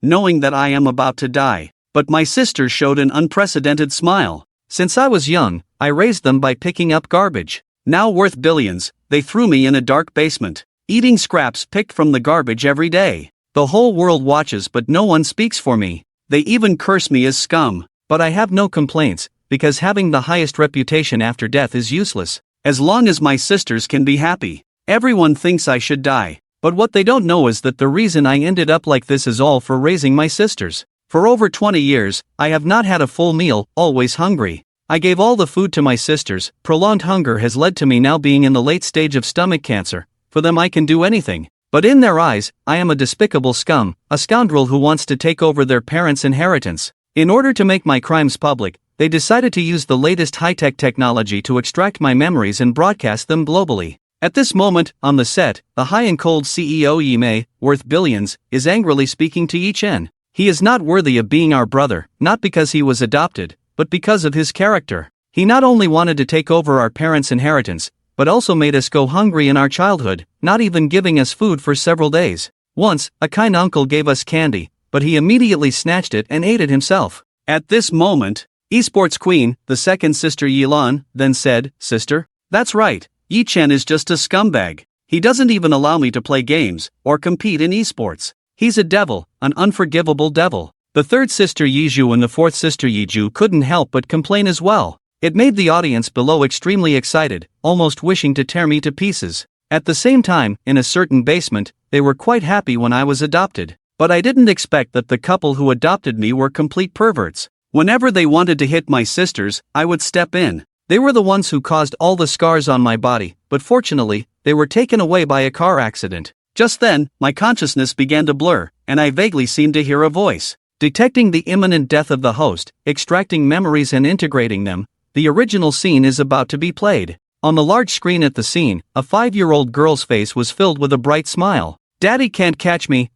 knowing that I am about to die. But my sisters showed an unprecedented smile. Since I was young, I raised them by picking up garbage. Now worth billions, they threw me in a dark basement, eating scraps picked from the garbage every day. The whole world watches but no one speaks for me. They even curse me as scum. But I have no complaints, because having the highest reputation after death is useless. As long as my sisters can be happy. Everyone thinks I should die. But what they don't know is that the reason I ended up like this is all for raising my sisters. For over 20 years, I have not had a full meal, always hungry. I gave all the food to my sisters. Prolonged hunger has led to me now being in the late stage of stomach cancer. For them I can do anything. But in their eyes, I am a despicable scum, a scoundrel who wants to take over their parents' inheritance. In order to make my crimes public, they decided to use the latest high-tech technology to extract my memories and broadcast them globally. At this moment, on the set, the high and cold CEO Yi Mei, worth billions, is angrily speaking to Yi Chen. He is not worthy of being our brother, not because he was adopted, but because of his character. He not only wanted to take over our parents' inheritance, but also made us go hungry in our childhood, not even giving us food for several days. Once, a kind uncle gave us candy, but he immediately snatched it and ate it himself. At this moment, esports queen, the second sister Yilan, then said, "Sister, that's right, Yi Chen is just a scumbag. He doesn't even allow me to play games, or compete in esports. He's a devil, an unforgivable devil." The third sister Yizhu and the fourth sister Yiju couldn't help but complain as well. It made the audience below extremely excited, almost wishing to tear me to pieces. At the same time, in a certain basement, they were quite happy when I was adopted. But I didn't expect that the couple who adopted me were complete perverts. Whenever they wanted to hit my sisters, I would step in. They were the ones who caused all the scars on my body, but fortunately, they were taken away by a car accident. Just then, my consciousness began to blur, and I vaguely seemed to hear a voice. Detecting the imminent death of the host, extracting memories and integrating them, the original scene is about to be played. On the large screen at the scene, a 5-year-old girl's face was filled with a bright smile. "Daddy can't catch me,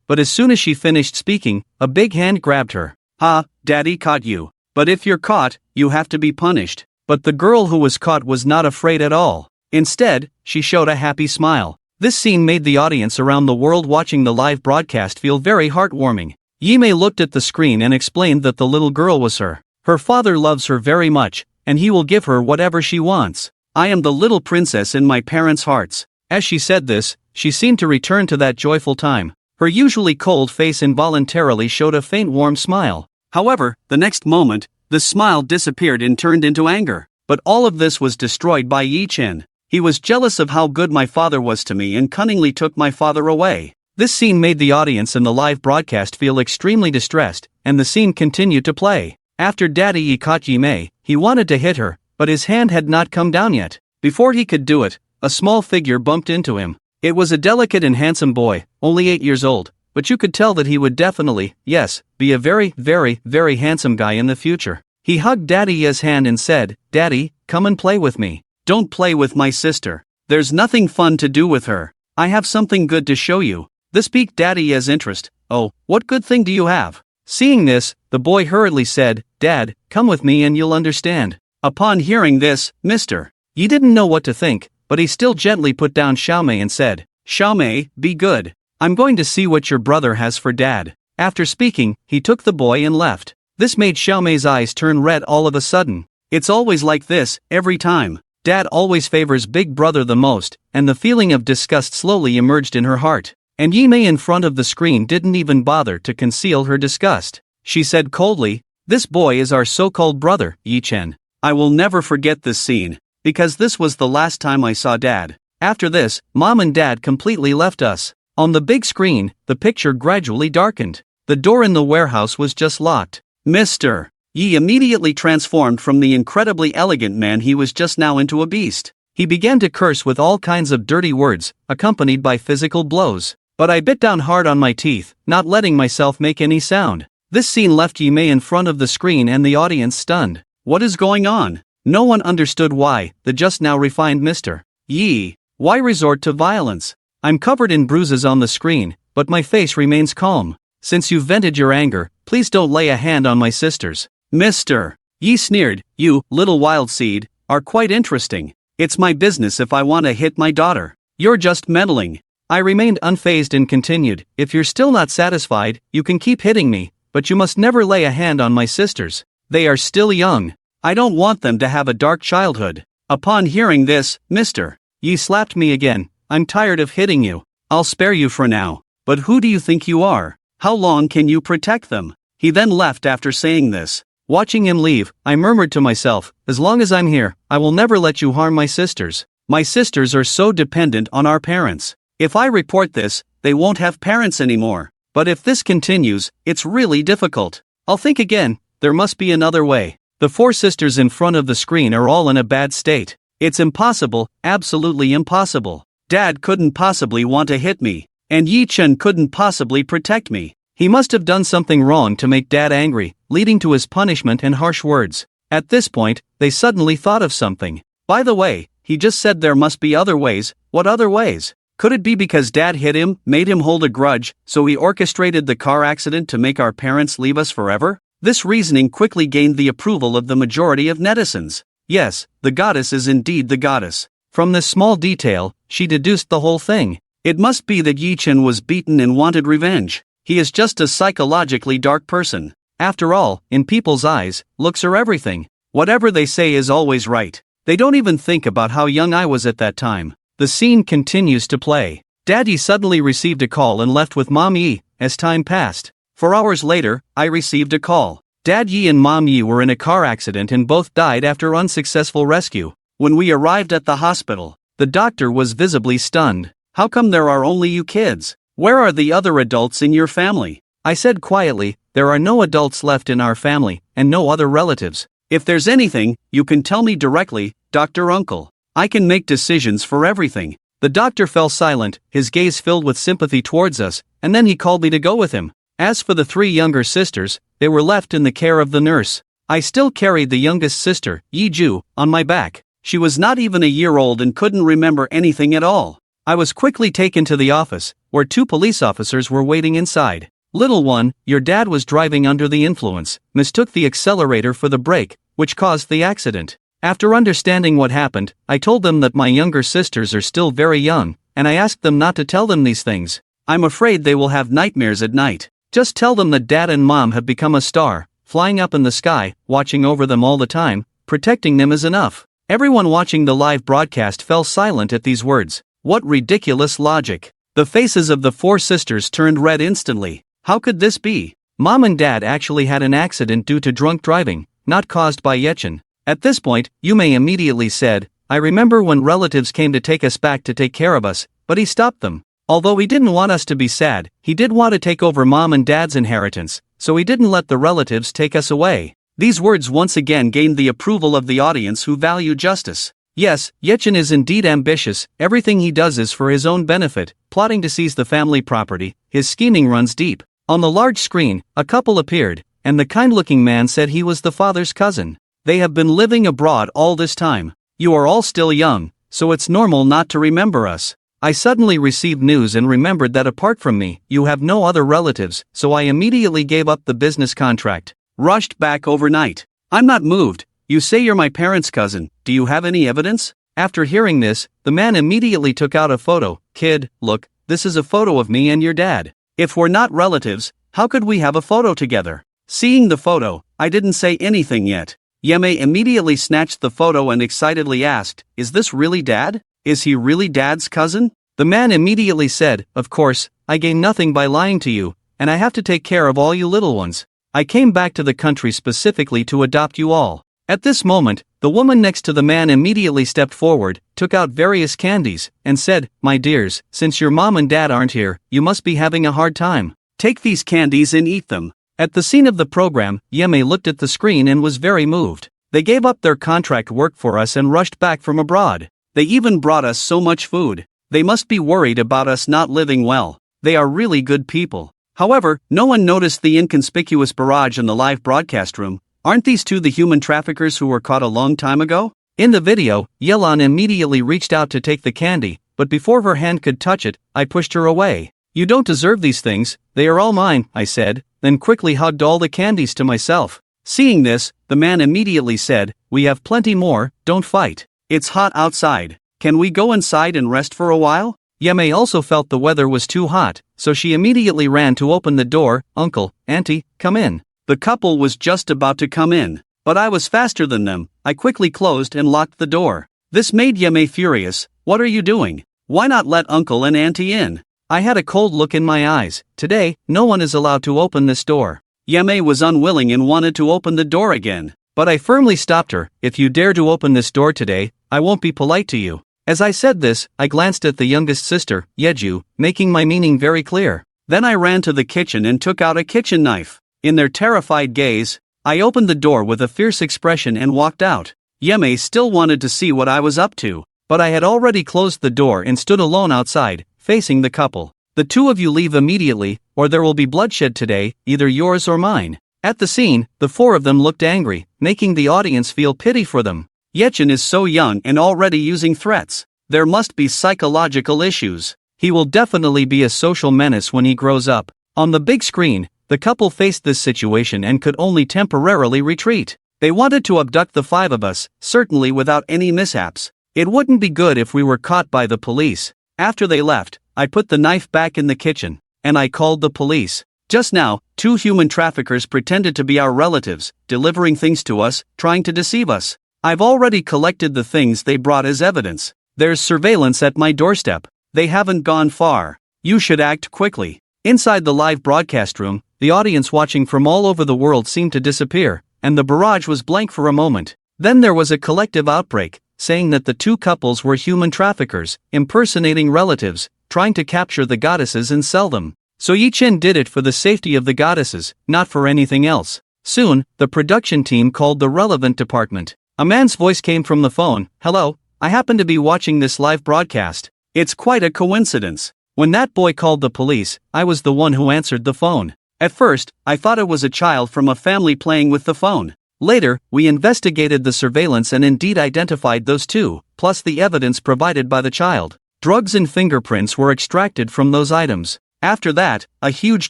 but as soon as she finished speaking, a big hand grabbed her. "Ha, Daddy caught you. But if you're caught, you have to be punished." But the girl who was caught was not afraid at all. Instead, she showed a happy smile. This scene made the audience around the world watching the live broadcast feel very heartwarming. Yi Mei looked at the screen and explained that the little girl was her. Her father loves her very much, and he will give her whatever she wants. "I am the little princess in my parents' hearts." As she said this, she seemed to return to that joyful time. Her usually cold face involuntarily showed a faint warm smile. However, the next moment, the smile disappeared and turned into anger. But all of this was destroyed by Yi Chen. He was jealous of how good my father was to me and cunningly took my father away. This scene made the audience in the live broadcast feel extremely distressed, and the scene continued to play. After Daddy Yi caught Yi Mei, he wanted to hit her, but his hand had not come down yet. Before he could do it, a small figure bumped into him. It was a delicate and handsome boy, only 8 years old, but you could tell that he would definitely, yes, be a very, very, very handsome guy in the future. He hugged Daddy Yi's hand and said, "Daddy, come and play with me." "Don't play with my sister. There's nothing fun to do with her. I have something good to show you." This piqued Daddy Yi's interest. "Oh, what good thing do you have?" Seeing this, the boy hurriedly said, "Dad, come with me and you'll understand." Upon hearing this, Mr. Yi didn't know what to think, but he still gently put down Xiaomei and said, "Xiaomei, be good. I'm going to see what your brother has for Dad." After speaking, he took the boy and left. This made Xiaomei's eyes turn red all of a sudden. It's always like this, every time. Dad always favors Big Brother the most, and the feeling of disgust slowly emerged in her heart. And Yi Mei in front of the screen didn't even bother to conceal her disgust. She said coldly, "This boy is our so-called brother, Yi Chen. I will never forget this scene, because this was the last time I saw Dad. After this, Mom and Dad completely left us." On the big screen, the picture gradually darkened. The door in the warehouse was just locked. Mr. Yi immediately transformed from the incredibly elegant man he was just now into a beast. He began to curse with all kinds of dirty words, accompanied by physical blows. But I bit down hard on my teeth, not letting myself make any sound. This scene left Yi Mei in front of the screen and the audience stunned. What is going on? No one understood why. The just now refined Mr. Yi. Why resort to violence? I'm covered in bruises on the screen, but my face remains calm. Since you've vented your anger, please don't lay a hand on my sisters. Mr. Yi sneered, "You, little wild seed, are quite interesting. It's my business if I want to hit my daughter. You're just meddling." I remained unfazed and continued, "If you're still not satisfied, you can keep hitting me, but you must never lay a hand on my sisters. They are still young. I don't want them to have a dark childhood." Upon hearing this, Mr. Yi slapped me again. "I'm tired of hitting you. I'll spare you for now. But who do you think you are? How long can you protect them?" He then left after saying this. Watching him leave, I murmured to myself, "As long as I'm here, I will never let you harm my sisters. My sisters are so dependent on our parents. If I report this, they won't have parents anymore. But if this continues, it's really difficult. I'll think again. There must be another way." The 4 sisters in front of the screen are all in a bad state. It's impossible, absolutely impossible. Dad couldn't possibly want to hit me, and Yi Chen couldn't possibly protect me. He must have done something wrong to make Dad angry, leading to his punishment and harsh words. At this point, they suddenly thought of something. "By the way, he just said there must be other ways. What other ways? Could it be because Dad hit him, made him hold a grudge, so he orchestrated the car accident to make our parents leave us forever?" This reasoning quickly gained the approval of the majority of netizens. Yes, the goddess is indeed the goddess. From this small detail, she deduced the whole thing. It must be that Yi Chen was beaten and wanted revenge. He is just a psychologically dark person. After all, in people's eyes, looks are everything. Whatever they say is always right. They don't even think about how young I was at that time. The scene continues to play. Daddy suddenly received a call and left with Mom Yi. As time passed, 4 hours later, I received a call. Dad Yi and Mom Yi were in a car accident and both died after unsuccessful rescue. When we arrived at the hospital, the doctor was visibly stunned. "How come there are only you kids? Where are the other adults in your family?" I said quietly, "There are no adults left in our family, and no other relatives. If there's anything, you can tell me directly, Dr. Uncle. I can make decisions for everything." The doctor fell silent, his gaze filled with sympathy towards us, and then he called me to go with him. As for the 3 younger sisters, they were left in the care of the nurse. I still carried the youngest sister, Yi Ju, on my back. She was not even a year old and couldn't remember anything at all. I was quickly taken to the office, where 2 police officers were waiting inside. "Little one, your dad was driving under the influence, mistook the accelerator for the brake, which caused the accident." After understanding what happened, I told them that my younger sisters are still very young, and I asked them not to tell them these things. "I'm afraid they will have nightmares at night. Just tell them that Dad and Mom have become a star, flying up in the sky, watching over them all the time, protecting them is enough." Everyone watching the live broadcast fell silent at these words. What ridiculous logic. The faces of the 4 sisters turned red instantly. How could this be? Mom and Dad actually had an accident due to drunk driving, not caused by Yechen. At this point, Yume immediately said, "I remember when relatives came to take us back to take care of us, but he stopped them. Although he didn't want us to be sad, he did want to take over Mom and Dad's inheritance, so he didn't let the relatives take us away." These words once again gained the approval of the audience who value justice. Yes, Yechen is indeed ambitious, everything he does is for his own benefit, plotting to seize the family property, his scheming runs deep. On the large screen, a couple appeared, and the kind-looking man said he was the father's cousin. "They have been living abroad all this time. You are all still young, so it's normal not to remember us." I suddenly received news and remembered that apart from me, you have no other relatives, so I immediately gave up the business contract. Rushed back overnight. "I'm not moved. You say you're my parents' cousin, do you have any evidence?" After hearing this, the man immediately took out a photo. "Kid, look, this is a photo of me and your dad. If we're not relatives, how could we have a photo together?" Seeing the photo, I didn't say anything yet. Yeme immediately snatched the photo and excitedly asked, "Is this really Dad? Is he really Dad's cousin?" The man immediately said, "Of course, I gain nothing by lying to you, and I have to take care of all you little ones. I came back to the country specifically to adopt you all." At this moment, the woman next to the man immediately stepped forward, took out various candies, and said, "My dears, since your mom and dad aren't here, you must be having a hard time. Take these candies and eat them." At the scene of the program, Yeme looked at the screen and was very moved. They gave up their contract work for us and rushed back from abroad. They even brought us so much food. They must be worried about us not living well. They are really good people. However, no one noticed the inconspicuous barrage in the live broadcast room. Aren't these 2 the human traffickers who were caught a long time ago? In the video, Yelan immediately reached out to take the candy, but before her hand could touch it, I pushed her away. "You don't deserve these things, they are all mine," I said, then quickly hugged all the candies to myself. Seeing this, the man immediately said, "We have plenty more, don't fight. It's hot outside. Can we go inside and rest for a while?" Yemei also felt the weather was too hot, so she immediately ran to open the door. Uncle, Auntie, come in. The couple was just about to come in, but I was faster than them. I quickly closed and locked the door. This made Yemei furious. What are you doing? Why not let Uncle and Auntie in? I had a cold look in my eyes. Today, no one is allowed to open this door. Yemei was unwilling and wanted to open the door again, but I firmly stopped her. If you dare to open this door today, I won't be polite to you. As I said this, I glanced at the youngest sister, Yeju, making my meaning very clear. Then I ran to the kitchen and took out a kitchen knife. In their terrified gaze, I opened the door with a fierce expression and walked out. Yemei still wanted to see what I was up to, but I had already closed the door and stood alone outside, facing the couple. The two of you leave immediately, or there will be bloodshed today, either yours or mine. At the scene, the four of them looked angry, making the audience feel pity for them. Yechin is so young and already using threats. There must be psychological issues. He will definitely be a social menace when he grows up. On the big screen, the couple faced this situation and could only temporarily retreat. They wanted to abduct the five of us, certainly without any mishaps. It wouldn't be good if we were caught by the police. After they left, I put the knife back in the kitchen, and I called the police. Just now, 2 human traffickers pretended to be our relatives, delivering things to us, trying to deceive us. I've already collected the things they brought as evidence. There's surveillance at my doorstep. They haven't gone far. You should act quickly. Inside the live broadcast room, the audience watching from all over the world seemed to disappear, and the barrage was blank for a moment. Then there was a collective outbreak, saying that the 2 couples were human traffickers, impersonating relatives, trying to capture the goddesses and sell them. So Yichin did it for the safety of the goddesses, not for anything else. Soon, the production team called the relevant department. A man's voice came from the phone. Hello, I happen to be watching this live broadcast. It's quite a coincidence. When that boy called the police, I was the one who answered the phone. At first, I thought it was a child from a family playing with the phone. Later, we investigated the surveillance and indeed identified those 2, plus the evidence provided by the child. Drugs and fingerprints were extracted from those items. After that, a huge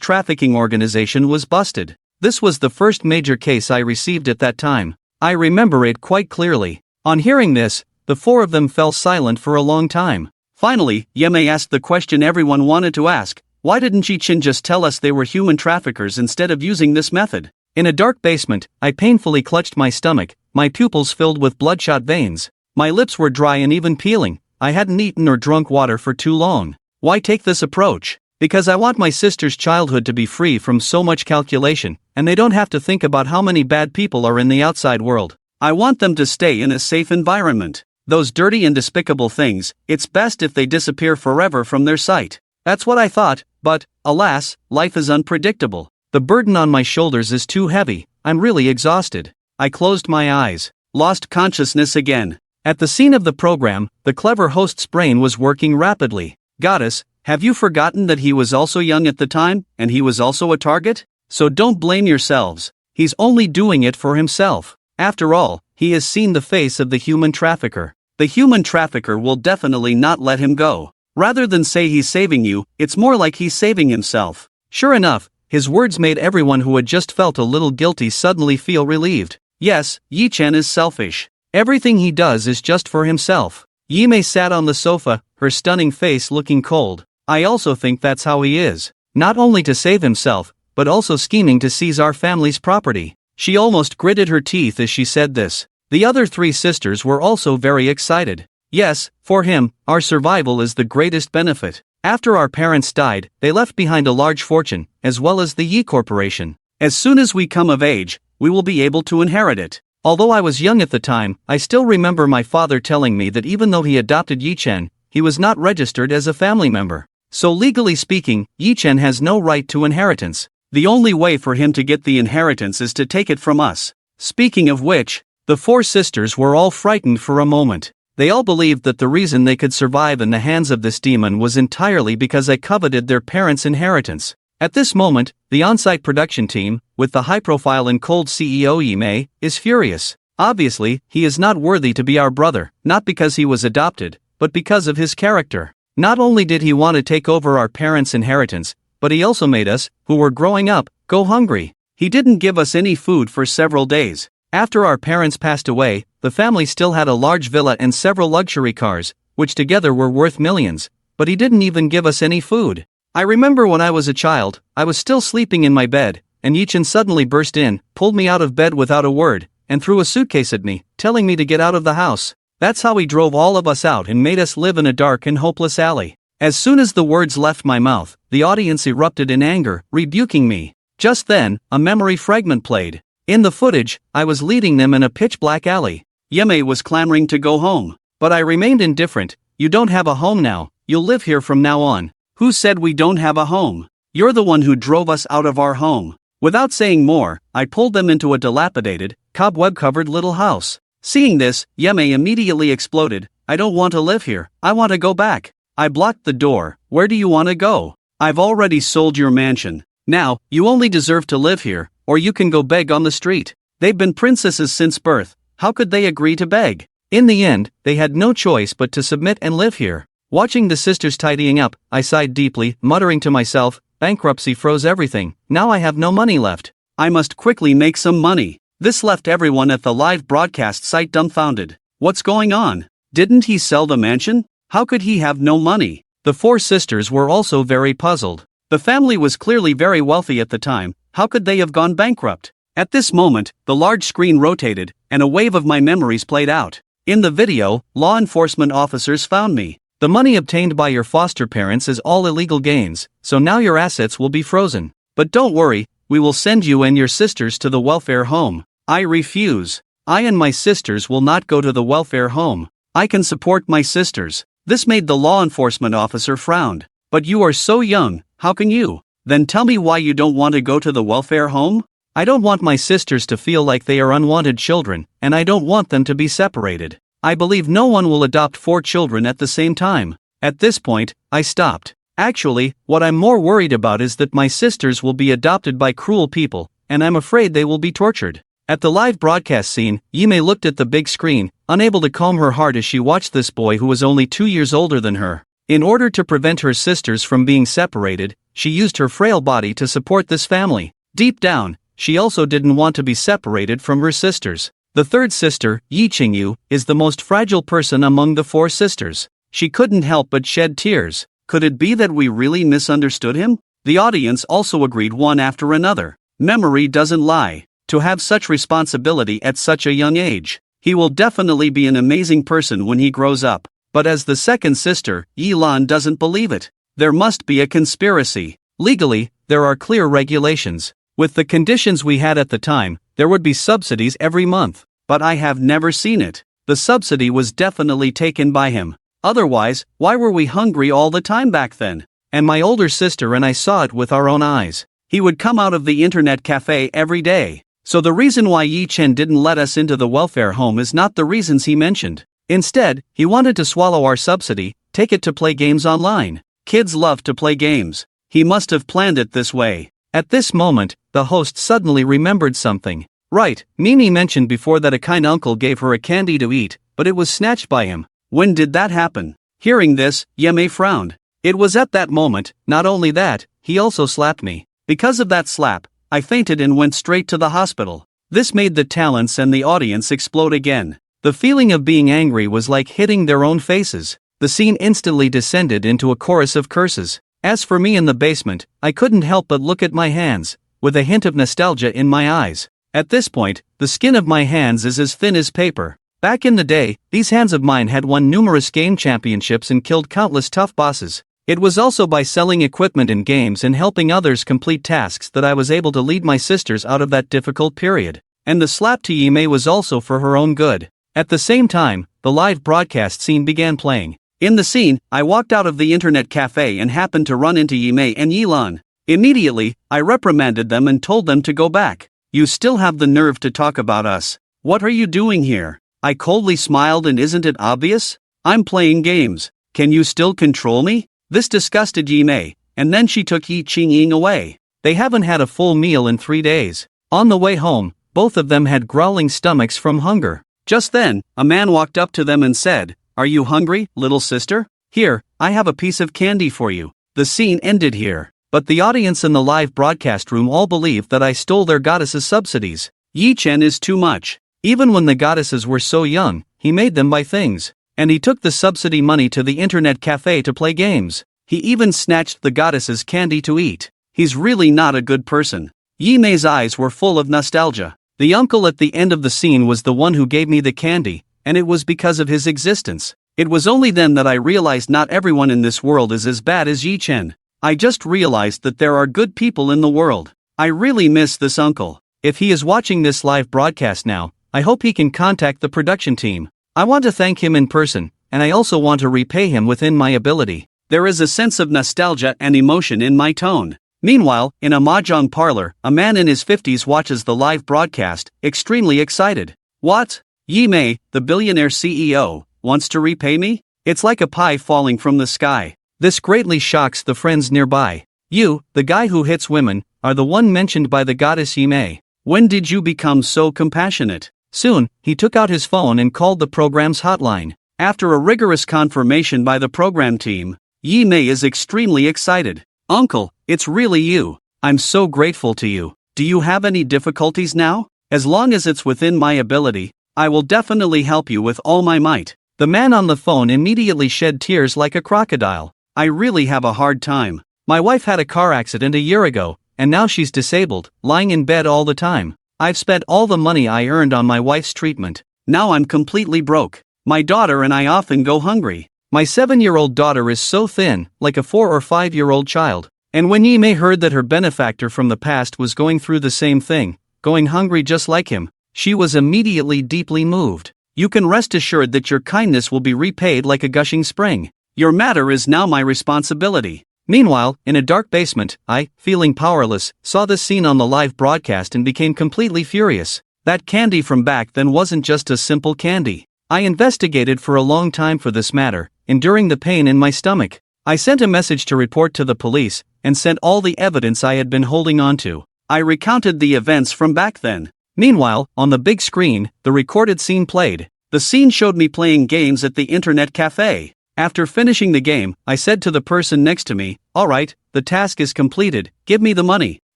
trafficking organization was busted. This was the first major case I received at that time. I remember it quite clearly. On hearing this, the 4 of them fell silent for a long time. Finally, Yemei asked the question everyone wanted to ask. Why didn't Yichin just tell us they were human traffickers instead of using this method? In a dark basement, I painfully clutched my stomach, my pupils filled with bloodshot veins. My lips were dry and even peeling. I hadn't eaten or drunk water for too long. Why take this approach? Because I want my sister's childhood to be free from so much calculation, and they don't have to think about how many bad people are in the outside world. I want them to stay in a safe environment. Those dirty and despicable things, it's best if they disappear forever from their sight. That's what I thought, but, alas, life is unpredictable. The burden on my shoulders is too heavy. I'm really exhausted. I closed my eyes, lost consciousness again. At the scene of the program, the clever host's brain was working rapidly. Goddess, have you forgotten that he was also young at the time, and he was also a target? So don't blame yourselves. He's only doing it for himself. After all, he has seen the face of the human trafficker. The human trafficker will definitely not let him go. Rather than say he's saving you, it's more like he's saving himself. Sure enough, his words made everyone who had just felt a little guilty suddenly feel relieved. Yes, Yi-chan is selfish. Everything he does is just for himself. Yimei sat on the sofa, her stunning face looking cold. I also think that's how he is. Not only to save himself, but also scheming to seize our family's property. She almost gritted her teeth as she said this. The other 3 sisters were also very excited. Yes, for him, our survival is the greatest benefit. After our parents died, they left behind a large fortune, as well as the Yi Corporation. As soon as we come of age, we will be able to inherit it. Although I was young at the time, I still remember my father telling me that even though he adopted Yi-chen, he was not registered as a family member. So legally speaking, Yi-chen has no right to inheritance. The only way for him to get the inheritance is to take it from us. Speaking of which, the 4 sisters were all frightened for a moment. They all believed that the reason they could survive in the hands of this demon was entirely because I coveted their parents' inheritance. At this moment, the on-site production team, with the high-profile and cold CEO Yimei, is furious. Obviously, he is not worthy to be our brother, not because he was adopted, but because of his character. Not only did he want to take over our parents' inheritance, but he also made us, who were growing up, go hungry. He didn't give us any food for several days. After our parents passed away, the family still had a large villa and several luxury cars, which together were worth millions, but he didn't even give us any food. I remember when I was a child, I was still sleeping in my bed, and Yi-chan suddenly burst in, pulled me out of bed without a word, and threw a suitcase at me, telling me to get out of the house. That's how he drove all of us out and made us live in a dark and hopeless alley. As soon as the words left my mouth, the audience erupted in anger, rebuking me. Just then, a memory fragment played. In the footage, I was leading them in a pitch-black alley. Yeme was clamoring to go home, but I remained indifferent. You don't have a home now, you'll live here from now on. Who said we don't have a home? You're the one who drove us out of our home. Without saying more, I pulled them into a dilapidated, cobweb-covered little house. Seeing this, Yeme immediately exploded. I don't want to live here, I want to go back. I blocked the door. Where do you want to go? I've already sold your mansion. Now, you only deserve to live here, or you can go beg on the street. They've been princesses since birth. How could they agree to beg? In the end, they had no choice but to submit and live here. Watching the sisters tidying up, I sighed deeply, muttering to myself, bankruptcy froze everything, now I have no money left. I must quickly make some money. This left everyone at the live broadcast site dumbfounded. What's going on? Didn't he sell the mansion? How could he have no money? The four sisters were also very puzzled. The family was clearly very wealthy at the time, how could they have gone bankrupt? At this moment, the large screen rotated, and a wave of my memories played out. In the video, law enforcement officers found me. The money obtained by your foster parents is all illegal gains, so now your assets will be frozen. But don't worry, we will send you and your sisters to the welfare home. I refuse. I and my sisters will not go to the welfare home. I can support my sisters. This made the law enforcement officer frown. But you are so young, how can you? Then tell me why you don't want to go to the welfare home? I don't want my sisters to feel like they are unwanted children, and I don't want them to be separated. I believe no one will adopt 4 children at the same time. At this point, I stopped. Actually, what I'm more worried about is that my sisters will be adopted by cruel people, and I'm afraid they will be tortured. At the live broadcast scene, Yime looked at the big screen, unable to calm her heart as she watched this boy who was only 2 years older than her. In order to prevent her sisters from being separated, she used her frail body to support this family. Deep down, she also didn't want to be separated from her sisters. The third sister, Yi Qingyu, is the most fragile person among the 4 sisters. She couldn't help but shed tears. Could it be that we really misunderstood him? The audience also agreed one after another. Memory doesn't lie. To have such responsibility at such a young age. He will definitely be an amazing person when he grows up. But as the second sister, Yi Lan doesn't believe it. There must be a conspiracy. Legally, there are clear regulations. With the conditions we had at the time, there would be subsidies every month. But I have never seen it. The subsidy was definitely taken by him. Otherwise, why were we hungry all the time back then? And my older sister and I saw it with our own eyes. He would come out of the internet cafe every day. So the reason why Yi Chen didn't let us into the welfare home is not the reasons he mentioned. Instead, he wanted to swallow our subsidy, take it to play games online. Kids love to play games. He must have planned it this way. At this moment, the host suddenly remembered something. Right, Mimi mentioned before that a kind uncle gave her a candy to eat, but it was snatched by him. When did that happen? Hearing this, Yeme frowned. It was at that moment. Not only that, he also slapped me. Because of that slap, I fainted and went straight to the hospital. This made the talents and the audience explode again. The feeling of being angry was like hitting their own faces. The scene instantly descended into a chorus of curses. As for me in the basement, I couldn't help but look at my hands, with a hint of nostalgia in my eyes. At this point, the skin of my hands is as thin as paper. Back in the day, these hands of mine had won numerous game championships and killed countless tough bosses. It was also by selling equipment in games and helping others complete tasks that I was able to lead my sisters out of that difficult period. And the slap to Yime was also for her own good. At the same time, the live broadcast scene began playing. In the scene, I walked out of the internet cafe and happened to run into Yime and Yilan. Immediately, I reprimanded them and told them to go back. You still have the nerve to talk about us. What are you doing here? I coldly smiled, and isn't it obvious? I'm playing games. Can you still control me? This disgusted Yime, and then she took Yi Qingying away. They haven't had a full meal in 3 days. On the way home, both of them had growling stomachs from hunger. Just then, a man walked up to them and said, "Are you hungry, little sister? Here, I have a piece of candy for you." The scene ended here, but the audience in the live broadcast room all believed that I stole their goddesses' subsidies. Yi Chen is too much. Even when the goddesses were so young, he made them buy things. And he took the subsidy money to the internet cafe to play games. He even snatched the goddess's candy to eat. He's really not a good person. Yi Mei's eyes were full of nostalgia. The uncle at the end of the scene was the one who gave me the candy, and it was because of his existence. It was only then that I realized not everyone in this world is as bad as Yi Chen. I just realized that there are good people in the world. I really miss this uncle. If he is watching this live broadcast now, I hope he can contact the production team. I want to thank him in person, and I also want to repay him within my ability. There is a sense of nostalgia and emotion in my tone. Meanwhile, in a mahjong parlor, a man in his 50s watches the live broadcast, extremely excited. What? Yi Mei, the billionaire CEO, wants to repay me? It's like a pie falling from the sky. This greatly shocks the friends nearby. You, the guy who hits women, are the one mentioned by the goddess Yi Mei. When did you become so compassionate? Soon, he took out his phone and called the program's hotline. After a rigorous confirmation by the program team, Yi Mei is extremely excited. Uncle, it's really you. I'm so grateful to you. Do you have any difficulties now? As long as it's within my ability, I will definitely help you with all my might. The man on the phone immediately shed tears like a crocodile. I really have a hard time. My wife had a car accident a year ago, and now she's disabled, lying in bed all the time. I've spent all the money I earned on my wife's treatment. Now I'm completely broke. My daughter and I often go hungry. My 7-year-old daughter is so thin, like a 4 or 5-year-old child. And when Yi Mei heard that her benefactor from the past was going through the same thing, going hungry just like him, she was immediately deeply moved. You can rest assured that your kindness will be repaid like a gushing spring. Your matter is now my responsibility. Meanwhile, in a dark basement, I, feeling powerless, saw this scene on the live broadcast and became completely furious. That candy from back then wasn't just a simple candy. I investigated for a long time for this matter, enduring the pain in my stomach. I sent a message to report to the police, and sent all the evidence I had been holding on to. I recounted the events from back then. Meanwhile, on the big screen, the recorded scene played. The scene showed me playing games at the internet cafe. After finishing the game, I said to the person next to me, "Alright, the task is completed, give me the money."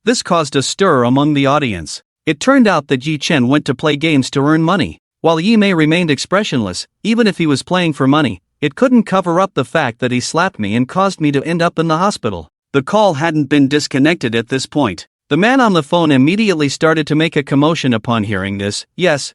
This caused a stir among the audience. It turned out that Yi Chen went to play games to earn money. While Yi Mei remained expressionless, even if he was playing for money, it couldn't cover up the fact that he slapped me and caused me to end up in the hospital. The call hadn't been disconnected at this point. The man on the phone immediately started to make a commotion upon hearing this. Yes,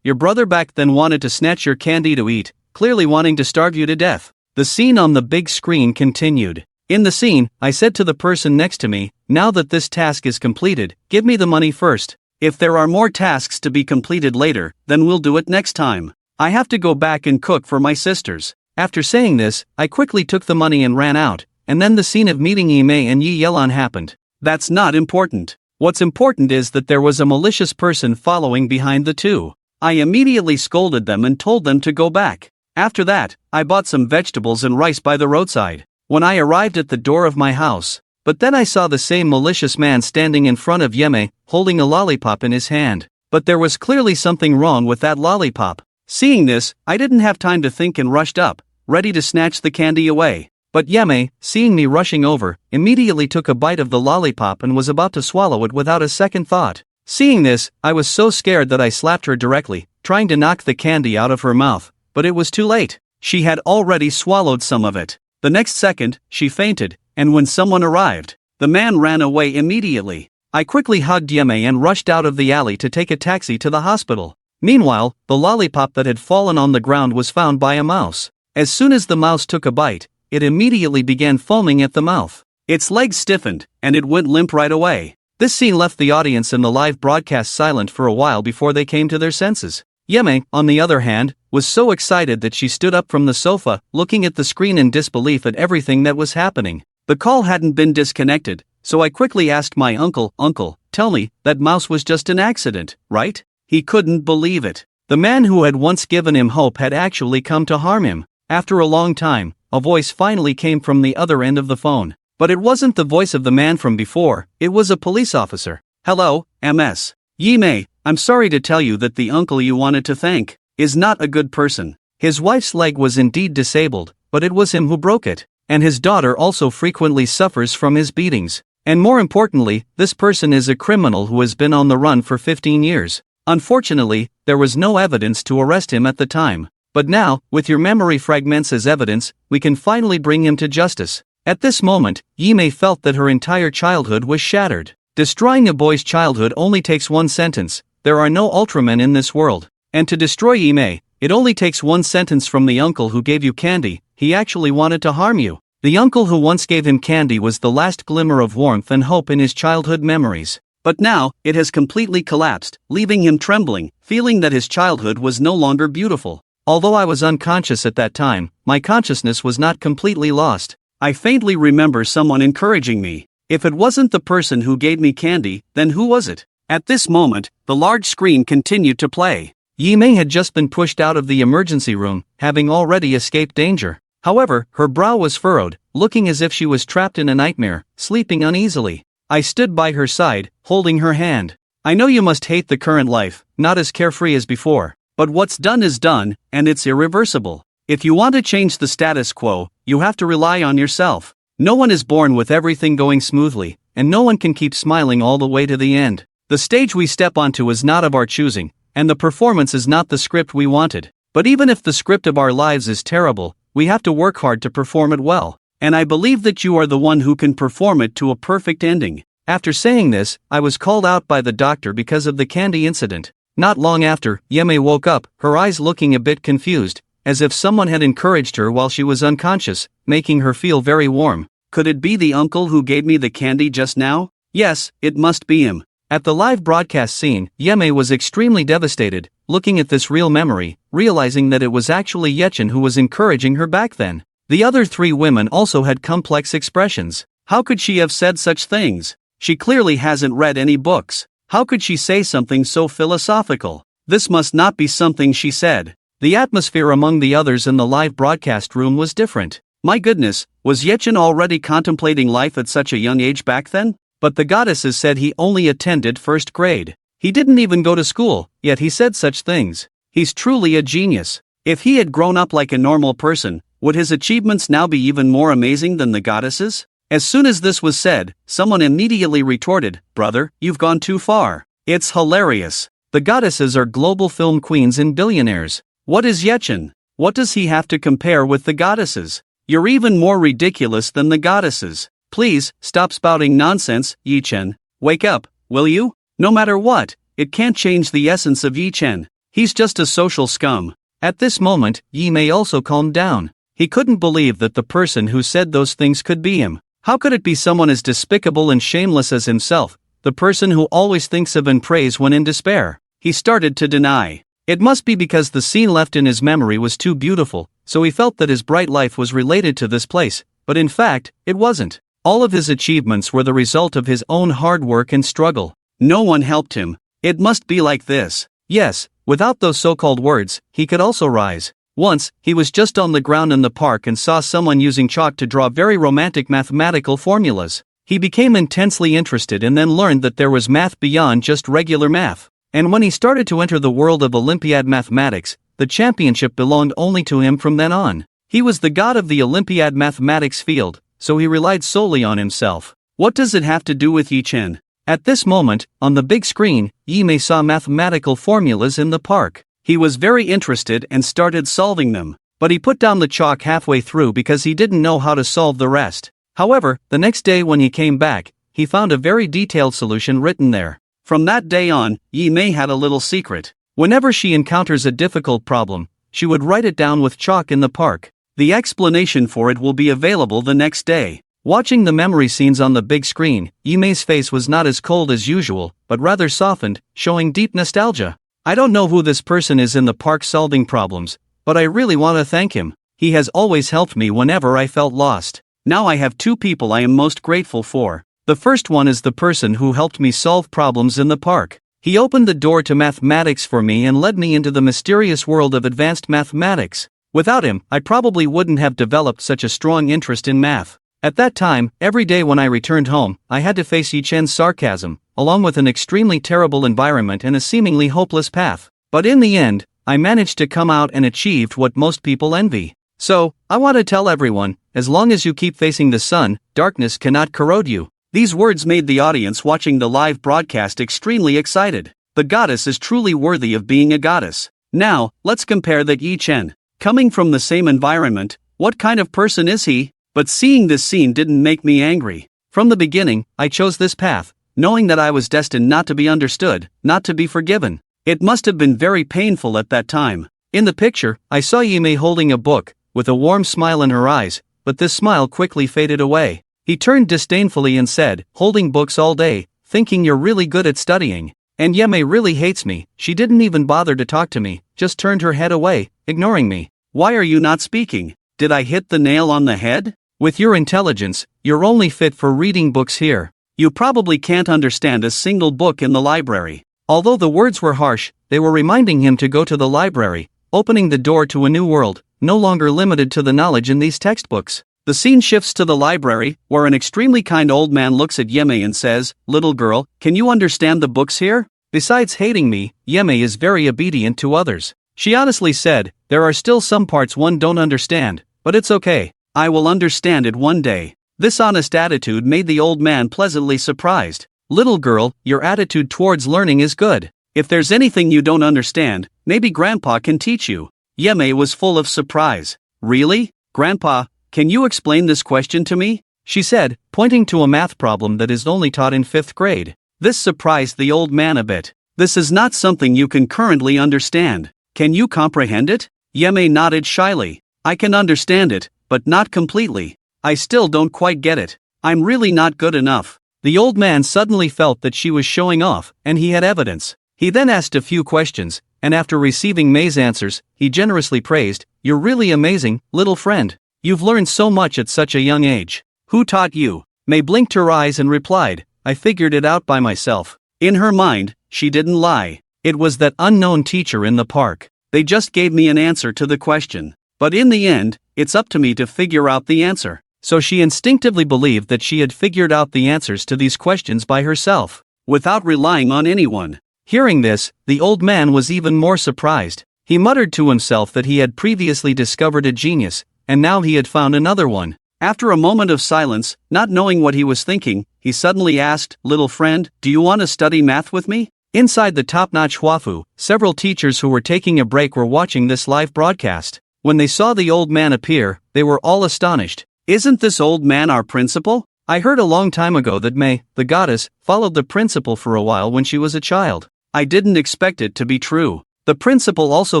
your brother back then wanted to snatch your candy to eat, clearly wanting to starve you to death. The scene on the big screen continued. In the scene, I said to the person next to me, "Now that this task is completed, give me the money first. If there are more tasks to be completed later, then we'll do it next time. I have to go back and cook for my sisters." After saying this, I quickly took the money and ran out, and then the scene of meeting Yi Mei and Yi Yelan happened. That's not important. What's important is that there was a malicious person following behind the two. I immediately scolded them and told them to go back. After that, I bought some vegetables and rice by the roadside. When I arrived at the door of my house, but then I saw the same malicious man standing in front of Yi Mei, holding a lollipop in his hand. But there was clearly something wrong with that lollipop. Seeing this, I didn't have time to think and rushed up, ready to snatch the candy away. But Yi Mei, seeing me rushing over, immediately took a bite of the lollipop and was about to swallow it without a second thought. Seeing this, I was so scared that I slapped her directly, trying to knock the candy out of her mouth, but it was too late. She had already swallowed some of it. The next second, she fainted, and when someone arrived, the man ran away immediately. I quickly hugged Yi Mei and rushed out of the alley to take a taxi to the hospital. Meanwhile, the lollipop that had fallen on the ground was found by a mouse. As soon as the mouse took a bite, it immediately began foaming at the mouth. Its legs stiffened, and it went limp right away. This scene left the audience in the live broadcast silent for a while before they came to their senses. Yi Mei, on the other hand, was so excited that she stood up from the sofa, looking at the screen in disbelief at everything that was happening. The call hadn't been disconnected, so I quickly asked my uncle, "Uncle, tell me, that mouse was just an accident, right?" He couldn't believe it. The man who had once given him hope had actually come to harm him. After a long time, a voice finally came from the other end of the phone. But it wasn't the voice of the man from before, it was a police officer. "Hello, MS. Yi Mei, I'm sorry to tell you that the uncle you wanted to thank is not a good person. His wife's leg was indeed disabled, but it was him who broke it. And his daughter also frequently suffers from his beatings. And more importantly, this person is a criminal who has been on the run for 15 years. Unfortunately, there was no evidence to arrest him at the time. But now, with your memory fragments as evidence, we can finally bring him to justice. At this moment, Yimei felt that her entire childhood was shattered. Destroying a boy's childhood only takes one sentence: there are no Ultramen in this world. And to destroy Yimei, it only takes one sentence from the uncle who gave you candy: he actually wanted to harm you. The uncle who once gave him candy was the last glimmer of warmth and hope in his childhood memories. But now, it has completely collapsed, leaving him trembling, feeling that his childhood was no longer beautiful. Although I was unconscious at that time, my consciousness was not completely lost. I faintly remember someone encouraging me. If it wasn't the person who gave me candy, then who was it? At this moment, the large screen continued to play. Yimei had just been pushed out of the emergency room, having already escaped danger. However, her brow was furrowed, looking as if she was trapped in a nightmare, sleeping uneasily. I stood by her side, holding her hand. I know you must hate the current life, not as carefree as before. But what's done is done, and it's irreversible. If you want to change the status quo, you have to rely on yourself. No one is born with everything going smoothly, and no one can keep smiling all the way to the end. The stage we step onto is not of our choosing, and the performance is not the script we wanted. But even if the script of our lives is terrible, we have to work hard to perform it well. And I believe that you are the one who can perform it to a perfect ending. After saying this, I was called out by the doctor because of the candy incident. Not long after, Yimei woke up, her eyes looking a bit confused, as if someone had encouraged her while she was unconscious, making her feel very warm. Could it be the uncle who gave me the candy just now? Yes, it must be him. At the live broadcast scene, Yimei was extremely devastated, looking at this real memory, realizing that it was actually Yechin who was encouraging her back then. The other three women also had complex expressions. How could she have said such things? She clearly hasn't read any books. How could she say something so philosophical? This must not be something she said. The atmosphere among the others in the live broadcast room was different. My goodness, was Yechin already contemplating life at such a young age back then? But the goddesses said he only attended first grade. He didn't even go to school, yet he said such things. He's truly a genius. If he had grown up like a normal person, would his achievements now be even more amazing than the goddesses? As soon as this was said, someone immediately retorted, "Brother, you've gone too far. It's hilarious. The goddesses are global film queens and billionaires. What is Yechin? What does he have to compare with the goddesses? You're even more ridiculous than the goddesses. Please, stop spouting nonsense, Yechin. Wake up, will you? No matter what, it can't change the essence of Yechin. He's just a social scum." At this moment, Yimei also calmed down. He couldn't believe that the person who said those things could be him. How could it be someone as despicable and shameless as himself, the person who always thinks of and prays when in despair? He started to deny. It must be because the scene left in his memory was too beautiful, so he felt that his bright life was related to this place, but in fact, it wasn't. All of his achievements were the result of his own hard work and struggle. No one helped him. It must be like this. Yes, without those so-called words, he could also rise. Once, he was just on the ground in the park and saw someone using chalk to draw very romantic mathematical formulas. He became intensely interested and then learned that there was math beyond just regular math. And when he started to enter the world of Olympiad mathematics, the championship belonged only to him from then on. He was the god of the Olympiad mathematics field, so he relied solely on himself. What does it have to do with Yechin? At this moment, on the big screen, Yimei saw mathematical formulas in the park. He was very interested and started solving them, but he put down the chalk halfway through because he didn't know how to solve the rest. However, the next day when he came back, he found a very detailed solution written there. From that day on, Yimei had a little secret. Whenever she encounters a difficult problem, she would write it down with chalk in the park. The explanation for it will be available the next day. Watching the memory scenes on the big screen, Yimei's face was not as cold as usual, but rather softened, showing deep nostalgia. I don't know who this person is in the park solving problems, but I really want to thank him. He has always helped me whenever I felt lost. Now I have two people I am most grateful for. The first one is the person who helped me solve problems in the park. He opened the door to mathematics for me and led me into the mysterious world of advanced mathematics. Without him, I probably wouldn't have developed such a strong interest in math. At that time, every day when I returned home, I had to face Yechin's sarcasm, along with an extremely terrible environment and a seemingly hopeless path. But in the end, I managed to come out and achieved what most people envy. So, I want to tell everyone, as long as you keep facing the sun, darkness cannot corrode you. These words made the audience watching the live broadcast extremely excited. The goddess is truly worthy of being a goddess. Now, let's compare that Yechin. Coming from the same environment, what kind of person is he? But seeing this scene didn't make me angry. From the beginning, I chose this path, knowing that I was destined not to be understood, not to be forgiven. It must have been very painful at that time. In the picture, I saw Yimei holding a book, with a warm smile in her eyes, but this smile quickly faded away. He turned disdainfully and said, "Holding books all day, thinking you're really good at studying. And Yimei really hates me." She didn't even bother to talk to me, just turned her head away, ignoring me. "Why are you not speaking? Did I hit the nail on the head? With your intelligence, you're only fit for reading books here. You probably can't understand a single book in the library." Although the words were harsh, they were reminding him to go to the library, opening the door to a new world, no longer limited to the knowledge in these textbooks. The scene shifts to the library, where an extremely kind old man looks at Yimei and says, "Little girl, can you understand the books here?" Besides hating me, Yimei is very obedient to others. She honestly said, "There are still some parts one don't understand, but it's okay. I will understand it one day." This honest attitude made the old man pleasantly surprised. "Little girl, your attitude towards learning is good. If there's anything you don't understand, maybe Grandpa can teach you." Yimei was full of surprise. "Really? Grandpa, can you explain this question to me?" she said, pointing to a math problem that is only taught in 5th grade. This surprised the old man a bit. "This is not something you can currently understand. Can you comprehend it?" Yimei nodded shyly. "I can understand it, but not completely. I still don't quite get it. I'm really not good enough." The old man suddenly felt that she was showing off, and he had evidence. He then asked a few questions, and after receiving May's answers, he generously praised, "You're really amazing, little friend. You've learned so much at such a young age. Who taught you?" May blinked her eyes and replied, "I figured it out by myself." In her mind, she didn't lie. It was that unknown teacher in the park. They just gave me an answer to the question. But in the end, it's up to me to figure out the answer. So she instinctively believed that she had figured out the answers to these questions by herself, without relying on anyone. Hearing this, the old man was even more surprised. He muttered to himself that he had previously discovered a genius, and now he had found another one. After a moment of silence, not knowing what he was thinking, he suddenly asked, "Little friend, do you want to study math with me?" Inside the top-notch Huafu, several teachers who were taking a break were watching this live broadcast. When they saw the old man appear, they were all astonished. "Isn't this old man our principal? I heard a long time ago that May, the goddess, followed the principal for a while when she was a child. I didn't expect it to be true." The principal also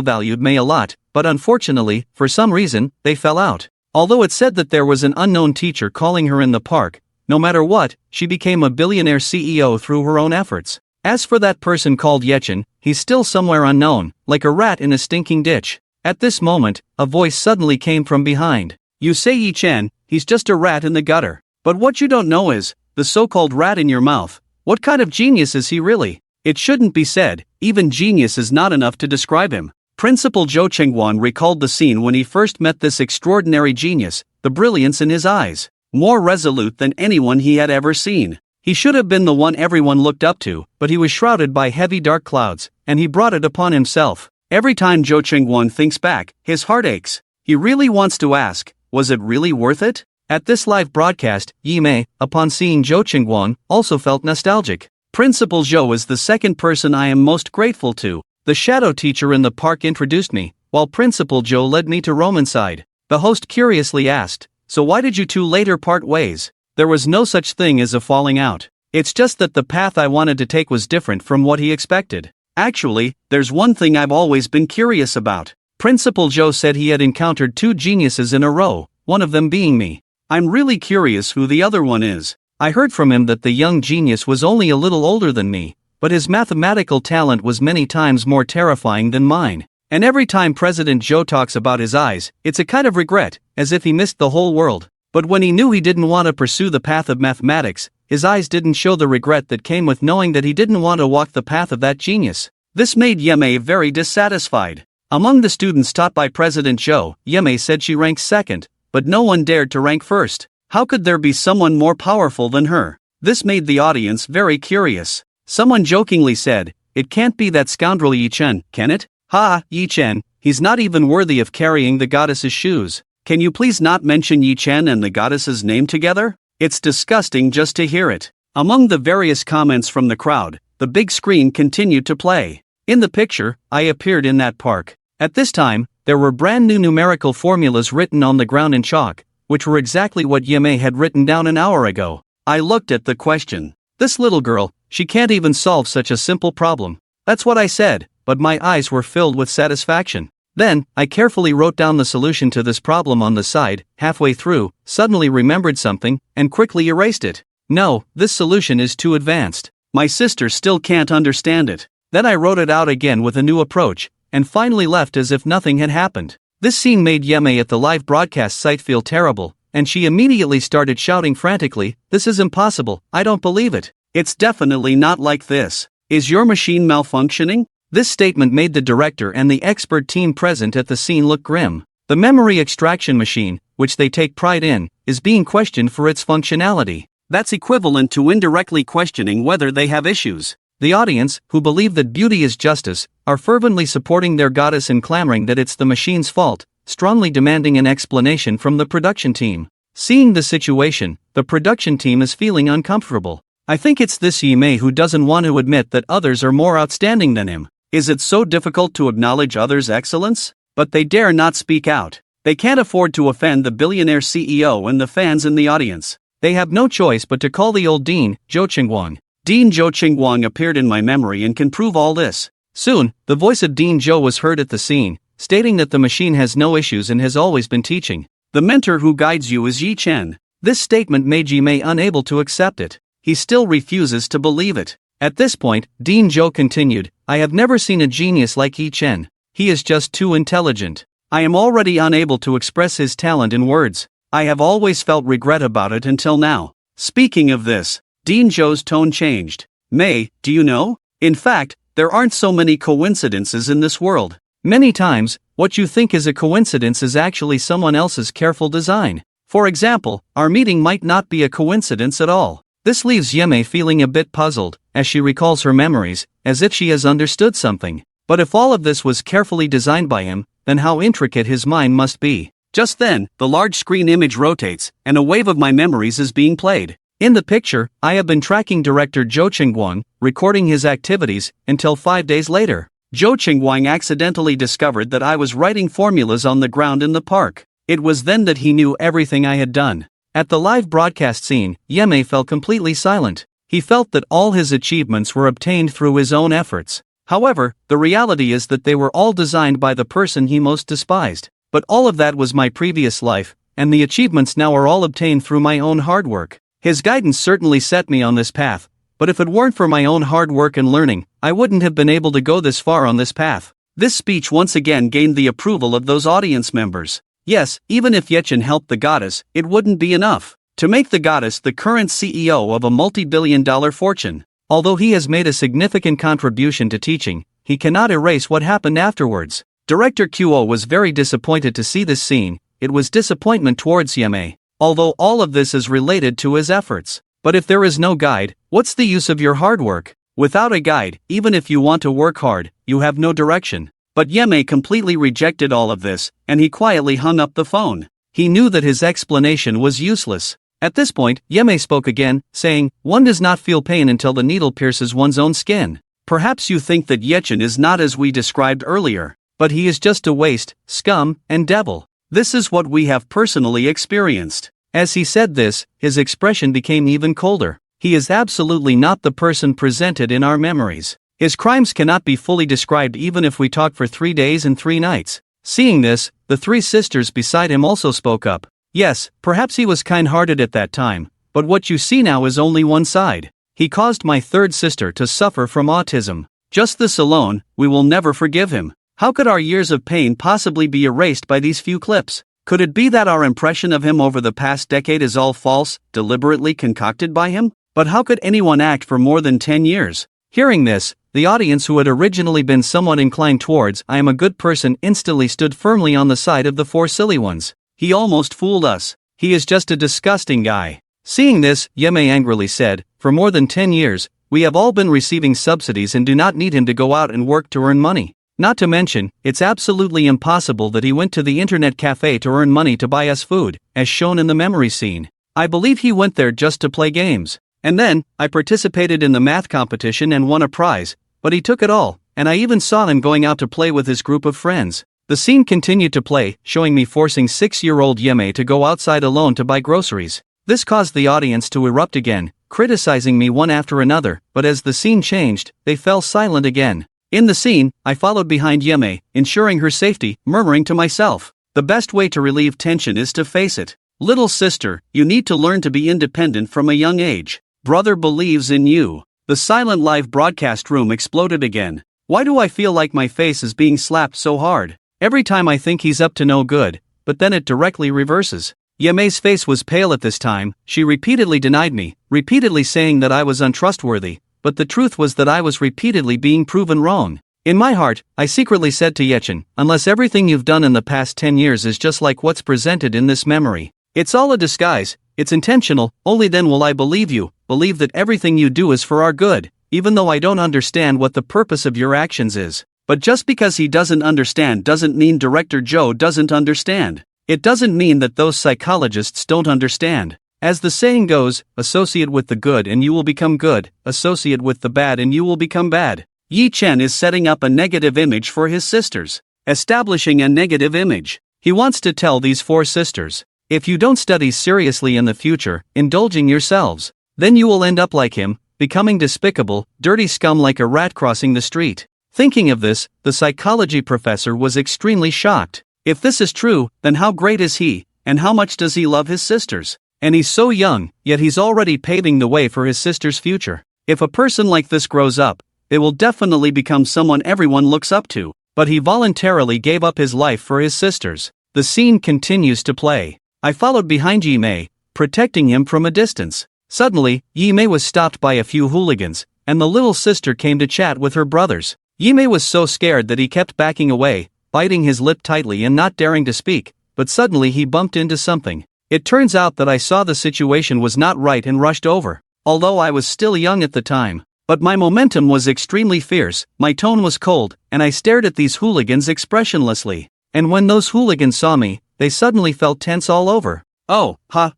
valued May a lot, but unfortunately, for some reason, they fell out. Although it said that there was an unknown teacher calling her in the park, no matter what, she became a billionaire CEO through her own efforts. As for that person called Yechen, he's still somewhere unknown, like a rat in a stinking ditch. At this moment, a voice suddenly came from behind. "You say Yechen, he's just a rat in the gutter. But what you don't know is, the so-called rat in your mouth. What kind of genius is he really?" It shouldn't be said, even genius is not enough to describe him. Principal Zhou Chengguan recalled the scene when he first met this extraordinary genius, the brilliance in his eyes. More resolute than anyone he had ever seen. He should have been the one everyone looked up to, but he was shrouded by heavy dark clouds, and he brought it upon himself. Every time Zhou Chengguan thinks back, his heart aches. He really wants to ask, was it really worth it? At this live broadcast, Yimei, upon seeing Zhou Chengguan, also felt nostalgic. "Principal Zhou is the second person I am most grateful to. The shadow teacher in the park introduced me, while Principal Zhou led me to Romanside." The host curiously asked, "So why did you two later part ways?" "There was no such thing as a falling out. It's just that the path I wanted to take was different from what he expected. Actually, there's one thing I've always been curious about." Principal Zhou said he had encountered two geniuses in a row, one of them being me. "I'm really curious who the other one is. I heard from him that the young genius was only a little older than me, but his mathematical talent was many times more terrifying than mine. And every time President Zhou talks about his eyes, it's a kind of regret, as if he missed the whole world. But when he knew he didn't want to pursue the path of mathematics, his eyes didn't show the regret that came with knowing that he didn't want to walk the path of that genius." This made Yimei very dissatisfied. Among the students taught by President Zhou, Yimei said she ranked second, but no one dared to rank first. How could there be someone more powerful than her? This made the audience very curious. Someone jokingly said, "It can't be that scoundrel Yechen, can it? Ha, Yechen, he's not even worthy of carrying the goddess's shoes. Can you please not mention Yechen and the goddess's name together? It's disgusting just to hear it." Among the various comments from the crowd, the big screen continued to play. In the picture, I appeared in that park. At this time, There were brand new numerical formulas written on the ground in chalk, which were exactly what Yimei had written down an hour ago. I looked at the question. This little girl, she can't even solve such a simple problem. That's what I said, but my eyes were filled with satisfaction. Then, I carefully wrote down the solution to this problem on the side, halfway through, suddenly remembered something, and quickly erased it. No, this solution is too advanced. My sister still can't understand it. Then I wrote it out again with a new approach, and finally left as if nothing had happened. This scene made Yimei at the live broadcast site feel terrible, and she immediately started shouting frantically, "This is impossible, I don't believe it. It's definitely not like this. Is your machine malfunctioning?" This statement made the director and the expert team present at the scene look grim. The memory extraction machine, which they take pride in, is being questioned for its functionality. That's equivalent to indirectly questioning whether they have issues. The audience, who believe that beauty is justice, are fervently supporting their goddess and clamoring that it's the machine's fault, strongly demanding an explanation from the production team. Seeing the situation, the production team is feeling uncomfortable. I think it's this Yimei who doesn't want to admit that others are more outstanding than him. Is it so difficult to acknowledge others' excellence? But they dare not speak out. They can't afford to offend the billionaire CEO and the fans in the audience. They have no choice but to call the old Dean, Zhou Qingguang. Dean Zhou Qingguang appeared in my memory and can prove all this. Soon, the voice of Dean Zhou was heard at the scene, stating that the machine has no issues and has always been teaching. The mentor who guides you is Yi Chen. This statement made Yimei unable to accept it. He still refuses to believe it. At this point, Dean Zhou continued, "I have never seen a genius like Yi Chen. He is just too intelligent. I am already unable to express his talent in words. I have always felt regret about it until now." Speaking of this, Dean Zhou's tone changed. "May, do you know? In fact, there aren't so many coincidences in this world. Many times, what you think is a coincidence is actually someone else's careful design. For example, our meeting might not be a coincidence at all." This leaves Yimei feeling a bit puzzled, as she recalls her memories, as if she has understood something. But if all of this was carefully designed by him, then how intricate his mind must be. Just then, the large screen image rotates, and a wave of my memories is being played. In the picture, I have been tracking director Zhou Qingguang, recording his activities, until 5 days later. Zhou Qingguang accidentally discovered that I was writing formulas on the ground in the park. It was then that he knew everything I had done. At the live broadcast scene, Yimei fell completely silent. He felt that all his achievements were obtained through his own efforts. However, the reality is that they were all designed by the person he most despised. But all of that was my previous life, and the achievements now are all obtained through my own hard work. His guidance certainly set me on this path, but if it weren't for my own hard work and learning, I wouldn't have been able to go this far on this path. This speech once again gained the approval of those audience members. Yes, even if Yechen helped the goddess, it wouldn't be enough to make the goddess the current CEO of a multi-billion-dollar fortune. Although he has made a significant contribution to teaching, he cannot erase what happened afterwards. Director Qo was very disappointed to see this scene. It was disappointment towards Yimei, although all of this is related to his efforts. But if there is no guide, what's the use of your hard work? Without a guide, even if you want to work hard, you have no direction. But Yimei completely rejected all of this, and he quietly hung up the phone. He knew that his explanation was useless. At this point, Yimei spoke again, saying, "One does not feel pain until the needle pierces one's own skin. Perhaps you think that Yechen is not as we described earlier, but he is just a waste, scum, and devil. This is what we have personally experienced." As he said this, his expression became even colder. He is absolutely not the person presented in our memories. His crimes cannot be fully described even if we talk for 3 days and 3 nights. Seeing this, the 3 sisters beside him also spoke up. Yes, perhaps he was kind-hearted at that time, but what you see now is only one side. He caused my 3rd sister to suffer from autism. Just this alone, we will never forgive him. How could our years of pain possibly be erased by these few clips? Could it be that our impression of him over the past decade is all false, deliberately concocted by him? But how could anyone act for more than 10 years? Hearing this, the audience who had originally been somewhat inclined towards "I am a good person" instantly stood firmly on the side of the 4 silly ones. He almost fooled us. He is just a disgusting guy. Seeing this, Yimei angrily said, "For more than 10 years, we have all been receiving subsidies and do not need him to go out and work to earn money. Not to mention, it's absolutely impossible that he went to the internet cafe to earn money to buy us food, as shown in the memory scene. I believe he went there just to play games. And then, I participated in the math competition and won a prize, but he took it all, and I even saw him going out to play with his group of friends. The scene continued to play, showing me forcing 6-year-old Yeme to go outside alone to buy groceries. This caused the audience to erupt again, criticizing me one after another, but as the scene changed, they fell silent again. In the scene, I followed behind Yeme, ensuring her safety, murmuring to myself, "The best way to relieve tension is to face it. Little sister, you need to learn to be independent from a young age. Brother believes in you." The silent live broadcast room exploded again. Why do I feel like my face is being slapped so hard? Every time I think he's up to no good, but then it directly reverses. Yeme's face was pale at this time. She repeatedly denied me, repeatedly saying that I was untrustworthy, but the truth was that I was repeatedly being proven wrong. In my heart, I secretly said to Yechin, "Unless everything you've done in the past 10 years is just like what's presented in this memory, it's all a disguise, it's intentional, only then will I believe you, believe that everything you do is for our good, even though I don't understand what the purpose of your actions is." But just because he doesn't understand doesn't mean Director Joe doesn't understand. It doesn't mean that those psychologists don't understand. As the saying goes, associate with the good and you will become good, associate with the bad and you will become bad. Yi Chen is setting up a negative image for his sisters. Establishing a negative image. He wants to tell these 4 sisters, if you don't study seriously in the future, indulging yourselves, then you will end up like him, becoming despicable, dirty scum like a rat crossing the street. Thinking of this, the psychology professor was extremely shocked. If this is true, then how great is he, and how much does he love his sisters? And he's so young, yet he's already paving the way for his sister's future. If a person like this grows up, they will definitely become someone everyone looks up to. But he voluntarily gave up his life for his sisters. The scene continues to play. I followed behind Yi Mei, protecting him from a distance. Suddenly, Yi Mei was stopped by a few hooligans, and the little sister came to chat with her brothers. Yi Mei was so scared that he kept backing away, biting his lip tightly and not daring to speak, but suddenly he bumped into something. It turns out that I saw the situation was not right and rushed over, although I was still young at the time. But my momentum was extremely fierce, my tone was cold, and I stared at these hooligans expressionlessly. And when those hooligans saw me, they suddenly felt tense all over. "Oh,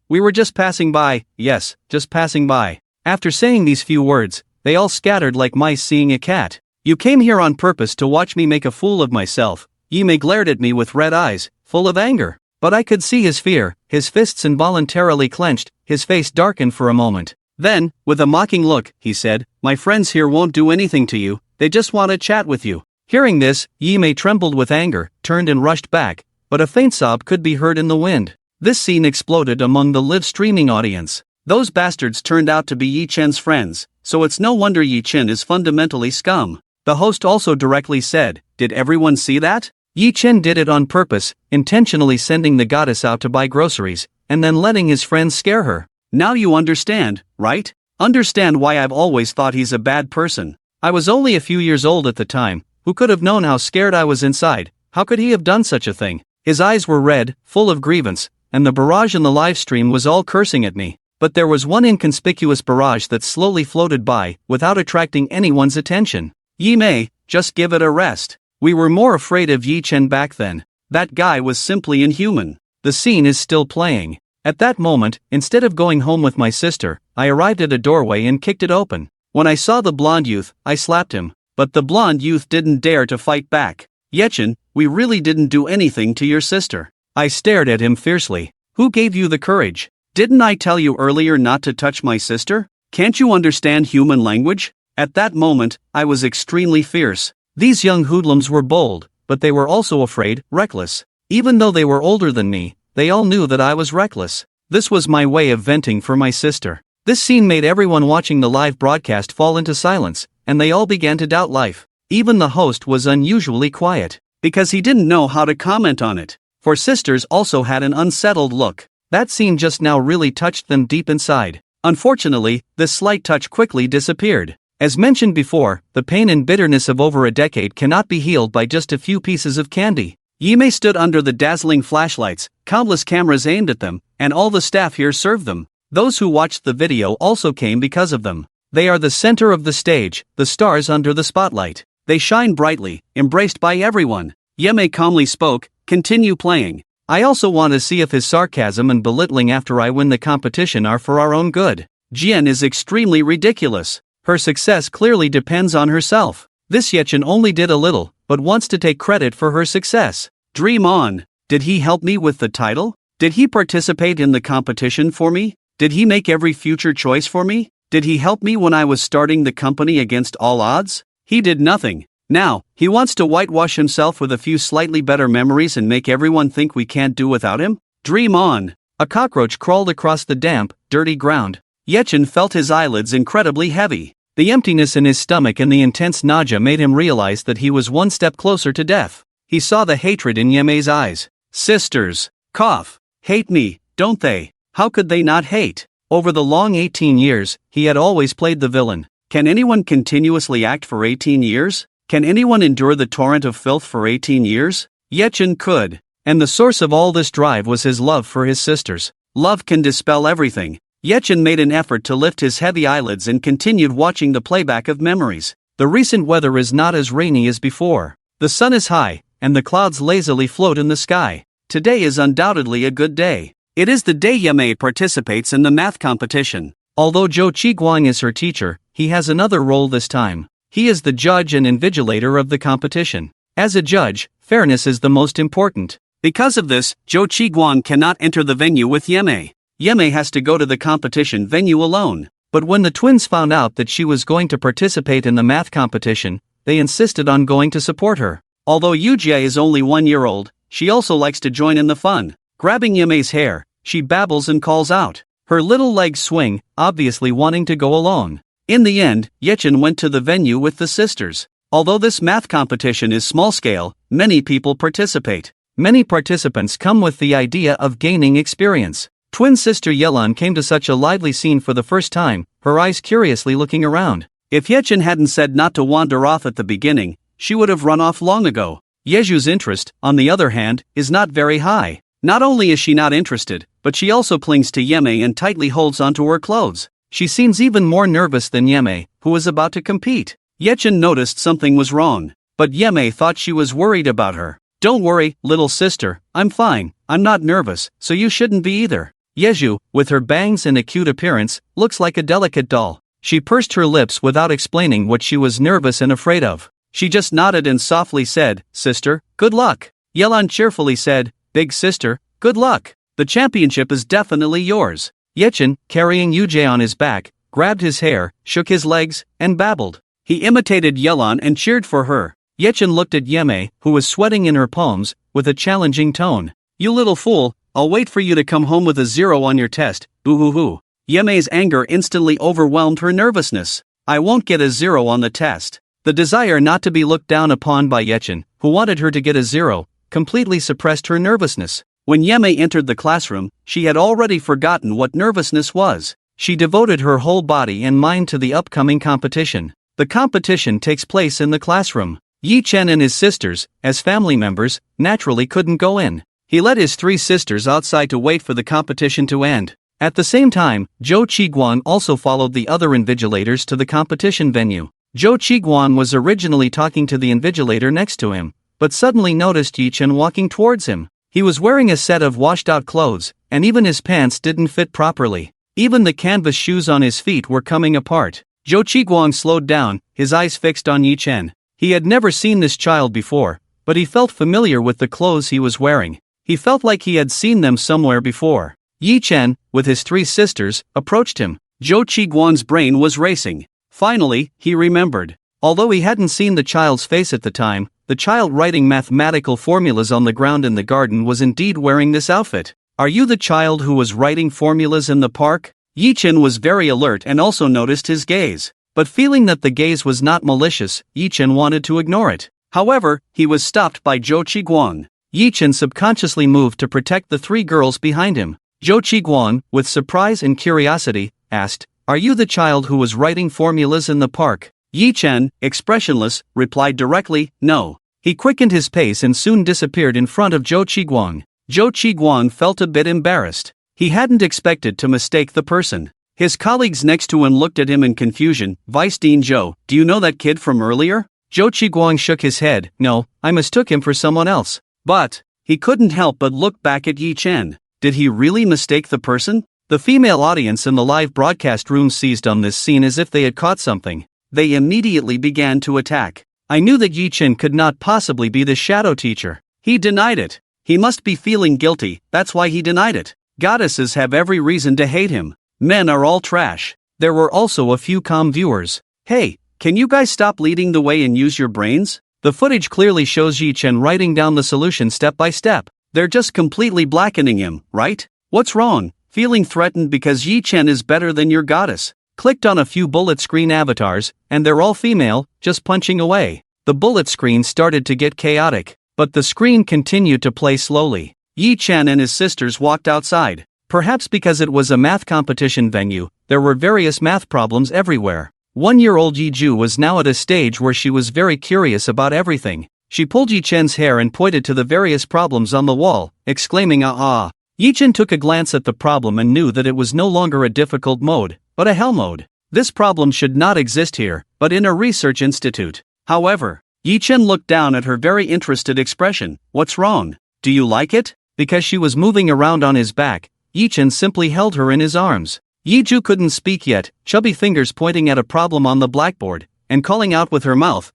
we were just passing by." "Yes, just passing by." After saying these few words, they all scattered like mice seeing a cat. "You came here on purpose to watch me make a fool of myself." Yi Mei glared at me with red eyes, full of anger. But I could see his fear, his fists involuntarily clenched, his face darkened for a moment. Then, with a mocking look, he said, "My friends here won't do anything to you, they just want to chat with you." Hearing this, Yi Mei trembled with anger, turned and rushed back, but a faint sob could be heard in the wind. This scene exploded among the live streaming audience. Those bastards turned out to be Yi Chen's friends, so it's no wonder Yi Chen is fundamentally scum. The host also directly said, "Did everyone see that? Yi Chen did it on purpose, intentionally sending the goddess out to buy groceries, and then letting his friends scare her. Now you understand, right? Understand why I've always thought he's a bad person. I was only a few years old at the time, who could have known how scared I was inside? How could he have done such a thing?" His eyes were red, full of grievance, and the barrage in the live stream was all cursing at me. But there was one inconspicuous barrage that slowly floated by, without attracting anyone's attention. "Yi Mei, just give it a rest. We were more afraid of Yi Chen back then. That guy was simply inhuman." The scene is still playing. At that moment, instead of going home with my sister, I arrived at a doorway and kicked it open. When I saw the blonde youth, I slapped him. But the blonde youth didn't dare to fight back. "Yechin, we really didn't do anything to your sister." I stared at him fiercely. "Who gave you the courage? Didn't I tell you earlier not to touch my sister? Can't you understand human language?" At that moment, I was extremely fierce. These young hoodlums were bold, but they were also afraid, reckless. Even though they were older than me, they all knew that I was reckless. This was my way of venting for my sister. This scene made everyone watching the live broadcast fall into silence, and they all began to doubt life. Even the host was unusually quiet, because he didn't know how to comment on it. For sisters also had an unsettled look. That scene just now really touched them deep inside. Unfortunately, this slight touch quickly disappeared. As mentioned before, the pain and bitterness of over a decade cannot be healed by just a few pieces of candy. Yi Mei stood under the dazzling flashlights, countless cameras aimed at them, and all the staff here served them. Those who watched the video also came because of them. They are the center of the stage, the stars under the spotlight. They shine brightly, embraced by everyone. Yi Mei calmly spoke, "Continue playing. I also want to see if his sarcasm and belittling after I win the competition are for our own good. Jian is extremely ridiculous. Her success clearly depends on herself. This Yechin only did a little, but wants to take credit for her success. Dream on. Did he help me with the title? Did he participate in the competition for me? Did he make every future choice for me? Did he help me when I was starting the company against all odds? He did nothing. Now, he wants to whitewash himself with a few slightly better memories and make everyone think we can't do without him? Dream on. A cockroach crawled across the damp, dirty ground. Yechin felt his eyelids incredibly heavy. The emptiness in his stomach and the intense nausea made him realize that he was one step closer to death. He saw the hatred in Yeme's eyes. Sisters. Cough. Hate me, don't they? How could they not hate? Over the long 18 years, he had always played the villain. Can anyone continuously act for 18 years? Can anyone endure the torrent of filth for 18 years? Yechin could. And the source of all this drive was his love for his sisters. Love can dispel everything. Yechin made an effort to lift his heavy eyelids and continued watching the playback of memories. The recent weather is not as rainy as before. The sun is high, and the clouds lazily float in the sky. Today is undoubtedly a good day. It is the day Yeme participates in the math competition. Although Zhou Qiguang is her teacher, he has another role this time. He is the judge and invigilator of the competition. As a judge, fairness is the most important. Because of this, Zhou Qiguang cannot enter the venue with Yeme. Yeme has to go to the competition venue alone. But when the twins found out that she was going to participate in the math competition, they insisted on going to support her. Although Yujie is only 1 year old, she also likes to join in the fun. Grabbing Yeme's hair, she babbles and calls out. Her little legs swing, obviously wanting to go alone. In the end, Yechin went to the venue with the sisters. Although this math competition is small scale, many people participate. Many participants come with the idea of gaining experience. Twin sister Yelan came to such a lively scene for the first time, her eyes curiously looking around. If Yechin hadn't said not to wander off at the beginning, she would have run off long ago. Yeju's interest, on the other hand, is not very high. Not only is she not interested, but she also clings to Yeme and tightly holds onto her clothes. She seems even more nervous than Yeme, who was about to compete. Yechin noticed something was wrong, but Yeme thought she was worried about her. Don't worry, little sister, I'm fine, I'm not nervous, so you shouldn't be either. Yeju, with her bangs and a cute appearance, looks like a delicate doll. She pursed her lips without explaining what she was nervous and afraid of. She just nodded and softly said, "Sister, good luck." Yelan cheerfully said, "Big sister, good luck. The championship is definitely yours." Yechin, carrying Yujie on his back, grabbed his hair, shook his legs, and babbled. He imitated Yelan and cheered for her. Yechin looked at Yeme, who was sweating in her palms, with a challenging tone. "You little fool, I'll wait for you to come home with a 0 on your test, boo-hoo-hoo." Yeme's anger instantly overwhelmed her nervousness. "I won't get a 0 on the test." The desire not to be looked down upon by Yechin, who wanted her to get a 0, completely suppressed her nervousness. When Yeme entered the classroom, she had already forgotten what nervousness was. She devoted her whole body and mind to the upcoming competition. The competition takes place in the classroom. Yi Chen and his sisters, as family members, naturally couldn't go in. He led his 3 sisters outside to wait for the competition to end. At the same time, Zhou Qiguang also followed the other invigilators to the competition venue. Zhou Qiguang was originally talking to the invigilator next to him, but suddenly noticed Yi Chen walking towards him. He was wearing a set of washed-out clothes, and even his pants didn't fit properly. Even the canvas shoes on his feet were coming apart. Zhou Qiguang slowed down, his eyes fixed on Yi Chen. He had never seen this child before, but he felt familiar with the clothes he was wearing. He felt like he had seen them somewhere before. Yi Chen, with his 3 sisters, approached him. Zhou Qiguang's brain was racing. Finally, he remembered. Although he hadn't seen the child's face at the time, the child writing mathematical formulas on the ground in the garden was indeed wearing this outfit. "Are you the child who was writing formulas in the park?" Yi Chen was very alert and also noticed his gaze. But feeling that the gaze was not malicious, Yi Chen wanted to ignore it. However, he was stopped by Zhou Qiguang. Yi Chen subconsciously moved to protect the 3 girls behind him. Zhou Qiguang, with surprise and curiosity, asked, "Are you the child who was writing formulas in the park?" Yi Chen, expressionless, replied directly, "No." He quickened his pace and soon disappeared in front of Zhou Qiguang. Zhou Qiguang felt a bit embarrassed. He hadn't expected to mistake the person. His colleagues next to him looked at him in confusion. "Vice Dean Zhou, do you know that kid from earlier?" Zhou Qiguang shook his head. "No, I mistook him for someone else." But he couldn't help but look back at Yi Chen. Did he really mistake the person? The female audience in the live broadcast room seized on this scene as if they had caught something. They immediately began to attack. "I knew that Yi Chen could not possibly be the shadow teacher. He denied it. He must be feeling guilty, that's why he denied it. Goddesses have every reason to hate him. Men are all trash. There were also a few calm viewers. Hey, can you guys stop leading the way and use your brains? The footage clearly shows Yi Chen writing down the solution step by step. They're just completely blackening him, right? What's wrong? Feeling threatened because Yi Chen is better than your goddess? Clicked on a few bullet screen avatars, and they're all female, just punching away. The bullet screen started to get chaotic, but the screen continued to play slowly. Yi Chen and his sisters walked outside. Perhaps because it was a math competition venue, there were various math problems everywhere. 1-year-old Yi Ju was now at a stage where she was very curious about everything. She pulled Yi Chen's hair and pointed to the various problems on the wall, exclaiming ah. Yi Chen took a glance at the problem and knew that it was no longer a difficult mode, but a hell mode. This problem should not exist here, but in a research institute. However, Yi Chen looked down at her very interested expression. What's wrong? Do you like it? Because she was moving around on his back, Yi Chen simply held her in his arms. Yi Ju couldn't speak yet, chubby fingers pointing at a problem on the blackboard, and calling out with her mouth,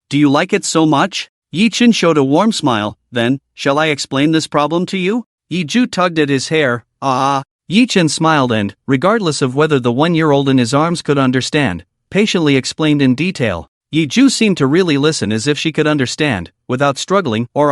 do you like it so much? Yi Chen showed a warm smile. Then, shall I explain this problem to you? Yi Ju tugged at his hair. Yi Chen smiled and, regardless of whether the 1-year-old in his arms could understand, patiently explained in detail. Yi Ju seemed to really listen as if she could understand, without struggling, or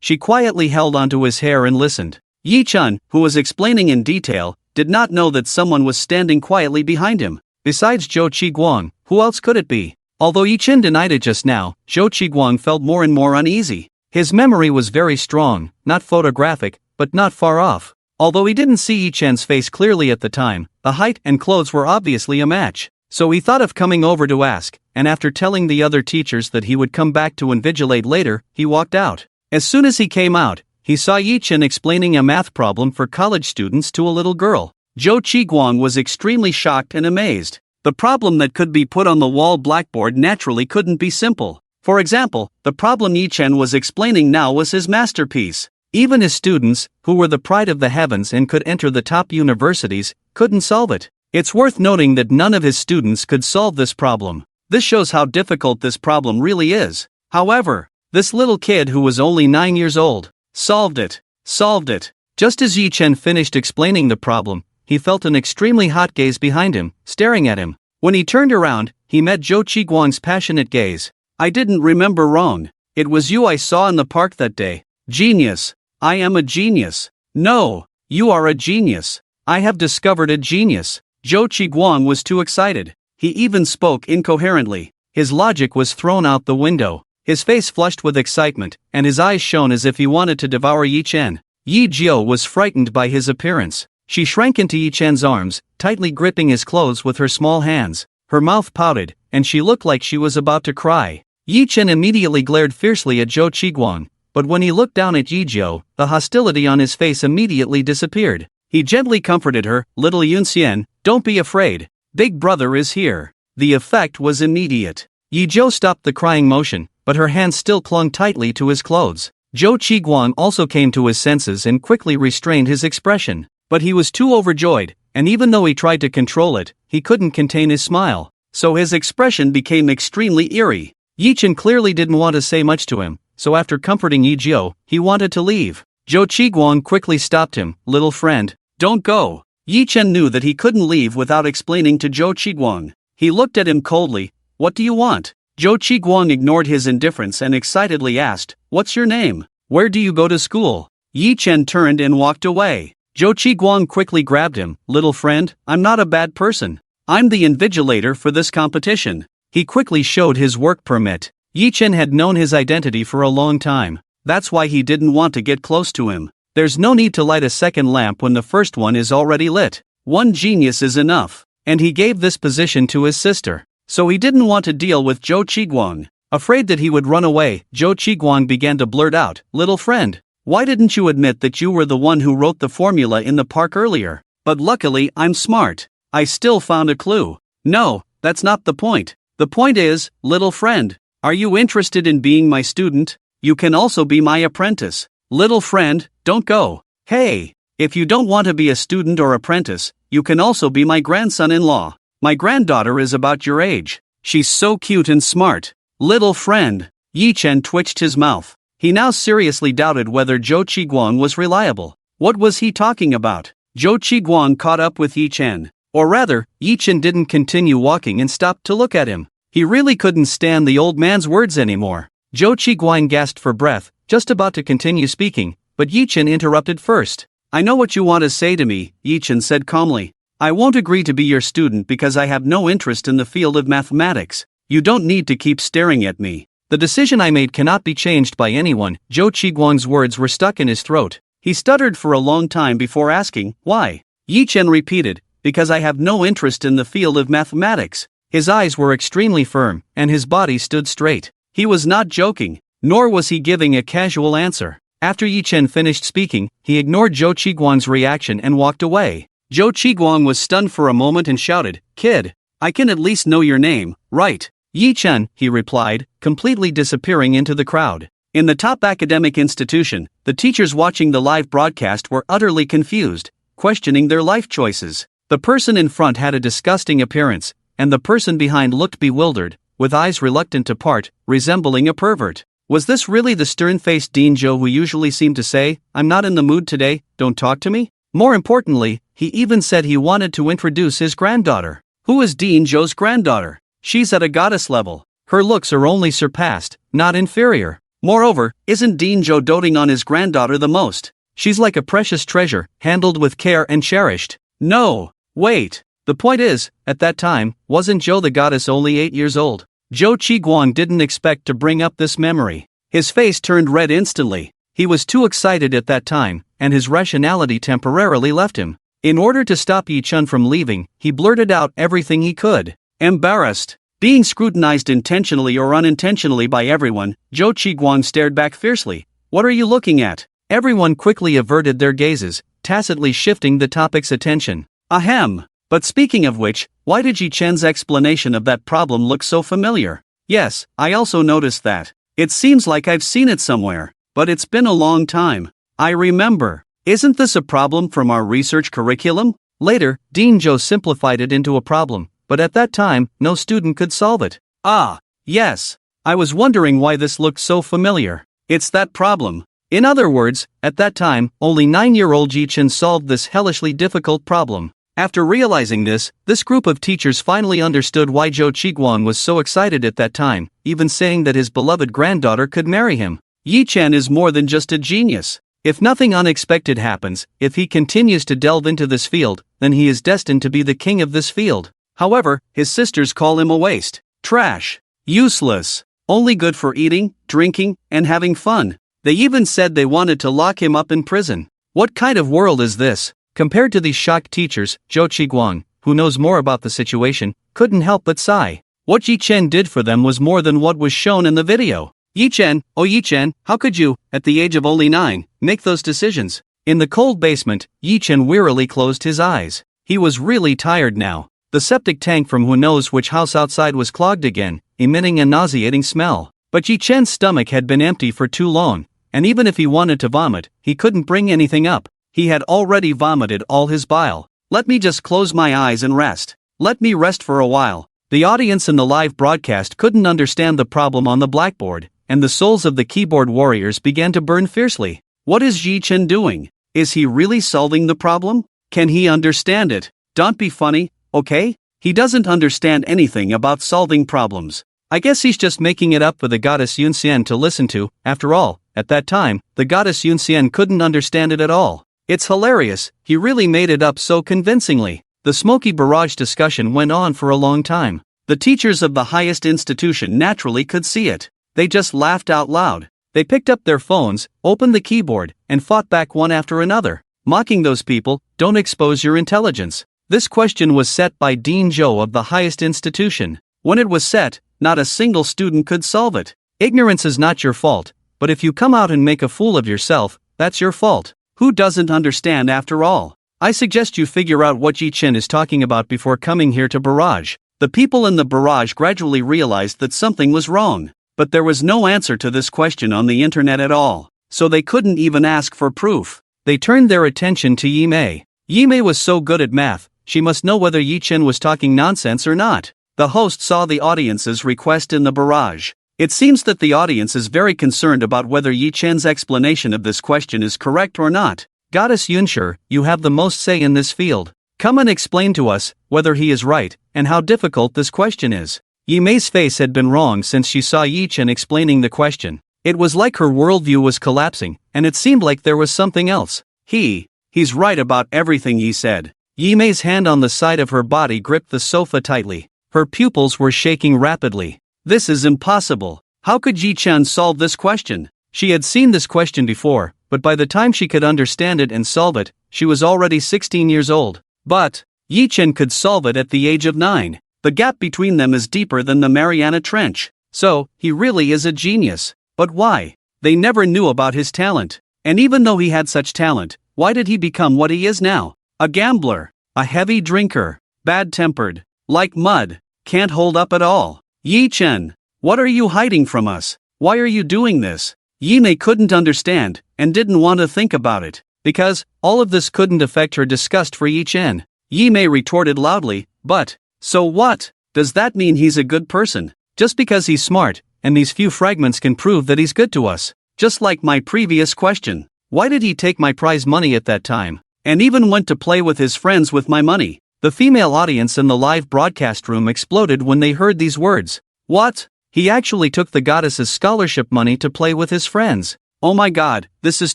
She quietly held onto his hair and listened. Yi Chen, who was explaining in detail, did not know that someone was standing quietly behind him. Besides Zhou Qiguang, who else could it be? Although Yi Chen denied it just now, Zhou Qiguang felt more and more uneasy. His memory was very strong, not photographic, but not far off. Although he didn't see Yi Chen's face clearly at the time, the height and clothes were obviously a match. So he thought of coming over to ask, and after telling the other teachers that he would come back to invigilate later, he walked out. As soon as he came out, he saw Yi Chen explaining a math problem for college students to a little girl. Zhou Qiguang was extremely shocked and amazed. The problem that could be put on the wall blackboard naturally couldn't be simple. For example, the problem Yi Chen was explaining now was his masterpiece. Even his students, who were the pride of the heavens and could enter the top universities, couldn't solve it. It's worth noting that none of his students could solve this problem. This shows how difficult this problem really is. However, this little kid who was only 9 years old, solved it. Just as Yi Chen finished explaining the problem, he felt an extremely hot gaze behind him, staring at him. When he turned around, he met Zhou Qiguang's passionate gaze. I didn't remember wrong. It was you I saw in the park that day. Genius. I am a genius. No, you are a genius. I have discovered a genius. Zhou Qiguang was too excited. He even spoke incoherently. His logic was thrown out the window. His face flushed with excitement, and his eyes shone as if he wanted to devour Yi Chen. Yi Jiu was frightened by his appearance. She shrank into Yi Chen's arms, tightly gripping his clothes with her small hands. Her mouth pouted, and she looked like she was about to cry. Yi Chen immediately glared fiercely at Zhou Qiguang, but when he looked down at Yi Jiu, the hostility on his face immediately disappeared. He gently comforted her, "Little Yunxian, don't be afraid. Big brother is here." The effect was immediate. Yi Jiu stopped the crying motion, but her hands still clung tightly to his clothes. Zhou Qiguang also came to his senses and quickly restrained his expression. But he was too overjoyed, and even though he tried to control it, he couldn't contain his smile. So his expression became extremely eerie. Yi Chen clearly didn't want to say much to him, so after comforting Yi Jiu, he wanted to leave. Zhou Qiguang quickly stopped him. "Little friend, don't go." Yi Chen knew that he couldn't leave without explaining to Zhou Qiguang. He looked at him coldly. "What do you want?" Zhou Qiguang ignored his indifference and excitedly asked, "What's your name? Where do you go to school?" Yi Chen turned and walked away. Zhou Qiguang quickly grabbed him. "Little friend, I'm not a bad person. I'm the invigilator for this competition." He quickly showed his work permit. Yi Chen had known his identity for a long time. That's why he didn't want to get close to him. There's no need to light a second lamp when the first one is already lit. One genius is enough. And he gave this position to his sister. So he didn't want to deal with Zhou Qiguang. Afraid that he would run away, Zhou Qiguang began to blurt out, "Little friend, why didn't you admit that you were the one who wrote the formula in the park earlier? But luckily I'm smart. I still found a clue." "No, that's not the point. The point is, little friend, are you interested in being my student? You can also be my apprentice." "Little friend, don't go." "Hey, if you don't want to be a student or apprentice, you can also be my grandson-in-law. My granddaughter is about your age. She's so cute and smart." "Little friend." Yi Chen twitched his mouth. He now seriously doubted whether Zhou Qiguang was reliable. What was he talking about? Zhou Qiguang caught up with Yi Chen. Or rather, Yi Chen didn't continue walking and stopped to look at him. He really couldn't stand the old man's words anymore. Zhou Qiguang gasped for breath, just about to continue speaking, but Yi Chen interrupted first. I know what you want to say to me, Yi Chen said calmly. I won't agree to be your student because I have no interest in the field of mathematics. You don't need to keep staring at me. The decision I made cannot be changed by anyone. Zhou Qiguang's words were stuck in his throat. He stuttered for a long time before asking, why? Yi Chen repeated, because I have no interest in the field of mathematics. His eyes were extremely firm, and his body stood straight. He was not joking, nor was he giving a casual answer. After Yi Chen finished speaking, he ignored Zhou Qiguang's reaction and walked away. Zhou Qiguang was stunned for a moment and shouted, Kid, I can at least know your name, right? Yi Chen, he replied, completely disappearing into the crowd. In the top academic institution, the teachers watching the live broadcast were utterly confused, questioning their life choices. The person in front had a disgusting appearance, and the person behind looked bewildered, with eyes reluctant to part, resembling a pervert. Was this really the stern-faced Dean Zhou who usually seemed to say, I'm not in the mood today, don't talk to me? More importantly, he even said he wanted to introduce his granddaughter. Who is Dean Zhou's granddaughter? She's at a goddess level. Her looks are only surpassed, not inferior. Moreover, isn't Dean Zhou doting on his granddaughter the most? She's like a precious treasure, handled with care and cherished. No, wait. The point is, at that time, wasn't Zhou the goddess only 8 years old? Zhou Qiguang didn't expect to bring up this memory. His face turned red instantly. He was too excited at that time, and his rationality temporarily left him. In order to stop Yi Chen from leaving, he blurted out everything he could. Embarrassed, being scrutinized intentionally or unintentionally by everyone, Zhou Qiguang stared back fiercely. What are you looking at? Everyone quickly averted their gazes, tacitly shifting the topic's attention. Ahem. But speaking of which, why did Yi Chen's explanation of that problem look so familiar? Yes, I also noticed that. It seems like I've seen it somewhere, but it's been a long time. I remember. Isn't this a problem from our research curriculum? Later, Dean Zhou simplified it into a problem, but at that time, no student could solve it. Ah, yes. I was wondering why this looked so familiar. It's that problem. In other words, at that time, only 9-year-old Yi Chen solved this hellishly difficult problem. After realizing this group of teachers finally understood why Zhou Qiguang was so excited at that time, even saying that his beloved granddaughter could marry him. Yi Chen is more than just a genius. If nothing unexpected happens, if he continues to delve into this field, then he is destined to be the king of this field. However, his sisters call him a waste. Trash. Useless. Only good for eating, drinking, and having fun. They even said they wanted to lock him up in prison. What kind of world is this? Compared to these shocked teachers, Zhou Qiguang, who knows more about the situation, couldn't help but sigh. What Yi Chen did for them was more than what was shown in the video. Yi Chen, oh Yi Chen, how could you, at the age of only 9, make those decisions? In the cold basement, Yi Chen wearily closed his eyes. He was really tired now. The septic tank from who knows which house outside was clogged again, emitting a nauseating smell. But Yi Chen's stomach had been empty for too long, and even if he wanted to vomit, he couldn't bring anything up. He had already vomited all his bile. Let me just close my eyes and rest. Let me rest for a while. The audience in the live broadcast couldn't understand the problem on the blackboard, and the souls of the keyboard warriors began to burn fiercely. What is Yi Chen doing? Is he really solving the problem? Can he understand it? Don't be funny, okay? He doesn't understand anything about solving problems. I guess he's just making it up for the goddess Yun Xian to listen to. After all, at that time, the goddess Yun Xian couldn't understand it at all. It's hilarious, he really made it up so convincingly. The smoky barrage discussion went on for a long time. The teachers of the highest institution naturally could see it. They just laughed out loud. They picked up their phones, opened the keyboard, and fought back one after another, mocking those people. Don't expose your intelligence. This question was set by Dean Zhou of the highest institution. When it was set, not a single student could solve it. Ignorance is not your fault, but if you come out and make a fool of yourself, that's your fault. Who doesn't understand after all? I suggest you figure out what Yi Chen is talking about before coming here to barrage. The people in the barrage gradually realized that something was wrong, but there was no answer to this question on the internet at all, so they couldn't even ask for proof. They turned their attention to Yi Mei. Yi Mei was so good at math, she must know whether Yi Chen was talking nonsense or not. The host saw the audience's request in the barrage. It seems that the audience is very concerned about whether Yi Chen's explanation of this question is correct or not. Goddess Yunshi, you have the most say in this field. Come and explain to us whether he is right and how difficult this question is. Yi Mei's face had been wrong since she saw Yi Chen explaining the question. It was like her worldview was collapsing, and it seemed like there was something else. He's right about everything he said. Yi Mei's hand on the side of her body gripped the sofa tightly. Her pupils were shaking rapidly. This is impossible. How could Yi Chen solve this question? She had seen this question before, but by the time she could understand it and solve it, she was already 16 years old. But Yi Chen could solve it at the age of 9. The gap between them is deeper than the Mariana Trench. So, he really is a genius. But why? They never knew about his talent. And even though he had such talent, why did he become what he is now? A gambler, a heavy drinker, bad-tempered, like mud, can't hold up at all. Yi Chen, what are you hiding from us? Why are you doing this? Yi Mei couldn't understand, and didn't want to think about it, because all of this couldn't affect her disgust for Yi Chen. Yi Mei retorted loudly, but, so what? Does that mean he's a good person? Just because he's smart, and these few fragments can prove that he's good to us. Just like my previous question. Why did he take my prize money at that time? And even went to play with his friends with my money? The female audience in the live broadcast room exploded when they heard these words. What? He actually took the goddess's scholarship money to play with his friends. Oh my god, this is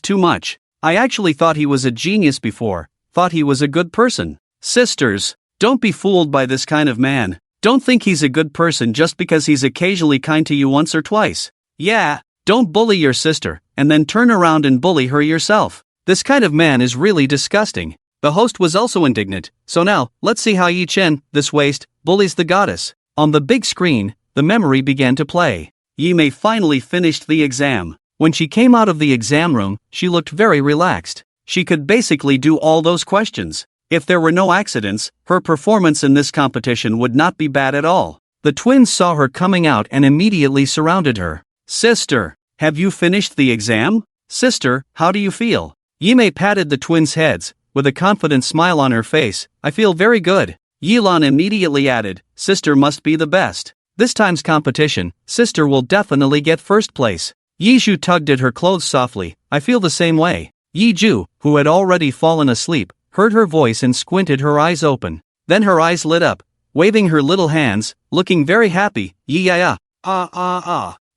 too much. I actually thought he was a genius before, thought he was a good person. Sisters, don't be fooled by this kind of man. Don't think he's a good person just because he's occasionally kind to you once or twice. Yeah, don't bully your sister, and then turn around and bully her yourself. This kind of man is really disgusting. The host was also indignant, so now, let's see how Yi Chen, this waste, bullies the goddess. On the big screen, the memory began to play. Yi Mei finally finished the exam. When she came out of the exam room, she looked very relaxed. She could basically do all those questions. If there were no accidents, her performance in this competition would not be bad at all. The twins saw her coming out and immediately surrounded her. Sister, have you finished the exam? Sister, how do you feel? Yi Mei patted the twins' heads, with a confident smile on her face. I feel very good. Yilan immediately added, Sister must be the best. This time's competition, Sister will definitely get first place. Yi Zhu tugged at her clothes softly. I feel the same way. Yi Zhu, who had already fallen asleep, heard her voice and squinted her eyes open. Then her eyes lit up, waving her little hands, looking very happy. Yi-ya-ya.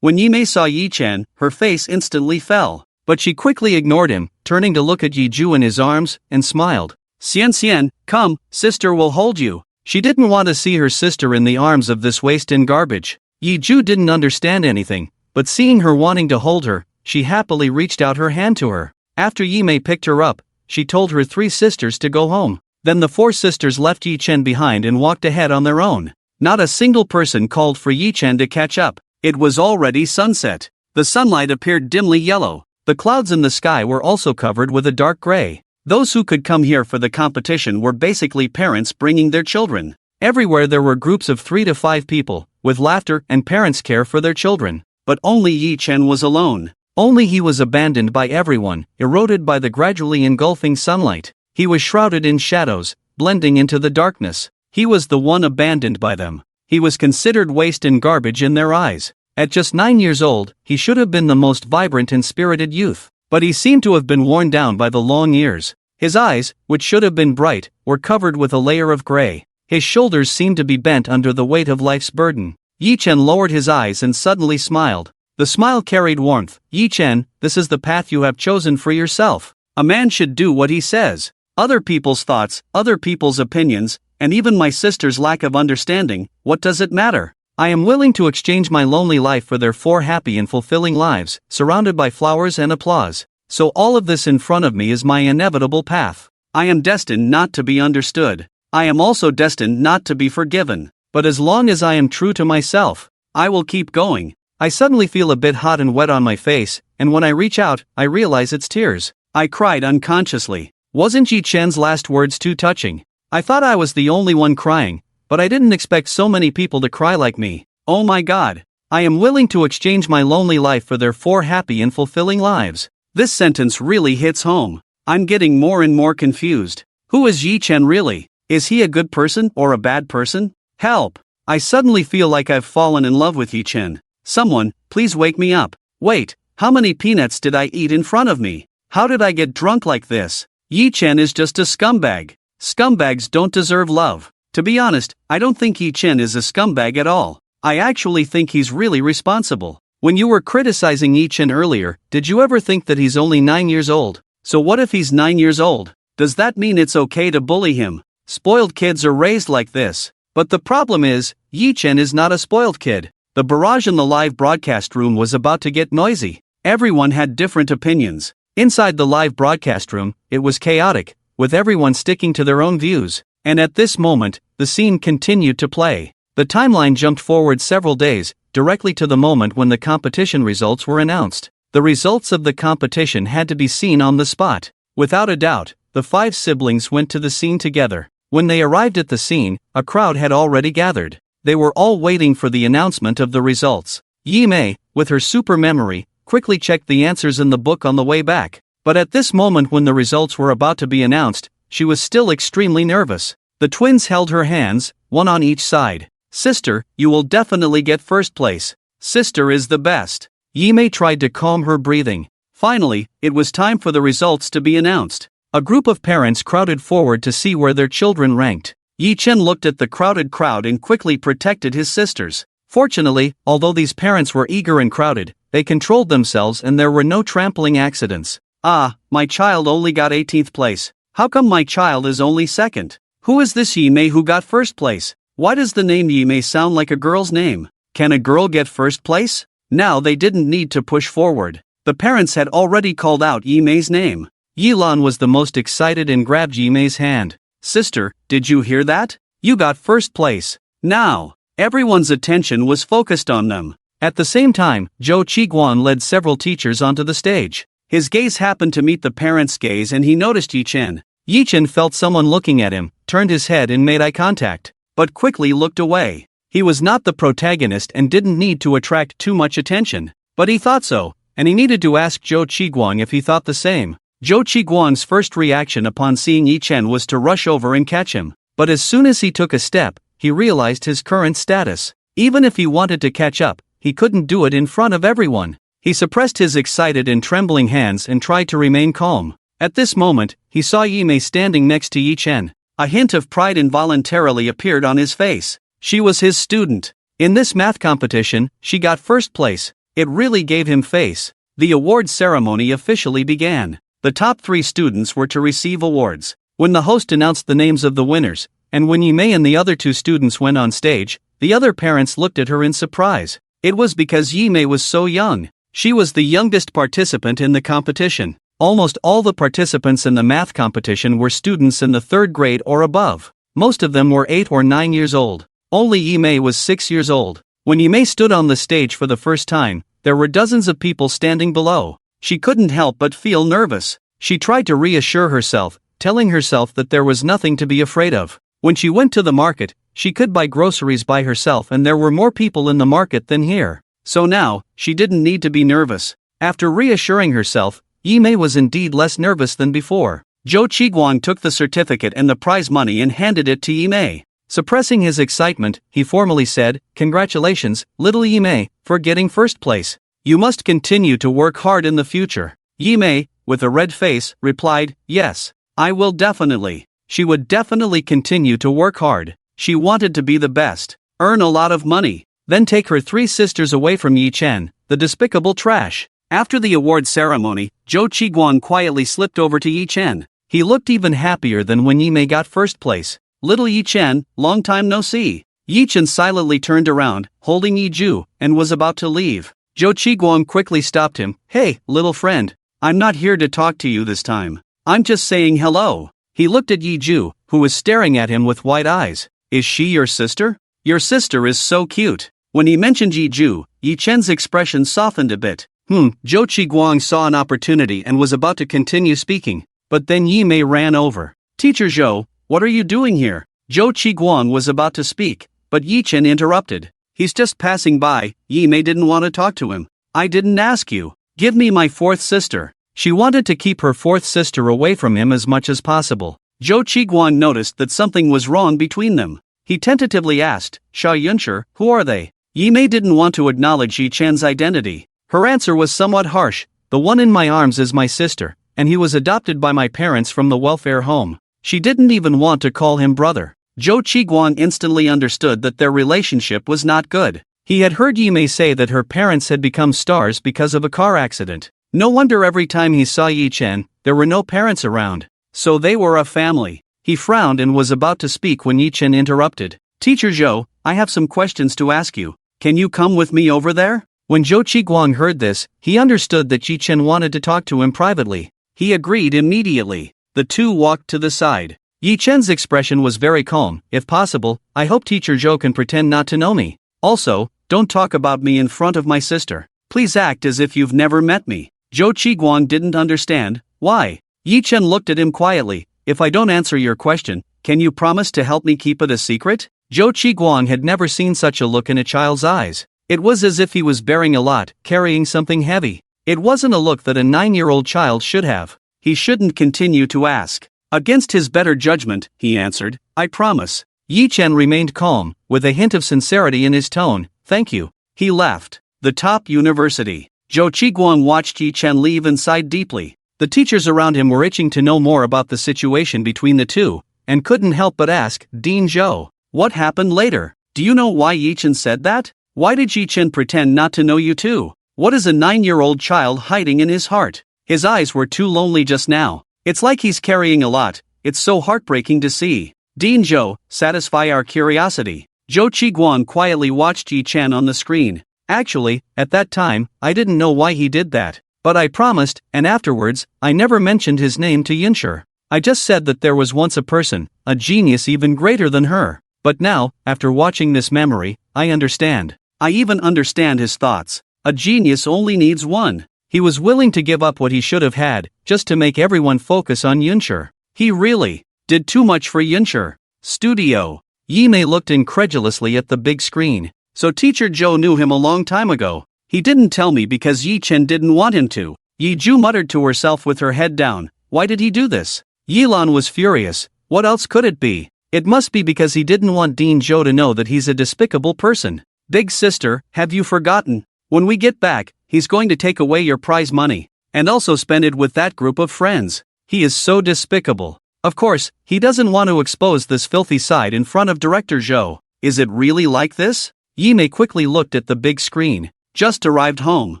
When Yi Mei saw Yi Chen, her face instantly fell. But she quickly ignored him, turning to look at Yi Zhu in his arms, and smiled. Xian, come, sister will hold you. She didn't want to see her sister in the arms of this waste and garbage. Yi Zhu didn't understand anything, but seeing her wanting to hold her, she happily reached out her hand to her. After Yi Mei picked her up, she told her 3 sisters to go home. Then the 4 sisters left Yi Chen behind and walked ahead on their own. Not a single person called for Yi Chen to catch up. It was already sunset. The sunlight appeared dimly yellow. The clouds in the sky were also covered with a dark gray. Those who could come here for the competition were basically parents bringing their children. Everywhere there were groups of 3 to 5 people, with laughter and parents' care for their children. But only Yi Chen was alone. Only he was abandoned by everyone, eroded by the gradually engulfing sunlight. He was shrouded in shadows, blending into the darkness. He was the one abandoned by them. He was considered waste and garbage in their eyes. At just 9 years old, he should have been the most vibrant and spirited youth. But he seemed to have been worn down by the long years. His eyes, which should have been bright, were covered with a layer of gray. His shoulders seemed to be bent under the weight of life's burden. Yi Chen lowered his eyes and suddenly smiled. The smile carried warmth. Yi Chen, this is the path you have chosen for yourself. A man should do what he says. Other people's thoughts, other people's opinions, and even my sister's lack of understanding, what does it matter? I am willing to exchange my lonely life for their 4 happy and fulfilling lives, surrounded by flowers and applause. So all of this in front of me is my inevitable path. I am destined not to be understood. I am also destined not to be forgiven. But as long as I am true to myself, I will keep going. I suddenly feel a bit hot and wet on my face, and when I reach out, I realize it's tears. I cried unconsciously. Wasn't Yi Chen's last words too touching? I thought I was the only one crying, but I didn't expect so many people to cry like me. Oh my god. I am willing to exchange my lonely life for their 4 happy and fulfilling lives. This sentence really hits home. I'm getting more and more confused. Who is Yi Chen really? Is he a good person or a bad person? Help! I suddenly feel like I've fallen in love with Yi Chen. Someone, please wake me up. Wait, how many peanuts did I eat in front of me? How did I get drunk like this? Yi Chen is just a scumbag. Scumbags don't deserve love. To be honest, I don't think Yi Chen is a scumbag at all. I actually think he's really responsible. When you were criticizing Yi Chen earlier, did you ever think that he's only 9 years old? So what if he's 9 years old? Does that mean it's okay to bully him? Spoiled kids are raised like this. But the problem is, Yi Chen is not a spoiled kid. The barrage in the live broadcast room was about to get noisy. Everyone had different opinions. Inside the live broadcast room, it was chaotic, with everyone sticking to their own views. And at this moment, the scene continued to play. The timeline jumped forward several days, directly to the moment when the competition results were announced. The results of the competition had to be seen on the spot. Without a doubt, the 5 siblings went to the scene together. When they arrived at the scene, a crowd had already gathered. They were all waiting for the announcement of the results. Yi Mei, with her super memory, quickly checked the answers in the book on the way back. But at this moment when the results were about to be announced, she was still extremely nervous. The twins held her hands, one on each side. Sister, you will definitely get first place. Sister is the best. Yi Mei tried to calm her breathing. Finally, it was time for the results to be announced. A group of parents crowded forward to see where their children ranked. Yi Chen looked at the crowded crowd and quickly protected his sisters. Fortunately, although these parents were eager and crowded, they controlled themselves and there were no trampling accidents. Ah, my child only got 18th place. How come my child is only second? Who is this Yi Mei who got first place? Why does the name Yi Mei sound like a girl's name? Can a girl get first place? Now they didn't need to push forward. The parents had already called out Yi Mei's name. Yi Lan was the most excited and grabbed Yi Mei's hand. Sister, did you hear that? You got first place. Now, everyone's attention was focused on them. At the same time, Zhou Qiguan led several teachers onto the stage. His gaze happened to meet the parents' gaze and he noticed Yi Chen. Yi Chen felt someone looking at him, turned his head and made eye contact, but quickly looked away. He was not the protagonist and didn't need to attract too much attention. But he thought so, and he needed to ask Zhou Qiguan if he thought the same. Zhou Qiguan's first reaction upon seeing Yi Chen was to rush over and catch him. But as soon as he took a step, he realized his current status. Even if he wanted to catch up, he couldn't do it in front of everyone. He suppressed his excited and trembling hands and tried to remain calm. At this moment, he saw Yi Mei standing next to Yi Chen. A hint of pride involuntarily appeared on his face. She was his student. In this math competition, she got first place. It really gave him face. The award ceremony officially began. The top 3 students were to receive awards. When the host announced the names of the winners, and when Yi Mei and the other 2 students went on stage, the other parents looked at her in surprise. It was because Yi Mei was so young. She was the youngest participant in the competition. Almost all the participants in the math competition were students in the 3rd grade or above. Most of them were 8 or 9 years old. Only Yi Mei was 6 years old. When Yi Mei stood on the stage for the first time, there were dozens of people standing below. She couldn't help but feel nervous. She tried to reassure herself, telling herself that there was nothing to be afraid of. When she went to the market, she could buy groceries by herself and there were more people in the market than here. So now, she didn't need to be nervous. After reassuring herself, Yi Mei was indeed less nervous than before. Zhou Qiguan took the certificate and the prize money and handed it to Yi Mei. Suppressing his excitement, he formally said, "Congratulations, little Yi Mei, for getting first place. You must continue to work hard in the future." Yi Mei, with a red face, replied, "Yes, I will definitely." She would definitely continue to work hard. She wanted to be the best, earn a lot of money, then take her 3 sisters away from Yi Chen, the despicable trash. After the award ceremony, Zhou Qiguan quietly slipped over to Yi Chen. He looked even happier than when Yi Mei got first place. "Little Yi Chen, long time no see." Yi Chen silently turned around, holding Yi Ju, and was about to leave. Zhou Qiguan quickly stopped him. "Hey, little friend, I'm not here to talk to you this time. I'm just saying hello." He looked at Yi Ju, who was staring at him with wide eyes. "Is she your sister? Your sister is so cute." When he mentioned Yi Ju, Yi Chen's expression softened a bit. Zhou Qiguan saw an opportunity and was about to continue speaking, but then Yi Mei ran over. "Teacher Zhou, what are you doing here?" Zhou Qiguan was about to speak, but Yi Chen interrupted. "He's just passing by." Yi Mei didn't want to talk to him. "I didn't ask you. Give me my 4th sister." She wanted to keep her 4th sister away from him as much as possible. Zhou Qiguan noticed that something was wrong between them. He tentatively asked, "Sha Yunshi, who are they?" Yi Mei didn't want to acknowledge Yi Chen's identity. Her answer was somewhat harsh. The one in my arms is my sister, and he was adopted by my parents from the welfare home. She didn't even want to call him brother. Zhou Qiguang instantly understood that their relationship was not good. He had heard Yi Mei say that her parents had become stars because of a car accident. No wonder every time he saw Yi Chen, there were no parents around. So they were a family. He frowned and was about to speak when Yi Chen interrupted. Teacher Zhou, I have some questions to ask you. Can you come with me over there? When Zhou Qiguang heard this, he understood that Yi Chen wanted to talk to him privately. He agreed immediately. The two walked to the side. Yi Chen's expression was very calm. If possible, I hope Teacher Zhou can pretend not to know me. Also, don't talk about me in front of my sister. Please act as if you've never met me. Zhou Qiguang didn't understand. Why? Yi Chen looked at him quietly. If I don't answer your question, can you promise to help me keep it a secret? Zhou Qiguang had never seen such a look in a child's eyes. It was as if he was bearing a lot, carrying something heavy. It wasn't a look that a 9-year-old child should have. He shouldn't continue to ask. Against his better judgment, he answered, I promise. Yi Chen remained calm, with a hint of sincerity in his tone. Thank you. He left. The top university. Zhou Qiguang watched Yi Chen leave and sighed deeply. The teachers around him were itching to know more about the situation between the two, and couldn't help but ask, Dean Zhou, what happened later? Do you know why Yi Chen said that? Why did Yi Chen pretend not to know you too? What is a 9-year-old child hiding in his heart? His eyes were too lonely just now. It's like he's carrying a lot. It's so heartbreaking to see. Dean Zhou, satisfy our curiosity. Zhou Qiguang quietly watched Yi Chen on the screen. Actually, at that time, I didn't know why he did that. But I promised, and afterwards, I never mentioned his name to Yinshi. I just said that there was once a person, a genius even greater than her. But now, after watching this memory, I understand. I even understand his thoughts. A genius only needs one. He was willing to give up what he should have had, just to make everyone focus on Yinshi. He really did too much for Yinshi. Studio. Yi Mei looked incredulously at the big screen. So Teacher Zhou knew him a long time ago. He didn't tell me because Yi Chen didn't want him to. Yi Ju muttered to herself with her head down. Why did he do this? Yilan was furious. What else could it be? It must be because he didn't want Dean Zhou to know that he's a despicable person. Big sister, have you forgotten? When we get back, he's going to take away your prize money, and also spend it with that group of friends. He is so despicable. Of course, he doesn't want to expose this filthy side in front of Director Zhou. Is it really like this? Yi Mei quickly looked at the big screen. Just arrived home.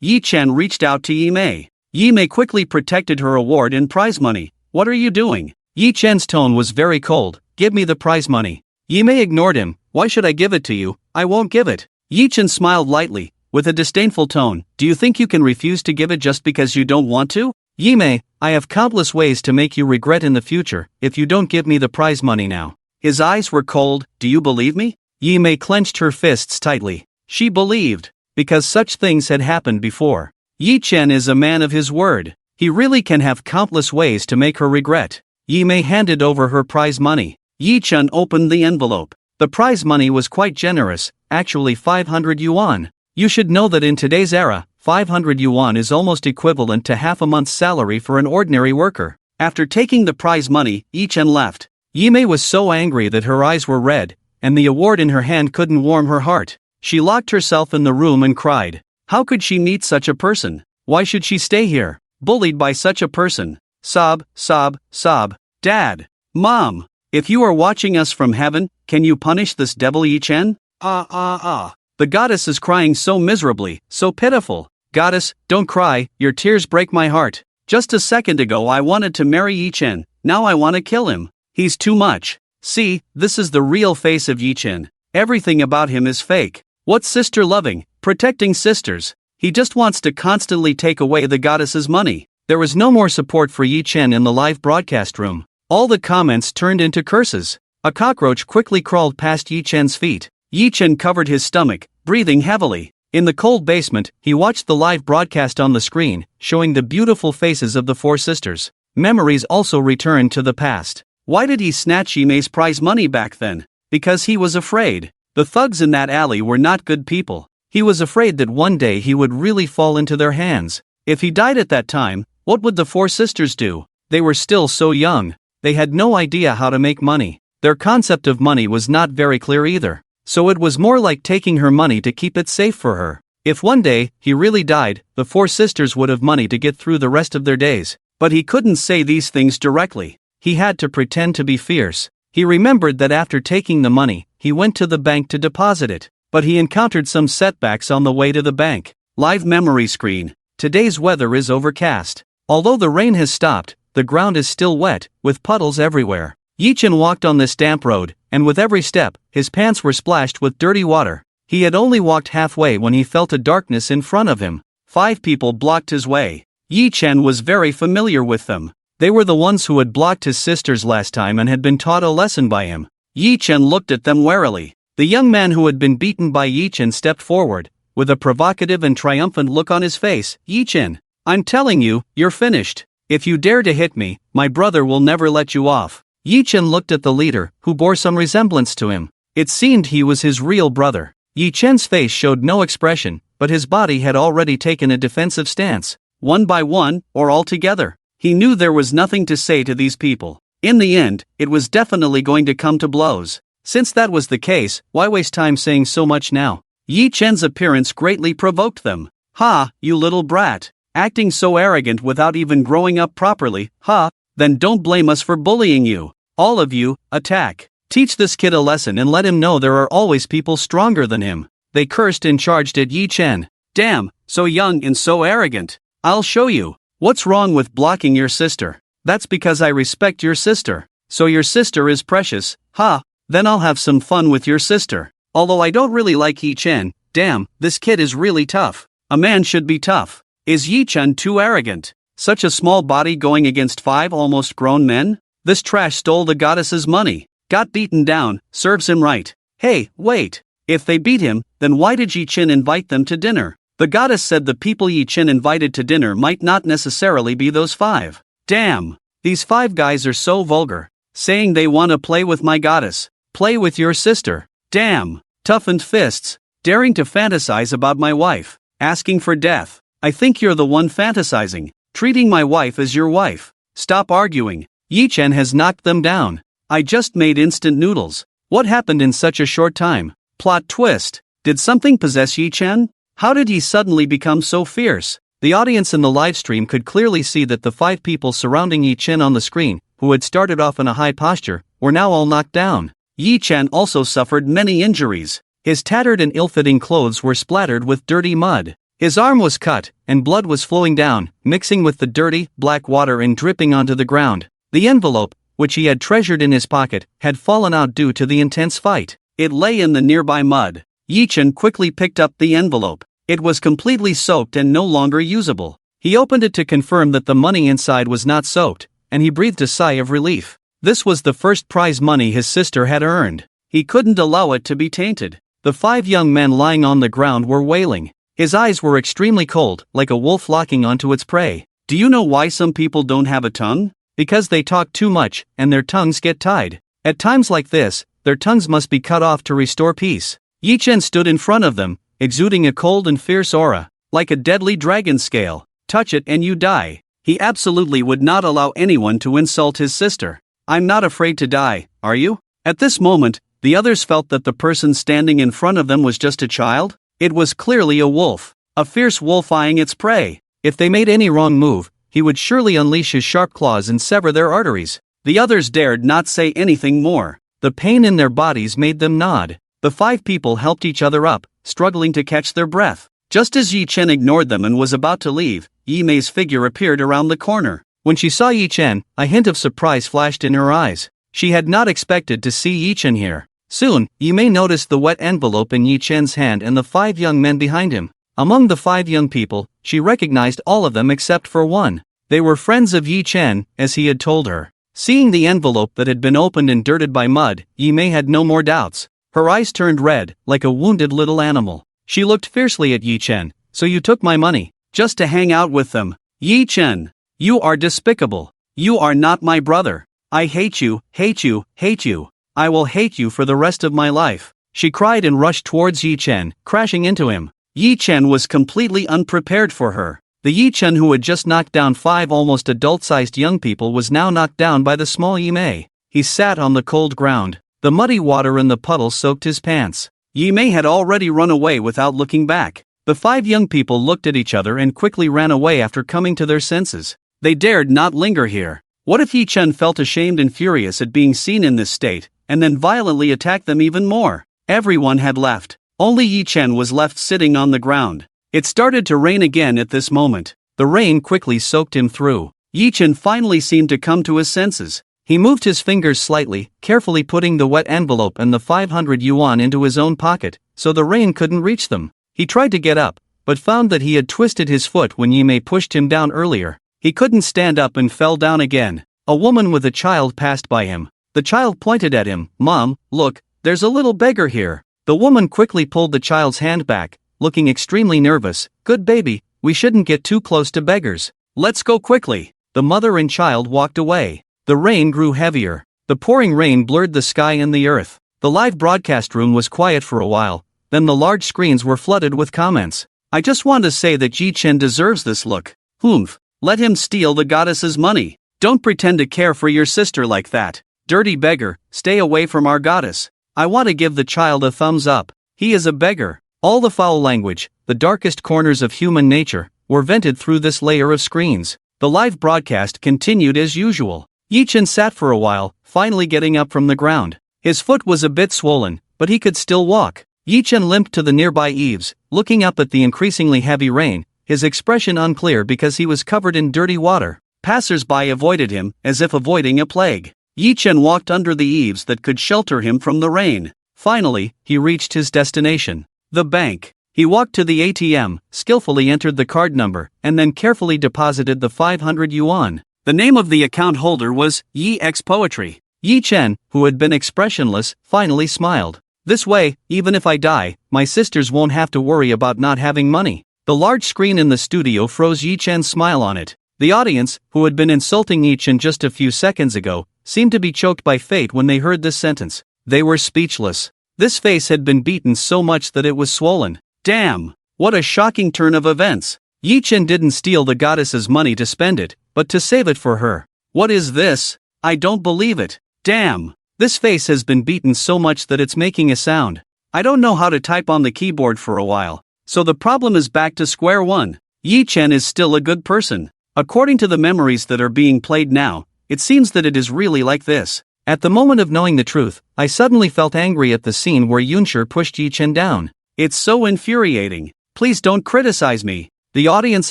Yi Chen reached out to Yi Mei. Yi Mei quickly protected her award and prize money. What are you doing? Yi Chen's tone was very cold. Give me the prize money. Yi Mei ignored him. Why should I give it to you? I won't give it. Yi Chen smiled lightly, with a disdainful tone. Do you think you can refuse to give it just because you don't want to? Yi Mei, I have countless ways to make you regret in the future if you don't give me the prize money now. His eyes were cold. Do you believe me? Yi Mei clenched her fists tightly. She believed, because such things had happened before. Yi Chen is a man of his word. He really can have countless ways to make her regret. Yi Mei handed over her prize money. Yi Chen opened the envelope. The prize money was quite generous, actually 500 yuan. You should know that in today's era, 500 yuan is almost equivalent to half a month's salary for an ordinary worker. After taking the prize money, Yi Chen left. Yi Mei was so angry that her eyes were red, and the award in her hand couldn't warm her heart. She locked herself in the room and cried. How could she meet such a person? Why should she stay here, bullied by such a person? Sob, sob, sob. Dad, Mom, if you are watching us from heaven, can you punish this devil Yi Chen? The goddess is crying so miserably, so pitiful. Goddess, don't cry, your tears break my heart. Just a second ago I wanted to marry Yi Chen, now I want to kill him. He's too much. See, this is the real face of Yi Chen. Everything about him is fake. What's sister loving, protecting sisters? He just wants to constantly take away the goddess's money. There was no more support for Yi Chen in the live broadcast room. All the comments turned into curses. A cockroach quickly crawled past Yi Chen's feet. Yi Chen covered his stomach, breathing heavily. In the cold basement, he watched the live broadcast on the screen, showing the beautiful faces of the four sisters. Memories also returned to the past. Why did he snatch Yi Mei's prize money back then? Because he was afraid. The thugs in that alley were not good people. He was afraid that one day he would really fall into their hands. If he died at that time, what would the four sisters do? They were still so young. They had no idea how to make money. Their concept of money was not very clear either. so it was more like taking her money to keep it safe for her. If one day he really died, the four sisters would have money to get through the rest of their days. But he couldn't say these things directly. He had to pretend to be fierce. He remembered that after taking the money, he went to the bank to deposit it. But he encountered some setbacks on the way to the bank. Live memory screen. Today's weather is overcast. Although the rain has stopped, the ground is still wet, with puddles everywhere. Yi-Chen walked on this damp road, and with every step, his pants were splashed with dirty water. He had only walked halfway when he felt a darkness in front of him. 5 people blocked his way. Yi-Chen was very familiar with them. They were the ones who had blocked his sisters last time and had been taught a lesson by him. Yi-Chen looked at them warily. The young man who had been beaten by Yi-Chen stepped forward, with a provocative and triumphant look on his face. Yi-Chen, I'm telling you, you're finished. If you dare to hit me, my brother will never let you off. Yi-Chen looked at the leader, who bore some resemblance to him. It seemed he was his real brother. Yi-Chen's face showed no expression, but his body had already taken a defensive stance. One by one, or all together. He knew there was nothing to say to these people. In the end, it was definitely going to come to blows. Since that was the case, why waste time saying so much now? Yi-Chen's appearance greatly provoked them. Ha, you little brat. Acting so arrogant without even growing up properly, ha, then don't blame us for bullying you. All of you, attack. Teach this kid a lesson and let him know there are always people stronger than him. They cursed and charged at Yi-Chen. Damn, so young and so arrogant. I'll show you. What's wrong with blocking your sister? That's because I respect your sister. So your sister is precious, ha, then I'll have some fun with your sister. Although I don't really like Yi-Chen, damn, this kid is really tough. A man should be tough. Is Yi-Chen too arrogant? Such a small body going against 5 almost grown men? This trash stole the goddess's money. Got beaten down, serves him right. Hey, wait. If they beat him, then why did Yi-Chen invite them to dinner? The goddess said the people Yi-Chen invited to dinner might not necessarily be those 5. Damn. These 5 guys are so vulgar. Saying they want to play with my goddess. Play with your sister. Damn. Toughened fists. Daring to fantasize about my wife. Asking for death. I think you're the one fantasizing. Treating my wife as your wife. Stop arguing. Yi-Chen has knocked them down. I just made instant noodles. What happened in such a short time? Plot twist. Did something possess Yi-Chen? How did he suddenly become so fierce? The audience in the livestream could clearly see that the 5 people surrounding Yi-Chen on the screen, who had started off in a high posture, were now all knocked down. Yi-Chen also suffered many injuries. His tattered and ill-fitting clothes were splattered with dirty mud. His arm was cut, and blood was flowing down, mixing with the dirty, black water and dripping onto the ground. The envelope, which he had treasured in his pocket, had fallen out due to the intense fight. It lay in the nearby mud. Yi-Chen quickly picked up the envelope. It was completely soaked and no longer usable. He opened it to confirm that the money inside was not soaked, and he breathed a sigh of relief. This was the first prize money his sister had earned. He couldn't allow it to be tainted. The 5 young men lying on the ground were wailing. His eyes were extremely cold, like a wolf locking onto its prey. Do you know why some people don't have a tongue? Because they talk too much, and their tongues get tied. At times like this, their tongues must be cut off to restore peace. Yi-Chen stood in front of them, exuding a cold and fierce aura, like a deadly dragon scale. Touch it and you die. He absolutely would not allow anyone to insult his sister. I'm not afraid to die, are you? At this moment, the others felt that the person standing in front of them was just a child. It was clearly a wolf. A fierce wolf eyeing its prey. If they made any wrong move, he would surely unleash his sharp claws and sever their arteries. The others dared not say anything more. The pain in their bodies made them nod. The 5 people helped each other up, struggling to catch their breath. Just as Yi-Chen ignored them and was about to leave, Yi-Mei's figure appeared around the corner. When she saw Yi-Chen, a hint of surprise flashed in her eyes. She had not expected to see Yi-Chen here. Soon, Yi-Mei noticed the wet envelope in Yi-Chen's hand and the 5 young men behind him. Among the 5 young people, she recognized all of them except for one. They were friends of Yi-Chen, as he had told her. Seeing the envelope that had been opened and dirted by mud, Yi-Mei had no more doubts. Her eyes turned red, like a wounded little animal. She looked fiercely at Yi-Chen. So you took my money, just to hang out with them. Yi-Chen, you are despicable. You are not my brother. I hate you, hate you, hate you. I will hate you for the rest of my life. She cried and rushed towards Yi-Chen, crashing into him. Yi-Chen was completely unprepared for her. The Yi-Chen who had just knocked down 5 almost adult-sized young people was now knocked down by the small Yi-Mei. He sat on the cold ground. The muddy water in the puddle soaked his pants. Yi Mei had already run away without looking back. The 5 young people looked at each other and quickly ran away after coming to their senses. They dared not linger here. What if Yi Chen felt ashamed and furious at being seen in this state, and then violently attacked them even more? Everyone had left. Only Yi Chen was left sitting on the ground. It started to rain again at this moment. The rain quickly soaked him through. Yi Chen finally seemed to come to his senses. He moved his fingers slightly, carefully putting the wet envelope and the 500 yuan into his own pocket, so the rain couldn't reach them. He tried to get up, but found that he had twisted his foot when Yi Mei pushed him down earlier. He couldn't stand up and fell down again. A woman with a child passed by him. The child pointed at him. "Mom, look, there's a little beggar here." The woman quickly pulled the child's hand back, looking extremely nervous. "Good baby, we shouldn't get too close to beggars. Let's go quickly." The mother and child walked away. The rain grew heavier. The pouring rain blurred the sky and the earth. The live broadcast room was quiet for a while, then the large screens were flooded with comments. "I just want to say that Yi Chen deserves this look. Humph. Let him steal the goddess's money. Don't pretend to care for your sister like that. Dirty beggar, stay away from our goddess. I want to give the child a thumbs up. He is a beggar." All the foul language, the darkest corners of human nature, were vented through this layer of screens. The live broadcast continued as usual. Yi Chen sat for a while, finally getting up from the ground. His foot was a bit swollen, but he could still walk. Yi Chen limped to the nearby eaves, looking up at the increasingly heavy rain, his expression unclear because he was covered in dirty water. Passers-by avoided him, as if avoiding a plague. Yi Chen walked under the eaves that could shelter him from the rain. Finally, he reached his destination, the bank. He walked to the ATM, skillfully entered the card number, and then carefully deposited the 500 yuan. The name of the account holder was Yi X Poetry. Yi Chen, who had been expressionless, finally smiled. "This way, even if I die, my sisters won't have to worry about not having money." The large screen in the studio froze Yi Chen's smile on it. The audience, who had been insulting Yi Chen just a few seconds ago, seemed to be choked by fate when they heard this sentence. They were speechless. This face had been beaten so much that it was swollen. Damn! What a shocking turn of events. Yi Chen didn't steal the goddess's money to spend it, but to save it for her. What is this? I don't believe it. Damn! This face has been beaten so much that it's making a sound. I don't know how to type on the keyboard for a while. So the problem is back to square one. Yi Chen is still a good person. According to the memories that are being played now, it seems that it is really like this. At the moment of knowing the truth, I suddenly felt angry at the scene where Yunshi pushed Yi Chen down. It's so infuriating. Please don't criticize me. The audience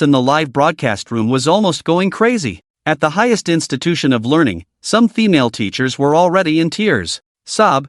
in the live broadcast room was almost going crazy. At the highest institution of learning, some female teachers were already in tears. Sob,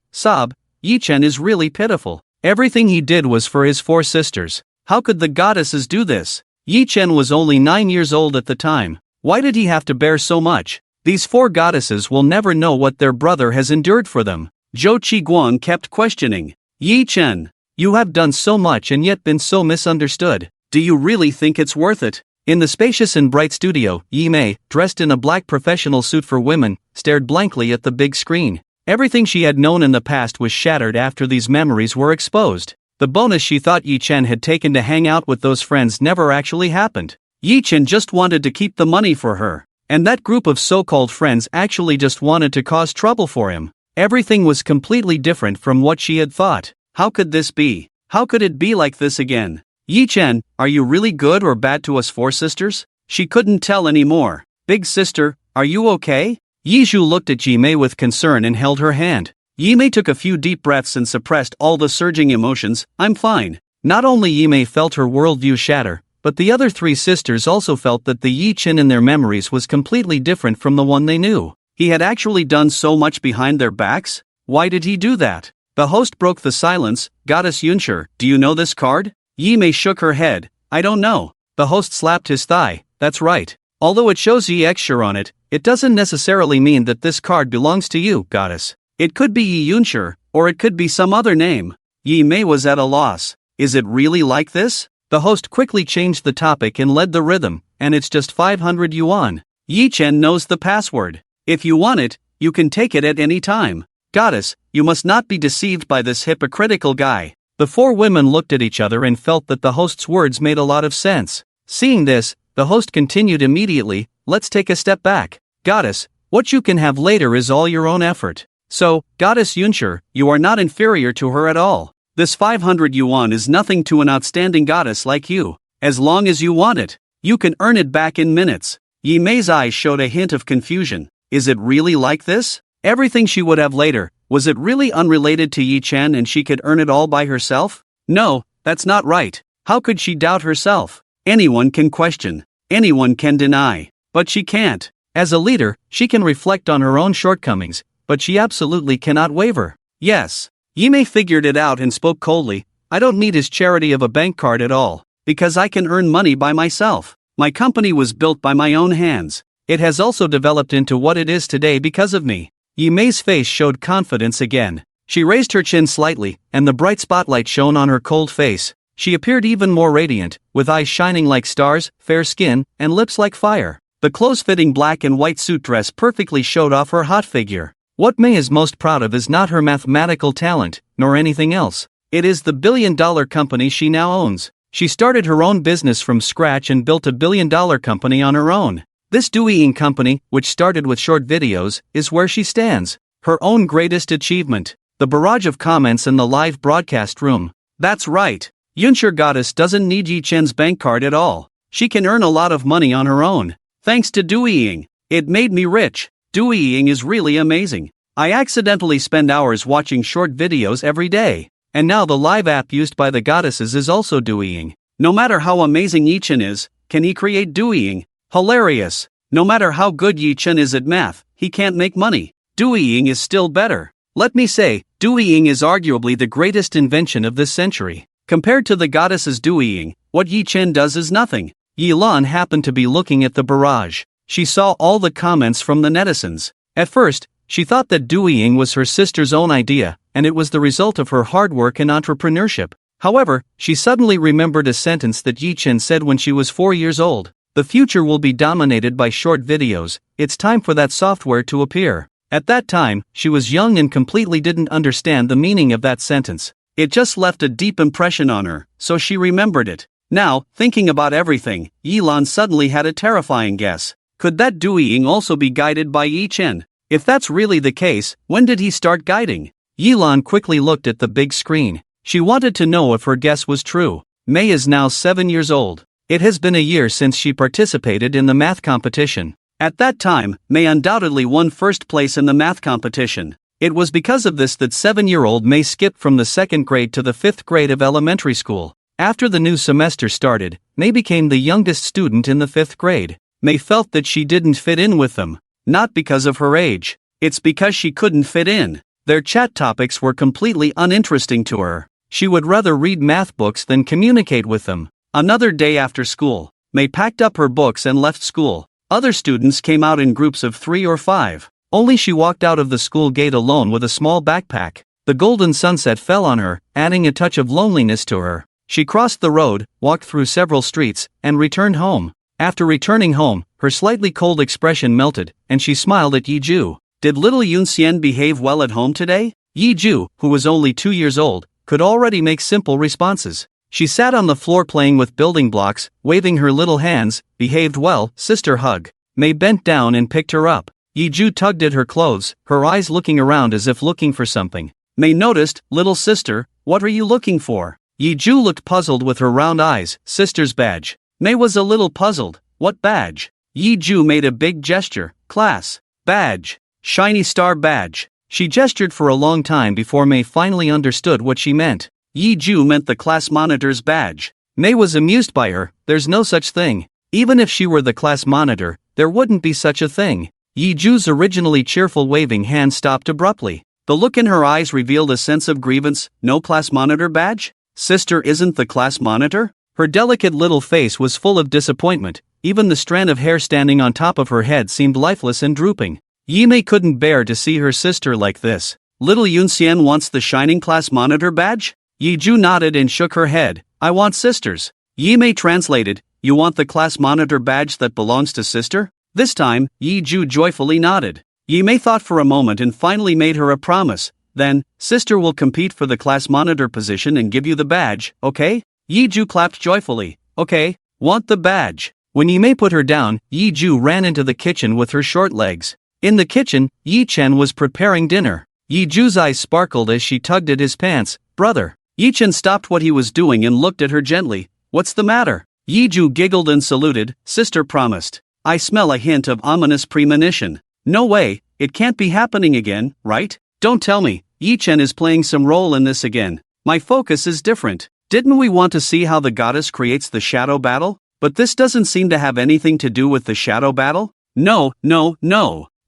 Yi Chen is really pitiful. Everything he did was for his 4 sisters. How could the goddesses do this? Yi Chen was only 9 years old at the time. Why did he have to bear so much? These 4 goddesses will never know what their brother has endured for them. Zhou Qiguang kept questioning. Yi Chen, you have done so much and yet been so misunderstood. Do you really think it's worth it? In the spacious and bright studio, Yi Mei, dressed in a black professional suit for women, stared blankly at the big screen. Everything she had known in the past was shattered after these memories were exposed. The bonus she thought Yi Chen had taken to hang out with those friends never actually happened. Yi Chen just wanted to keep the money for her. And that group of so-called friends actually just wanted to cause trouble for him. Everything was completely different from what she had thought. How could this be? How could it be like this again? Yi Chen, are you really good or bad to us 4 sisters? She couldn't tell anymore. Big sister, are you okay? Yi Zhu looked at Yi Mei with concern and held her hand. Yi Mei took a few deep breaths and suppressed all the surging emotions. I'm fine. Not only Yi Mei felt her worldview shatter, but the other 3 sisters also felt that the Yi Chen in their memories was completely different from the one they knew. He had actually done so much behind their backs? Why did he do that? The host broke the silence. Goddess Yunshi, do you know this card? Yi Mei shook her head. I don't know. The host slapped his thigh. That's right. Although it shows Yi Xue on it, it doesn't necessarily mean that this card belongs to you, goddess. It could be Yi Yunshi, or it could be some other name. Yi Mei was at a loss. Is it really like this? The host quickly changed the topic and led the rhythm, and it's just 500 yuan. Yi Chen knows the password. If you want it, you can take it at any time. Goddess, you must not be deceived by this hypocritical guy. The 4 women looked at each other and felt that the host's words made a lot of sense. Seeing this, the host continued immediately, let's take a step back. Goddess, what you can have later is all your own effort. So, Goddess Yunshi, you are not inferior to her at all. This 500 yuan is nothing to an outstanding goddess like you. As long as you want it, you can earn it back in minutes. Yi Mei's eyes showed a hint of confusion. Is it really like this? Everything she would have later, was it really unrelated to Yi Chen and she could earn it all by herself? No, that's not right. How could she doubt herself? Anyone can question. Anyone can deny. But she can't. As a leader, she can reflect on her own shortcomings, but she absolutely cannot waver. Yes. Yi Mei figured it out and spoke coldly. I don't need his charity of a bank card at all, because I can earn money by myself. My company was built by my own hands. It has also developed into what it is today because of me. Yi Mei's face showed confidence again. She raised her chin slightly, and the bright spotlight shone on her cold face. She appeared even more radiant, with eyes shining like stars, fair skin, and lips like fire. The close-fitting black and white suit dress perfectly showed off her hot figure. What Mei is most proud of is not her mathematical talent, nor anything else. It is the billion-dollar company she now owns. She started her own business from scratch and built a billion-dollar company on her own. This Douyin company, which started with short videos, is where she stands. Her own greatest achievement. The barrage of comments in the live broadcast room. That's right. Yunshur Goddess doesn't need Yi Chen's bank card at all. She can earn a lot of money on her own. Thanks to Douyin. It made me rich. Douyin is really amazing. I accidentally spend hours watching short videos every day. And now the live app used by the goddesses is also Douyin. No matter how amazing Yi Chen is, can he create Douyin? Hilarious. No matter how good Yi Chen is at math, he can't make money. Douyin is still better. Let me say, Douyin is arguably the greatest invention of this century. Compared to the goddesses Douyin, what Yi Chen does is nothing. Yi Lan happened to be looking at the barrage. She saw all the comments from the netizens. At first, she thought that Douyin was her sister's own idea, and it was the result of her hard work and entrepreneurship. However, she suddenly remembered a sentence that Yi Chen said when she was 4 years old. The future will be dominated by short videos. It's time for that software to appear. At that time, she was young and completely didn't understand the meaning of that sentence. It just left a deep impression on her, so she remembered it. Now, thinking about everything, Yi Lan suddenly had a terrifying guess. Could that Douyin also be guided by Yi Chen? If that's really the case, when did he start guiding? Yi Lan quickly looked at the big screen. She wanted to know if her guess was true. Mei is now 7 years old. It has been a year since she participated in the math competition. At that time, Mei undoubtedly won first place in the math competition. It was because of this that 7-year-old Mei skipped from the 2nd grade to the 5th grade of elementary school. After the new semester started, Mei became the youngest student in the 5th grade. Mei felt that she didn't fit in with them. Not because of her age. It's because she couldn't fit in. Their chat topics were completely uninteresting to her. She would rather read math books than communicate with them. Another day after school, Mei packed up her books and left school. Other students came out in groups of 3 or 5. Only she walked out of the school gate alone with a small backpack. The golden sunset fell on her, adding a touch of loneliness to her. She crossed the road, walked through several streets, and returned home. After returning home, her slightly cold expression melted, and she smiled at Yi Ju. Did little Yun Xian behave well at home today? Yi Ju, who was only 2 years old, could already make simple responses. She sat on the floor playing with building blocks, waving her little hands. Behaved well, sister hug. Mei bent down and picked her up. Yi Ju tugged at her clothes, her eyes looking around as if looking for something. Mei noticed, little sister, what are you looking for? Yi Ju looked puzzled with her round eyes. Sister's badge. Mei was a little puzzled. What badge? Yi Ju made a big gesture. Class. Badge. Shiny star badge. She gestured for a long time before Mei finally understood what she meant. Yi Ju meant the class monitor's badge. Mei was amused by her. There's no such thing. Even if she were the class monitor, there wouldn't be such a thing. Yi Ju's originally cheerful waving hand stopped abruptly. The look in her eyes revealed a sense of grievance. No class monitor badge? Sister isn't the class monitor? Her delicate little face was full of disappointment. Even the strand of hair standing on top of her head seemed lifeless and drooping. Yi Mei couldn't bear to see her sister like this. Little Yun Xian wants the shining class monitor badge? Yi Ju nodded and shook her head. I want sisters. Yi Mei translated, you want the class monitor badge that belongs to sister? This time, Yi Ju joyfully nodded. Yi Mei thought for a moment and finally made her a promise. Then, sister will compete for the class monitor position and give you the badge, okay? Yi Ju clapped joyfully. Okay, want the badge. When Yi Mei put her down, Yi Ju ran into the kitchen with her short legs. In the kitchen, Yi Chen was preparing dinner. Yi Ju's eyes sparkled as she tugged at his pants. Brother, Yi-Chen stopped what he was doing and looked at her gently. What's the matter? Yi-Ju giggled and saluted. Sister promised. I smell a hint of ominous premonition. No way, it can't be happening again, right? Don't tell me, Yi-Chen is playing some role in this again. My focus is different. Didn't we want to see how the goddess creates the shadow battle? But this doesn't seem to have anything to do with the shadow battle? No.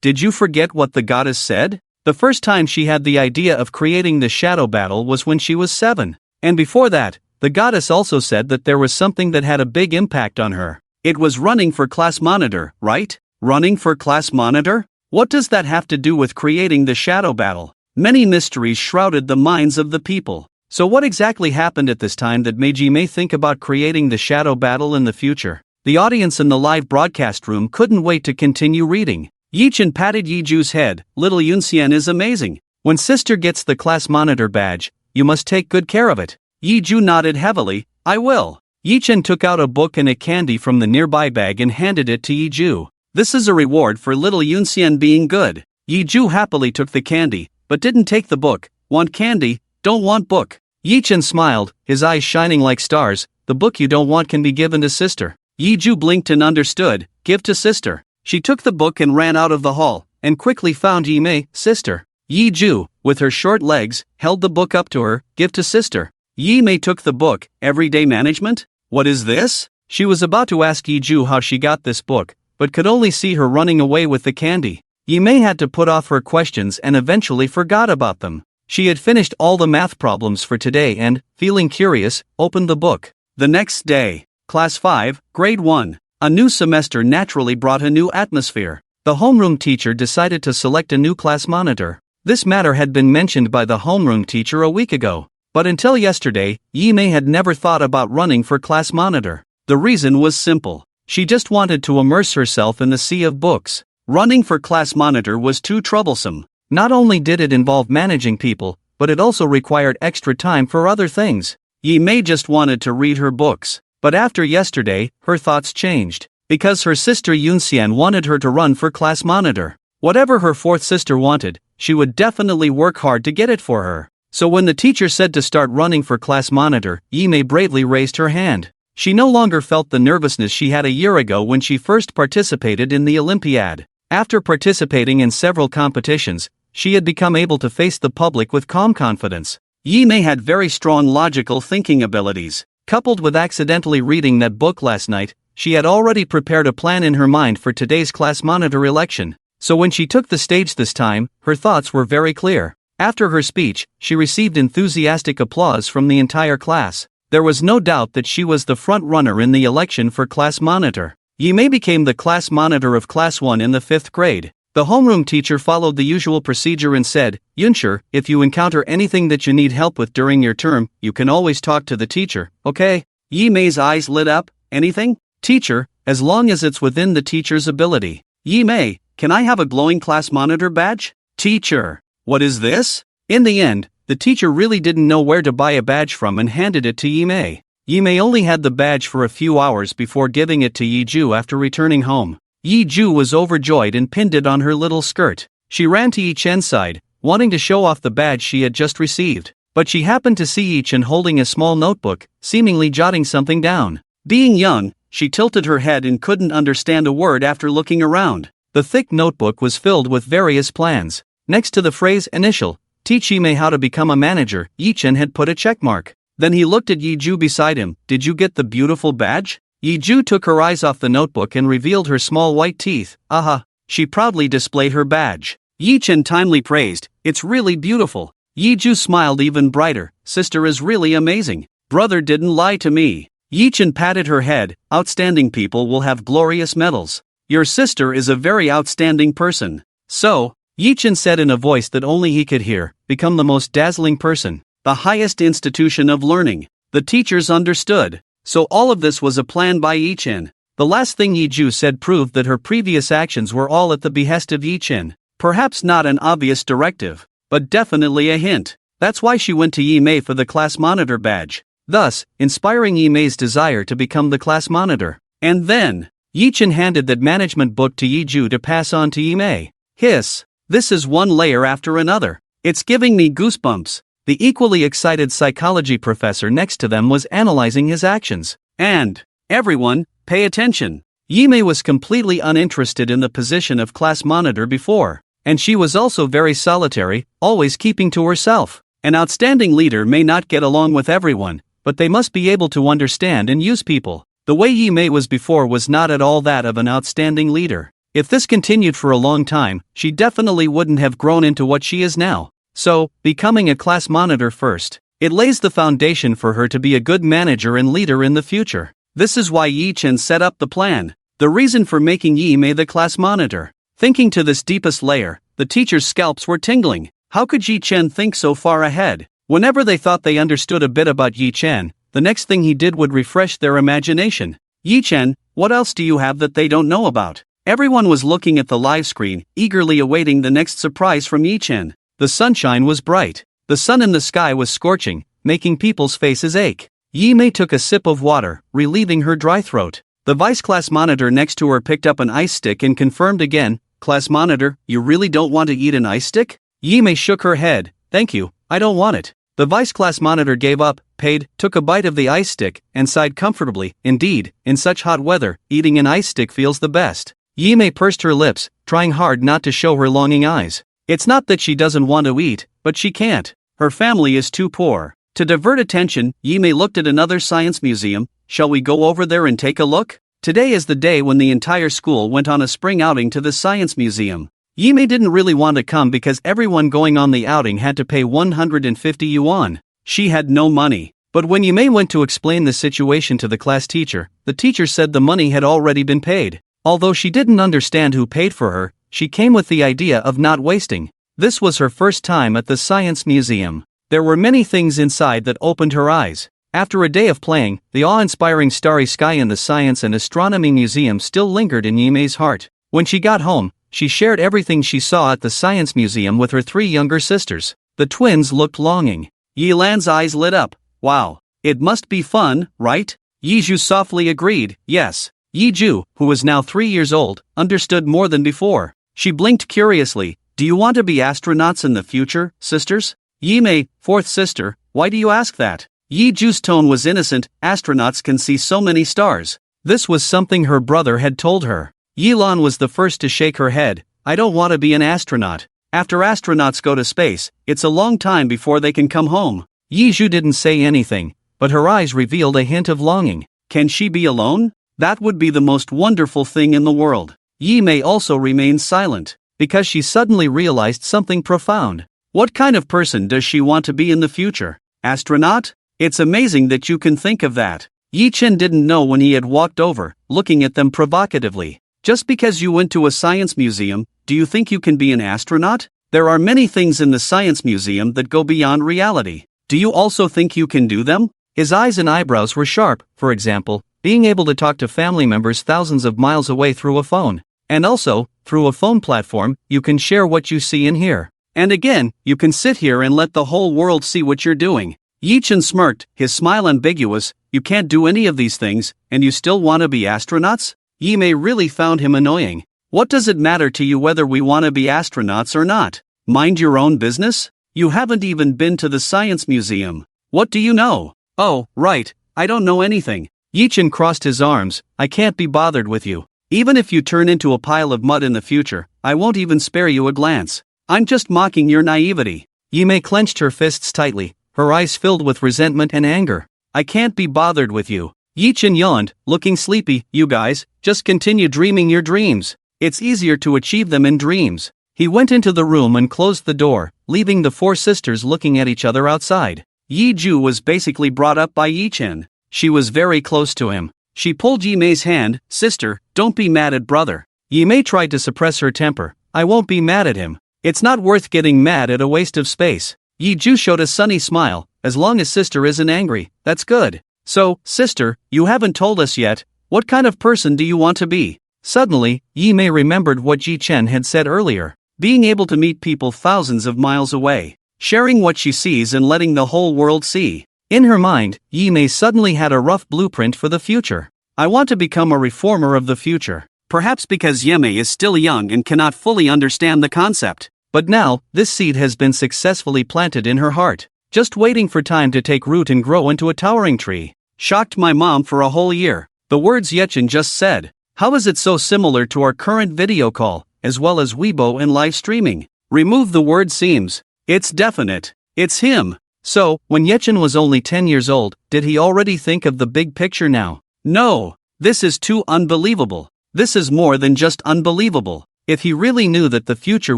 Did you forget what the goddess said? The first time she had the idea of creating the shadow battle was when she was 7. And before that, the goddess also said that there was something that had a big impact on her. It was running for class monitor, right? Running for class monitor? What does that have to do with creating the shadow battle? Many mysteries shrouded the minds of the people. So what exactly happened at this time that made Yi-Mei think about creating the shadow battle in the future? The audience in the live broadcast room couldn't wait to continue reading. Yi-Chen patted Yi-Ju's head. Little Yunxian is amazing. When sister gets the class monitor badge, you must take good care of it. Yi-Ju nodded heavily. I will. Yi-Chen took out a book and a candy from the nearby bag and handed it to Yi-Ju. This is a reward for little Yunxian being good. Yi-Ju happily took the candy, but didn't take the book. Want candy? Don't want book. Yi-Chen smiled, his eyes shining like stars. The book you don't want can be given to sister. Yi-Ju blinked and understood. Give to sister. She took the book and ran out of the hall, and quickly found Yi-Mei. Sister. Yi-Ju, with her short legs, held the book up to her. Give to sister. Yi-Mei took the book. Everyday management? What is this? She was about to ask Yi-Ju how she got this book, but could only see her running away with the candy. Yi-Mei had to put off her questions and eventually forgot about them. She had finished all the math problems for today and, feeling curious, opened the book. The next day, Class 5, Grade 1. A new semester naturally brought a new atmosphere. The homeroom teacher decided to select a new class monitor. This matter had been mentioned by the homeroom teacher a week ago. But until yesterday, Yi-Mei had never thought about running for class monitor. The reason was simple. She just wanted to immerse herself in the sea of books. Running for class monitor was too troublesome. Not only did it involve managing people, but it also required extra time for other things. Yi-Mei just wanted to read her books. But after yesterday, her thoughts changed. Because her sister Yunxian wanted her to run for class monitor. Whatever her fourth sister wanted, she would definitely work hard to get it for her. So when the teacher said to start running for class monitor, Yi-Mei bravely raised her hand. She no longer felt the nervousness she had a year ago when she first participated in the Olympiad. After participating in several competitions, she had become able to face the public with calm confidence. Yi-Mei had very strong logical thinking abilities. Coupled with accidentally reading that book last night, she had already prepared a plan in her mind for today's class monitor election. So when she took the stage this time, her thoughts were very clear. After her speech, she received enthusiastic applause from the entire class. There was no doubt that she was the front runner in the election for class monitor. Yi-Mei became the class monitor of class 1 in the 5th grade. The homeroom teacher followed the usual procedure and said, Yunsher, if you encounter anything that you need help with during your term, you can always talk to the teacher, okay? Yi-Mei's eyes lit up. Anything? Teacher, as long as it's within the teacher's ability. Yi-Mei, can I have a glowing class monitor badge? Teacher, what is this? In the end, the teacher really didn't know where to buy a badge from and handed it to Yi-Mei. Yi-Mei only had the badge for a few hours before giving it to Yi-Ju after returning home. Yi-Ju was overjoyed and pinned it on her little skirt. She ran to Yi-Chen's side, wanting to show off the badge she had just received. But she happened to see Yi-Chen holding a small notebook, seemingly jotting something down. Being young, she tilted her head and couldn't understand a word after looking around. The thick notebook was filled with various plans. Next to the phrase initial, teach Yi-Mei how to become a manager, Yi-Chen had put a checkmark. Then he looked at Yi-Ju beside him. Did you get the beautiful badge? Yi-Ju took her eyes off the notebook and revealed her small white teeth. Aha! She proudly displayed her badge. Yi-Chen timely praised, it's really beautiful. Yi-Ju smiled even brighter. Sister is really amazing. Brother didn't lie to me. Yi-Chen patted her head. Outstanding people will have glorious medals. Your sister is a very outstanding person. So, Yi-Chen said in a voice that only he could hear, become the most dazzling person, the highest institution of learning. The teachers understood. So all of this was a plan by Yi-Chen. The last thing Yi-Ju said proved that her previous actions were all at the behest of Yi-Chen. Perhaps not an obvious directive, but definitely a hint. That's why she went to Yi-Mei for the class monitor badge, thus inspiring Yi-Mei's desire to become the class monitor. And then, Yi-Chen handed that management book to Yi-Ju to pass on to Yi-Mei. Hiss! This is one layer after another. It's giving me goosebumps. The equally excited psychology professor next to them was analyzing his actions. And, everyone, pay attention. Yimei was completely uninterested in the position of class monitor before, and she was also very solitary, always keeping to herself. An outstanding leader may not get along with everyone, but they must be able to understand and use people. The way Yimei was before was not at all that of an outstanding leader. If this continued for a long time, she definitely wouldn't have grown into what she is now. So, becoming a class monitor first, it lays the foundation for her to be a good manager and leader in the future. This is why Yi Chen set up the plan. The reason for making Yimei the class monitor. Thinking to this deepest layer, the teachers' scalps were tingling. How could Yi Chen think so far ahead? Whenever they thought they understood a bit about Yi Chen, the next thing he did would refresh their imagination. Yi Chen, what else do you have that they don't know about? Everyone was looking at the live screen, eagerly awaiting the next surprise from Yi Chen. The sunshine was bright. The sun in the sky was scorching, making people's faces ache. Yimei took a sip of water, relieving her dry throat. The vice class monitor next to her picked up an ice stick and confirmed again, "Class monitor, you really don't want to eat an ice stick?" Yimei shook her head. "Thank you, I don't want it." The vice class monitor gave up, paid, took a bite of the ice stick, and sighed comfortably. Indeed, in such hot weather, eating an ice stick feels the best. Yimei pursed her lips, trying hard not to show her longing eyes. It's not that she doesn't want to eat, but she can't. Her family is too poor. To divert attention, Yimei looked at another science museum. Shall we go over there and take a look? Today is the day when the entire school went on a spring outing to the science museum. Yimei didn't really want to come because everyone going on the outing had to pay 150 yuan. She had no money. But when Yimei went to explain the situation to the class teacher, the teacher said the money had already been paid. Although she didn't understand who paid for her, she came with the idea of not wasting. This was her first time at the science museum. There were many things inside that opened her eyes. After a day of playing, the awe-inspiring starry sky in the Science and Astronomy Museum still lingered in Yimei's heart. When she got home, she shared everything she saw at the Science Museum with her 3 younger sisters. The twins looked longing. Yilan's eyes lit up. Wow, it must be fun, right? Yiju softly agreed, yes. Yiju, who was now 3 years old, understood more than before. She blinked curiously. Do you want to be astronauts in the future, sisters? Yimei, 4th sister, why do you ask that? Yiju's tone was innocent. Astronauts can see so many stars. This was something her brother had told her. Yilan was the first to shake her head. I don't want to be an astronaut. After astronauts go to space, it's a long time before they can come home. Yiju didn't say anything, but her eyes revealed a hint of longing. Can she be alone? That would be the most wonderful thing in the world. Yimei also remained silent, because she suddenly realized something profound. What kind of person does she want to be in the future? Astronaut? It's amazing that you can think of that. Yi Chen didn't know when he had walked over, looking at them provocatively. Just because you went to a science museum, do you think you can be an astronaut? There are many things in the science museum that go beyond reality. Do you also think you can do them? His eyes and eyebrows were sharp. For example, being able to talk to family members thousands of miles away through a phone. And also, through a phone platform, you can share what you see and hear. And again, you can sit here and let the whole world see what you're doing. Yi Chen smirked, his smile ambiguous. You can't do any of these things, and you still want to be astronauts? Yimei really found him annoying. What does it matter to you whether we want to be astronauts or not? Mind your own business? You haven't even been to the science museum. What do you know? Oh, right, I don't know anything. Yi Chen crossed his arms. I can't be bothered with you. Even if you turn into a pile of mud in the future, I won't even spare you a glance. I'm just mocking your naivety. Yimei clenched her fists tightly, her eyes filled with resentment and anger. I can't be bothered with you. Yi Chen yawned, looking sleepy. You guys, just continue dreaming your dreams. It's easier to achieve them in dreams. He went into the room and closed the door, leaving the 4 sisters looking at each other outside. Yi Ju was basically brought up by Yi Chen. She was very close to him. She pulled Yimei's hand. Sister, don't be mad at brother. Yimei tried to suppress her temper. I won't be mad at him. It's not worth getting mad at a waste of space. Yi Ju showed a sunny smile. As long as sister isn't angry, that's good. So, sister, you haven't told us yet. What kind of person do you want to be? Suddenly, Yimei remembered what Yi Chen had said earlier. Being able to meet people thousands of miles away. Sharing what she sees and letting the whole world see. In her mind, Yimei suddenly had a rough blueprint for the future. I want to become a reformer of the future. Perhaps because Yimei is still young and cannot fully understand the concept. But now, this seed has been successfully planted in her heart. just waiting for time to take root and grow into a towering tree. Shocked my mom for a whole year. The words Yechen just said. How is it so similar to our current video call, as well as Weibo and live streaming? Remove the word seems. It's definite. It's him. So, when Yechen was only 10 years old, did he already think of the big picture now? No. This is too unbelievable. This is more than just unbelievable. If he really knew that the future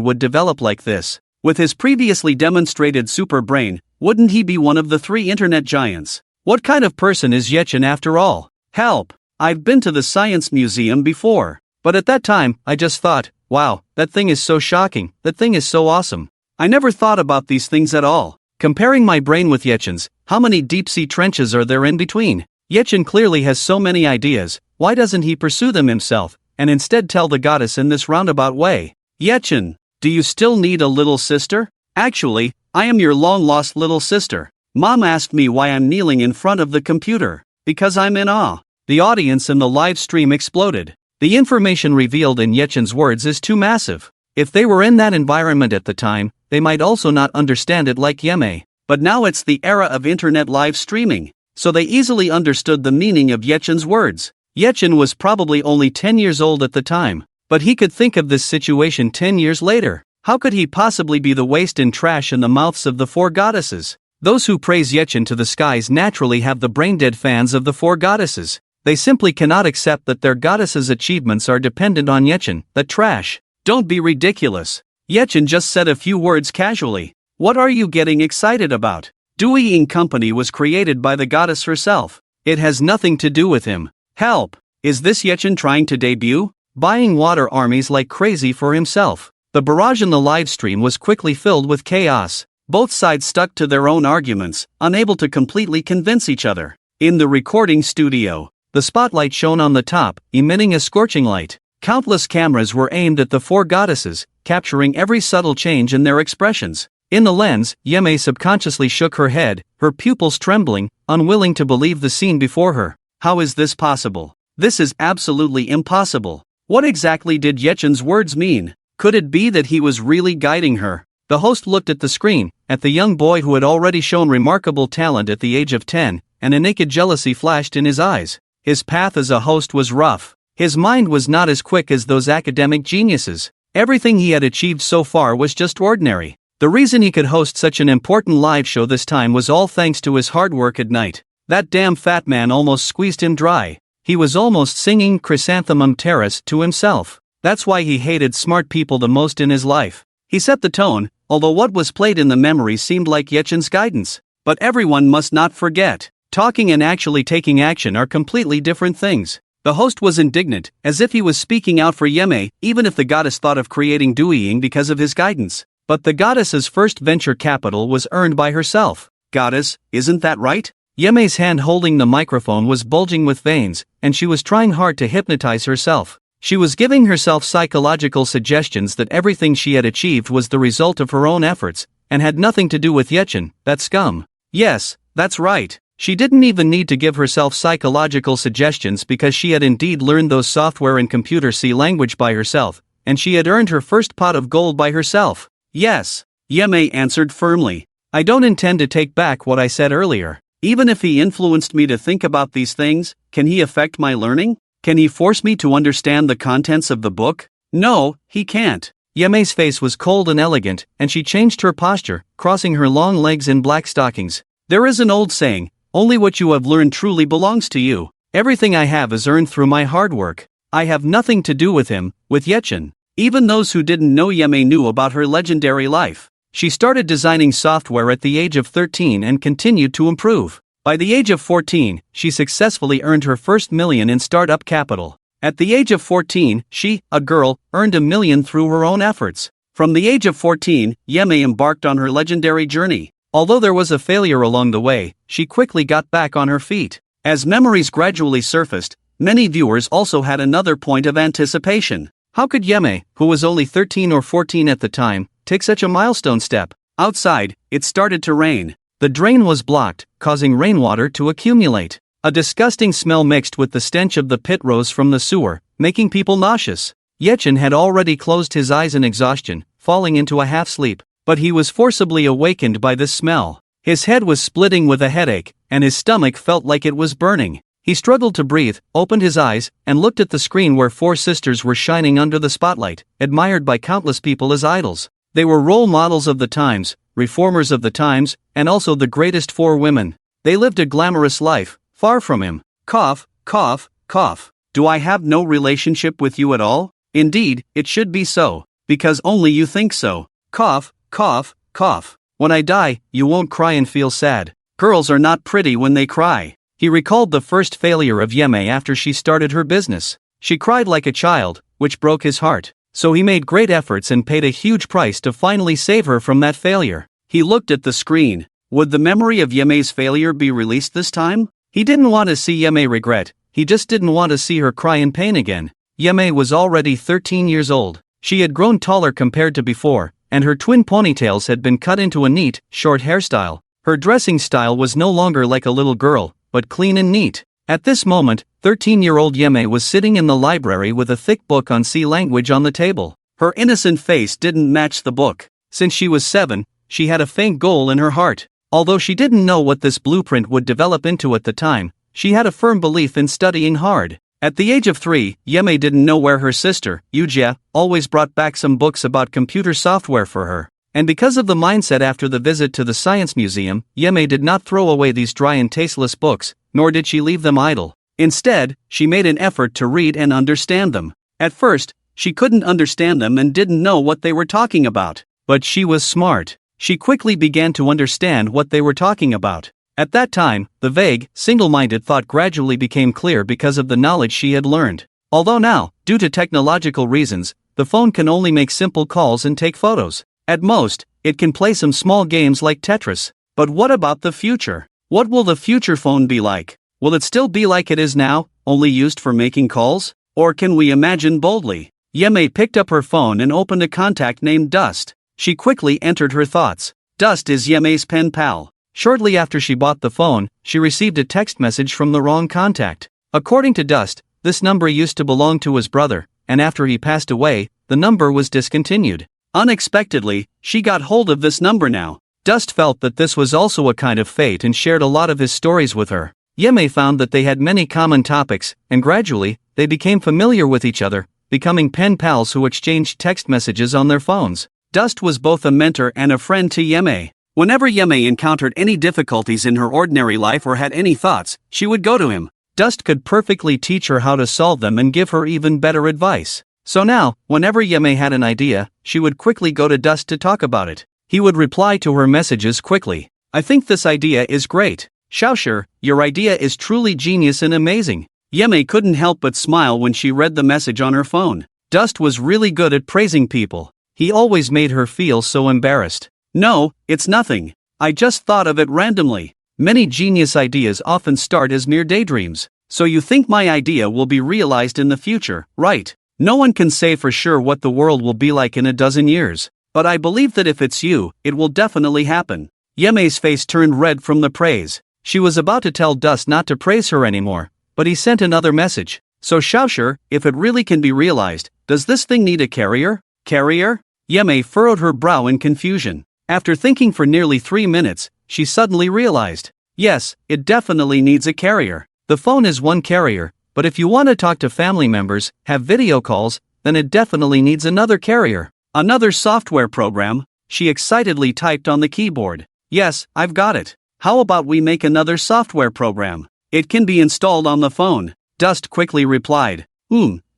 would develop like this, with his previously demonstrated super brain, wouldn't he be one of the 3 internet giants? What kind of person is Yechen after all? Help! I've been to the science museum before. But at that time, I just thought, wow, that thing is so shocking, that thing is so awesome. I never thought about these things at all. Comparing my brain with Yechen's, how many deep-sea trenches are there in between? Yechen clearly has so many ideas, why doesn't he pursue them himself, and instead tell the goddess in this roundabout way? Yechen, do you still need a little sister? Actually, I am your long-lost little sister. Mom asked me why I'm kneeling in front of the computer. Because I'm in awe. The audience in the live stream exploded. The information revealed in Yechen's words is too massive. If they were in that environment at the time, they might also not understand it like Yeme. But now it's the era of internet live streaming, so they easily understood the meaning of Yechen's words. Yechen was probably only 10 years old at the time, but he could think of this situation 10 years later. How could he possibly be the waste and trash in the mouths of the 4 goddesses? Those who praise Yechen to the skies naturally have the brain-dead fans of the 4 goddesses. They simply cannot accept that their goddesses' achievements are dependent on Yechen, that trash. Don't be ridiculous. Yechen just said a few words casually. What are you getting excited about? Dui Company was created by the goddess herself. It has nothing to do with him. Help! Is this Yechen trying to debut? Buying water armies like crazy for himself. The barrage in the live stream was quickly filled with chaos. Both sides stuck to their own arguments, unable to completely convince each other. In the recording studio, the spotlight shone on the top, emitting a scorching light. Countless cameras were aimed at the 4 goddesses, capturing every subtle change in their expressions. In the lens, Yeme subconsciously shook her head, her pupils trembling, unwilling to believe the scene before her. How is this possible? This is absolutely impossible. What exactly did Yechen's words mean? Could it be that he was really guiding her? The host looked at the screen, at the young boy who had already shown remarkable talent at the age of 10, and a naked jealousy flashed in his eyes. His path as a host was rough. His mind was not as quick as those academic geniuses. Everything he had achieved so far was just ordinary. The reason he could host such an important live show this time was all thanks to his hard work at night. That damn fat man almost squeezed him dry. He was almost singing Chrysanthemum Terrace to himself. That's why he hated smart people the most in his life. He set the tone, although what was played in the memory seemed like Yechen's guidance. But everyone must not forget, talking and actually taking action are completely different things. The host was indignant, as if he was speaking out for Yeme, even if the goddess thought of creating Duiying because of his guidance. But the goddess's first venture capital was earned by herself. Goddess, isn't that right? Yeme's hand holding the microphone was bulging with veins, and she was trying hard to hypnotize herself. She was giving herself psychological suggestions that everything she had achieved was the result of her own efforts, and had nothing to do with Yechen, that scum. Yes, that's right. She didn't even need to give herself psychological suggestions because she had indeed learned those software and computer C language by herself, and she had earned her first pot of gold by herself. Yes, Yeme answered firmly. I don't intend to take back what I said earlier. Even if he influenced me to think about these things, can he affect my learning? Can he force me to understand the contents of the book? No, he can't. Yeme's face was cold and elegant, and she changed her posture, crossing her long legs in black stockings. There is an old saying, only what you have learned truly belongs to you. Everything I have is earned through my hard work. I have nothing to do with him, with Yechen. Even those who didn't know Yeme knew about her legendary life. She started designing software at the age of 13 and continued to improve. By the age of 14, she successfully earned her first million in startup capital. At the age of 14, she, a girl, earned $1 million through her own efforts. From the age of 14, Yeme embarked on her legendary journey. Although there was a failure along the way, she quickly got back on her feet. As memories gradually surfaced, many viewers also had another point of anticipation. How could Yeme, who was only 13 or 14 at the time, take such a milestone step? Outside, it started to rain. The drain was blocked, causing rainwater to accumulate. A disgusting smell mixed with the stench of the pit rose from the sewer, making people nauseous. Yechen had already closed his eyes in exhaustion, falling into a half-sleep, but he was forcibly awakened by this smell. His head was splitting with a headache, and his stomach felt like it was burning. He struggled to breathe, opened his eyes, and looked at the screen where four sisters were shining under the spotlight, admired by countless people as idols. They were role models of the times, reformers of the times, and also the greatest four women. They lived a glamorous life, far from him. Cough, cough, cough. Do I have no relationship with you at all? Indeed, it should be so, because only you think so. Cough, cough, cough. When I die, you won't cry and feel sad. Girls are not pretty when they cry. He recalled the first failure of Yeme after she started her business. She cried like a child, which broke his heart. So he made great efforts and paid a huge price to finally save her from that failure. He looked at the screen. Would the memory of Yeme's failure be released this time? He didn't want to see Yeme regret, he just didn't want to see her cry in pain again. Yeme was already 13 years old. She had grown taller compared to before, and her twin ponytails had been cut into a neat, short hairstyle. Her dressing style was no longer like a little girl, but clean and neat. At this moment, 13-year-old Yeme was sitting in the library with a thick book on C language on the table. Her innocent face didn't match the book. Since she was 7, she had a faint goal in her heart. Although she didn't know what this blueprint would develop into at the time, she had a firm belief in studying hard. At the age of 3, Yeme didn't know where her sister, Yujia, always brought back some books about computer software for her. And because of the mindset after the visit to the science museum, Yeme did not throw away these dry and tasteless books, nor did she leave them idle. Instead, she made an effort to read and understand them. At first, she couldn't understand them and didn't know what they were talking about. But she was smart. She quickly began to understand what they were talking about. At that time, the vague, single-minded thought gradually became clear because of the knowledge she had learned. Although now, due to technological reasons, the phone can only make simple calls and take photos. At most, it can play some small games like Tetris. But what about the future? What will the future phone be like? Will it still be like it is now, only used for making calls? Or can we imagine boldly? Yeme picked up her phone and opened a contact named Dust. She quickly entered her thoughts. Dust is Yeme's pen pal. Shortly after she bought the phone, she received a text message from the wrong contact. According to Dust, this number used to belong to his brother, and after he passed away, the number was discontinued. Unexpectedly, she got hold of this number now. Dust felt that this was also a kind of fate and shared a lot of his stories with her. Yeme found that they had many common topics, and gradually, they became familiar with each other, becoming pen pals who exchanged text messages on their phones. Dust was both a mentor and a friend to Yeme. Whenever Yeme encountered any difficulties in her ordinary life or had any thoughts, she would go to him. Dust could perfectly teach her how to solve them and give her even better advice. So now, whenever Yeme had an idea, she would quickly go to Dust to talk about it. He would reply to her messages quickly. I think this idea is great. Xiaoshi, your idea is truly genius and amazing. Yeme couldn't help but smile when she read the message on her phone. Dust was really good at praising people. He always made her feel so embarrassed. No, it's nothing. I just thought of it randomly. Many genius ideas often start as mere daydreams. So you think my idea will be realized in the future, right? No one can say for sure what the world will be like in a dozen years. But I believe that if it's you, it will definitely happen. Yeme's face turned red from the praise. She was about to tell Dust not to praise her anymore, but he sent another message. So Xiaoshi, if it really can be realized, does this thing need a carrier? Carrier? Yeme furrowed her brow in confusion. After thinking for nearly 3 minutes, she suddenly realized. Yes, it definitely needs a carrier. The phone is one carrier, but if you want to talk to family members, have video calls, then it definitely needs another carrier. Another software program, she excitedly typed on the keyboard. Yes, I've got it. How about we make another software program? It can be installed on the phone. Dust quickly replied.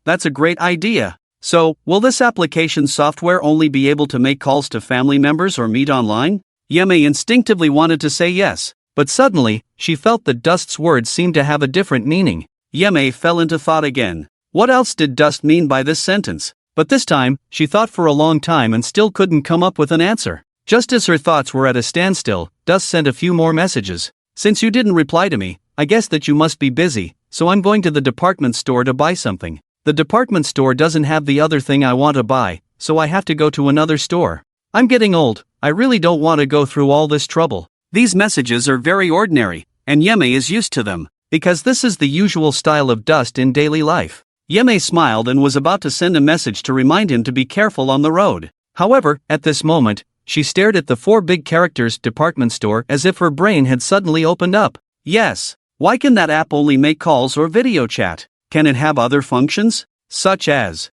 That's a great idea. So, will this application software only be able to make calls to family members or meet online? Yeme instinctively wanted to say yes, but suddenly, she felt that Dust's words seemed to have a different meaning. Yeme fell into thought again. What else did Dust mean by this sentence? But this time, she thought for a long time and still couldn't come up with an answer. Just as her thoughts were at a standstill, Dust sent a few more messages. Since you didn't reply to me, I guess that you must be busy, so I'm going to the department store to buy something. The department store doesn't have the other thing I want to buy, so I have to go to another store. I'm getting old, I really don't want to go through all this trouble. These messages are very ordinary, and Yeme is used to them, because this is the usual style of Dust in daily life. Yeme smiled and was about to send a message to remind him to be careful on the road. However, at this moment, She stared at the 4 big characters department store as if her brain had suddenly opened up. Yes. Why can that app only make calls or video chat? Can it have other functions? Such as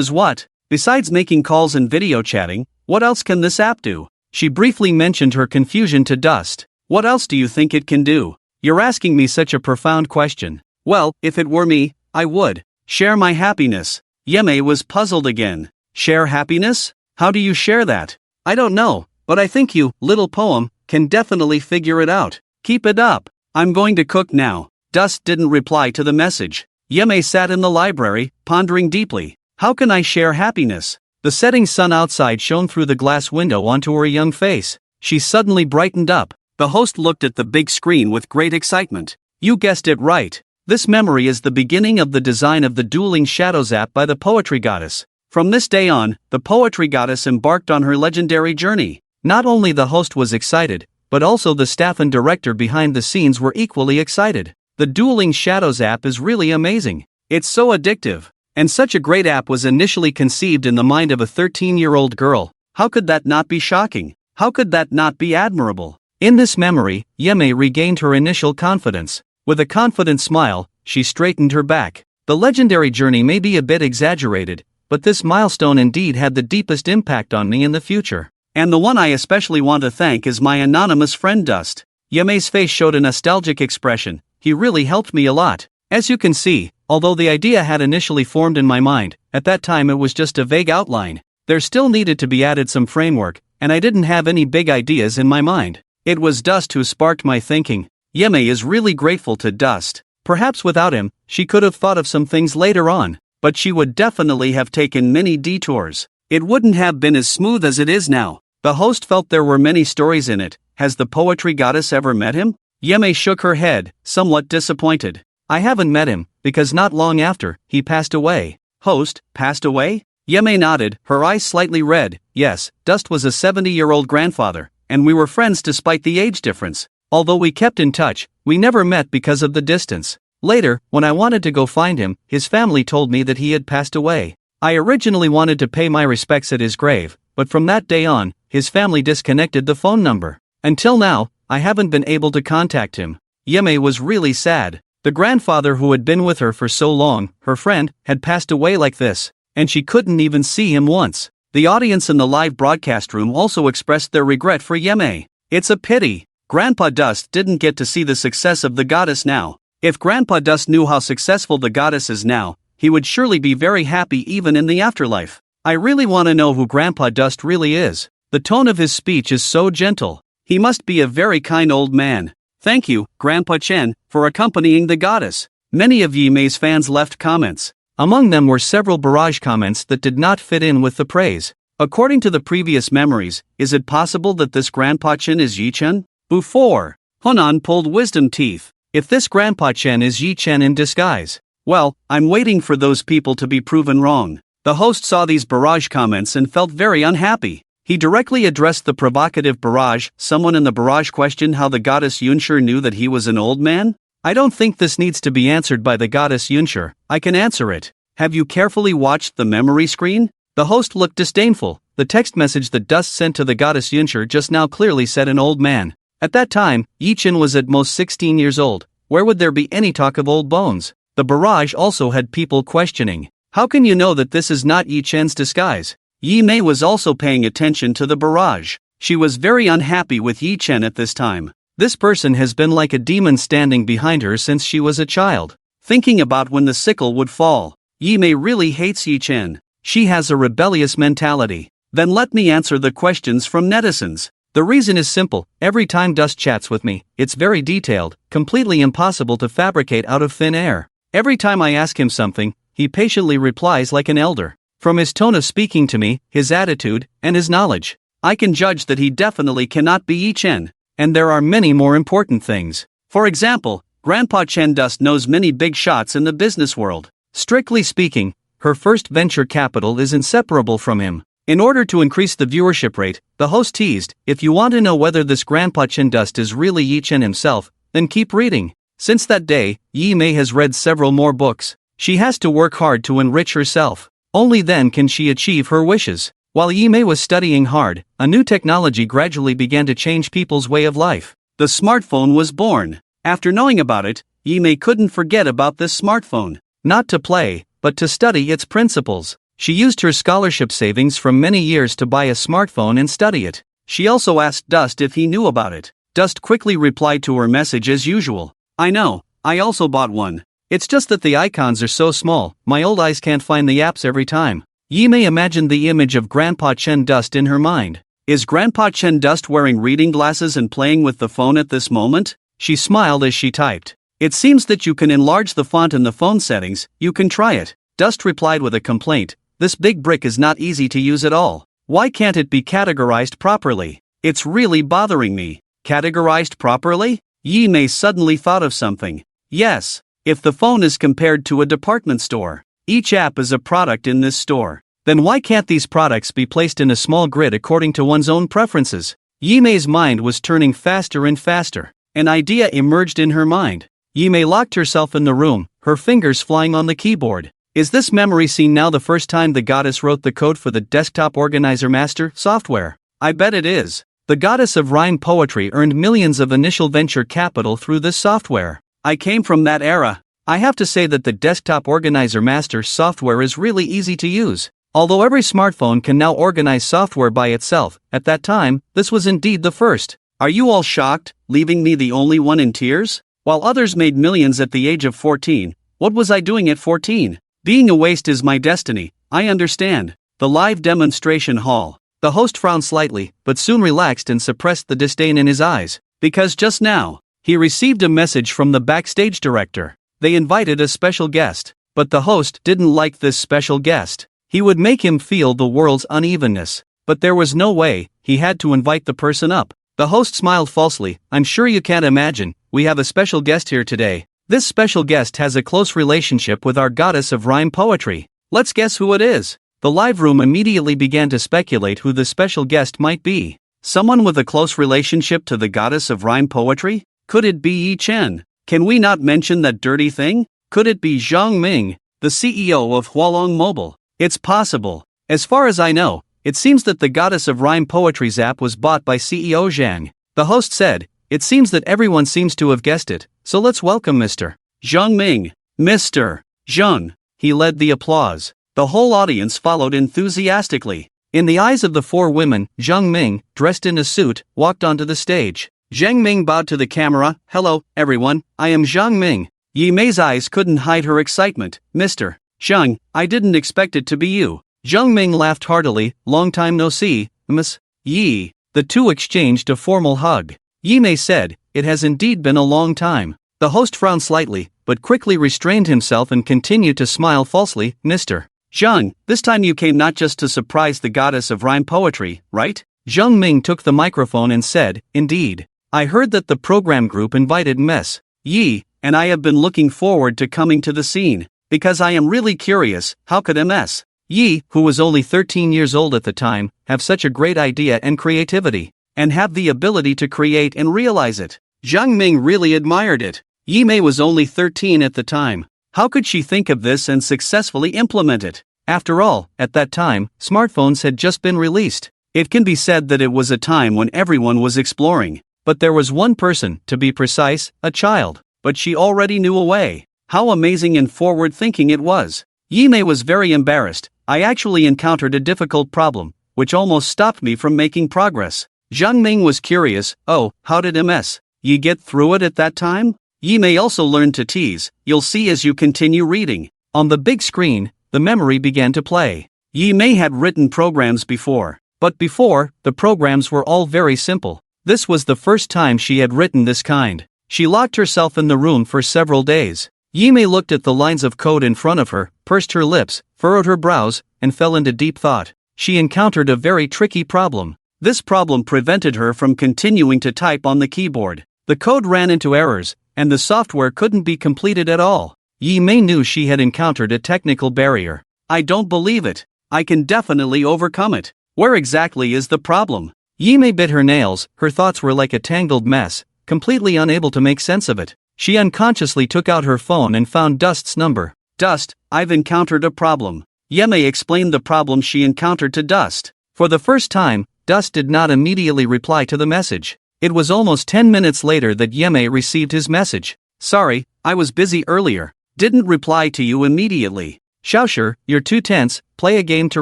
what? Besides making calls and video chatting, what else can this app do? She briefly mentioned her confusion to Dust. What else do you think it can do? You're asking me such a profound question. Well, if it were me, I would share my happiness. Yeme was puzzled again. Share happiness? How do you share that? I don't know, but I think you, little poem, can definitely figure it out. Keep it up. I'm going to cook now. Dust didn't reply to the message. Yeme sat in the library, pondering deeply. How can I share happiness? The setting sun outside shone through the glass window onto her young face. She suddenly brightened up. The host looked at the big screen with great excitement. You guessed it right. This memory is the beginning of the design of the Dueling Shadows app by the Poetry Goddess. From this day on, the Poetry Goddess embarked on her legendary journey. Not only the host was excited, but also the staff and director behind the scenes were equally excited. The Dueling Shadows app is really amazing. It's so addictive. And such a great app was initially conceived in the mind of a 13-year-old girl. How could that not be shocking? How could that not be admirable? In this memory, Yeme regained her initial confidence. With a confident smile, she straightened her back. The legendary journey may be a bit exaggerated, but this milestone indeed had the deepest impact on me in the future. And the one I especially want to thank is my anonymous friend Dust. Yeme's face showed a nostalgic expression. He really helped me a lot. As you can see, although the idea had initially formed in my mind, at that time it was just a vague outline. There still needed to be added some framework, and I didn't have any big ideas in my mind. It was Dust who sparked my thinking. Yeme is really grateful to Dust. Perhaps without him, she could have thought of some things later on, but she would definitely have taken many detours. It wouldn't have been as smooth as it is now. The host felt there were many stories in it. Has the Poetry Goddess ever met him? Yeme shook her head, somewhat disappointed. I haven't met him, because not long after, he passed away. Host, passed away? Yeme nodded, her eyes slightly red. Yes, Dust was a 70-year-old grandfather, and we were friends despite the age difference. Although we kept in touch, we never met because of the distance. Later, when I wanted to go find him, his family told me that he had passed away. I originally wanted to pay my respects at his grave, but from that day on, his family disconnected the phone number. Until now, I haven't been able to contact him. Yeme was really sad. The grandfather who had been with her for so long, her friend, had passed away like this, and she couldn't even see him once. The audience in the live broadcast room also expressed their regret for Yeme. It's a pity. Grandpa Dust didn't get to see the success of the goddess now. If Grandpa Dust knew how successful the goddess is now, he would surely be very happy even in the afterlife. I really want to know who Grandpa Dust really is. The tone of his speech is so gentle. He must be a very kind old man. Thank you, Grandpa Chen, for accompanying the goddess. Many of Yeme's fans left comments. Among them were several barrage comments that did not fit in with the praise. According to the previous memories, is it possible that this Grandpa Chen is Yi Chen? Before, Hunan pulled wisdom teeth. If this Grandpa Chen is Yi Chen in disguise, well, I'm waiting for those people to be proven wrong. The host saw these barrage comments and felt very unhappy. He directly addressed the provocative barrage. Someone in the barrage questioned how the goddess Yunshur knew that he was an old man. I don't think this needs to be answered by the goddess Yunshur. I can answer it. Have you carefully watched the memory screen? The host looked disdainful. The text message that Dust sent to the goddess Yunshur just now clearly said an old man. At that time, Yi Chen was at most 16 years old. Where would there be any talk of old bones? The barrage also had people questioning. How can you know that this is not Yi Chen's disguise? Yi Mei was also paying attention to the barrage. She was very unhappy with Yi Chen at this time. This person has been like a demon standing behind her since she was a child. Thinking about when the sickle would fall. Yi Mei really hates Yi Chen. She has a rebellious mentality. Then let me answer the questions from netizens. The reason is simple. Every time Dust chats with me, it's very detailed, completely impossible to fabricate out of thin air. Every time I ask him something, he patiently replies like an elder. From his tone of speaking to me, his attitude, and his knowledge, I can judge that he definitely cannot be Yi Chen. And there are many more important things. For example, Grandpa Chen Dust knows many big shots in the business world. Strictly speaking, her first venture capital is inseparable from him. In order to increase the viewership rate, the host teased, if you want to know whether this Grandpa Chen Dust is really Yi Chen himself, then keep reading. Since that day, Yi Mei has read several more books. She has to work hard to enrich herself. Only then can she achieve her wishes. While Yimei was studying hard, a new technology gradually began to change people's way of life. The smartphone was born. After knowing about it, Yimei couldn't forget about this smartphone. Not to play, but to study its principles. She used her scholarship savings from many years to buy a smartphone and study it. She also asked Dust if he knew about it. Dust quickly replied to her message as usual. I know, I also bought one. It's just that the icons are so small, my old eyes can't find the apps every time. Yimei imagined the image of Grandpa Chen Dust in her mind. Is Grandpa Chen Dust wearing reading glasses and playing with the phone at this moment? She smiled as she typed. It seems that you can enlarge the font in the phone settings, you can try it. Dust replied with a complaint. This big brick is not easy to use at all. Why can't it be categorized properly? It's really bothering me. Categorized properly? Yimei suddenly thought of something. Yes, if the phone is compared to a department store, each app is a product in this store. Then why can't these products be placed in a small grid according to one's own preferences? Yimei's mind was turning faster and faster. An idea emerged in her mind. Yimei locked herself in the room, her fingers flying on the keyboard. Is this memory scene now the first time the goddess wrote the code for the Desktop Organizer Master software? I bet it is. The goddess of rhyme poetry earned millions of initial venture capital through this software. I came from that era. I have to say that the Desktop Organizer Master software is really easy to use. Although every smartphone can now organize software by itself, at that time, this was indeed the first. Are you all shocked, leaving me the only one in tears? While others made millions at the age of 14, what was I doing at 14? Being a waste is my destiny, I understand. The live demonstration hall. The host frowned slightly, but soon relaxed and suppressed the disdain in his eyes, because just now, he received a message from the backstage director. They invited a special guest, but the host didn't like this special guest. He would make him feel the world's unevenness, but there was no way, he had to invite the person up. The host smiled falsely. I'm sure you can't imagine, we have a special guest here today. This special guest has a close relationship with our goddess of rhyme poetry. Let's guess who it is. The live room immediately began to speculate who the special guest might be. Someone with a close relationship to the goddess of rhyme poetry? Could it be Yi Chen? Can we not mention that dirty thing? Could it be Zhang Ming, the CEO of Hualong Mobile? It's possible. As far as I know, it seems that the goddess of rhyme poetry's app was bought by CEO Zhang. The host said, it seems that everyone seems to have guessed it, so let's welcome Mr. Zhang Ming. Mr. Zhang. He led the applause. The whole audience followed enthusiastically. In the eyes of the four women, Zhang Ming, dressed in a suit, walked onto the stage. Zhang Ming bowed to the camera. Hello, everyone, I am Zhang Ming. Yimei's eyes couldn't hide her excitement. Mr. Zhang, I didn't expect it to be you. Zhang Ming laughed heartily. Long time no see, Miss Yi. The two exchanged a formal hug. Yimei said, it has indeed been a long time. The host frowned slightly, but quickly restrained himself and continued to smile falsely. Mr. Zhang, this time you came not just to surprise the goddess of rhyme poetry, right? Zhang Ming took the microphone and said, indeed. I heard that the program group invited Ms. Yi, and I have been looking forward to coming to the scene, because I am really curious, how could Ms. Yi, who was only 13 years old at the time, have such a great idea and creativity, and have the ability to create and realize it? Zhang Ming really admired it. Yimei was only 13 at the time. How could she think of this and successfully implement it? After all, at that time, smartphones had just been released. It can be said that it was a time when everyone was exploring. But there was one person, to be precise, a child. But she already knew a way. How amazing and forward-thinking it was. Yimei was very embarrassed. I actually encountered a difficult problem, which almost stopped me from making progress. Zhang Ming was curious. Oh, how did Ms. Yi get through it at that time? Yimei also learned to tease. You'll see as you continue reading. On the big screen, the memory began to play. Yimei had written programs before. But before, the programs were all very simple. This was the first time she had written this kind. She locked herself in the room for several days. Yimei looked at the lines of code in front of her, pursed her lips, furrowed her brows, and fell into deep thought. She encountered a very tricky problem. This problem prevented her from continuing to type on the keyboard. The code ran into errors, and the software couldn't be completed at all. Yimei knew she had encountered a technical barrier. I don't believe it. I can definitely overcome it. Where exactly is the problem? Yimei bit her nails. Her thoughts were like a tangled mess, completely unable to make sense of it. She unconsciously took out her phone and found Dust's number. Dust, I've encountered a problem. Yimei explained the problem she encountered to Dust. For the first time, Dust did not immediately reply to the message. It was almost 10 minutes later that Yeme received his message. Sorry, I was busy earlier. Didn't reply to you immediately. Xiaoshi, you're too tense, play a game to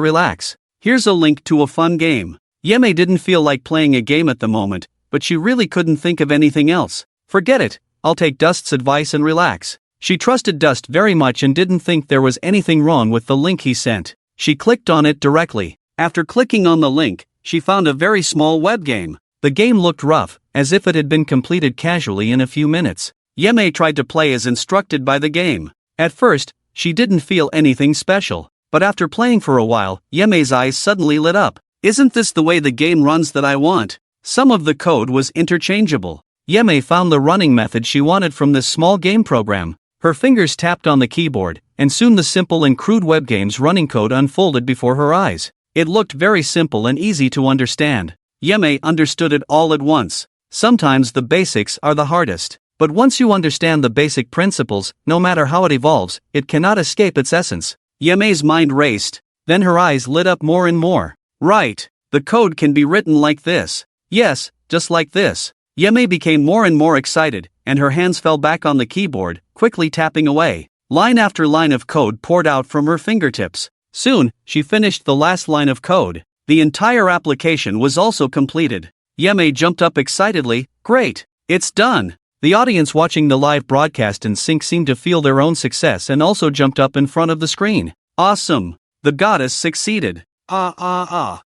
relax. Here's a link to a fun game. Yeme didn't feel like playing a game at the moment, but she really couldn't think of anything else. Forget it, I'll take Dust's advice and relax. She trusted Dust very much and didn't think there was anything wrong with the link he sent. She clicked on it directly. After clicking on the link, she found a very small web game. The game looked rough, as if it had been completed casually in a few minutes. Yeme tried to play as instructed by the game. At first, she didn't feel anything special, but after playing for a while, Yeme's eyes suddenly lit up. Isn't this the way the game runs that I want? Some of the code was interchangeable. Yeme found the running method she wanted from this small game program. Her fingers tapped on the keyboard, and soon the simple and crude web game's running code unfolded before her eyes. It looked very simple and easy to understand. Yeme understood it all at once. Sometimes the basics are the hardest. But once you understand the basic principles, no matter how it evolves, it cannot escape its essence. Yeme's mind raced. Then her eyes lit up more and more. Right, the code can be written like this. Yes, just like this. Yeme became more and more excited, and her hands fell back on the keyboard, quickly tapping away. Line after line of code poured out from her fingertips. Soon, she finished the last line of code. The entire application was also completed. Yeme jumped up excitedly. Great, it's done. The audience watching the live broadcast in sync seemed to feel their own success and also jumped up in front of the screen. Awesome! The goddess succeeded.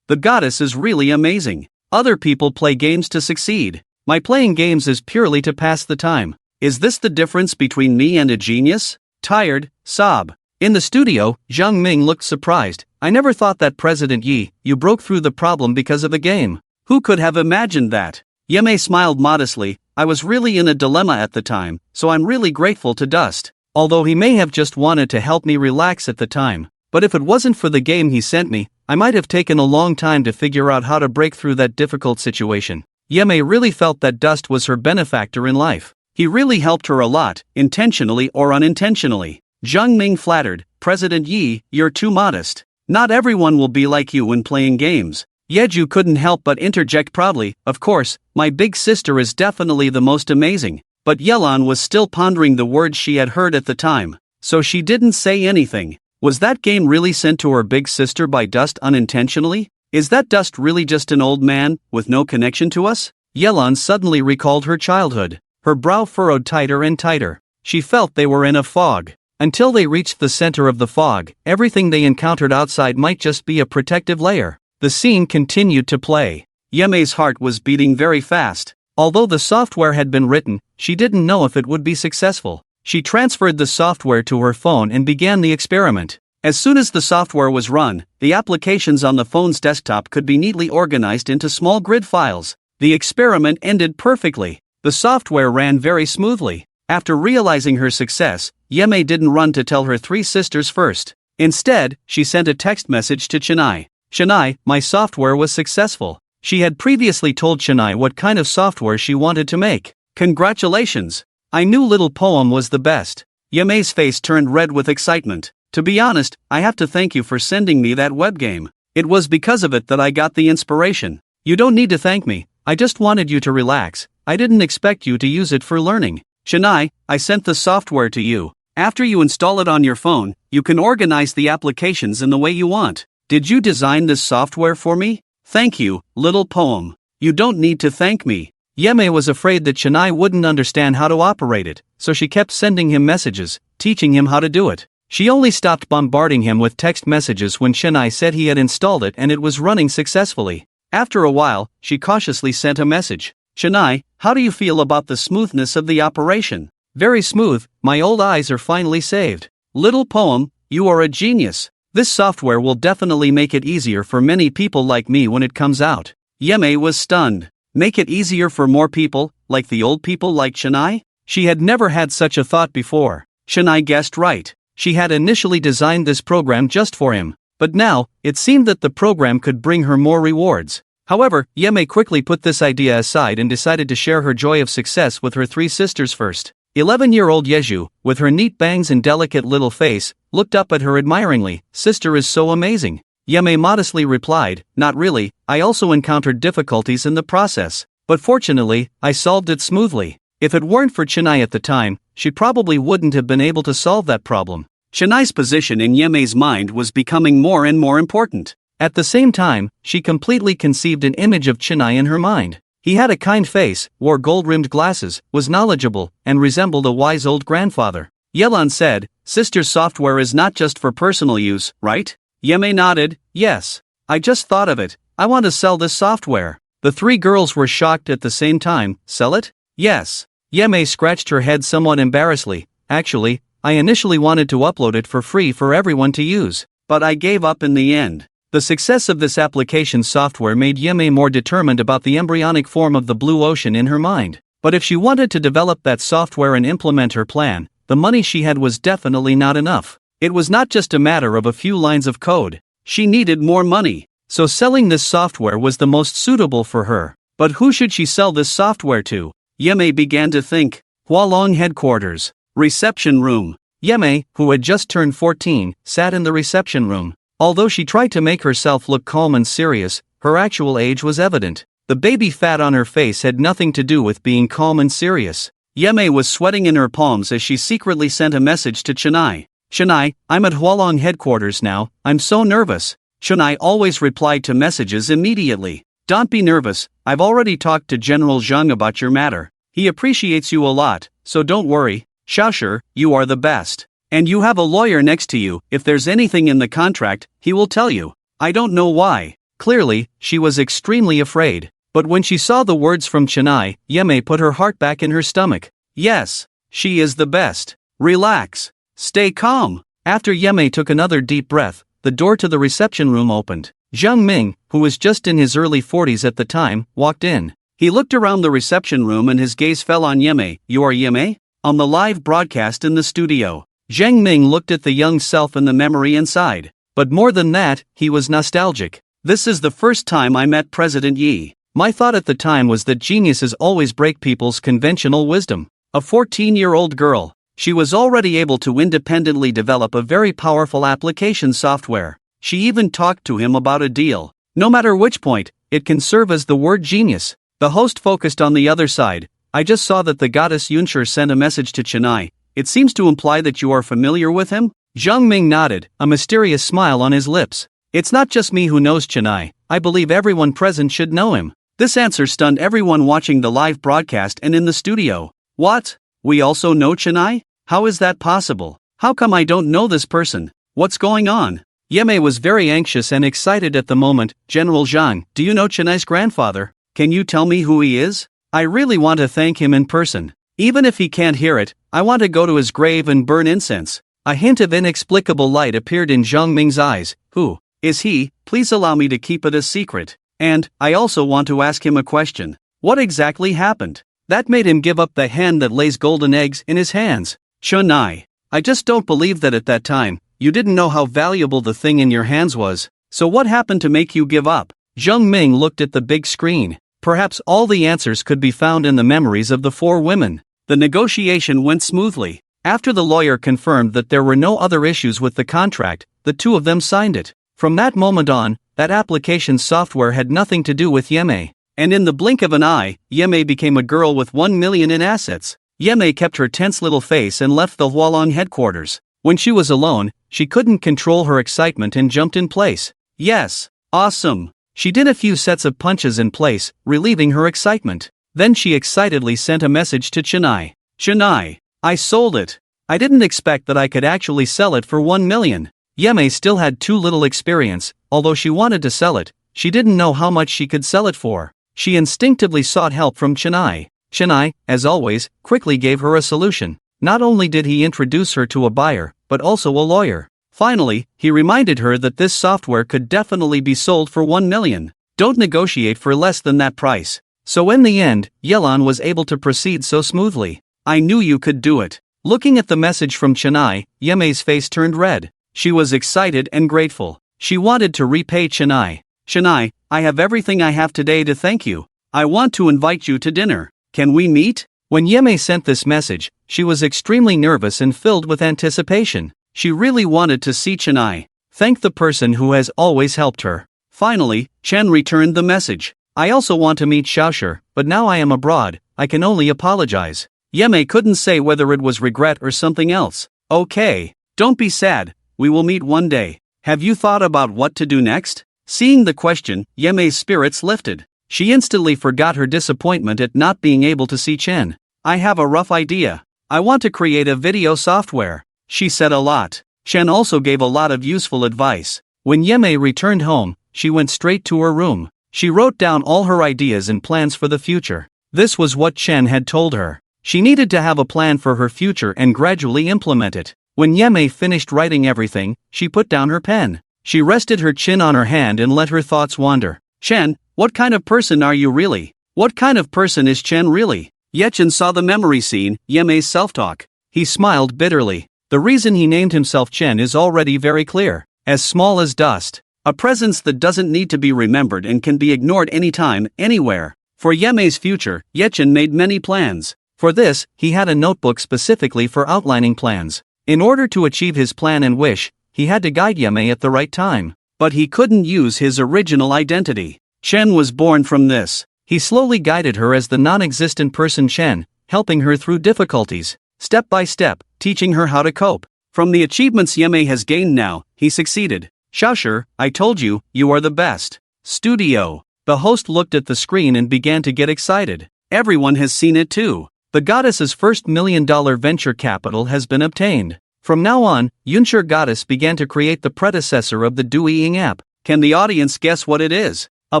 The goddess is really amazing. Other people play games to succeed. My playing games is purely to pass the time. Is this the difference between me and a genius? Tired, sob. In the studio, Zhang Ming looked surprised. I never thought that President Yi, you broke through the problem because of a game. Who could have imagined that? Yeme smiled modestly. I was really in a dilemma at the time, so I'm really grateful to Dust. Although he may have just wanted to help me relax at the time. But if it wasn't for the game he sent me, I might have taken a long time to figure out how to break through that difficult situation. Yeme really felt that Dust was her benefactor in life. He really helped her a lot, intentionally or unintentionally. Zhang Ming flattered, President Yi, you're too modest. Not everyone will be like you when playing games. Yeju couldn't help but interject proudly, of course, my big sister is definitely the most amazing. But Yelan was still pondering the words she had heard at the time, so she didn't say anything. Was that game really sent to her big sister by Dust unintentionally? Is that Dust really just an old man, with no connection to us? Yelan suddenly recalled her childhood. Her brow furrowed tighter and tighter. She felt they were in a fog. Until they reached the center of the fog, everything they encountered outside might just be a protective layer. The scene continued to play. Yeme's heart was beating very fast. Although the software had been written, she didn't know if it would be successful. She transferred the software to her phone and began the experiment. As soon as the software was run, the applications on the phone's desktop could be neatly organized into small grid files. The experiment ended perfectly. The software ran very smoothly. After realizing her success, Yeme didn't run to tell her three sisters first. Instead, she sent a text message to Chennai. Chennai, my software was successful. She had previously told Chennai what kind of software she wanted to make. Congratulations! I knew Little Poem was the best. Yeme's face turned red with excitement. To be honest, I have to thank you for sending me that web game. It was because of it that I got the inspiration. You don't need to thank me, I just wanted you to relax. I didn't expect you to use it for learning. Chennai, I sent the software to you. After you install it on your phone, you can organize the applications in the way you want. Did you design this software for me? Thank you, Little Poem. You don't need to thank me. Yeme was afraid that Chennai wouldn't understand how to operate it, so she kept sending him messages, teaching him how to do it. She only stopped bombarding him with text messages when Chennai said he had installed it and it was running successfully. After a while, she cautiously sent a message. Chennai, how do you feel about the smoothness of the operation? Very smooth, my old eyes are finally saved. Little Poem, you are a genius. This software will definitely make it easier for many people like me when it comes out. Yeme was stunned. Make it easier for more people, like the old people like Chennai? She had never had such a thought before. Chennai guessed right. She had initially designed this program just for him, but now, it seemed that the program could bring her more rewards. However, Yeme quickly put this idea aside and decided to share her joy of success with her three sisters first. 11-year-old Yeju, with her neat bangs and delicate little face, looked up at her admiringly. Sister is so amazing. Yeme modestly replied, "Not really, I also encountered difficulties in the process. But fortunately, I solved it smoothly. If it weren't for Chennai at the time, she probably wouldn't have been able to solve that problem." Chennai's position in Yeme's mind was becoming more and more important. At the same time, she completely conceived an image of Chennai in her mind. He had a kind face, wore gold-rimmed glasses, was knowledgeable, and resembled a wise old grandfather. Yelan said, "Sister's software is not just for personal use, right?" Yeme nodded, "Yes. I just thought of it. I want to sell this software." The three girls were shocked at the same time. "Sell it?" "Yes." Yeme scratched her head somewhat embarrassedly. "Actually, I initially wanted to upload it for free for everyone to use, but I gave up in the end." The success of this application software made Yeme more determined about the embryonic form of the blue ocean in her mind. But if she wanted to develop that software and implement her plan, the money she had was definitely not enough. It was not just a matter of a few lines of code. She needed more money. So selling this software was the most suitable for her. But who should she sell this software to? Yeme began to think. Hualong headquarters. Reception room. Yeme, who had just turned 14, sat in the reception room. Although she tried to make herself look calm and serious, her actual age was evident. The baby fat on her face had nothing to do with being calm and serious. Yeme was sweating in her palms as she secretly sent a message to Chennai. "Chennai, I'm at Hualong headquarters now, I'm so nervous." Chennai always replied to messages immediately. "Don't be nervous, I've already talked to General Zhang about your matter. He appreciates you a lot, so don't worry. Xiaoshi, you are the best. And you have a lawyer next to you, if there's anything in the contract, he will tell you." I don't know why. Clearly, she was extremely afraid. But when she saw the words from Chennai, Yeme put her heart back in her stomach. Yes, she is the best. Relax. Stay calm. After Yeme took another deep breath, the door to the reception room opened. Zhang Ming, who was just in his early 40s at the time, walked in. He looked around the reception room and his gaze fell on Yeme. "You are Yeme?" On the live broadcast in the studio. Zhang Ming looked at the young self in the memory and sighed. But more than that, he was nostalgic. "This is the first time I met President Yi. My thought at the time was that geniuses always break people's conventional wisdom." A 14-year-old girl. She was already able to independently develop a very powerful application software. She even talked to him about a deal. No matter which point, it can serve as the word genius. The host focused on the other side. "I just saw that the goddess Yunshur sent a message to Chennai. It seems to imply that you are familiar with him?" Zhang Ming nodded, a mysterious smile on his lips. "It's not just me who knows Chennai, I believe everyone present should know him." This answer stunned everyone watching the live broadcast and in the studio. "What? We also know Chennai? How is that possible? How come I don't know this person? What's going on?" Yeme was very anxious and excited at the moment. "General Zhang, do you know Chennai's grandfather? Can you tell me who he is? I really want to thank him in person. Even if he can't hear it, I want to go to his grave and burn incense." A hint of inexplicable light appeared in Zhang Ming's eyes. "Who is he? Please allow me to keep it a secret. And I also want to ask him a question. What exactly happened?" That made him give up the hen that lays golden eggs in his hands. "Chennai, I just don't believe that at that time, you didn't know how valuable the thing in your hands was. So what happened to make you give up?" Zhang Ming looked at the big screen. Perhaps all the answers could be found in the memories of the four women. The negotiation went smoothly. After the lawyer confirmed that there were no other issues with the contract, the two of them signed it. From that moment on, that application software had nothing to do with Yeme. And in the blink of an eye, Yeme became a girl with 1 million in assets. Yeme kept her tense little face and left the Hualong headquarters. When she was alone, she couldn't control her excitement and jumped in place. "Yes, awesome." She did a few sets of punches in place, relieving her excitement. Then she excitedly sent a message to Chennai. "Chennai, I sold it. I didn't expect that I could actually sell it for 1 million. Yeme still had too little experience. Although she wanted to sell it, she didn't know how much she could sell it for. She instinctively sought help from Chennai. Chennai, as always, quickly gave her a solution. Not only did he introduce her to a buyer, but also a lawyer. Finally, he reminded her that this software could definitely be sold for 1 million. Don't negotiate for less than that price. So in the end, Yelan was able to proceed so smoothly. "I knew you could do it." Looking at the message from Chennai, Yeme's face turned red. She was excited and grateful. She wanted to repay Chennai. "Chennai, I have everything I have today to thank you. I want to invite you to dinner. Can we meet?" When Yeme sent this message, she was extremely nervous and filled with anticipation. She really wanted to see Chennai. Thank the person who has always helped her. Finally, Chen returned the message. I also want to meet Xiaoshi, but now I am abroad, I can only apologize. Yemei couldn't say whether it was regret or something else. Okay. Don't be sad, we will meet one day. Have you thought about what to do next? Seeing the question, Yemei's spirits lifted. She instantly forgot her disappointment at not being able to see Chen. I have a rough idea. I want to create a video software. She said a lot. Chen also gave a lot of useful advice. When Yemei returned home, she went straight to her room. She wrote down all her ideas and plans for the future. This was what Chen had told her. She needed to have a plan for her future and gradually implement it. When Yemei finished writing everything, she put down her pen. She rested her chin on her hand and let her thoughts wander. Chen, what kind of person are you really? What kind of person is Chen really? Yechen saw the memory scene, Yemei's self-talk. He smiled bitterly. The reason he named himself Chen is already very clear. As small as dust. A presence that doesn't need to be remembered and can be ignored anytime, anywhere. For Yemei's future, Yechen made many plans. For this, he had a notebook specifically for outlining plans. In order to achieve his plan and wish, he had to guide Yemei at the right time. But he couldn't use his original identity. Chen was born from this. He slowly guided her as the non-existent person Chen, helping her through difficulties, step by step, teaching her how to cope. From the achievements Yemei has gained now, he succeeded. Xiaoshi, I told you, you are the best. Studio. The host looked at the screen and began to get excited. Everyone has seen it too. The goddess's first $1 million venture capital has been obtained. From now on, Yunshur Goddess began to create the predecessor of the Douyin app. Can the audience guess what it is? A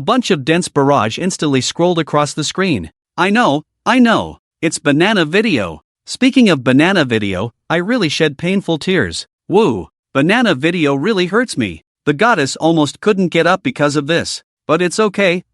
bunch of dense barrage instantly scrolled across the screen. I know. It's Banana Video. Speaking of Banana Video, I really shed painful tears. Woo. Banana Video really hurts me. The goddess almost couldn't get up because of this. But it's okay.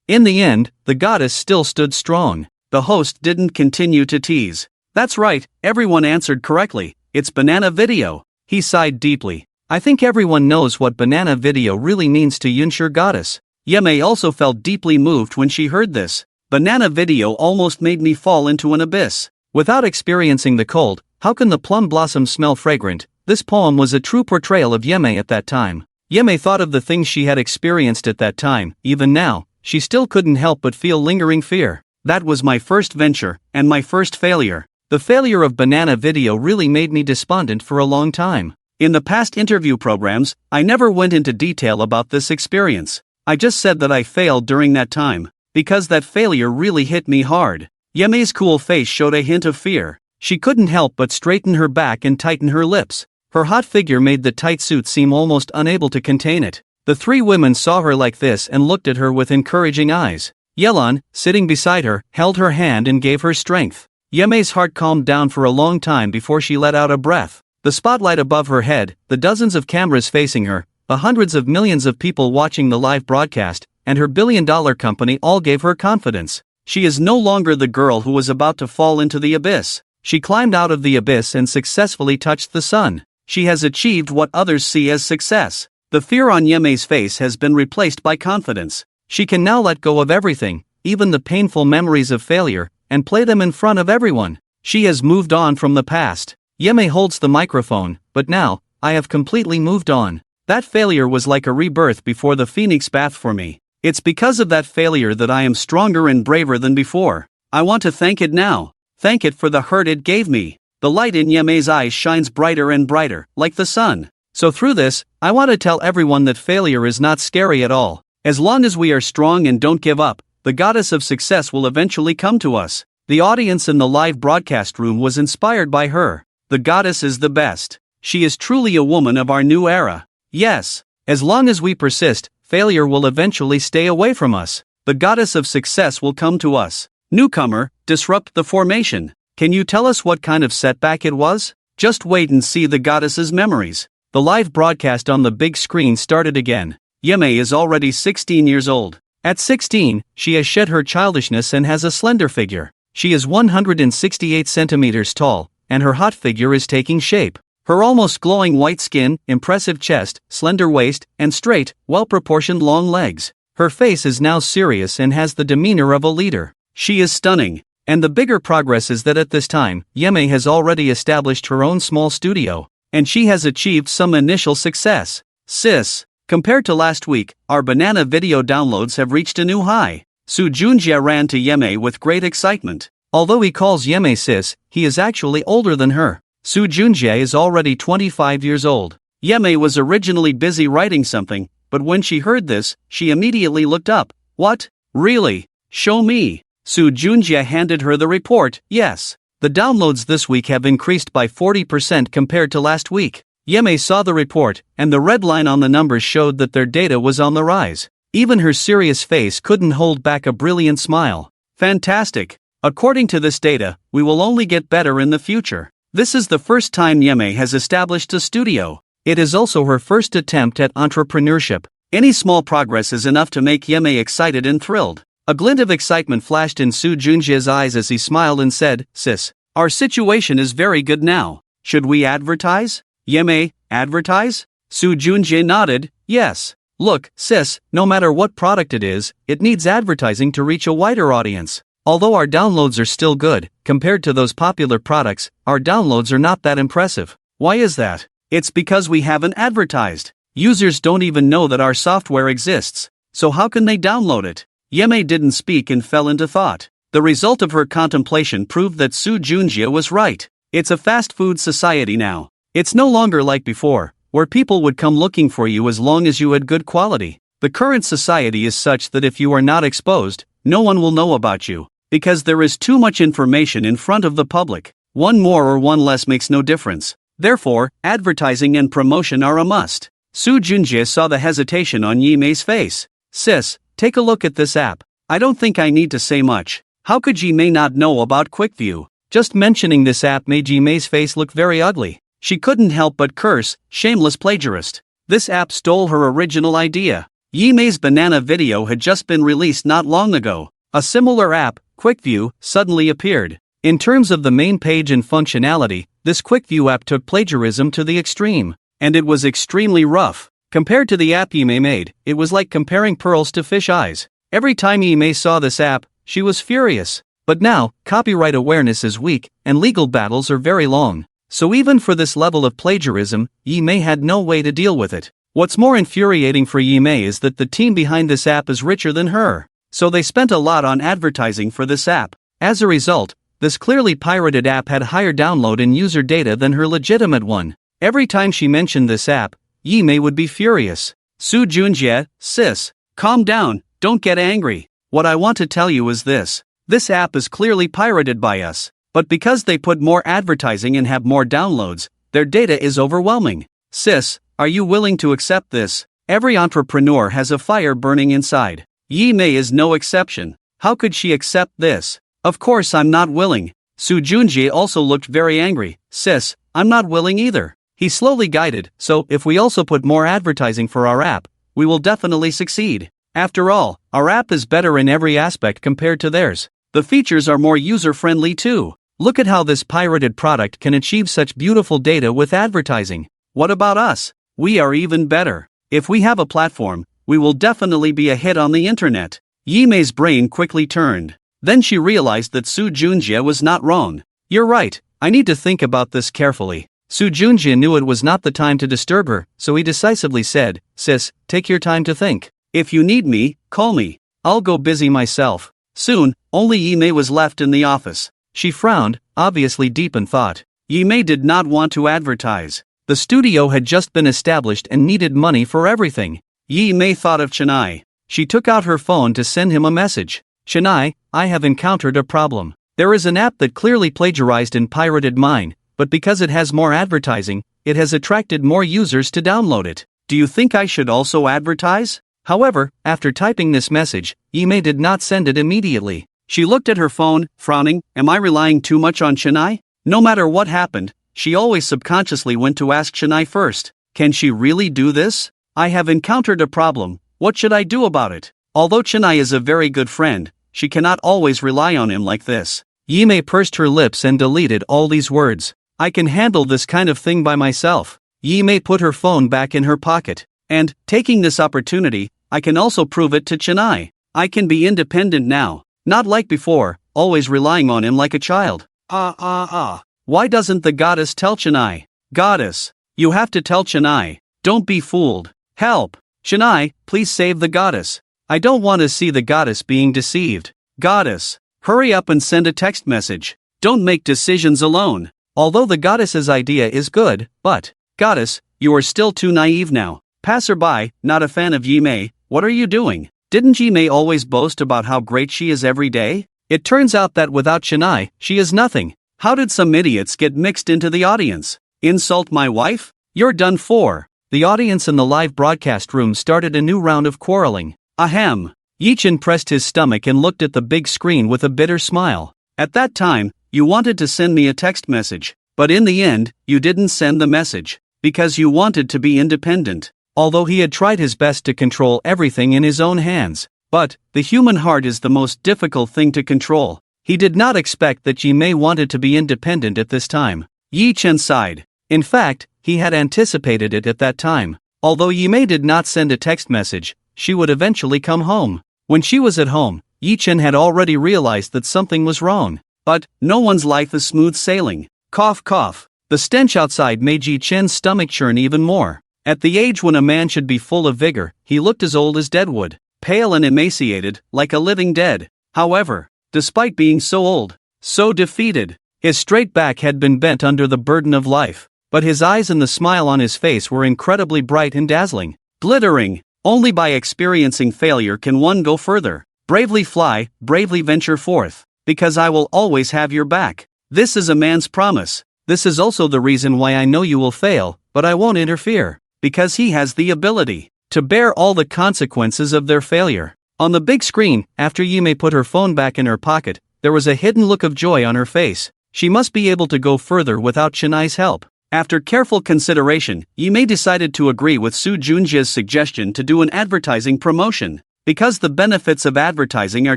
In the end, the goddess still stood strong. The host didn't continue to tease. That's right, everyone answered correctly. It's Banana Video. He sighed deeply. I think everyone knows what Banana Video really means to Yunshur Goddess. Yemei also felt deeply moved when she heard this. Banana Video almost made me fall into an abyss. Without experiencing the cold, how can the plum blossom smell fragrant? This poem was a true portrayal of Yemei at that time. Yemei thought of the things she had experienced at that time. Even now, she still couldn't help but feel lingering fear. That was my first venture, and my first failure. The failure of Banana Video really made me despondent for a long time. In the past interview programs, I never went into detail about this experience. I just said that I failed during that time, because that failure really hit me hard. Yemei's cool face showed a hint of fear. She couldn't help but straighten her back and tighten her lips. Her hot figure made the tight suit seem almost unable to contain it. The three women saw her like this and looked at her with encouraging eyes. Yelan, sitting beside her, held her hand and gave her strength. Yemei's heart calmed down for a long time before she let out a breath. The spotlight above her head, the dozens of cameras facing her, the hundreds of millions of people watching the live broadcast, and her billion-dollar company all gave her confidence. She is no longer the girl who was about to fall into the abyss. She climbed out of the abyss and successfully touched the sun. She has achieved what others see as success. The fear on Yemei's face has been replaced by confidence. She can now let go of everything, even the painful memories of failure, and play them in front of everyone. She has moved on from the past. Yemei holds the microphone, but now, I have completely moved on. That failure was like a rebirth before the phoenix bath for me. It's because of that failure that I am stronger and braver than before. I want to thank it now. Thank it for the hurt it gave me. The light in Yemei's eyes shines brighter and brighter, like the sun. So through this, I want to tell everyone that failure is not scary at all. As long as we are strong and don't give up, the goddess of success will eventually come to us. The audience in the live broadcast room was inspired by her. The goddess is the best. She is truly a woman of our new era. Yes, as long as we persist, failure will eventually stay away from us. The goddess of success will come to us. Newcomer, disrupt the formation. Can you tell us what kind of setback it was? Just wait and see the goddess's memories. The live broadcast on the big screen started again. Yemei is already 16 years old. At 16, she has shed her childishness and has a slender figure. She is 168 centimeters tall, and her hot figure is taking shape. Her almost glowing white skin, impressive chest, slender waist, and straight, well-proportioned long legs. Her face is now serious and has the demeanor of a leader. She is stunning. And the bigger progress is that at this time, Yemei has already established her own small studio. and she has achieved some initial success. Sis, compared to last week, our banana video downloads have reached a new high. Soo Joon-jae ran to Yeme with great excitement. Although he calls Yeme sis, he is actually older than her. Soo Joon-jae is already 25 years old. Yeme was originally busy writing something, but when she heard this, she immediately looked up. What? Really? Show me. Soo Joon-jae handed her the report. Yes. The downloads this week have increased by 40% compared to last week. Yeme saw the report, and the red line on the numbers showed that their data was on the rise. Even her serious face couldn't hold back a brilliant smile. Fantastic. According to this data, we will only get better in the future. This is the first time Yeme has established a studio. It is also her first attempt at entrepreneurship. Any small progress is enough to make Yeme excited and thrilled. A glint of excitement flashed in Soo Joon-jae's eyes as he smiled and said, Sis, our situation is very good now. Should we advertise? Yeme, advertise? Soo Joon-jae nodded, yes. Look, sis, no matter what product it is, it needs advertising to reach a wider audience. Although our downloads are still good, compared to those popular products, our downloads are not that impressive. Why is that? It's because we haven't advertised. Users don't even know that our software exists, so how can they download it? Yeme didn't speak and fell into thought. The result of her contemplation proved that Soo Joon-jae was right. It's a fast food society now. It's no longer like before, where people would come looking for you as long as you had good quality. The current society is such that if you are not exposed, no one will know about you, because there is too much information in front of the public. One more or one less makes no difference. Therefore, advertising and promotion are a must. Soo Joon-jae saw the hesitation on Yeme's face. Sis, take a look at this app. I don't think I need to say much. How could Yeme not know about QuickView? Just mentioning this app made Yeme's face look very ugly. She couldn't help but curse, shameless plagiarist. This app stole her original idea. Yeme's banana video had just been released not long ago. A similar app, QuickView, suddenly appeared. In terms of the main page and functionality, this QuickView app took plagiarism to the extreme. And it was extremely rough. Compared to the app Yeme made, it was like comparing pearls to fish eyes. Every time Yeme saw this app, she was furious. But now, copyright awareness is weak, and legal battles are very long. So even for this level of plagiarism, Yeme had no way to deal with it. What's more infuriating for Yeme is that the team behind this app is richer than her. So they spent a lot on advertising for this app. As a result, this clearly pirated app had higher download and user data than her legitimate one. Every time she mentioned this app, Yeme would be furious. Soo Joon-jae, sis, calm down, don't get angry. What I want to tell you is this. This app is clearly pirated by us. But because they put more advertising and have more downloads, their data is overwhelming. Sis, are you willing to accept this? Every entrepreneur has a fire burning inside. Yeme is no exception. How could she accept this? Of course I'm not willing. Soo Joon-jae also looked very angry. Sis, I'm not willing either. He slowly guided, so if we also put more advertising for our app, we will definitely succeed. After all, our app is better in every aspect compared to theirs. The features are more user-friendly too. Look at how this pirated product can achieve such beautiful data with advertising. What about us? We are even better. If we have a platform, we will definitely be a hit on the internet. Yeme's brain quickly turned. Then she realized that Soo Joon-jae was not wrong. You're right, I need to think about this carefully. Soo Joon-jae knew it was not the time to disturb her, so he decisively said, Sis, take your time to think. If you need me, call me. I'll go busy myself. Soon, only Yeme was left in the office. She frowned, obviously deep in thought. Yeme did not want to advertise. The studio had just been established and needed money for everything. Yeme thought of Chennai. She took out her phone to send him a message. Chennai, I have encountered a problem. There is an app that clearly plagiarized and pirated mine, but because it has more advertising, it has attracted more users to download it. Do you think I should also advertise? However, after typing this message, Yeme did not send it immediately. She looked at her phone, frowning. Am I relying too much on Chennai? No matter what happened, she always subconsciously went to ask Chennai first. Can she really do this? I have encountered a problem. What should I do about it? Although Chennai is a very good friend, she cannot always rely on him like this. Yeme pursed her lips and deleted all these words. I can handle this kind of thing by myself. Yeme put her phone back in her pocket. And, taking this opportunity, I can also prove it to Chennai. I can be independent now. Not like before, always relying on him like a child. Why doesn't the goddess tell Chennai? Goddess, You have to tell Chennai. Don't be fooled. Help! Chennai, please save the goddess. I don't want to see the goddess being deceived. Goddess, hurry up and send a text message. Don't make decisions alone. Although the goddess's idea is good, but, goddess, you are still too naive now. Passerby, not a fan of Yi Mei, what are you doing? Didn't Yi Mei always boast about how great she is every day? It turns out that without Chennai, she is nothing. How did some idiots get mixed into the audience? Insult my wife? You're done for. The audience in the live broadcast room started a new round of quarreling. Ahem. Yi-chan pressed his stomach and looked at the big screen with a bitter smile. At that time, you wanted to send me a text message, but in the end, you didn't send the message, because you wanted to be independent. Although he had tried his best to control everything in his own hands. But, the human heart is the most difficult thing to control. He did not expect that Yi Mei wanted to be independent at this time. Yi-chan sighed. In fact, he had anticipated it at that time. Although Yi Mei did not send a text message, she would eventually come home. When she was at home, Yi-chan had already realized that something was wrong. But, no one's life is smooth sailing. Cough cough. The stench outside made Yi-chan's stomach churn even more. At the age when a man should be full of vigor, he looked as old as deadwood. Pale and emaciated, like a living dead. However, despite being so old, so defeated, his straight back had been bent under the burden of life, but his eyes and the smile on his face were incredibly bright and dazzling, glittering. Only by experiencing failure can one go further. Bravely fly, bravely venture forth, because I will always have your back. This is a man's promise. This is also the reason why I know you will fail, but I won't interfere, because he has the ability to bear all the consequences of their failure. On the big screen, after Yi Mei put her phone back in her pocket, there was a hidden look of joy on her face. She must be able to go further without Chennai's help. After careful consideration, Yi Mei decided to agree with Su Junjie's suggestion to do an advertising promotion. Because the benefits of advertising are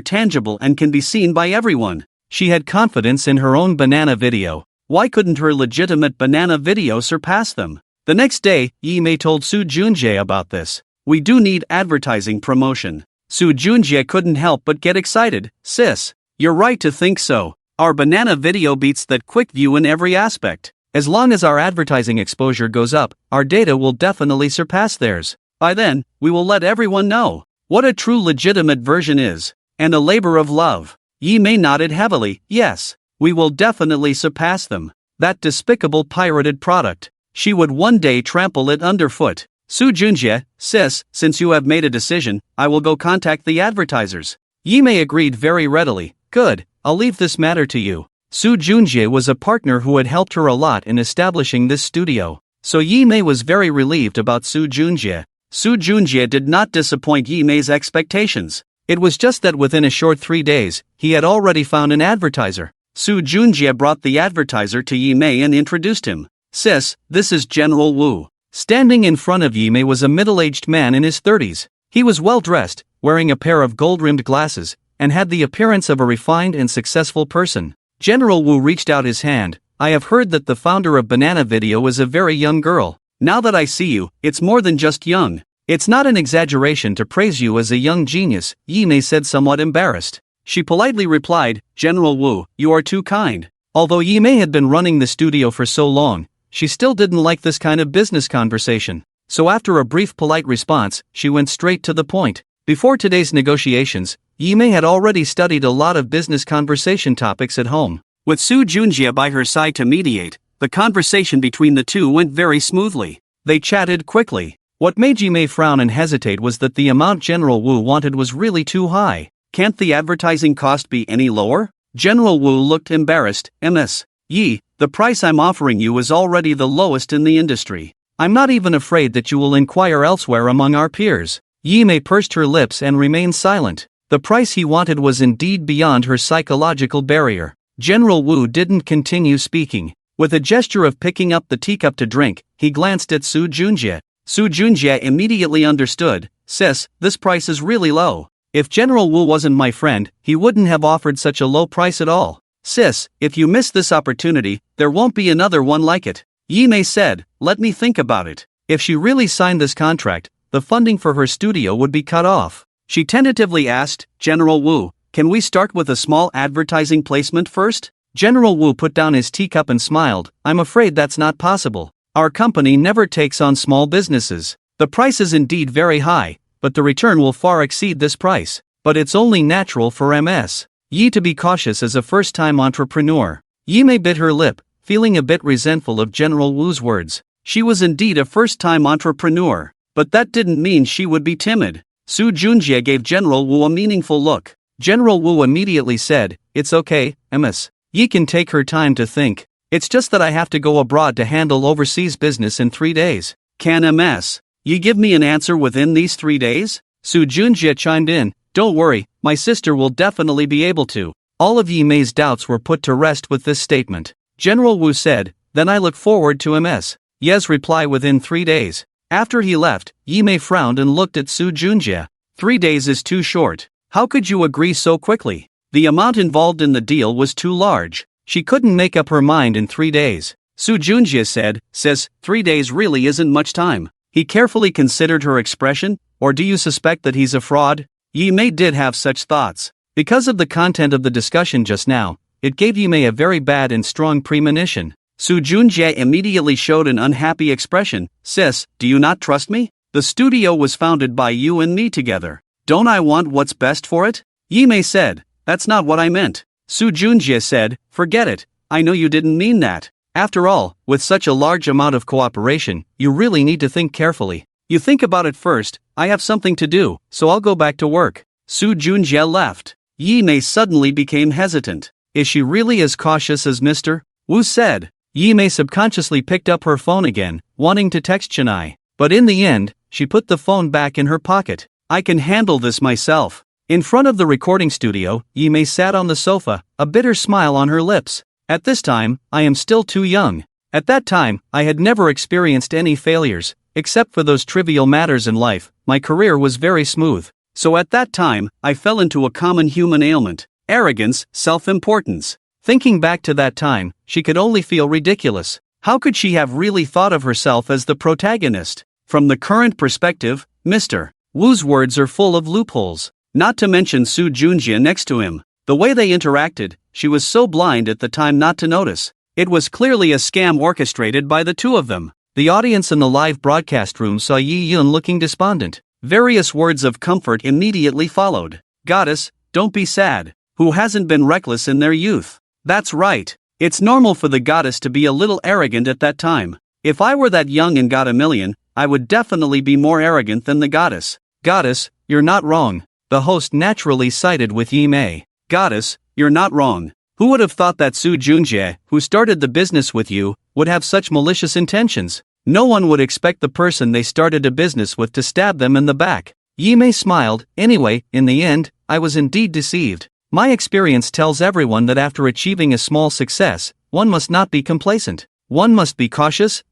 tangible and can be seen by everyone. She had confidence in her own banana video. Why couldn't her legitimate banana video surpass them? The next day, Yi Mei told Su Junjie about this. We do need advertising promotion. Su Junjie couldn't help but get excited. Sis, you're right to think so. Our banana video beats that quick view in every aspect. As long as our advertising exposure goes up, our data will definitely surpass theirs. By then, we will let everyone know what a true legitimate version is, and a labor of love. Yi Mei nodded heavily. Yes, we will definitely surpass them. That despicable pirated product. She would one day trample it underfoot. Su Junjie, sis, since you have made a decision, I will go contact the advertisers. Yi Mei agreed very readily. Good, I'll leave this matter to you. Su Junjie was a partner who had helped her a lot in establishing this studio, so Yi Mei was very relieved about Su Junjie. Su Junjie did not disappoint Yi Mei's expectations. It was just that within a short 3 days, he had already found an advertiser. Su Junjie brought the advertiser to Yi Mei and introduced him. Sis, this is General Wu. Standing in front of Yi Mei was a middle-aged man in his 30s. He was well-dressed, wearing a pair of gold-rimmed glasses, and had the appearance of a refined and successful person. General Wu reached out his hand. I have heard that the founder of Banana Video is a very young girl. Now that I see you, it's more than just young. It's not an exaggeration to praise you as a young genius, Yi Mei said somewhat embarrassed. She politely replied, General Wu, you are too kind. Although Yi Mei had been running the studio for so long, she still didn't like this kind of business conversation. So after a brief polite response, she went straight to the point. Before today's negotiations, Yi Mei had already studied a lot of business conversation topics at home. With Su Junjie by her side to mediate, the conversation between the two went very smoothly. They chatted quickly. What made Yi Mei frown and hesitate was that the amount General Wu wanted was really too high. Can't the advertising cost be any lower? General Wu looked embarrassed. Ms. Yi, the price I'm offering you is already the lowest in the industry. I'm not even afraid that you will inquire elsewhere among our peers. Yi Mei pursed her lips and remained silent. The price he wanted was indeed beyond her psychological barrier. General Wu didn't continue speaking. With a gesture of picking up the teacup to drink, he glanced at Su Junjie. Su Junjie immediately understood. Sis, this price is really low. If General Wu wasn't my friend, he wouldn't have offered such a low price at all. Sis, if you miss this opportunity, there won't be another one like it. Yi Mei said, let me think about it. If she really signed this contract, the funding for her studio would be cut off. She tentatively asked, General Wu, can we start with a small advertising placement first? General Wu put down his teacup and smiled. I'm afraid that's not possible. Our company never takes on small businesses. The price is indeed very high, but the return will far exceed this price. But it's only natural for Ms. Yi to be cautious as a first-time entrepreneur. Yi Mei bit her lip, feeling a bit resentful of General Wu's words. She was indeed a first-time entrepreneur, but that didn't mean she would be timid. Su Junjie gave General Wu a meaningful look. General Wu immediately said, "It's okay, Ms. Yi can take her time to think. It's just that I have to go abroad to handle overseas business in 3 days." "Can Ms. Yi give me an answer within these 3 days?" Su Junjie chimed in. "Don't worry, my sister will definitely be able to." All of Yi Mei's doubts were put to rest with this statement. General Wu said, "Then I look forward to Ms. Ye's reply within 3 days. After he left, Yi Mei frowned and looked at Su Junjie. 3 days is too short. How could you agree so quickly? The amount involved in the deal was too large. She couldn't make up her mind in 3 days. Su Junjie said, "Sis, 3 days really isn't much time." He carefully considered her expression. "Or do you suspect that he's a fraud?" Yi Mei did have such thoughts. Because of the content of the discussion just now, it gave Yi Mei a very bad and strong premonition. Su Junjie immediately showed an unhappy expression. "Sis, do you not trust me? The studio was founded by you and me together. Don't I want what's best for it?" Yi Mei said, "That's not what I meant." Su Junjie said, "Forget it, I know you didn't mean that. After all, with such a large amount of cooperation, you really need to think carefully. You think about it first. I have something to do, so I'll go back to work." Su Junjie left. Yi Mei suddenly became hesitant. Is she really as cautious as Mr. Wu said? Yi Mei subconsciously picked up her phone again, wanting to text Chennai. But in the end, she put the phone back in her pocket. "I can handle this myself." In front of the recording studio, Yi Mei sat on the sofa, a bitter smile on her lips. "At this time, I am still too young. At that time, I had never experienced any failures. Except for those trivial matters in life, my career was very smooth. So at that time, I fell into a common human ailment: arrogance, self-importance. Thinking back to that time, she could only feel ridiculous. How could she have really thought of herself as the protagonist? From the current perspective, Mr. Wu's words are full of loopholes. Not to mention Su Junjie next to him. The way they interacted, she was so blind at the time not to notice. It was clearly a scam orchestrated by the two of them. The audience in the live broadcast room saw Yi Yun looking despondent. Various words of comfort immediately followed. "Goddess, don't be sad. Who hasn't been reckless in their youth?" "That's right. It's normal for the goddess to be a little arrogant at that time. If I were that young and got a million, I would definitely be more arrogant than the goddess." "Goddess, you're not wrong." The host naturally sided with Yi Mei. "Goddess, you're not wrong. Who would have thought that Su Junjie, who started the business with you, would have such malicious intentions? No one would expect the person they started a business with to stab them in the back." Yi Mei smiled. "Anyway, in the end, I was indeed deceived. My experience tells everyone that after achieving a small success, one must not be complacent. One must be cautious,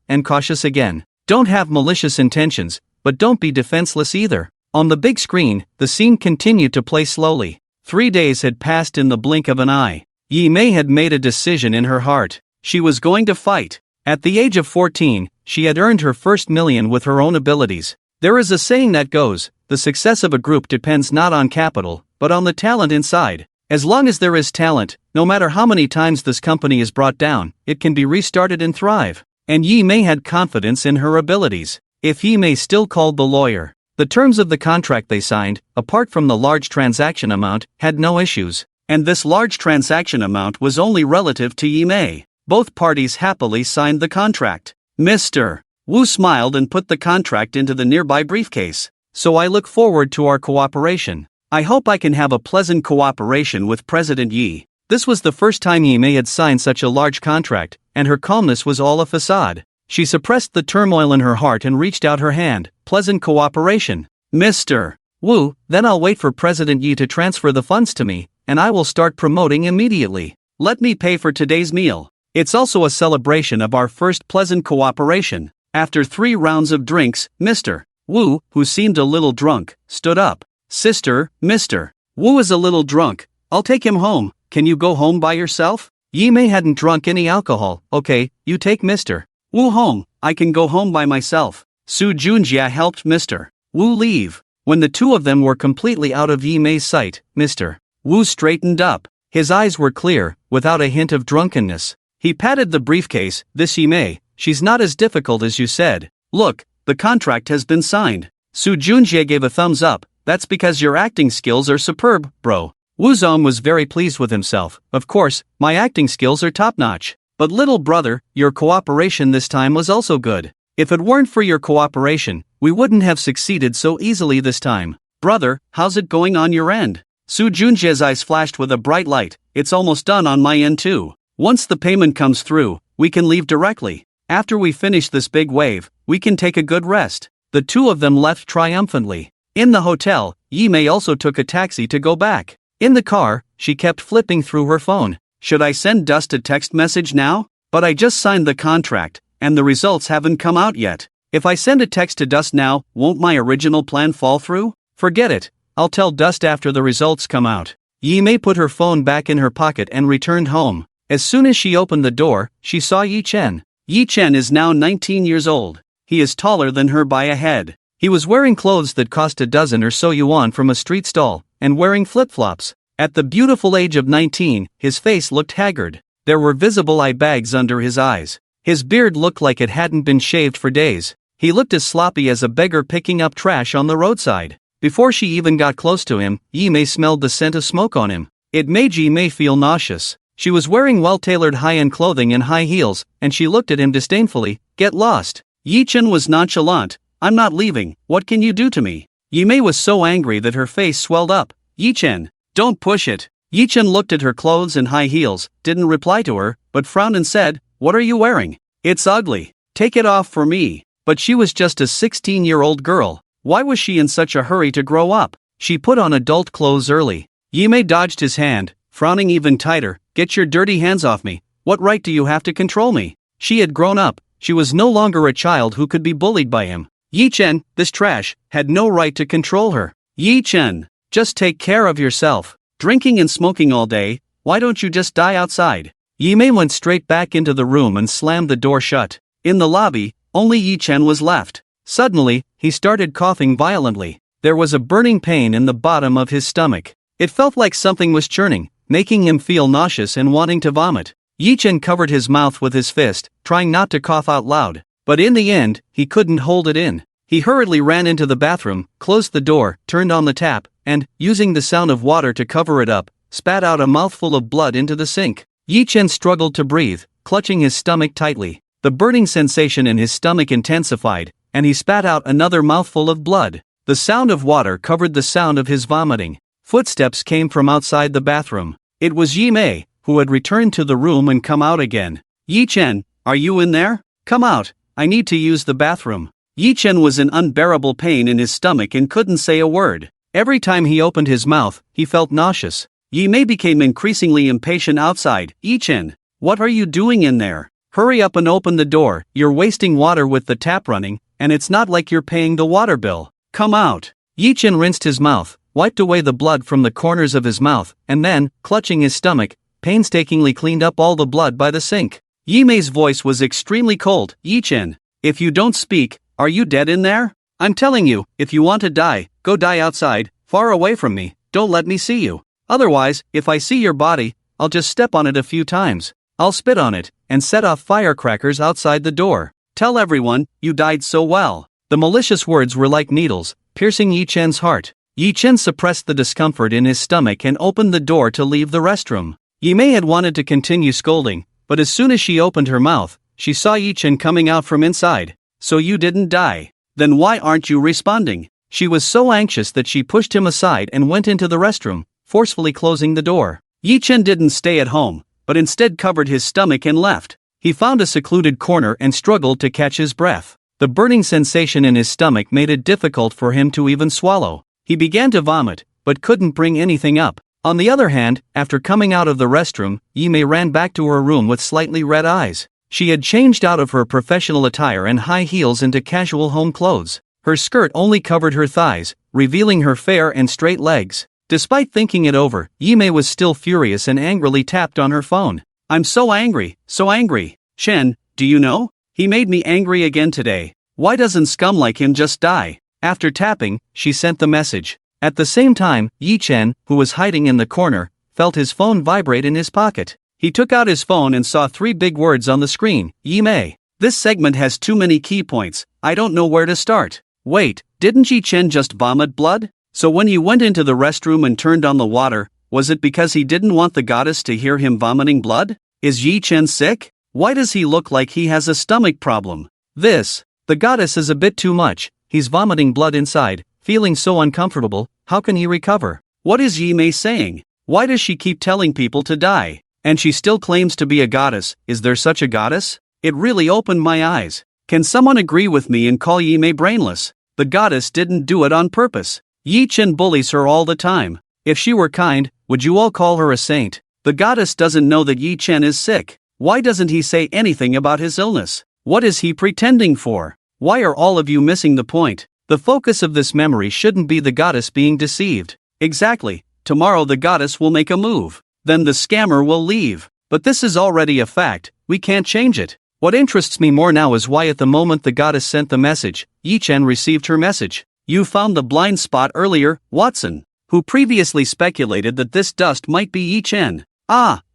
and cautious again. Don't have malicious intentions, but don't be defenseless either." On the big screen, the scene continued to play slowly. 3 days had passed in the blink of an eye. Yi Mei had made a decision in her heart. She was going to fight. At the age of 14, she had earned her first million with her own abilities. There is a saying that goes, the success of a group depends not on capital, but on the talent inside. As long as there is talent, no matter how many times this company is brought down, it can be restarted and thrive. And Yi Mei had confidence in her abilities. If Yi Mei still called the lawyer, the terms of the contract they signed, apart from the large transaction amount, had no issues. And this large transaction amount was only relative to Yi Mei. Both parties happily signed the contract. Mr. Wu smiled and put the contract into the nearby briefcase. "So I look forward to our cooperation. I hope I can have a pleasant cooperation with President Yi." This was the first time Yi Mei had signed such a large contract, and her calmness was all a facade. She suppressed the turmoil in her heart and reached out her hand. "Pleasant cooperation, Mr. Wu, then I'll wait for President Yi to transfer the funds to me, and I will start promoting immediately. Let me pay for today's meal. It's also a celebration of our first pleasant cooperation." After 3 rounds of drinks, Mr. Wu, who seemed a little drunk, stood up. "Sister, Mr. Wu is a little drunk. I'll take him home. Can you go home by yourself?" Yi Mei hadn't drunk any alcohol. "Okay, you take Mr. Wu home. I can go home by myself." Su Junjie helped Mr. Wu leave. When the two of them were completely out of Yi Mei's sight, Mr. Wu straightened up. His eyes were clear, without a hint of drunkenness. He patted the briefcase. "This Yi Mei, she's not as difficult as you said. Look, the contract has been signed. Su Junjie gave a thumbs up. That's because your acting skills are superb, bro. Wu Zong was very pleased with himself. Of course, my acting skills are top-notch. But little brother, your cooperation this time was also good. If it weren't for your cooperation, we wouldn't have succeeded so easily this time. Brother, how's it going on your end? Su Junjie's eyes flashed with a bright light. It's almost done on my end too. Once the payment comes through, we can leave directly. After we finish this big wave, we can take a good rest. The two of them left triumphantly. In the hotel, Yi Mei also took a taxi to go back. In the car, she kept flipping through her phone. Should I send Dust a text message now? But I just signed the contract, and the results haven't come out yet. If I send a text to Dust now, won't my original plan fall through? Forget it. I'll tell Dust after the results come out. Yi Mei put her phone back in her pocket and returned home. As soon as she opened the door, she saw Yi Chen. Yi Chen is now 19 years old. He is taller than her by a head. He was wearing clothes that cost a dozen or so yuan from a street stall, and wearing flip-flops. At the beautiful age of 19, his face looked haggard. There were visible eye bags under his eyes. His beard looked like it hadn't been shaved for days. He looked as sloppy as a beggar picking up trash on the roadside. Before she even got close to him, Yi Mei smelled the scent of smoke on him. It made Yi Mei feel nauseous. She was wearing well-tailored high-end clothing and high heels, and she looked at him disdainfully. Get lost. Yi Chen was nonchalant. I'm not leaving, what can you do to me? Yi Mei was so angry that her face swelled up. Yi Chen, don't push it. Yi Chen looked at her clothes and high heels, didn't reply to her, but frowned and said, what are you wearing? It's ugly. Take it off for me. But she was just a 16-year-old girl. Why was she in such a hurry to grow up? She put on adult clothes early. Yi Mei dodged his hand, frowning even tighter. Get your dirty hands off me. What right do you have to control me? She had grown up. She was no longer a child who could be bullied by him. Yi Chen, this trash, had no right to control her. Yi Chen, just take care of yourself. Drinking and smoking all day, why don't you just die outside? Yi Mei went straight back into the room and slammed the door shut. In the lobby, only Yi Chen was left. Suddenly, he started coughing violently. There was a burning pain in the bottom of his stomach. It felt like something was churning, making him feel nauseous and wanting to vomit. Yi Chen covered his mouth with his fist, trying not to cough out loud. But in the end, he couldn't hold it in. He hurriedly ran into the bathroom, closed the door, turned on the tap, and, using the sound of water to cover it up, spat out a mouthful of blood into the sink. Yi Chen struggled to breathe, clutching his stomach tightly. The burning sensation in his stomach intensified, and he spat out another mouthful of blood. The sound of water covered the sound of his vomiting. Footsteps came from outside the bathroom. It was Yi Mei, who had returned to the room and come out again. Yi Chen, are you in there? Come out, I need to use the bathroom. Yi Chen was in unbearable pain in his stomach and couldn't say a word. Every time he opened his mouth, he felt nauseous. Yi Mei became increasingly impatient outside. Yi Chen, what are you doing in there? Hurry up and open the door, you're wasting water with the tap running, and it's not like you're paying the water bill. Come out. Yi Chen rinsed his mouth, wiped away the blood from the corners of his mouth, and then, clutching his stomach, painstakingly cleaned up all the blood by the sink. Yi Mei's voice was extremely cold. Yi Chen, if you don't speak, are you dead in there? I'm telling you, if you want to die, go die outside, far away from me, don't let me see you. Otherwise, if I see your body, I'll just step on it a few times. I'll spit on it, and set off firecrackers outside the door. Tell everyone, you died so well. The malicious words were like needles, piercing Yi Chen's heart. Yi Chen suppressed the discomfort in his stomach and opened the door to leave the restroom. Yi Mei had wanted to continue scolding, but as soon as she opened her mouth, she saw Yi Chen coming out from inside. So you didn't die. Then why aren't you responding? She was so anxious that she pushed him aside and went into the restroom, forcefully closing the door. Yi Chen didn't stay at home, but instead covered his stomach and left. He found a secluded corner and struggled to catch his breath. The burning sensation in his stomach made it difficult for him to even swallow. He began to vomit, but couldn't bring anything up. On the other hand, after coming out of the restroom, Yi Mei ran back to her room with slightly red eyes. She had changed out of her professional attire and high heels into casual home clothes. Her skirt only covered her thighs, revealing her fair and straight legs. Despite thinking it over, Yi Mei was still furious and angrily tapped on her phone. I'm so angry, so angry. Shen, do you know? He made me angry again today. Why doesn't scum like him just die? After tapping, she sent the message. At the same time, Yi Chen, who was hiding in the corner, felt his phone vibrate in his pocket. He took out his phone and saw 3 big words on the screen. Yi Mei. This segment has too many key points, I don't know where to start. Wait, didn't Yi Chen just vomit blood? So when he went into the restroom and turned on the water, was it because he didn't want the goddess to hear him vomiting blood? Is Yi Chen sick? Why does he look like he has a stomach problem? The goddess is a bit too much, he's vomiting blood inside, feeling so uncomfortable, how can he recover? What is Yi Mei saying? Why does she keep telling people to die? And she still claims to be a goddess, is there such a goddess? It really opened my eyes. Can someone agree with me and call Yi Mei brainless? The goddess didn't do it on purpose. Yi Chen bullies her all the time. If she were kind, would you all call her a saint? The goddess doesn't know that Yi Chen is sick. Why doesn't he say anything about his illness? What is he pretending for? Why are all of you missing the point? The focus of this memory shouldn't be the goddess being deceived. Exactly. Tomorrow the goddess will make a move. Then the scammer will leave. But this is already a fact, we can't change it. What interests me more now is why at the moment the goddess sent the message, Yi Chen received her message. You found the blind spot earlier, Watson, who previously speculated that this dust might be Yi Chen.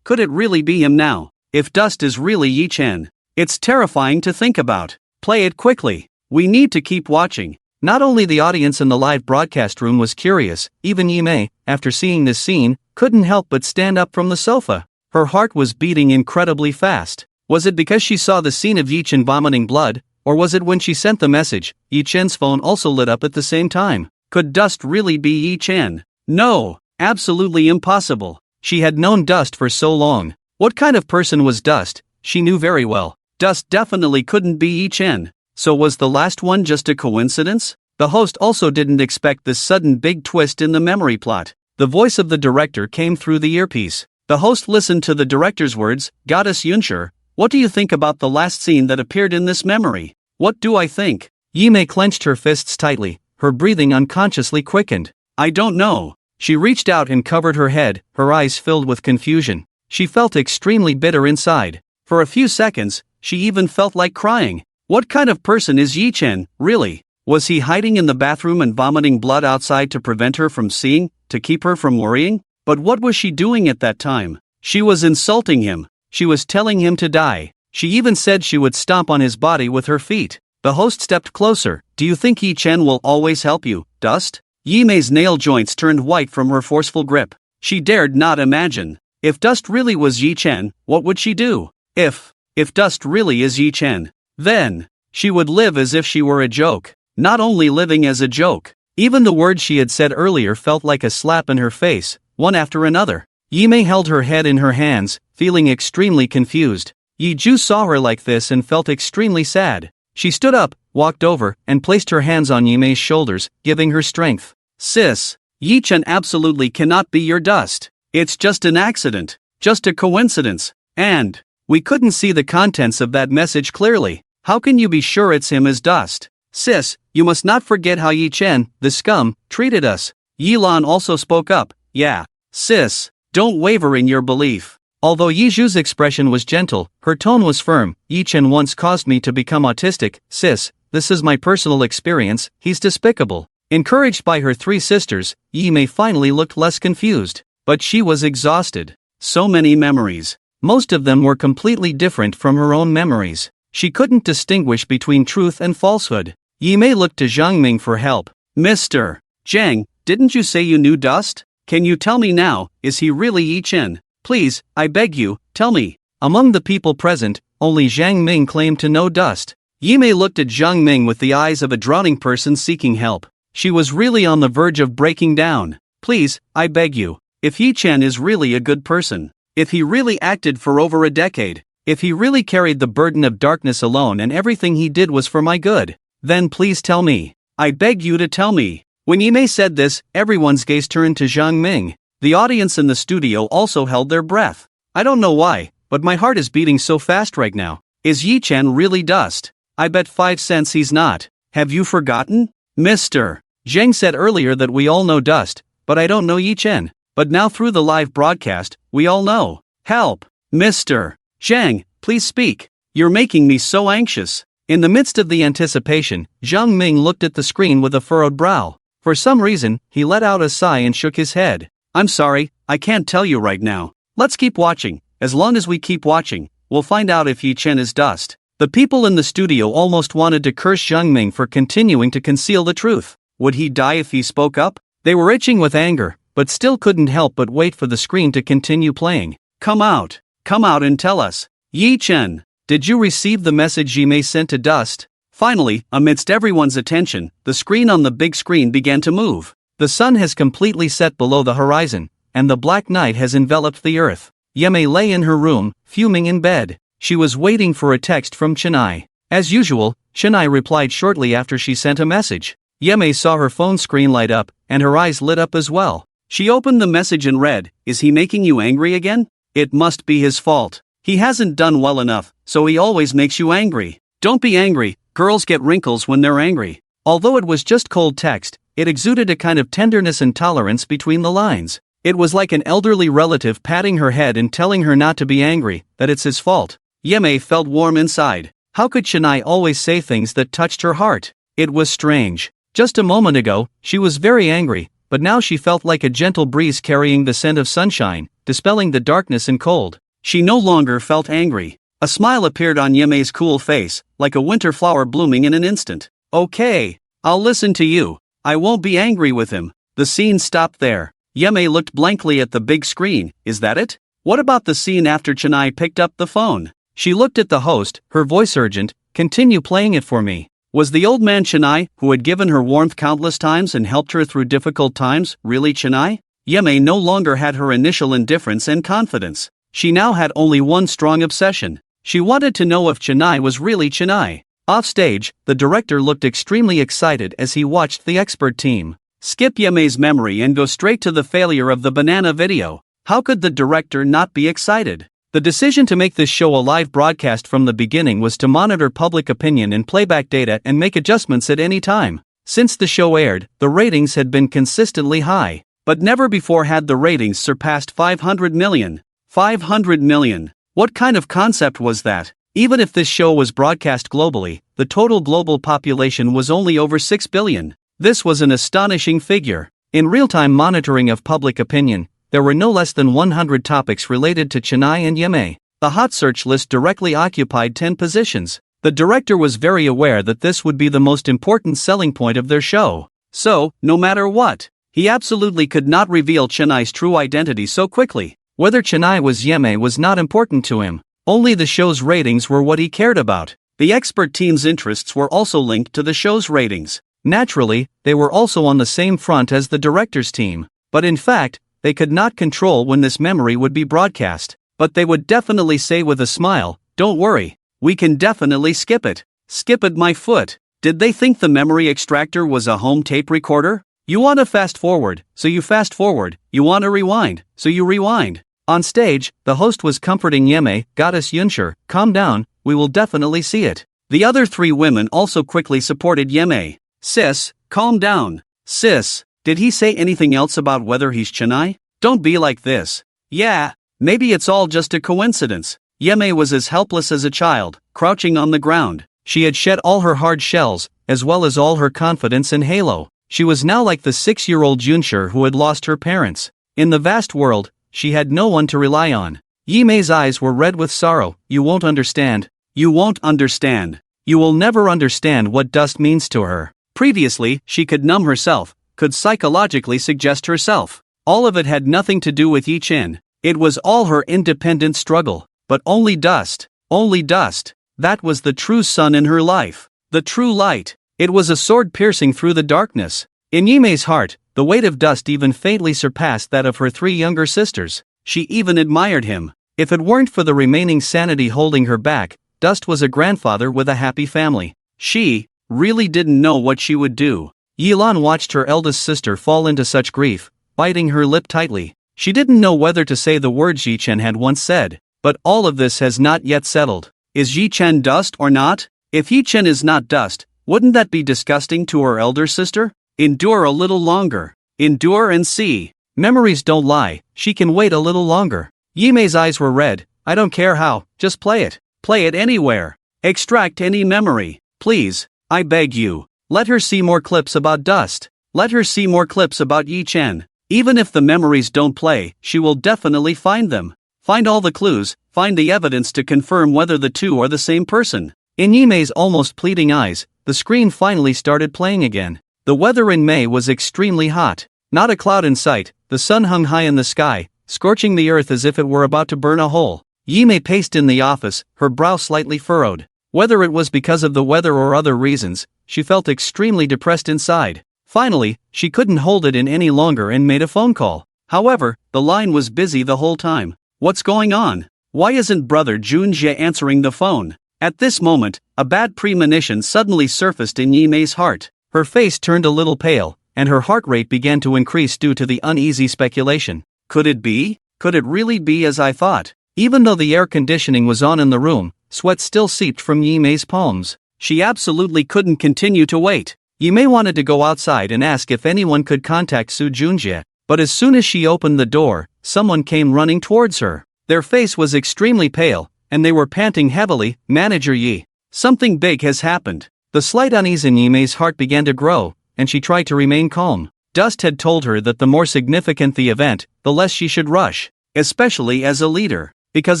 Could it really be him now? If dust is really Yi Chen, it's terrifying to think about. Play it quickly. We need to keep watching. Not only the audience in the live broadcast room was curious, even Yi Mei, after seeing this scene, couldn't help but stand up from the sofa. Her heart was beating incredibly fast. Was it because she saw the scene of Yi Chen vomiting blood, or was it when she sent the message, Yi Chen's phone also lit up at the same time? Could dust really be Yi Chen? No, absolutely impossible. She had known dust for so long. What kind of person was dust? She knew very well. Dust definitely couldn't be Yi Chen. So was the last one just a coincidence? The host also didn't expect this sudden big twist in the memory plot. The voice of the director came through the earpiece. The host listened to the director's words, Goddess Yunshur, what do you think about the last scene that appeared in this memory? What do I think? Yi Mei clenched her fists tightly, her breathing unconsciously quickened. I don't know. She reached out and covered her head, her eyes filled with confusion. She felt extremely bitter inside. For a few seconds, she even felt like crying. What kind of person is Yi Chen, really? Was he hiding in the bathroom and vomiting blood outside to prevent her from seeing, to keep her from worrying? But what was she doing at that time? She was insulting him. She was telling him to die. She even said she would stomp on his body with her feet. The host stepped closer. Do you think Yi Chen will always help you, Dust? Yi Mei's nail joints turned white from her forceful grip. She dared not imagine. If Dust really was Yi Chen, what would she do? If Dust really is Yi Chen, then she would live as if she were a joke. Not only living as a joke, even the words she had said earlier felt like a slap in her face, one after another. Yi Mei held her head in her hands, feeling extremely confused. Yi Ju saw her like this and felt extremely sad. She stood up, walked over, and placed her hands on Yi Mei's shoulders, giving her strength. Sis, Yi Chen absolutely cannot be your Dust. It's just an accident, just a coincidence, and we couldn't see the contents of that message clearly. How can you be sure it's him as Dust? Sis, you must not forget how Yi Chen, the scum, treated us. Yi Lan also spoke up. Yeah, sis, don't waver in your belief. Although Yi Zhu's expression was gentle, her tone was firm. Yi Chen once caused me to become autistic. Sis, this is my personal experience, he's despicable. Encouraged by her three sisters, Yi Mei finally looked less confused. But she was exhausted. So many memories. Most of them were completely different from her own memories. She couldn't distinguish between truth and falsehood. Yi Mei looked to Zhang Ming for help. Mr. Zhang, didn't you say you knew Dust? Can you tell me now, is he really Yi Chen? Please, I beg you, tell me. Among the people present, only Zhang Ming claimed to know Dust. Yi Mei looked at Zhang Ming with the eyes of a drowning person seeking help. She was really on the verge of breaking down. Please, I beg you. If Yi Chen is really a good person, if he really acted for over a decade, if he really carried the burden of darkness alone and everything he did was for my good, then please tell me. I beg you to tell me. When Yi Mei said this, everyone's gaze turned to Zhang Ming. The audience in the studio also held their breath. I don't know why, but my heart is beating so fast right now. Is Yi Chen really Dust? I bet 5 cents he's not. Have you forgotten? Mr. Zhang said earlier that we all know Dust, but I don't know Yi Chen. But now through the live broadcast, we all know. Help! Mr. Zhang, please speak. You're making me so anxious. In the midst of the anticipation, Zhang Ming looked at the screen with a furrowed brow. For some reason, he let out a sigh and shook his head. I'm sorry, I can't tell you right now. Let's keep watching. As long as we keep watching, we'll find out if Yi Chen is Dust. The people in the studio almost wanted to curse Zhang Ming for continuing to conceal the truth. Would he die if he spoke up? They were itching with anger, but still couldn't help but wait for the screen to continue playing. Come out and tell us. Yi Chen, did you receive the message Yi Mei sent to Dust? Finally, amidst everyone's attention, the screen on the big screen began to move. The sun has completely set below the horizon, and the black night has enveloped the earth. Ye Mei lay in her room, fuming in bed. She was waiting for a text from Chenai. As usual, Chenai replied shortly after she sent a message. Ye Mei saw her phone screen light up, and her eyes lit up as well. She opened the message and read, "Is he making you angry again? It must be his fault. He hasn't done well enough, so he always makes you angry. Don't be angry, girls get wrinkles when they're angry." Although it was just cold text, it exuded a kind of tenderness and tolerance between the lines. It was like an elderly relative patting her head and telling her not to be angry, that it's his fault. Ye Mei felt warm inside. How could Chenai always say things that touched her heart? It was strange. Just a moment ago, she was very angry, but now she felt like a gentle breeze carrying the scent of sunshine, dispelling the darkness and cold. She no longer felt angry. A smile appeared on Ye Mei's cool face, like a winter flower blooming in an instant. "Okay, I'll listen to you. I won't be angry with him." The scene stopped there. Ye Mei looked blankly at the big screen. Is that it? What about the scene after Chenai picked up the phone? She looked at the host, her voice urgent. "Continue playing it for me." Was the old man Chenai, who had given her warmth countless times and helped her through difficult times, really Chenai? Ye Mei no longer had her initial indifference and confidence. She now had only one strong obsession. She wanted to know if Chenai was really Chenai. Offstage, the director looked extremely excited as he watched the expert team. Skip Ye Mei's memory and go straight to the failure of the banana video. How could the director not be excited? The decision to make this show a live broadcast from the beginning was to monitor public opinion and playback data and make adjustments at any time. Since the show aired, the ratings had been consistently high, but never before had the ratings surpassed 500 million. 500 million. What kind of concept was that? Even if this show was broadcast globally, the total global population was only over 6 billion. This was an astonishing figure. In real-time monitoring of public opinion, there were no less than 100 topics related to Chenai and Ye Mei. The hot search list directly occupied 10 positions. The director was very aware that this would be the most important selling point of their show. So, no matter what, he absolutely could not reveal Chenai's true identity so quickly. Whether Chenai was Ye Mei was not important to him. Only the show's ratings were what he cared about. The expert team's interests were also linked to the show's ratings. Naturally, they were also on the same front as the director's team. But in fact, they could not control when this memory would be broadcast. But they would definitely say with a smile, "Don't worry, we can definitely skip it. Skip it, my foot." Did they think the memory extractor was a home tape recorder? You want to fast forward, so you fast forward. You want to rewind, so you rewind. On stage, the host was comforting Ye Mei. "Goddess Yunshur, calm down, we will definitely see it." The other three women also quickly supported Ye Mei. "Sis, calm down. Sis, did he say anything else about whether he's Chenai? Don't be like this." "Yeah, maybe it's all just a coincidence." Ye Mei was as helpless as a child, crouching on the ground. She had shed all her hard shells, as well as all her confidence and halo. She was now like the 6-year-old Junshur who had lost her parents. In the vast world, she had no one to rely on. Ye Mei's eyes were red with sorrow. "You won't understand. You won't understand. You will never understand what dust means to her." Previously, she could numb herself, could psychologically suggest herself. All of it had nothing to do with Yi Chen. It was all her independent struggle. But only dust. Only dust. That was the true sun in her life. The true light. It was a sword piercing through the darkness. In Yi Mei's heart, the weight of dust even faintly surpassed that of her 3 younger sisters. She even admired him. If it weren't for the remaining sanity holding her back, Dust was a grandfather with a happy family. She really didn't know what she would do. Yilan watched her eldest sister fall into such grief, biting her lip tightly. She didn't know whether to say the words Yi Chen had once said. But all of this has not yet settled. Is Yi Chen dust or not? If Yi Chen is not dust, wouldn't that be disgusting to her elder sister? Endure a little longer. Endure and see. Memories don't lie, she can wait a little longer. Yi Mei's eyes were red. "I don't care how, just play it. Play it anywhere. Extract any memory. Please, I beg you. Let her see more clips about dust. Let her see more clips about Yi Chen. Even if the memories don't play, she will definitely find them. Find all the clues, find the evidence to confirm whether the two are the same person. In Yimei's almost pleading eyes, the screen finally started playing again. The weather in May was extremely hot. Not a cloud in sight, the sun hung high in the sky, scorching the earth as if it were about to burn a hole. Yimei paced in the office, her brow slightly furrowed. Whether it was because of the weather or other reasons, she felt extremely depressed inside. Finally, she couldn't hold it in any longer and made a phone call. However, the line was busy the whole time. What's going on? Why isn't brother Junjie answering the phone? At this moment, a bad premonition suddenly surfaced in Yimei's heart. Her face turned a little pale, and her heart rate began to increase due to the uneasy speculation. Could it be? Could it really be as I thought? Even though the air conditioning was on in the room, sweat still seeped from Yimei's palms. She absolutely couldn't continue to wait. Yimei wanted to go outside and ask if anyone could contact Su Junjie, but as soon as she opened the door, someone came running towards her. Their face was extremely pale, and they were panting heavily. Manager Yi. Something big has happened. The slight unease in Yimei's heart began to grow, and she tried to remain calm. Dust had told her that the more significant the event, the less she should rush, especially as a leader. Because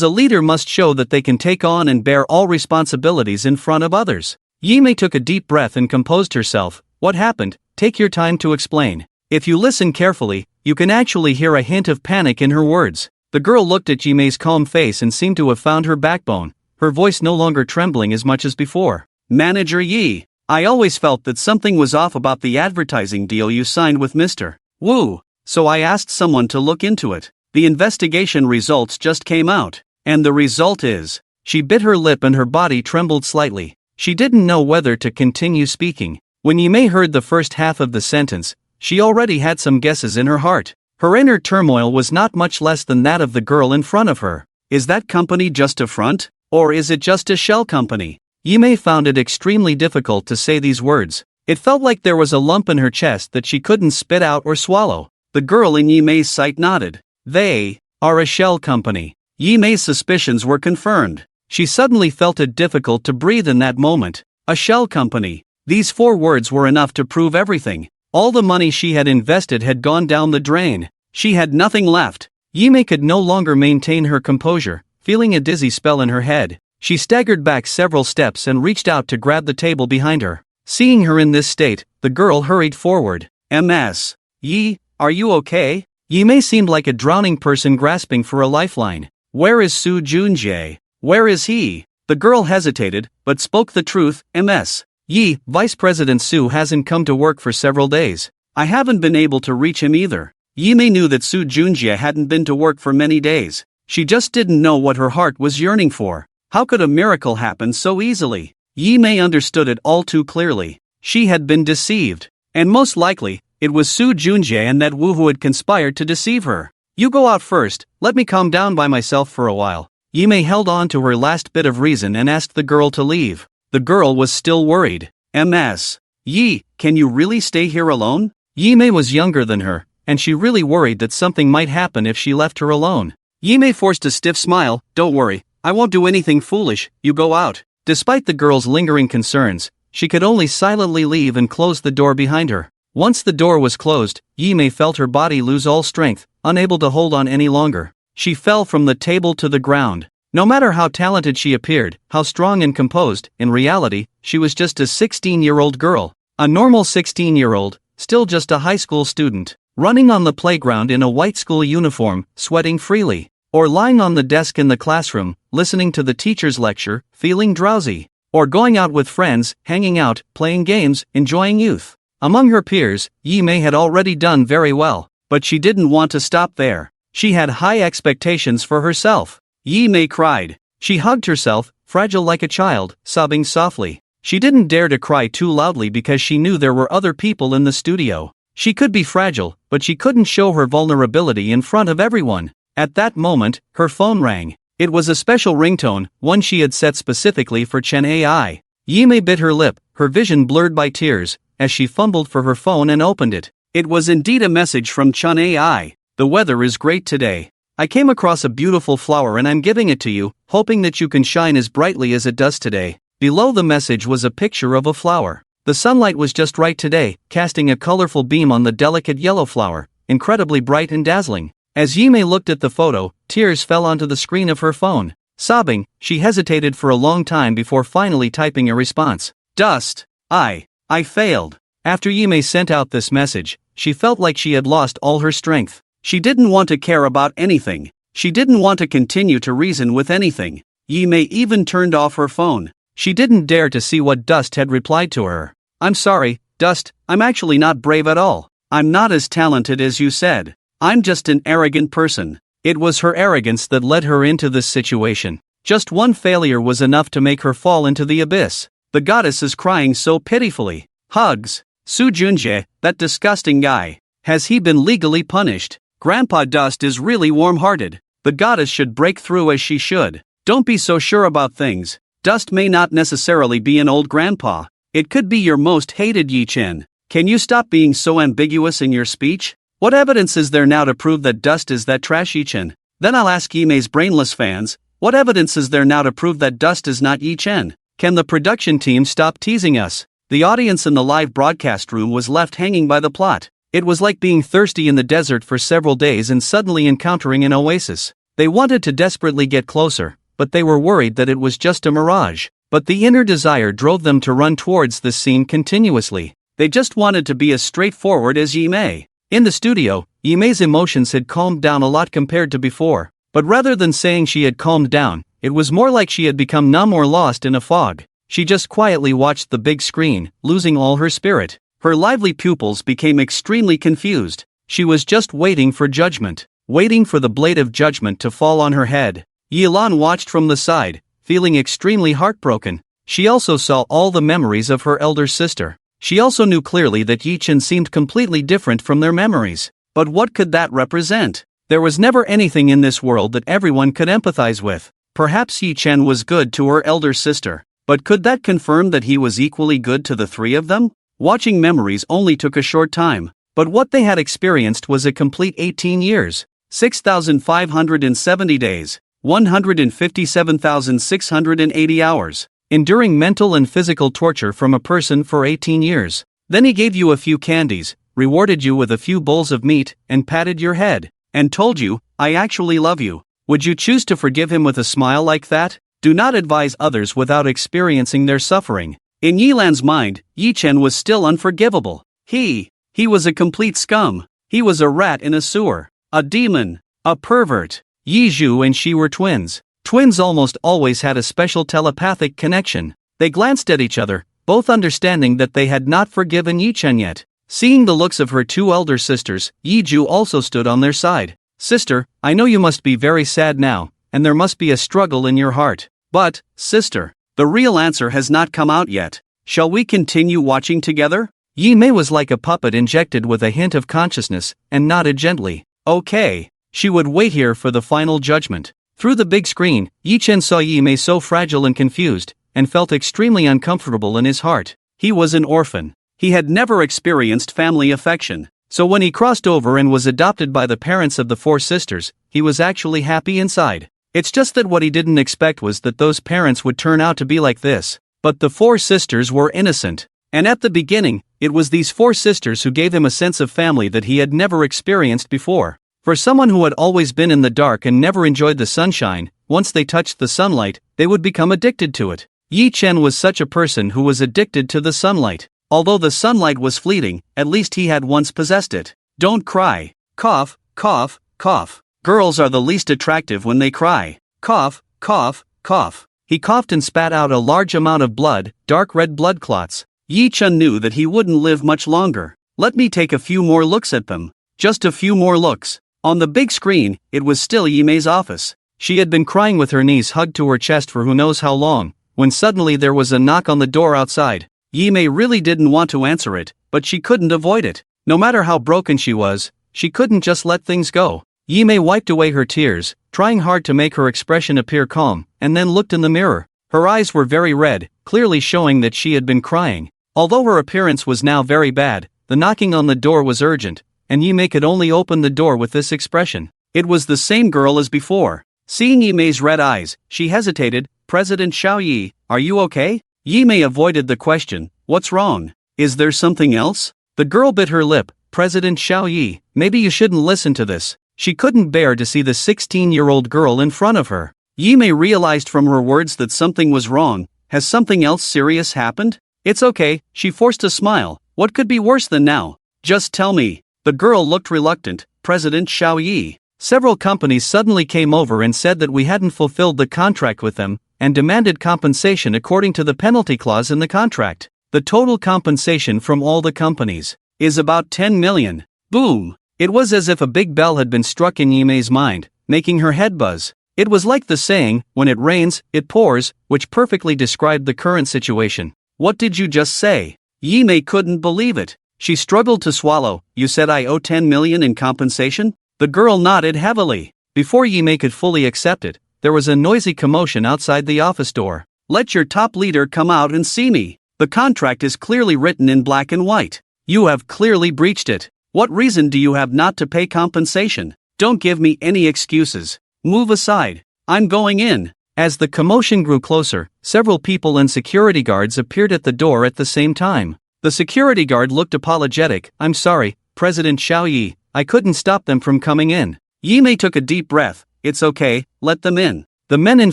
a leader must show that they can take on and bear all responsibilities in front of others. Yimei took a deep breath and composed herself. What happened? Take your time to explain. If you listen carefully, you can actually hear a hint of panic in her words. The girl looked at Yimei's calm face and seemed to have found her backbone, her voice no longer trembling as much as before. Manager Yi, I always felt that something was off about the advertising deal you signed with Mr. Wu, so I asked someone to look into it. The investigation results just came out, and the result is, she bit her lip and her body trembled slightly. She didn't know whether to continue speaking. When Yimei heard the first half of the sentence, she already had some guesses in her heart. Her inner turmoil was not much less than that of the girl in front of her. Is that company just a front, or is it just a shell company? Yimei found it extremely difficult to say these words. It felt like there was a lump in her chest that she couldn't spit out or swallow. The girl in Yimei's sight nodded. They are a shell company. Yimei's suspicions were confirmed. She suddenly felt it difficult to breathe in that moment. A shell company. These 4 words were enough to prove everything. All the money she had invested had gone down the drain. She had nothing left. Yimei could no longer maintain her composure, feeling a dizzy spell in her head. She staggered back several steps and reached out to grab the table behind her. Seeing her in this state, the girl hurried forward. Ms. Yi, are you okay? Yimei seemed like a drowning person grasping for a lifeline. Where is Su Junjie? Where is he? The girl hesitated, but spoke the truth. Ms. Yi, Vice President Su hasn't come to work for several days. I haven't been able to reach him either. Yimei knew that Su Junjie hadn't been to work for many days. She just didn't know what her heart was yearning for. How could a miracle happen so easily? Yimei understood it all too clearly. She had been deceived. And most likely, it was Su Junjie and that Wu who had conspired to deceive her. You go out first, let me calm down by myself for a while. Yimei held on to her last bit of reason and asked the girl to leave. The girl was still worried. Ms. Yi, can you really stay here alone? Yimei was younger than her, and she really worried that something might happen if she left her alone. Yimei forced a stiff smile. Don't worry, I won't do anything foolish, you go out. Despite the girl's lingering concerns, she could only silently leave and close the door behind her. Once the door was closed, Yimei felt her body lose all strength, unable to hold on any longer. She fell from the table to the ground. No matter how talented she appeared, how strong and composed, in reality, she was just a 16-year-old girl. A normal 16-year-old, still just a high school student, running on the playground in a white school uniform, sweating freely. Or lying on the desk in the classroom, listening to the teacher's lecture, feeling drowsy. Or going out with friends, hanging out, playing games, enjoying youth. Among her peers, Yimei had already done very well, but she didn't want to stop there. She had high expectations for herself. Yimei cried. She hugged herself, fragile like a child, sobbing softly. She didn't dare to cry too loudly because she knew there were other people in the studio. She could be fragile, but she couldn't show her vulnerability in front of everyone. At that moment, her phone rang. It was a special ringtone, one she had set specifically for Chen Ai. Yimei bit her lip, her vision blurred by tears, as she fumbled for her phone and opened it. It was indeed a message from Chen Ai. The weather is great today. I came across a beautiful flower and I'm giving it to you, hoping that you can shine as brightly as it does today. Below the message was a picture of a flower. The sunlight was just right today, casting a colorful beam on the delicate yellow flower, incredibly bright and dazzling. As Yimei looked at the photo, tears fell onto the screen of her phone. Sobbing, she hesitated for a long time before finally typing a response. Dust. I failed. After Yimei sent out this message, she felt like she had lost all her strength. She didn't want to care about anything. She didn't want to continue to reason with anything. Yimei even turned off her phone. She didn't dare to see what Dust had replied to her. I'm sorry, Dust, I'm actually not brave at all. I'm not as talented as you said. I'm just an arrogant person. It was her arrogance that led her into this situation. Just one failure was enough to make her fall into the abyss. The goddess is crying so pitifully. Hugs. Su Junjae, that disgusting guy. Has he been legally punished? Grandpa Dust is really warm-hearted. The goddess should break through as she should. Don't be so sure about things. Dust may not necessarily be an old grandpa. It could be your most hated Yi-Chen. Can you stop being so ambiguous in your speech? What evidence is there now to prove that Dust is that trash Yi-Chen? Then I'll ask Yimei's brainless fans, what evidence is there now to prove that Dust is not Yi-Chen? Can the production team stop teasing us? The audience in the live broadcast room was left hanging by the plot. It was like being thirsty in the desert for several days and suddenly encountering an oasis. They wanted to desperately get closer, but they were worried that it was just a mirage. But the inner desire drove them to run towards this scene continuously. They just wanted to be as straightforward as Yimei. In the studio, Yimei's emotions had calmed down a lot compared to before. But rather than saying she had calmed down, it was more like she had become numb or lost in a fog. She just quietly watched the big screen, losing all her spirit. Her lively pupils became extremely confused. She was just waiting for judgment. Waiting for the blade of judgment to fall on her head. Yilan watched from the side, feeling extremely heartbroken. She also saw all the memories of her elder sister. She also knew clearly that Yi-Chen seemed completely different from their memories. But what could that represent? There was never anything in this world that everyone could empathize with. Perhaps Yi-Chen was good to her elder sister. But could that confirm that he was equally good to the three of them? Watching memories only took a short time. But what they had experienced was a complete 18 years. 6,570 days. 157,680 hours. Enduring mental and physical torture from a person for 18 years. Then he gave you a few candies, rewarded you with a few bowls of meat, and patted your head, and told you, I actually love you. Would you choose to forgive him with a smile like that? Do not advise others without experiencing their suffering. In Yilan's mind, Yi-Chen was still unforgivable. He was a complete scum. He was a rat in a sewer. A demon. A pervert. Yi Zhu and she were twins. Twins almost always had a special telepathic connection. They glanced at each other, both understanding that they had not forgiven Yi-Chen yet. Seeing the looks of her two elder sisters, Yi Zhu also stood on their side. Sister, I know you must be very sad now, and there must be a struggle in your heart. But, sister, the real answer has not come out yet. Shall we continue watching together? Yimei was like a puppet injected with a hint of consciousness, and nodded gently. Okay. She would wait here for the final judgment. Through the big screen, Yi-Chen saw Yimei so fragile and confused, and felt extremely uncomfortable in his heart. He was an orphan. He had never experienced family affection. So when he crossed over and was adopted by the parents of the four sisters, he was actually happy inside. It's just that what he didn't expect was that those parents would turn out to be like this. But the four sisters were innocent. And at the beginning, it was these four sisters who gave him a sense of family that he had never experienced before. For someone who had always been in the dark and never enjoyed the sunshine, once they touched the sunlight, they would become addicted to it. Yi-Chen was such a person who was addicted to the sunlight. Although the sunlight was fleeting, at least he had once possessed it. Don't cry. Cough, cough, cough. Girls are the least attractive when they cry. Cough, cough, cough. He coughed and spat out a large amount of blood, dark red blood clots. Yi-Chen knew that he wouldn't live much longer. Let me take a few more looks at them. Just a few more looks. On the big screen, it was still Yimei's office. She had been crying with her knees hugged to her chest for who knows how long, when suddenly there was a knock on the door outside. Yimei really didn't want to answer it, but she couldn't avoid it. No matter how broken she was, she couldn't just let things go. Yimei wiped away her tears, trying hard to make her expression appear calm, and then looked in the mirror. Her eyes were very red, clearly showing that she had been crying. Although her appearance was now very bad, the knocking on the door was urgent, and Yimei could only open the door with this expression. It was the same girl as before. Seeing Yimei's red eyes, she hesitated. President Xiaoyi, are you okay? Yimei avoided the question. What's wrong? Is there something else? The girl bit her lip. President Xiaoyi, maybe you shouldn't listen to this. She couldn't bear to see the 16-year-old girl in front of her. Yi Mei realized from her words that something was wrong. Has something else serious happened? It's okay, she forced a smile. What could be worse than now? Just tell me. The girl looked reluctant. President Xiao Yi. Several companies suddenly came over and said that we hadn't fulfilled the contract with them, and demanded compensation according to the penalty clause in the contract. The total compensation from all the companies is about 10 million. Boom! It was as if a big bell had been struck in Yi Mei's mind, making her head buzz. It was like the saying, when it rains, it pours, which perfectly described the current situation. What did you just say? Yi Mei couldn't believe it. She struggled to swallow. You said I owe 10 million in compensation? The girl nodded heavily. Before Yi Mei could fully accept it, there was a noisy commotion outside the office door. Let your top leader come out and see me. The contract is clearly written in black and white. You have clearly breached it. What reason do you have not to pay compensation? Don't give me any excuses. Move aside. I'm going in. As the commotion grew closer, several people and security guards appeared at the door at the same time. The security guard looked apologetic. I'm sorry, President Xiao Yi, I couldn't stop them from coming in. Yi Mei took a deep breath. It's okay, let them in. The men in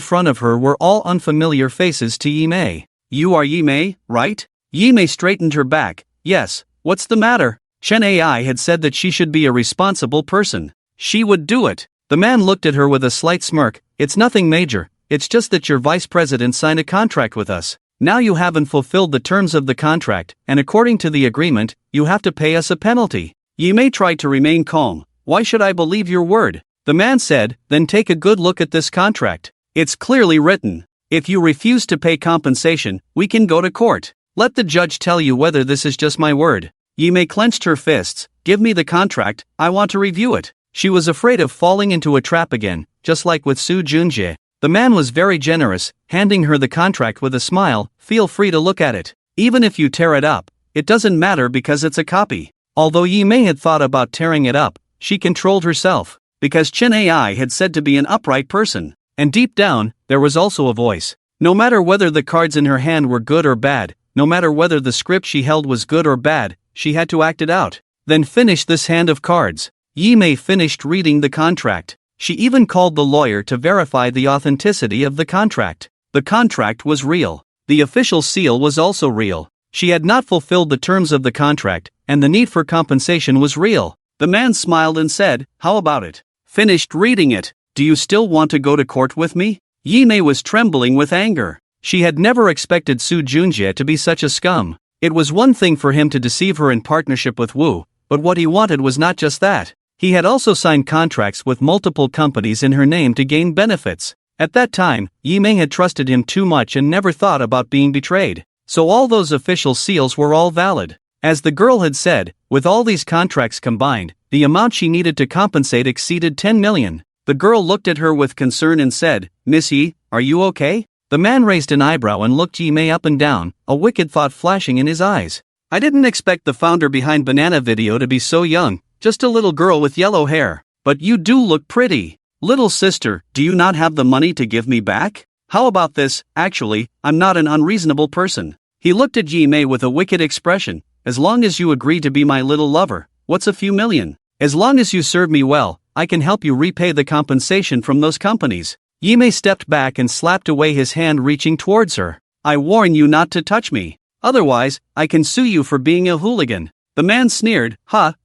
front of her were all unfamiliar faces to Yi Mei. You are Yi Mei, right? Yi Mei straightened her back. Yes, what's the matter? Chen Ai had said that she should be a responsible person. She would do it. The man looked at her with a slight smirk. It's nothing major, it's just that your vice president signed a contract with us. Now you haven't fulfilled the terms of the contract, and according to the agreement, you have to pay us a penalty. Yi Mei tried to remain calm. Why should I believe your word? The man said, then take a good look at this contract. It's clearly written. If you refuse to pay compensation, we can go to court. Let the judge tell you whether this is just my word. Yi Mei clenched her fists. Give me the contract, I want to review it. She was afraid of falling into a trap again, just like with Su Junjie. The man was very generous, handing her the contract with a smile. Feel free to look at it. Even if you tear it up, it doesn't matter because it's a copy. Although Yi Mei had thought about tearing it up, she controlled herself, because Chen Ai had said to be an upright person. And deep down, there was also a voice. No matter whether the cards in her hand were good or bad, no matter whether the script she held was good or bad, she had to act it out. Then finish this hand of cards. Yi Mei finished reading the contract. She even called the lawyer to verify the authenticity of the contract. The contract was real. The official seal was also real. She had not fulfilled the terms of the contract, and the need for compensation was real. The man smiled and said, how about it? Finished reading it. Do you still want to go to court with me? Yi Mei was trembling with anger. She had never expected Su Junjie to be such a scum. It was one thing for him to deceive her in partnership with Wu, but what he wanted was not just that. He had also signed contracts with multiple companies in her name to gain benefits. At that time, Yi Mei had trusted him too much and never thought about being betrayed. So all those official seals were all valid. As the girl had said, with all these contracts combined, the amount she needed to compensate exceeded 10 million. The girl looked at her with concern and said, Miss Yi, are you okay? The man raised an eyebrow and looked Yi Mei up and down, a wicked thought flashing in his eyes. I didn't expect the founder behind Banana Video to be so young, just a little girl with yellow hair. But you do look pretty. Little sister, do you not have the money to give me back? How about this? Actually, I'm not an unreasonable person. He looked at Yi Mei with a wicked expression. As long as you agree to be my little lover, what's a few million? As long as you serve me well, I can help you repay the compensation from those companies. Yi Mei stepped back and slapped away his hand, reaching towards her. I warn you not to touch me. Otherwise, I can sue you for being a hooligan. The man sneered.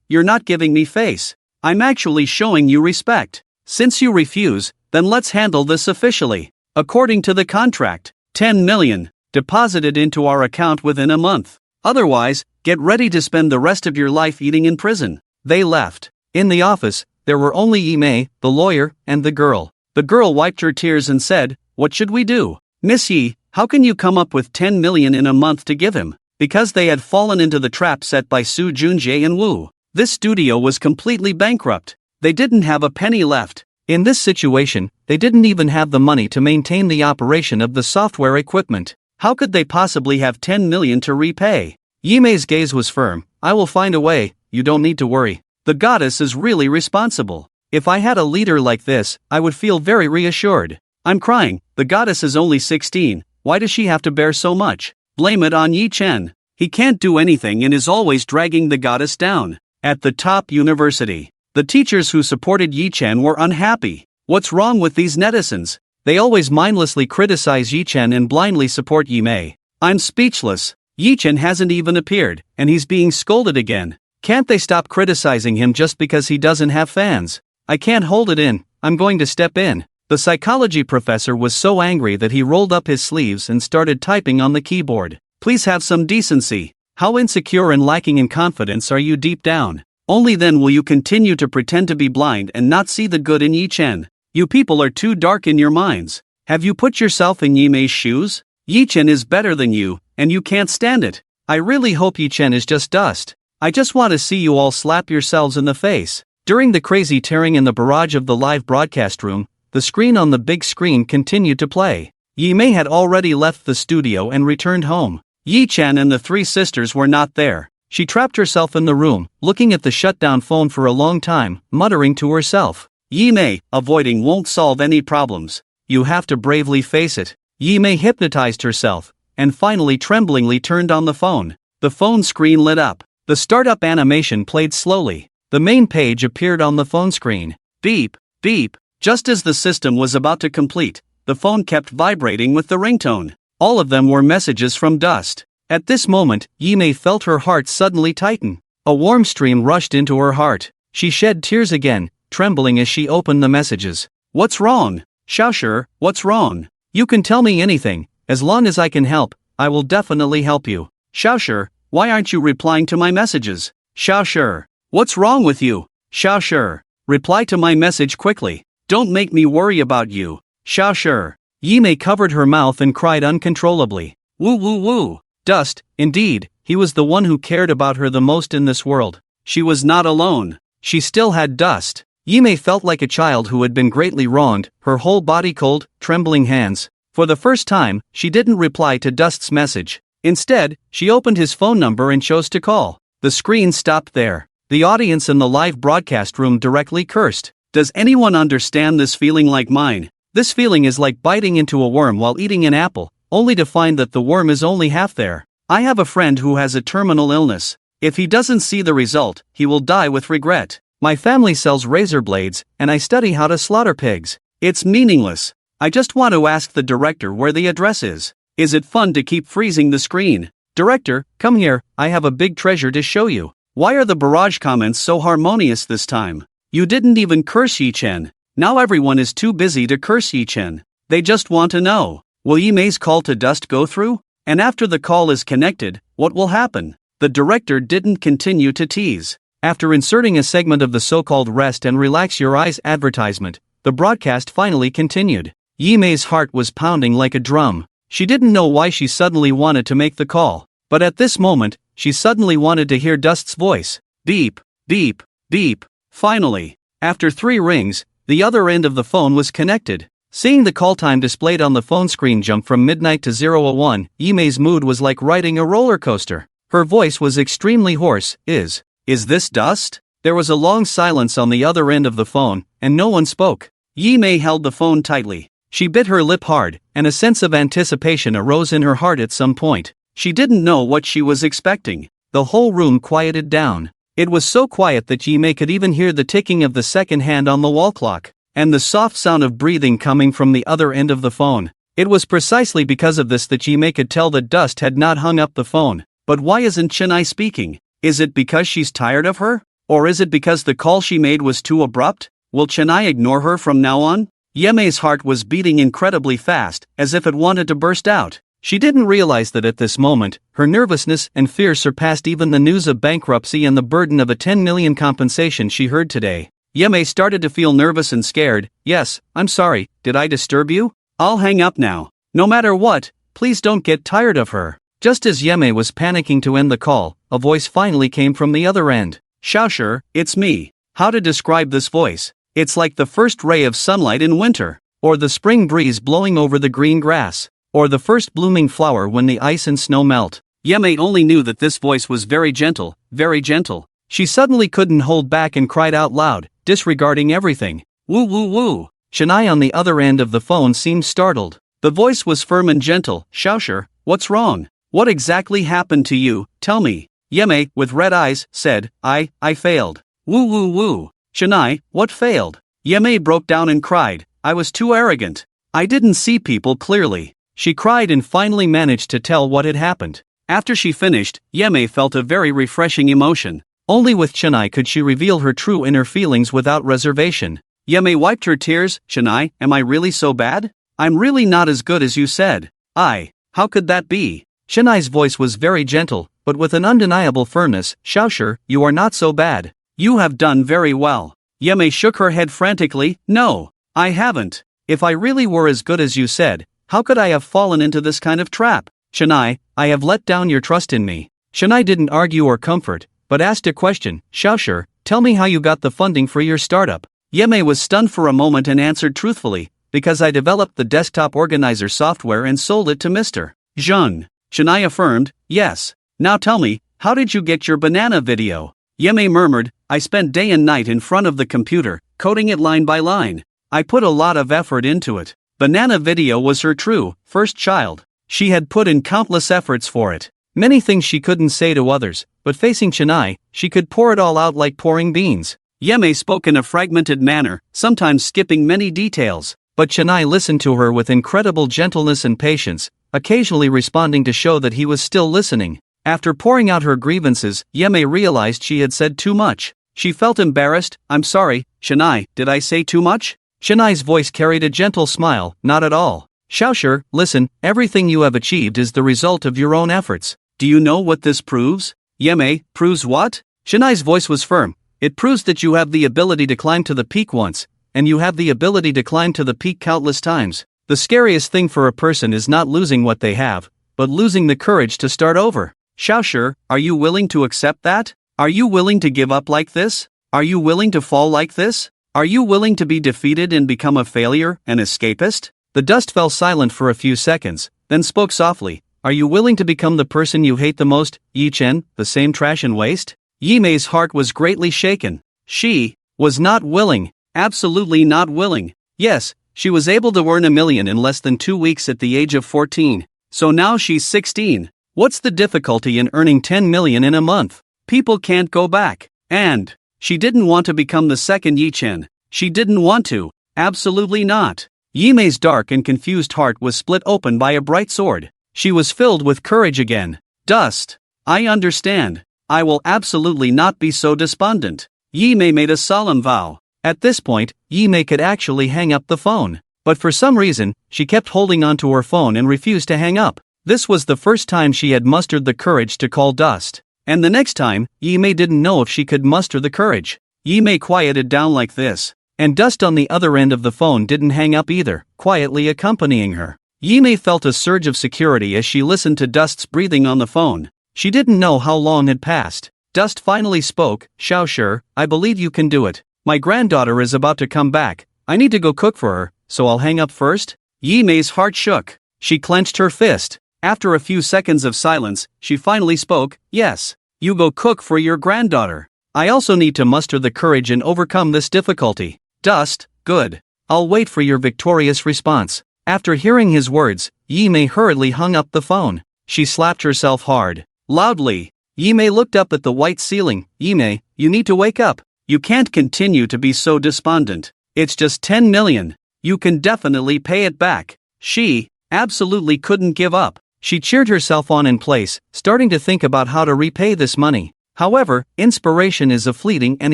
You're not giving me face. I'm actually showing you respect. Since you refuse, then let's handle this officially. According to the contract, 10 million, deposited into our account within a month. Otherwise, get ready to spend the rest of your life eating in prison. They left. In the office, there were only Yi Mei, the lawyer, and the girl. The girl wiped her tears and said, what should we do? Miss Yi, how can you come up with 10 million in a month to give him? Because they had fallen into the trap set by Su Junjie and Wu. This studio was completely bankrupt. They didn't have a penny left. In this situation, they didn't even have the money to maintain the operation of the software equipment. How could they possibly have 10 million to repay? Yi Mei's gaze was firm. I will find a way, you don't need to worry. The goddess is really responsible. If I had a leader like this, I would feel very reassured. I'm crying, the goddess is only 16, why does she have to bear so much? Blame it on Yi Chen. He can't do anything and is always dragging the goddess down. At the top university, the teachers who supported Yi Chen were unhappy. What's wrong with these netizens? They always mindlessly criticize Yi-chen and blindly support Yi-mei. I'm speechless. Yi-chen hasn't even appeared, and he's being scolded again. Can't they stop criticizing him just because he doesn't have fans? I can't hold it in, I'm going to step in. The psychology professor was so angry that he rolled up his sleeves and started typing on the keyboard. Please have some decency. How insecure and lacking in confidence are you deep down? Only then will you continue to pretend to be blind and not see the good in Yi-chen. You people are too dark in your minds. Have you put yourself in Yi-mei's shoes? Yi-chen is better than you, and you can't stand it. I really hope Yi-chen is just dust. I just want to see you all slap yourselves in the face. During the crazy tearing in the barrage of the live broadcast room, the screen on the big screen continued to play. Yi-mei had already left the studio and returned home. Yi-chen and the three sisters were not there. She trapped herself in the room, looking at the shut-down phone for a long time, muttering to herself. Yi-mei, avoiding won't solve any problems. You have to bravely face it. Yi-mei hypnotized herself, and finally tremblingly turned on the phone. The phone screen lit up. The startup animation played slowly. The main page appeared on the phone screen. Beep, beep. Just as the system was about to complete, the phone kept vibrating with the ringtone. All of them were messages from Dust. At this moment, Yi-mei felt her heart suddenly tighten. A warm stream rushed into her heart. She shed tears again, trembling as she opened the messages. What's wrong? Xiaoshi, what's wrong? You can tell me anything. As long as I can help, I will definitely help you. Xiaoshi, why aren't you replying to my messages? Xiaoshi, what's wrong with you? Xiaoshi, reply to my message quickly. Don't make me worry about you. Xiaoshi. Yi-mei covered her mouth and cried uncontrollably. Woo woo woo. Dust, indeed, he was the one who cared about her the most in this world. She was not alone. She still had Dust. Yi-mei felt like a child who had been greatly wronged, her whole body cold, trembling hands. For the first time, she didn't reply to Dust's message. Instead, she opened his phone number and chose to call. The screen stopped there. The audience in the live broadcast room directly cursed. Does anyone understand this feeling like mine? This feeling is like biting into a worm while eating an apple, only to find that the worm is only half there. I have a friend who has a terminal illness. If he doesn't see the result, he will die with regret. My family sells razor blades, and I study how to slaughter pigs. It's meaningless. I just want to ask the director where the address is. Is it fun to keep freezing the screen? Director, come here, I have a big treasure to show you. Why are the barrage comments so harmonious this time? You didn't even curse Yi-chen. Now everyone is too busy to curse Yi-chen. They just want to know. Will Yi-mei's call to Dust go through? And after the call is connected, what will happen? The director didn't continue to tease. After inserting a segment of the so-called rest and relax your eyes advertisement, the broadcast finally continued. Yi-mei's heart was pounding like a drum. She didn't know why she suddenly wanted to make the call, but at this moment, she suddenly wanted to hear Dust's voice. Beep, beep, beep. Finally, after 3 rings, the other end of the phone was connected. Seeing the call time displayed on the phone screen jump from midnight to 0:01, Yi-mei's mood was like riding a roller coaster. Her voice was extremely hoarse. Is this Dust? There was a long silence on the other end of the phone, and no one spoke. Yi-mei held the phone tightly. She bit her lip hard, and a sense of anticipation arose in her heart at some point. She didn't know what she was expecting. The whole room quieted down. It was so quiet that Yi-mei could even hear the ticking of the second hand on the wall clock, and the soft sound of breathing coming from the other end of the phone. It was precisely because of this that Yi-mei could tell that Dust had not hung up the phone. But why isn't Chennai speaking? Is it because she's tired of her? Or is it because the call she made was too abrupt? Will Chennai ignore her from now on? Yi-mei's heart was beating incredibly fast, as if it wanted to burst out. She didn't realize that at this moment, her nervousness and fear surpassed even the news of bankruptcy and the burden of a 10 million compensation she heard today. Yi-mei started to feel nervous and scared. Yes, I'm sorry, did I disturb you? I'll hang up now. No matter what, please don't get tired of her. Just as Yi-mei was panicking to end the call, a voice finally came from the other end. Xiaoshi, it's me. How to describe this voice? It's like the first ray of sunlight in winter, or the spring breeze blowing over the green grass, or the first blooming flower when the ice and snow melt. Yi-mei only knew that this voice was very gentle, very gentle. She suddenly couldn't hold back and cried out loud, disregarding everything. Woo woo woo. Chennai on the other end of the phone seemed startled. The voice was firm and gentle. Xiaoshi, what's wrong? What exactly happened to you? Tell me. Yi-mei, with red eyes, said, I failed. Woo woo woo. Chennai, what failed? Yi-mei broke down and cried, I was too arrogant. I didn't see people clearly. She cried and finally managed to tell what had happened. After she finished, Yeme felt a very refreshing emotion. Only with Chennai could she reveal her true inner feelings without reservation. Yeme wiped her tears. Chennai, am I really so bad? I'm really not as good as you said. How could that be? Chennai's voice was very gentle, but with an undeniable firmness. Xiaoshi, you are not so bad. You have done very well. Yeme shook her head frantically. No, I haven't. If I really were as good as you said, how could I have fallen into this kind of trap? Chennai, I have let down your trust in me. Chennai didn't argue or comfort, but asked a question. Xiaoshi, tell me how you got the funding for your startup. Yeme was stunned for a moment and answered truthfully, because I developed the desktop organizer software and sold it to Mr. Zheng. Chennai affirmed, yes. Now tell me, how did you get your banana video? Yeme murmured, I spent day and night in front of the computer, coding it line by line. I put a lot of effort into it. Banana video was her first child. She had put in countless efforts for it. Many things she couldn't say to others, but facing Chennai, she could pour it all out like pouring beans. Yeme spoke in a fragmented manner, sometimes skipping many details, but Chennai listened to her with incredible gentleness and patience, occasionally responding to show that he was still listening. After pouring out her grievances, Yeme realized she had said too much. She felt embarrassed. I'm sorry, Chennai, did I say too much? Chennai's voice carried a gentle smile. Not at all. Xiaoshi, listen, everything you have achieved is the result of your own efforts. Do you know what this proves? Yeme, proves what? Chennai's voice was firm. It proves that you have the ability to climb to the peak once, and you have the ability to climb to the peak countless times. The scariest thing for a person is not losing what they have, but losing the courage to start over. Xiaoshi, are you willing to accept that? Are you willing to give up like this? Are you willing to fall like this? Are you willing to be defeated and become a failure, an escapist? The dust fell silent for a few seconds, then spoke softly. Are you willing to become the person you hate the most, Yi Chen, the same trash and waste? Yime's heart was greatly shaken. She was not willing, absolutely not willing. Yes, she was able to earn $1 million in less than 2 weeks at the age of 14. So now she's 16. What's the difficulty in earning 10 million in a month? People can't go back. And she didn't want to become the second Yi Chen. She didn't want to. Absolutely not. Yime's dark and confused heart was split open by a bright sword. She was filled with courage again. Dust. I understand. I will absolutely not be so despondent. Yime made a solemn vow. At this point, Yime could actually hang up the phone. But for some reason, she kept holding onto her phone and refused to hang up. This was the first time she had mustered the courage to call Dust. And the next time, Yime didn't know if she could muster the courage. Yime quieted down like this. And Dust on the other end of the phone didn't hang up either, quietly accompanying her. Yime felt a surge of security as she listened to Dust's breathing on the phone. She didn't know how long had passed. Dust finally spoke. Xiaoshi, I believe you can do it. My granddaughter is about to come back. I need to go cook for her, so I'll hang up first. Yime's heart shook. She clenched her fist. After a few seconds of silence, she finally spoke. Yes, you go cook for your granddaughter. I also need to muster the courage and overcome this difficulty. Dust, good. I'll wait for your victorious response. After hearing his words, Yime hurriedly hung up the phone. She slapped herself hard. Loudly. Yime looked up at the white ceiling. Yime, you need to wake up. You can't continue to be so despondent. It's just 10 million. You can definitely pay it back. She absolutely couldn't give up. She cheered herself on in place, starting to think about how to repay this money. However, inspiration is a fleeting and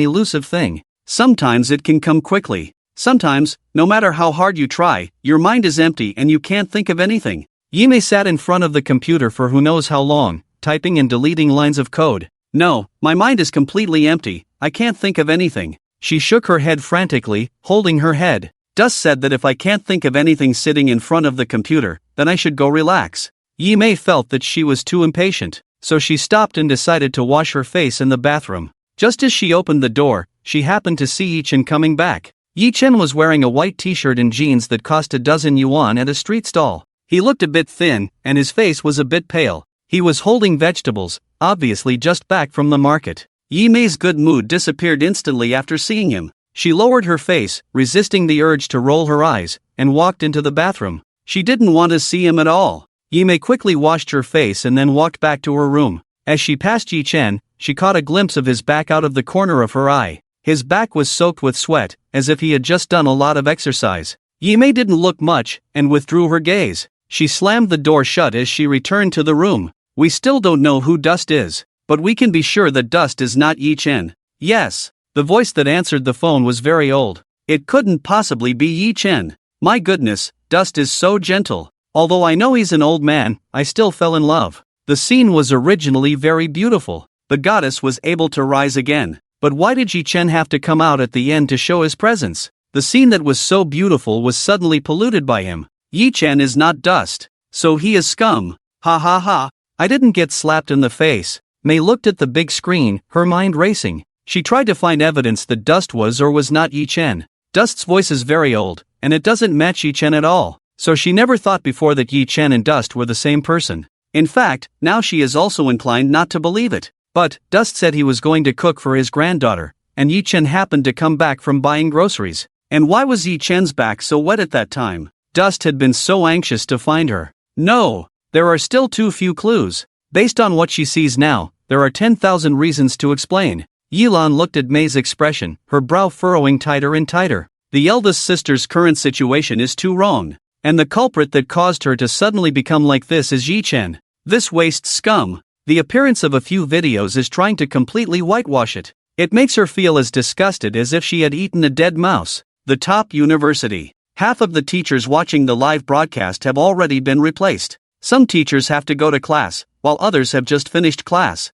elusive thing. Sometimes it can come quickly. Sometimes, no matter how hard you try, your mind is empty and you can't think of anything. Yime sat in front of the computer for who knows how long, typing and deleting lines of code. No, my mind is completely empty, I can't think of anything. She shook her head frantically, holding her head. Dust said that if I can't think of anything sitting in front of the computer, then I should go relax. Yime felt that she was too impatient, so she stopped and decided to wash her face in the bathroom. Just as she opened the door, she happened to see Yi Chen coming back. Yi Chen was wearing a white t-shirt and jeans that cost 12 yuan at a street stall. He looked a bit thin, and his face was a bit pale. He was holding vegetables, obviously just back from the market. Yime's good mood disappeared instantly after seeing him. She lowered her face, resisting the urge to roll her eyes, and walked into the bathroom. She didn't want to see him at all. Yime quickly washed her face and then walked back to her room. As she passed Yi Chen, she caught a glimpse of his back out of the corner of her eye. His back was soaked with sweat, as if he had just done a lot of exercise. Yi Mei didn't look much, and withdrew her gaze. She slammed the door shut as she returned to the room. We still don't know who Dust is, but we can be sure that Dust is not Yi Chen. Yes. The voice that answered the phone was very old. It couldn't possibly be Yi Chen. My goodness, Dust is so gentle. Although I know he's an old man, I still fell in love. The scene was originally very beautiful. The goddess was able to rise again. But why did Yi Chen have to come out at the end to show his presence? The scene that was so beautiful was suddenly polluted by him. Yi Chen is not Dust. So he is scum. Ha ha ha. I didn't get slapped in the face. Mei looked at the big screen, her mind racing. She tried to find evidence that Dust was or was not Yi Chen. Dust's voice is very old, and it doesn't match Yi Chen at all. So she never thought before that Yi Chen and Dust were the same person. In fact, now she is also inclined not to believe it. But, Dust said he was going to cook for his granddaughter, and Yi Chen happened to come back from buying groceries. And why was Yi Chen's back so wet at that time? Dust had been so anxious to find her. No, there are still too few clues. Based on what she sees now, there are 10,000 reasons to explain. Yilan looked at Mei's expression, her brow furrowing tighter and tighter. The eldest sister's current situation is too wrong. And the culprit that caused her to suddenly become like this is Yi Chen. This waste scum. The appearance of a few videos is trying to completely whitewash it. It makes her feel as disgusted as if she had eaten a dead mouse. The top university. Half of the teachers watching the live broadcast have already been replaced. Some teachers have to go to class, while others have just finished class.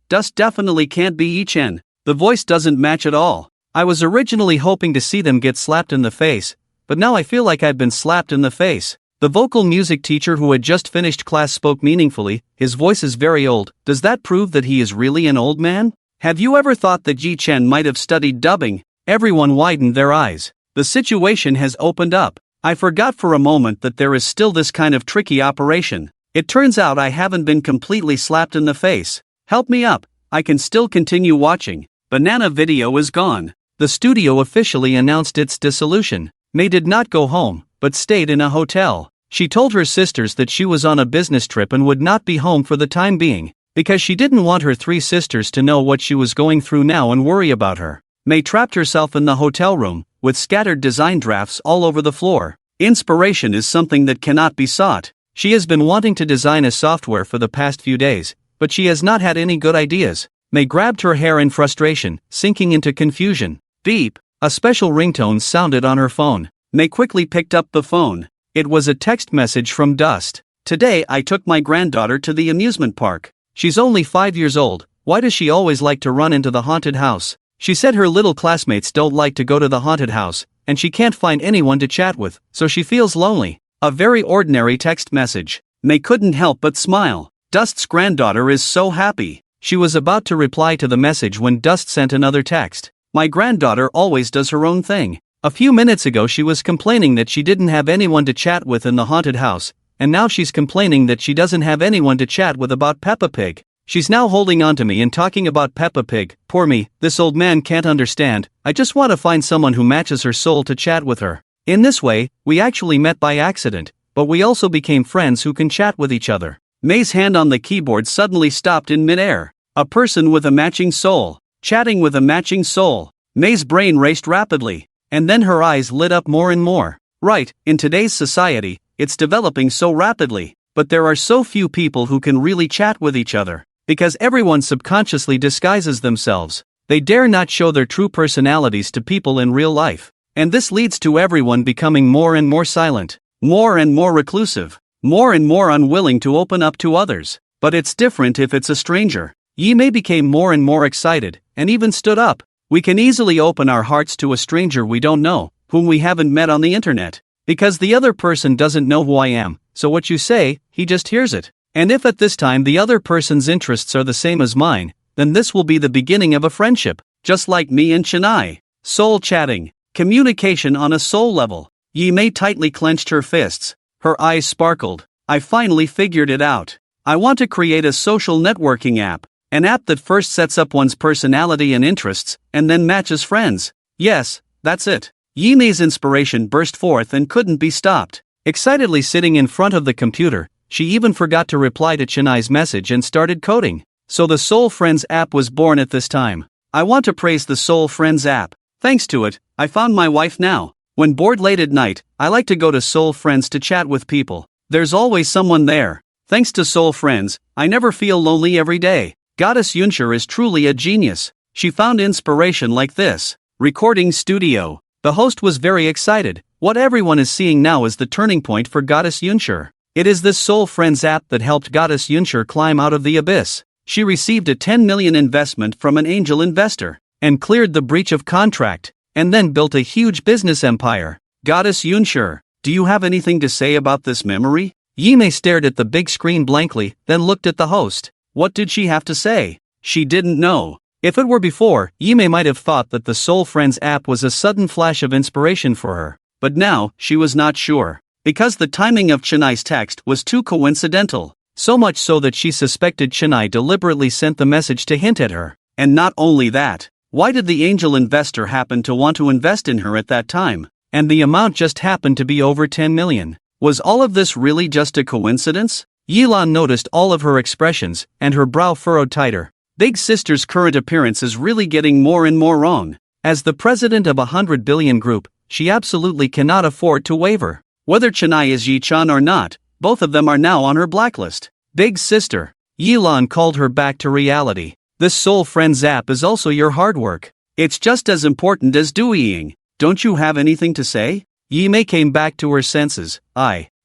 Dust definitely can't be Yi Chen. The voice doesn't match at all. I was originally hoping to see them get slapped in the face, but now I feel like I've been slapped in the face. The vocal music teacher who had just finished class spoke meaningfully. His voice is very old. Does that prove that he is really an old man? Have you ever thought that Yi Chen might have studied dubbing? Everyone widened their eyes. The situation has opened up. I forgot for a moment that there is still this kind of tricky operation. It turns out I haven't been completely slapped in the face. Help me up. I can still continue watching. Banana Video is gone. The studio officially announced its dissolution. Mei did not go home, but stayed in a hotel. She told her sisters that she was on a business trip and would not be home for the time being, because she didn't want her three sisters to know what she was going through now and worry about her. Mei trapped herself in the hotel room, with scattered design drafts all over the floor. Inspiration is something that cannot be sought. She has been wanting to design a software for the past few days, but she has not had any good ideas. Mei grabbed her hair in frustration, sinking into confusion. Beep! A special ringtone sounded on her phone. Mei quickly picked up the phone. It was a text message from Dust. Today I took my granddaughter to the amusement park. She's only 5 years old. Why does she always like to run into the haunted house? She said her little classmates don't like to go to the haunted house, and she can't find anyone to chat with, so she feels lonely. A very ordinary text message. Mei couldn't help but smile. Dust's granddaughter is so happy. She was about to reply to the message when Dust sent another text. My granddaughter always does her own thing. A few minutes ago she was complaining that she didn't have anyone to chat with in the haunted house, and now she's complaining that she doesn't have anyone to chat with about Peppa Pig. She's now holding on to me and talking about Peppa Pig. Poor me, this old man can't understand. I just want to find someone who matches her soul to chat with her. In this way, we actually met by accident, but we also became friends who can chat with each other. Mei's hand on the keyboard suddenly stopped in midair. A person with a matching soul. Chatting with a matching soul. Mei's brain raced rapidly, and then her eyes lit up more and more. Right, in today's society, it's developing so rapidly, but there are so few people who can really chat with each other. Because everyone subconsciously disguises themselves. They dare not show their true personalities to people in real life. And this leads to everyone becoming more and more silent, more and more reclusive, more and more unwilling to open up to others. But it's different if it's a stranger. Yi Mei became more and more excited, and even stood up. We can easily open our hearts to a stranger we don't know, whom we haven't met on the internet. Because the other person doesn't know who I am, so what you say, he just hears it. And if at this time the other person's interests are the same as mine, then this will be the beginning of a friendship, just like me and Chennai. Soul chatting. Communication on a soul level. Yi Mei tightly clenched her fists. Her eyes sparkled. I finally figured it out. I want to create a social networking app. An app that first sets up one's personality and interests, and then matches friends. Yes, that's it. Yi Mei's inspiration burst forth and couldn't be stopped. Excitedly sitting in front of the computer, she even forgot to reply to Chennai's message and started coding. So the Soul Friends app was born at this time. I want to praise the Soul Friends app. Thanks to it, I found my wife now. When bored late at night, I like to go to Soul Friends to chat with people. There's always someone there. Thanks to Soul Friends, I never feel lonely every day. Goddess Yunshur is truly a genius. She found inspiration like this. Recording studio. The host was very excited. What everyone is seeing now is the turning point for Goddess Yunshur. It is this Soul Friends app that helped Goddess Yunshur climb out of the abyss. She received a 10 million investment from an angel investor, and cleared the breach of contract, and then built a huge business empire. Goddess Yunshur, do you have anything to say about this memory? Yimei stared at the big screen blankly, then looked at the host. What did she have to say? She didn't know. If it were before, Yimei might have thought that the Soul Friends app was a sudden flash of inspiration for her. But now, she was not sure. Because the timing of Chennai's text was too coincidental. So much so that she suspected Chennai deliberately sent the message to hint at her. And not only that, why did the angel investor happen to want to invest in her at that time? And the amount just happened to be over 10 million. Was all of this really just a coincidence? Yilan noticed all of her expressions, and her brow furrowed tighter. Big Sister's current appearance is really getting more and more wrong. As the president of a 100 billion group, she absolutely cannot afford to waver. Whether Chennai is Yi-chan or not, both of them are now on her blacklist. Big Sister. Yilan called her back to reality. This Soul Friends app is also your hard work. It's just as important as doing. Don't you have anything to say? Yimei came back to her senses.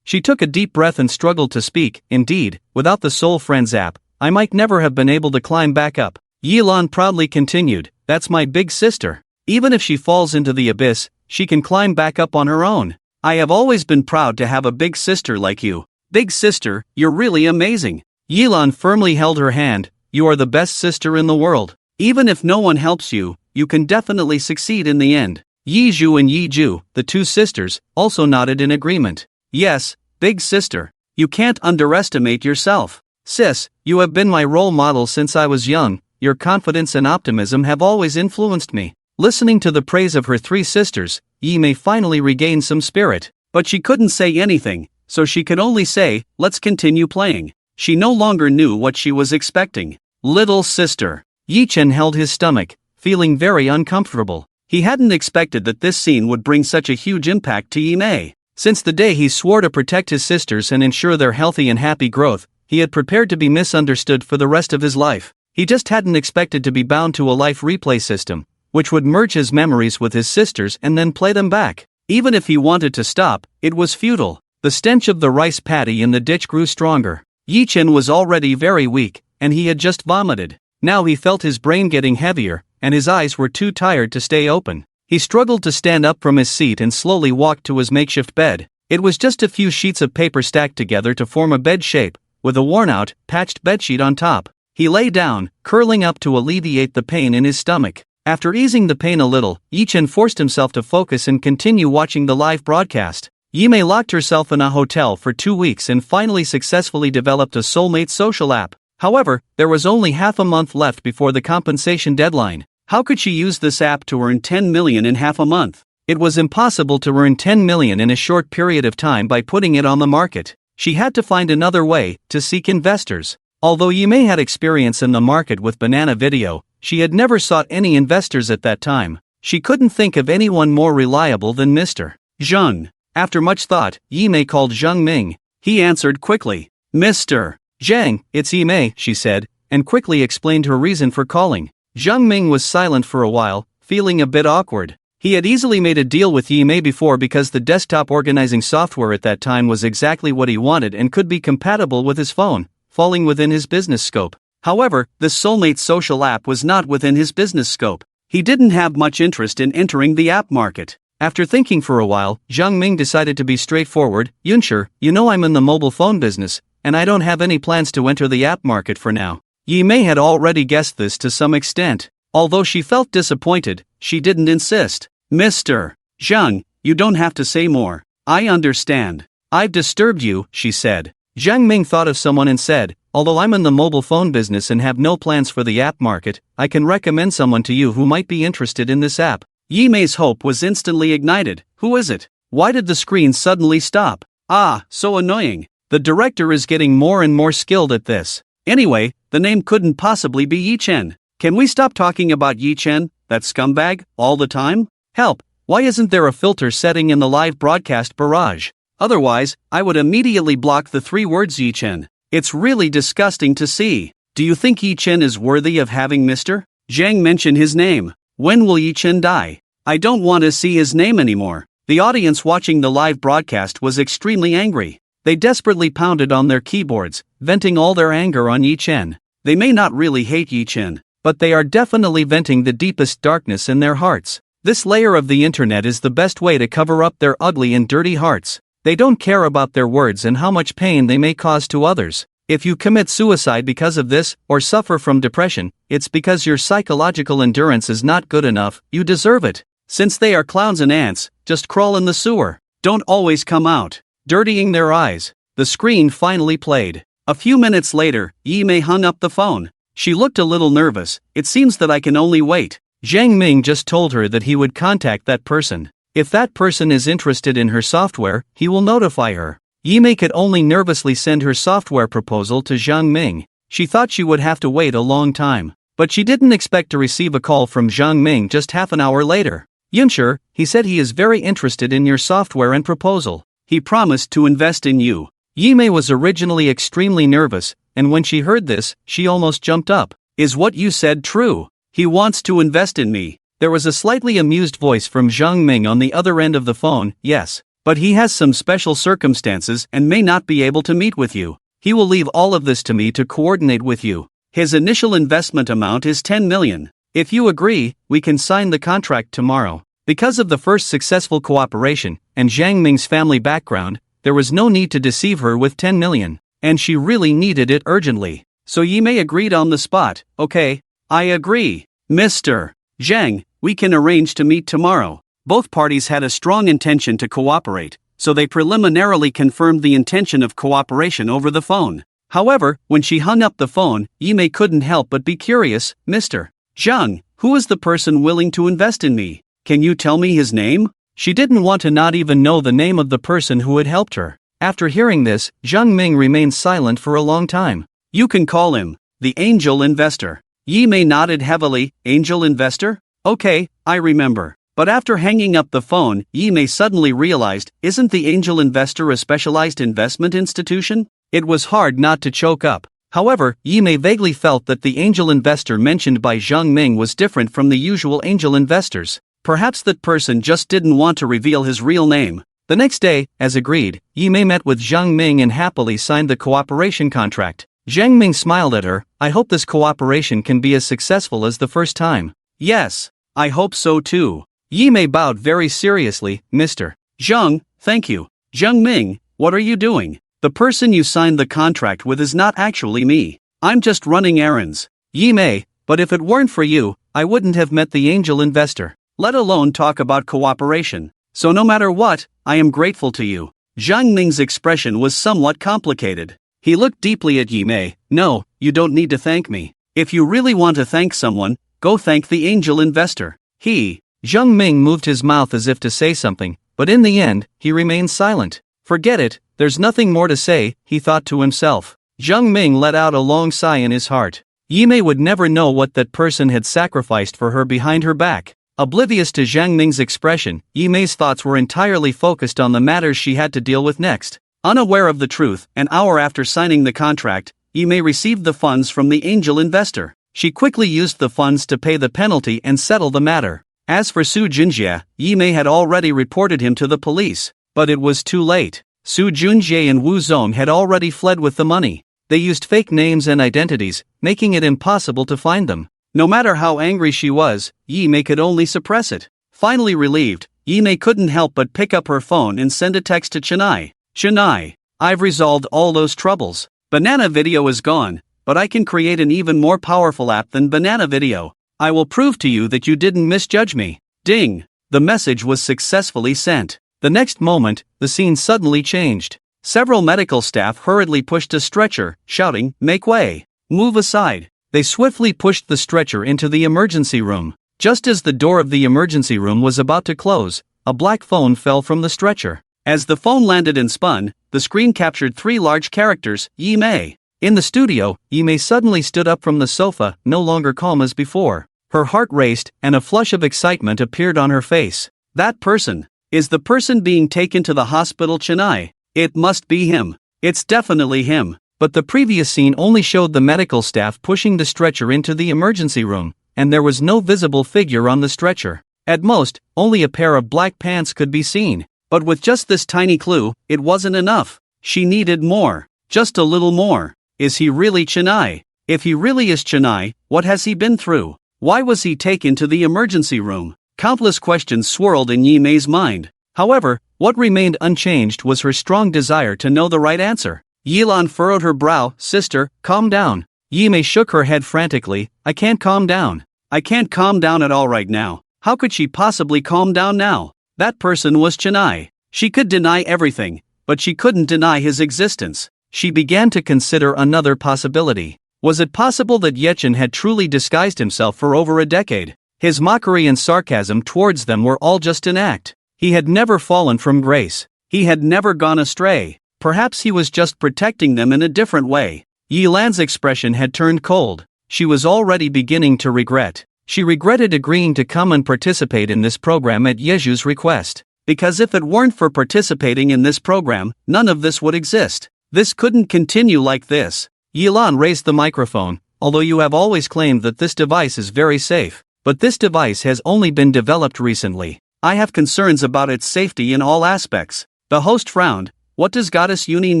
She took a deep breath and struggled to speak. Indeed, without the Soul Friends app, I might never have been able to climb back up. Yilan proudly continued, that's my big sister. Even if she falls into the abyss, she can climb back up on her own. I have always been proud to have a big sister like you. Big sister, you're really amazing. Yilan firmly held her hand. You are the best sister in the world. Even if no one helps you, you can definitely succeed in the end. Yizhu and Yiju, the two sisters, also nodded in agreement. Yes, big sister. You can't underestimate yourself. Sis, you have been my role model since I was young. Your confidence and optimism have always influenced me. Listening to the praise of her three sisters, Yimei finally regained some spirit. But she couldn't say anything, so she could only say, let's continue playing. She no longer knew what she was expecting. Little sister. Yi-chen held his stomach, feeling very uncomfortable. He hadn't expected that this scene would bring such a huge impact to Yimei. Since the day he swore to protect his sisters and ensure their healthy and happy growth, he had prepared to be misunderstood for the rest of his life. He just hadn't expected to be bound to a life replay system, which would merge his memories with his sisters and then play them back. Even if he wanted to stop, it was futile. The stench of the rice paddy in the ditch grew stronger. Yi-chen was already very weak, and he had just vomited. Now he felt his brain getting heavier, and his eyes were too tired to stay open. He struggled to stand up from his seat and slowly walked to his makeshift bed. It was just a few sheets of paper stacked together to form a bed shape, with a worn-out, patched bedsheet on top. He lay down, curling up to alleviate the pain in his stomach. After easing the pain a little, Yi-chen forced himself to focus and continue watching the live broadcast. Yimei locked herself in a hotel for 2 weeks and finally successfully developed a soulmate social app. However, there was only half a month left before the compensation deadline. How could she use this app to earn 10 million in half a month? It was impossible to earn 10 million in a short period of time by putting it on the market. She had to find another way to seek investors. Although Yimei had experience in the market with Banana Video, she had never sought any investors at that time. She couldn't think of anyone more reliable than Mr. Zheng. After much thought, Yimei called Zheng Ming. He answered quickly. Mr. Zheng, it's Yimei, she said, and quickly explained her reason for calling. Zheng Ming was silent for a while, feeling a bit awkward. He had easily made a deal with Yimei before because the desktop organizing software at that time was exactly what he wanted and could be compatible with his phone, falling within his business scope. However, this soulmate social app was not within his business scope. He didn't have much interest in entering the app market. After thinking for a while, Zheng Ming decided to be straightforward. Yunshur, you know I'm in the mobile phone business, and I don't have any plans to enter the app market for now. Yimei had already guessed this to some extent. Although she felt disappointed, she didn't insist. Mr. Zheng, you don't have to say more. I understand. I've disturbed you, she said. Zheng Ming thought of someone and said, although I'm in the mobile phone business and have no plans for the app market, I can recommend someone to you who might be interested in this app. Yimei's hope was instantly ignited. Who is it? Why did the screen suddenly stop? Ah, so annoying. The director is getting more and more skilled at this. Anyway, the name couldn't possibly be Yi-chen. Can we stop talking about Yi-chen, that scumbag, all the time? Help, Why isn't there a filter setting in the live broadcast barrage? Otherwise, I would immediately block the 3 words Yi-Chen. It's really disgusting to see. Do you think Yi-Chen is worthy of having Mr. Zhang mention his name? When will Yi-Chen die? I don't want to see his name anymore. The audience watching the live broadcast was extremely angry. They desperately pounded on their keyboards, venting all their anger on Yi-Chen. They may not really hate Yi-Chen, but they are definitely venting the deepest darkness in their hearts. This layer of the internet is the best way to cover up their ugly and dirty hearts. They don't care about their words and how much pain they may cause to others. If you commit suicide because of this, or suffer from depression, it's because your psychological endurance is not good enough. You deserve it. Since they are clowns and ants, just crawl in the sewer. Don't always come out dirtying their eyes. The screen finally played. A few minutes later, Yi-Mei hung up the phone. She looked a little nervous. It seems that I can only wait. Zhang Ming just told her that he would contact that person. If that person is interested in her software, he will notify her. Yi-Mei could only nervously send her software proposal to Zhang Ming. She thought she would have to wait a long time. But she didn't expect to receive a call from Zhang Ming just half an hour later. Yunsher, he said he is very interested in your software and proposal. He promised to invest in you. Yi-Mei was originally extremely nervous, and when she heard this, she almost jumped up. Is what you said true? He wants to invest in me. There was a slightly amused voice from Zhang Ming on the other end of the phone. Yes, but he has some special circumstances and may not be able to meet with you. He will leave all of this to me to coordinate with you. His initial investment amount is 10 million. If you agree, we can sign the contract tomorrow. Because of the first successful cooperation, and Zhang Ming's family background, there was no need to deceive her with 10 million, and she really needed it urgently. So Yi-Mei agreed on the spot. Okay, I agree. Mr. Zhang, we can arrange to meet tomorrow. Both parties had a strong intention to cooperate, so they preliminarily confirmed the intention of cooperation over the phone. However, when she hung up the phone, Yi-Mei couldn't help but be curious. Mr. Zhang, who is the person willing to invest in me? Can you tell me his name? She didn't want to not even know the name of the person who had helped her. After hearing this, Zhang Ming remained silent for a long time. You can call him the angel investor. Yi-Mei nodded heavily. Angel investor? Okay, I remember. But after hanging up the phone, Yi-Mei suddenly realized, isn't the angel investor a specialized investment institution? It was hard not to choke up. However, Yi-Mei vaguely felt that the angel investor mentioned by Zhang Ming was different from the usual angel investors. Perhaps that person just didn't want to reveal his real name. The next day, as agreed, Yi-Mei met with Zhang Ming and happily signed the cooperation contract. Zhang Ming smiled at her. I hope this cooperation can be as successful as the first time. Yes, I hope so too. Yi-Mei bowed very seriously. Mr. Zhang, thank you. Zhang Ming, what are you doing? The person you signed the contract with is not actually me. I'm just running errands. Yi-Mei, but if it weren't for you, I wouldn't have met the angel investor. Let alone talk about cooperation. So no matter what, I am grateful to you. Zhang Ming's expression was somewhat complicated. He looked deeply at Yi-Mei. No, you don't need to thank me. If you really want to thank someone, go thank the angel investor. Zhang Ming moved his mouth as if to say something, but in the end, he remained silent. Forget it, there's nothing more to say, he thought to himself. Zhang Ming let out a long sigh in his heart. Yi-Mei would never know what that person had sacrificed for her behind her back. Oblivious to Zhang Ming's expression, Yi-Mei's thoughts were entirely focused on the matters she had to deal with next. Unaware of the truth, an hour after signing the contract, Yi-Mei received the funds from the angel investor. She quickly used the funds to pay the penalty and settle the matter. As for Su Junjie, Yi-Mei had already reported him to the police, but it was too late. Su Junjie and Wu Zong had already fled with the money. They used fake names and identities, making it impossible to find them. No matter how angry she was, Yi-Mei could only suppress it. Finally relieved, Yi-Mei couldn't help but pick up her phone and send a text to Chennai. Chennai, I've resolved all those troubles. Banana Video is gone, but I can create an even more powerful app than Banana Video. I will prove to you that you didn't misjudge me. Ding! The message was successfully sent. The next moment, the scene suddenly changed. Several medical staff hurriedly pushed a stretcher, shouting, "Make way! Move aside!" They swiftly pushed the stretcher into the emergency room. Just as the door of the emergency room was about to close, a black phone fell from the stretcher. As the phone landed and spun, the screen captured 3 large characters, Yi-Mei. In the studio, Yi-Mei suddenly stood up from the sofa, no longer calm as before. Her heart raced, and a flush of excitement appeared on her face. That person. Is the person being taken to the hospital Chennai? It must be him. It's definitely him. But the previous scene only showed the medical staff pushing the stretcher into the emergency room, and there was no visible figure on the stretcher. At most, only a pair of black pants could be seen. But with just this tiny clue, it wasn't enough. She needed more. Just a little more. Is he really Chennai? If he really is Chennai, what has he been through? Why was he taken to the emergency room? Countless questions swirled in Yi Mei's mind. However, what remained unchanged was her strong desire to know the right answer. Yilan furrowed her brow. Sister, calm down. Yi Mei shook her head frantically. I can't calm down. I can't calm down at all right now. How could she possibly calm down now? That person was Chennai. She could deny everything, but she couldn't deny his existence. She began to consider another possibility. Was it possible that Yechen had truly disguised himself for over a decade? His mockery and sarcasm towards them were all just an act. He had never fallen from grace. He had never gone astray. Perhaps he was just protecting them in a different way. Yilan's expression had turned cold. She was already beginning to regret. She regretted agreeing to come and participate in this program at Yeju's request. Because if it weren't for participating in this program, none of this would exist. This couldn't continue like this. Yilan raised the microphone. Although you have always claimed that this device is very safe, but this device has only been developed recently. I have concerns about its safety in all aspects. The host frowned. What does Goddess Yunin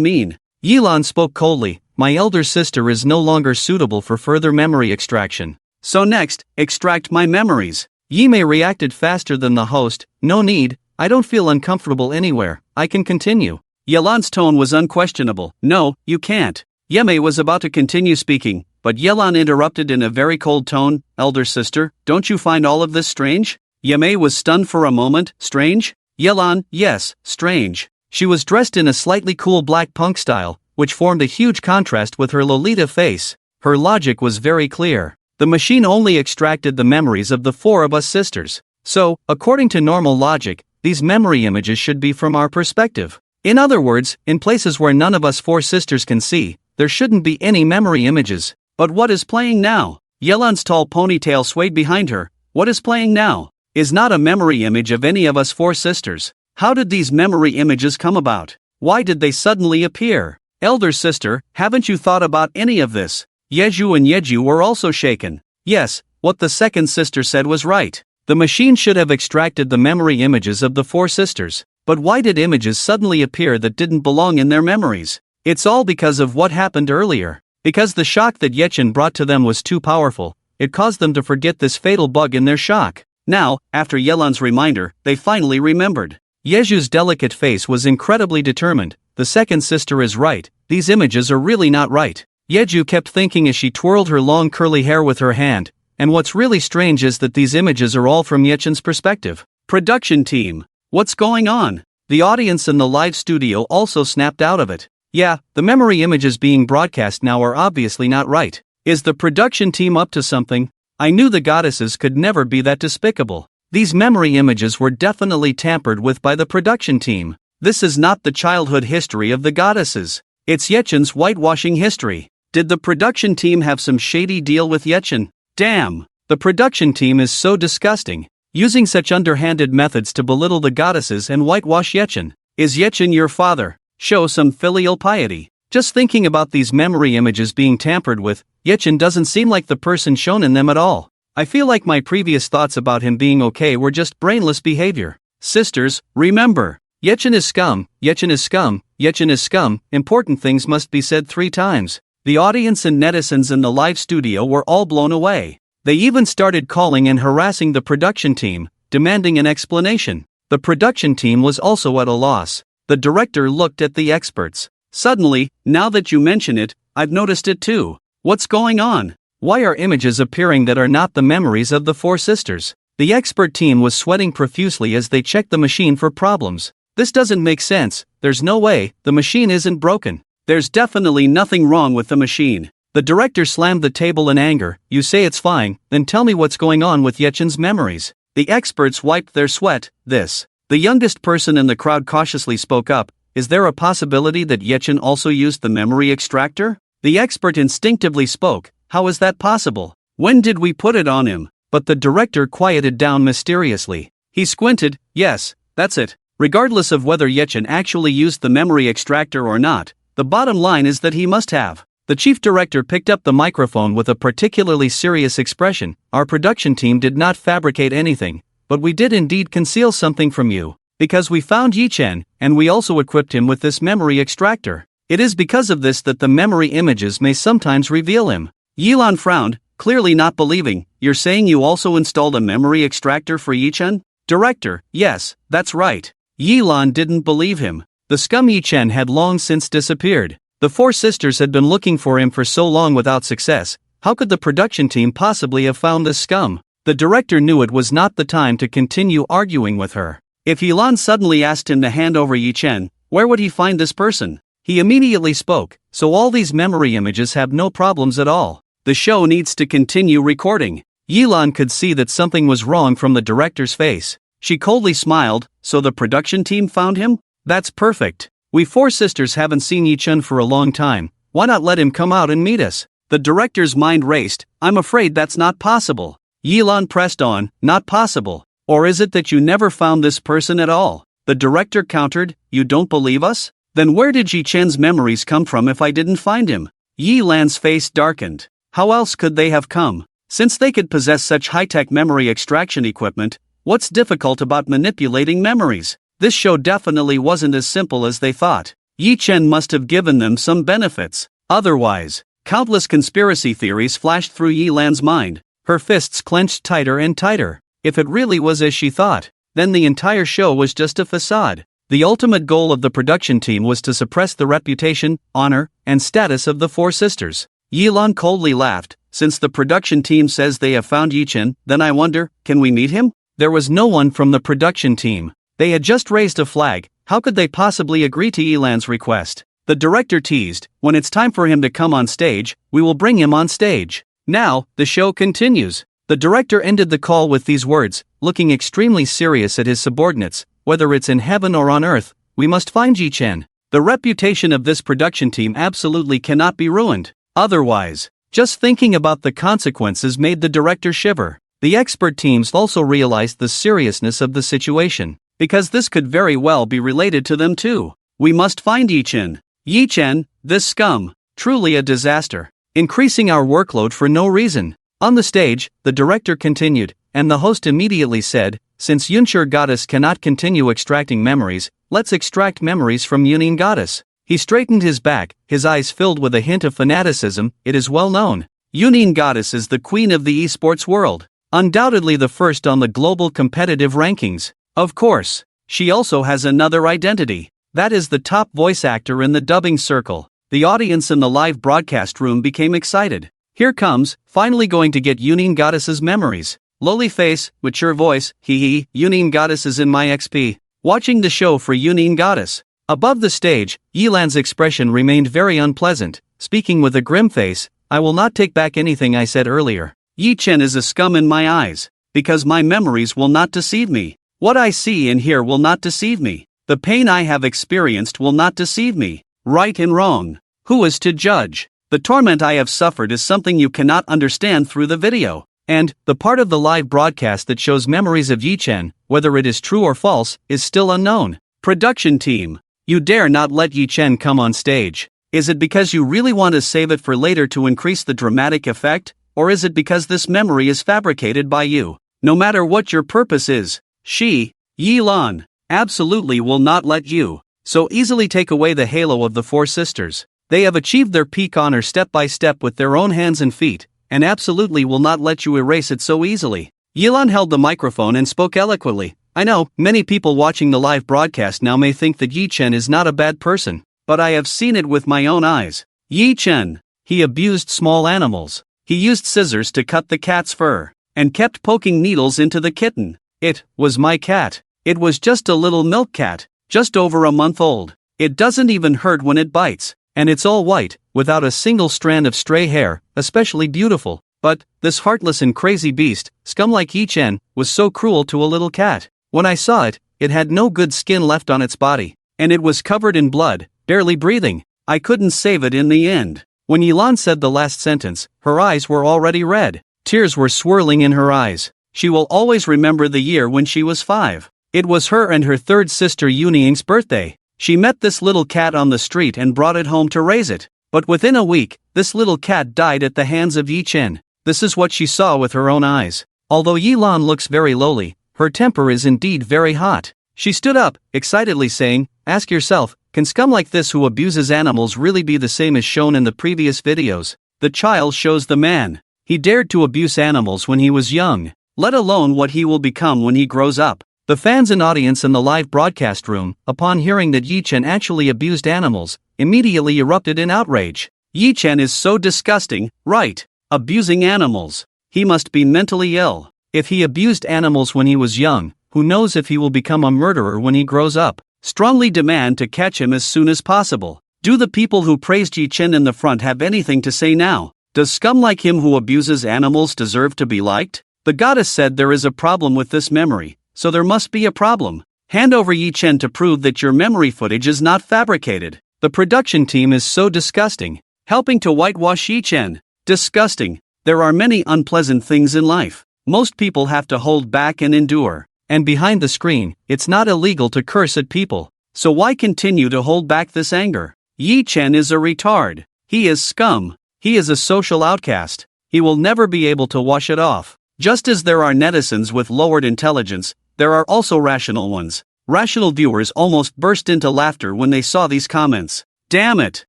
mean? Yilan spoke coldly. My elder sister is no longer suitable for further memory extraction. So next, extract my memories. Yi Mei reacted faster than the host. No need, I don't feel uncomfortable anywhere. I can continue. Yilan's tone was unquestionable. No, you can't. Yi Mei was about to continue speaking, but Yilan interrupted in a very cold tone. Elder sister, don't you find all of this strange? Yi Mei was stunned for a moment. Strange? Yilan, yes, strange. She was dressed in a slightly cool black punk style, which formed a huge contrast with her Lolita face. Her logic was very clear. The machine only extracted the memories of the four of us sisters. So, according to normal logic, these memory images should be from our perspective. In other words, in places where none of us four sisters can see, there shouldn't be any memory images. But what is playing now? Yelan's tall ponytail swayed behind her. What is playing now is not a memory image of any of us four sisters. How did these memory images come about? Why did they suddenly appear? Elder sister, haven't you thought about any of this? Yeju and Yeju were also shaken. Yes, what the second sister said was right. The machine should have extracted the memory images of the four sisters. But why did images suddenly appear that didn't belong in their memories? It's all because of what happened earlier. Because the shock that Yechen brought to them was too powerful, it caused them to forget this fatal bug in their shock. Now, after Yelan's reminder, they finally remembered. Yeju's delicate face was incredibly determined. The second sister is right, these images are really not right. Yeju kept thinking as she twirled her long curly hair with her hand, and what's really strange is that these images are all from Yechen's perspective. Production team. What's going on? The audience in the live studio also snapped out of it. Yeah, the memory images being broadcast now are obviously not right. Is the production team up to something? I knew the goddesses could never be that despicable. These memory images were definitely tampered with by the production team. This is not the childhood history of the goddesses. It's Yechen's whitewashing history. Did the production team have some shady deal with Yechen? Damn! The production team is so disgusting. Using such underhanded methods to belittle the goddesses and whitewash Yechen. Is Yechen your father? Show some filial piety. Just thinking about these memory images being tampered with, Yechen doesn't seem like the person shown in them at all. I feel like my previous thoughts about him being okay were just brainless behavior. Sisters, remember, Yechen is scum, Yechen is scum, Yechen is scum. Important things must be said 3 times. The audience and netizens in the live studio were all blown away. They even started calling and harassing the production team, demanding an explanation. The production team was also at a loss. The director looked at the experts. Suddenly, now that you mention it, I've noticed it too. What's going on? Why are images appearing that are not the memories of the 4 sisters? The expert team was sweating profusely as they checked the machine for problems. This doesn't make sense. There's no way, the machine isn't broken. There's definitely nothing wrong with the machine. The director slammed the table in anger. You say it's fine, then tell me what's going on with Yechen's memories. The experts wiped their sweat. The youngest person in the crowd cautiously spoke up. Is there a possibility that Yechen also used the memory extractor? The expert instinctively spoke. How is that possible? When did we put it on him? But the director quieted down mysteriously. He squinted. Yes, that's it. Regardless of whether Yechen actually used the memory extractor or not, the bottom line is that he must have. The chief director picked up the microphone with a particularly serious expression. Our production team did not fabricate anything, but we did indeed conceal something from you. Because we found Yechen, and we also equipped him with this memory extractor. It is because of this that the memory images may sometimes reveal him. Yilan frowned, clearly not believing. You're saying you also installed a memory extractor for Yechen? Director, yes, that's right. Yilan didn't believe him. The scum Yechen had long since disappeared. The four sisters had been looking for him for so long without success. How could the production team possibly have found this scum? The director knew it was not the time to continue arguing with her. If Yilan suddenly asked him to hand over Yechen, where would he find this person? He immediately spoke, so all these memory images have no problems at all. The show needs to continue recording. Yilan could see that something was wrong from the director's face. She coldly smiled. So the production team found him? That's perfect. We four sisters haven't seen Yechen for a long time. Why not let him come out and meet us? The director's mind raced. I'm afraid that's not possible. Yilan pressed on. Not possible. Or is it that you never found this person at all? The director countered. You don't believe us? Then where did Yichen's memories come from if I didn't find him? Yilan's face darkened. How else could they have come? Since they could possess such high-tech memory extraction equipment, what's difficult about manipulating memories? This show definitely wasn't as simple as they thought. Yechen must have given them some benefits. Otherwise, countless conspiracy theories flashed through Yilan's mind. Her fists clenched tighter and tighter. If it really was as she thought, then the entire show was just a facade. The ultimate goal of the production team was to suppress the reputation, honor, and status of the four sisters. Yilan coldly laughed. Since the production team says they have found Yechen, then I wonder, can we meet him? There was no one from the production team. They had just raised a flag. How could they possibly agree to Yilan's request? The director teased. When it's time for him to come on stage, we will bring him on stage. Now, the show continues. The director ended the call with these words, looking extremely serious at his subordinates. Whether it's in heaven or on earth, we must find Yechen. The reputation of this production team absolutely cannot be ruined. Otherwise, just thinking about the consequences made the director shiver. The expert teams also realized the seriousness of the situation, because this could very well be related to them too. We must find Yechen. Yechen, this scum, truly a disaster. Increasing our workload for no reason. On the stage, the director continued, and the host immediately said, since Yunshur Goddess cannot continue extracting memories, let's extract memories from Yunin Goddess. He straightened his back, his eyes filled with a hint of fanaticism. It is well known. Yunin Goddess is the queen of the esports world. Undoubtedly the first on the global competitive rankings. Of course, she also has another identity. That is the top voice actor in the dubbing circle. The audience in the live broadcast room became excited. Here comes, finally going to get Yunin Goddess's memories. Lowly face, mature voice, hee, Yunin Goddess is in my XP. Watching the show for Yunin Goddess. Above the stage, Yilan's expression remained very unpleasant, speaking with a grim face. I will not take back anything I said earlier. Yechen is a scum in my eyes, because my memories will not deceive me. What I see and hear will not deceive me. The pain I have experienced will not deceive me. Right and wrong. Who is to judge? The torment I have suffered is something you cannot understand through the video. And, the part of the live broadcast that shows memories of Yechen, whether it is true or false, is still unknown. Production team. You dare not let Yechen come on stage. Is it because you really want to save it for later to increase the dramatic effect? Or is it because this memory is fabricated by you? No matter what your purpose is, she, Yilan, absolutely will not let you so easily take away the halo of the four sisters. They have achieved their peak honor step by step with their own hands and feet, and absolutely will not let you erase it so easily. Yilan held the microphone and spoke eloquently. I know, many people watching the live broadcast now may think that Yechen is not a bad person, but I have seen it with my own eyes. Yechen, he abused small animals. He used scissors to cut the cat's fur, and kept poking needles into the kitten. It was my cat. It was just a little milk cat, just over a month old. It doesn't even hurt when it bites, and it's all white, without a single strand of stray hair, especially beautiful. But, this heartless and crazy beast, scum like Yechen, was so cruel to a little cat. When I saw it, it had no good skin left on its body, and it was covered in blood, barely breathing. I couldn't save it in the end. When Yilan said the last sentence, her eyes were already red. Tears were swirling in her eyes. She will always remember the year when she was 5. It was her and her third sister Yuning's birthday. She met this little cat on the street and brought it home to raise it. But within a week, this little cat died at the hands of Yi Chen. This is what she saw with her own eyes. Although Yi Lan looks very lowly, her temper is indeed very hot. She stood up, excitedly saying, "Ask yourself, can scum like this who abuses animals really be the same as shown in the previous videos? The child shows the man. He dared to abuse animals when he was young, let alone what he will become when he grows up." The fans and audience in the live broadcast room, upon hearing that Yi Chen actually abused animals, immediately erupted in outrage. Yi Chen is so disgusting, right? Abusing animals. He must be mentally ill. If he abused animals when he was young, who knows if he will become a murderer when he grows up? Strongly demand to catch him as soon as possible. Do the people who praised Yi Chen in the front have anything to say now? Does scum like him who abuses animals deserve to be liked? The goddess said there is a problem with this memory, so there must be a problem. Hand over Yi Chen to prove that your memory footage is not fabricated. The production team is so disgusting. Helping to whitewash Yi Chen. Disgusting. There are many unpleasant things in life. Most people have to hold back and endure. And behind the screen, it's not illegal to curse at people. So why continue to hold back this anger? Yi Chen is a retard. He is scum. He is a social outcast. He will never be able to wash it off. Just as there are netizens with lowered intelligence, there are also rational ones. Rational viewers almost burst into laughter when they saw these comments. Damn it!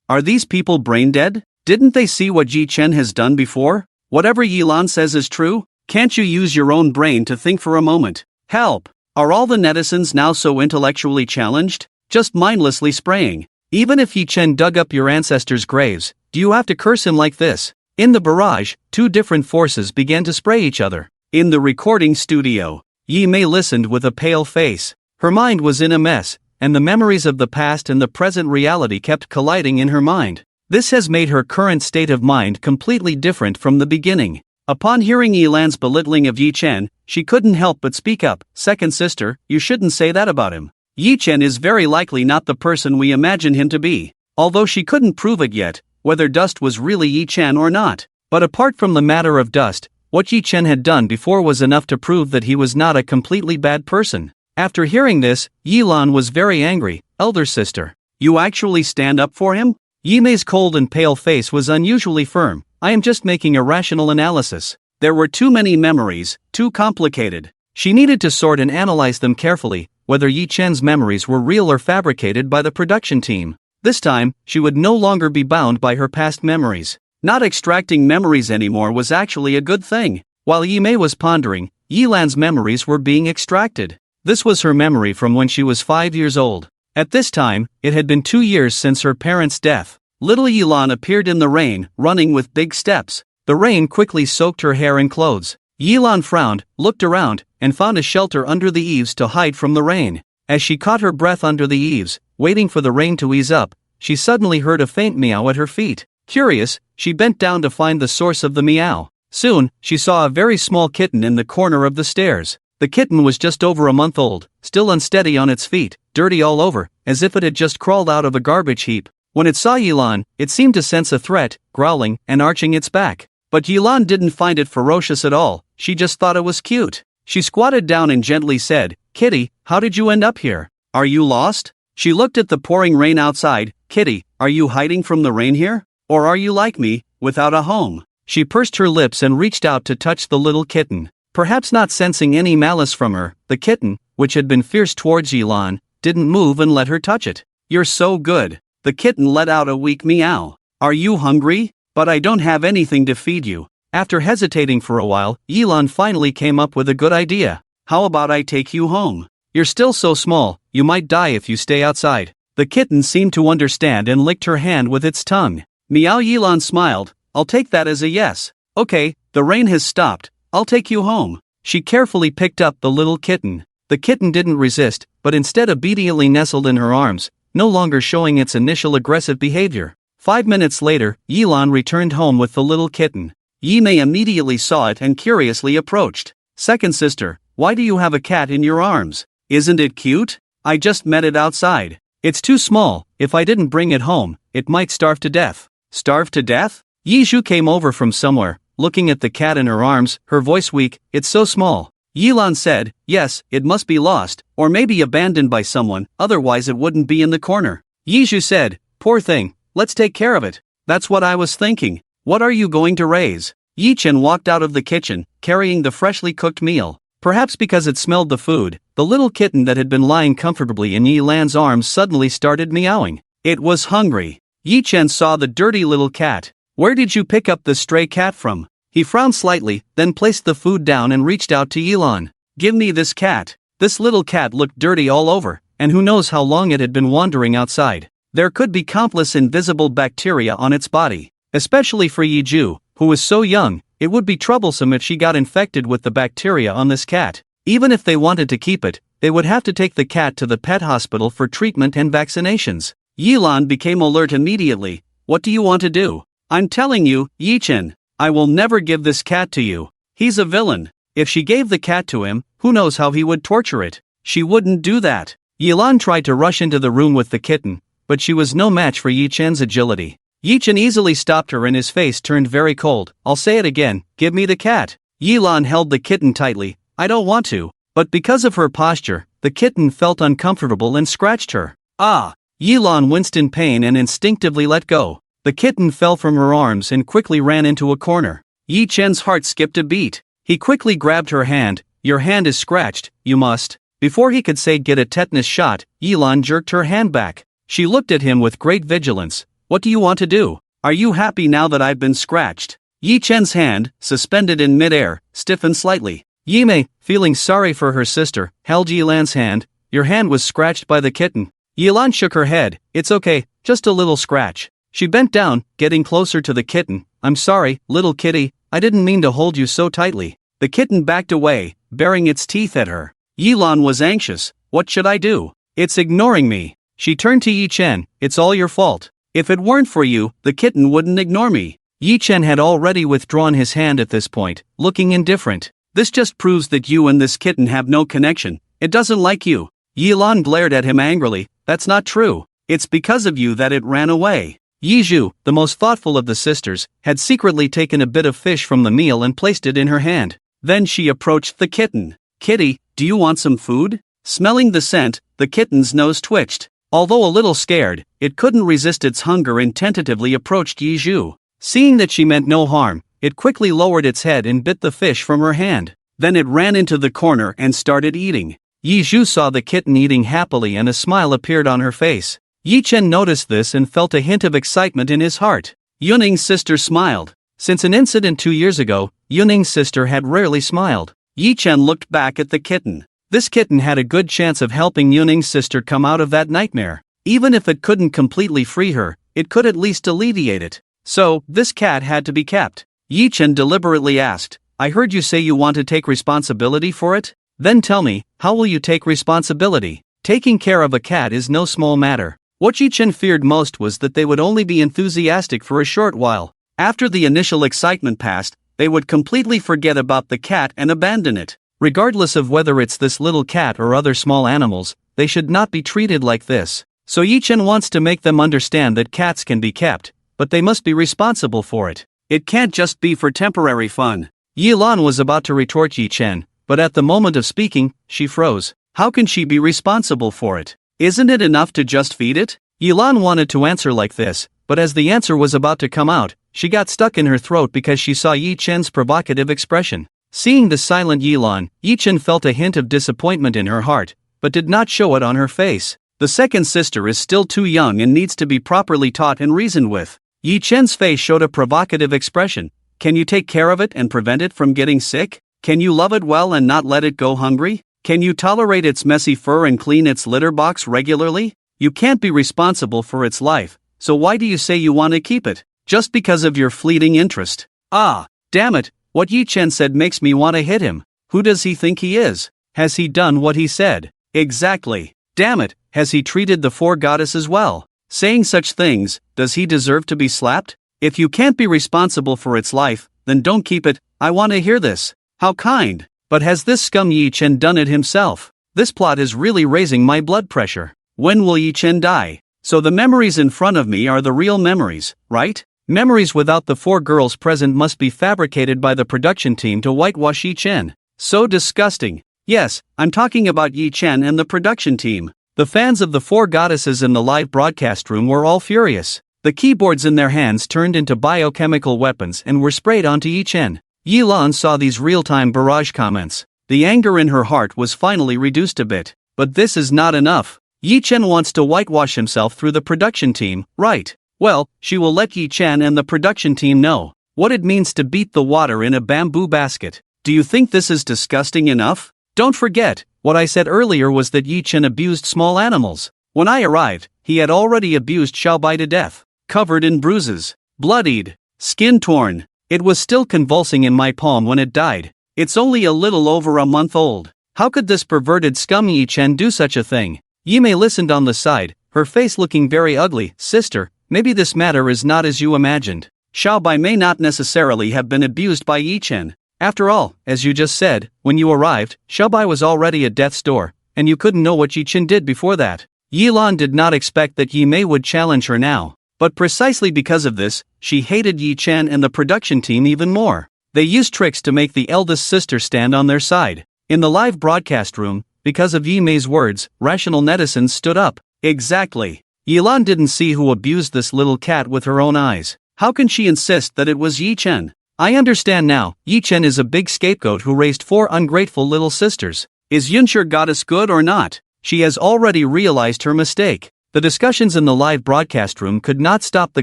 Are these people brain dead? Didn't they see what Yi Chen has done before? Whatever Yi Lan says is true? Can't you use your own brain to think for a moment? Help! Are all the netizens now so intellectually challenged? Just mindlessly spraying. Even if Yi Chen dug up your ancestors' graves, do you have to curse him like this? In the barrage, two different forces began to spray each other. In the recording studio, Yi Mei listened with a pale face. Her mind was in a mess, and the memories of the past and the present reality kept colliding in her mind. This has made her current state of mind completely different from the beginning. Upon hearing Yi Lan's belittling of Yi Chen, she couldn't help but speak up. "Second sister, you shouldn't say that about him. Yi Chen is very likely not the person we imagine him to be." Although she couldn't prove it yet, whether Dust was really Yi Chen or not. But apart from the matter of Dust, what Yi Chen had done before was enough to prove that he was not a completely bad person. After hearing this, Yi Lan was very angry. "Elder sister, you actually stand up for him?" Yi Mei's cold and pale face was unusually firm. "I am just making a rational analysis. There were too many memories, too complicated." She needed to sort and analyze them carefully, whether Yi Chen's memories were real or fabricated by the production team. This time, she would no longer be bound by her past memories. Not extracting memories anymore was actually a good thing. While Yi Mei was pondering, Yi Lan's memories were being extracted. This was her memory from when she was 5 years old. At this time, it had been 2 years since her parents' death. Little Yi Lan appeared in the rain, running with big steps. The rain quickly soaked her hair and clothes. Yi Lan frowned, looked around, and found a shelter under the eaves to hide from the rain. As she caught her breath under the eaves, waiting for the rain to ease up, she suddenly heard a faint meow at her feet. Curious, she bent down to find the source of the meow. Soon, she saw a very small kitten in the corner of the stairs. The kitten was just over a month old, still unsteady on its feet, dirty all over, as if it had just crawled out of a garbage heap. When it saw Yi Lan, it seemed to sense a threat, growling and arching its back. But Yi Lan didn't find it ferocious at all, she just thought it was cute. She squatted down and gently said, "Kitty, how did you end up here? Are you lost?" She looked at the pouring rain outside. "Kitty, are you hiding from the rain here? Or are you like me, without a home?" She pursed her lips and reached out to touch the little kitten. Perhaps not sensing any malice from her, the kitten, which had been fierce towards Yi Lan, didn't move and let her touch it. "You're so good." The kitten let out a weak meow. "Are you hungry? But I don't have anything to feed you." After hesitating for a while, Yi Lan finally came up with a good idea. "How about I take you home? You're still so small, you might die if you stay outside." The kitten seemed to understand and licked her hand with its tongue. Meow. Yi Lan smiled. "I'll take that as a yes. Okay, the rain has stopped. I'll take you home." She carefully picked up the little kitten. The kitten didn't resist, but instead obediently nestled in her arms, no longer showing its initial aggressive behavior. 5 minutes later, Yi Lan returned home with the little kitten. Yi Mei immediately saw it and curiously approached. "Second sister, why do you have a cat in your arms? Isn't it cute? I just met it outside. It's too small. If I didn't bring it home, it might starve to death." "Starve to death?" Yi Zhu came over from somewhere, looking at the cat in her arms, her voice weak. It's so small. Yilan said, yes, it must be lost, or maybe abandoned by someone, otherwise it wouldn't be in the corner. Yizhu said, poor thing, let's take care of it. That's what I was thinking. What are you going to raise? Yi Chen walked out of the kitchen, carrying the freshly cooked meal. Perhaps because it smelled the food, the little kitten that had been lying comfortably in Yi Lan's arms suddenly started meowing. It was hungry. Yi Chen saw the dirty little cat. Where did you pick up the stray cat from? He frowned slightly, then placed the food down and reached out to Yilan. Give me this cat. This little cat looked dirty all over, and who knows how long it had been wandering outside. There could be countless invisible bacteria on its body. Especially for Yiju, who was so young, it would be troublesome if she got infected with the bacteria on this cat. Even if they wanted to keep it, they would have to take the cat to the pet hospital for treatment and vaccinations. Yilan became alert immediately. What do you want to do? I'm telling you, Yi Chen, I will never give this cat to you. He's a villain. If she gave the cat to him, who knows how he would torture it. She wouldn't do that. Yilan tried to rush into the room with the kitten, but she was no match for Yi Chen's agility. Yi Chen easily stopped her and his face turned very cold. I'll say it again, give me the cat. Yilan held the kitten tightly. I don't want to. But because of her posture, the kitten felt uncomfortable and scratched her. Ah! Yilan winced in pain and instinctively let go. The kitten fell from her arms and quickly ran into a corner. Yi Chen's heart skipped a beat. He quickly grabbed her hand. Your hand is scratched, you must. Before he could say get a tetanus shot, Yilan jerked her hand back. She looked at him with great vigilance. What do you want to do? Are you happy now that I've been scratched? Yi Chen's hand, suspended in midair, stiffened slightly. Yimei, feeling sorry for her sister, held Yilan's hand. Your hand was scratched by the kitten. Yilan shook her head. It's okay, just a little scratch. She bent down, getting closer to the kitten. I'm sorry, little kitty, I didn't mean to hold you so tightly. The kitten backed away, baring its teeth at her. Yilan was anxious. What should I do? It's ignoring me. She turned to Yi Chen. It's all your fault. If it weren't for you, the kitten wouldn't ignore me. Yi Chen had already withdrawn his hand at this point, looking indifferent. This just proves that you and this kitten have no connection. It doesn't like you. Yilan glared at him angrily. That's not true. It's because of you that it ran away. Yizhu, the most thoughtful of the sisters, had secretly taken a bit of fish from the meal and placed it in her hand. Then she approached the kitten. Kitty, do you want some food? Smelling the scent, the kitten's nose twitched. Although a little scared, it couldn't resist its hunger and tentatively approached Yizhu. Seeing that she meant no harm, it quickly lowered its head and bit the fish from her hand. Then it ran into the corner and started eating. Yizhu saw the kitten eating happily and a smile appeared on her face. Yi Chen noticed this and felt a hint of excitement in his heart. Yuning's sister smiled. Since an incident 2 years ago, Yuning's sister had rarely smiled. Yi Chen looked back at the kitten. This kitten had a good chance of helping Yuning's sister come out of that nightmare. Even if it couldn't completely free her, it could at least alleviate it. So, this cat had to be kept. Yi Chen deliberately asked, I heard you say you want to take responsibility for it? Then tell me, how will you take responsibility? Taking care of a cat is no small matter. What Yi Chen feared most was that they would only be enthusiastic for a short while. After the initial excitement passed, they would completely forget about the cat and abandon it. Regardless of whether it's this little cat or other small animals, they should not be treated like this. So Yi Chen wants to make them understand that cats can be kept, but they must be responsible for it. It can't just be for temporary fun. Yilan was about to retort Yi Chen, but at the moment of speaking, she froze. How can she be responsible for it? Isn't it enough to just feed it? Yilan wanted to answer like this, but as the answer was about to come out, she got stuck in her throat because she saw Yi Chen's provocative expression. Seeing the silent Yilan, Yi Chen felt a hint of disappointment in her heart, but did not show it on her face. The second sister is still too young and needs to be properly taught and reasoned with. Yi Chen's face showed a provocative expression. Can you take care of it and prevent it from getting sick? Can you love it well and not let it go hungry? Can you tolerate its messy fur and clean its litter box regularly? You can't be responsible for its life, so why do you say you want to keep it? Just because of your fleeting interest. Ah, damn it, what Yi Chen said makes me want to hit him. Who does he think he is? Has he done what he said? Exactly. Damn it, has he treated the four goddesses well? Saying such things, does he deserve to be slapped? If you can't be responsible for its life, then don't keep it. I want to hear this. How kind. But has this scum Yi Chen done it himself? This plot is really raising my blood pressure. When will Yi Chen die? So the memories in front of me are the real memories, right? Memories without the four girls present must be fabricated by the production team to whitewash Yi Chen. So disgusting. Yes, I'm talking about Yi Chen and the production team. The fans of the four goddesses in the live broadcast room were all furious. The keyboards in their hands turned into biochemical weapons and were sprayed onto Yi Chen. Yi Lan saw these real-time barrage comments. The anger in her heart was finally reduced a bit. But this is not enough. Yi Chen wants to whitewash himself through the production team, right? Well, she will let Yi Chen and the production team know what it means to beat the water in a bamboo basket. Do you think this is disgusting enough? Don't forget, what I said earlier was that Yi Chen abused small animals. When I arrived, he had already abused Xiaobai to death. Covered in bruises, bloodied, skin torn. It was still convulsing in my palm when it died. It's only a little over a month old. How could this perverted scum Yi Chen do such a thing? Yi Mei listened on the side, her face looking very ugly. Sister, maybe this matter is not as you imagined. Xiaobai may not necessarily have been abused by Yi Chen. After all, as you just said, when you arrived, Xiaobai was already at death's door, and you couldn't know what Yi Chen did before that. Yi Lan did not expect that Yi Mei would challenge her now. But precisely because of this, she hated Yi Chen and the production team even more. They used tricks to make the eldest sister stand on their side. In the live broadcast room, because of Yi Mei's words, rational netizens stood up. Exactly. Yi Lan didn't see who abused this little cat with her own eyes. How can she insist that it was Yi Chen? I understand now, Yi Chen is a big scapegoat who raised four ungrateful little sisters. Is Yunshur goddess good or not? She has already realized her mistake. The discussions in the live broadcast room could not stop the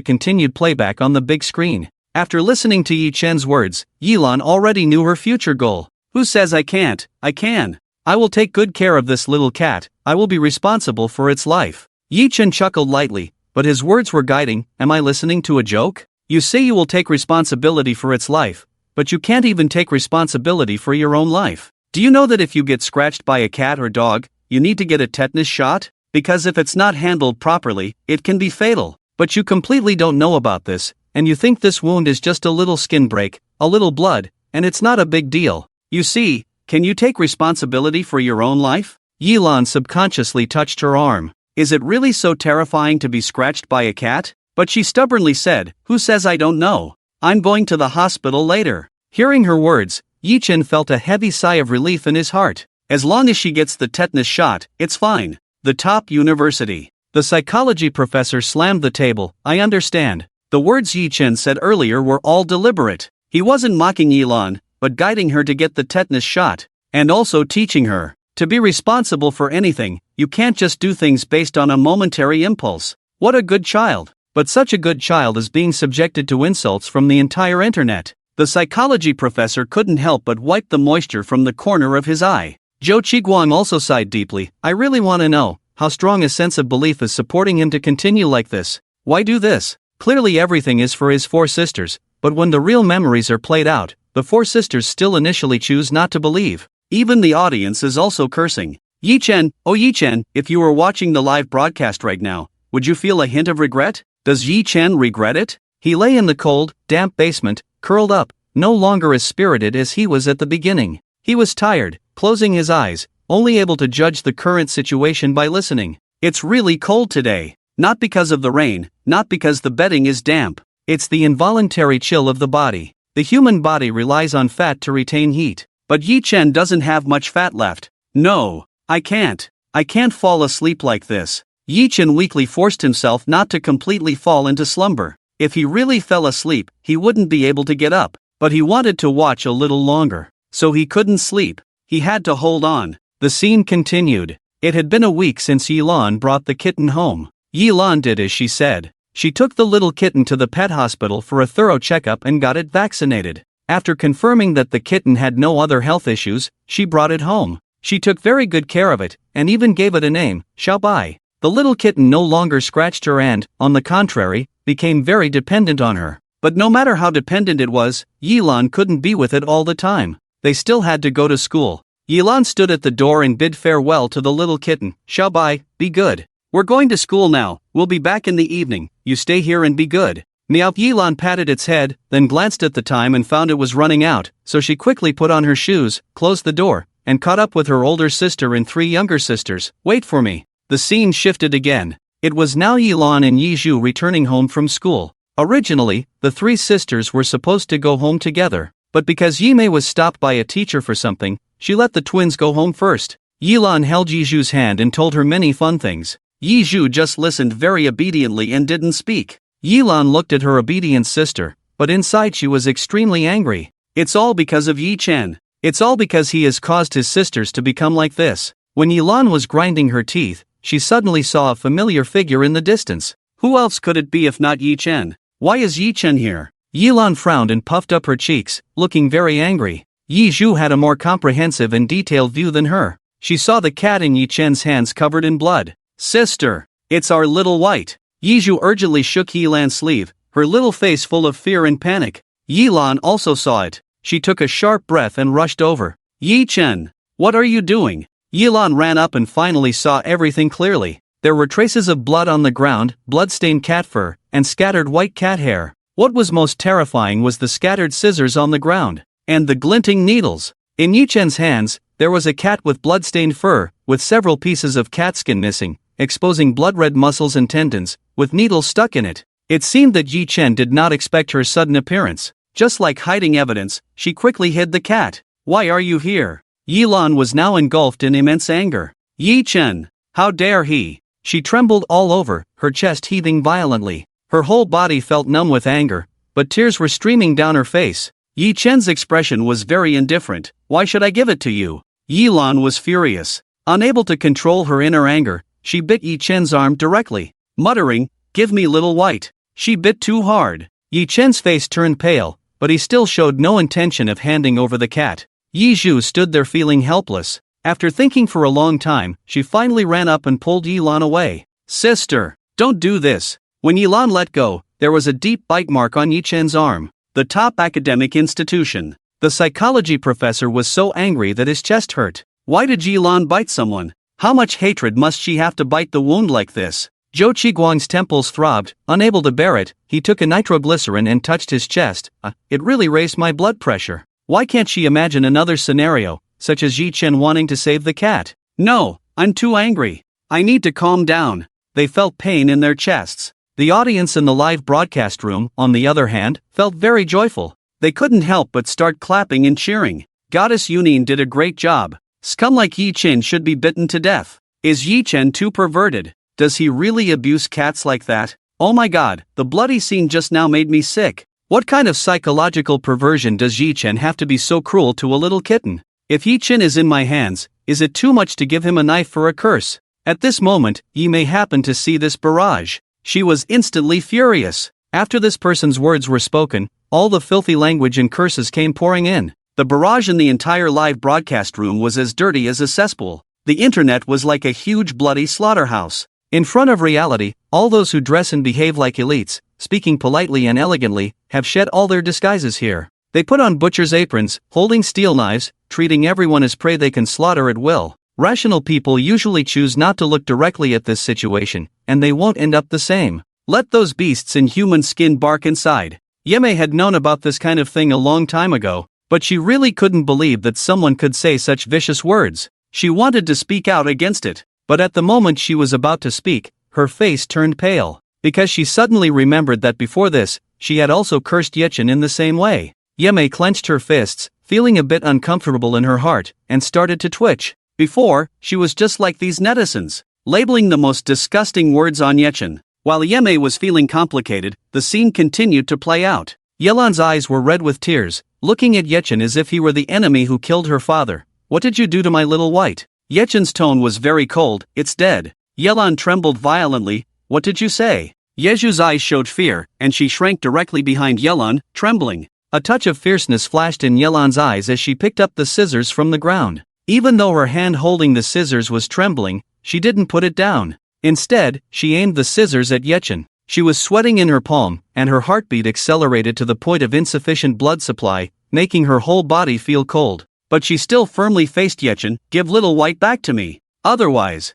continued playback on the big screen. After listening to Yi Chen's words, Yi Lan already knew her future goal. Who says I can't? I can. I will take good care of this little cat. I will be responsible for its life. Yi Chen chuckled lightly, but his words were guiding. Am I listening to a joke? You say you will take responsibility for its life, but you can't even take responsibility for your own life. Do you know that if you get scratched by a cat or dog, you need to get a tetanus shot? Because if it's not handled properly, it can be fatal. But you completely don't know about this, and you think this wound is just a little skin break, a little blood, and it's not a big deal. You see, can you take responsibility for your own life? Yi Lan subconsciously touched her arm. Is it really so terrifying to be scratched by a cat? But she stubbornly said, who says I don't know? I'm going to the hospital later. Hearing her words, Yi Chen felt a heavy sigh of relief in his heart. As long as she gets the tetanus shot, it's fine. The top university. The psychology professor slammed the table. I understand. The words Yi Chen said earlier were all deliberate. He wasn't mocking Yi Lan, but guiding her to get the tetanus shot. And also teaching her to be responsible for anything. You can't just do things based on a momentary impulse. What a good child. But such a good child is being subjected to insults from the entire internet. The psychology professor couldn't help but wipe the moisture from the corner of his eye. Zhou Qiguang also sighed deeply. I really want to know how strong a sense of belief is supporting him to continue like this. Why do this? Clearly everything is for his four sisters, but when the real memories are played out, the four sisters still initially choose not to believe. Even the audience is also cursing. Yi Chen, oh Yi Chen, if you were watching the live broadcast right now, would you feel a hint of regret? Does Yi Chen regret it? He lay in the cold, damp basement, curled up, no longer as spirited as he was at the beginning. He was tired, closing his eyes, only able to judge the current situation by listening. It's really cold today. Not because of the rain, not because the bedding is damp. It's the involuntary chill of the body. The human body relies on fat to retain heat. But Yi Chen doesn't have much fat left. No, I can't. I can't fall asleep like this. Yi Chen weakly forced himself not to completely fall into slumber. If he really fell asleep, he wouldn't be able to get up. But he wanted to watch a little longer. So he couldn't sleep. He had to hold on. The scene continued. It had been a week since Yi Lan brought the kitten home. Yi Lan did as she said. She took the little kitten to the pet hospital for a thorough checkup and got it vaccinated. After confirming that the kitten had no other health issues, she brought it home. She took very good care of it, and even gave it a name, Xiaobai. The little kitten no longer scratched her and, on the contrary, became very dependent on her. But no matter how dependent it was, Yi Lan couldn't be with it all the time. They still had to go to school. Yi Lan stood at the door and bid farewell to the little kitten. Xiaobai, be good. We're going to school now. We'll be back in the evening. You stay here and be good. Meow. Yi Lan patted its head, then glanced at the time and found it was running out, so she quickly put on her shoes, closed the door, and caught up with her older sister and three younger sisters. Wait for me. The scene shifted again. It was now Yi Lan and Yi Zhu returning home from school. Originally, the three sisters were supposed to go home together, but because Yimei was stopped by a teacher for something, she let the twins go home first. Yilan held Yizhu's hand and told her many fun things. Yizhu just listened very obediently and didn't speak. Yilan looked at her obedient sister, but inside she was extremely angry. It's all because of Yi Chen. It's all because he has caused his sisters to become like this. When Yilan was grinding her teeth, she suddenly saw a familiar figure in the distance. Who else could it be if not Yi Chen? Why is Yi Chen here? Yilan frowned and puffed up her cheeks, looking very angry. Yizhu had a more comprehensive and detailed view than her. She saw the cat in Yi Chen's hands covered in blood. Sister, it's our little white. Yizhu urgently shook Yilan's sleeve, her little face full of fear and panic. Yilan also saw it. She took a sharp breath and rushed over. Yi Chen, what are you doing? Yilan ran up and finally saw everything clearly. There were traces of blood on the ground, blood-stained cat fur, and scattered white cat hair. What was most terrifying was the scattered scissors on the ground, and the glinting needles. In Yi Chen's hands, there was a cat with blood-stained fur, with several pieces of cat skin missing, exposing blood-red muscles and tendons, with needles stuck in it. It seemed that Yi Chen did not expect her sudden appearance. Just like hiding evidence, she quickly hid the cat. Why are you here? Yilan was now engulfed in immense anger. Yi Chen, how dare he? She trembled all over, her chest heaving violently. Her whole body felt numb with anger, but tears were streaming down her face. Yi Chen's expression was very indifferent. Why should I give it to you? Yilan was furious. Unable to control her inner anger, she bit Yi Chen's arm directly, muttering, "Give me little white." She bit too hard. Yi Chen's face turned pale, but he still showed no intention of handing over the cat. Yizhu stood there feeling helpless. After thinking for a long time, she finally ran up and pulled Yilan away. Sister, don't do this. When Yilan let go, there was a deep bite mark on Yi Chen's arm. The top academic institution. The psychology professor was so angry that his chest hurt. Why did Yilan bite someone? How much hatred must she have to bite the wound like this? Zhou Qiguang's temples throbbed. Unable to bear it, he took a nitroglycerin and touched his chest. It really raised my blood pressure. Why can't she imagine another scenario, such as Yi Chen wanting to save the cat? No, I'm too angry. I need to calm down. They felt pain in their chests. The audience in the live broadcast room, on the other hand, felt very joyful. They couldn't help but start clapping and cheering. Goddess Yunin did a great job. Scum like Yi Chen should be bitten to death. Is Yi Chen too perverted? Does he really abuse cats like that? Oh my god, the bloody scene just now made me sick. What kind of psychological perversion does Yi Chen have to be so cruel to a little kitten? If Yi Chen is in my hands, is it too much to give him a knife for a curse? At this moment, Yi may happen to see this barrage. She was instantly furious. After this person's words were spoken, all the filthy language and curses came pouring in. The barrage in the entire live broadcast room was as dirty as a cesspool. The internet was like a huge bloody slaughterhouse. In front of reality, all those who dress and behave like elites, speaking politely and elegantly, have shed all their disguises here. They put on butcher's aprons, holding steel knives, treating everyone as prey they can slaughter at will. Rational people usually choose not to look directly at this situation, and they won't end up the same. Let those beasts in human skin bark inside. Yimei had known about this kind of thing a long time ago, but she really couldn't believe that someone could say such vicious words. She wanted to speak out against it. But at the moment she was about to speak, her face turned pale, because she suddenly remembered that before this, she had also cursed Yi Chen in the same way. Yimei clenched her fists, feeling a bit uncomfortable in her heart, and started to twitch. Before, she was just like these netizens, labeling the most disgusting words on Yi Chen. While Yimei was feeling complicated, the scene continued to play out. Yilan's eyes were red with tears, looking at Yi Chen as if he were the enemy who killed her father. What did you do to my little white? Yi Chen's tone was very cold. It's dead. Yilan trembled violently. What did you say? Yezhu's eyes showed fear, and she shrank directly behind Yilan, trembling. A touch of fierceness flashed in Yilan's eyes as she picked up the scissors from the ground. Even though her hand holding the scissors was trembling, she didn't put it down. Instead, she aimed the scissors at Yi Chen. She was sweating in her palm, and her heartbeat accelerated to the point of insufficient blood supply, making her whole body feel cold. But she still firmly faced Yi Chen. Give little white back to me. Otherwise.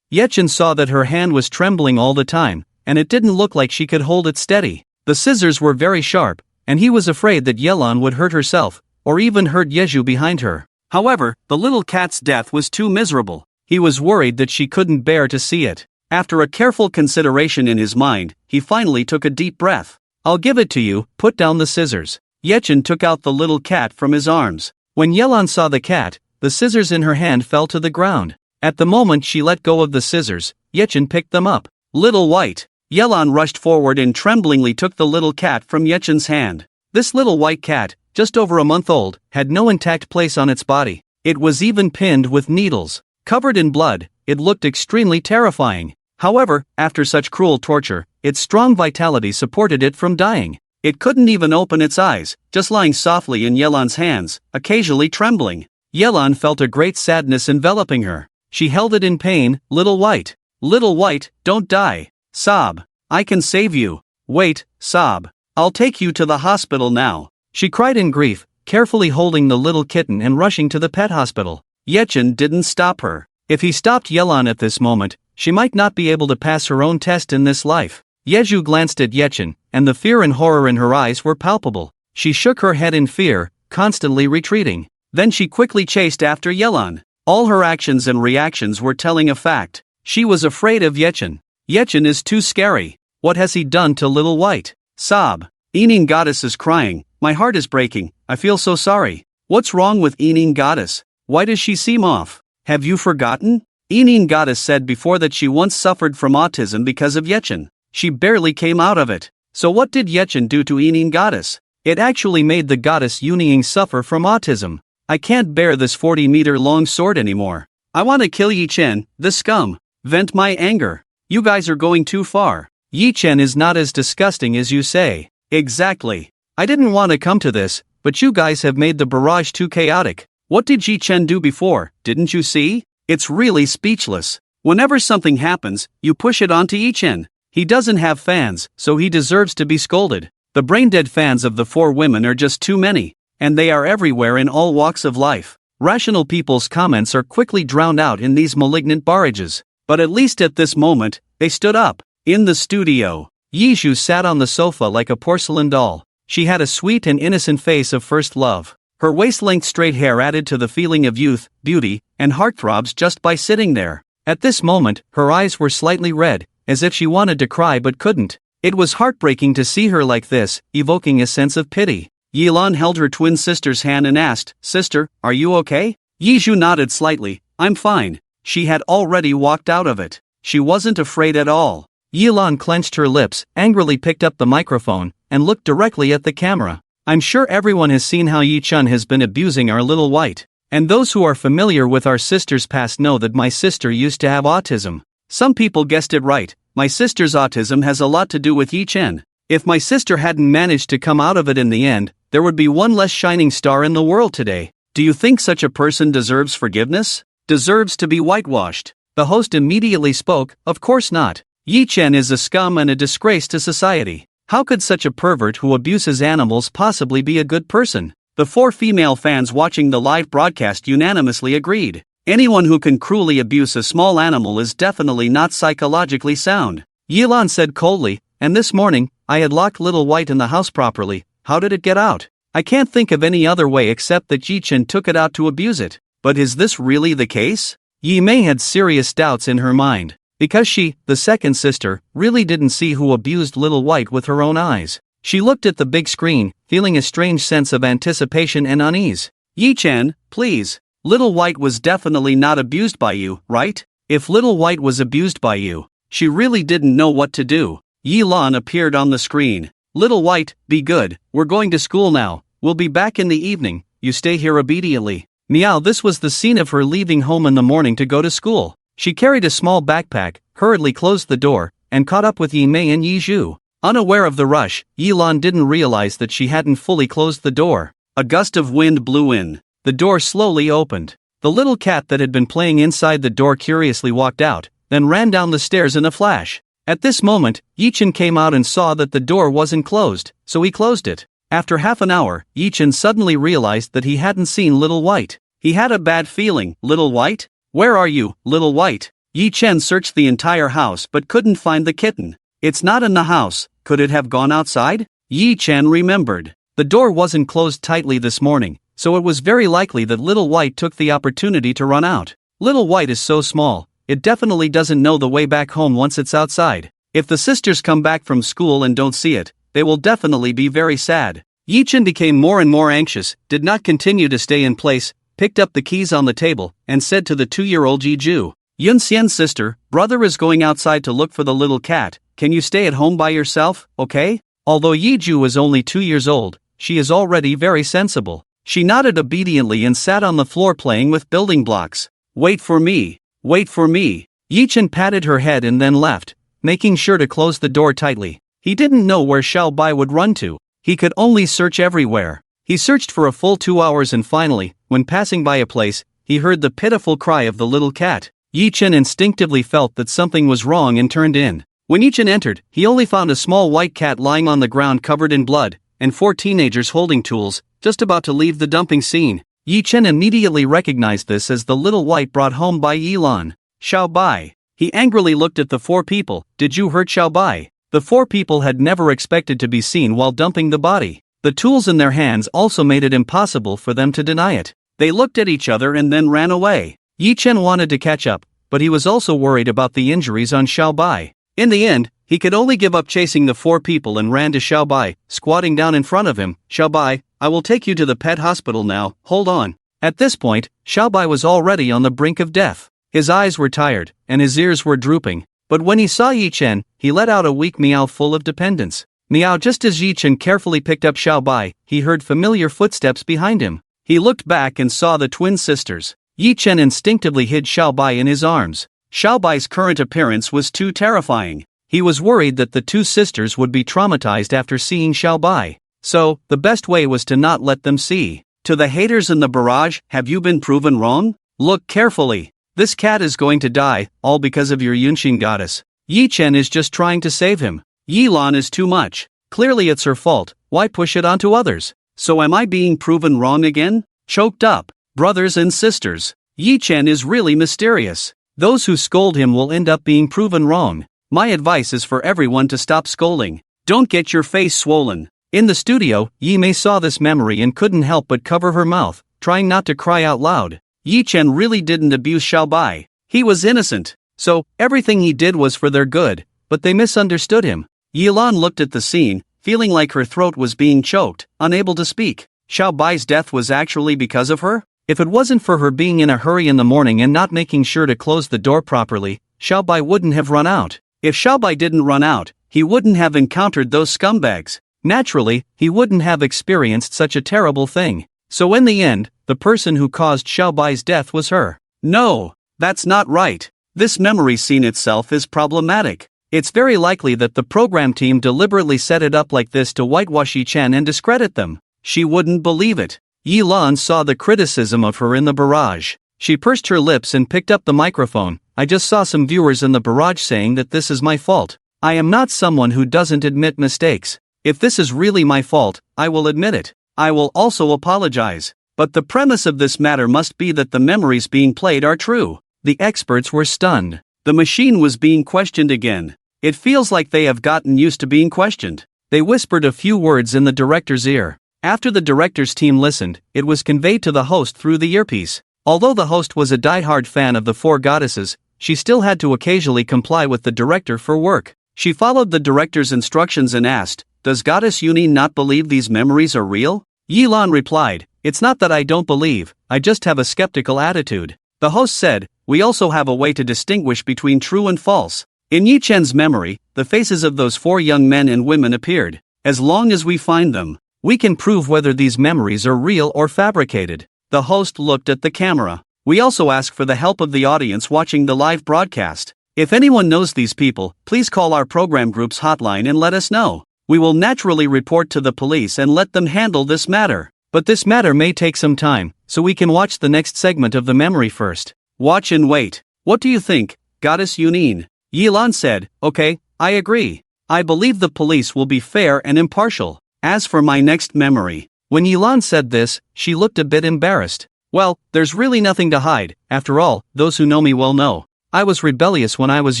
Yi Chen saw that her hand was trembling all the time, and it didn't look like she could hold it steady. The scissors were very sharp, and he was afraid that Yilan would hurt herself, or even hurt Yezhu behind her. However, the little cat's death was too miserable. He was worried that she couldn't bear to see it. After a careful consideration in his mind, he finally took a deep breath. I'll give it to you, put down the scissors. Yechin took out the little cat from his arms. When Yelan saw the cat, the scissors in her hand fell to the ground. At the moment she let go of the scissors, Yechin picked them up. Little White. Yelan rushed forward and tremblingly took the little cat from Yechin's hand. This little white cat, just over a month old, had no intact place on its body. It was even pinned with needles. Covered in blood, it looked extremely terrifying. However, after such cruel torture, its strong vitality supported it from dying. It couldn't even open its eyes, just lying softly in Yelan's hands, occasionally trembling. Yelan felt a great sadness enveloping her. She held it in pain. Little White. Little White, don't die. Sob. I can save you. Wait, sob. I'll take you to the hospital now. She cried in grief, carefully holding the little kitten and rushing to the pet hospital. Yechin didn't stop her. If he stopped Yelan at this moment, she might not be able to pass her own test in this life. Yeju glanced at Yechin, and the fear and horror in her eyes were palpable. She shook her head in fear, constantly retreating. Then she quickly chased after Yelan. All her actions and reactions were telling a fact. She was afraid of Yechin. Yechin is too scary. What has he done to Little White? Sob. Eaning Goddess is crying. My heart is breaking. I feel so sorry. What's wrong with Eaning Goddess? Why does she seem off? Have you forgotten? Eaning Goddess said before that she once suffered from autism because of Yechin. She barely came out of it. So what did Yechin do to Eaning Goddess? It actually made the goddess Yuning suffer from autism. I can't bear this 40-meter-long sword anymore. I want to kill Yi Chen, the scum. Vent my anger. You guys are going too far. Yi Chen is not as disgusting as you say. Exactly. I didn't want to come to this, but you guys have made the barrage too chaotic. What did Yi Chen do before, didn't you see? It's really speechless. Whenever something happens, you push it onto Yi Chen. He doesn't have fans, so he deserves to be scolded. The brain-dead fans of the four women are just too many, and they are everywhere in all walks of life. Rational people's comments are quickly drowned out in these malignant barrages. But at least at this moment, they stood up. In the studio, Yizhu sat on the sofa like a porcelain doll. She had a sweet and innocent face of first love. Her waist-length straight hair added to the feeling of youth, beauty, and heartthrobs just by sitting there. At this moment, her eyes were slightly red, as if she wanted to cry but couldn't. It was heartbreaking to see her like this, evoking a sense of pity. Yilan held her twin sister's hand and asked, "Sister, are you okay?" Yizhu nodded slightly. "I'm fine." She had already walked out of it. She wasn't afraid at all. Yilan clenched her lips, angrily picked up the microphone, and looked directly at the camera. "I'm sure everyone has seen how Yi Chun has been abusing our Little White. And those who are familiar with our sister's past know that my sister used to have autism. Some people guessed it right. My sister's autism has a lot to do with Yi Chen. If my sister hadn't managed to come out of it in the end, there would be one less shining star in the world today. Do you think such a person deserves forgiveness? Deserves to be whitewashed?" The host immediately spoke, "Of course not. Yi Chen is a scum and a disgrace to society. How could such a pervert who abuses animals possibly be a good person?" The four female fans watching the live broadcast unanimously agreed. Anyone who can cruelly abuse a small animal is definitely not psychologically sound. Yilan said coldly, "And this morning, I had locked Little White in the house properly. How did it get out? I can't think of any other way except that Yi Chen took it out to abuse it. But is this really the case?" Yi Mei had serious doubts in her mind, because she, the second sister, really didn't see who abused Little White with her own eyes. She looked at the big screen, feeling a strange sense of anticipation and unease. "Yi Chen, please. Little White was definitely not abused by you, right? If Little White was abused by you, she really didn't know what to do." Yi Lan appeared on the screen. "Little White, be good. We're going to school now. We'll be back in the evening. You stay here obediently." Meow. This was the scene of her leaving home in the morning to go to school. She carried a small backpack, hurriedly closed the door, and caught up with Yi Mei and Yi Zhu. Unaware of the rush, Yi Lan didn't realize that she hadn't fully closed the door. A gust of wind blew in. The door slowly opened. The little cat that had been playing inside the door curiously walked out, then ran down the stairs in a flash. At this moment, Yi Chen came out and saw that the door wasn't closed, so he closed it. After half an hour, Yi Chen suddenly realized that he hadn't seen Little White. He had a bad feeling. "Little White? Where are you, Little White?" Yi Chen searched the entire house but couldn't find the kitten. "It's not in the house. Could it have gone outside?" Yi Chen remembered. The door wasn't closed tightly this morning, so it was very likely that Little White took the opportunity to run out. Little White is so small, it definitely doesn't know the way back home once it's outside. If the sisters come back from school and don't see it, they will definitely be very sad. Yi-Chen became more and more anxious, did not continue to stay in place, picked up the keys on the table, and said to the 2-year-old Ji-Ju, Yun-Xian's sister, brother is going outside to look for the little cat, can you stay at home by yourself, okay? Although Yi-Ju is only 2 years old, she is already very sensible. She nodded obediently and sat on the floor playing with building blocks. Wait for me. Wait for me. Yi-Chen patted her head and then left, making sure to close the door tightly. He didn't know where Xiaobai would run to. He could only search everywhere. He searched for a full 2 hours and finally, when passing by a place, he heard the pitiful cry of the little cat. Yi-Chen instinctively felt that something was wrong and turned in. When Yi-Chen entered, he only found a small white cat lying on the ground covered in blood, and 4 teenagers holding tools, just about to leave the dumping scene. Yi-Chen immediately recognized this as the little white brought home by Yilan. Xiaobai. He angrily looked at the 4 people. Did you hurt Xiaobai? The 4 people had never expected to be seen while dumping the body. The tools in their hands also made it impossible for them to deny it. They looked at each other and then ran away. Yi-Chen wanted to catch up, but he was also worried about the injuries on Xiaobai. In the end, he could only give up chasing the 4 people and ran to Xiaobai, squatting down in front of him. Xiaobai, I will take you to the pet hospital now, hold on. At this point, Xiaobai was already on the brink of death. His eyes were tired, and his ears were drooping. But when he saw Yi-Chen, he let out a weak meow full of dependence. Meow. Just as Yi-Chen carefully picked up Xiaobai, he heard familiar footsteps behind him. He looked back and saw the twin sisters. Yi-Chen instinctively hid Xiaobai in his arms. Xiaobai's current appearance was too terrifying. He was worried that the 2 sisters would be traumatized after seeing Xiaobai. So, the best way was to not let them see. To the haters in the barrage, have you been proven wrong? Look carefully. This cat is going to die, all because of your Yunxin goddess. Yi-Chen is just trying to save him. Yilan is too much. Clearly it's her fault, why push it onto others? So am I being proven wrong again? Choked up. Brothers and sisters. Yi-Chen is really mysterious. Those who scold him will end up being proven wrong. My advice is for everyone to stop scolding. Don't get your face swollen. In the studio, Yi Mei saw this memory and couldn't help but cover her mouth, trying not to cry out loud. Yi-Chen really didn't abuse Xiaobai. He was innocent. So, everything he did was for their good, but they misunderstood him. Yilan looked at the scene, feeling like her throat was being choked, unable to speak. Xiaobai's death was actually because of her? If it wasn't for her being in a hurry in the morning and not making sure to close the door properly, Xiaobai wouldn't have run out. If Xiaobai didn't run out, he wouldn't have encountered those scumbags. Naturally, he wouldn't have experienced such a terrible thing. So in the end, the person who caused Xiaobai's death was her. No, that's not right. This memory scene itself is problematic. It's very likely that the program team deliberately set it up like this to whitewash Yi-Chen and discredit them. She wouldn't believe it. Yilan saw the criticism of her in the barrage. She pursed her lips and picked up the microphone. I just saw some viewers in the barrage saying that this is my fault. I am not someone who doesn't admit mistakes. If this is really my fault, I will admit it. I will also apologize. But the premise of this matter must be that the memories being played are true. The experts were stunned. The machine was being questioned again. It feels like they have gotten used to being questioned. They whispered a few words in the director's ear. After the director's team listened, it was conveyed to the host through the earpiece. Although the host was a die-hard fan of the 4 goddesses, she still had to occasionally comply with the director for work. She followed the director's instructions and asked, "Does Goddess Uni not believe these memories are real?" Yilan replied, "It's not that I don't believe, I just have a skeptical attitude." The host said, "We also have a way to distinguish between true and false." In Yi-Chen's memory, the faces of those 4 young men and women appeared. As long as we find them, we can prove whether these memories are real or fabricated. The host looked at the camera. We also ask for the help of the audience watching the live broadcast. If anyone knows these people, please call our program group's hotline and let us know. We will naturally report to the police and let them handle this matter. But this matter may take some time, so we can watch the next segment of the memory first. Watch and wait. What do you think, Goddess Yunin? Yilan said, "Okay, I agree. I believe the police will be fair and impartial. As for my next memory." When Yilan said this, she looked a bit embarrassed. Well, there's really nothing to hide. After all, those who know me well know. I was rebellious when I was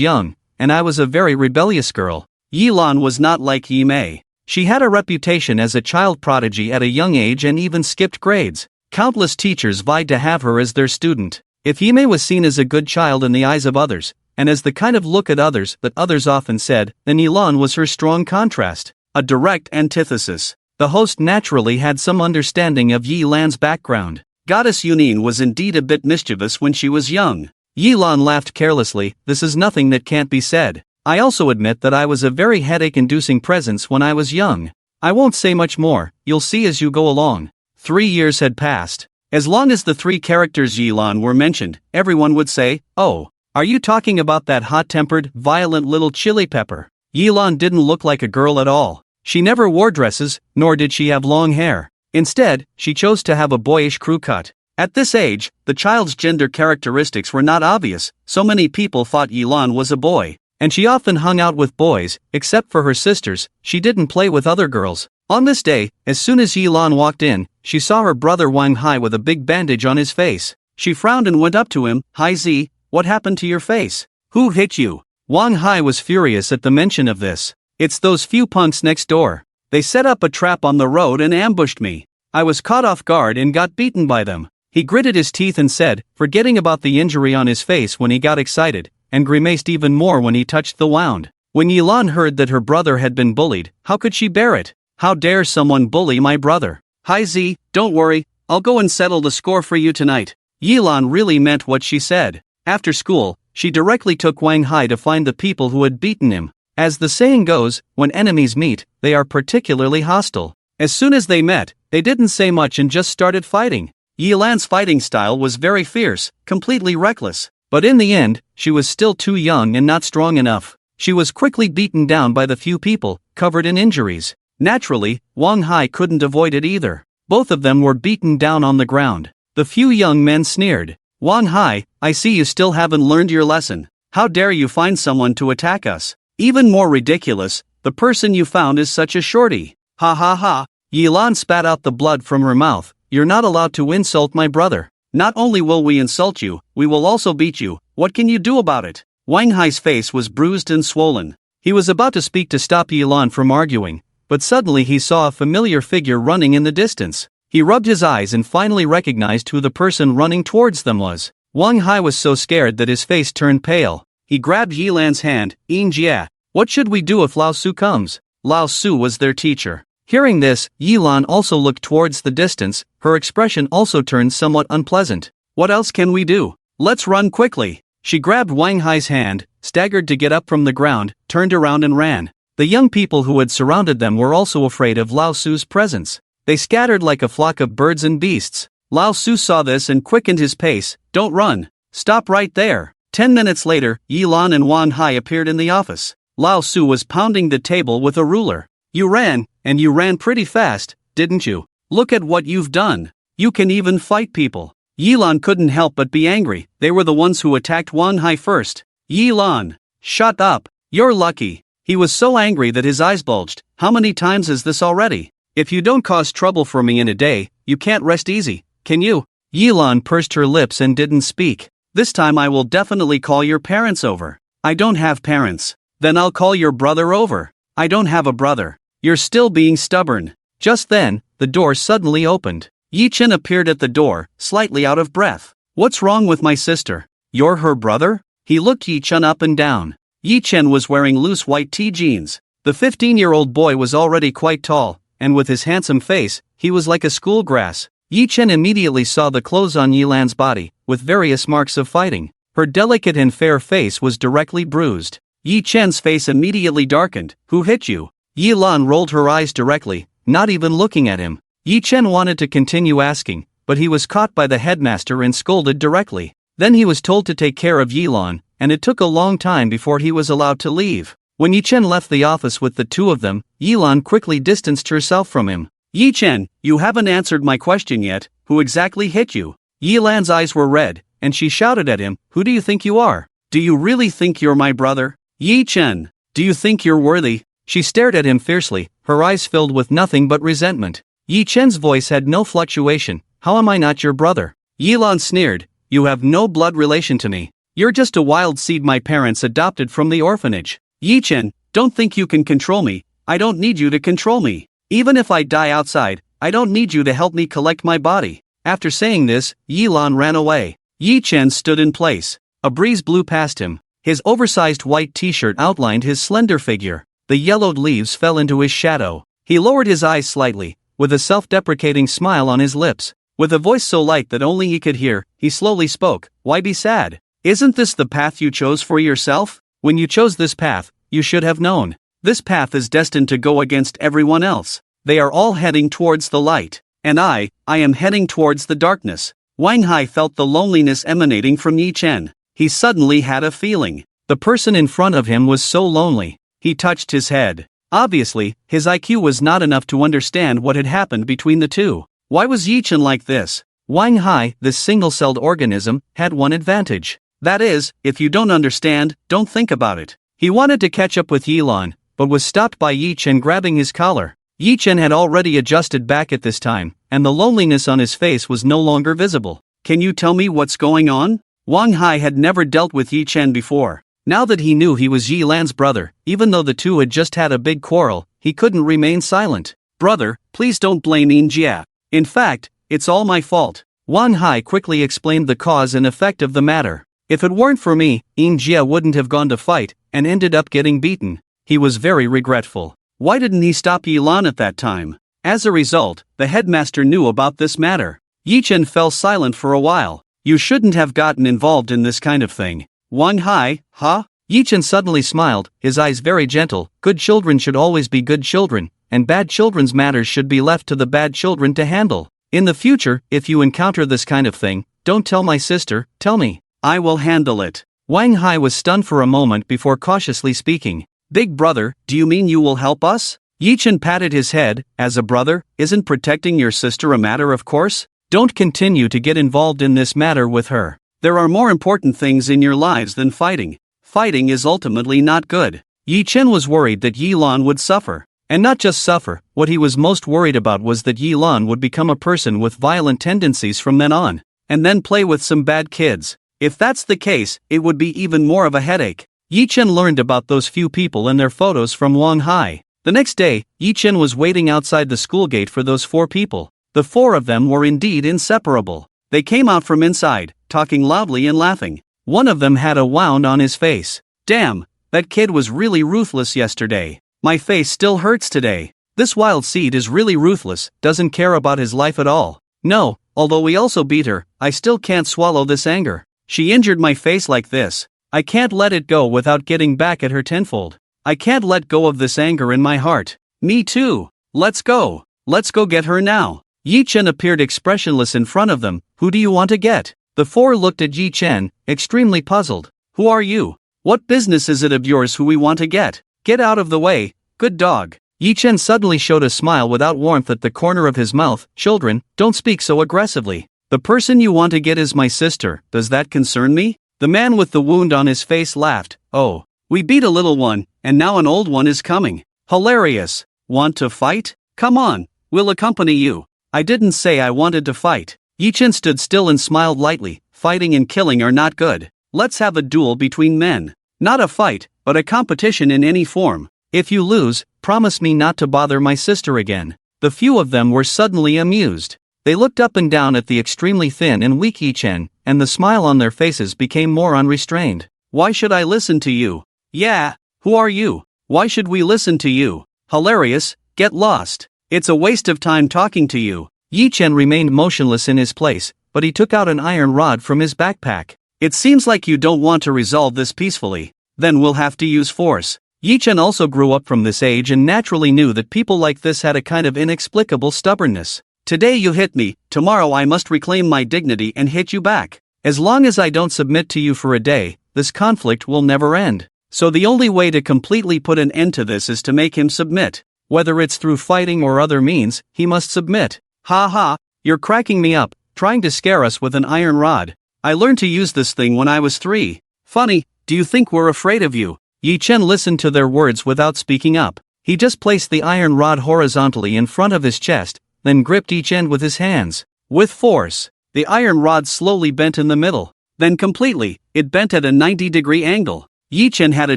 young, and I was a very rebellious girl. Yilan was not like Yi Mei. She had a reputation as a child prodigy at a young age and even skipped grades. Countless teachers vied to have her as their student. If Yimei was seen as a good child in the eyes of others, and as the kind of look at others that others often said, then Yilan was her strong contrast, a direct antithesis. The host naturally had some understanding of Yilan's background. Goddess Yunin was indeed a bit mischievous when she was young. Yilan laughed carelessly. This is nothing that can't be said. I also admit that I was a very headache-inducing presence when I was young. I won't say much more, you'll see as you go along. 3 years had passed. As long as the 3 characters Yilan were mentioned, everyone would say, "Oh, are you talking about that hot-tempered, violent little chili pepper?" Yilan didn't look like a girl at all. She never wore dresses, nor did she have long hair. Instead, she chose to have a boyish crew cut. At this age, the child's gender characteristics were not obvious, so many people thought Yilan was a boy, and she often hung out with boys, except for her sisters. She didn't play with other girls. On this day, as soon as Yilan walked in, she saw her brother Wang Hai with a big bandage on his face. She frowned and went up to him. "Hai Zi, what happened to your face? Who hit you?" Wang Hai was furious at the mention of this. "It's those few punks next door. They set up a trap on the road and ambushed me. I was caught off guard and got beaten by them." He gritted his teeth and said, forgetting about the injury on his face when he got excited, and grimaced even more when he touched the wound. When Yilan heard that her brother had been bullied, how could she bear it? "How dare someone bully my brother? Hai Zi, don't worry, I'll go and settle the score for you tonight." Yilan really meant what she said. After school, she directly took Wang Hai to find the people who had beaten him. As the saying goes, when enemies meet, they are particularly hostile. As soon as they met, they didn't say much and just started fighting. Yilan's fighting style was very fierce, completely reckless. But in the end, she was still too young and not strong enough. She was quickly beaten down by the few people, covered in injuries. Naturally, Wang Hai couldn't avoid it either. Both of them were beaten down on the ground. The few young men sneered. "Wang Hai, I see you still haven't learned your lesson. How dare you find someone to attack us? Even more ridiculous, the person you found is such a shorty. Ha ha ha." Yilan spat out the blood from her mouth. "You're not allowed to insult my brother. Not only will we insult you, we will also beat you. What can you do about it?" Wang Hai's face was bruised and swollen. He was about to speak to stop Yilan from arguing, but suddenly he saw a familiar figure running in the distance. He rubbed his eyes and finally recognized who the person running towards them was. Wang Hai was so scared that his face turned pale. He grabbed Yilan's hand. "Yin Jia, what should we do if Lao Su comes?" Lao Su was their teacher. Hearing this, Yilan also looked towards the distance. Her expression also turned somewhat unpleasant. "What else can we do? Let's run quickly." She grabbed Wang Hai's hand, staggered to get up from the ground, turned around and ran. The young people who had surrounded them were also afraid of Lao Su's presence. They scattered like a flock of birds and beasts. Lao Su saw this and quickened his pace. "Don't run. Stop right there." 10 minutes later, Yilan and Wang Hai appeared in the office. Lao Su was pounding the table with a ruler. "You ran, and you ran pretty fast, didn't you? Look at what you've done. You can even fight people." Yilan couldn't help but be angry. They were the ones who attacked Wang Hai first. "Yilan, shut up. You're lucky." He was so angry that his eyes bulged. "How many times is this already? If you don't cause trouble for me in a day, you can't rest easy, can you?" Yilan pursed her lips and didn't speak. "This time I will definitely call your parents over." "I don't have parents." "Then I'll call your brother over." "I don't have a brother." "You're still being stubborn." Just then, the door suddenly opened. Yi Chen appeared at the door, slightly out of breath. "What's wrong with my sister? You're her brother?" He looked Yi Chen up and down. Yi Chen was wearing loose white T-jeans. The 15-year-old boy was already quite tall, and with his handsome face, he was like a school grass. Yi Chen immediately saw the clothes on Yilan's body, with various marks of fighting. Her delicate and fair face was directly bruised. Yi Chen's face immediately darkened. "Who hit you?" Yilan rolled her eyes directly, not even looking at him. Yi Chen wanted to continue asking, but he was caught by the headmaster and scolded directly. Then he was told to take care of Yilan, and it took a long time before he was allowed to leave. When Yi Chen left the office with the two of them, Yilan quickly distanced herself from him. "Yi Chen, you haven't answered my question yet. Who exactly hit you?" Yilan's eyes were red, and she shouted at him. "Who do you think you are? Do you really think you're my brother? Yi Chen, do you think you're worthy?" She stared at him fiercely, her eyes filled with nothing but resentment. Yi Chen's voice had no fluctuation. "How am I not your brother?" Yilan sneered. "You have no blood relation to me. You're just a wild seed my parents adopted from the orphanage. Yi Chen, don't think you can control me. I don't need you to control me. Even if I die outside, I don't need you to help me collect my body." After saying this, Yilan ran away. Yi Chen stood in place. A breeze blew past him. His oversized white t-shirt outlined his slender figure. The yellowed leaves fell into his shadow. He lowered his eyes slightly, with a self-deprecating smile on his lips. With a voice so light that only he could hear, he slowly spoke. Why be sad? Isn't this the path you chose for yourself? When you chose this path, you should have known. This path is destined to go against everyone else. They are all heading towards the light. And I am heading towards the darkness. Wang Hai felt the loneliness emanating from Yi Chen. He suddenly had a feeling. The person in front of him was so lonely. He touched his head. Obviously, his IQ was not enough to understand what had happened between the two. Why was Yi Chen like this? Wang Hai, this single-celled organism, had one advantage. That is, if you don't understand, don't think about it. He wanted to catch up with Yilan, but was stopped by Yi Chen grabbing his collar. Yi Chen had already adjusted back at this time, and the loneliness on his face was no longer visible. Can you tell me what's going on? Wang Hai had never dealt with Yi Chen before. Now that he knew he was Yi Lan's brother, even though the two had just had a big quarrel, he couldn't remain silent. Brother, please don't blame Yin Jia. In fact, it's all my fault. Wang Hai quickly explained the cause and effect of the matter. If it weren't for me, Yin Jia wouldn't have gone to fight, and ended up getting beaten. He was very regretful. Why didn't he stop Yi Lan at that time? As a result, the headmaster knew about this matter. Yi Chen fell silent for a while. You shouldn't have gotten involved in this kind of thing. Wang Hai, huh? Yi Chen suddenly smiled, his eyes very gentle. Good children should always be good children, and bad children's matters should be left to the bad children to handle. In the future, if you encounter this kind of thing, don't tell my sister, tell me. I will handle it. Wang Hai was stunned for a moment before cautiously speaking. Big brother, do you mean you will help us? Yi Chen patted his head. As a brother, isn't protecting your sister a matter of course? Don't continue to get involved in this matter with her. There are more important things in your lives than fighting. Fighting is ultimately not good. Yi Chen was worried that Yi Lan would suffer. And not just suffer, what he was most worried about was that Yi Lan would become a person with violent tendencies from then on, and then play with some bad kids. If that's the case, it would be even more of a headache. Yi Chen learned about those few people and their photos from Wang Hai. The next day, Yi Chen was waiting outside the school gate for those 4 people. The 4 of them were indeed inseparable. They came out from inside, talking loudly and laughing. One of them had a wound on his face. Damn, that kid was really ruthless yesterday. My face still hurts today. This wild seed is really ruthless, doesn't care about his life at all. No, although we also beat her, I still can't swallow this anger. She injured my face like this. I can't let it go without getting back at her tenfold. I can't let go of this anger in my heart. Me too. Let's go. Let's go get her now. Yi Chen appeared expressionless in front of them. Who do you want to get? The 4 looked at Yi Chen, extremely puzzled. Who are you? What business is it of yours who we want to get? Get out of the way, good dog. Yi Chen suddenly showed a smile without warmth at the corner of his mouth. Children, don't speak so aggressively. The person you want to get is my sister. Does that concern me? The man with the wound on his face laughed. Oh, we beat a little one, and now an old one is coming. Hilarious. Want to fight? Come on, we'll accompany you. I didn't say I wanted to fight. Yi Chen stood still and smiled lightly. Fighting and killing are not good. Let's have a duel between men. Not a fight, but a competition in any form. If you lose, promise me not to bother my sister again. The few of them were suddenly amused. They looked up and down at the extremely thin and weak Yi Chen, and the smile on their faces became more unrestrained. Why should I listen to you? Yeah, who are you? Why should we listen to you? Hilarious, get lost. It's a waste of time talking to you. Yi Chen remained motionless in his place, but he took out an iron rod from his backpack. It seems like you don't want to resolve this peacefully. Then we'll have to use force. Yi Chen also grew up from this age and naturally knew that people like this had a kind of inexplicable stubbornness. Today you hit me, tomorrow I must reclaim my dignity and hit you back. As long as I don't submit to you for a day, this conflict will never end. So the only way to completely put an end to this is to make him submit. Whether it's through fighting or other means, he must submit. Ha ha, you're cracking me up, trying to scare us with an iron rod. I learned to use this thing when I was 3. Funny, do you think we're afraid of you? Yi Chen listened to their words without speaking up. He just placed the iron rod horizontally in front of his chest, then gripped each end with his hands. With force, the iron rod slowly bent in the middle. Then completely, it bent at a 90-degree angle. Yi Chen had a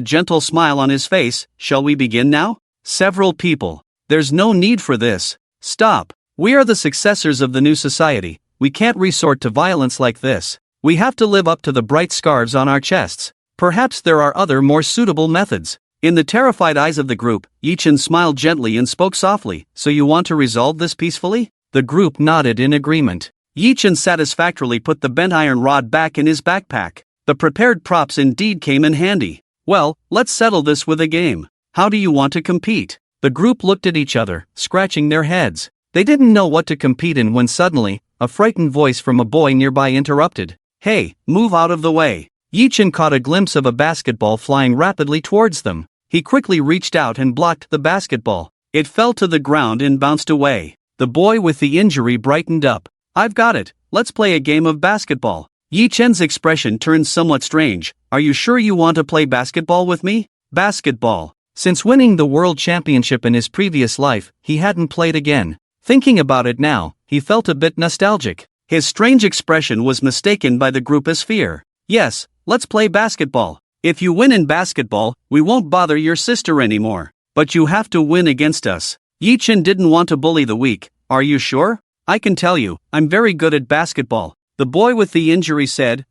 gentle smile on his face. Shall we begin now? Several people. There's no need for this. Stop. We are the successors of the new society. We can't resort to violence like this. We have to live up to the bright scarves on our chests. Perhaps there are other more suitable methods. In the terrified eyes of the group, Yichen smiled gently and spoke softly. So you want to resolve this peacefully? The group nodded in agreement. Yichen satisfactorily put the bent iron rod back in his backpack. The prepared props indeed came in handy. Well, let's settle this with a game. How do you want to compete? The group looked at each other, scratching their heads. They didn't know what to compete in when suddenly, a frightened voice from a boy nearby interrupted. Hey, move out of the way. Yichen caught a glimpse of a basketball flying rapidly towards them. He quickly reached out and blocked the basketball. It fell to the ground and bounced away. The boy with the injury brightened up. I've got it, let's play a game of basketball. Yichen's expression turned somewhat strange. Are you sure you want to play basketball with me? Basketball. Since winning the world championship in his previous life, he hadn't played again. Thinking about it now, he felt a bit nostalgic. His strange expression was mistaken by the group as fear. Yes, let's play basketball. If you win in basketball, we won't bother your sister anymore. But you have to win against us. Yichen didn't want to bully the weak. Are you sure? I can tell you, I'm very good at basketball. The boy with the injury said,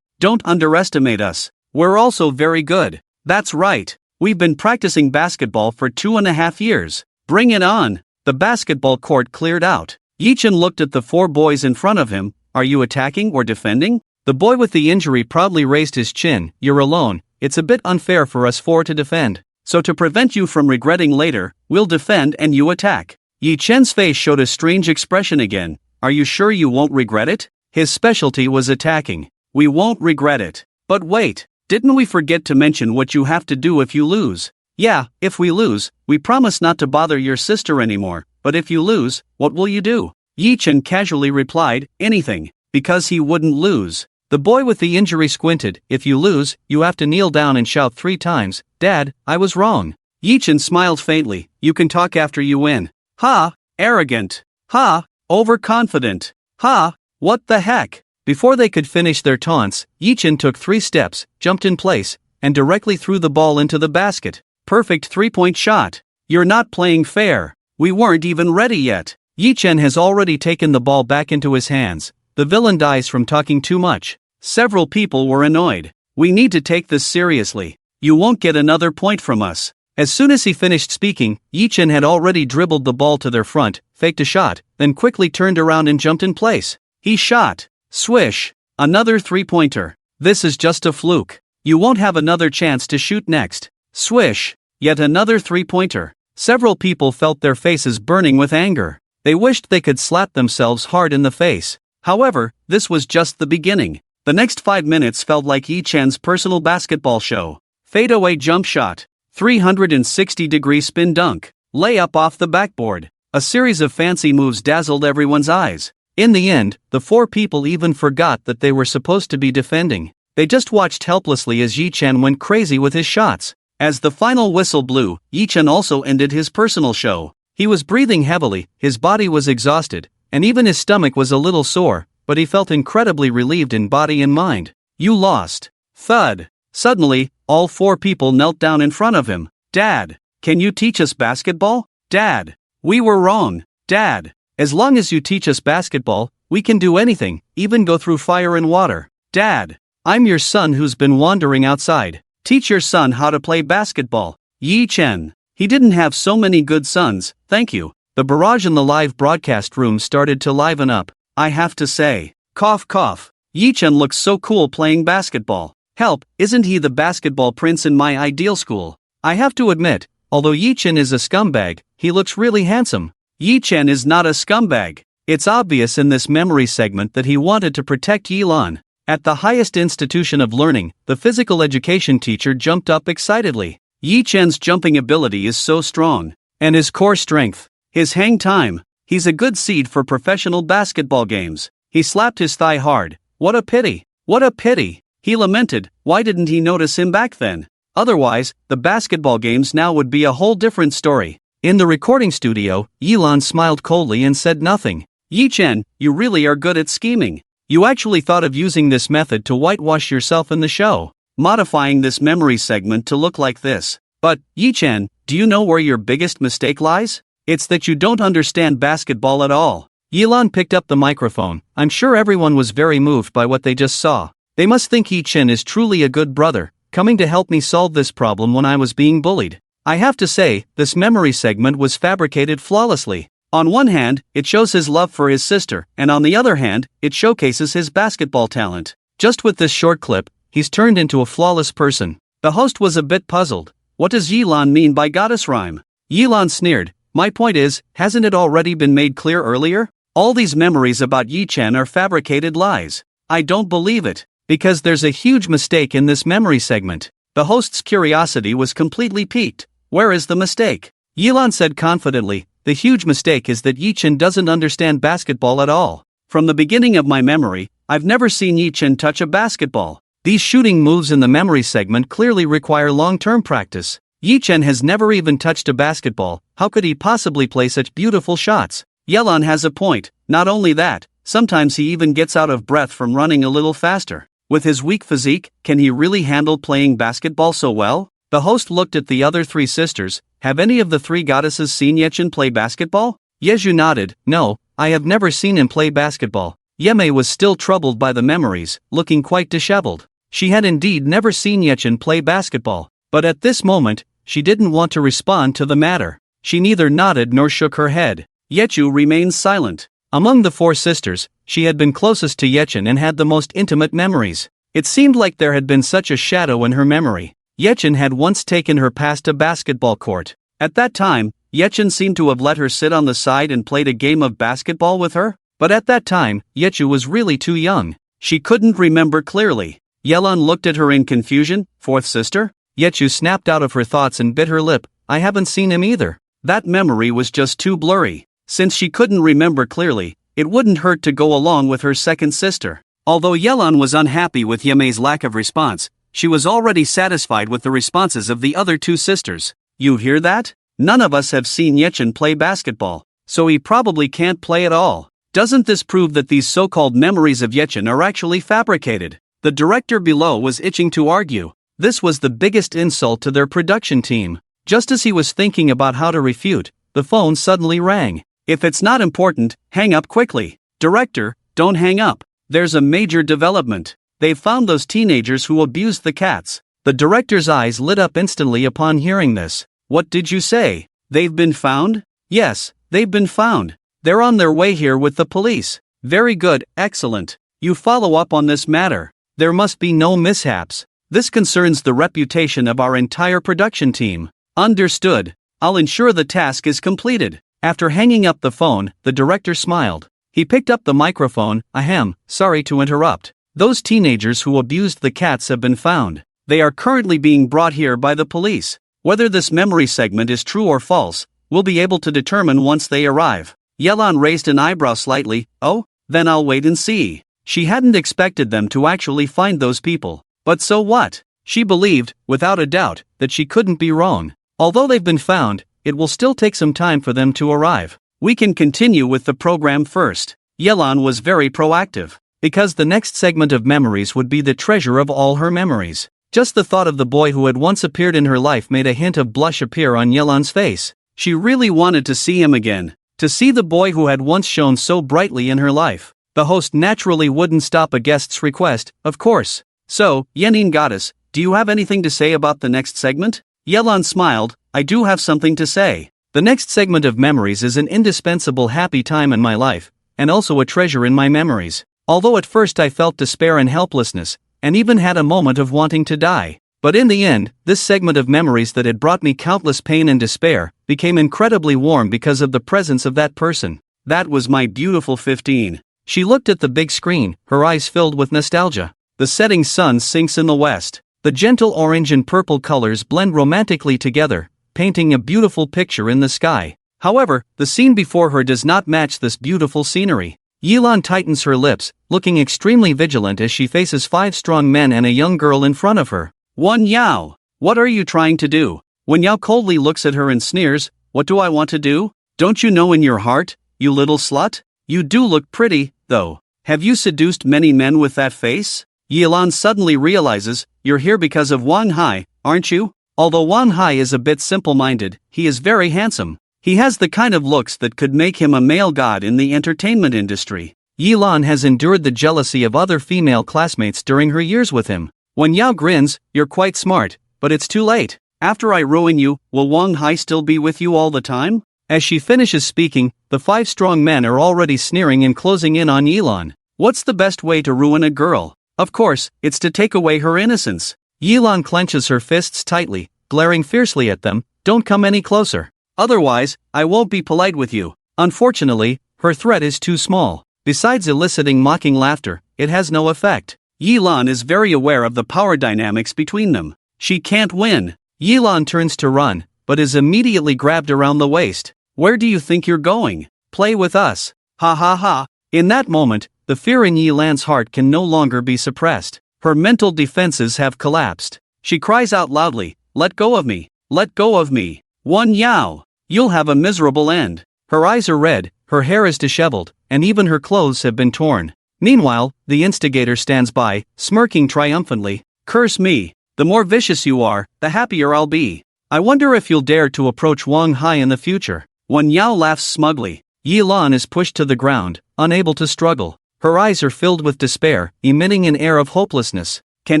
don't underestimate us. We're also very good. That's right. We've been practicing basketball for 2.5 years. Bring it on. The basketball court cleared out. Yichen looked at the 4 boys in front of him. Are you attacking or defending? The boy with the injury proudly raised his chin. You're alone. It's a bit unfair for us 4 to defend. So to prevent you from regretting later, we'll defend and you attack. Yichen's face showed a strange expression again. Are you sure you won't regret it? His specialty was attacking. We won't regret it. But wait, didn't we forget to mention what you have to do if you lose? Yeah, if we lose, we promise not to bother your sister anymore. But if you lose, what will you do? Yichen casually replied, anything, because he wouldn't lose. The boy with the injury squinted. If you lose, you have to kneel down and shout 3 times, Dad, I was wrong. Yichen smiled faintly. You can talk after you win. Ha, arrogant. Ha, overconfident. Ha, what the heck? Before they could finish their taunts, Yichen took 3 steps, jumped in place, and directly threw the ball into the basket. Perfect 3-point shot. You're not playing fair. We weren't even ready yet. Yichen has already taken the ball back into his hands. The villain dies from talking too much. Several people were annoyed. We need to take this seriously. You won't get another point from us. As soon as he finished speaking, Yichen had already dribbled the ball to their front, faked a shot, then quickly turned around and jumped in place. He shot. Swish. Another 3-pointer. This is just a fluke. You won't have another chance to shoot next. Swish. Yet another 3-pointer. Several people felt their faces burning with anger. They wished they could slap themselves hard in the face. However, this was just the beginning. The next 5 minutes felt like Yichen's personal basketball show. Fadeaway jump shot. 360-degree spin dunk. Layup off the backboard. A series of fancy moves dazzled everyone's eyes. In the end, the 4 people even forgot that they were supposed to be defending. They just watched helplessly as Yichen went crazy with his shots. As the final whistle blew, Yichen also ended his personal show. He was breathing heavily, his body was exhausted, and even his stomach was a little sore, but he felt incredibly relieved in body and mind. You lost. Thud. Suddenly, all 4 people knelt down in front of him. Dad, can you teach us basketball? Dad, we were wrong. Dad, as long as you teach us basketball, we can do anything, even go through fire and water. Dad, I'm your son who's been wandering outside. Teach your son how to play basketball. Yichen. He didn't have so many good sons, thank you. The barrage in the live broadcast room started to liven up. I have to say. Cough cough. Yichen looks so cool playing basketball. Help, isn't he the basketball prince in my ideal school? I have to admit, although Yichen is a scumbag, he looks really handsome. Yichen is not a scumbag. It's obvious in this memory segment that he wanted to protect Yilan. At the highest institution of learning, the physical education teacher jumped up excitedly. Yichen's jumping ability is so strong. And his core strength. His hang time. He's a good seed for professional basketball games. He slapped his thigh hard. What a pity. What a pity. He lamented, why didn't he notice him back then? Otherwise, the basketball games now would be a whole different story. In the recording studio, Yilan smiled coldly and said nothing. Yichen, you really are good at scheming. You actually thought of using this method to whitewash yourself in the show, modifying this memory segment to look like this. But, Yichen, do you know where your biggest mistake lies? It's that you don't understand basketball at all. Yilan picked up the microphone. I'm sure everyone was very moved by what they just saw. They must think Yi Chen is truly a good brother, coming to help me solve this problem when I was being bullied. I have to say, this memory segment was fabricated flawlessly. On one hand, it shows his love for his sister, and on the other hand, it showcases his basketball talent. Just with this short clip, he's turned into a flawless person. The host was a bit puzzled. What does Yilan mean by goddess rhyme? Yilan sneered. My point is, hasn't it already been made clear earlier? All these memories about Yi Chen are fabricated lies. I don't believe it, because there's a huge mistake in this memory segment. The host's curiosity was completely piqued. Where is the mistake? Yilan said confidently, the huge mistake is that Yi Chen doesn't understand basketball at all. From the beginning of my memory, I've never seen Yi Chen touch a basketball. These shooting moves in the memory segment clearly require long-term practice. Yi Chen has never even touched a basketball, how could he possibly play such beautiful shots? Yilan has a point, not only that, sometimes he even gets out of breath from running a little faster. With his weak physique, can he really handle playing basketball so well? The host looked at the other three sisters. Have any of the three goddesses seen Yi Chen play basketball? Yeju nodded. No, I have never seen him play basketball. Yemei was still troubled by the memories, looking quite disheveled. She had indeed never seen Yi Chen play basketball, but at this moment, she didn't want to respond to the matter. She neither nodded nor shook her head. Yechu remained silent. Among the four sisters, she had been closest to Yi Chen and had the most intimate memories. It seemed like there had been such a shadow in her memory. Yi Chen had once taken her past a basketball court. At that time, Yi Chen seemed to have let her sit on the side and played a game of basketball with her, but at that time, Yechu was really too young. She couldn't remember clearly. Yilan looked at her in confusion. Fourth sister? Yechu snapped out of her thoughts and bit her lip. I haven't seen him either. That memory was just too blurry. Since she couldn't remember clearly, it wouldn't hurt to go along with her second sister. Although Yilan was unhappy with Yemei's lack of response, she was already satisfied with the responses of the other two sisters. You hear that? None of us have seen Yi Chen play basketball, so he probably can't play at all. Doesn't this prove that these so-called memories of Yi Chen are actually fabricated? The director below was itching to argue. This was the biggest insult to their production team. Just as he was thinking about how to refute, the phone suddenly rang. If it's not important, hang up quickly. Director, don't hang up. There's a major development. They've found those teenagers who abused the cats. The director's eyes lit up instantly upon hearing this. What did you say? They've been found? Yes, they've been found. They're on their way here with the police. Very good, excellent. You follow up on this matter. There must be no mishaps. This concerns the reputation of our entire production team. Understood. I'll ensure the task is completed. After hanging up the phone, the director smiled. He picked up the microphone. Ahem, sorry to interrupt. Those teenagers who abused the cats have been found. They are currently being brought here by the police. Whether this memory segment is true or false, we'll be able to determine once they arrive. Yilan raised an eyebrow slightly. Oh, then I'll wait and see. She hadn't expected them to actually find those people. But so what? She believed, without a doubt, that she couldn't be wrong. Although they've been found, it will still take some time for them to arrive. We can continue with the program first. Yilan was very proactive, because the next segment of memories would be the treasure of all her memories. Just the thought of the boy who had once appeared in her life made a hint of blush appear on Yilan's face. She really wanted to see him again, to see the boy who had once shone so brightly in her life. The host naturally wouldn't stop a guest's request, of course. So, Yenin Goddess, do you have anything to say about the next segment? Yilan smiled. I do have something to say. The next segment of memories is an indispensable happy time in my life, and also a treasure in my memories. Although at first I felt despair and helplessness, and even had a moment of wanting to die. But in the end, this segment of memories that had brought me countless pain and despair, became incredibly warm because of the presence of that person. That was my beautiful 15. She looked at the big screen, her eyes filled with nostalgia. The setting sun sinks in the west. The gentle orange and purple colors blend romantically together, painting a beautiful picture in the sky. However, the scene before her does not match this beautiful scenery. Yilan tightens her lips, looking extremely vigilant as she faces 5 strong men and a young girl in front of her. Wen Yao, what are you trying to do? Wen Yao coldly looks at her and sneers. What do I want to do? Don't you know in your heart, you little slut? You do look pretty, though. Have you seduced many men with that face? Yilan suddenly realizes, you're here because of Wang Hai, aren't you? Although Wang Hai is a bit simple-minded, he is very handsome. He has the kind of looks that could make him a male god in the entertainment industry. Yilan has endured the jealousy of other female classmates during her years with him. Wen Yao grins, "You're quite smart, but it's too late. After I ruin you, will Wang Hai still be with you all the time?" As she finishes speaking, the 5 strong men are already sneering and closing in on Yilan. What's the best way to ruin a girl? Of course, it's to take away her innocence. Yilan clenches her fists tightly, glaring fiercely at them. "Don't come any closer. Otherwise, I won't be polite with you." Unfortunately, her threat is too small. Besides eliciting mocking laughter, it has no effect. Yilan is very aware of the power dynamics between them. She can't win. Yilan turns to run, but is immediately grabbed around the waist. "Where do you think you're going? Play with us. Ha ha ha." In that moment, the fear in Yilan's heart can no longer be suppressed. Her mental defenses have collapsed. She cries out loudly, "Let go of me! Let go of me! Wen Yao! You'll have a miserable end." Her eyes are red, her hair is disheveled, and even her clothes have been torn. Meanwhile, the instigator stands by, smirking triumphantly. "Curse me! The more vicious you are, the happier I'll be. I wonder if you'll dare to approach Wang Hai in the future." Wen Yao laughs smugly. Yilan is pushed to the ground, unable to struggle. Her eyes are filled with despair, emitting an air of hopelessness. "Can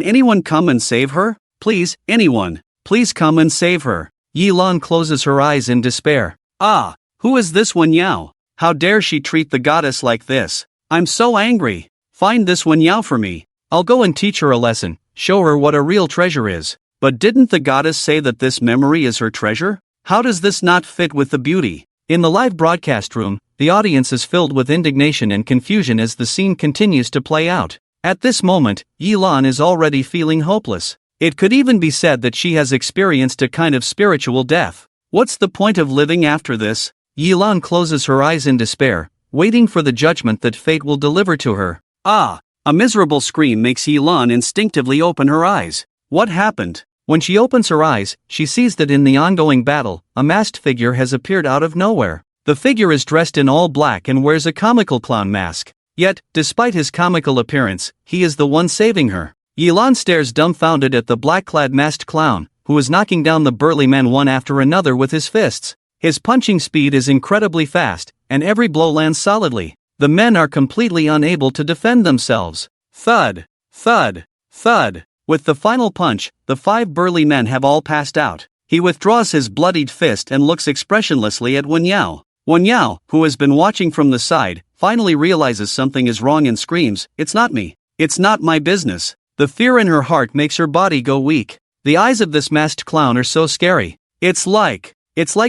anyone come and save her? Please, anyone, please come and save her." Yilan closes her eyes in despair. "Ah, who is this Wen Yao? How dare she treat the goddess like this? I'm so angry. Find this Wen Yao for me. I'll go and teach her a lesson, show her what a real treasure is." But didn't the goddess say that this memory is her treasure? How does this not fit with the beauty? In the live broadcast room, the audience is filled with indignation and confusion as the scene continues to play out. At this moment, Yilan is already feeling hopeless. It could even be said that she has experienced a kind of spiritual death. What's the point of living after this? Yilan closes her eyes in despair, waiting for the judgment that fate will deliver to her. Ah! A miserable scream makes Yilan instinctively open her eyes. What happened? When she opens her eyes, she sees that in the ongoing battle, a masked figure has appeared out of nowhere. The figure is dressed in all black and wears a comical clown mask. Yet, despite his comical appearance, he is the one saving her. Yilan stares dumbfounded at the black-clad masked clown, who is knocking down the burly men one after another with his fists. His punching speed is incredibly fast, and every blow lands solidly. The men are completely unable to defend themselves. Thud! Thud! Thud! With the final punch, the 5 burly men have all passed out. He withdraws his bloodied fist and looks expressionlessly at Wen Yao. Wen Yao, who has been watching from the side, finally realizes something is wrong and screams, "It's not me. It's not my business." The fear in her heart makes her body go weak. The eyes of this masked clown are so scary. It's like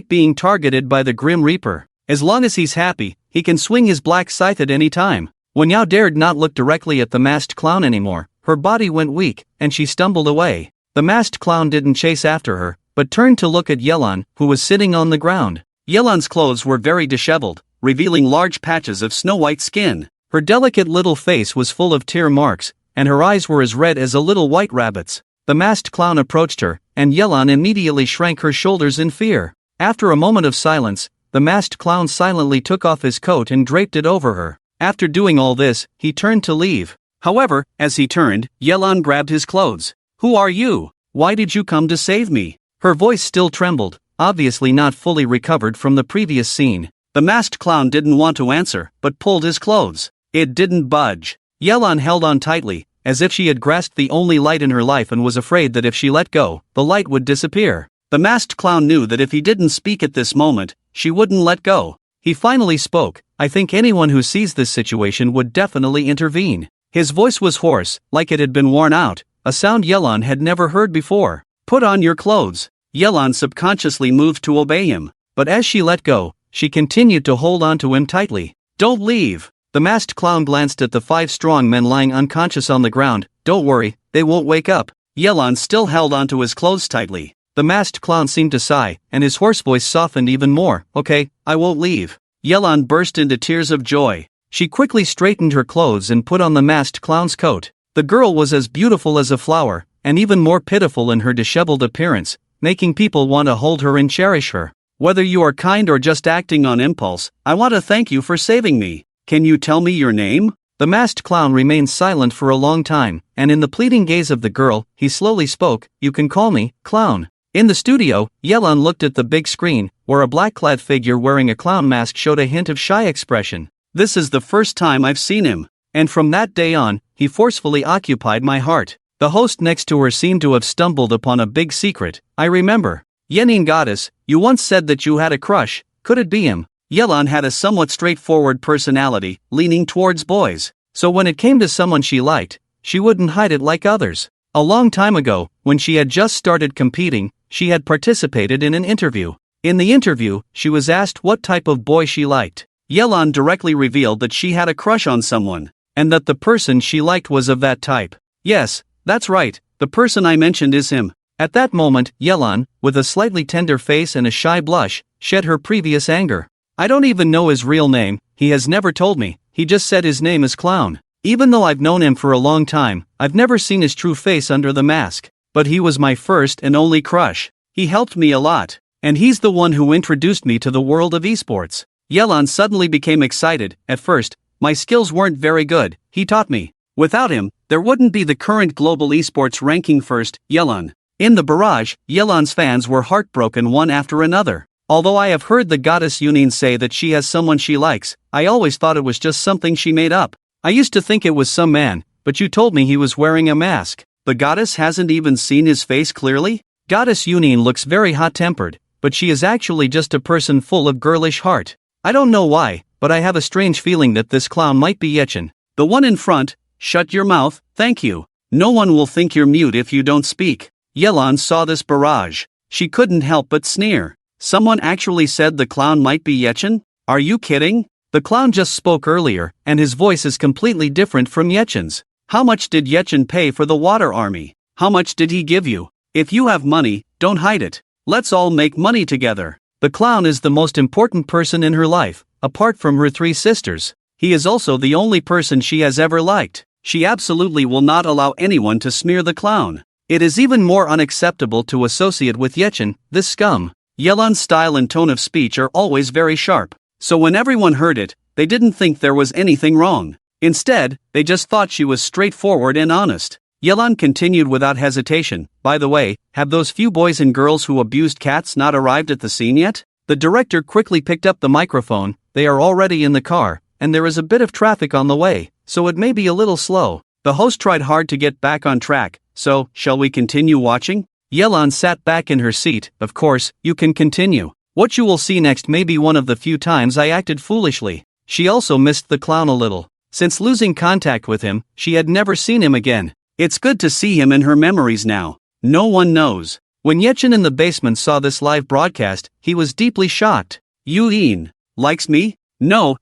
being targeted by the Grim Reaper. As long as he's happy, he can swing his black scythe at any time. Wen Yao dared not look directly at the masked clown anymore. Her body went weak, and she stumbled away. The masked clown didn't chase after her, but turned to look at Yilan, who was sitting on the ground. Yilan's clothes were very disheveled, revealing large patches of snow-white skin. Her delicate little face was full of tear marks, and her eyes were as red as a little white rabbit's. The masked clown approached her, and Yilan immediately shrank her shoulders in fear. After a moment of silence, the masked clown silently took off his coat and draped it over her. After doing all this, he turned to leave. However, as he turned, Yilan grabbed his clothes. "Who are you? Why did you come to save me?" Her voice still trembled, obviously not fully recovered from the previous scene. The masked clown didn't want to answer, but pulled his clothes. It didn't budge. Yilan held on tightly, as if she had grasped the only light in her life and was afraid that if she let go, the light would disappear. The masked clown knew that if he didn't speak at this moment, she wouldn't let go. He finally spoke. "I think anyone who sees this situation would definitely intervene." His voice was hoarse, like it had been worn out, a sound Yilan had never heard before. "Put on your clothes." Yilan subconsciously moved to obey him, but as she let go, she continued to hold on to him tightly. "Don't leave." The masked clown glanced at the 5 strong men lying unconscious on the ground. "Don't worry, they won't wake up." Yilan still held onto his clothes tightly. The masked clown seemed to sigh, and his hoarse voice softened even more. "Okay, I won't leave." Yilan burst into tears of joy. She quickly straightened her clothes and put on the masked clown's coat. The girl was as beautiful as a flower, and even more pitiful in her disheveled appearance, making people want to hold her and cherish her. "Whether you are kind or just acting on impulse, I want to thank you for saving me. Can you tell me your name?" The masked clown remained silent for a long time, and in the pleading gaze of the girl, he slowly spoke, "You can call me Clown." In the studio, Yelan looked at the big screen, where a black-clad figure wearing a clown mask showed a hint of shy expression. This is the first time I've seen him. And from that day on, he forcefully occupied my heart. The host next to her seemed to have stumbled upon a big secret. I remember. Yenin goddess, you once said that you had a crush. Could it be him? Yelan had a somewhat straightforward personality, leaning towards boys. So when it came to someone she liked, she wouldn't hide it like others. A long time ago, when she had just started competing, she had participated in an interview. In the interview, she was asked what type of boy she liked. Yelan directly revealed that she had a crush on someone, and that the person she liked was of that type. Yes, that's right, the person I mentioned is him. At that moment, Yelan, with a slightly tender face and a shy blush, shed her previous anger. I don't even know his real name, he has never told me, he just said his name is Clown. Even though I've known him for a long time, I've never seen his true face under the mask. But he was my first and only crush. He helped me a lot. And he's the one who introduced me to the world of esports. Yelan suddenly became excited. At first, my skills weren't very good, he taught me. Without him, there wouldn't be the current global esports ranking first, Yelan. In the barrage, Yelan's fans were heartbroken one after another. Although I have heard the goddess Yunin say that she has someone she likes, I always thought it was just something she made up. I used to think it was some man, but you told me he was wearing a mask. The goddess hasn't even seen his face clearly? Goddess Yunin looks very hot-tempered, but she is actually just a person full of girlish heart. I don't know why, but I have a strange feeling that this clown might be Yechin. The one in front. Shut your mouth, thank you. No one will think you're mute if you don't speak. Yelan saw this barrage. She couldn't help but sneer. Someone actually said the clown might be Yechin? Are you kidding? The clown just spoke earlier, and his voice is completely different from Yechin's. How much did Yechin pay for the water army? How much did he give you? If you have money, don't hide it. Let's all make money together. The clown is the most important person in her life, apart from her three sisters. He is also the only person she has ever liked. She absolutely will not allow anyone to smear the clown. It is even more unacceptable to associate with Yechin, this scum. Yelan's style and tone of speech are always very sharp. So when everyone heard it, they didn't think there was anything wrong. Instead, they just thought she was straightforward and honest. Yelan continued without hesitation. By the way, have those few boys and girls who abused cats not arrived at the scene yet? The director quickly picked up the microphone. They are already in the car, and there is a bit of traffic on the way, so it may be a little slow. The host tried hard to get back on track. So, shall we continue watching? Yelan sat back in her seat. Of course, you can continue. What you will see next may be one of the few times I acted foolishly. She also missed the clown a little. Since losing contact with him, she had never seen him again. It's good to see him in her memories now. No one knows. When Yechin in the basement saw this live broadcast, he was deeply shocked. Yuin likes me? No.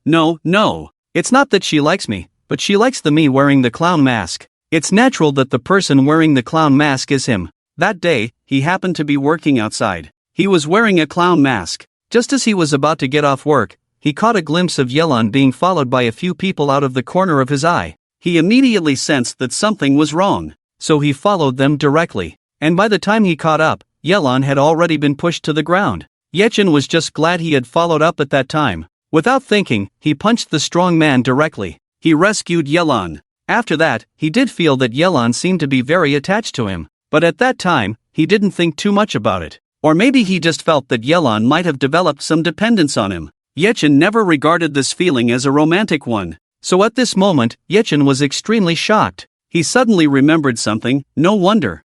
It's not that she likes me, but she likes the me wearing the clown mask. It's natural that the person wearing the clown mask is him. That day, he happened to be working outside. He was wearing a clown mask. Just as he was about to get off work, he caught a glimpse of Yelan being followed by a few people out of the corner of his eye. He immediately sensed that something was wrong, so he followed them directly. And by the time he caught up, Yelan had already been pushed to the ground. Yechin was just glad he had followed up at that time. Without thinking, he punched the strong man directly. He rescued Yelan. After that, he did feel that Yelan seemed to be very attached to him. But at that time, he didn't think too much about it. Or maybe he just felt that Yelan might have developed some dependence on him. Yechin never regarded this feeling as a romantic one. So at this moment, Yechin was extremely shocked. He suddenly remembered something. No wonder.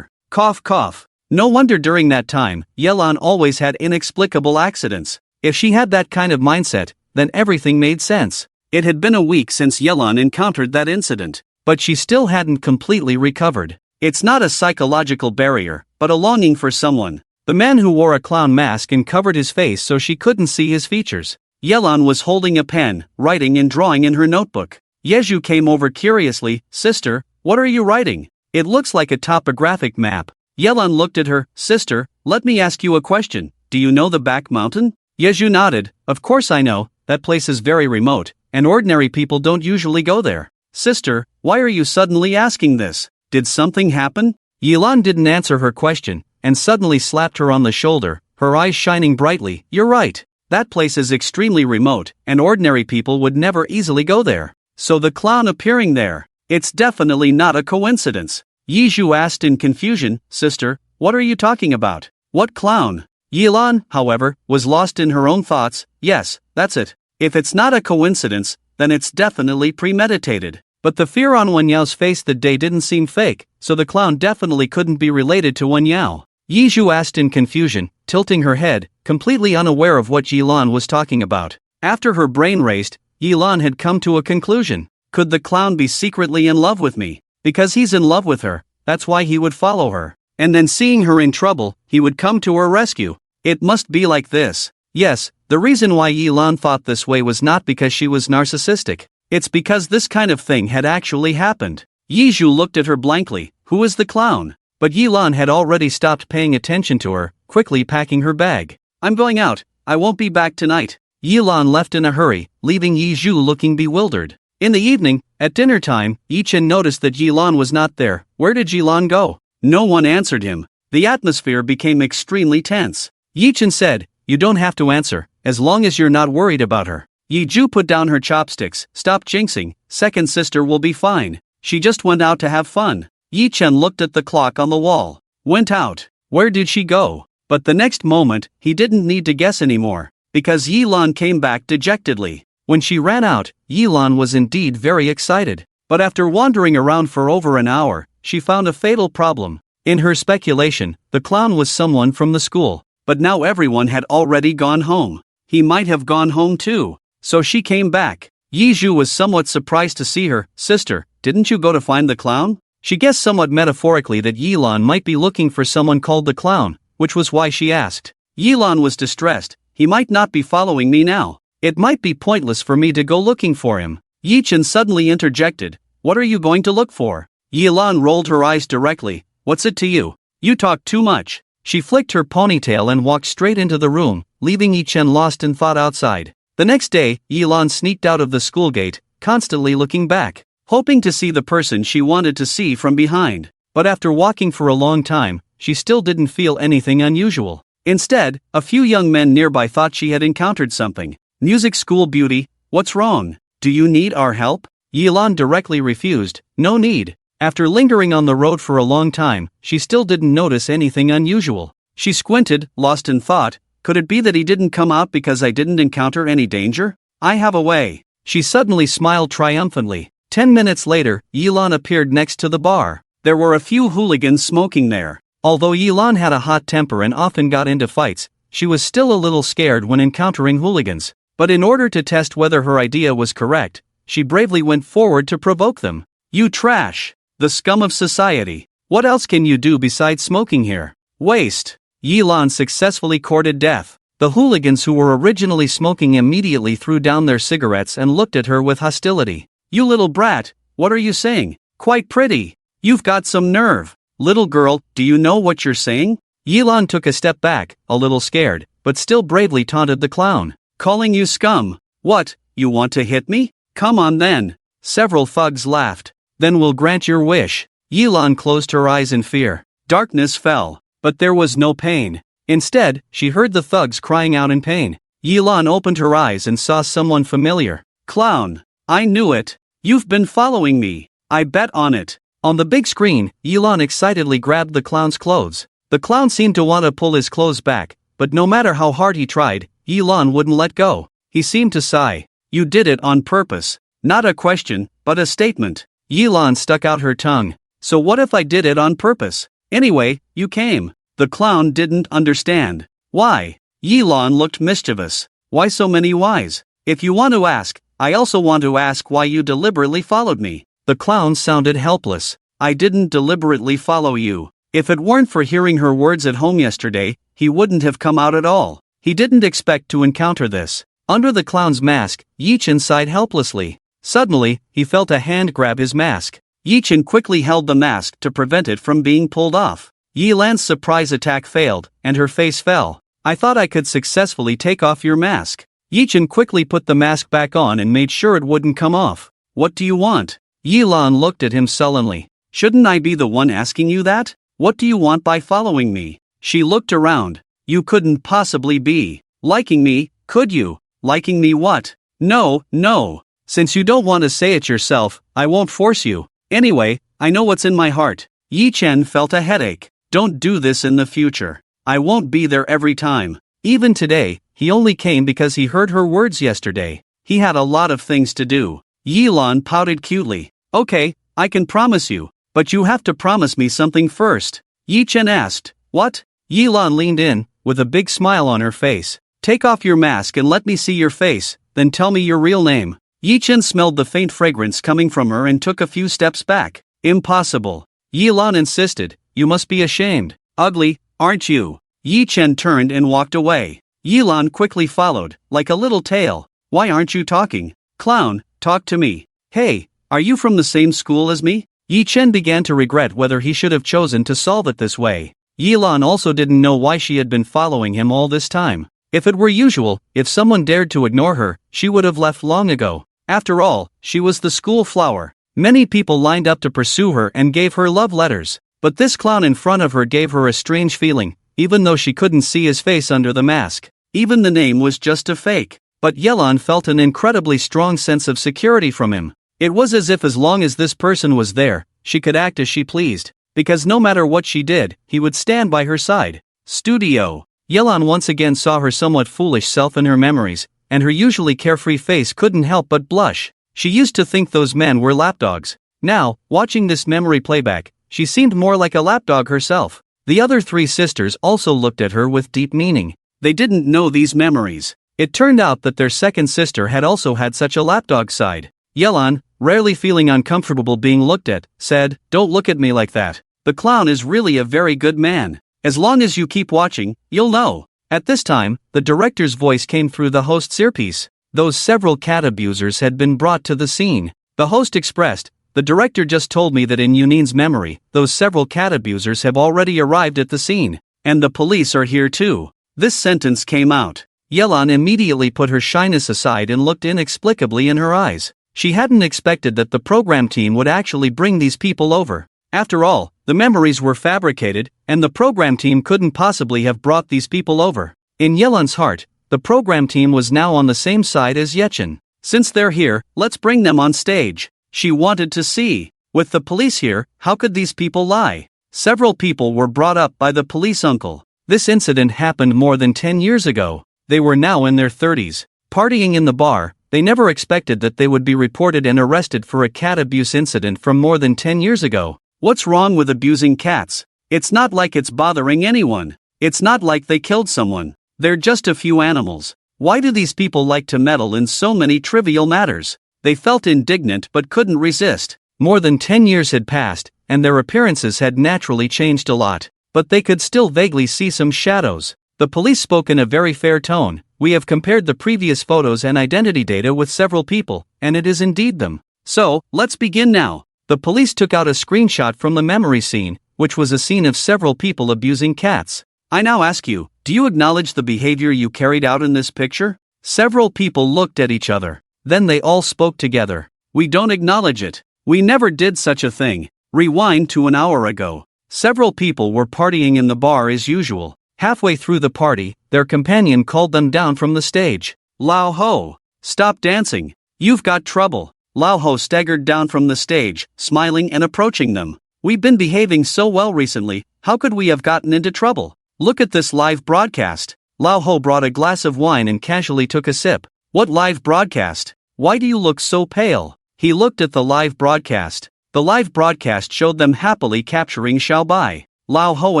Cough cough. No wonder during that time, Yelan always had inexplicable accidents. If she had that kind of mindset, then everything made sense. It had been a week since Yelan encountered that incident, but she still hadn't completely recovered. It's not a psychological barrier, but a longing for someone. The man who wore a clown mask and covered his face so she couldn't see his features. Yelan was holding a pen, writing and drawing in her notebook. Yeju came over curiously. Sister, what are you writing? It looks like a topographic map. Yelan looked at her. Sister, let me ask you a question. Do you know the back mountain? Yeju nodded. Of course I know, that place is very remote, and ordinary people don't usually go there. Sister, why are you suddenly asking this? Did something happen? Yelan didn't answer her question, and suddenly slapped her on the shoulder, her eyes shining brightly. You're right. That place is extremely remote, and ordinary people would never easily go there. So the clown appearing there, it's definitely not a coincidence. Yizhu asked in confusion. Sister, What are you talking about? What clown? Yilan, however, was lost in her own thoughts. Yes, that's it. If it's not a coincidence, then it's definitely premeditated. But the fear on Wen Yao's face that day didn't seem fake, so the clown definitely couldn't be related to Wen Yao. Yizhu asked in confusion, tilting her head, completely unaware of what Yilan was talking about. After her brain raced, Yilan had come to a conclusion. Could the clown be secretly in love with me? Because he's in love with her, that's why he would follow her. And then seeing her in trouble, he would come to her rescue. It must be like this. Yes, the reason why Yilan thought this way was not because she was narcissistic. It's because this kind of thing had actually happened. Yizhu looked at her blankly. Who is the clown? But Yilan had already stopped paying attention to her, quickly packing her bag. I'm going out, I won't be back tonight. Yilan left in a hurry, leaving Yizhu looking bewildered. In the evening, at dinner time, Yichen noticed that Yilan was not there. Where did Yilan go? No one answered him. The atmosphere became extremely tense. Yichen said, you don't have to answer, as long as you're not worried about her. Yiju put down her chopsticks. Stop jinxing, second sister will be fine. She just went out to have fun. Yichen looked at the clock on the wall. Went out. Where did she go? But the next moment, he didn't need to guess anymore, because Yilan came back dejectedly. When she ran out, Yilan was indeed very excited. But after wandering around for over an hour, she found a fatal problem. In her speculation, the clown was someone from the school. But now everyone had already gone home. He might have gone home too. So she came back. Yizhu was somewhat surprised to see her. Sister, didn't you go to find the clown? She guessed somewhat metaphorically that Yilan might be looking for someone called the clown, which was why she asked. Yilan was distressed. He might not be following me now. It might be pointless for me to go looking for him. Yichen suddenly interjected. What are you going to look for? Yilan rolled her eyes directly. What's it to you? You talk too much. She flicked her ponytail and walked straight into the room, leaving Yichen lost in thought outside. The next day, Yilan sneaked out of the school gate, constantly looking back, hoping to see the person she wanted to see from behind. But after walking for a long time, she still didn't feel anything unusual. Instead, a few young men nearby thought she had encountered something. Music school beauty, what's wrong? Do you need our help? Yilan directly refused. No need. After lingering on the road for a long time, she still didn't notice anything unusual. She squinted, lost in thought. Could it be that he didn't come out because I didn't encounter any danger? I have a way. She suddenly smiled triumphantly. 10 minutes later, Yilan appeared next to the bar. There were a few hooligans smoking there. Although Yilan had a hot temper and often got into fights, she was still a little scared when encountering hooligans. But in order to test whether her idea was correct, she bravely went forward to provoke them. You trash! The scum of society. What else can you do besides smoking here? Waste. Yilan successfully courted death. The hooligans who were originally smoking immediately threw down their cigarettes and looked at her with hostility. You little brat, what are you saying? Quite pretty. You've got some nerve. Little girl, do you know what you're saying? Yilan took a step back, a little scared, but still bravely taunted the clown. Calling you scum. What, you want to hit me? Come on then. Several thugs laughed. Then we'll grant your wish. Yilan closed her eyes in fear. Darkness fell, but there was no pain. Instead, she heard the thugs crying out in pain. Yilan opened her eyes and saw someone familiar. Clown. I knew it. You've been following me. I bet on it. On the big screen, Yilan excitedly grabbed the clown's clothes. The clown seemed to want to pull his clothes back, but no matter how hard he tried, Yilan wouldn't let go. He seemed to sigh. You did it on purpose. Not a question, but a statement. Yilan stuck out her tongue. So what if I did it on purpose? Anyway, you came. The clown didn't understand. Why? Yilan looked mischievous. Why so many whys? If you want to ask, I also want to ask why you deliberately followed me. The clown sounded helpless. I didn't deliberately follow you. If it weren't for hearing her words at home yesterday, he wouldn't have come out at all. He didn't expect to encounter this. Under the clown's mask, Yichen sighed helplessly. Suddenly, he felt a hand grab his mask. Yichen quickly held the mask to prevent it from being pulled off. Yilan's surprise attack failed, and her face fell. I thought I could successfully take off your mask. Yichen quickly put the mask back on and made sure it wouldn't come off. What do you want? Yilan looked at him sullenly. Shouldn't I be the one asking you that? What do you want by following me? She looked around. You couldn't possibly be liking me, could you? Liking me what? No. Since you don't want to say it yourself, I won't force you. Anyway, I know what's in my heart. Yichen felt a headache. Don't do this in the future. I won't be there every time. Even today, he only came because he heard her words yesterday. He had a lot of things to do. Yilan pouted cutely. Okay, I can promise you, but you have to promise me something first. Yi Chen asked. What? Yilan leaned in, with a big smile on her face. Take off your mask and let me see your face, then tell me your real name. Yi Chen smelled the faint fragrance coming from her and took a few steps back. Impossible. Yilan insisted. You must be ashamed. Ugly, aren't you? Yi Chen turned and walked away. Yilan quickly followed, like a little tail. Why aren't you talking? Clown, talk to me. Hey, are you from the same school as me? Yi Chen began to regret whether he should have chosen to solve it this way. Yilan also didn't know why she had been following him all this time. If it were usual, if someone dared to ignore her, she would have left long ago. After all, she was the school flower. Many people lined up to pursue her and gave her love letters. But this clown in front of her gave her a strange feeling, even though she couldn't see his face under the mask. Even the name was just a fake. But Yilan felt an incredibly strong sense of security from him. It was as if as long as this person was there, she could act as she pleased. Because no matter what she did, he would stand by her side. Studio. Yilan once again saw her somewhat foolish self in her memories, and her usually carefree face couldn't help but blush. She used to think those men were lapdogs. Now, watching this memory playback, she seemed more like a lapdog herself. The other three sisters also looked at her with deep meaning. They didn't know these memories. It turned out that their second sister had also had such a lapdog side. Yilan, rarely feeling uncomfortable being looked at, said, "Don't look at me like that. The clown is really a very good man. As long as you keep watching, you'll know." At this time, the director's voice came through the host's earpiece. Those several cat abusers had been brought to the scene. The host expressed, "The director just told me that in Yunin's memory, those several cat abusers have already arrived at the scene. And the police are here too." This sentence came out. Yilan immediately put her shyness aside and looked inexplicably in her eyes. She hadn't expected that the program team would actually bring these people over. After all, the memories were fabricated, and the program team couldn't possibly have brought these people over. In Yilan's heart, the program team was now on the same side as Yechen. Since they're here, let's bring them on stage. She wanted to see. With the police here, how could these people lie? Several people were brought up by the police uncle. This incident happened more than 10 years ago. They were now in their 30s. Partying in the bar, they never expected that they would be reported and arrested for a cat abuse incident from more than 10 years ago. What's wrong with abusing cats? It's not like it's bothering anyone. It's not like they killed someone. They're just a few animals. Why do these people like to meddle in so many trivial matters? They felt indignant but couldn't resist. More than 10 years had passed, and their appearances had naturally changed a lot. But they could still vaguely see some shadows. The police spoke in a very fair tone. "We have compared the previous photos and identity data with several people, and it is indeed them. So, let's begin now." The police took out a screenshot from the memory scene, which was a scene of several people abusing cats. "I now ask you, do you acknowledge the behavior you carried out in this picture?" Several people looked at each other. Then they all spoke together. "We don't acknowledge it. We never did such a thing." Rewind to an hour ago. Several people were partying in the bar as usual. Halfway through the party, their companion called them down from the stage. "Lao Ho, stop dancing. You've got trouble." Lao Ho staggered down from the stage, smiling and approaching them. "We've been behaving so well recently, how could we have gotten into trouble? Look at this live broadcast." Lao Ho brought a glass of wine and casually took a sip. "What live broadcast? Why do you look so pale?" He looked at the live broadcast. The live broadcast showed them happily capturing Xiaobai. Lao Ho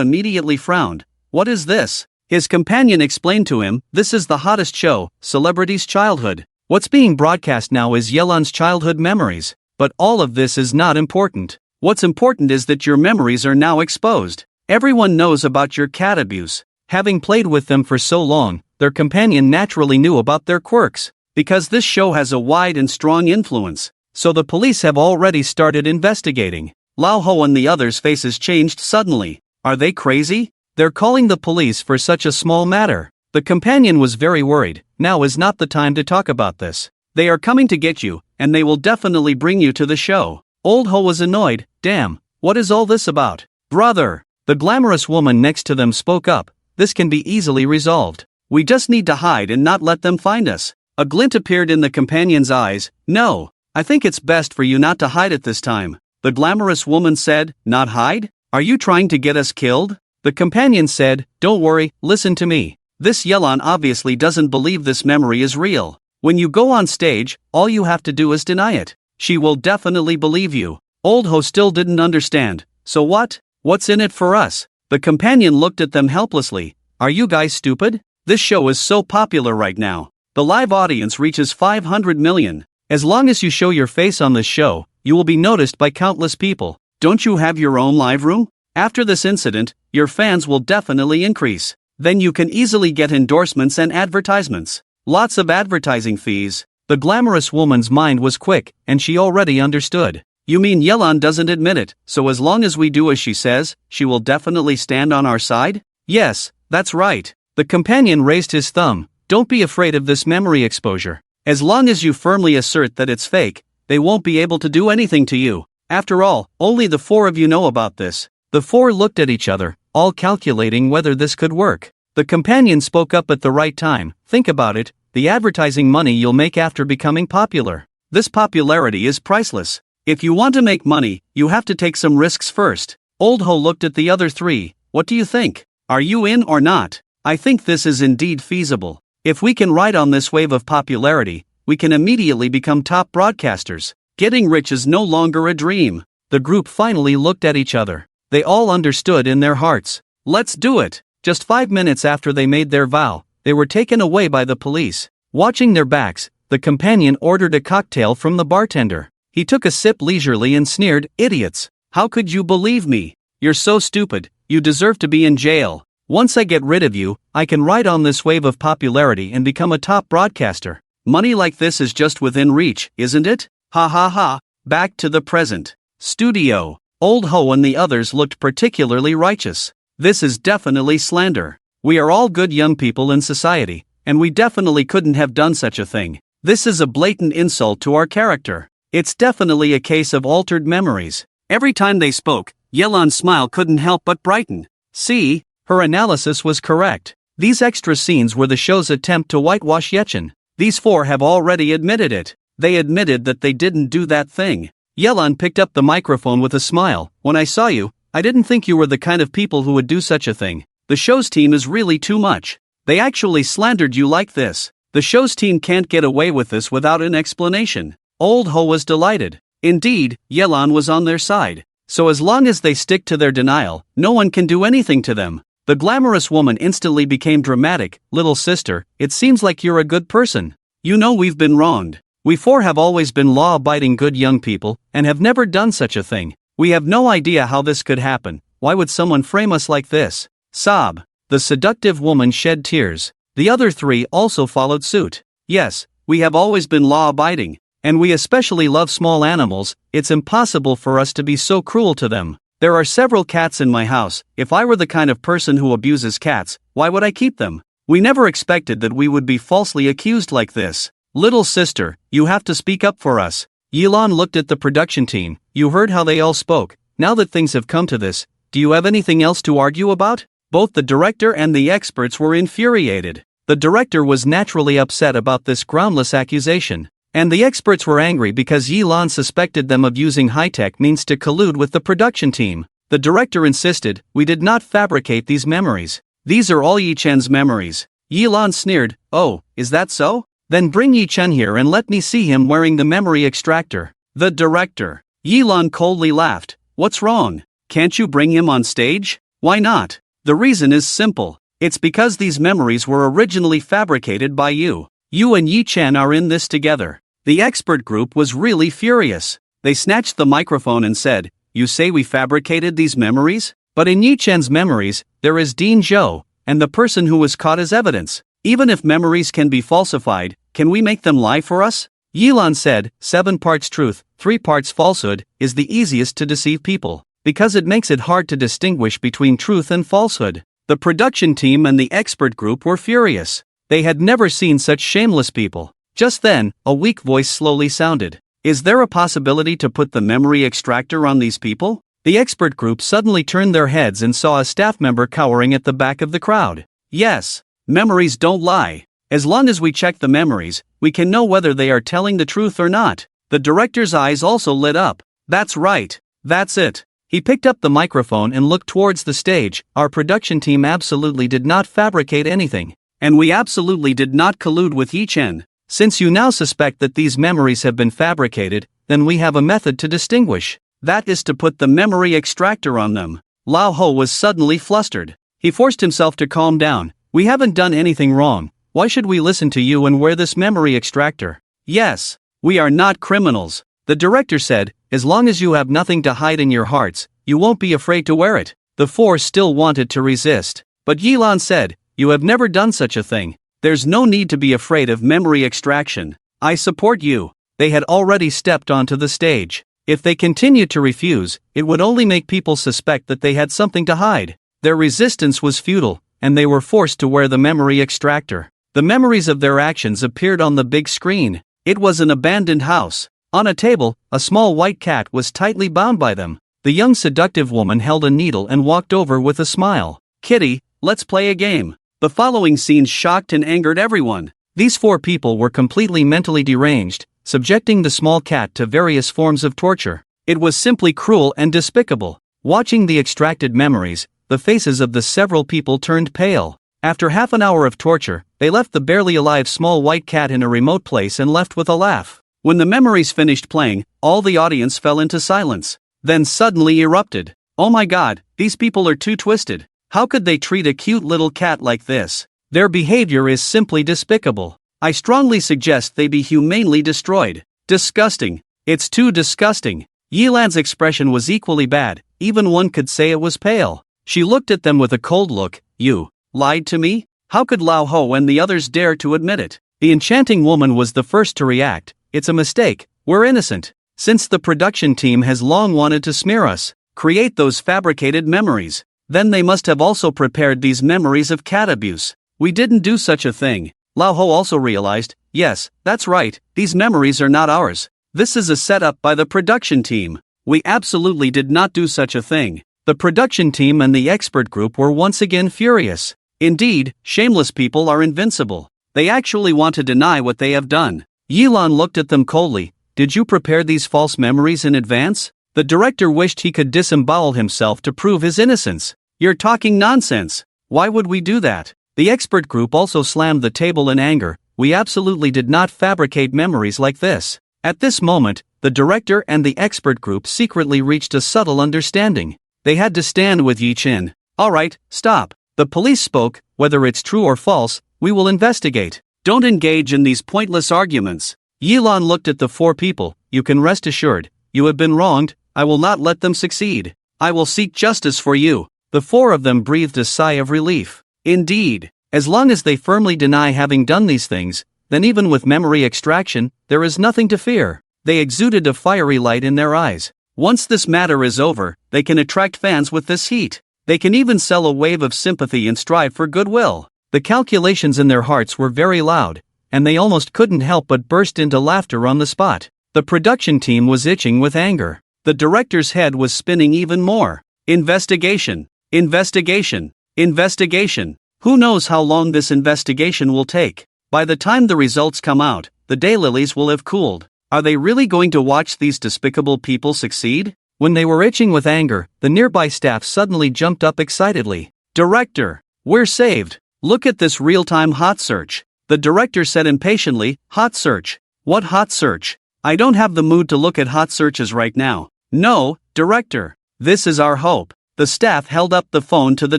immediately frowned. "What is this?" His companion explained to him, "This is the hottest show, Celebrity's Childhood. What's being broadcast now is Yelan's childhood memories. But all of this is not important. What's important is that your memories are now exposed. Everyone knows about your cat abuse." Having played with them for so long, their companion naturally knew about their quirks. Because this show has a wide and strong influence, so the police have already started investigating. Lao Ho and the others' faces changed suddenly. Are they crazy? They're calling the police for such a small matter. The companion was very worried. Now is not the time to talk about this. They are coming to get you, and they will definitely bring you to the show. Old Ho was annoyed. "Damn, what is all this about?" "Brother," the glamorous woman next to them spoke up, "this can be easily resolved. We just need to hide and not let them find us." A glint appeared in the companion's eyes. "No, I think it's best for you not to hide at this time," the glamorous woman said. "Not hide? Are you trying to get us killed? The companion said, don't worry, listen to me. This Yelan obviously doesn't believe this memory is real. When you go on stage, all you have to do is deny it. She will definitely believe you. Old Ho still didn't understand. So what? What's in it for us? The companion looked at them helplessly. Are you guys stupid? This show is so popular right now. The live audience reaches 500 million. As long as you show your face on this show, you will be noticed by countless people. Don't you have your own live room? After this incident, your fans will definitely increase. Then you can easily get endorsements and advertisements. Lots of advertising fees. The glamorous woman's mind was quick, and she already understood. You mean Yelan doesn't admit it, so as long as we do as she says, she will definitely stand on our side? Yes, that's right. The companion raised his thumb. Don't be afraid of this memory exposure. As long as you firmly assert that it's fake, they won't be able to do anything to you. After all, only the four of you know about this. The four looked at each other, all calculating whether this could work. The companion spoke up at the right time. Think about it, the advertising money you'll make after becoming popular. This popularity is priceless. If you want to make money, you have to take some risks first. Old Ho looked at the other three. What do you think? Are you in or not? I think this is indeed feasible. If we can ride on this wave of popularity, we can immediately become top broadcasters. Getting rich is no longer a dream. The group finally looked at each other. They all understood in their hearts. Let's do it. Just 5 minutes after they made their vow, they were taken away by the police. Watching their backs, the companion ordered a cocktail from the bartender. He took a sip leisurely and sneered, idiots. How could you believe me? You're so stupid, you deserve to be in jail. Once I get rid of you, I can ride on this wave of popularity and become a top broadcaster. Money like this is just within reach, isn't it? Ha ha ha. Back to the present. Studio. Old Ho and the others looked particularly righteous. This is definitely slander. We are all good young people in society, and we definitely couldn't have done such a thing. This is a blatant insult to our character. It's definitely a case of altered memories. Every time they spoke, Yelan's smile couldn't help but brighten. See? Her analysis was correct. These extra scenes were the show's attempt to whitewash Yechen. These four have already admitted it. They admitted that they didn't do that thing. Yelan picked up the microphone with a smile. When I saw you, I didn't think you were the kind of people who would do such a thing. The show's team is really too much. They actually slandered you like this. The show's team can't get away with this without an explanation. Old Ho was delighted. Indeed, Yelan was on their side. So as long as they stick to their denial, no one can do anything to them. The glamorous woman instantly became dramatic. Little sister, it seems like you're a good person. You know we've been wronged. We four have always been law-abiding good young people, and have never done such a thing. We have no idea how this could happen. Why would someone frame us like this? Sob. The seductive woman shed tears. The other three also followed suit. Yes, we have always been law-abiding, and we especially love small animals. It's impossible for us to be so cruel to them. There are several cats in my house. If I were the kind of person who abuses cats, why would I keep them? We never expected that we would be falsely accused like this. Little sister, you have to speak up for us. Yelan looked at the production team. You heard how they all spoke. Now that things have come to this, do you have anything else to argue about? Both the director and the experts were infuriated. The director was naturally upset about this groundless accusation. And the experts were angry because Yelan suspected them of using high-tech means to collude with the production team. The director insisted, we did not fabricate these memories. These are all Yi Chen's memories. Yelan sneered, oh, is that so? Then bring Yi Chen here and let me see him wearing the memory extractor. The director. Yelan coldly laughed. What's wrong? Can't you bring him on stage? Why not? The reason is simple. It's because these memories were originally fabricated by you. You and Yi Chen are in this together. The expert group was really furious. They snatched the microphone and said, you say we fabricated these memories? But in Yi Chen's memories, there is Dean Zhou, and the person who was caught as evidence. Even if memories can be falsified, can we make them lie for us? Yelan said, 7 parts truth, 3 parts falsehood, is the easiest to deceive people, because it makes it hard to distinguish between truth and falsehood. The production team and the expert group were furious. They had never seen such shameless people. Just then, a weak voice slowly sounded. Is there a possibility to put the memory extractor on these people? The expert group suddenly turned their heads and saw a staff member cowering at the back of the crowd. Yes, memories don't lie. As long as we check the memories, we can know whether they are telling the truth or not. The director's eyes also lit up. That's right. That's it. He picked up the microphone and looked towards the stage. Our production team absolutely did not fabricate anything. And we absolutely did not collude with Yi Chen. Since you now suspect that these memories have been fabricated, then we have a method to distinguish. That is to put the memory extractor on them. Lao Ho was suddenly flustered. He forced himself to calm down. We haven't done anything wrong. Why should we listen to you and wear this memory extractor? Yes, we are not criminals. The director said, as long as you have nothing to hide in your hearts, you won't be afraid to wear it. The four still wanted to resist. But Yilan said, you have never done such a thing. There's no need to be afraid of memory extraction. I support you. They had already stepped onto the stage. If they continued to refuse, it would only make people suspect that they had something to hide. Their resistance was futile, and they were forced to wear the memory extractor. The memories of their actions appeared on the big screen. It was an abandoned house. On a table, a small white cat was tightly bound by them. The young seductive woman held a needle and walked over with a smile. Kitty, let's play a game. The following scenes shocked and angered everyone. These four people were completely mentally deranged, subjecting the small cat to various forms of torture. It was simply cruel and despicable. Watching the extracted memories, the faces of the several people turned pale. After half an hour of torture, they left the barely alive small white cat in a remote place and left with a laugh. When the memories finished playing, all the audience fell into silence. Then suddenly erupted. Oh my god, these people are too twisted. How could they treat a cute little cat like this? Their behavior is simply despicable. I strongly suggest they be humanely destroyed. Disgusting. It's too disgusting. Yilan's expression was equally bad, even one could say it was pale. She looked at them with a cold look. You lied to me? How could Lao Ho and the others dare to admit it? The enchanting woman was the first to react. It's a mistake. We're innocent. Since the production team has long wanted to smear us, create those fabricated memories, then they must have also prepared these memories of cat abuse. We didn't do such a thing. Lao Ho also realized, yes, that's right, these memories are not ours. This is a setup by the production team. We absolutely did not do such a thing. The production team and the expert group were once again furious. Indeed, shameless people are invincible. They actually want to deny what they have done. Yilan looked at them coldly. Did you prepare these false memories in advance? The director wished he could disembowel himself to prove his innocence. You're talking nonsense. Why would we do that? The expert group also slammed the table in anger. We absolutely did not fabricate memories like this. At this moment, the director and the expert group secretly reached a subtle understanding. They had to stand with Yi Chen. Alright, stop. The police spoke. Whether it's true or false, we will investigate. Don't engage in these pointless arguments. Yilan looked at the four people. You can rest assured. You have been wronged. I will not let them succeed. I will seek justice for you. The four of them breathed a sigh of relief. Indeed, as long as they firmly deny having done these things, then even with memory extraction, there is nothing to fear. They exuded a fiery light in their eyes. Once this matter is over, they can attract fans with this heat. They can even sell a wave of sympathy and strive for goodwill. The calculations in their hearts were very loud, and they almost couldn't help but burst into laughter on the spot. The production team was itching with anger. The director's head was spinning even more. Investigation. Investigation. Investigation. Who knows how long this investigation will take? By the time the results come out, the daylilies will have cooled. Are they really going to watch these despicable people succeed? When they were itching with anger, the nearby staff suddenly jumped up excitedly. Director, we're saved. Look at this real-time hot search. The director said impatiently, hot search. What hot search? I don't have the mood to look at hot searches right now. No, director. This is our hope. The staff held up the phone to the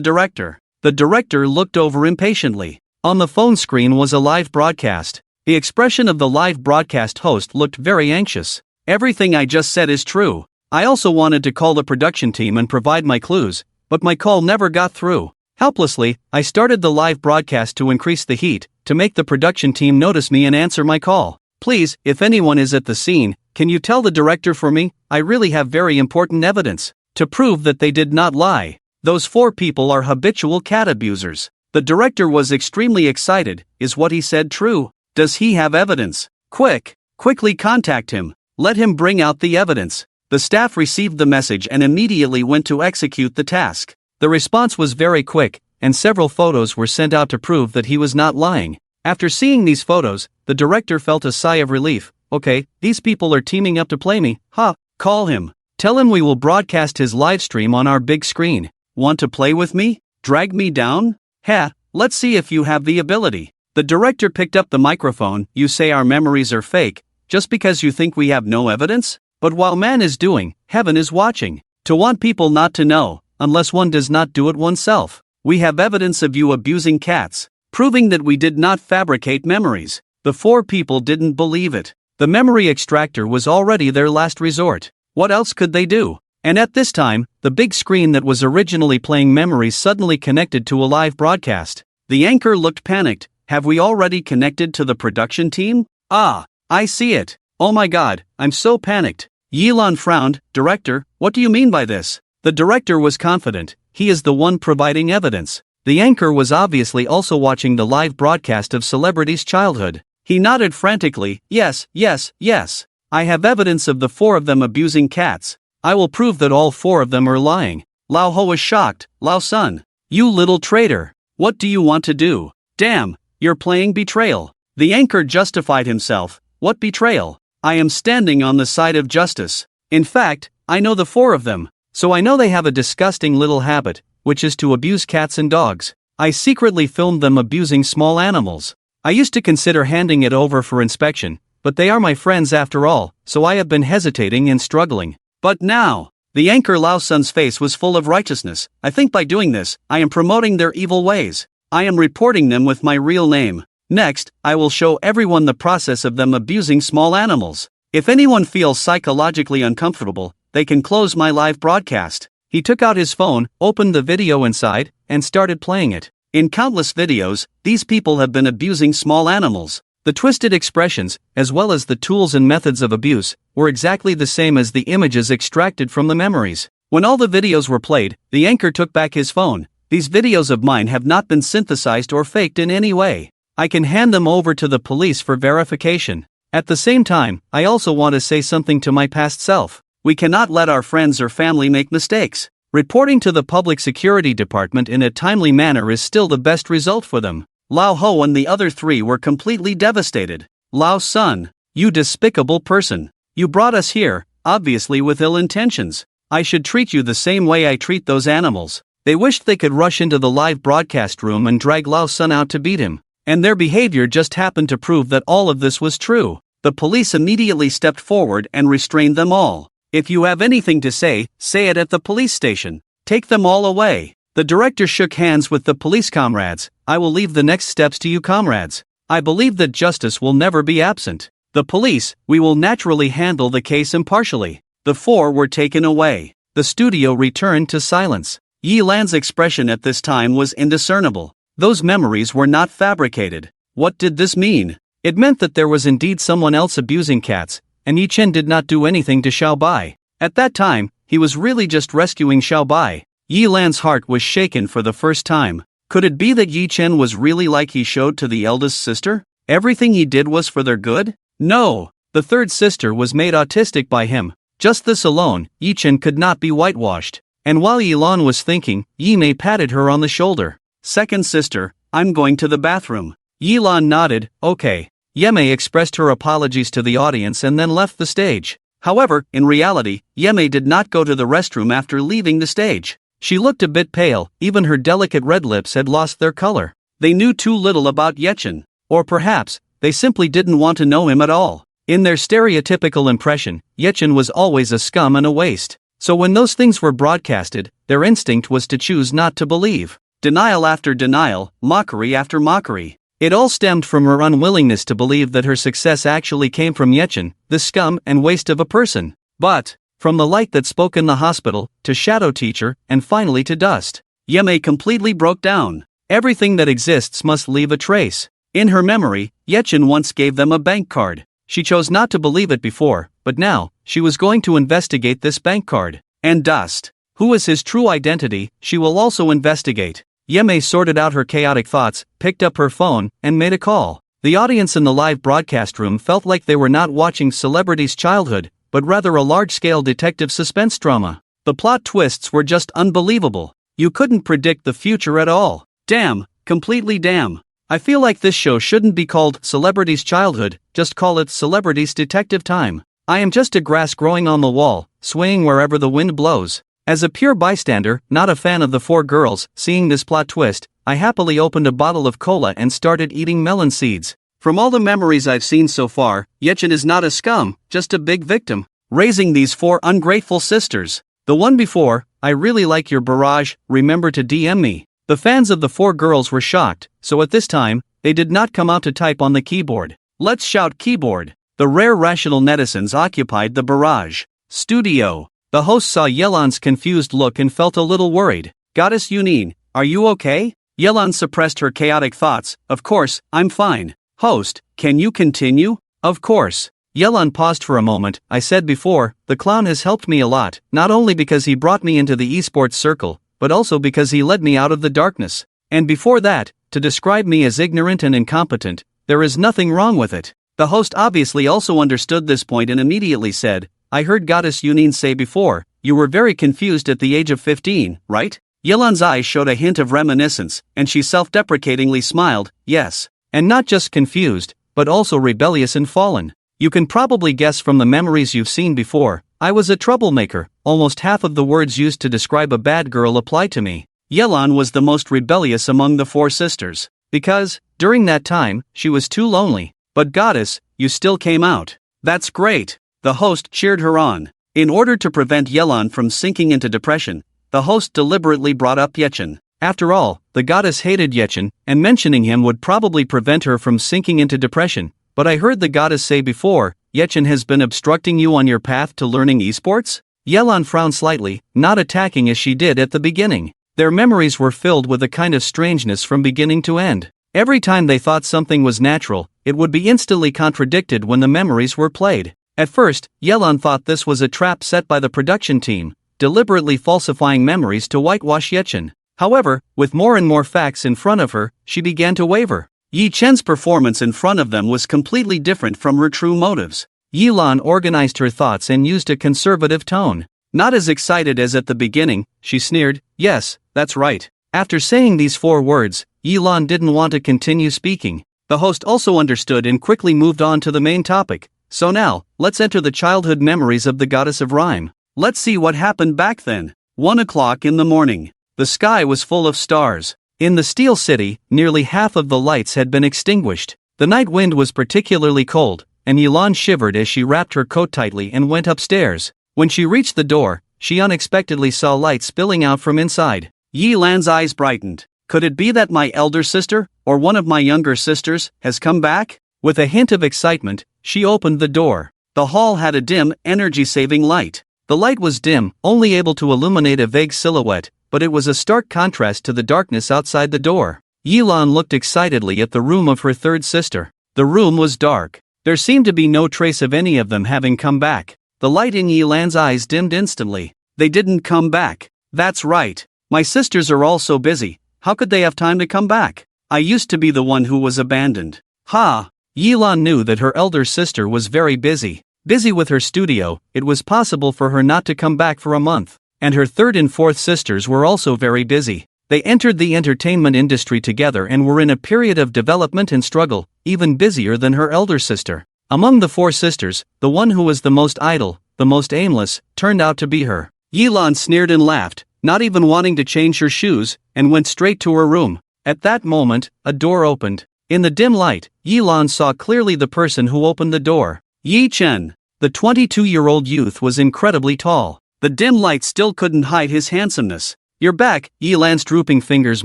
director. The director looked over impatiently. On the phone screen was a live broadcast. The expression of the live broadcast host looked very anxious. Everything I just said is true. I also wanted to call the production team and provide my clues, but my call never got through. Helplessly, I started the live broadcast to increase the heat, to make the production team notice me and answer my call. Please, if anyone is at the scene, can you tell the director for me? I really have very important evidence to prove that they did not lie. Those four people are habitual cat abusers. The director was extremely excited. Is what he said true? Does he have evidence? Quickly contact him. Let him bring out the evidence. The staff received the message and immediately went to execute the task. The response was very quick, and several photos were sent out to prove that he was not lying. After seeing these photos, the director felt a sigh of relief. Okay, these people are teaming up to play me. Ha! Call him. Tell him we will broadcast his livestream on our big screen. Want to play with me? Drag me down? Heh, let's see if you have the ability. The director picked up the microphone. You say our memories are fake, just because you think we have no evidence? But while man is doing, heaven is watching. To want people not to know, unless one does not do it oneself. We have evidence of you abusing cats, proving that we did not fabricate memories. The 4 people didn't believe it. The memory extractor was already their last resort. What else could they do? And at this time, the big screen that was originally playing memories suddenly connected to a live broadcast. The anchor looked panicked. Have we already connected to the production team? Ah, I see it. Oh my god, I'm so panicked. Yilan frowned. Director, what do you mean by this? The director was confident. He is the one providing evidence. The anchor was obviously also watching the live broadcast of Celebrity's childhood. He nodded frantically. Yes, yes, yes. I have evidence of the 4 of them abusing cats. I will prove that all 4 of them are lying. Lao Ho was shocked. Lao Sun, you little traitor. What do you want to do? Damn, you're playing betrayal. The anchor justified himself. What betrayal? I am standing on the side of justice. In fact, I know the 4 of them. So I know they have a disgusting little habit, which is to abuse cats and dogs. I secretly filmed them abusing small animals. I used to consider handing it over for inspection, but they are my friends after all, so I have been hesitating and struggling. But now, the anchor Lao Sun's face was full of righteousness. I think by doing this, I am promoting their evil ways. I am reporting them with my real name. Next, I will show everyone the process of them abusing small animals. If anyone feels psychologically uncomfortable, they can close my live broadcast. He took out his phone, opened the video inside, and started playing it. In countless videos, these people have been abusing small animals. The twisted expressions, as well as the tools and methods of abuse, were exactly the same as the images extracted from the memories. When all the videos were played, the anchor took back his phone. These videos of mine have not been synthesized or faked in any way. I can hand them over to the police for verification. At the same time, I also want to say something to my past self. We cannot let our friends or family make mistakes. Reporting to the Public Security Department in a timely manner is still the best result for them. Lao Ho and the other 3 were completely devastated. Lao Sun, you despicable person. You brought us here, obviously with ill intentions. I should treat you the same way I treat those animals. They wished they could rush into the live broadcast room and drag Lao Sun out to beat him. And their behavior just happened to prove that all of this was true. The police immediately stepped forward and restrained them all. If you have anything to say it at the police station. Take them all away. The director shook hands with the police comrades. I will leave the next steps to you comrades. I believe that justice will never be absent. The police, we will naturally handle the case impartially. The 4 were taken away. The studio returned to silence. Yi Lan's expression at this time was indiscernible. Those memories were not fabricated. What did this mean? It meant that there was indeed someone else abusing cats, and Yi Chen did not do anything to Xiao Bai. At that time, he was really just rescuing Xiao Bai. Yi Lan's heart was shaken for the first time. Could it be that Yi Chen was really like he showed to the eldest sister? Everything he did was for their good? No, the 3rd sister was made autistic by him. Just this alone, Yi Chen could not be whitewashed. And while Yi Lan was thinking, Yi Mei patted her on the shoulder. 2nd sister, I'm going to the bathroom. Yi Lan nodded. Okay. Yemei expressed her apologies to the audience and then left the stage. However, in reality, Yemei did not go to the restroom after leaving the stage. She looked a bit pale, even her delicate red lips had lost their color. They knew too little about Yechen. Or perhaps, they simply didn't want to know him at all. In their stereotypical impression, Yechen was always a scum and a waste. So when those things were broadcasted, their instinct was to choose not to believe. Denial after denial, mockery after mockery. It all stemmed from her unwillingness to believe that her success actually came from Yechen, the scum and waste of a person. But, from the light that spoke in the hospital, to Shadow Teacher, and finally to dust, Yemei completely broke down. Everything that exists must leave a trace. In her memory, Yechen once gave them a bank card. She chose not to believe it before, but now, she was going to investigate this bank card. And dust. Who is his true identity, she will also investigate. Yemei sorted out her chaotic thoughts, picked up her phone, and made a call. The audience in the live broadcast room felt like they were not watching Celebrity's childhood, but rather a large-scale detective suspense drama. The plot twists were just unbelievable. You couldn't predict the future at all. Damn, completely damn. I feel like this show shouldn't be called Celebrity's Childhood, just call it Celebrity's Detective Time. I am just a grass growing on the wall, swaying wherever the wind blows. As a pure bystander, not a fan of the four girls, seeing this plot twist, I happily opened a bottle of cola and started eating melon seeds. From all the memories I've seen so far, Yechin is not a scum, just a big victim. Raising these four ungrateful sisters. The one before, I really like your barrage, remember to DM me. The fans of the four girls were shocked, so at this time, they did not come out to type on the keyboard. Let's shout keyboard. The rare rational netizens occupied the barrage. Studio. The host saw Yelan's confused look and felt a little worried. Goddess Yunin, are you okay? Yelan suppressed her chaotic thoughts. Of course, I'm fine. Host, can you continue? Of course. Yelan paused for a moment. I said before, the clown has helped me a lot, not only because he brought me into the esports circle, but also because he led me out of the darkness. And before that, to describe me as ignorant and incompetent, there is nothing wrong with it. The host obviously also understood this point and immediately said, I heard Goddess Yunin say before, you were very confused at the age of 15, right? Yelan's eyes showed a hint of reminiscence, and she self-deprecatingly smiled, yes. And not just confused, but also rebellious and fallen. You can probably guess from the memories you've seen before, I was a troublemaker. Almost half of the words used to describe a bad girl apply to me. Yelan was the most rebellious among the four sisters. Because, during that time, she was too lonely. But goddess, you still came out. That's great. The host cheered her on. In order to prevent Yelan from sinking into depression, the host deliberately brought up Yechin. After all, the goddess hated Yechin, and mentioning him would probably prevent her from sinking into depression. But I heard the goddess say before, Yechin has been obstructing you on your path to learning esports? Yelan frowned slightly, not attacking as she did at the beginning. Their memories were filled with a kind of strangeness from beginning to end. Every time they thought something was natural, it would be instantly contradicted when the memories were played. At first, Yelan thought this was a trap set by the production team, deliberately falsifying memories to whitewash Yechin. However, with more and more facts in front of her, she began to waver. Yi Chen's performance in front of them was completely different from her true motives. Yelan organized her thoughts and used a conservative tone. Not as excited as at the beginning, she sneered, yes, that's right. After saying these four words, Yelan didn't want to continue speaking. The host also understood and quickly moved on to the main topic. So now, let's enter the childhood memories of the goddess of rhyme. Let's see what happened back then. 1 o'clock in the morning. The sky was full of stars. In the Steel City, nearly half of the lights had been extinguished. The night wind was particularly cold, and Yelan shivered as she wrapped her coat tightly and went upstairs. When she reached the door, she unexpectedly saw light spilling out from inside. Yelan's eyes brightened. Could it be that my elder sister, or one of my younger sisters, has come back? With a hint of excitement, she opened the door. The hall had a dim, energy-saving light. The light was dim, only able to illuminate a vague silhouette, but it was a stark contrast to the darkness outside the door. Yelan looked excitedly at the room of her third sister. The room was dark. There seemed to be no trace of any of them having come back. The light in Yelan's eyes dimmed instantly. They didn't come back. That's right. My sisters are all so busy. How could they have time to come back? I used to be the one who was abandoned. Ha! Yelan knew that her elder sister was very busy. Busy with her studio, it was possible for her not to come back for a month. And her third and fourth sisters were also very busy. They entered the entertainment industry together and were in a period of development and struggle, even busier than her elder sister. Among the four sisters, the one who was the most idle, the most aimless, turned out to be her. Yelan sneered and laughed, not even wanting to change her shoes, and went straight to her room. At that moment, a door opened. In the dim light, Yelan saw clearly the person who opened the door. Yi Chen. The 22-year-old youth was incredibly tall. The dim light still couldn't hide his handsomeness. You're back. Yelan's drooping fingers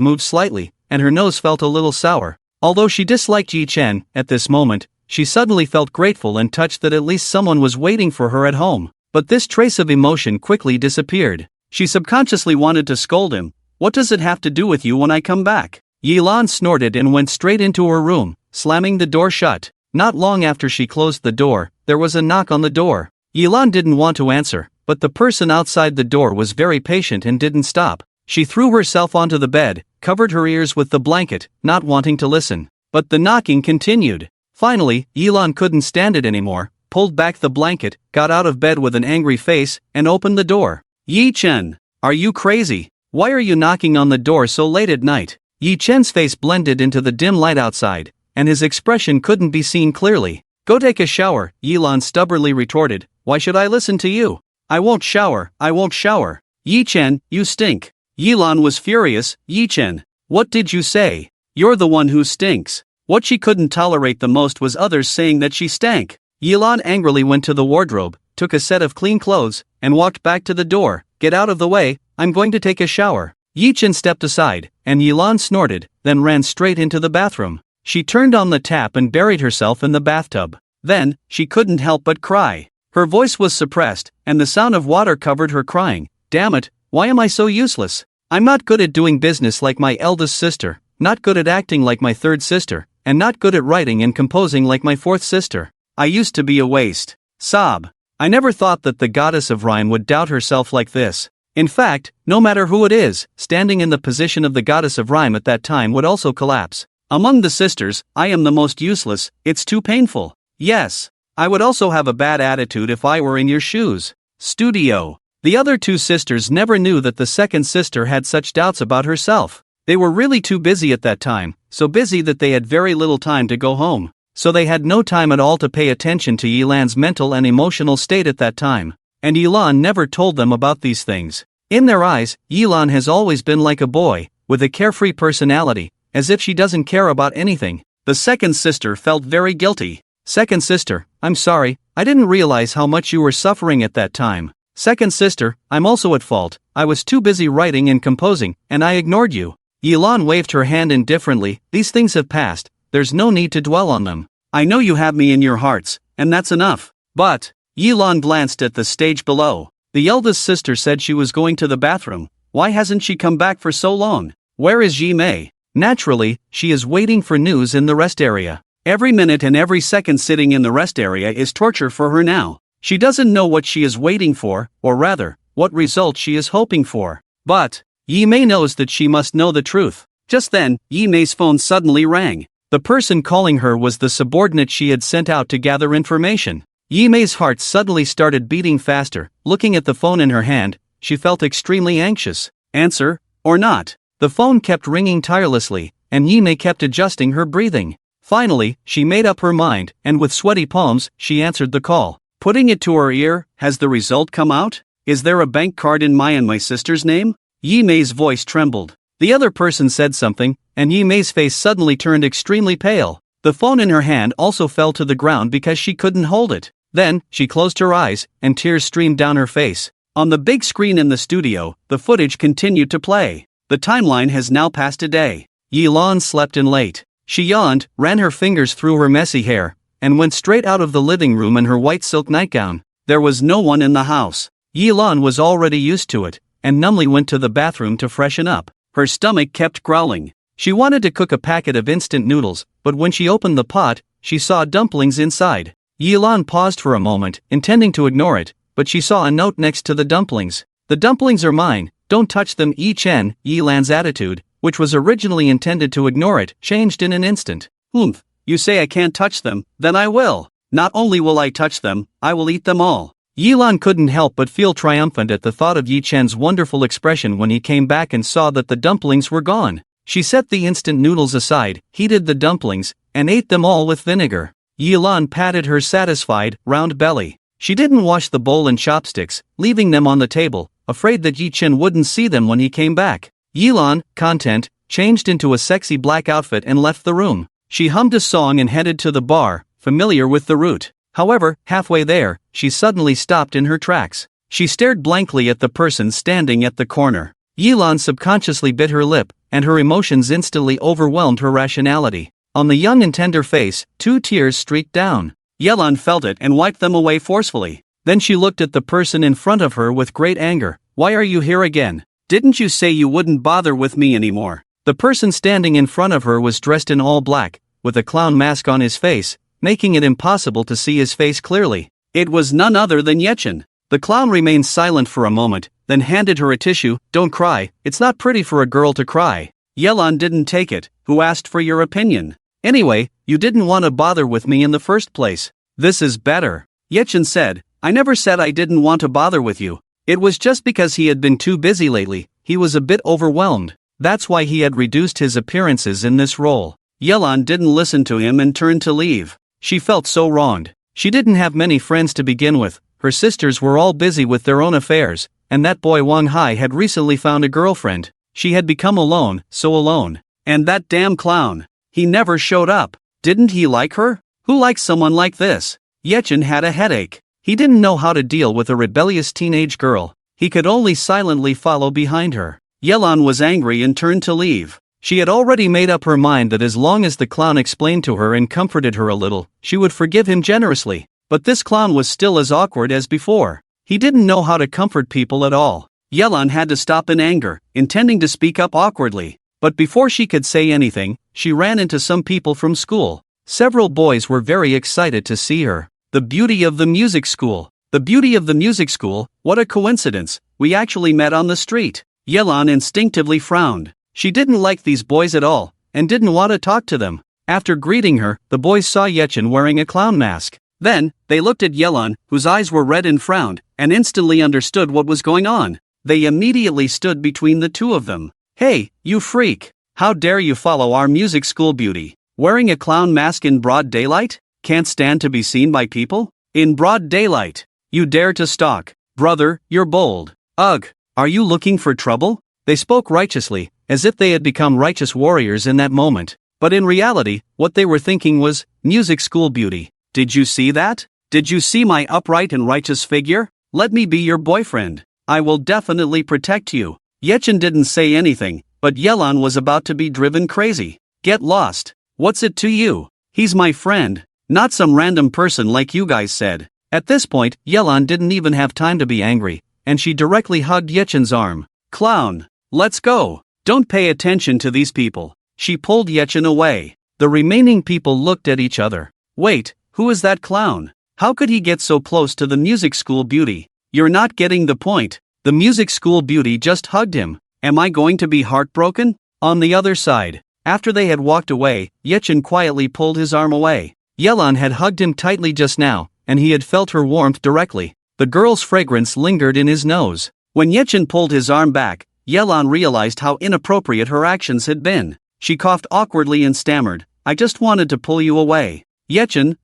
moved slightly, and her nose felt a little sour. Although she disliked Yi Chen, at this moment, she suddenly felt grateful and touched that at least someone was waiting for her at home. But this trace of emotion quickly disappeared. She subconsciously wanted to scold him. What does it have to do with you when I come back? Yelan snorted and went straight into her room, slamming the door shut. Not long after she closed the door, there was a knock on the door. Yelan didn't want to answer, but the person outside the door was very patient and didn't stop. She threw herself onto the bed, covered her ears with the blanket, not wanting to listen. But the knocking continued. Finally, Yelan couldn't stand it anymore, pulled back the blanket, got out of bed with an angry face, and opened the door. Yi Chen, are you crazy? Why are you knocking on the door so late at night? Yi Chen's face blended into the dim light outside, and his expression couldn't be seen clearly. Go take a shower, Yelan stubbornly retorted. Why should I listen to you? I won't shower, I won't shower. Yi-chen, you stink. Yilan was furious. Yi-chen, what did you say? You're the one who stinks. What she couldn't tolerate the most was others saying that she stank. Yilan angrily went to the wardrobe, took a set of clean clothes, and walked back to the door. Get out of the way, I'm going to take a shower. Yi-chen stepped aside, and Yilan snorted, then ran straight into the bathroom. She turned on the tap and buried herself in the bathtub. Then, she couldn't help but cry. Her voice was suppressed, and the sound of water covered her crying. Damn it, why am I so useless? I'm not good at doing business like my eldest sister, not good at acting like my third sister, and not good at writing and composing like my fourth sister. I used to be a waste. Sob. I never thought that the goddess of rhyme would doubt herself like this. In fact, no matter who it is, standing in the position of the goddess of rhyme at that time would also collapse. Among the sisters, I am the most useless, it's too painful. Yes. I would also have a bad attitude if I were in your shoes. Studio. The other two sisters never knew that the second sister had such doubts about herself. They were really too busy at that time, so busy that they had very little time to go home. So they had no time at all to pay attention to Yilan's mental and emotional state at that time. And Yilan never told them about these things. In their eyes, Yilan has always been like a boy, with a carefree personality, as if she doesn't care about anything. The second sister felt very guilty. Second sister, I'm sorry, I didn't realize how much you were suffering at that time. Second sister, I'm also at fault, I was too busy writing and composing, and I ignored you. Yilan waved her hand indifferently. These things have passed, there's no need to dwell on them. I know you have me in your hearts, and that's enough. But, Yilan glanced at the stage below. The eldest sister said she was going to the bathroom. Why hasn't she come back for so long? Where is Yi Mei? Naturally, she is waiting for news in the rest area. Every minute and every second sitting in the rest area is torture for her now. She doesn't know what she is waiting for, or rather, what result she is hoping for. But, Yi Mei knows that she must know the truth. Just then, Yi Mei's phone suddenly rang. The person calling her was the subordinate she had sent out to gather information. Yi Mei's heart suddenly started beating faster. Looking at the phone in her hand, she felt extremely anxious. Answer, or not? The phone kept ringing tirelessly, and Yi Mei kept adjusting her breathing. Finally, she made up her mind, and with sweaty palms, she answered the call. Putting it to her ear, has the result come out? Is there a bank card in my and my sister's name? Yi Mei's voice trembled. The other person said something, and Yi Mei's face suddenly turned extremely pale. The phone in her hand also fell to the ground because she couldn't hold it. Then, she closed her eyes, and tears streamed down her face. On the big screen in the studio, the footage continued to play. The timeline has now passed a day. Yilan slept in late. She yawned, ran her fingers through her messy hair, and went straight out of the living room in her white silk nightgown. There was no one in the house. Yilan was already used to it, and numbly went to the bathroom to freshen up. Her stomach kept growling. She wanted to cook a packet of instant noodles, but when she opened the pot, she saw dumplings inside. Yilan paused for a moment, intending to ignore it, but she saw a note next to the dumplings. The dumplings are mine, don't touch them. Yi-chen. Yilan's attitude, which was originally intended to ignore it, changed in an instant. Oomph, you say I can't touch them, then I will. Not only will I touch them, I will eat them all. Yilan couldn't help but feel triumphant at the thought of Yi-chen's wonderful expression when he came back and saw that the dumplings were gone. She set the instant noodles aside, heated the dumplings, and ate them all with vinegar. Yilan patted her satisfied, round belly. She didn't wash the bowl and chopsticks, leaving them on the table, afraid that Yi-chen wouldn't see them when he came back. Yilan, content, changed into a sexy black outfit and left the room. She hummed a song and headed to the bar, familiar with the route. However, halfway there, she suddenly stopped in her tracks. She stared blankly at the person standing at the corner. Yilan subconsciously bit her lip, and her emotions instantly overwhelmed her rationality. On the young and tender face, 2 tears streaked down. Yilan felt it and wiped them away forcefully. Then she looked at the person in front of her with great anger. Why are you here again? Didn't you say you wouldn't bother with me anymore? The person standing in front of her was dressed in all black, with a clown mask on his face, making it impossible to see his face clearly. It was none other than Yechen. The clown remained silent for a moment, then handed her a tissue. Don't cry, it's not pretty for a girl to cry. Yilan didn't take it. Who asked for your opinion? Anyway, you didn't want to bother with me in the first place. This is better. Yechen said, I never said I didn't want to bother with you. It was just because he had been too busy lately, he was a bit overwhelmed. That's why he had reduced his appearances in this role. Yilan didn't listen to him and turned to leave. She felt so wronged. She didn't have many friends to begin with, Her sisters were all busy with their own affairs, and that boy Wang Hai had recently found a girlfriend. She had become alone, so alone. And that damn clown. He never showed up. Didn't he like her? Who likes someone like this? Yechen had a headache. He didn't know how to deal with a rebellious teenage girl. He could only silently follow behind her. Yelan was angry and turned to leave. She had already made up her mind that as long as the clown explained to her and comforted her a little, she would forgive him generously. But this clown was still as awkward as before. He didn't know how to comfort people at all. Yelan had to stop in anger, intending to speak up awkwardly. But before she could say anything, she ran into some people from school. Several boys were very excited to see her. The beauty of the music school. The beauty of the music school, what a coincidence. We actually met on the street. Yelan instinctively frowned. She didn't like these boys at all, and didn't want to talk to them. After greeting her, the boys saw Yechen wearing a clown mask. Then, they looked at Yelan, whose eyes were red and frowned, and instantly understood what was going on. They immediately stood between the two of them. Hey, you freak! How dare you follow our music school beauty? Wearing a clown mask in broad daylight? Can't stand to be seen by people? In broad daylight. You dare to stalk. Brother, you're bold. Ugh, are you looking for trouble? They spoke righteously, as if they had become righteous warriors in that moment. But in reality, what they were thinking was, music school beauty. Did you see that? Did you see my upright and righteous figure? Let me be your boyfriend. I will definitely protect you. Yechen didn't say anything, but Yelan was about to be driven crazy. Get lost. What's it to you? He's my friend, not some random person like you guys said. At this point, Yelan didn't even have time to be angry, and she directly hugged Yechen's arm. Clown, let's go. Don't pay attention to these people. She pulled Yechen away. The remaining people looked at each other. Wait, who is that clown? How could he get so close to the music school beauty? You're not getting the point. The music school beauty just hugged him. Am I going to be heartbroken? On the other side, after they had walked away, Yechen quietly pulled his arm away. Yelan had hugged him tightly just now, and he had felt her warmth directly. The girl's fragrance lingered in his nose. When Yechen pulled his arm back, Yelan realized how inappropriate her actions had been. She coughed awkwardly and stammered, I just wanted to pull you away. Yechen,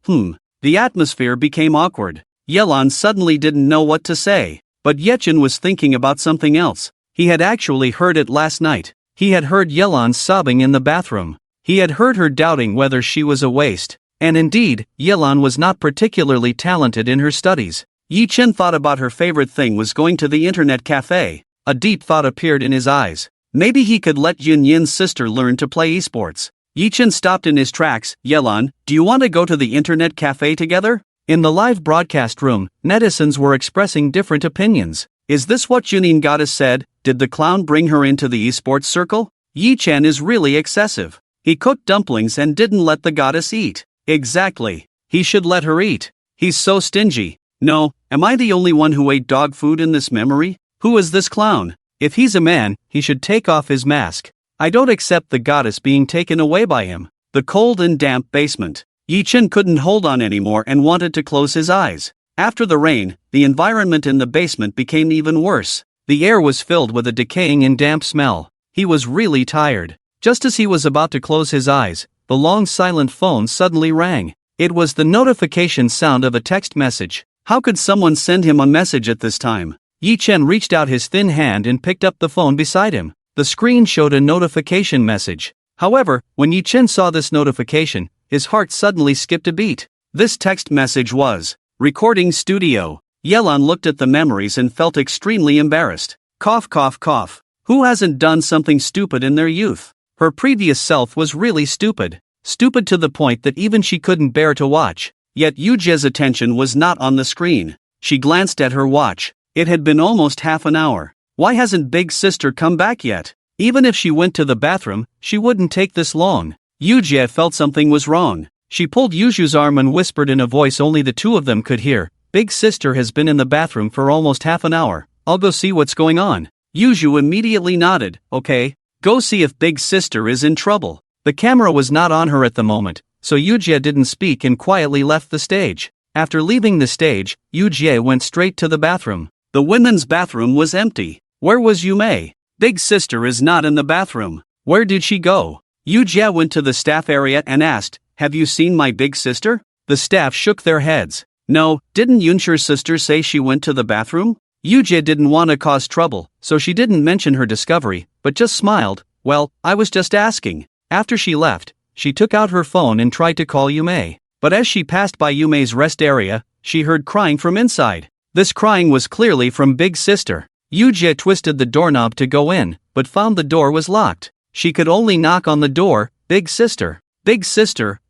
The atmosphere became awkward. Yelan suddenly didn't know what to say. But Yechen was thinking about something else. He had actually heard it last night. He had heard Yelan sobbing in the bathroom. He had heard her doubting whether she was a waste. And indeed, Yelan was not particularly talented in her studies. Yi Chen thought about her favorite thing was going to the internet cafe. A deep thought appeared in his eyes. Maybe he could let Yun Yin's sister learn to play esports. Yi Chen stopped in his tracks. Yelan, do you want to go to the internet cafe together? In the live broadcast room, netizens were expressing different opinions. Is this what Junin Goddess said? Did the clown bring her into the esports circle? Yi Chen is really excessive. He cooked dumplings and didn't let the goddess eat. Exactly. He should let her eat. He's so stingy. No, am I the only one who ate dog food in this memory? Who is this clown? If he's a man, he should take off his mask. I don't accept the goddess being taken away by him. The cold and damp basement. Yi Chen couldn't hold on anymore and wanted to close his eyes. After the rain, the environment in the basement became even worse. The air was filled with a decaying and damp smell. He was really tired. Just as he was about to close his eyes, the long silent phone suddenly rang. It was the notification sound of a text message. How could someone send him a message at this time? Yi Chen reached out his thin hand and picked up the phone beside him. The screen showed a notification message. However, when Yi Chen saw this notification, his heart suddenly skipped a beat. This text message was, Recording Studio. Yelan looked at the memories and felt extremely embarrassed. Cough cough cough. Who hasn't done something stupid in their youth? Her previous self was really stupid. Stupid to the point that even she couldn't bear to watch. Yet Yujia's attention was not on the screen. She glanced at her watch. It had been almost half an hour. Why hasn't Big Sister come back yet? Even if she went to the bathroom, she wouldn't take this long. Yujia felt something was wrong. She pulled Yuju's arm and whispered in a voice only the two of them could hear. Big Sister has been in the bathroom for almost half an hour. I'll go see what's going on. Yuju immediately nodded. Okay, go see if Big Sister is in trouble. The camera was not on her at the moment, so Yujia didn't speak and quietly left the stage. After leaving the stage, Yujie went straight to the bathroom. The women's bathroom was empty. Where was Yumei? Big Sister is not in the bathroom. Where did she go? Yujie went to the staff area and asked, Have you seen my big sister? The staff shook their heads. No, didn't Yunsher's sister say she went to the bathroom? Yujie didn't want to cause trouble, so she didn't mention her discovery, but just smiled. Well, I was just asking. After she left, she took out her phone and tried to call Yume. But as she passed by Yume's rest area, she heard crying from inside. This crying was clearly from Big Sister. Yujie twisted the doorknob to go in, but found the door was locked. She could only knock on the door. Big Sister,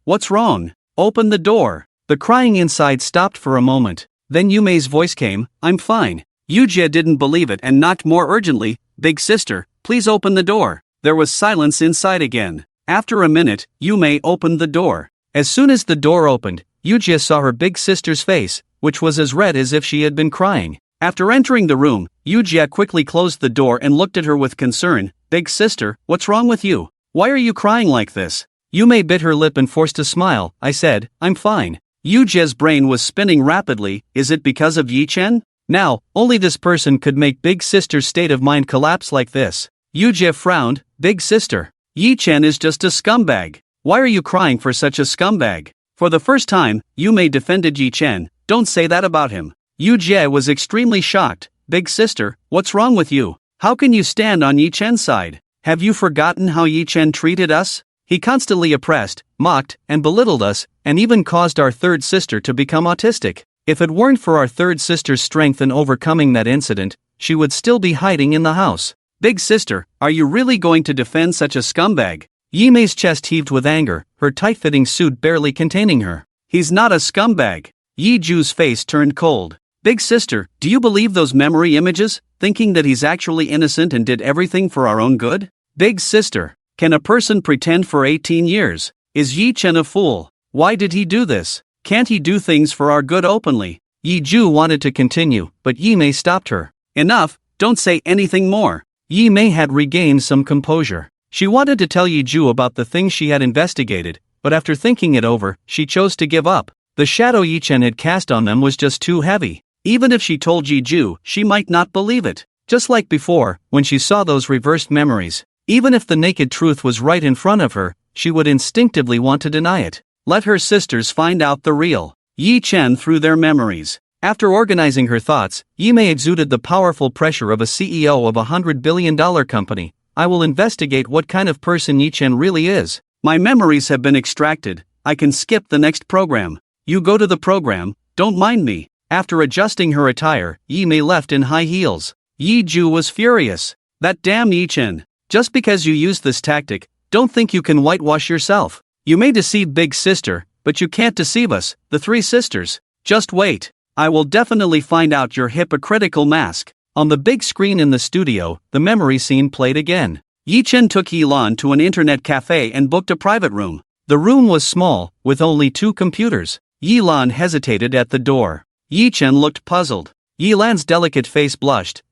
what's wrong? Open the door. The crying inside stopped for a moment. Then Yume's voice came, I'm fine. Yujie didn't believe it and knocked more urgently. Big Sister, please open the door. There was silence inside again. After a minute, Yume opened the door. As soon as the door opened, Yujie saw her big sister's face, which was as red as if she had been crying. After entering the room, Yujie quickly closed the door and looked at her with concern. Big Sister, what's wrong with you? Why are you crying like this? Yume bit her lip and forced a smile. I said, I'm fine. Yujie's brain was spinning rapidly. Is it because of Yi-chen? Now, only this person could make Big Sister's state of mind collapse like this. Yujie frowned. Big Sister, Yi-chen is just a scumbag. Why are you crying for such a scumbag? For the first time, Yume defended Yi-chen. Don't say that about him. Yujie was extremely shocked. Big Sister, what's wrong with you? How can you stand on Yi-chen's side? Have you forgotten how Yi-chen treated us? He constantly oppressed, mocked, and belittled us, and even caused our third sister to become autistic. If it weren't for our third sister's strength in overcoming that incident, she would still be hiding in the house. Big Sister, are you really going to defend such a scumbag? Yime's chest heaved with anger, her tight-fitting suit barely containing her. He's not a scumbag. Yi Ju's face turned cold. Big Sister, do you believe those memory images, thinking that he's actually innocent and did everything for our own good? Big Sister, can a person pretend for 18 years? Is Yi-chen a fool? Why did he do this? Can't he do things for our good openly? Yi Ju wanted to continue, but Yime stopped her. Enough, don't say anything more. Yime had regained some composure. She wanted to tell Yi Ju about the things she had investigated, but after thinking it over, she chose to give up. The shadow Yi-chen had cast on them was just too heavy. Even if she told Yi Ju, she might not believe it. Just like before, when she saw those reversed memories. Even if the naked truth was right in front of her, she would instinctively want to deny it. Let her sisters find out the real Yi-chen through their memories. After organizing her thoughts, Yime exuded the powerful pressure of a CEO of a $100 billion company. I will investigate what kind of person Yi-chen really is. My memories have been extracted. I can skip the next program. You go to the program, don't mind me. After adjusting her attire, Yime left in high heels. Yi Ju was furious. That damn Yi-chen. Just because you used this tactic, don't think you can whitewash yourself. You may deceive Big Sister, but you can't deceive us, the three sisters. Just wait. I will definitely find out your hypocritical mask. On the big screen in the studio, the memory scene played again. Yi-chen took Yilan to an internet cafe and booked a private room. The room was small, with only 2 computers. Yilan hesitated at the door. Yi-chen looked puzzled. Yilan's delicate face blushed.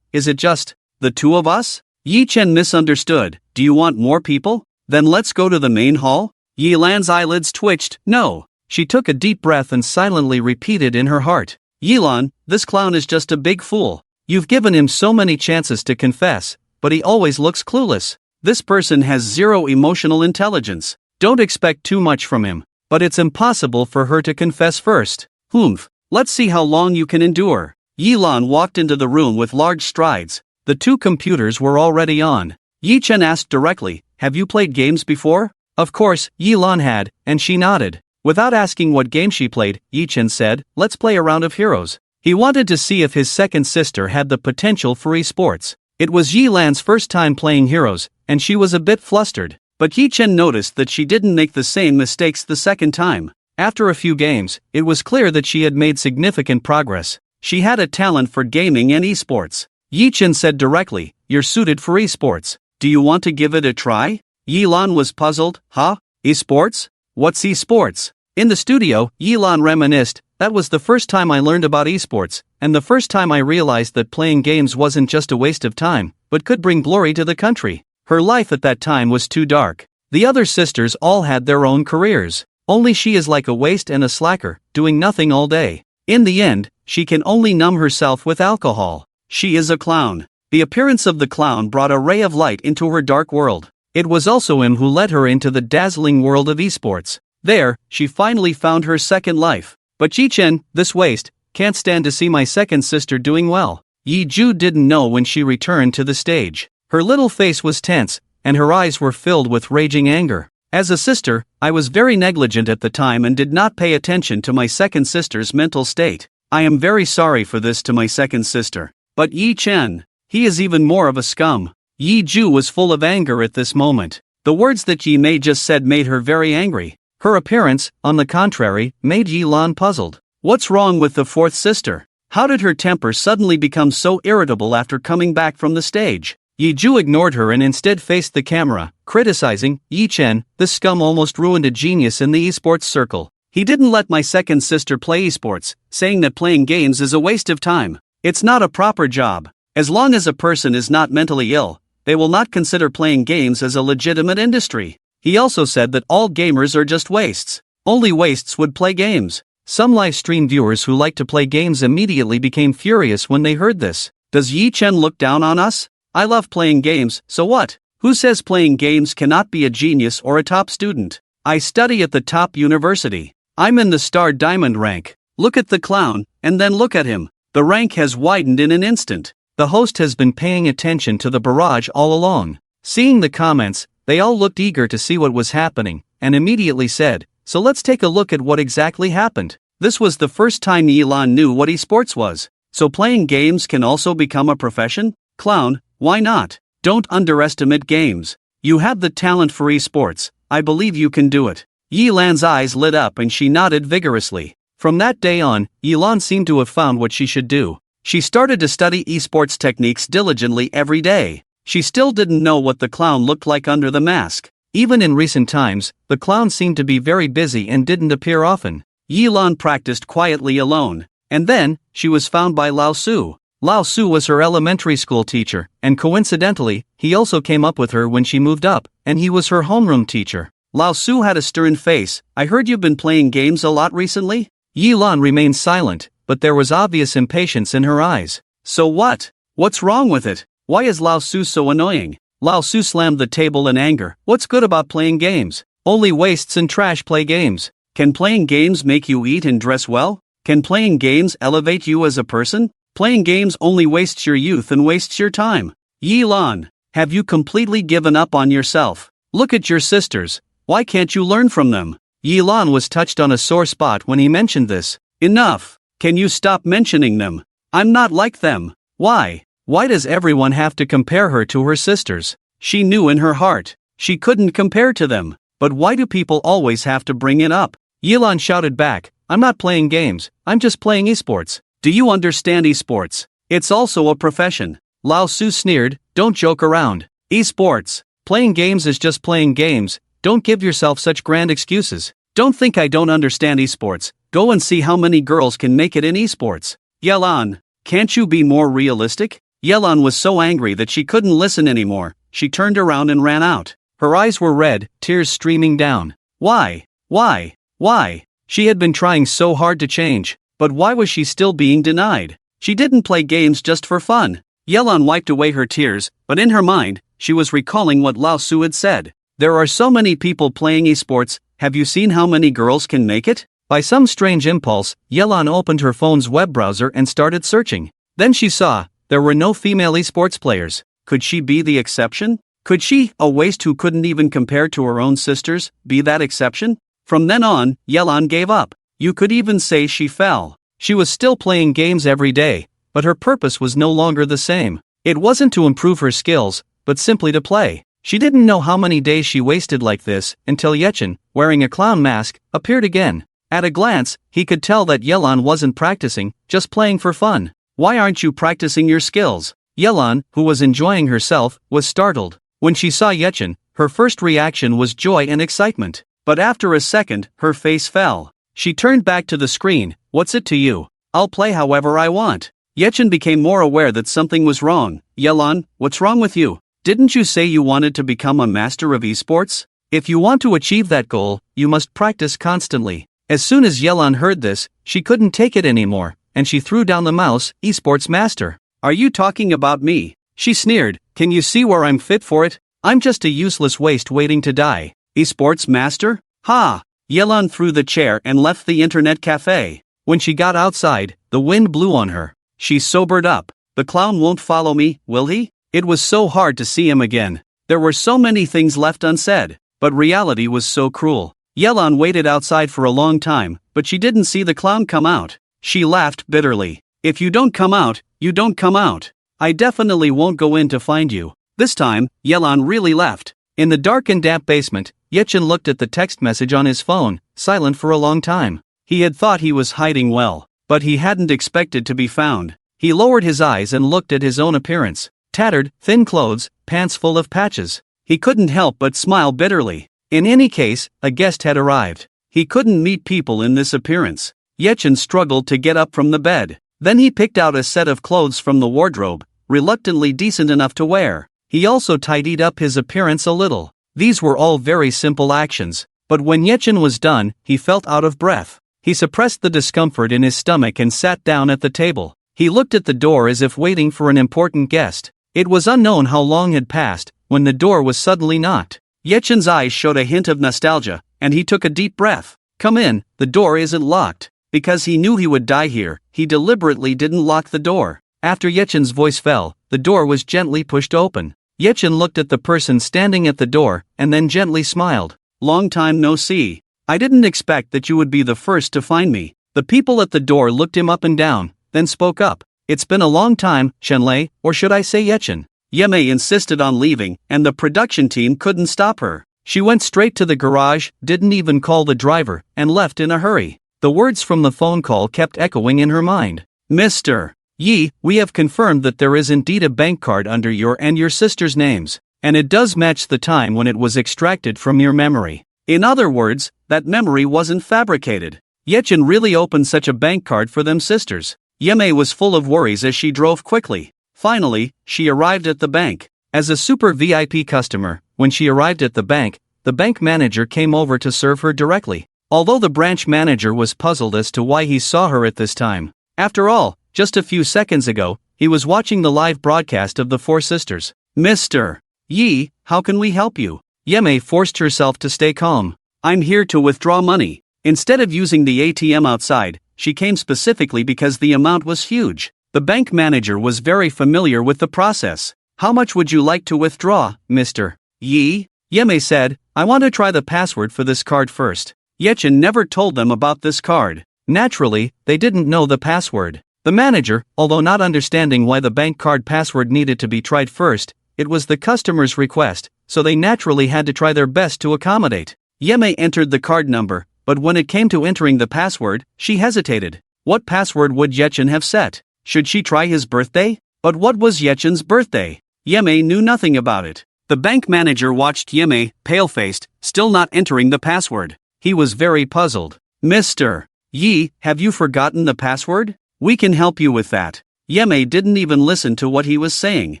Is it just the 2 of us? Yi-chen misunderstood. Do you want more people? Then let's go to the main hall? Yilan's eyelids twitched. No. She took a deep breath and silently repeated in her heart. Yilan, this clown is just a big fool. You've given him so many chances to confess, but he always looks clueless. This person has zero emotional intelligence. Don't expect too much from him. But it's impossible for her to confess first. Humph. Let's see how long you can endure. Yilan walked into the room with large strides. The 2 computers were already on. Yi-chen asked directly, have you played games before? Of course, Yilan had, and she nodded. Without asking what game she played, Yi-chen said, let's play a round of heroes. He wanted to see if his second sister had the potential for esports. It was Yilan's first time playing heroes, and she was a bit flustered. But Yi-chen noticed that she didn't make the same mistakes the second time. After a few games, it was clear that she had made significant progress. She had a talent for gaming and esports. Yi-chen said directly, you're suited for esports. Do you want to give it a try? Yilan was puzzled. Huh? Esports? What's esports? In the studio, Yilan reminisced, that was the first time I learned about esports, and the first time I realized that playing games wasn't just a waste of time, but could bring glory to the country. Her life at that time was too dark. The other sisters all had their own careers. Only she is like a waste and a slacker, doing nothing all day. In the end, she can only numb herself with alcohol. She is a clown. The appearance of the clown brought a ray of light into her dark world. It was also him who led her into the dazzling world of esports. There, she finally found her second life. But Yi-chen, this waste, can't stand to see my second sister doing well. Yi-ju didn't know when she returned to the stage. Her little face was tense, and her eyes were filled with raging anger. As a sister, I was very negligent at the time and did not pay attention to my second sister's mental state. I am very sorry for this to my second sister. But Yi-chen, he is even more of a scum. Yi-ju was full of anger at this moment. The words that Yi-mei just said made her very angry. Her appearance, on the contrary, made Yi-lan puzzled. What's wrong with the fourth sister? How did her temper suddenly become so irritable after coming back from the stage? Yi-ju ignored her and instead faced the camera, criticizing, Yi-chen, this scum almost ruined a genius in the esports circle. He didn't let my second sister play esports, saying that playing games is a waste of time. It's not a proper job. As long as a person is not mentally ill, they will not consider playing games as a legitimate industry. He also said that all gamers are just wastes. Only wastes would play games. Some live stream viewers who like to play games immediately became furious when they heard this. Does Yi-chen look down on us? I love playing games, so what? Who says playing games cannot be a genius or a top student? I study at the top university. I'm in the star diamond rank. Look at the clown, and then look at him. The rank has widened in an instant. The host has been paying attention to the barrage all along. Seeing the comments, they all looked eager to see what was happening, and immediately said, so let's take a look at what exactly happened. This was the first time Yi-lan knew what esports was. So playing games can also become a profession? Clown, why not? Don't underestimate games. You have the talent for esports. I believe you can do it. Yi-lan's eyes lit up and she nodded vigorously. From that day on, Yi-lan seemed to have found what she should do. She started to study esports techniques diligently every day. She still didn't know what the clown looked like under the mask. Even in recent times, the clown seemed to be very busy and didn't appear often. Yi-lan practiced quietly alone. And then, she was found by Lao Su. Lao Su was her elementary school teacher, and coincidentally, he also came up with her when she moved up, and he was her homeroom teacher. Lao Su had a stern face. I heard you've been playing games a lot recently? Yi-lan remained silent, but there was obvious impatience in her eyes. So what? What's wrong with it? Why is Lao Su so annoying? Lao Su slammed the table in anger. What's good about playing games? Only wastes and trash play games. Can playing games make you eat and dress well? Can playing games elevate you as a person? Playing games only wastes your youth and wastes your time. Yi-lan, have you completely given up on yourself? Look at your sisters. Why can't you learn from them? Yi-lan was touched on a sore spot when he mentioned this. Enough. Can you stop mentioning them? I'm not like them. Why? Why does everyone have to compare her to her sisters? She knew in her heart she couldn't compare to them. But why do people always have to bring it up? Yi-lan shouted back, I'm not playing games, I'm just playing esports. Do you understand esports? It's also a profession. Lao Su sneered, don't joke around. Esports. Playing games is just playing games. Don't give yourself such grand excuses. Don't think I don't understand esports. Go and see how many girls can make it in esports. Yi-lan, can't you be more realistic? Yi-lan was so angry that she couldn't listen anymore. She turned around and ran out. Her eyes were red, tears streaming down. Why? Why? Why? She had been trying so hard to change, but why was she still being denied? She didn't play games just for fun. Yi-lan wiped away her tears, but in her mind, she was recalling what Lao Su had said. There are so many people playing esports, have you seen how many girls can make it? By some strange impulse, Yi-lan opened her phone's web browser and started searching. Then she saw, there were no female esports players. Could she be the exception? Could she, a waste who couldn't even compare to her own sisters, be that exception? From then on, Yi-lan gave up. You could even say she fell. She was still playing games every day, but her purpose was no longer the same. It wasn't to improve her skills, but simply to play. She didn't know how many days she wasted like this, until Yi-chen, wearing a clown mask, appeared again. At a glance, he could tell that Yi-lan wasn't practicing, just playing for fun. Why aren't you practicing your skills? Yi-lan, who was enjoying herself, was startled. When she saw Yi-chen, her first reaction was joy and excitement. But after a second, her face fell. She turned back to the screen. What's it to you? I'll play however I want. Yi-chen became more aware that something was wrong. Yi-lan, what's wrong with you? Didn't you say you wanted to become a master of esports? If you want to achieve that goal, you must practice constantly. As soon as Yi-lan heard this, she couldn't take it anymore, and she threw down the mouse. Esports master. Are you talking about me? She sneered. Can you see where I'm fit for it? I'm just a useless waste waiting to die. Esports master? Ha! Yi-lan threw the chair and left the internet cafe. When she got outside, the wind blew on her. She sobered up. The clown won't follow me, will he? It was so hard to see him again. There were so many things left unsaid, but reality was so cruel. Yelan waited outside for a long time, but she didn't see the clown come out. She laughed bitterly. If you don't come out, you don't come out. I definitely won't go in to find you. This time, Yelan really left. In the dark and damp basement, Yechin looked at the text message on his phone, silent for a long time. He had thought he was hiding well, but he hadn't expected to be found. He lowered his eyes and looked at his own appearance. Tattered, thin clothes, pants full of patches. He couldn't help but smile bitterly. In any case, a guest had arrived. He couldn't meet people in this appearance. Yechin struggled to get up from the bed. Then he picked out a set of clothes from the wardrobe, reluctantly decent enough to wear. He also tidied up his appearance a little. These were all very simple actions, but when Yechin was done, he felt out of breath. He suppressed the discomfort in his stomach and sat down at the table. He looked at the door as if waiting for an important guest. It was unknown how long had passed, when the door was suddenly knocked. Yechin's eyes showed a hint of nostalgia, and he took a deep breath. Come in, the door isn't locked. Because he knew he would die here, he deliberately didn't lock the door. After Yechin's voice fell, the door was gently pushed open. Yechin looked at the person standing at the door, and then gently smiled. Long time no see. I didn't expect that you would be the first to find me. The people at the door looked him up and down, then spoke up. It's been a long time, Shenlei, or should I say Yechin? Yemei insisted on leaving, and the production team couldn't stop her. She went straight to the garage, didn't even call the driver, and left in a hurry. The words from the phone call kept echoing in her mind. Mr. Yi, we have confirmed that there is indeed a bank card under your and your sister's names, and it does match the time when it was extracted from your memory. In other words, that memory wasn't fabricated. Yechin really opened such a bank card for them sisters. Yemei was full of worries as she drove quickly. Finally, she arrived at the bank. As a super VIP customer, when she arrived at the bank manager came over to serve her directly. Although the branch manager was puzzled as to why he saw her at this time. After all, just a few seconds ago, he was watching the live broadcast of the four sisters. Mr. Yi, how can we help you? Yemei forced herself to stay calm. I'm here to withdraw money. Instead of using the ATM outside, she came specifically because the amount was huge. The bank manager was very familiar with the process. How much would you like to withdraw, Mr. Yi? Yemei said, I want to try the password for this card first. Yechin never told them about this card. Naturally, they didn't know the password. The manager, although not understanding why the bank card password needed to be tried first, it was the customer's request, so they naturally had to try their best to accommodate. Yemei entered the card number, but when it came to entering the password, she hesitated. What password would Yechin have set? Should she try his birthday? But what was Yechin's birthday? Yemei knew nothing about it. The bank manager watched Yemei, pale-faced, still not entering the password. He was very puzzled. Mr. Yi, have you forgotten the password? We can help you with that. Yemei didn't even listen to what he was saying.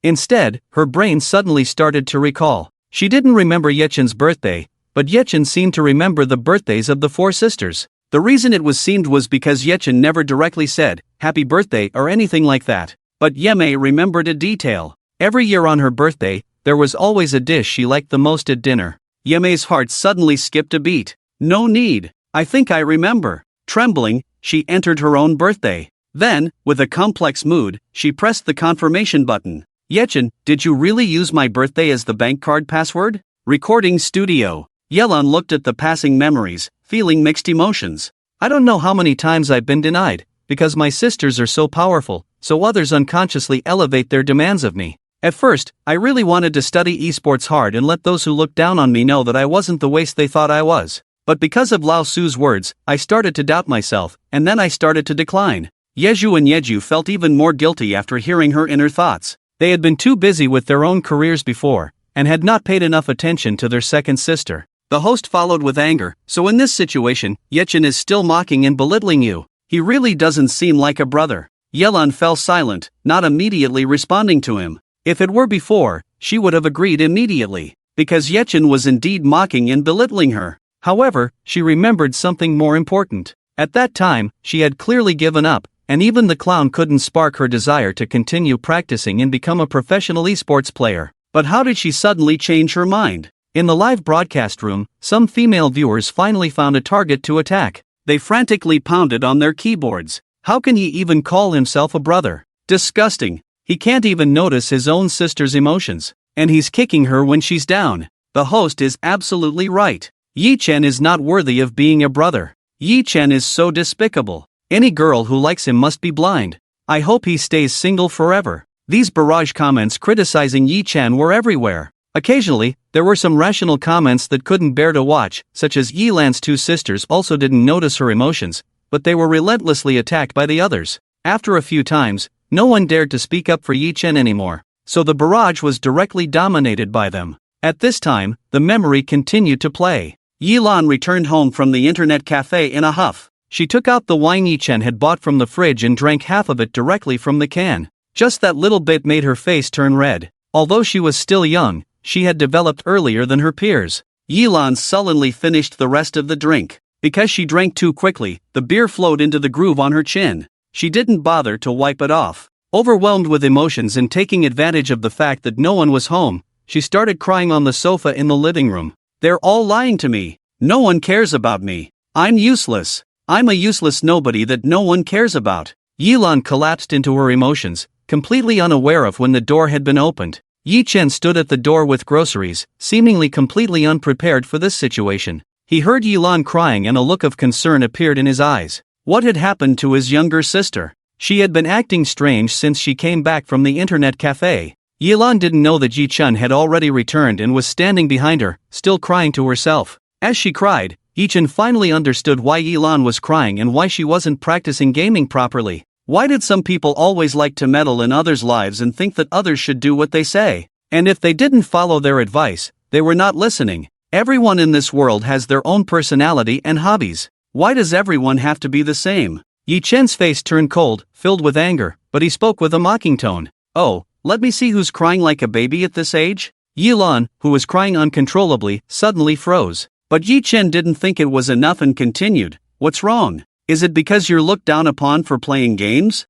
Instead, her brain suddenly started to recall. She didn't remember Yechin's birthday, but Yechin seemed to remember the birthdays of the four sisters. The reason it seemed was because Yechin never directly said, happy birthday or anything like that. But Yemei remembered a detail. Every year on her birthday, there was always a dish she liked the most at dinner. Yemei's heart suddenly skipped a beat. No need. I think I remember. Trembling, she entered her own birthday. Then, with a complex mood, she pressed the confirmation button. Yechin, did you really use my birthday as the bank card password? Recording studio. Yelan looked at the passing memories, feeling mixed emotions. I don't know how many times I've been denied, because my sisters are so powerful, so others unconsciously elevate their demands of me. At first, I really wanted to study esports hard and let those who looked down on me know that I wasn't the waste they thought I was. But because of Lao Su's words, I started to doubt myself, and then I started to decline. Yeju and Yeju felt even more guilty after hearing her inner thoughts. They had been too busy with their own careers before, and had not paid enough attention to their second sister. The host followed with anger, so in this situation, Yechin is still mocking and belittling you. He really doesn't seem like a brother. Yelan fell silent, not immediately responding to him. If it were before, she would have agreed immediately, because Yechin was indeed mocking and belittling her. However, she remembered something more important. At that time, she had clearly given up, and even the clown couldn't spark her desire to continue practicing and become a professional esports player. But how did she suddenly change her mind? In the live broadcast room, some female viewers finally found a target to attack. They frantically pounded on their keyboards. How can he even call himself a brother? Disgusting. He can't even notice his own sister's emotions. And he's kicking her when she's down. The host is absolutely right. Yi Chen is not worthy of being a brother. Yi Chen is so despicable. Any girl who likes him must be blind. I hope he stays single forever. These barrage comments criticizing Yi Chen were everywhere. Occasionally, there were some rational comments that couldn't bear to watch, such as Yi Lan's two sisters also didn't notice her emotions, but they were relentlessly attacked by the others. After a few times, no one dared to speak up for Yi Chen anymore, so the barrage was directly dominated by them. At this time, the memory continued to play. Yi Lan returned home from the internet cafe in a huff. She took out the wine Yi Chen had bought from the fridge and drank half of it directly from the can. Just that little bit made her face turn red. Although she was still young, she had developed earlier than her peers. Yi Lan sullenly finished the rest of the drink. Because she drank too quickly, the beer flowed into the groove on her chin. She didn't bother to wipe it off. Overwhelmed with emotions and taking advantage of the fact that no one was home, she started crying on the sofa in the living room. They're all lying to me. No one cares about me. I'm useless. I'm a useless nobody that no one cares about. Yi Lan collapsed into her emotions, completely unaware of when the door had been opened. Yi Chen stood at the door with groceries, seemingly completely unprepared for this situation. He heard Yi Lan crying and a look of concern appeared in his eyes. What had happened to his younger sister? She had been acting strange since she came back from the internet cafe. Yi Lan didn't know that Yi Chen had already returned and was standing behind her, still crying to herself. As she cried, Yi Chen finally understood why Yi Lan was crying and why she wasn't practicing gaming properly. Why did some people always like to meddle in others' lives and think that others should do what they say? And if they didn't follow their advice, they were not listening. Everyone in this world has their own personality and hobbies. Why does everyone have to be the same? Yi Chen's face turned cold, filled with anger, but he spoke with a mocking tone. Oh, let me see who's crying like a baby at this age? Yi Lan, who was crying uncontrollably, suddenly froze. But Yi Chen didn't think it was enough and continued. What's wrong? Is it because you're looked down upon for playing games?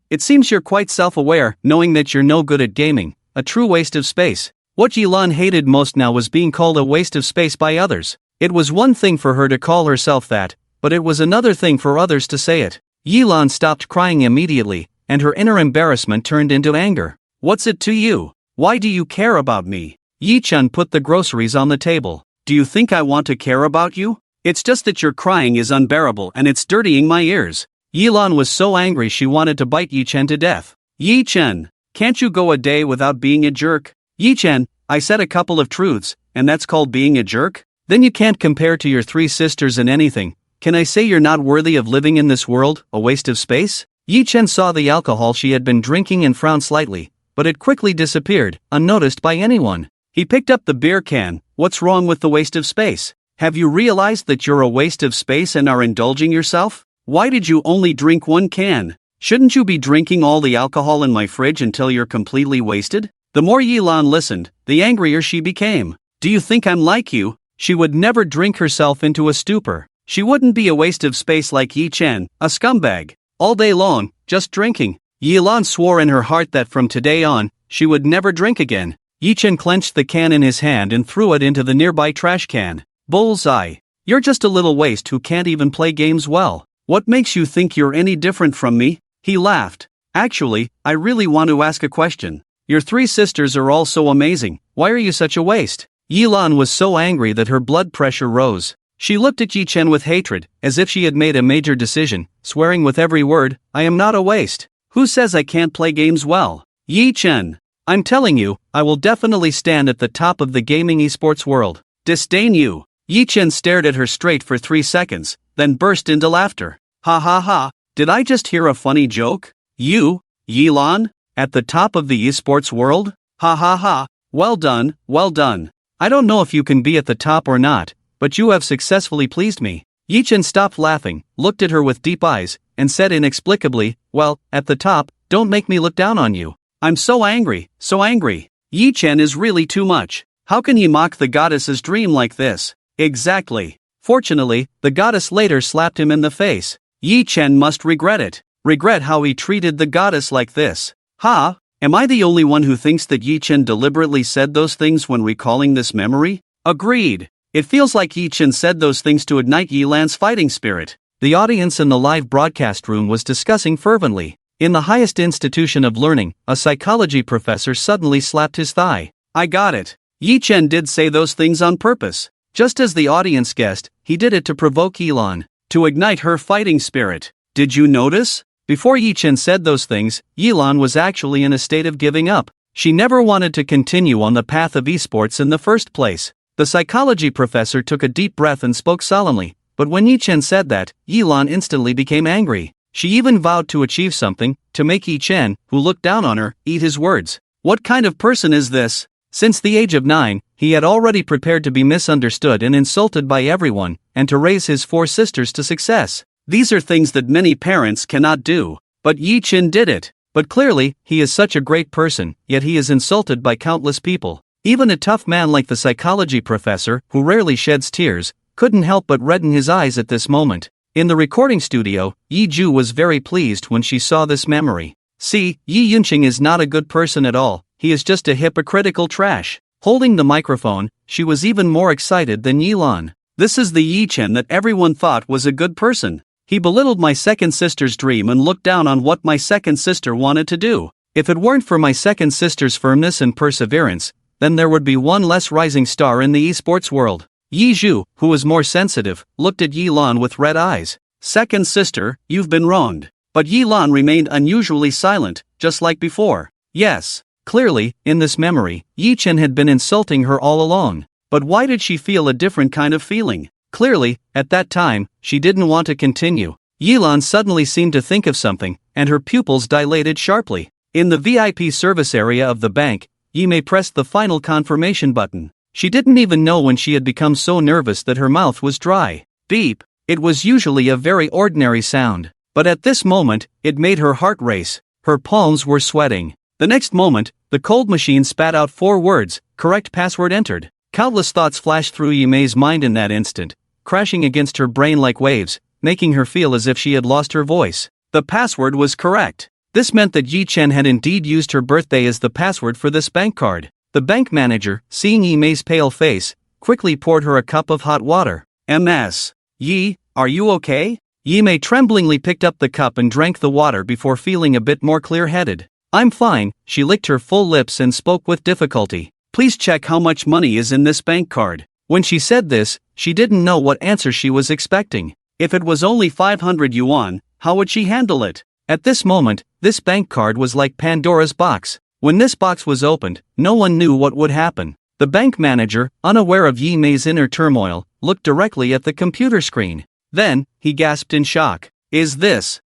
It seems you're quite self-aware, knowing that you're no good at gaming. A true waste of space. What Yi Lan hated most now was being called a waste of space by others. It was one thing for her to call herself that, but it was another thing for others to say it. Yi Lan stopped crying immediately, and her inner embarrassment turned into anger. What's it to you? Why do you care about me? Yi Chen put the groceries on the table. Do you think I want to care about you? It's just that your crying is unbearable and it's dirtying my ears. Yi Lan was so angry she wanted to bite Yi Chen to death. Yi Chen, can't you go a day without being a jerk? Yi Chen, I said a couple of truths, and that's called being a jerk? Then you can't compare to your three sisters in anything. Can I say you're not worthy of living in this world, a waste of space? Yi Chen saw the alcohol she had been drinking and frowned slightly, but it quickly disappeared, unnoticed by anyone. He picked up the beer can. What's wrong with the waste of space? Have you realized that you're a waste of space and are indulging yourself? Why did you only drink one can? Shouldn't you be drinking all the alcohol in my fridge until you're completely wasted? The more Yi Lan listened, the angrier she became. Do you think I'm like you? She would never drink herself into a stupor. She wouldn't be a waste of space like Yi Chen, a scumbag. All day long, just drinking. Yi Lan swore in her heart that from today on, she would never drink again. Yi Chen clenched the can in his hand and threw it into the nearby trash can. Bullseye. You're just a little waste who can't even play games well. What makes you think you're any different from me? He laughed. Actually, I really want to ask a question. Your three sisters are all so amazing. Why are you such a waste? Yi Lan was so angry that her blood pressure rose. She looked at Yi Chen with hatred, as if she had made a major decision, swearing with every word, I am not a waste. Who says I can't play games well? Yi Chen. I'm telling you, I will definitely stand at the top of the gaming esports world. Disdain you. Yi Chen stared at her straight for 3 seconds, then burst into laughter. Ha ha ha, did I just hear a funny joke? You, Yi Lan, at the top of the esports world? Ha ha ha, well done, well done. I don't know if you can be at the top or not, but you have successfully pleased me. Yi Chen stopped laughing, looked at her with deep eyes, and said inexplicably, well, at the top, don't make me look down on you. I'm so angry, so angry. Yi Chen is really too much. How can he mock the goddess's dream like this? Exactly. Fortunately, the goddess later slapped him in the face. Yi Chen must regret it. Regret how he treated the goddess like this. Ha! Am I the only one who thinks that Yi Chen deliberately said those things when recalling this memory? Agreed. It feels like Yi Chen said those things to ignite Yi Lan's fighting spirit. The audience in the live broadcast room was discussing fervently. In the highest institution of learning, a psychology professor suddenly slapped his thigh. I got it. Yi Chen did say those things on purpose. Just as the audience guessed, he did it to provoke Yilan, to ignite her fighting spirit. Did you notice? Before Yi Chen said those things, Yilan was actually in a state of giving up. She never wanted to continue on the path of esports in the first place. The psychology professor took a deep breath and spoke solemnly, but when Yi Chen said that, Yilan instantly became angry. She even vowed to achieve something, to make Yi Chen, who looked down on her, eat his words. What kind of person is this? Since the age of 9, he had already prepared to be misunderstood and insulted by everyone, and to raise his 4 sisters to success. These are things that many parents cannot do. But Yi Chen did it. But clearly, he is such a great person, yet he is insulted by countless people. Even a tough man like the psychology professor, who rarely sheds tears, couldn't help but redden his eyes at this moment. In the recording studio, Yi Ju was very pleased when she saw this memory. See, Yi Yunqing is not a good person at all, he is just a hypocritical trash. Holding the microphone, she was even more excited than Yilan. This is the Yi Chen that everyone thought was a good person. He belittled my second sister's dream and looked down on what my second sister wanted to do. If it weren't for my second sister's firmness and perseverance, then there would be one less rising star in the esports world. Yi Zhu, who was more sensitive, looked at Yi Lan with red eyes. Second sister, you've been wronged. But Yi Lan remained unusually silent, just like before. Yes, clearly, in this memory, Yi Chen had been insulting her all along. But why did she feel a different kind of feeling? Clearly, at that time, she didn't want to continue. Yi Lan suddenly seemed to think of something, and her pupils dilated sharply. In the VIP service area of the bank, Yi Mei pressed the final confirmation button. She didn't even know when she had become so nervous that her mouth was dry. Beep. It was usually a very ordinary sound. But at this moment, it made her heart race. Her palms were sweating. The next moment, the cold machine spat out 4 words, correct password entered. Countless thoughts flashed through Yi Mei's mind in that instant, crashing against her brain like waves, making her feel as if she had lost her voice. The password was correct. This meant that Yi Chen had indeed used her birthday as the password for this bank card. The bank manager, seeing Yi Mei's pale face, quickly poured her a cup of hot water. MS. Yi, are you okay? Yi Mei tremblingly picked up the cup and drank the water before feeling a bit more clear-headed. I'm fine, she licked her full lips and spoke with difficulty. Please check how much money is in this bank card. When she said this, she didn't know what answer she was expecting. If it was only 500 yuan, how would she handle it? At this moment, this bank card was like Pandora's box. When this box was opened, no one knew what would happen. The bank manager, unaware of Yi Mei's inner turmoil, looked directly at the computer screen. Then, he gasped in shock. Is this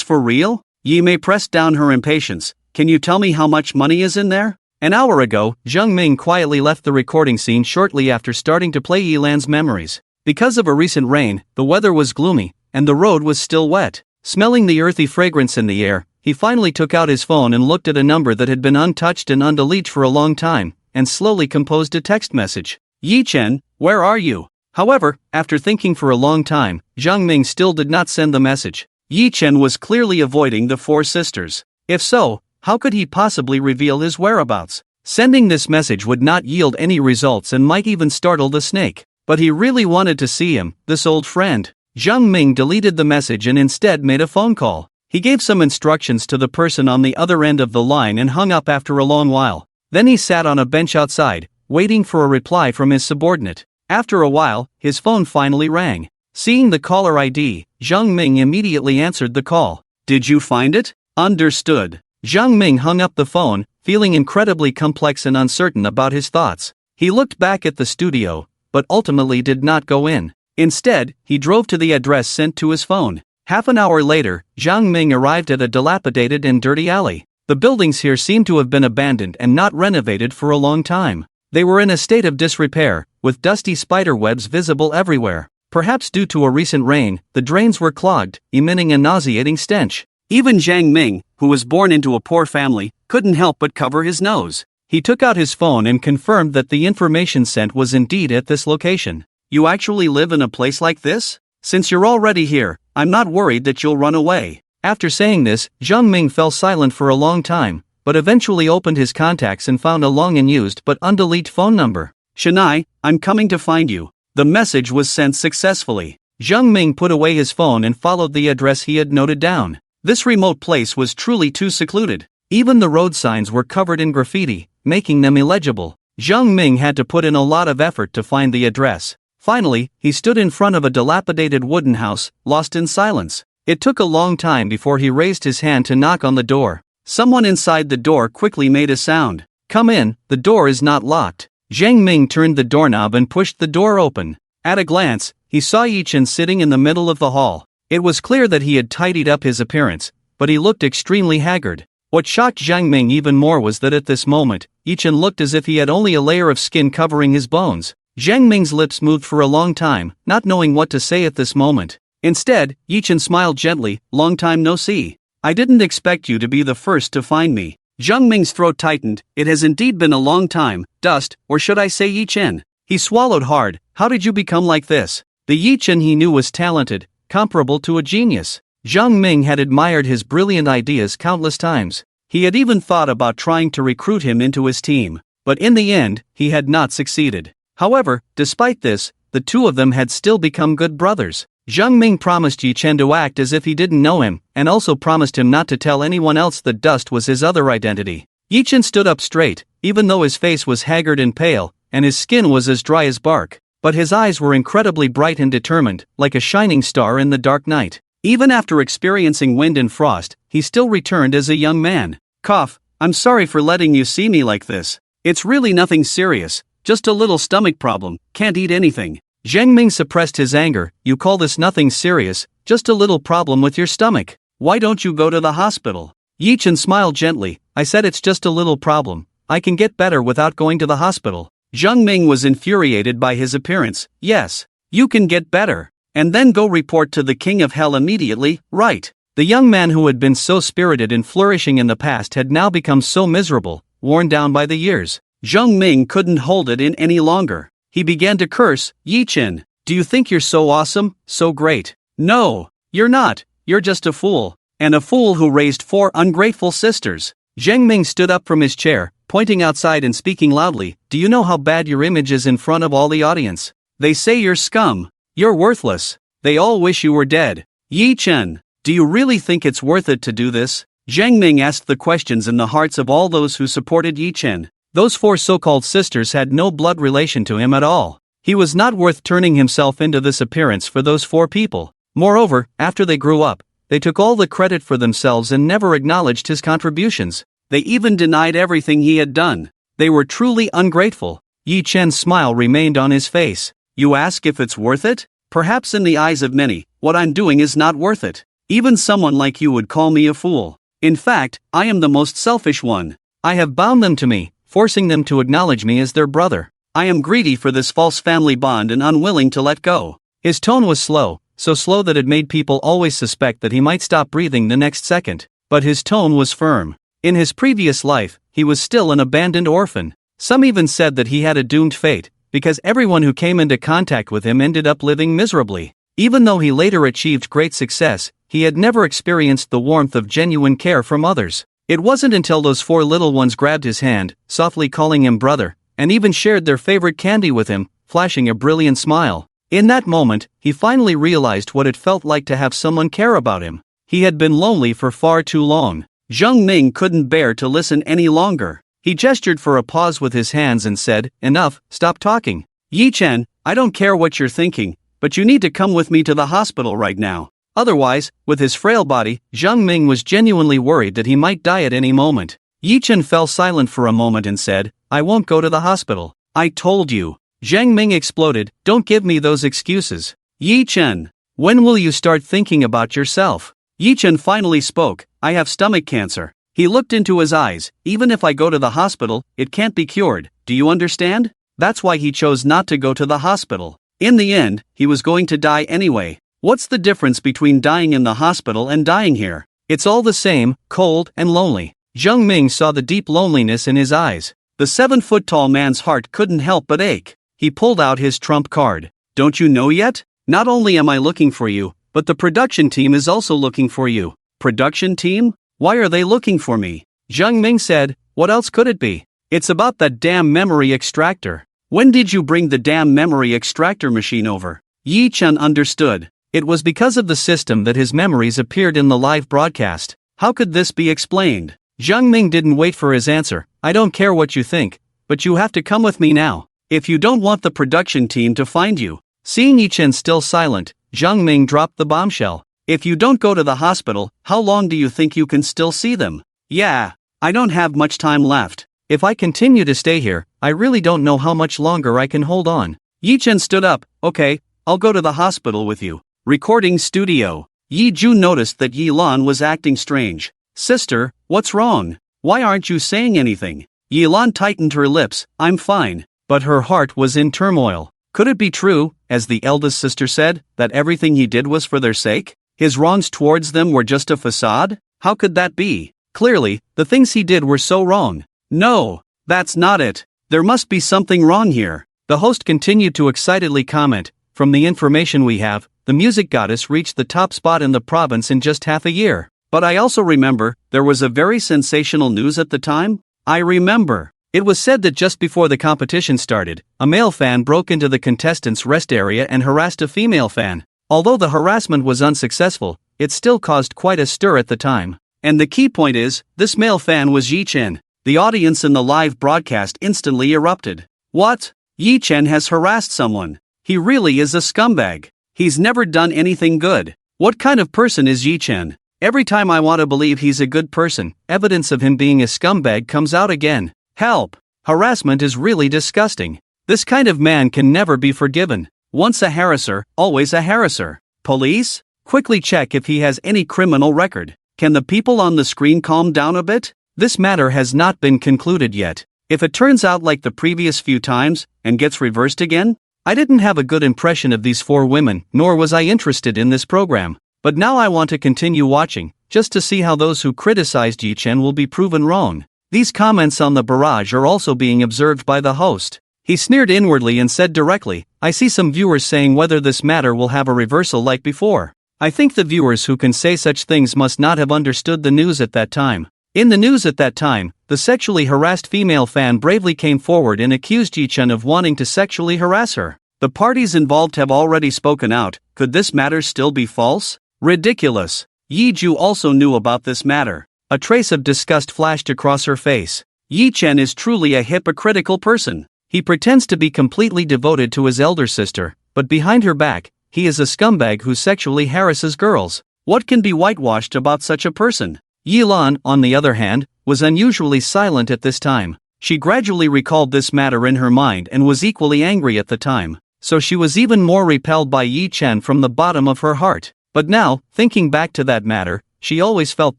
for real? Yi Mei pressed down her impatience. Can you tell me how much money is in there? An hour ago, Zheng Ming quietly left the recording scene shortly after starting to play Yilan's memories. Because of a recent rain, the weather was gloomy, and the road was still wet. Smelling the earthy fragrance in the air, he finally took out his phone and looked at a number that had been untouched and undeleted for a long time, and slowly composed a text message. Yi Chen, where are you? However, after thinking for a long time, Zhang Ming still did not send the message. Yi Chen was clearly avoiding the 4 sisters. If so, how could he possibly reveal his whereabouts? Sending this message would not yield any results and might even startle the snake. But he really wanted to see him, this old friend. Zhang Ming deleted the message and instead made a phone call. He gave some instructions to the person on the other end of the line and hung up after a long while. Then he sat on a bench outside, waiting for a reply from his subordinate. After a while, his phone finally rang. Seeing the caller ID, Zhang Ming immediately answered the call. Did you find it? Understood. Zhang Ming hung up the phone, feeling incredibly complex and uncertain about his thoughts. He looked back at the studio, but ultimately did not go in. Instead, he drove to the address sent to his phone. Half an hour later, Zhang Ming arrived at a dilapidated and dirty alley. The buildings here seemed to have been abandoned and not renovated for a long time. They were in a state of disrepair, with dusty spider webs visible everywhere. Perhaps due to a recent rain, the drains were clogged, emitting a nauseating stench. Even Zhang Ming, who was born into a poor family, couldn't help but cover his nose. He took out his phone and confirmed that the information sent was indeed at this location. You actually live in a place like this? Since you're already here, I'm not worried that you'll run away. After saying this, Zhang Ming fell silent for a long time, but eventually opened his contacts and found a long unused but undeleted phone number. Shanai, I'm coming to find you. The message was sent successfully. Zhang Ming put away his phone and followed the address he had noted down. This remote place was truly too secluded. Even the road signs were covered in graffiti, making them illegible. Zhang Ming had to put in a lot of effort to find the address. Finally, he stood in front of a dilapidated wooden house, lost in silence. It took a long time before he raised his hand to knock on the door. Someone inside the door quickly made a sound. "Come in, the door is not locked." Zhang Ming turned the doorknob and pushed the door open. At a glance, he saw Yichen sitting in the middle of the hall. It was clear that he had tidied up his appearance, but he looked extremely haggard. What shocked Zhang Ming even more was that at this moment, Yichen looked as if he had only a layer of skin covering his bones. Zhang Ming's lips moved for a long time, not knowing what to say at this moment. Instead, Yichen smiled gently. "Long time no see. I didn't expect you to be the first to find me." Zhang Ming's throat tightened. "It has indeed been a long time, Dust, or should I say Yichen?" He swallowed hard. "How did you become like this?" The Yichen he knew was talented, comparable to a genius. Zhang Ming had admired his brilliant ideas countless times. He had even thought about trying to recruit him into his team, but in the end, he had not succeeded. However, despite this, the two of them had still become good brothers. Zhang Ming promised Yichen to act as if he didn't know him, and also promised him not to tell anyone else that Dust was his other identity. Yichen stood up straight, even though his face was haggard and pale, and his skin was as dry as bark, but his eyes were incredibly bright and determined, like a shining star in the dark night. Even after experiencing wind and frost, he still returned as a young man. "Cough, I'm sorry for letting you see me like this. It's really nothing serious, just a little stomach problem, can't eat anything." Zhang Ming suppressed his anger. "You call this nothing serious, just a little problem with your stomach? Why don't you go to the hospital?" Yichen smiled gently. "I said it's just a little problem. I can get better without going to the hospital." Zhang Ming was infuriated by his appearance. "Yes, you can get better. And then go report to the King of Hell immediately, right?" The young man who had been so spirited and flourishing in the past had now become so miserable, worn down by the years. Zhang Ming couldn't hold it in any longer. He began to curse. "Yichen, do you think you're so awesome, so great? No, you're not, you're just a fool. And a fool who raised 4 ungrateful sisters." Zhang Ming stood up from his chair, pointing outside and speaking loudly. "Do you know how bad your image is in front of all the audience? They say you're scum. You're worthless. They all wish you were dead. Yichen, do you really think it's worth it to do this?" Zhang Ming asked the questions in the hearts of all those who supported Yichen. Those 4 so-called sisters had no blood relation to him at all. He was not worth turning himself into this appearance for those 4 people. Moreover, after they grew up, they took all the credit for themselves and never acknowledged his contributions. They even denied everything he had done. They were truly ungrateful. Yichen's smile remained on his face. "You ask if it's worth it? Perhaps in the eyes of many, what I'm doing is not worth it. Even someone like you would call me a fool. In fact, I am the most selfish one. I have bound them to me, forcing them to acknowledge me as their brother. I am greedy for this false family bond and unwilling to let go." His tone was slow, so slow that it made people always suspect that he might stop breathing the next second, but his tone was firm. In his previous life, he was still an abandoned orphan. Some even said that he had a doomed fate, because everyone who came into contact with him ended up living miserably. Even though he later achieved great success, he had never experienced the warmth of genuine care from others. It wasn't until those 4 little ones grabbed his hand, softly calling him brother, and even shared their favorite candy with him, flashing a brilliant smile. In that moment, he finally realized what it felt like to have someone care about him. He had been lonely for far too long. Zhang Ming couldn't bear to listen any longer. He gestured for a pause with his hands and said, "Enough, stop talking. Yichen, I don't care what you're thinking, but you need to come with me to the hospital right now." Otherwise, with his frail body, Zhang Ming was genuinely worried that he might die at any moment. Yichen fell silent for a moment and said, "I won't go to the hospital. I told you." Zhang Ming exploded, "Don't give me those excuses. Yichen, when will you start thinking about yourself?" Yichen finally spoke. "I have stomach cancer." He looked into his eyes. "Even if I go to the hospital, it can't be cured, do you understand?" That's why he chose not to go to the hospital. In the end, he was going to die anyway. What's the difference between dying in the hospital and dying here? It's all the same, cold and lonely. Zhang Ming saw the deep loneliness in his eyes. The 7-foot-tall man's heart couldn't help but ache. He pulled out his trump card. "Don't you know yet? Not only am I looking for you, but the production team is also looking for you." "Production team? Why are they looking for me?" Zhang Ming said. "What else could it be? It's about that damn memory extractor. When did you bring the damn memory extractor machine over?" Yi Chen understood. It was because of the system that his memories appeared in the live broadcast. How could this be explained? Zhang Ming didn't wait for his answer. I don't care what you think, but you have to come with me now. If you don't want the production team to find you. Seeing Yi Chen still silent, Zhang Ming dropped the bombshell. If you don't go to the hospital, how long do you think you can still see them? Yeah, I don't have much time left. If I continue to stay here, I really don't know how much longer I can hold on. Yi Chen stood up. Okay, I'll go to the hospital with you. Recording studio. Yi Ju noticed that Yi Lan was acting strange. Sister, what's wrong? Why aren't you saying anything? Yi Lan tightened her lips. I'm fine. But her heart was in turmoil. Could it be true, as the eldest sister said, that everything he did was for their sake? His wrongs towards them were just a facade? How could that be? Clearly, the things he did were so wrong. No, that's not it. There must be something wrong here. The host continued to excitedly comment. From the information we have, the music goddess reached the top spot in the province in just half a year. But I also remember, there was a very sensational news at the time. I remember. It was said that just before the competition started, a male fan broke into the contestants' rest area and harassed a female fan. Although the harassment was unsuccessful, it still caused quite a stir at the time. And the key point is, this male fan was Yi Chen. The audience in the live broadcast instantly erupted. What? Yi Chen has harassed someone. He really is a scumbag. He's never done anything good. What kind of person is Yi Chen? Every time I want to believe he's a good person, evidence of him being a scumbag comes out again. Help! Harassment is really disgusting. This kind of man can never be forgiven. Once a harasser, always a harasser. Police? Quickly check if he has any criminal record. Can the people on the screen calm down a bit? This matter has not been concluded yet. If it turns out like the previous few times, and gets reversed again? I didn't have a good impression of these 4 women, nor was I interested in this program. But now I want to continue watching, just to see how those who criticized Yi Chen will be proven wrong. These comments on the barrage are also being observed by the host. He sneered inwardly and said directly, I see some viewers saying whether this matter will have a reversal like before. I think the viewers who can say such things must not have understood the news at that time. In the news at that time, the sexually harassed female fan bravely came forward and accused Yi Chen of wanting to sexually harass her. The parties involved have already spoken out. Could this matter still be false? Ridiculous. Yi Ju also knew about this matter. A trace of disgust flashed across her face. Yi Chen is truly a hypocritical person. He pretends to be completely devoted to his elder sister, but behind her back, he is a scumbag who sexually harasses girls. What can be whitewashed about such a person? Yi Lan, on the other hand, was unusually silent at this time. She gradually recalled this matter in her mind and was equally angry at the time, so she was even more repelled by Yi Chen from the bottom of her heart. But now, thinking back to that matter, she always felt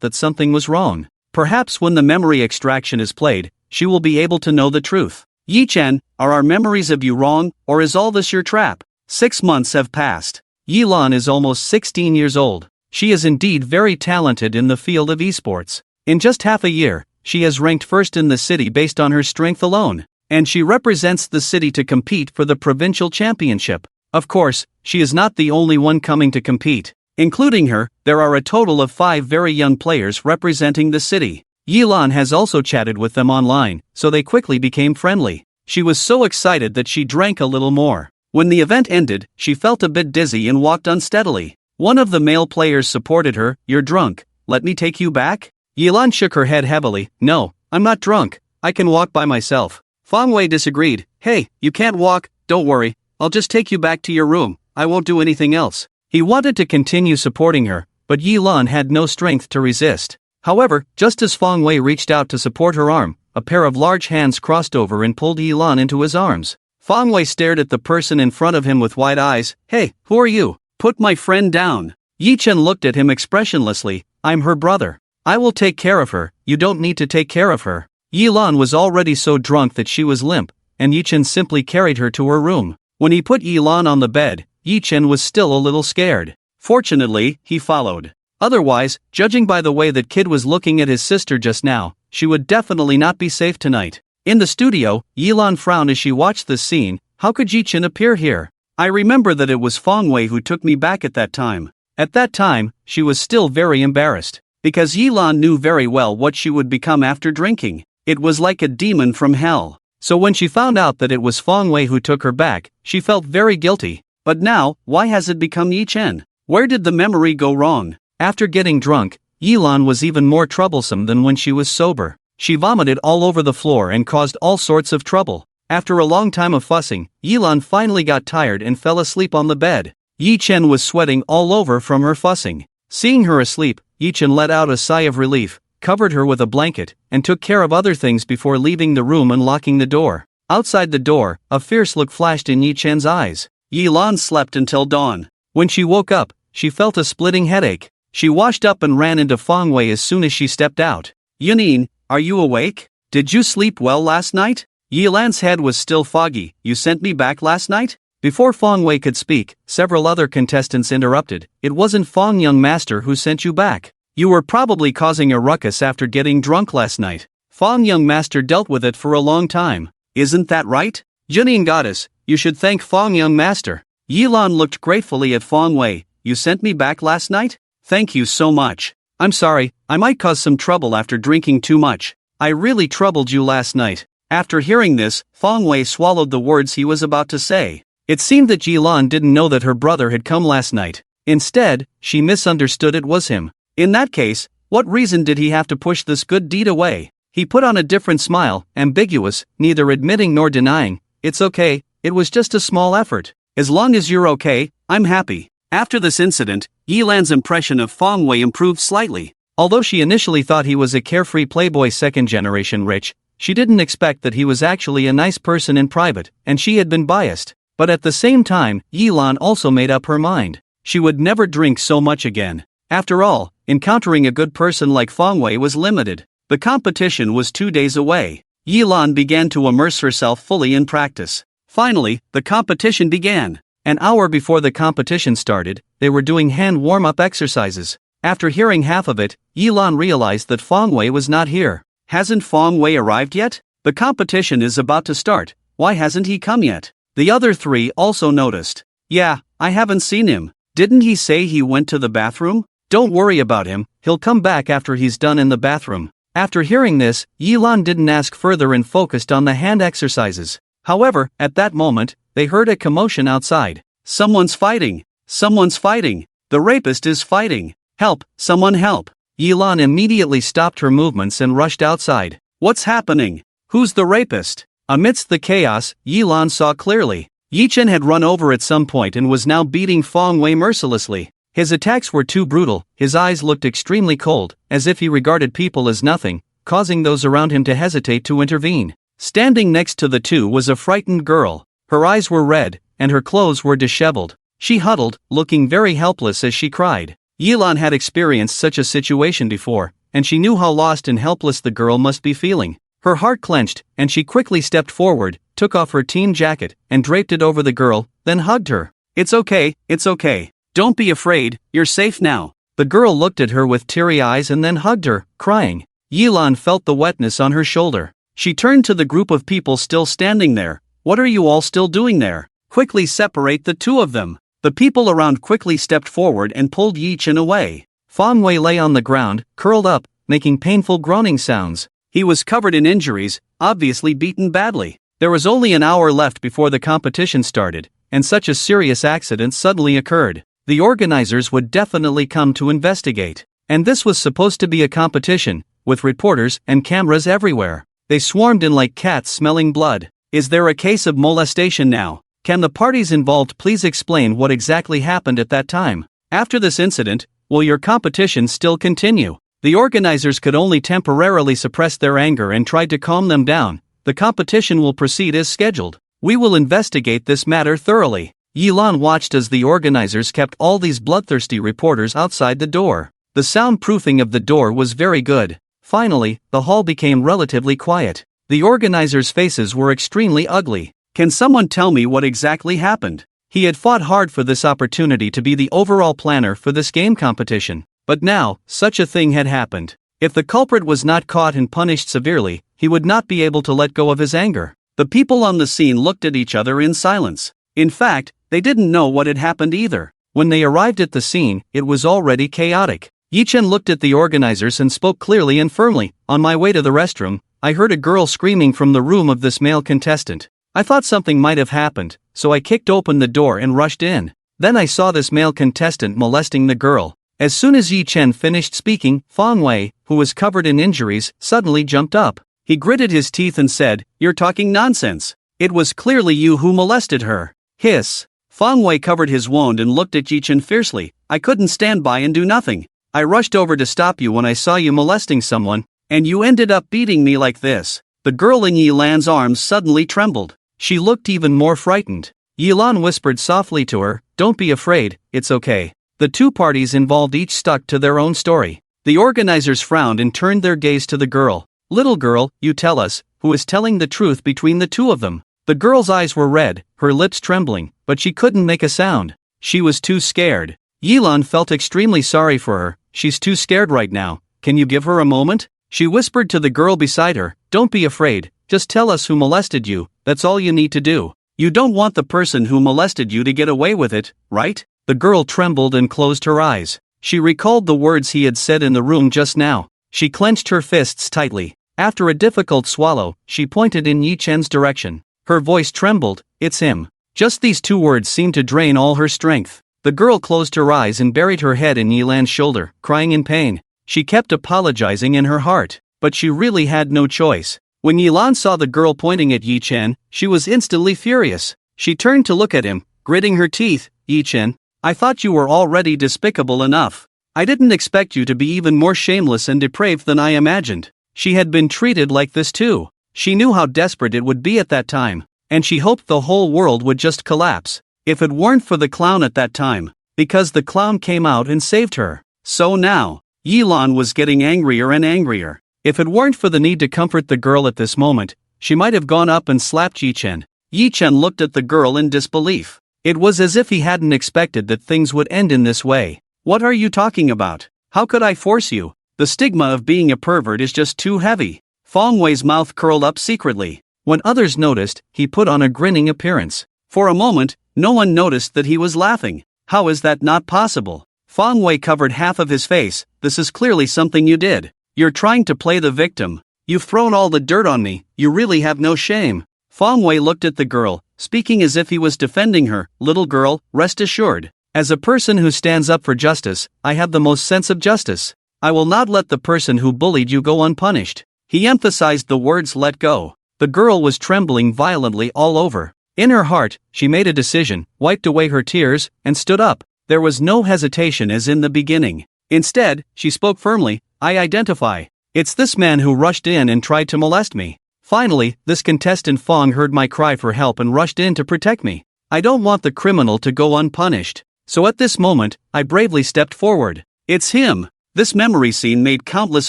that something was wrong. Perhaps when the memory extraction is played, she will be able to know the truth. Yi Chen, are our memories of you wrong, or is all this your trap? 6 months have passed. Yi Lan is almost 16 years old. She is indeed very talented in the field of esports. In just half a year, she has ranked first in the city based on her strength alone, and she represents the city to compete for the provincial championship. Of course, she is not the only one coming to compete. Including her, there are a total of 5 very young players representing the city. Yi Lan has also chatted with them online, so they quickly became friendly. She was so excited that she drank a little more. When the event ended, she felt a bit dizzy and walked unsteadily. One of the male players supported her. You're drunk, let me take you back? Yi Lan shook her head heavily. No, I'm not drunk, I can walk by myself. Fang Wei disagreed. Hey, you can't walk, don't worry, I'll just take you back to your room, I won't do anything else. He wanted to continue supporting her, but Yi Lan had no strength to resist. However, just as Fang Wei reached out to support her arm, a pair of large hands crossed over and pulled Yi Lan into his arms. Fang Wei stared at the person in front of him with wide eyes. Hey, who are you? Put my friend down. Yi Chen looked at him expressionlessly. I'm her brother. I will take care of her, you don't need to take care of her. Yi Lan was already so drunk that she was limp, and Yi Chen simply carried her to her room. When he put Yi Lan on the bed, Yi Chen was still a little scared. Fortunately, he followed. Otherwise, judging by the way that kid was looking at his sister just now, she would definitely not be safe tonight. In the studio, Yi Lan frowned as she watched this scene. How could Yi Chen appear here? I remember that it was Fang Wei who took me back at that time. At that time, she was still very embarrassed. Because Yi Lan knew very well what she would become after drinking. It was like a demon from hell. So when she found out that it was Fang Wei who took her back, she felt very guilty. But now, why has it become Yi Chen? Where did the memory go wrong? After getting drunk, Yilan was even more troublesome than when she was sober. She vomited all over the floor and caused all sorts of trouble. After a long time of fussing, Yilan finally got tired and fell asleep on the bed. Yi Chen was sweating all over from her fussing. Seeing her asleep, Yi Chen let out a sigh of relief, covered her with a blanket, and took care of other things before leaving the room and locking the door. Outside the door, a fierce look flashed in Yi Chen's eyes. Yilan slept until dawn. When she woke up, she felt a splitting headache. She washed up and ran into Feng Wei as soon as she stepped out. Yunin, are you awake? Did you sleep well last night? Yilan's head was still foggy. You sent me back last night? Before Feng Wei could speak, several other contestants interrupted. It wasn't Feng Young Master who sent you back. You were probably causing a ruckus after getting drunk last night. Feng Young Master dealt with it for a long time. Isn't that right? Junin Goddess, you should thank Feng Young Master. Yilan looked gratefully at Feng Wei. You sent me back last night? Thank you so much. I'm sorry, I might cause some trouble after drinking too much. I really troubled you last night. After hearing this, Feng Wei swallowed the words he was about to say. It seemed that Yilan didn't know that her brother had come last night. Instead, she misunderstood it was him. In that case, what reason did he have to push this good deed away? He put on a different smile, ambiguous, neither admitting nor denying. It's okay, it was just a small effort. As long as you're okay, I'm happy. After this incident, Yilan's impression of Feng Wei improved slightly. Although she initially thought he was a carefree playboy second-generation rich, she didn't expect that he was actually a nice person in private, and she had been biased. But at the same time, Yilan also made up her mind. She would never drink so much again. After all, encountering a good person like Feng Wei was limited. The competition was 2 days away. Yilan began to immerse herself fully in practice. Finally, the competition began. An hour before the competition started, they were doing hand warm-up exercises. After hearing half of it, Yilan realized that Feng Wei was not here. Hasn't Feng Wei arrived yet? The competition is about to start. Why hasn't he come yet? The other three also noticed. Yeah, I haven't seen him. Didn't he say he went to the bathroom? Don't worry about him, he'll come back after he's done in the bathroom. After hearing this, Yilan didn't ask further and focused on the hand exercises. However, at that moment, they heard a commotion outside. Someone's fighting! Someone's fighting! The rapist is fighting! Help! Someone help! Yilan immediately stopped her movements and rushed outside. What's happening? Who's the rapist? Amidst the chaos, Yilan saw clearly. Yi Chen had run over at some point and was now beating Feng Wei mercilessly. His attacks were too brutal, his eyes looked extremely cold, as if he regarded people as nothing, causing those around him to hesitate to intervene. Standing next to the two was a frightened girl. Her eyes were red, and her clothes were disheveled. She huddled, looking very helpless as she cried. Yilan had experienced such a situation before, and she knew how lost and helpless the girl must be feeling. Her heart clenched, and she quickly stepped forward, took off her team jacket, and draped it over the girl, then hugged her. It's okay, it's okay. Don't be afraid, you're safe now. The girl looked at her with teary eyes and then hugged her, crying. Yilan felt the wetness on her shoulder. She turned to the group of people still standing there. What are you all still doing there? Quickly separate the two of them. The people around quickly stepped forward and pulled Yi Chen away. Feng Wei lay on the ground, curled up, making painful groaning sounds. He was covered in injuries, obviously beaten badly. There was only an hour left before the competition started, and such a serious accident suddenly occurred. The organizers would definitely come to investigate. And this was supposed to be a competition, with reporters and cameras everywhere. They swarmed in like cats smelling blood. Is there a case of molestation now? Can the parties involved please explain what exactly happened at that time? After this incident, will your competition still continue? The organizers could only temporarily suppress their anger and tried to calm them down. The competition will proceed as scheduled. We will investigate this matter thoroughly. Yilan watched as the organizers kept all these bloodthirsty reporters outside the door. The soundproofing of the door was very good. Finally, the hall became relatively quiet. The organizers' faces were extremely ugly. Can someone tell me what exactly happened? He had fought hard for this opportunity to be the overall planner for this game competition. But now, such a thing had happened. If the culprit was not caught and punished severely, he would not be able to let go of his anger. The people on the scene looked at each other in silence. In fact, they didn't know what had happened either. When they arrived at the scene, it was already chaotic. Yi Chen looked at the organizers and spoke clearly and firmly. On my way to the restroom, I heard a girl screaming from the room of this male contestant. I thought something might have happened, so I kicked open the door and rushed in. Then I saw this male contestant molesting the girl. As soon as Yi Chen finished speaking, Fang Wei, who was covered in injuries, suddenly jumped up. He gritted his teeth and said, "You're talking nonsense. It was clearly you who molested her." Hiss. Fang Wei covered his wound and looked at Yi Chen fiercely. "I couldn't stand by and do nothing. I rushed over to stop you when I saw you molesting someone, and you ended up beating me like this." The girl in Yi Lan's arms suddenly trembled. She looked even more frightened. Yi Lan whispered softly to her, "Don't be afraid, it's okay." The two parties involved each stuck to their own story. The organizers frowned and turned their gaze to the girl. "Little girl, you tell us, who is telling the truth between the two of them?" The girl's eyes were red, her lips trembling, but she couldn't make a sound. She was too scared. Yi Lan felt extremely sorry for her. "She's too scared right now. Can you give her a moment?" She whispered to the girl beside her, "Don't be afraid, just tell us who molested you, that's all you need to do. You don't want the person who molested you to get away with it, right?" The girl trembled and closed her eyes. She recalled the words he had said in the room just now. She clenched her fists tightly. After a difficult swallow, she pointed in Yi Chen's direction. Her voice trembled, "It's him." Just these two words seemed to drain all her strength. The girl closed her eyes and buried her head in Yi Lan's shoulder, crying in pain. She kept apologizing in her heart, but she really had no choice. When Yi Lan saw the girl pointing at Yi Chen, she was instantly furious. She turned to look at him, gritting her teeth. "Yi Chen, I thought you were already despicable enough. I didn't expect you to be even more shameless and depraved than I imagined." She had been treated like this too. She knew how desperate it would be at that time, and she hoped the whole world would just collapse. If it weren't for the clown at that time, because the clown came out and saved her. So now, Yi Lan was getting angrier and angrier. If it weren't for the need to comfort the girl at this moment, she might have gone up and slapped Yi Chen. Yi Chen looked at the girl in disbelief. It was as if he hadn't expected that things would end in this way. "What are you talking about? How could I force you? The stigma of being a pervert is just too heavy." Fang Wei's mouth curled up secretly. When others noticed, he put on a grinning appearance. For a moment, no one noticed that he was laughing. How is that not possible? Fang Wei covered half of his face. "This is clearly something you did. You're trying to play the victim. You've thrown all the dirt on me, you really have no shame." Fang Wei looked at the girl, speaking as if he was defending her. "Little girl, rest assured. As a person who stands up for justice, I have the most sense of justice. I will not let the person who bullied you go unpunished." He emphasized the words "let go." The girl was trembling violently all over. In her heart, she made a decision, wiped away her tears, and stood up. There was no hesitation as in the beginning. Instead, she spoke firmly, "I identify. It's this man who rushed in and tried to molest me." Finally, this contestant Fang heard my cry for help and rushed in to protect me. I don't want the criminal to go unpunished. So at this moment, I bravely stepped forward. "It's him." This memory scene made countless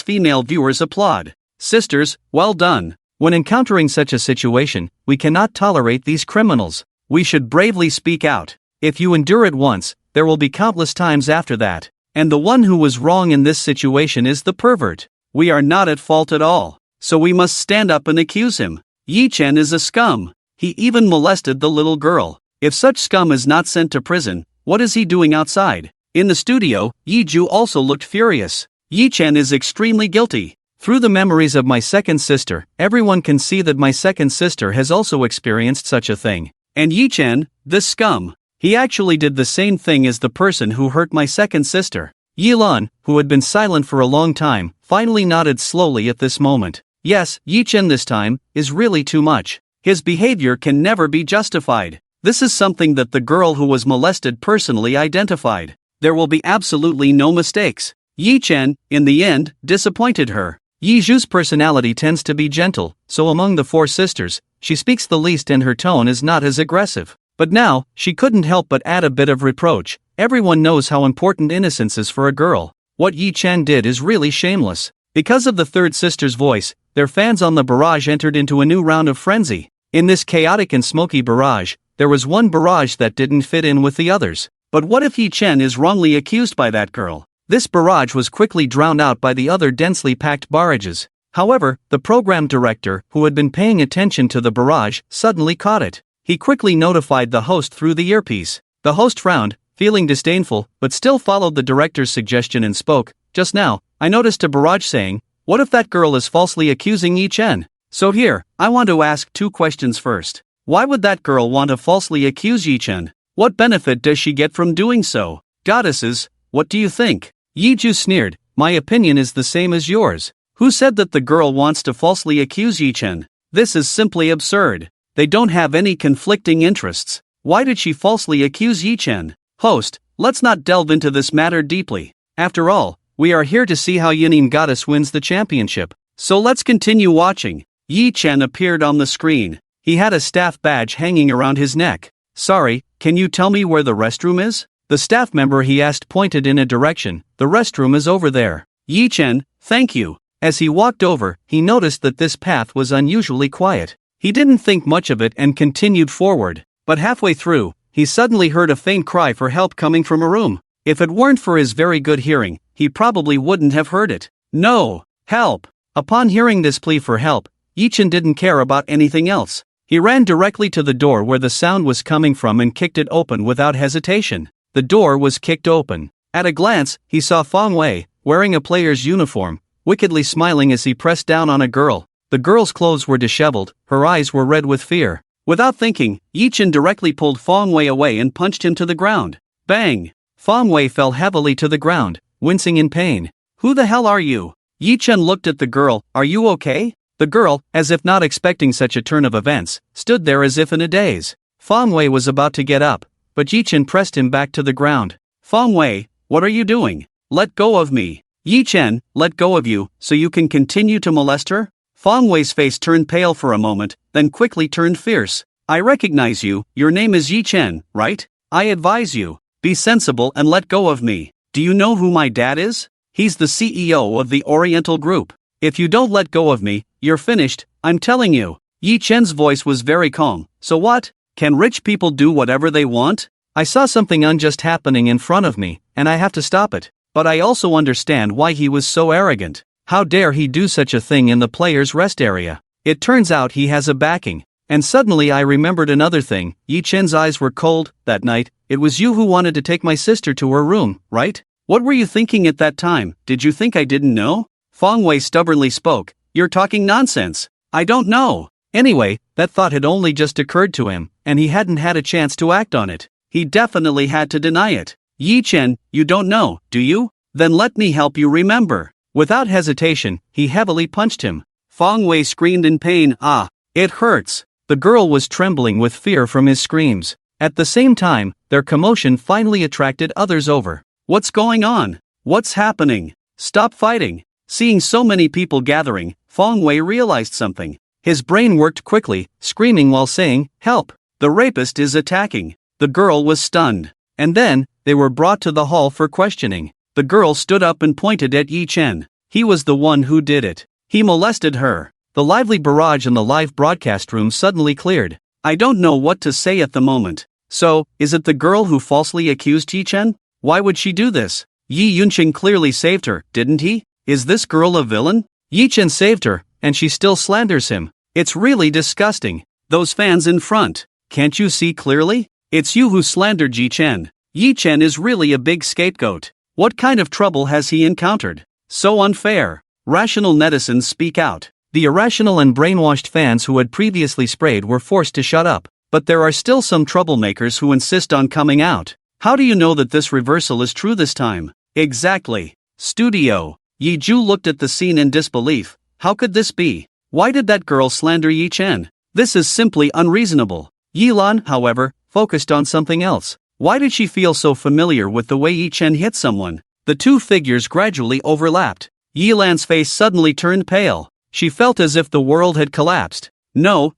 female viewers applaud. Sisters, well done. When encountering such a situation, we cannot tolerate these criminals. We should bravely speak out. If you endure it once, there will be countless times after that. And the one who was wrong in this situation is the pervert. We are not at fault at all. So we must stand up and accuse him. Yi Chen is a scum. He even molested the little girl. If such scum is not sent to prison, what is he doing outside? In the studio, Yi Ju also looked furious. Yi Chen is extremely guilty. Through the memories of my second sister, everyone can see that my second sister has also experienced such a thing. And Yi Chen, this scum, he actually did the same thing as the person who hurt my second sister. Yi Lan, who had been silent for a long time, finally nodded slowly at this moment. Yes, Yi Chen this time, is really too much. His behavior can never be justified. This is something that the girl who was molested personally identified. There will be absolutely no mistakes. Yi Chen, in the end, disappointed her. Yi Zhu's personality tends to be gentle, so among the four sisters, she speaks the least and her tone is not as aggressive. But now, she couldn't help but add a bit of reproach. Everyone knows how important innocence is for a girl. What Yi Chen did is really shameless. Because of the third sister's voice, their fans on the barrage entered into a new round of frenzy. In this chaotic and smoky barrage, there was one barrage that didn't fit in with the others. But what if Yi Chen is wrongly accused by that girl? This barrage was quickly drowned out by the other densely packed barrages. However, the program director, who had been paying attention to the barrage, suddenly caught it. He quickly notified the host through the earpiece. The host frowned, feeling disdainful, but still followed the director's suggestion and spoke. "Just now, I noticed a barrage saying, 'What if that girl is falsely accusing Yi Chen?' So here, I want to ask two questions first. Why would that girl want to falsely accuse Yi-chen? What benefit does she get from doing so? Goddesses, what do you think? Yi-ju sneered, my opinion is the same as yours. Who said that the girl wants to falsely accuse Yi-chen? This is simply absurd. They don't have any conflicting interests. Why did she falsely accuse Yi-chen? Host, let's not delve into this matter deeply. After all, we are here to see how Yinim Goddess wins the championship. So let's continue watching. Yi-chen appeared on the screen. He had a staff badge hanging around his neck. Sorry, can you tell me where the restroom is? The staff member he asked pointed in a direction. The restroom is over there. Yi-chen, thank you. As he walked over, he noticed that this path was unusually quiet. He didn't think much of it and continued forward. But halfway through, he suddenly heard a faint cry for help coming from a room. If it weren't for his very good hearing, he probably wouldn't have heard it. No! Help! Upon hearing this plea for help, Yi-chen didn't care about anything else. He ran directly to the door where the sound was coming from and kicked it open without hesitation. The door was kicked open. At a glance, he saw Fong Wei, wearing a player's uniform, wickedly smiling as he pressed down on a girl. The girl's clothes were disheveled, her eyes were red with fear. Without thinking, Yi-chen directly pulled Fong Wei away and punched him to the ground. Bang! Fong Wei fell heavily to the ground, wincing in pain. Who the hell are you? Yi-chen looked at the girl, are you okay? The girl, as if not expecting such a turn of events, stood there as if in a daze. Fong Wei was about to get up, but Yi-chen pressed him back to the ground. Fong Wei, what are you doing? Let go of me. Yi-chen, let go of you, so you can continue to molest her? Fong Wei's face turned pale for a moment, then quickly turned fierce. I recognize you, your name is Yi-chen, right? I advise you, be sensible and let go of me. Do you know who my dad is? He's the CEO of the Oriental Group. If you don't let go of me, you're finished, I'm telling you. Yi-chen's voice was very calm. So what? Can rich people do whatever they want? I saw something unjust happening in front of me, and I have to stop it. But I also understand why he was so arrogant. How dare he do such a thing in the players' rest area? It turns out he has a backing. And suddenly I remembered another thing. Yi-chen's eyes were cold. That night, it was you who wanted to take my sister to her room, right? What were you thinking at that time? Did you think I didn't know? Fong Wei stubbornly spoke. You're talking nonsense. I don't know. Anyway, that thought had only just occurred to him, and he hadn't had a chance to act on it. He definitely had to deny it. Yi-chen, you don't know, do you? Then let me help you remember. Without hesitation, he heavily punched him. Fong Wei screamed in pain. Ah, it hurts. The girl was trembling with fear from his screams. At the same time, their commotion finally attracted others over. What's going on? What's happening? Stop fighting. Seeing so many people gathering, Fong Wei realized something. His brain worked quickly, screaming while saying, help! The rapist is attacking. The girl was stunned. And then, they were brought to the hall for questioning. The girl stood up and pointed at Yi-chen. He was the one who did it. He molested her. The lively barrage in the live broadcast room suddenly cleared. I don't know what to say at the moment. So, is it the girl who falsely accused Yi-chen? Why would she do this? Yi Yunqing clearly saved her, didn't he? Is this girl a villain? Yi-chen saved her, and she still slanders him. It's really disgusting. Those fans in front. Can't you see clearly? It's you who slandered Yi-chen. Yi-chen is really a big scapegoat. What kind of trouble has he encountered? So unfair. Rational netizens speak out. The irrational and brainwashed fans who had previously sprayed were forced to shut up. But there are still some troublemakers who insist on coming out. How do you know that this reversal is true this time? Exactly. Studio. Yi Ju looked at the scene in disbelief. How could this be? Why did that girl slander Yi-chen? This is simply unreasonable. Yi Lan, however, focused on something else. Why did she feel so familiar with the way Yi-chen hit someone? The two figures gradually overlapped. Yi Lan's face suddenly turned pale. She felt as if the world had collapsed. No,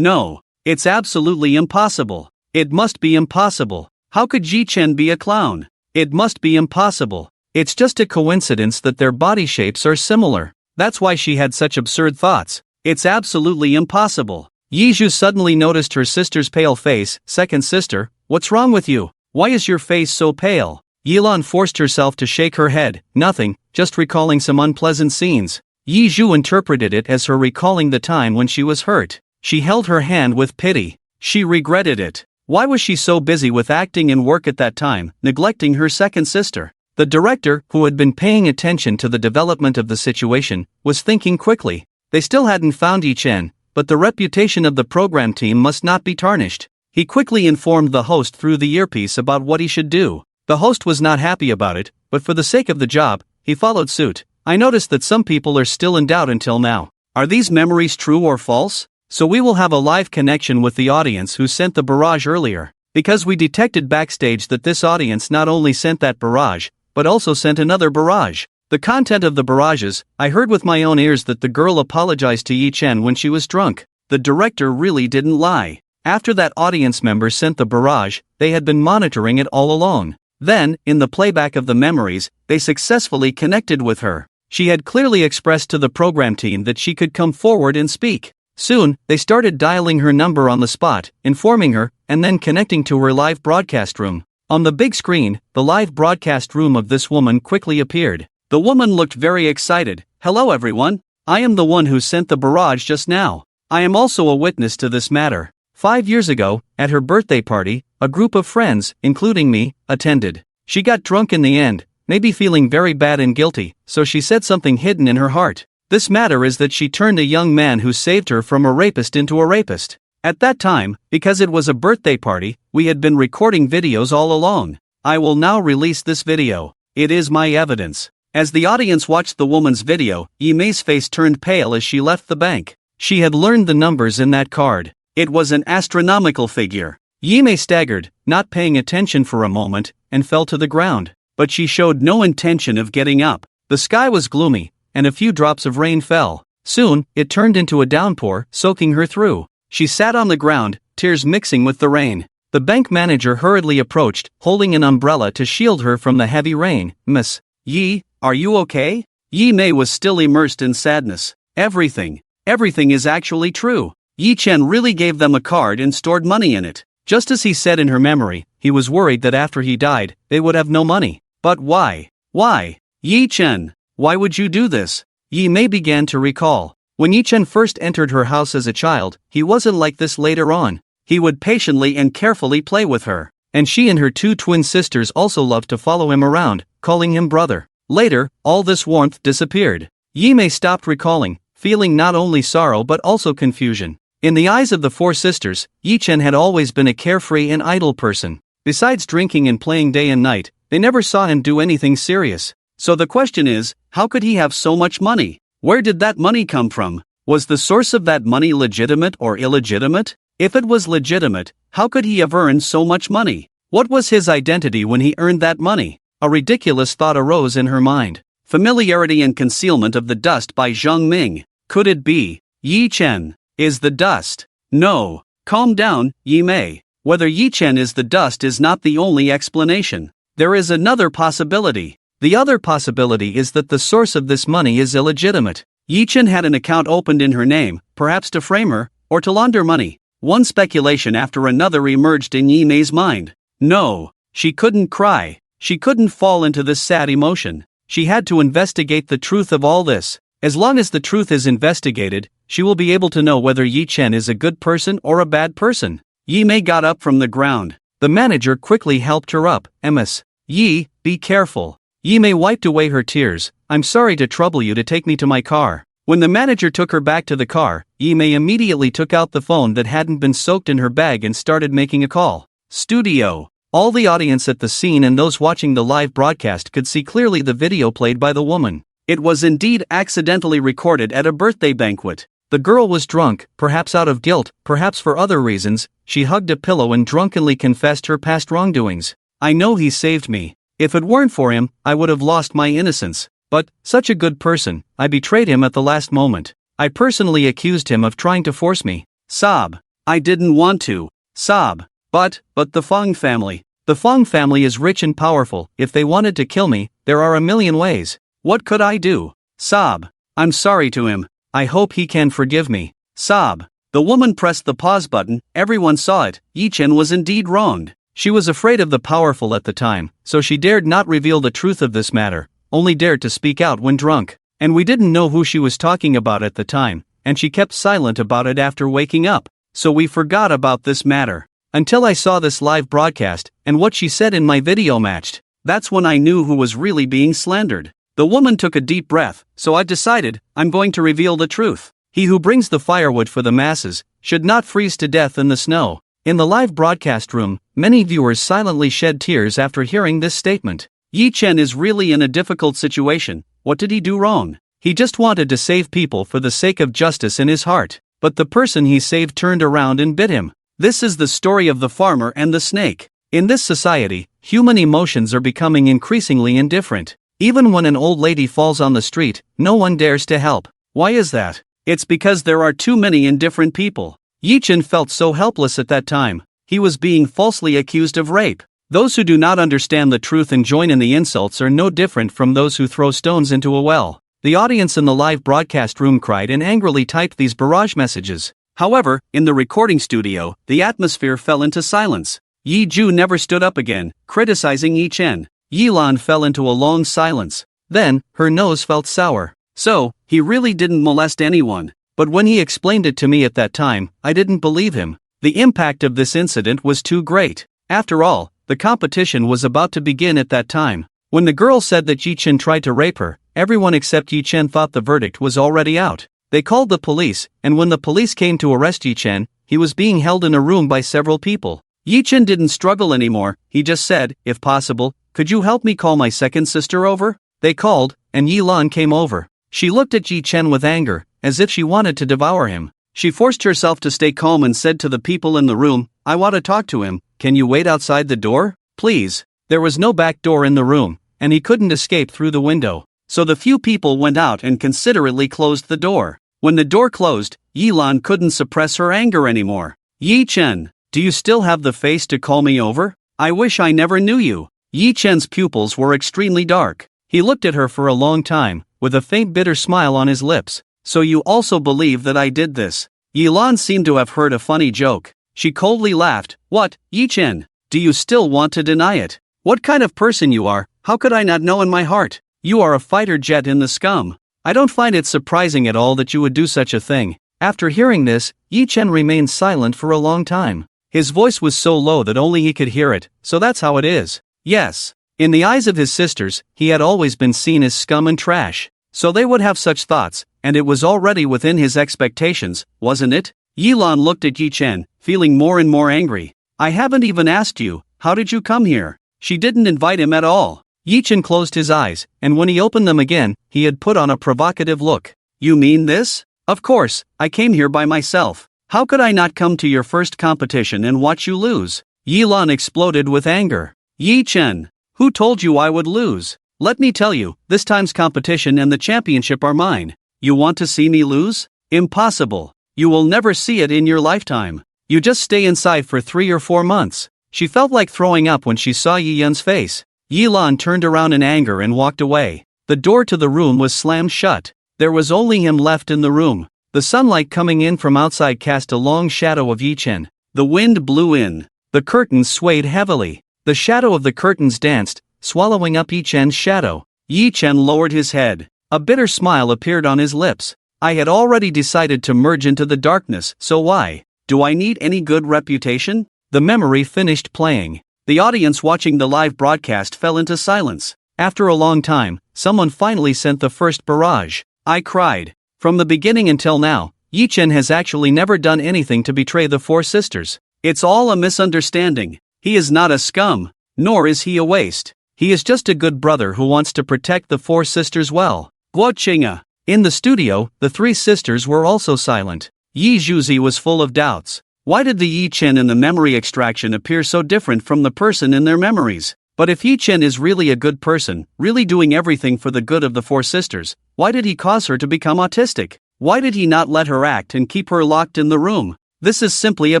it's absolutely impossible. It must be impossible. How could Yi-chen be a clown? It must be impossible. It's just a coincidence that their body shapes are similar. That's why she had such absurd thoughts. It's absolutely impossible. Yi Ju suddenly noticed her sister's pale face. Second sister, what's wrong with you? Why is your face so pale? Yilan forced herself to shake her head. Nothing, just recalling some unpleasant scenes. Yi Ju interpreted it as her recalling the time when she was hurt. She held her hand with pity. She regretted it. Why was she so busy with acting and work at that time, neglecting her second sister? The director, who had been paying attention to the development of the situation, was thinking quickly. They still hadn't found Yi-chen, but the reputation of the program team must not be tarnished. He quickly informed the host through the earpiece about what he should do. The host was not happy about it, but for the sake of the job, he followed suit. I noticed that some people are still in doubt until now. Are these memories true or false? So we will have a live connection with the audience who sent the barrage earlier. Because we detected backstage that this audience not only sent that barrage, but also sent another barrage. The content of the barrages, I heard with my own ears that the girl apologized to Yi Chen when she was drunk. The director really didn't lie. After that audience member sent the barrage, they had been monitoring it all along. Then, in the playback of the memories, they successfully connected with her. She had clearly expressed to the program team that she could come forward and speak. Soon, they started dialing her number on the spot, informing her, and then connecting to her live broadcast room. On the big screen, the live broadcast room of this woman quickly appeared. The woman looked very excited. "Hello everyone, I am the one who sent the barrage just now. I am also a witness to this matter. 5 years ago, at her birthday party, a group of friends, including me, attended. She got drunk in the end, maybe feeling very bad and guilty, so she said something hidden in her heart. This matter is that she turned a young man who saved her from a rapist into a rapist. At that time, because it was a birthday party, we had been recording videos all along. I will now release this video. It is my evidence." As the audience watched the woman's video, Yi Mei's face turned pale as she left the bank. She had learned the numbers in that card. It was an astronomical figure. Yi Mei staggered, not paying attention for a moment, and fell to the ground. But she showed no intention of getting up. The sky was gloomy, and a few drops of rain fell. Soon, it turned into a downpour, soaking her through. She sat on the ground, tears mixing with the rain. The bank manager hurriedly approached, holding an umbrella to shield her from the heavy rain. "Miss Yi, are you okay?" Yi Mei was still immersed in sadness. Everything is actually true. Yi Chen really gave them a card and stored money in it. Just as he said in her memory, he was worried that after he died, they would have no money. But why? Why? Yi Chen, why would you do this? Yi Mei began to recall. When Yi Chen first entered her house as a child, he wasn't like this later on. He would patiently and carefully play with her. And she and her 2 twin sisters also loved to follow him around, calling him brother. Later, all this warmth disappeared. Yi Mei stopped recalling, feeling not only sorrow but also confusion. In the eyes of the 4 sisters, Yi Chen had always been a carefree and idle person. Besides drinking and playing day and night, they never saw him do anything serious. So the question is, how could he have so much money? Where did that money come from? Was the source of that money legitimate or illegitimate? If it was legitimate, how could he have earned so much money? What was his identity when he earned that money? A ridiculous thought arose in her mind. Familiarity and Concealment of the Dust by Zhang Ming. Could it be? Yi Chen is the dust? No. Calm down, Yi Mei. Whether Yi Chen is the dust is not the only explanation. There is another possibility. The other possibility is that the source of this money is illegitimate. Yi Chen had an account opened in her name, perhaps to frame her, or to launder money. One speculation after another emerged in Yi Mei's mind. No, she couldn't cry. She couldn't fall into this sad emotion. She had to investigate the truth of all this. As long as the truth is investigated, she will be able to know whether Yi Chen is a good person or a bad person. Yi Mei got up from the ground. The manager quickly helped her up. "Miss Yi, be careful." Yi Mei wiped away her tears. "I'm sorry to trouble you, to take me to my car." When the manager took her back to the car, Yi Mei immediately took out the phone that hadn't been soaked in her bag and started making a call. Studio. All the audience at the scene and those watching the live broadcast could see clearly the video played by the woman. It was indeed accidentally recorded at a birthday banquet. The girl was drunk, perhaps out of guilt, perhaps for other reasons. She hugged a pillow and drunkenly confessed her past wrongdoings. "I know he saved me. If it weren't for him, I would have lost my innocence. But, such a good person, I betrayed him at the last moment. I personally accused him of trying to force me." Sob. "I didn't want to." Sob. But the Feng family. The Feng family is rich and powerful. If they wanted to kill me, there are a million ways. What could I do? Sob. "I'm sorry to him. I hope he can forgive me." Sob. The woman pressed the pause button. Everyone saw it. Yi Chen was indeed wronged. She was afraid of the powerful at the time, so she dared not reveal the truth of this matter, only dared to speak out when drunk. And we didn't know who she was talking about at the time, and she kept silent about it after waking up. So we forgot about this matter. Until I saw this live broadcast, and what she said in my video matched. That's when I knew who was really being slandered. The woman took a deep breath. "So I decided, I'm going to reveal the truth." He who brings the firewood for the masses should not freeze to death in the snow. In the live broadcast room, many viewers silently shed tears after hearing this statement. Yi Chen is really in a difficult situation. What did he do wrong? He just wanted to save people for the sake of justice in his heart. But the person he saved turned around and bit him. This is the story of the farmer and the snake. In this society, human emotions are becoming increasingly indifferent. Even when an old lady falls on the street, no one dares to help. Why is that? It's because there are too many indifferent people. Yi Chen felt so helpless at that time. He was being falsely accused of rape. Those who do not understand the truth and join in the insults are no different from those who throw stones into a well. The audience in the live broadcast room cried and angrily typed these barrage messages. However, in the recording studio, the atmosphere fell into silence. Yi Ju never stood up again, criticizing Yi Chen. Yi Lan fell into a long silence. Then, her nose felt sour. So, he really didn't molest anyone. But when he explained it to me at that time, I didn't believe him. The impact of this incident was too great. After all, the competition was about to begin at that time. When the girl said that Yi Chen tried to rape her, everyone except Yi Chen thought the verdict was already out. They called the police, and when the police came to arrest Yi Chen, he was being held in a room by several people. Yi Chen didn't struggle anymore. He just said, "If possible, could you help me call my second sister over?" They called, and Yi Lan came over. She looked at Yi Chen with anger, as if she wanted to devour him. She forced herself to stay calm and said to the people in the room, "I want to talk to him. Can you wait outside the door? Please." There was no back door in the room, and he couldn't escape through the window. So the few people went out and considerately closed the door. When the door closed, Yi Lan couldn't suppress her anger anymore. "Yi Chen, do you still have the face to call me over? I wish I never knew you." Yi Chen's pupils were extremely dark. He looked at her for a long time, with a faint bitter smile on his lips. "So you also believe that I did this?" Yi Lan seemed to have heard a funny joke. She coldly laughed. "What, Yi Chen? Do you still want to deny it? What kind of person you are? How could I not know in my heart? You are a fighter jet in the scum. I don't find it surprising at all that you would do such a thing." After hearing this, Yi Chen remained silent for a long time. His voice was so low that only he could hear it. "So that's how it is." Yes. In the eyes of his sisters, he had always been seen as scum and trash. So they would have such thoughts, and it was already within his expectations, wasn't it? Yi Lan looked at Yi Chen, feeling more and more angry. "I haven't even asked you, how did you come here?" She didn't invite him at all. Yi Chen closed his eyes, and when he opened them again, he had put on a provocative look. "You mean this? Of course, I came here by myself. How could I not come to your first competition and watch you lose?" Yi Lan exploded with anger. "Yi Chen, who told you I would lose? Let me tell you, this time's competition and the championship are mine. You want to see me lose? Impossible. You will never see it in your lifetime. You just stay inside for 3 or 4 months." She felt like throwing up when she saw Yi Yun's face. Yi Lan turned around in anger and walked away. The door to the room was slammed shut. There was only him left in the room. The sunlight coming in from outside cast a long shadow of Yi Chen. The wind blew in. The curtains swayed heavily. The shadow of the curtains danced, swallowing up Yi Chen's shadow. Yi Chen lowered his head. A bitter smile appeared on his lips. "I had already decided to merge into the darkness, so why? Do I need any good reputation?" The memory finished playing. The audience watching the live broadcast fell into silence. After a long time, someone finally sent the first barrage. I cried. From the beginning until now, Yi Chen has actually never done anything to betray the 4 sisters. It's all a misunderstanding. He is not a scum, nor is he a waste. He is just a good brother who wants to protect the 4 sisters well. Guochinga. In the studio, the 3 sisters were also silent. Yi Zhuzi was full of doubts. Why did the Yi Chen in the memory extraction appear so different from the person in their memories? But if Yi Chen is really a good person, really doing everything for the good of the 4 sisters, why did he cause her to become autistic? Why did he not let her act and keep her locked in the room? This is simply a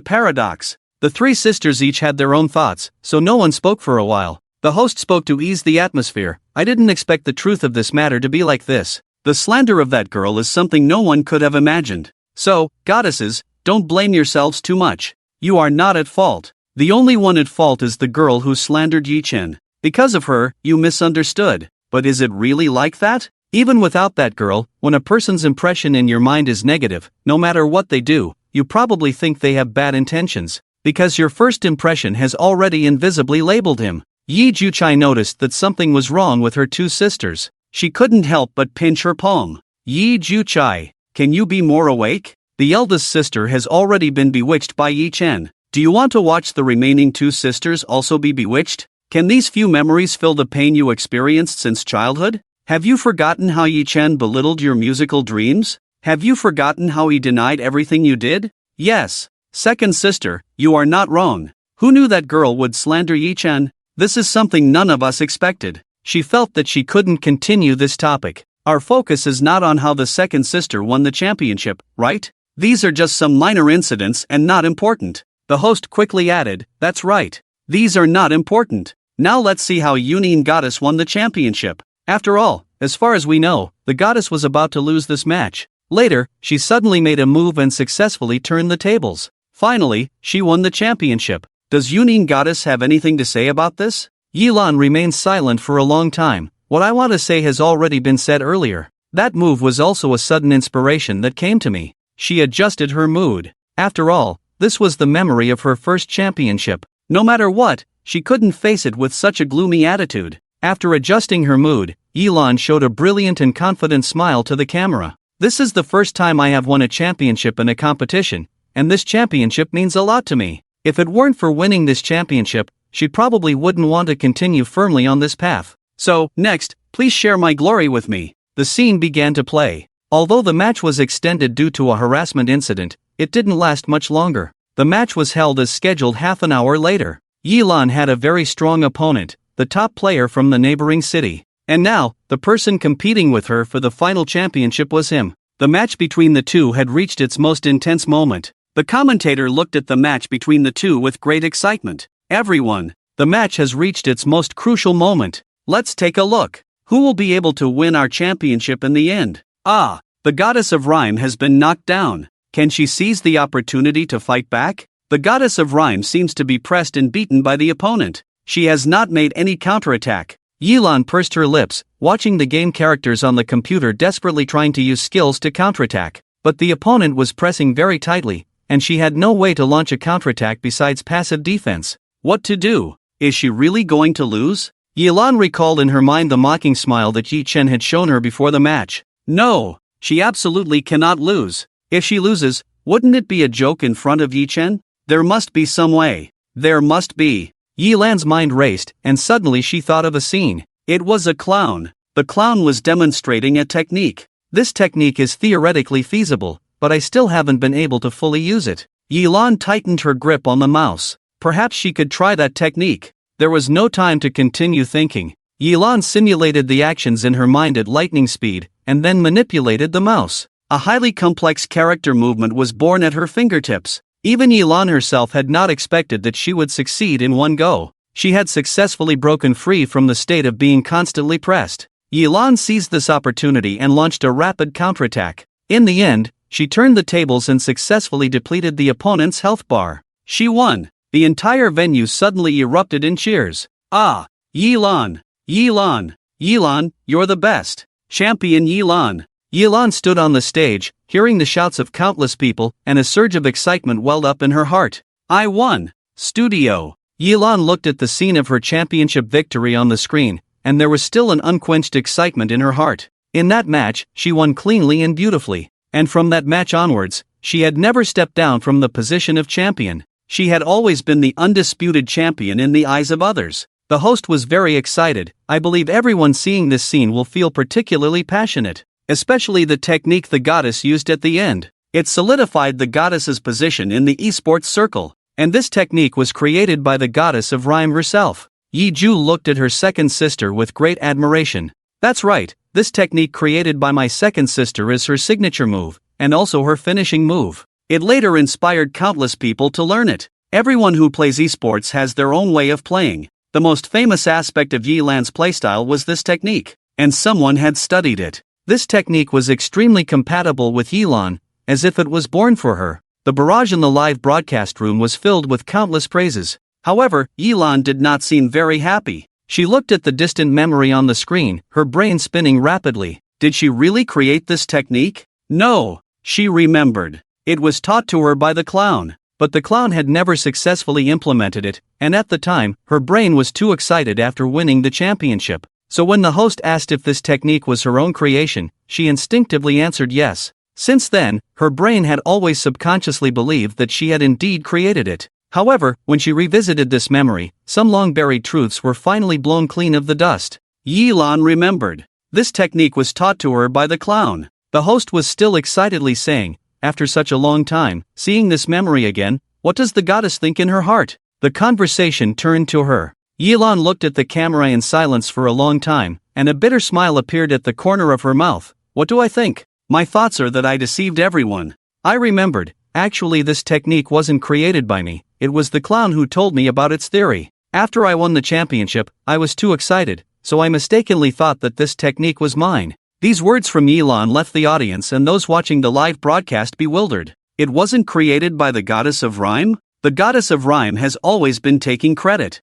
paradox. The 3 sisters each had their own thoughts, so no one spoke for a while. The host spoke to ease the atmosphere. "I didn't expect the truth of this matter to be like this. The slander of that girl is something no one could have imagined. So, goddesses, don't blame yourselves too much. You are not at fault. The only one at fault is the girl who slandered Yi Chen. Because of her, you misunderstood. But is it really like that? Even without that girl, when a person's impression in your mind is negative, no matter what they do, you probably think they have bad intentions, because your first impression has already invisibly labeled him." Yi Juchai noticed that something was wrong with her 2 sisters. She couldn't help but pinch her palm. "Yi Juchai, can you be more awake? The eldest sister has already been bewitched by Yi Chen. Do you want to watch the remaining two sisters also be bewitched? Can these few memories fill the pain you experienced since childhood? Have you forgotten how Yi Chen belittled your musical dreams? Have you forgotten how he denied everything you did? Yes. Second sister, you are not wrong. Who knew that girl would slander Yi Chen? This is something none of us expected. She felt that she couldn't continue this topic. Our focus is not on how the second sister won the championship, right? These are just some minor incidents and not important. The host quickly added, that's right. These are not important. Now let's see how Union Goddess won the championship. After all, as far as we know, the goddess was about to lose this match. Later, she suddenly made a move and successfully turned the tables. Finally, she won the championship. Does Union Goddess have anything to say about this? Yilan remained silent for a long time. What I want to say has already been said earlier. That move was also a sudden inspiration that came to me. She adjusted her mood. After all, this was the memory of her first championship. No matter what, she couldn't face it with such a gloomy attitude. After adjusting her mood, Yilan showed a brilliant and confident smile to the camera. This is the first time I have won a championship in a competition, and this championship means a lot to me. If it weren't for winning this championship, she probably wouldn't want to continue firmly on this path. So, next, please share my glory with me. The scene began to play. Although the match was extended due to a harassment incident, it didn't last much longer. The match was held as scheduled half an hour later. Yilan had a very strong opponent, the top player from the neighboring city. And now, the person competing with her for the final championship was him. The match between the two had reached its most intense moment. The commentator looked at the match between the two with great excitement. Everyone, the match has reached its most crucial moment. Let's take a look. Who will be able to win our championship in the end? Ah, the goddess of rhyme has been knocked down. Can she seize the opportunity to fight back? The goddess of rhyme seems to be pressed and beaten by the opponent. She has not made any counterattack. Yilan pursed her lips, watching the game characters on the computer desperately trying to use skills to counterattack. But the opponent was pressing very tightly, and she had no way to launch a counterattack besides passive defense. What to do? Is she really going to lose? Yilan recalled in her mind the mocking smile that Yi Chen had shown her before the match. No, she absolutely cannot lose. If she loses, wouldn't it be a joke in front of Yi Chen? There must be some way. There must be. Yilan's mind raced, and suddenly she thought of a scene. It was a clown. The clown was demonstrating a technique. This technique is theoretically feasible, but I still haven't been able to fully use it. Yilan tightened her grip on the mouse. Perhaps she could try that technique. There was no time to continue thinking. Yilan simulated the actions in her mind at lightning speed, and then manipulated the mouse. A highly complex character movement was born at her fingertips. Even Yilan herself had not expected that she would succeed in one go. She had successfully broken free from the state of being constantly pressed. Yilan seized this opportunity and launched a rapid counterattack. In the end, she turned the tables and successfully depleted the opponent's health bar. She won. The entire venue suddenly erupted in cheers. Ah, Yilan! Yilan! Yilan, you're the best! Champion Yilan! Yilan stood on the stage, hearing the shouts of countless people, and a surge of excitement welled up in her heart. I won! Studio! Yilan looked at the scene of her championship victory on the screen, and there was still an unquenched excitement in her heart. In that match, she won cleanly and beautifully. And from that match onwards, she had never stepped down from the position of champion. She had always been the undisputed champion in the eyes of others. The host was very excited. I believe everyone seeing this scene will feel particularly passionate. Especially the technique the goddess used at the end. It solidified the goddess's position in the esports circle. And this technique was created by the goddess of rhyme herself. Yi Ju looked at her second sister with great admiration. That's right, this technique created by my second sister is her signature move, and also her finishing move. It later inspired countless people to learn it. Everyone who plays esports has their own way of playing. The most famous aspect of Yilan's playstyle was this technique, and someone had studied it. This technique was extremely compatible with Yilan, as if it was born for her. The barrage in the live broadcast room was filled with countless praises. However, Yilan did not seem very happy. She looked at the distant memory on the screen, her brain spinning rapidly. Did she really create this technique? No, she remembered. It was taught to her by the clown. But the clown had never successfully implemented it, and at the time, her brain was too excited after winning the championship. So when the host asked if this technique was her own creation, she instinctively answered yes. Since then, her brain had always subconsciously believed that she had indeed created it. However, when she revisited this memory, some long-buried truths were finally blown clean of the dust. Yilan remembered. This technique was taught to her by the clown. The host was still excitedly saying, after such a long time, seeing this memory again, what does the goddess think in her heart? The conversation turned to her. Yilan looked at the camera in silence for a long time, and a bitter smile appeared at the corner of her mouth. What do I think? My thoughts are that I deceived everyone. I remembered, actually this technique wasn't created by me, it was the clown who told me about its theory. After I won the championship, I was too excited, so I mistakenly thought that this technique was mine. These words from Yilan left the audience and those watching the live broadcast bewildered. It wasn't created by the goddess of rhyme? The goddess of rhyme has always been taking credit.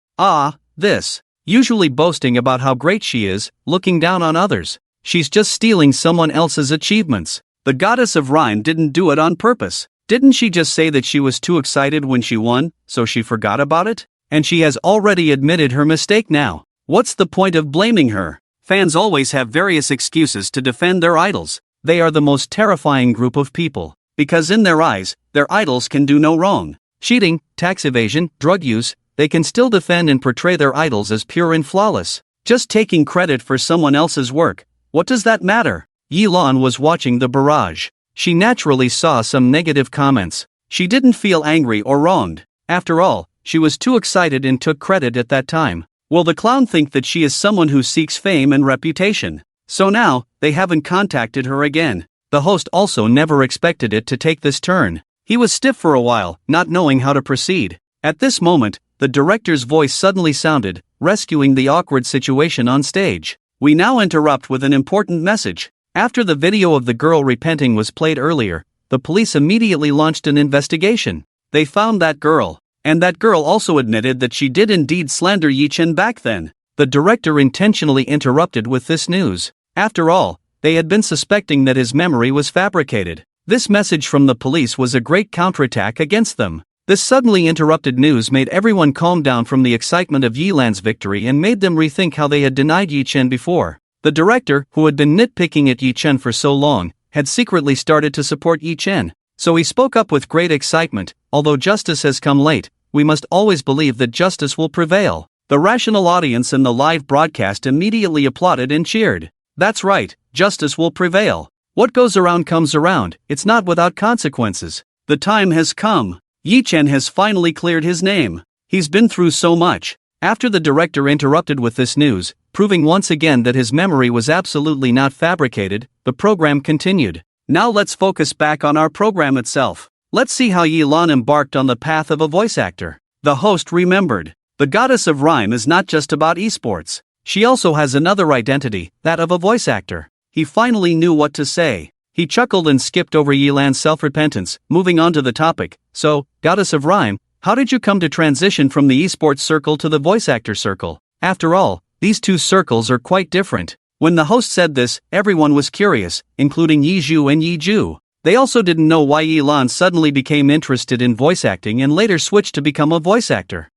Usually boasting about how great she is, looking down on others. She's just stealing someone else's achievements. The goddess of rhyme didn't do it on purpose. Didn't she just say that she was too excited when she won, so she forgot about it? And she has already admitted her mistake now. What's the point of blaming her? Fans always have various excuses to defend their idols. They are the most terrifying group of people, because in their eyes, their idols can do no wrong. Cheating, tax evasion, drug use, they can still defend and portray their idols as pure and flawless. Just taking credit for someone else's work, what does that matter? Yilan was watching the barrage. She naturally saw some negative comments. She didn't feel angry or wronged. After all, she was too excited and took credit at that time. Will the clown think that she is someone who seeks fame and reputation? So now, they haven't contacted her again. The host also never expected it to take this turn. He was stiff for a while, not knowing how to proceed. At this moment, the director's voice suddenly sounded, rescuing the awkward situation on stage. We now interrupt with an important message. After the video of the girl repenting was played earlier, the police immediately launched an investigation. They found that girl. And that girl also admitted that she did indeed slander Yi Chen back then. The director intentionally interrupted with this news. After all, they had been suspecting that his memory was fabricated. This message from the police was a great counterattack against them. This suddenly interrupted news made everyone calm down from the excitement of Yilan's victory and made them rethink how they had denied Yi Chen before. The director, who had been nitpicking at Yi Chen for so long, had secretly started to support Yi Chen. So he spoke up with great excitement. Although justice has come late, we must always believe that justice will prevail. The rational audience in the live broadcast immediately applauded and cheered. That's right, justice will prevail. What goes around comes around, it's not without consequences. The time has come. Yi Chen has finally cleared his name. He's been through so much. After the director interrupted with this news, proving once again that his memory was absolutely not fabricated, the program continued. Now let's focus back on our program itself. Let's see how Yilan embarked on the path of a voice actor. The host remembered. The goddess of rhyme is not just about esports. She also has another identity, that of a voice actor. He finally knew what to say. He chuckled and skipped over Yilan's self-repentance, moving on to the topic. So, goddess of rhyme, how did you come to transition from the esports circle to the voice actor circle? After all, these two circles are quite different. When the host said this, everyone was curious, including Yi Zhu and Yi Ju. They also didn't know why Yilan suddenly became interested in voice acting and later switched to become a voice actor.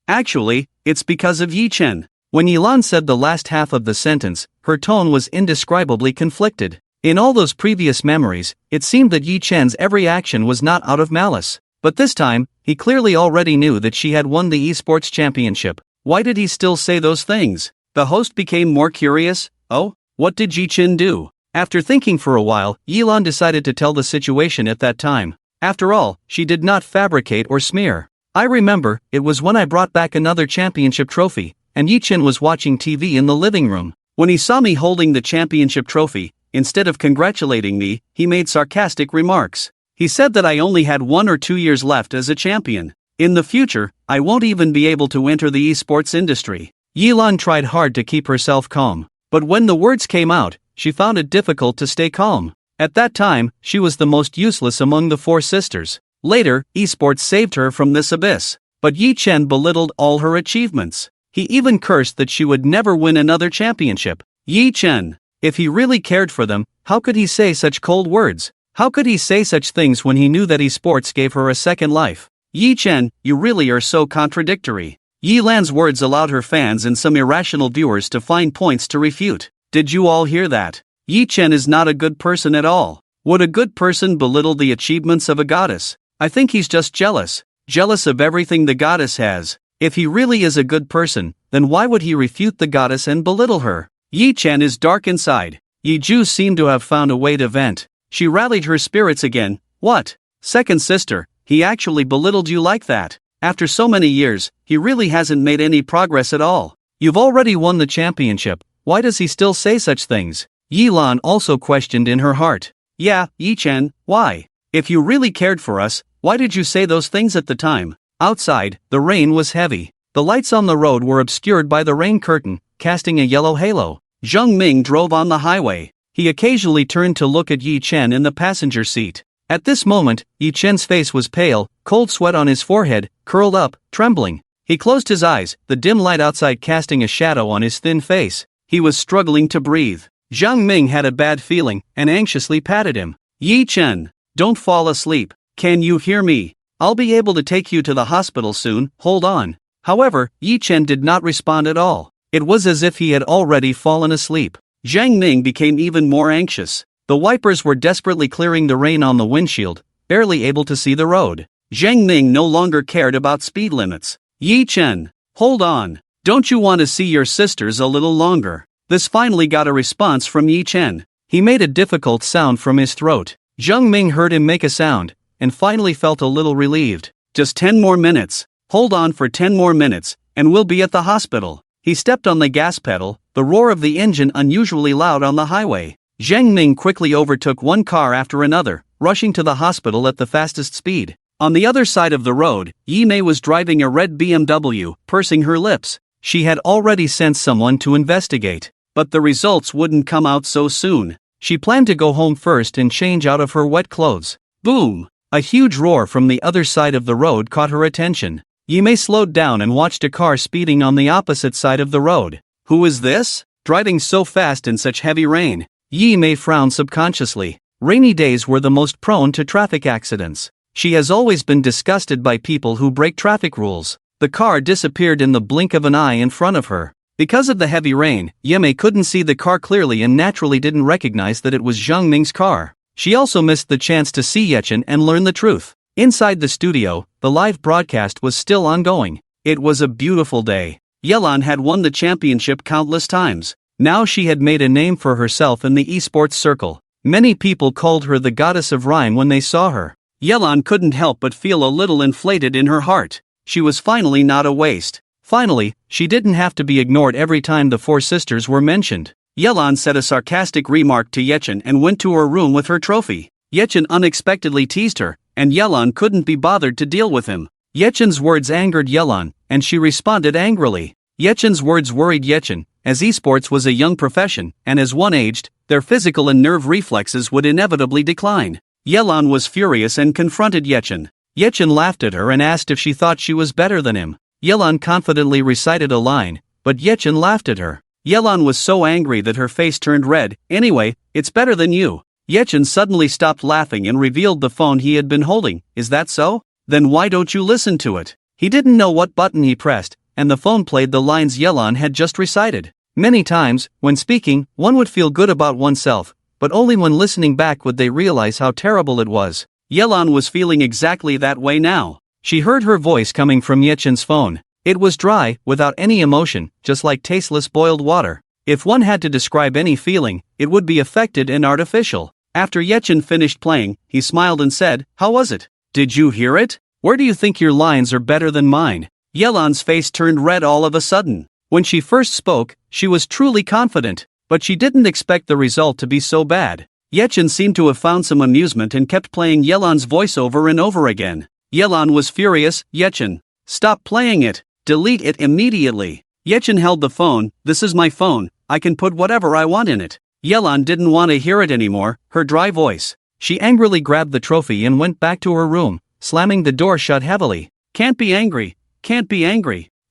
Actually, it's because of Yi Chen. When Yilan said the last half of the sentence, her tone was indescribably conflicted. In all those previous memories, it seemed that Yi Chen's every action was not out of malice. But this time, he clearly already knew that she had won the esports championship. Why did he still say those things? The host became more curious. Oh, what did Yi Chen do? After thinking for a while, Yilan decided to tell the situation at that time. After all, she did not fabricate or smear. I remember, it was when I brought back another championship trophy, and Yi Chen was watching TV in the living room. When he saw me holding the championship trophy, instead of congratulating me, he made sarcastic remarks. He said that I only had 1 or 2 years left as a champion. In the future, I won't even be able to enter the esports industry. Yilan tried hard to keep herself calm, but when the words came out, she found it difficult to stay calm. At that time, she was the most useless among the 4 sisters. Later, esports saved her from this abyss. But Yi Chen belittled all her achievements. He even cursed that she would never win another championship. Yi Chen, if he really cared for them, how could he say such cold words? How could he say such things when he knew that esports gave her a second life? Yi Chen, you really are so contradictory. Yilan's words allowed her fans and some irrational viewers to find points to refute. Did you all hear that? Yi Chen is not a good person at all. Would a good person belittle the achievements of a goddess? I think he's just jealous. Jealous of everything the goddess has. If he really is a good person, then why would he refute the goddess and belittle her? Yi Chen is dark inside. Yi Ju seemed to have found a way to vent. She rallied her spirits again. What? Second sister, he actually belittled you like that? After so many years, he really hasn't made any progress at all. You've already won the championship, why does he still say such things? Yi Lan also questioned in her heart. Yeah, Yi Chen, why? If you really cared for us, why did you say those things at the time? Outside, the rain was heavy. The lights on the road were obscured by the rain curtain, casting a yellow halo. Zheng Ming drove on the highway. He occasionally turned to look at Yi Chen in the passenger seat. At this moment, Yi Chen's face was pale, cold sweat on his forehead, curled up, trembling. He closed his eyes, the dim light outside casting a shadow on his thin face. He was struggling to breathe. Zhang Ming had a bad feeling, and anxiously patted him. Yi Chen, don't fall asleep. Can you hear me? I'll be able to take you to the hospital soon, hold on. However, Yi Chen did not respond at all. It was as if he had already fallen asleep. Zhang Ming became even more anxious. The wipers were desperately clearing the rain on the windshield, barely able to see the road. Zhang Ming no longer cared about speed limits. Yi Chen, hold on. Don't you want to see your sisters a little longer? This finally got a response from Yi Chen. He made a difficult sound from his throat. Zhang Ming heard him make a sound, and finally felt a little relieved. Just 10 more minutes. Hold on for 10 more minutes, and we'll be at the hospital. He stepped on the gas pedal, the roar of the engine unusually loud on the highway. Zhang Ming quickly overtook one car after another, rushing to the hospital at the fastest speed. On the other side of the road, Yi Mei was driving a red BMW, pursing her lips. She had already sent someone to investigate, but the results wouldn't come out so soon. She planned to go home first and change out of her wet clothes. Boom! A huge roar from the other side of the road caught her attention. Yi Mei slowed down and watched a car speeding on the opposite side of the road. Who is this? Driving so fast in such heavy rain? Yi Mei frowned subconsciously. Rainy days were the most prone to traffic accidents. She has always been disgusted by people who break traffic rules. The car disappeared in the blink of an eye in front of her. Because of the heavy rain, Yi Mei couldn't see the car clearly and naturally didn't recognize that it was Zhang Ming's car. She also missed the chance to see Yechen and learn the truth. Inside the studio, the live broadcast was still ongoing. It was a beautiful day. Yelan had won the championship countless times. Now she had made a name for herself in the esports circle. Many people called her the goddess of Rhine when they saw her. Yelan couldn't help but feel a little inflated in her heart. She was finally not a waste. Finally, she didn't have to be ignored every time the four sisters were mentioned. Yelan said a sarcastic remark to Yechen and went to her room with her trophy. Yechen unexpectedly teased her, and Yelan couldn't be bothered to deal with him. Yechen's words angered Yelan, and she responded angrily. Yechen's words worried Yechen, as esports was a young profession, and as one aged, their physical and nerve reflexes would inevitably decline. Yelan was furious and confronted Yechen. Yechen laughed at her and asked if she thought she was better than him. Yelan confidently recited a line, but Yechen laughed at her. Yelan was so angry that her face turned red. Anyway, it's better than you. Yechen suddenly stopped laughing and revealed the phone he had been holding. Is that so? Then why don't you listen to it? He didn't know what button he pressed, and the phone played the lines Yelan had just recited. Many times, when speaking, one would feel good about oneself, but only when listening back would they realize how terrible it was. Yelan was feeling exactly that way now. She heard her voice coming from Yechen's phone. It was dry, without any emotion, just like tasteless boiled water. If one had to describe any feeling, it would be affected and artificial. After Yechen finished playing, he smiled and said, "How was it? Did you hear it? Where do you think your lines are better than mine?" Yelan's face turned red all of a sudden. When she first spoke, she was truly confident, but she didn't expect the result to be so bad. Yechen seemed to have found some amusement and kept playing Yelan's voice over and over again. Yelan was furious. "Yechen, stop playing it. Delete it immediately." Yechen held the phone. "This is my phone, I can put whatever I want in it." Yelan didn't want to hear it anymore, her dry voice. She angrily grabbed the trophy and went back to her room, slamming the door shut heavily. Can't be angry.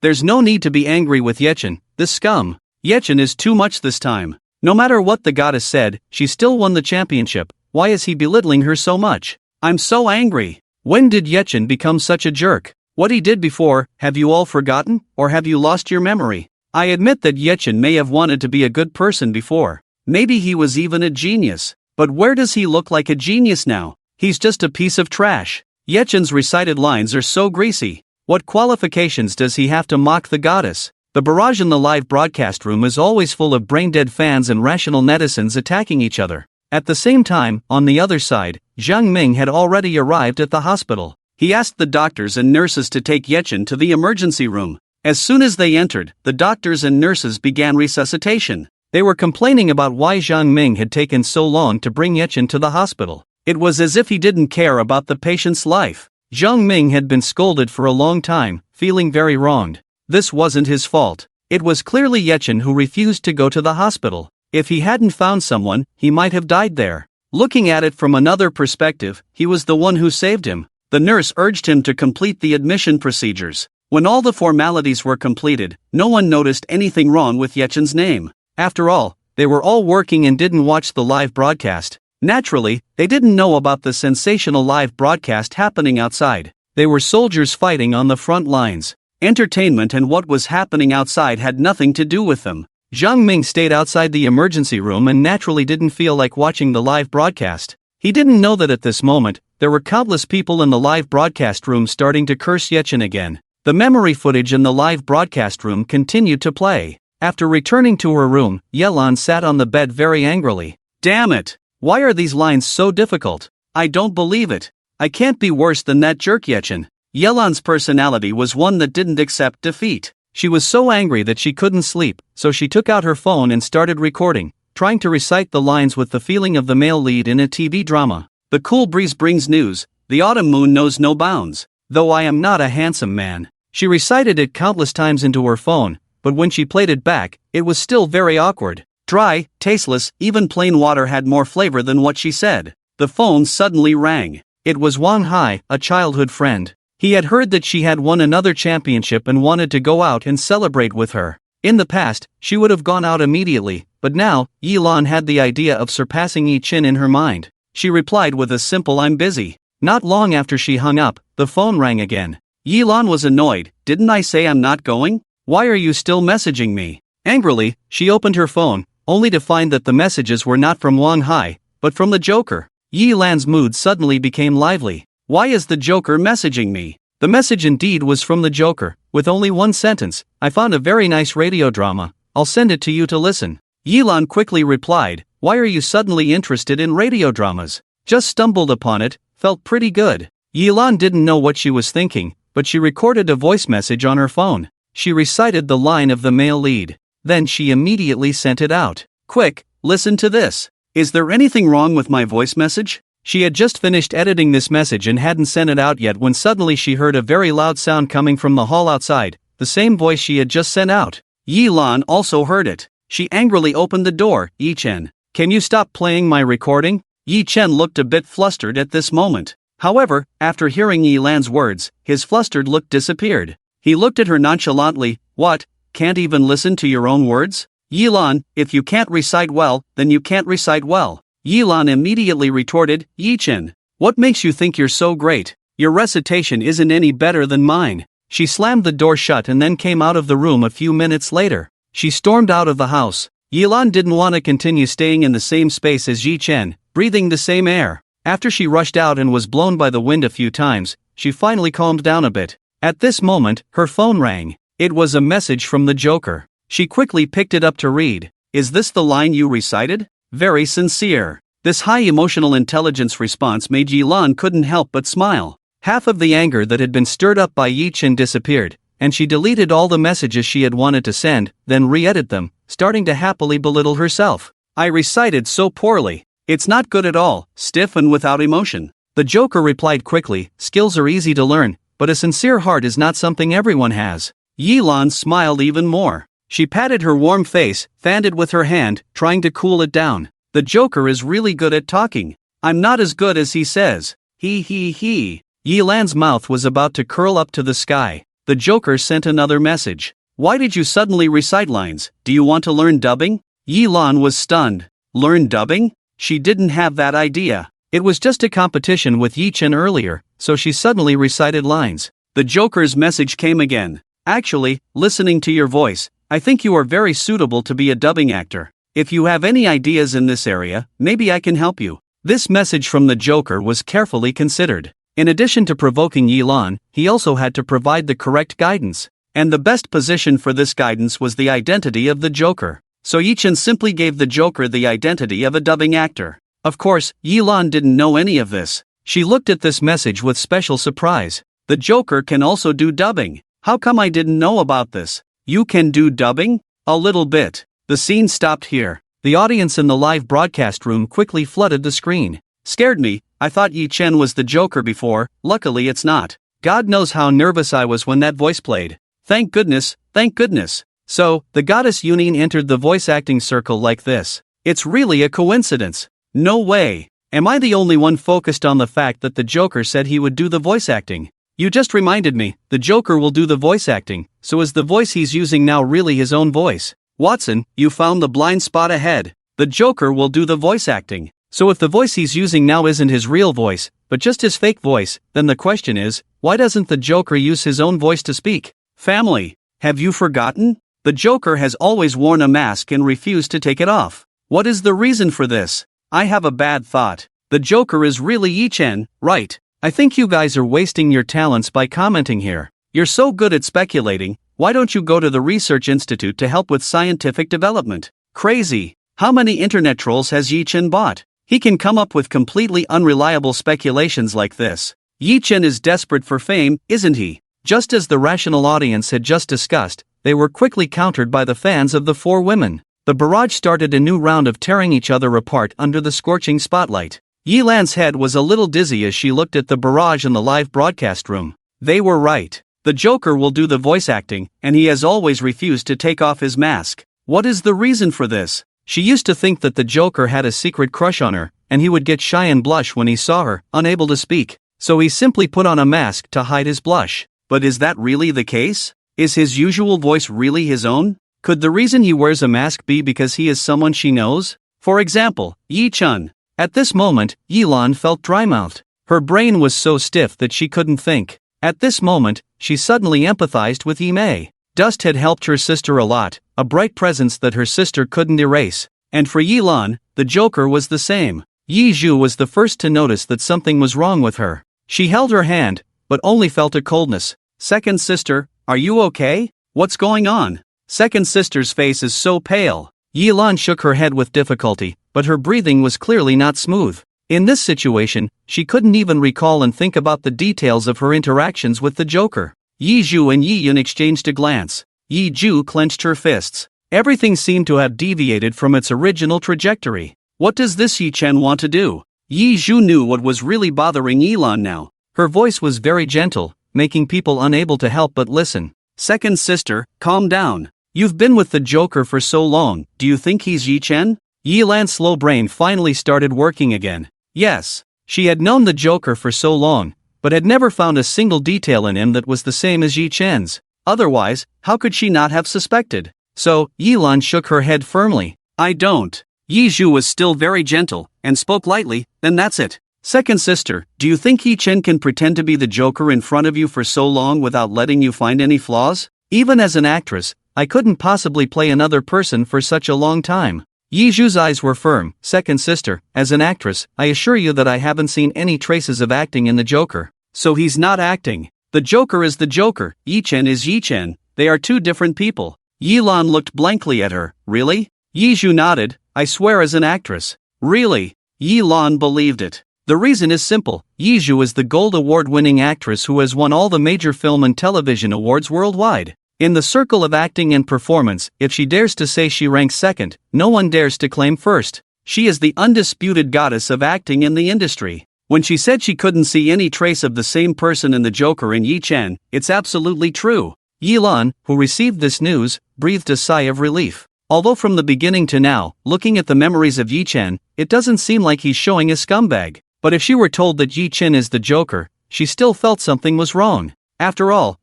There's no need to be angry with Yechen, this scum. Yechen is too much this time. No matter what the goddess said, she still won the championship. Why is he belittling her so much? I'm so angry. When did Yechen become such a jerk? What he did before, have you all forgotten, or have you lost your memory? I admit that Yechen may have wanted to be a good person before. Maybe he was even a genius. But where does he look like a genius now? He's just a piece of trash. Yechen's recited lines are so greasy. What qualifications does he have to mock the goddess? The barrage in the live broadcast room is always full of brain-dead fans and rational netizens attacking each other. At the same time, on the other side, Zhang Ming had already arrived at the hospital. He asked the doctors and nurses to take Yechen to the emergency room. As soon as they entered, the doctors and nurses began resuscitation. They were complaining about why Zhang Ming had taken so long to bring Yechen to the hospital. It was as if he didn't care about the patient's life. Zhang Ming had been scolded for a long time, feeling very wronged. This wasn't his fault. It was clearly Yechen who refused to go to the hospital. If he hadn't found someone, he might have died there. Looking at it from another perspective, he was the one who saved him. The nurse urged him to complete the admission procedures. When all the formalities were completed, no one noticed anything wrong with Yechen's name. After all, they were all working and didn't watch the live broadcast. Naturally, they didn't know about the sensational live broadcast happening outside. They were soldiers fighting on the front lines. Entertainment and what was happening outside had nothing to do with them. Zhang Ming stayed outside the emergency room and naturally didn't feel like watching the live broadcast. He didn't know that at this moment, there were countless people in the live broadcast room starting to curse Yechen again. The memory footage in the live broadcast room continued to play. After returning to her room, Yelan sat on the bed very angrily. Damn it! Why are these lines so difficult? I don't believe it. I can't be worse than that jerk Yechen. Yelan's personality was one that didn't accept defeat. She was so angry that she couldn't sleep, so she took out her phone and started recording, trying to recite the lines with the feeling of the male lead in a TV drama. The cool breeze brings news, the autumn moon knows no bounds, though I am not a handsome man. She recited it countless times into her phone, but when she played it back, it was still very awkward. Dry, tasteless, even plain water had more flavor than what she said. The phone suddenly rang. It was Wang Hai, a childhood friend. He had heard that she had won another championship and wanted to go out and celebrate with her. In the past, she would have gone out immediately, but now, Yilan had the idea of surpassing Yi Qin in her mind. She replied with a simple "I'm busy." Not long after she hung up, the phone rang again. Yilan was annoyed. Didn't I say I'm not going? Why are you still messaging me? Angrily, she opened her phone, only to find that the messages were not from Wang Hai, but from the Joker. Yi Lan's mood suddenly became lively. Why is the Joker messaging me? The message indeed was from the Joker, with only one sentence. I found a very nice radio drama. I'll send it to you to listen. Yi Lan quickly replied, why are you suddenly interested in radio dramas? Just stumbled upon it, felt pretty good. Yi Lan didn't know what she was thinking, but she recorded a voice message on her phone. She recited the line of the male lead. Then she immediately sent it out. Quick, listen to this. Is there anything wrong with my voice message? She had just finished editing this message and hadn't sent it out yet when suddenly she heard a very loud sound coming from the hall outside, the same voice she had just sent out. Yi Lan also heard it. She angrily opened the door. Yi Chen, can you stop playing my recording? Yi Chen looked a bit flustered at this moment. However, after hearing Yi Lan's words, his flustered look disappeared. He looked at her nonchalantly. What? Can't even listen to your own words? Yi Lan, if you can't recite well, then you can't recite well. Yi Lan immediately retorted, Yi Chen, what makes you think you're so great? Your recitation isn't any better than mine. She slammed the door shut and then came out of the room a few minutes later. She stormed out of the house. Yi Lan didn't want to continue staying in the same space as Yi Chen, breathing the same air. After she rushed out and was blown by the wind a few times, she finally calmed down a bit. At this moment, her phone rang. It was a message from the Joker. She quickly picked it up to read. Is this the line you recited? Very sincere. This high emotional intelligence response made Yi Lan couldn't help but smile. Half of the anger that had been stirred up by Yi Chen disappeared, and she deleted all the messages she had wanted to send, then re-edited them, starting to happily belittle herself. I recited so poorly. It's not good at all, stiff and without emotion. The Joker replied quickly, skills are easy to learn, but a sincere heart is not something everyone has. Yi Lan smiled even more. She patted her warm face, fanned it with her hand, trying to cool it down. The Joker is really good at talking. I'm not as good as he says. He. Yi Lan's mouth was about to curl up to the sky. The Joker sent another message. Why did you suddenly recite lines? Do you want to learn dubbing? Yi Lan was stunned. Learn dubbing? She didn't have that idea. It was just a competition with Yi Chen earlier, so she suddenly recited lines. The Joker's message came again. Actually, listening to your voice, I think you are very suitable to be a dubbing actor. If you have any ideas in this area, maybe I can help you. This message from the Joker was carefully considered. In addition to provoking Yilan, he also had to provide the correct guidance. And the best position for this guidance was the identity of the Joker. So Yichen simply gave the Joker the identity of a dubbing actor. Of course, Yilan didn't know any of this. She looked at this message with special surprise. The Joker can also do dubbing. How come I didn't know about this? You can do dubbing? A little bit. The scene stopped here. The audience in the live broadcast room quickly flooded the screen. Scared me. I thought Yi Chen was the Joker before, luckily it's not. God knows how nervous I was when that voice played. Thank goodness, thank goodness. So, the goddess Yunin entered the voice acting circle like this. It's really a coincidence. No way. Am I the only one focused on the fact that the Joker said he would do the voice acting? You just reminded me, the Joker will do the voice acting, so is the voice he's using now really his own voice? Watson, you found the blind spot ahead. The Joker will do the voice acting. So if the voice he's using now isn't his real voice, but just his fake voice, then the question is, why doesn't the Joker use his own voice to speak? Family, have you forgotten? The Joker has always worn a mask and refused to take it off. What is the reason for this? I have a bad thought. The Joker is really Yi Chen, right? I think you guys are wasting your talents by commenting here. You're so good at speculating, why don't you go to the Research Institute to help with scientific development? Crazy. How many internet trolls has Yi Chen bought? He can come up with completely unreliable speculations like this. Yi Chen is desperate for fame, isn't he? Just as the rational audience had just discussed, they were quickly countered by the fans of the four women. The barrage started a new round of tearing each other apart under the scorching spotlight. Yilan's head was a little dizzy as she looked at the barrage in the live broadcast room. They were right. The Joker will do the voice acting, and he has always refused to take off his mask. What is the reason for this? She used to think that the Joker had a secret crush on her, and he would get shy and blush when he saw her, unable to speak. So he simply put on a mask to hide his blush. But is that really the case? Is his usual voice really his own? Could the reason he wears a mask be because he is someone she knows? For example, Yi Chen. At this moment, Yilan felt dry-mouthed. Her brain was so stiff that she couldn't think. At this moment, she suddenly empathized with Yi Mei. Dust had helped her sister a lot, a bright presence that her sister couldn't erase. And for Yilan, the Joker was the same. Yi Zhu was the first to notice that something was wrong with her. She held her hand, but only felt a coldness. Second sister, are you okay? What's going on? Second sister's face is so pale. Yilan shook her head with difficulty, but her breathing was clearly not smooth. In this situation, she couldn't even recall and think about the details of her interactions with the Joker. Yi Zhu and Yi Yun exchanged a glance. Yi Zhu clenched her fists. Everything seemed to have deviated from its original trajectory. What does this Yi Chen want to do? Yi Zhu knew what was really bothering Yilan now. Her voice was very gentle, making people unable to help but listen. Second sister, calm down. You've been with the Joker for so long, do you think he's Yi Chen? Yilan's slow brain finally started working again. Yes, she had known the Joker for so long, but had never found a single detail in him that was the same as Yi Chen's. Otherwise, how could she not have suspected? So, Yilan shook her head firmly. I don't. Yi Zhu was still very gentle, and spoke lightly, then that's it. Second sister, do you think Yi Chen can pretend to be the Joker in front of you for so long without letting you find any flaws? Even as an actress, I couldn't possibly play another person for such a long time. Yi Zhu's eyes were firm. Second sister, as an actress, I assure you that I haven't seen any traces of acting in the Joker. So he's not acting. The Joker is the Joker, Yi Chen is Yi Chen, they are two different people. Yilan looked blankly at her. Really? Yi Zhu nodded. I swear as an actress. Really? Yilan believed it. The reason is simple. Yi Zhu is the Gold Award-winning actress who has won all the major film and television awards worldwide. In the circle of acting and performance, if she dares to say she ranks second, no one dares to claim first. She is the undisputed goddess of acting in the industry. When she said she couldn't see any trace of the same person in the Joker in Yi Chen, it's absolutely true. Yilan, who received this news, breathed a sigh of relief. Although from the beginning to now, looking at the memories of Yi Chen, it doesn't seem like he's showing a scumbag. But if she were told that Yi Chen is the Joker, she still felt something was wrong. After all,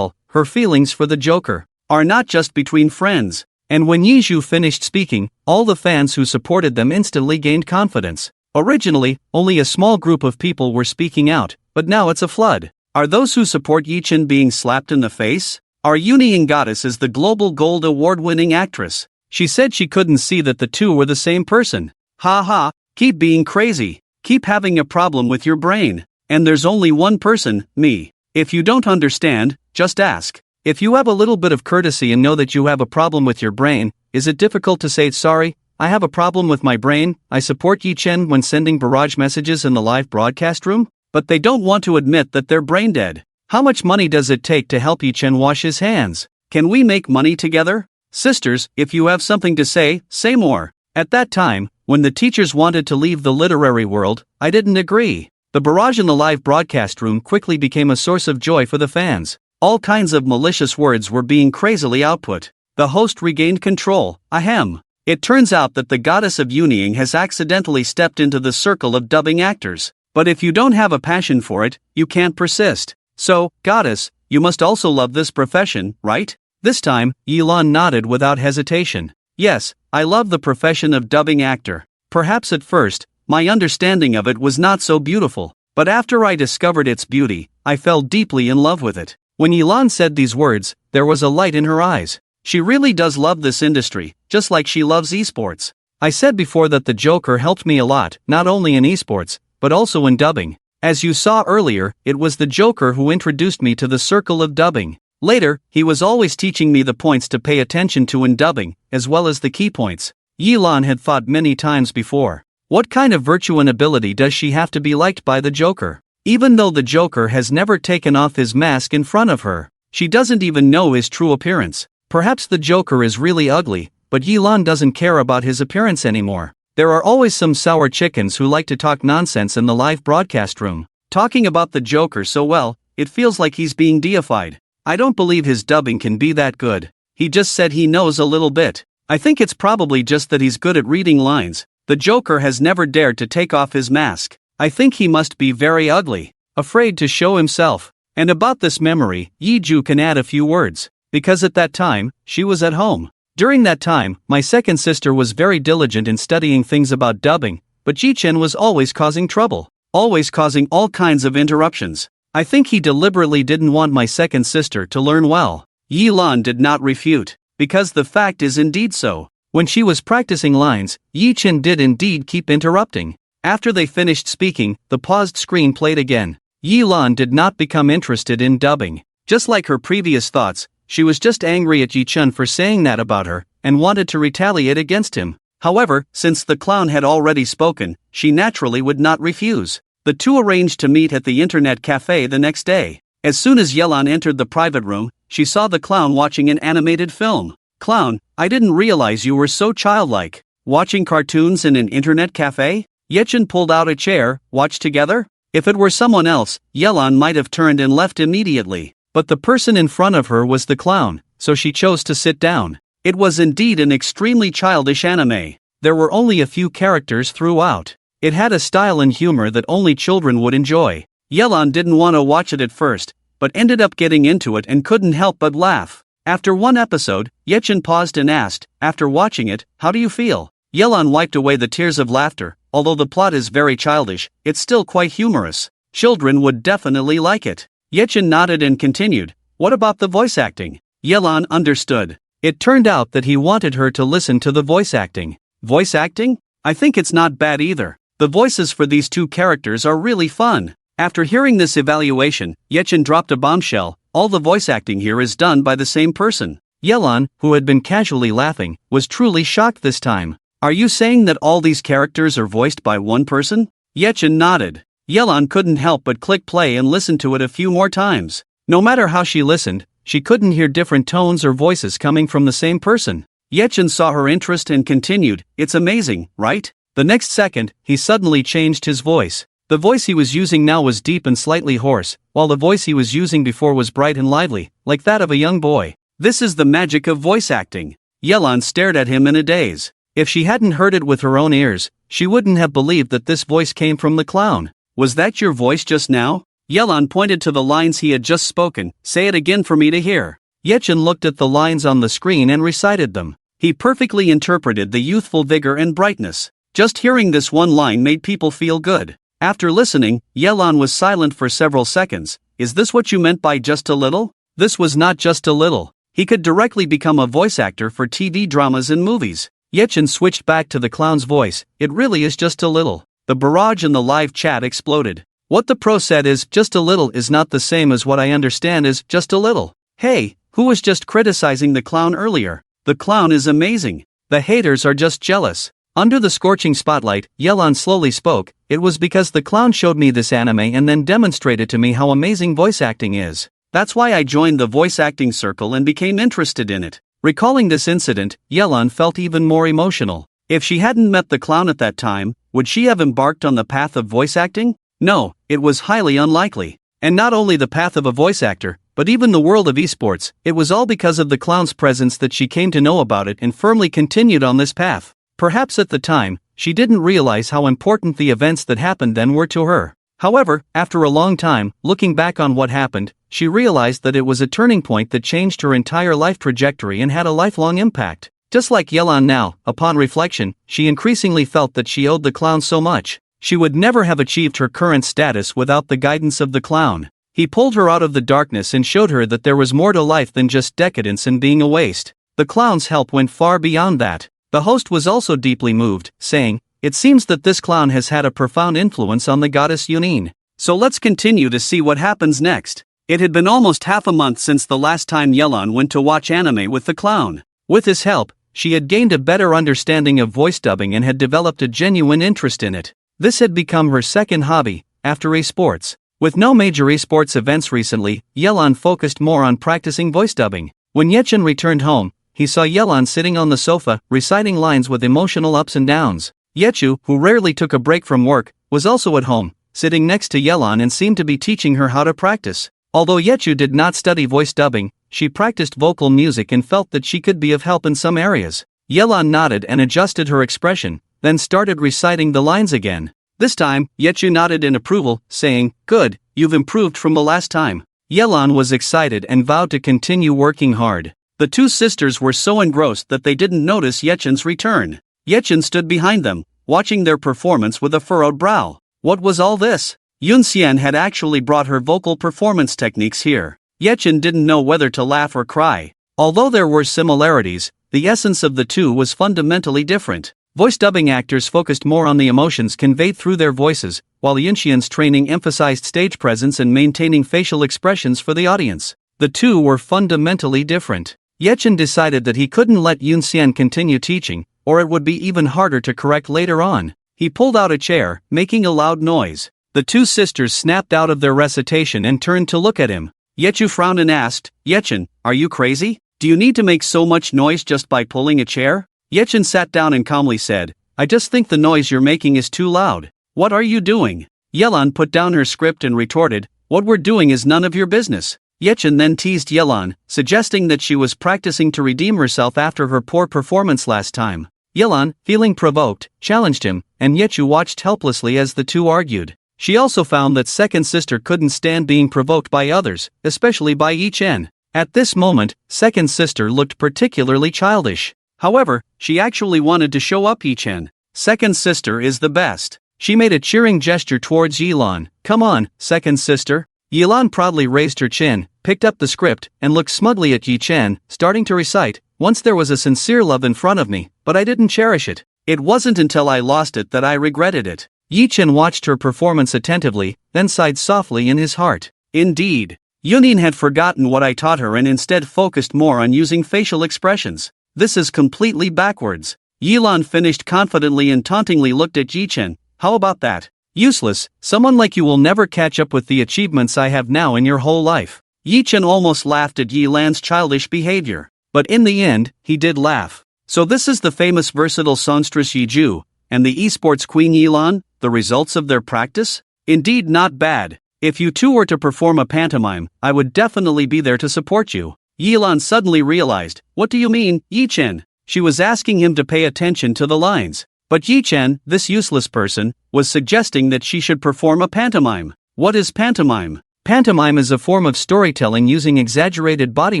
her feelings for the Joker are not just between friends. And when Yi Zhu finished speaking, all the fans who supported them instantly gained confidence. Originally, only a small group of people were speaking out, but now it's a flood. Are those who support Yi Chen being slapped in the face? Our Union goddess is the global gold award-winning actress. She said she couldn't see that the two were the same person. Ha ha, keep being crazy. Keep having a problem with your brain. And there's only one person, me. If you don't understand, just ask. If you have a little bit of courtesy and know that you have a problem with your brain, is it difficult to say sorry? I have a problem with my brain. I support Yi Chen when sending barrage messages in the live broadcast room, but they don't want to admit that they're brain dead. How much money does it take to help Yi Chen wash his hands? Can we make money together? Sisters, if you have something to say more. At that time, when the teachers wanted to leave the literary world, I didn't agree. The barrage in the live broadcast room quickly became a source of joy for the fans. All kinds of malicious words were being crazily output. The host regained control. Ahem. It turns out that the goddess of Yunying has accidentally stepped into the circle of dubbing actors. But if you don't have a passion for it, you can't persist. So, goddess, you must also love this profession, right? This time, Yilan nodded without hesitation. Yes, I love the profession of dubbing actor. Perhaps at first, my understanding of it was not so beautiful, but after I discovered its beauty, I fell deeply in love with it. When Yilan said these words, there was a light in her eyes. She really does love this industry, just like she loves esports. I said before that the Joker helped me a lot, not only in esports, but also in dubbing. As you saw earlier, it was the Joker who introduced me to the circle of dubbing. Later, he was always teaching me the points to pay attention to in dubbing, as well as the key points. Yilan had thought many times before. What kind of virtue and ability does she have to be liked by the Joker? Even though the Joker has never taken off his mask in front of her, she doesn't even know his true appearance. Perhaps the Joker is really ugly, but Yilan doesn't care about his appearance anymore. There are always some sour chickens who like to talk nonsense in the live broadcast room. Talking about the Joker so well, it feels like he's being deified. I don't believe his dubbing can be that good. He just said he knows a little bit. I think it's probably just that he's good at reading lines. The Joker has never dared to take off his mask. I think he must be very ugly, afraid to show himself. And about this memory, Yi Ju can add a few words, because at that time, she was at home. During that time, my second sister was very diligent in studying things about dubbing, but Yi Chen was always causing trouble, always causing all kinds of interruptions. I think he deliberately didn't want my second sister to learn well. Yilan did not refute, because the fact is indeed so. When she was practicing lines, Yi Chen did indeed keep interrupting. After they finished speaking, the paused screen played again. Yilan did not become interested in dubbing. Just like her previous thoughts, she was just angry at Yi Chen for saying that about her, and wanted to retaliate against him. However, since the clown had already spoken, she naturally would not refuse. The two arranged to meet at the internet cafe the next day. As soon as Yilan entered the private room, she saw the clown watching an animated film. Clown, I didn't realize you were so childlike. Watching cartoons in an internet cafe? Yechen pulled out a chair. Watch together? If it were someone else, Yilan might have turned and left immediately. But the person in front of her was the clown, so she chose to sit down. It was indeed an extremely childish anime. There were only a few characters throughout. It had a style and humor that only children would enjoy. Yilan didn't want to watch it at first, but ended up getting into it and couldn't help but laugh. After one episode, Yechen paused and asked, after watching it, how do you feel? Yilan wiped away the tears of laughter. Although the plot is very childish, it's still quite humorous. Children would definitely like it. Yechen nodded and continued, what about the voice acting? Yilan understood. It turned out that he wanted her to listen to the voice acting. Voice acting? I think it's not bad either. The voices for these two characters are really fun. After hearing this evaluation, Yechen dropped a bombshell. All the voice acting here is done by the same person. Yilan, who had been casually laughing, was truly shocked this time. Are you saying that all these characters are voiced by one person? Yechen nodded. Yilan couldn't help but click play and listen to it a few more times. No matter how she listened, she couldn't hear different tones or voices coming from the same person. Yechen saw her interest and continued, it's amazing, right? The next second, he suddenly changed his voice. The voice he was using now was deep and slightly hoarse, while the voice he was using before was bright and lively, like that of a young boy. This is the magic of voice acting. Yilan stared at him in a daze. If she hadn't heard it with her own ears, she wouldn't have believed that this voice came from the clown. Was that your voice just now? Yilan pointed to the lines he had just spoken. Say it again for me to hear. Yechen looked at the lines on the screen and recited them. He perfectly interpreted the youthful vigor and brightness. Just hearing this one line made people feel good. After listening, Yilan was silent for several seconds. Is this what you meant by just a little? This was not just a little. He could directly become a voice actor for TV dramas and movies. Yechen switched back to the clown's voice. It really is just a little. The barrage in the live chat exploded. What the pro said is, just a little is not the same as what I understand is, just a little. Hey, who was just criticizing the clown earlier? The clown is amazing. The haters are just jealous. Under the scorching spotlight, Yelan slowly spoke. It was because the clown showed me this anime and then demonstrated to me how amazing voice acting is. That's why I joined the voice acting circle and became interested in it. Recalling this incident, Yelan felt even more emotional. If she hadn't met the clown at that time, would she have embarked on the path of voice acting? No, it was highly unlikely. And not only the path of a voice actor, but even the world of esports, it was all because of the clown's presence that she came to know about it and firmly continued on this path. Perhaps at the time, she didn't realize how important the events that happened then were to her. However, after a long time, looking back on what happened, she realized that it was a turning point that changed her entire life trajectory and had a lifelong impact. Just like Yelan now, upon reflection, she increasingly felt that she owed the clown so much. She would never have achieved her current status without the guidance of the clown. He pulled her out of the darkness and showed her that there was more to life than just decadence and being a waste. The clown's help went far beyond that. The host was also deeply moved, saying, "It seems that this clown has had a profound influence on the goddess Yunin. So let's continue to see what happens next." It had been almost half a month since the last time Yelan went to watch anime with the clown. With his help, she had gained a better understanding of voice dubbing and had developed a genuine interest in it. This had become her second hobby, after esports. With no major esports events recently, Yelan focused more on practicing voice dubbing. When Yechen returned home, he saw Yelan sitting on the sofa, reciting lines with emotional ups and downs. Yechu, who rarely took a break from work, was also at home, sitting next to Yelan and seemed to be teaching her how to practice. Although Yechu did not study voice dubbing, she practiced vocal music and felt that she could be of help in some areas. Yelan nodded and adjusted her expression, then started reciting the lines again. This time, Yechu nodded in approval, saying, "Good, you've improved from the last time." Yelan was excited and vowed to continue working hard. The two sisters were so engrossed that they didn't notice Yechen's return. Yechen stood behind them, watching their performance with a furrowed brow. What was all this? Yunxian had actually brought her vocal performance techniques here. Yechen didn't know whether to laugh or cry. Although there were similarities, the essence of the two was fundamentally different. Voice dubbing actors focused more on the emotions conveyed through their voices, while Yunxian's training emphasized stage presence and maintaining facial expressions for the audience. The two were fundamentally different. Yechen decided that he couldn't let Yunxian continue teaching, or it would be even harder to correct later on. He pulled out a chair, making a loud noise. The two sisters snapped out of their recitation and turned to look at him. Yechu frowned and asked, "Yechen, are you crazy? Do you need to make so much noise just by pulling a chair?" Yechen sat down and calmly said, "I just think the noise you're making is too loud. What are you doing?" Yelan put down her script and retorted, "What we're doing is none of your business." Yechen then teased Yelan, suggesting that she was practicing to redeem herself after her poor performance last time. Yelan, feeling provoked, challenged him, and Yechu watched helplessly as the two argued. She also found that second sister couldn't stand being provoked by others, especially by Yichen. At this moment, second sister looked particularly childish. However, she actually wanted to show up Yichen. Second sister is the best. She made a cheering gesture towards Yelan. "Come on, second sister." Yelan proudly raised her chin, picked up the script, and looked smugly at Yichen, starting to recite, "Once there was a sincere love in front of me, but I didn't cherish it. It wasn't until I lost it that I regretted it." Yichen watched her performance attentively, then sighed softly in his heart. Indeed, Yunin had forgotten what I taught her and instead focused more on using facial expressions. This is completely backwards. Yelan finished confidently and tauntingly looked at Yichen. "How about that? Useless, someone like you will never catch up with the achievements I have now in your whole life." Yichen almost laughed at Yelan's childish behavior. But in the end, he did laugh. "So this is the famous versatile songstress Yiju, and the esports queen Yelan, the results of their practice? Indeed not bad. If you two were to perform a pantomime, I would definitely be there to support you." Yelan suddenly realized, "What do you mean, Yichen?" She was asking him to pay attention to the lines. But Yichen, this useless person, was suggesting that she should perform a pantomime. What is pantomime? Pantomime is a form of storytelling using exaggerated body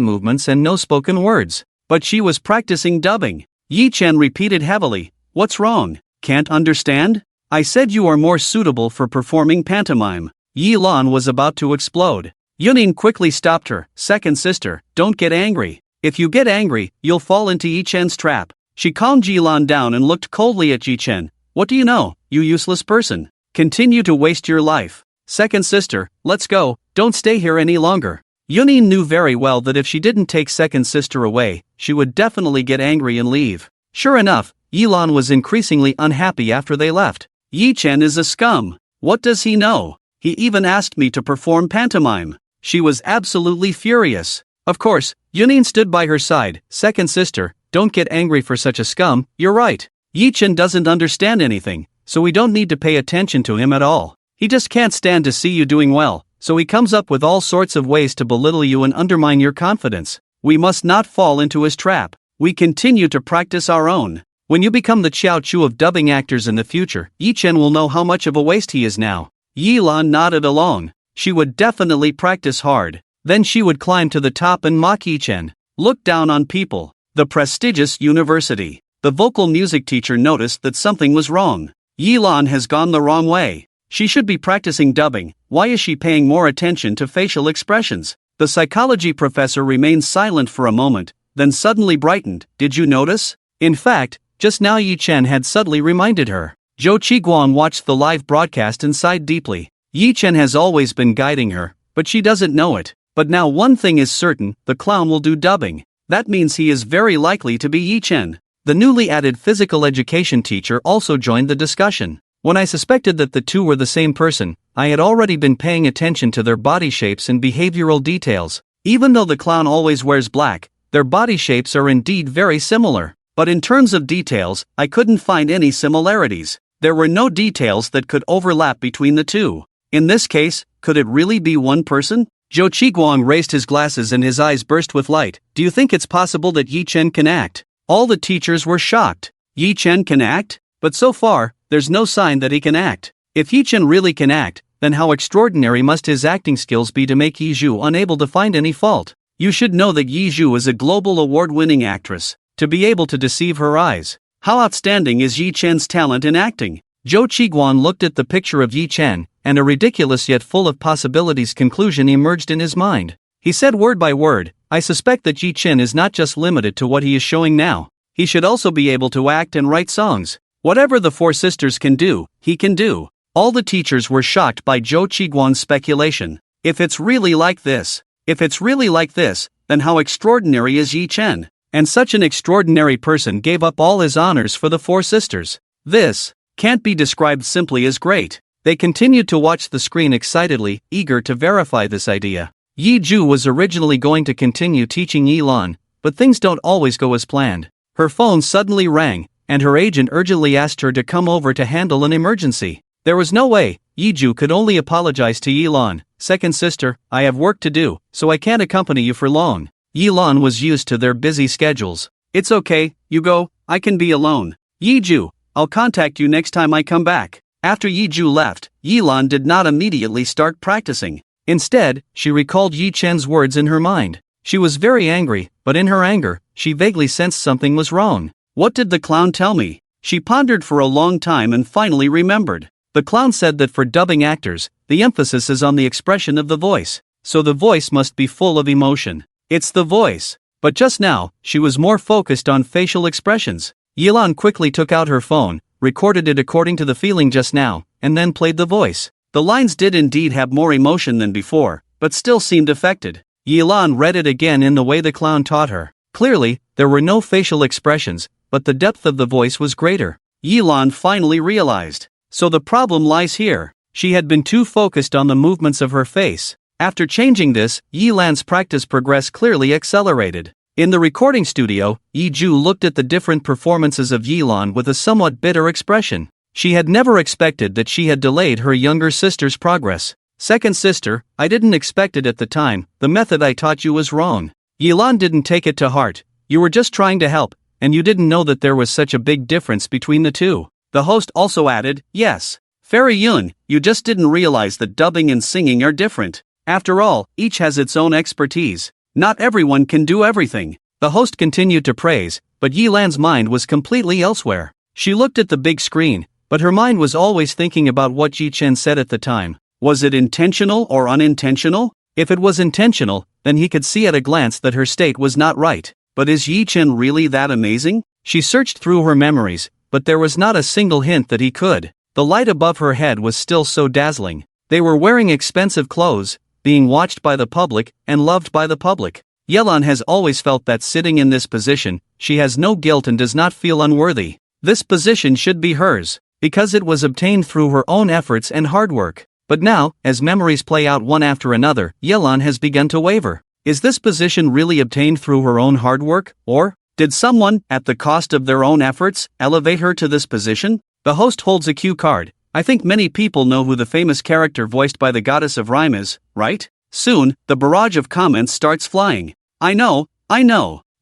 movements and no spoken words. But she was practicing dubbing. Yichen repeated heavily, "What's wrong? Can't understand? I said you are more suitable for performing pantomime." Yelan was about to explode. Yunin quickly stopped her. "Second sister, don't get angry. If you get angry, you'll fall into Yi Chen's trap. She calmed Yilan down and looked coldly at Yi Chen. What do you know, you useless person? Continue to waste your life. Second sister, let's go, don't stay here any longer. Yunin knew very well that if she didn't take second sister away, she would definitely get angry and leave. Sure enough, Yilan was increasingly unhappy after they left. Yi Chen is a scum. What does he know? He even asked me to perform pantomime. She was absolutely furious. Of course, Yunin stood by her side. Second sister, don't get angry for such a scum, you're right. Yi Chen doesn't understand anything, so we don't need to pay attention to him at all. He just can't stand to see you doing well, so he comes up with all sorts of ways to belittle you and undermine your confidence. We must not fall into his trap. We continue to practice our own. When you become the Qiao Chu of dubbing actors in the future, Yi Chen will know how much of a waste he is now. Yilan nodded along. She would definitely practice hard. Then she would climb to the top and mock Yi Chen. Look down on people. The prestigious university. The vocal music teacher noticed that something was wrong. Yilan has gone the wrong way. She should be practicing dubbing. Why is she paying more attention to facial expressions? The psychology professor remained silent for a moment, then suddenly brightened. Did you notice? In fact, just now Yi Chen had subtly reminded her. Zhou Qiguang watched the live broadcast and sighed deeply. Yi Chen has always been guiding her, but she doesn't know it. But now one thing is certain, the clown will do dubbing. That means he is very likely to be Yi Chen. The newly added physical education teacher also joined the discussion. When I suspected that the two were the same person, I had already been paying attention to their body shapes and behavioral details. Even though the clown always wears black, their body shapes are indeed very similar. But in terms of details, I couldn't find any similarities. There were no details that could overlap between the two. In this case, could it really be one person? Zhou Qiguang raised his glasses and his eyes burst with light. Do you think it's possible that Yi Chen can act? All the teachers were shocked. Yi Chen can act? But so far, there's no sign that he can act. If Yi Chen really can act, then how extraordinary must his acting skills be to make Yi Zhu unable to find any fault? You should know that Yi Zhu is a global award-winning actress. To be able to deceive her eyes. How outstanding is Yi Chen's talent in acting? Zhou Qiguan looked at the picture of Yi Chen, and a ridiculous yet full of possibilities conclusion emerged in his mind. He said word by word, I suspect that Yi Chen is not just limited to what he is showing now. He should also be able to act and write songs. Whatever the four sisters can do, he can do. All the teachers were shocked by Zhou Qiguan's speculation. If it's really like this, then how extraordinary is Yi Chen? And such an extraordinary person gave up all his honors for the four sisters. This can't be described simply as great. They continued to watch the screen excitedly, eager to verify this idea. Yi Zhu was originally going to continue teaching Yilan, but things don't always go as planned. Her phone suddenly rang, and her agent urgently asked her to come over to handle an emergency. There was no way. Yi Zhu could only apologize to Yilan. Second sister, I have work to do, so I can't accompany you for long. Yilan was used to their busy schedules. It's okay, you go, I can be alone. Yi Zhu, I'll contact you next time I come back. After Yi Zhu left, Yilan did not immediately start practicing. Instead, she recalled Yi Chen's words in her mind. She was very angry, but in her anger, she vaguely sensed something was wrong. What did the clown tell me? She pondered for a long time and finally remembered. The clown said that for dubbing actors, the emphasis is on the expression of the voice, so the voice must be full of emotion. It's the voice. But just now, she was more focused on facial expressions. Yilan quickly took out her phone, recorded it according to the feeling just now, and then played the voice. The lines did indeed have more emotion than before, but still seemed affected. Yilan read it again in the way the clown taught her. Clearly, there were no facial expressions, but the depth of the voice was greater. Yilan finally realized. So the problem lies here. She had been too focused on the movements of her face. After changing this, Yilan's practice progress clearly accelerated. In the recording studio, Yi Zhu looked at the different performances of Yilan with a somewhat bitter expression. She had never expected that she had delayed her younger sister's progress. Second sister, I didn't expect it at the time. The method I taught you was wrong. Yilan didn't take it to heart. You were just trying to help, and you didn't know that there was such a big difference between the two. The host also added, yes. Fairy Yun, you just didn't realize that dubbing and singing are different. After all, each has its own expertise. Not everyone can do everything. The host continued to praise, but Yilan's mind was completely elsewhere. She looked at the big screen, but her mind was always thinking about what Yi Chen said at the time. Was it intentional or unintentional? If it was intentional, then he could see at a glance that her state was not right. But is Yi Chen really that amazing? She searched through her memories, but there was not a single hint that he could. The light above her head was still so dazzling. They were wearing expensive clothes, being watched by the public, and loved by the public. Yelan has always felt that sitting in this position, she has no guilt and does not feel unworthy. This position should be hers, because it was obtained through her own efforts and hard work. But now, as memories play out one after another, Yelan has begun to waver. Is this position really obtained through her own hard work, or did someone, at the cost of their own efforts, elevate her to this position? The host holds a cue card. I think many people know who the famous character voiced by the goddess of rhyme is, right? Soon, the barrage of comments starts flying. I know,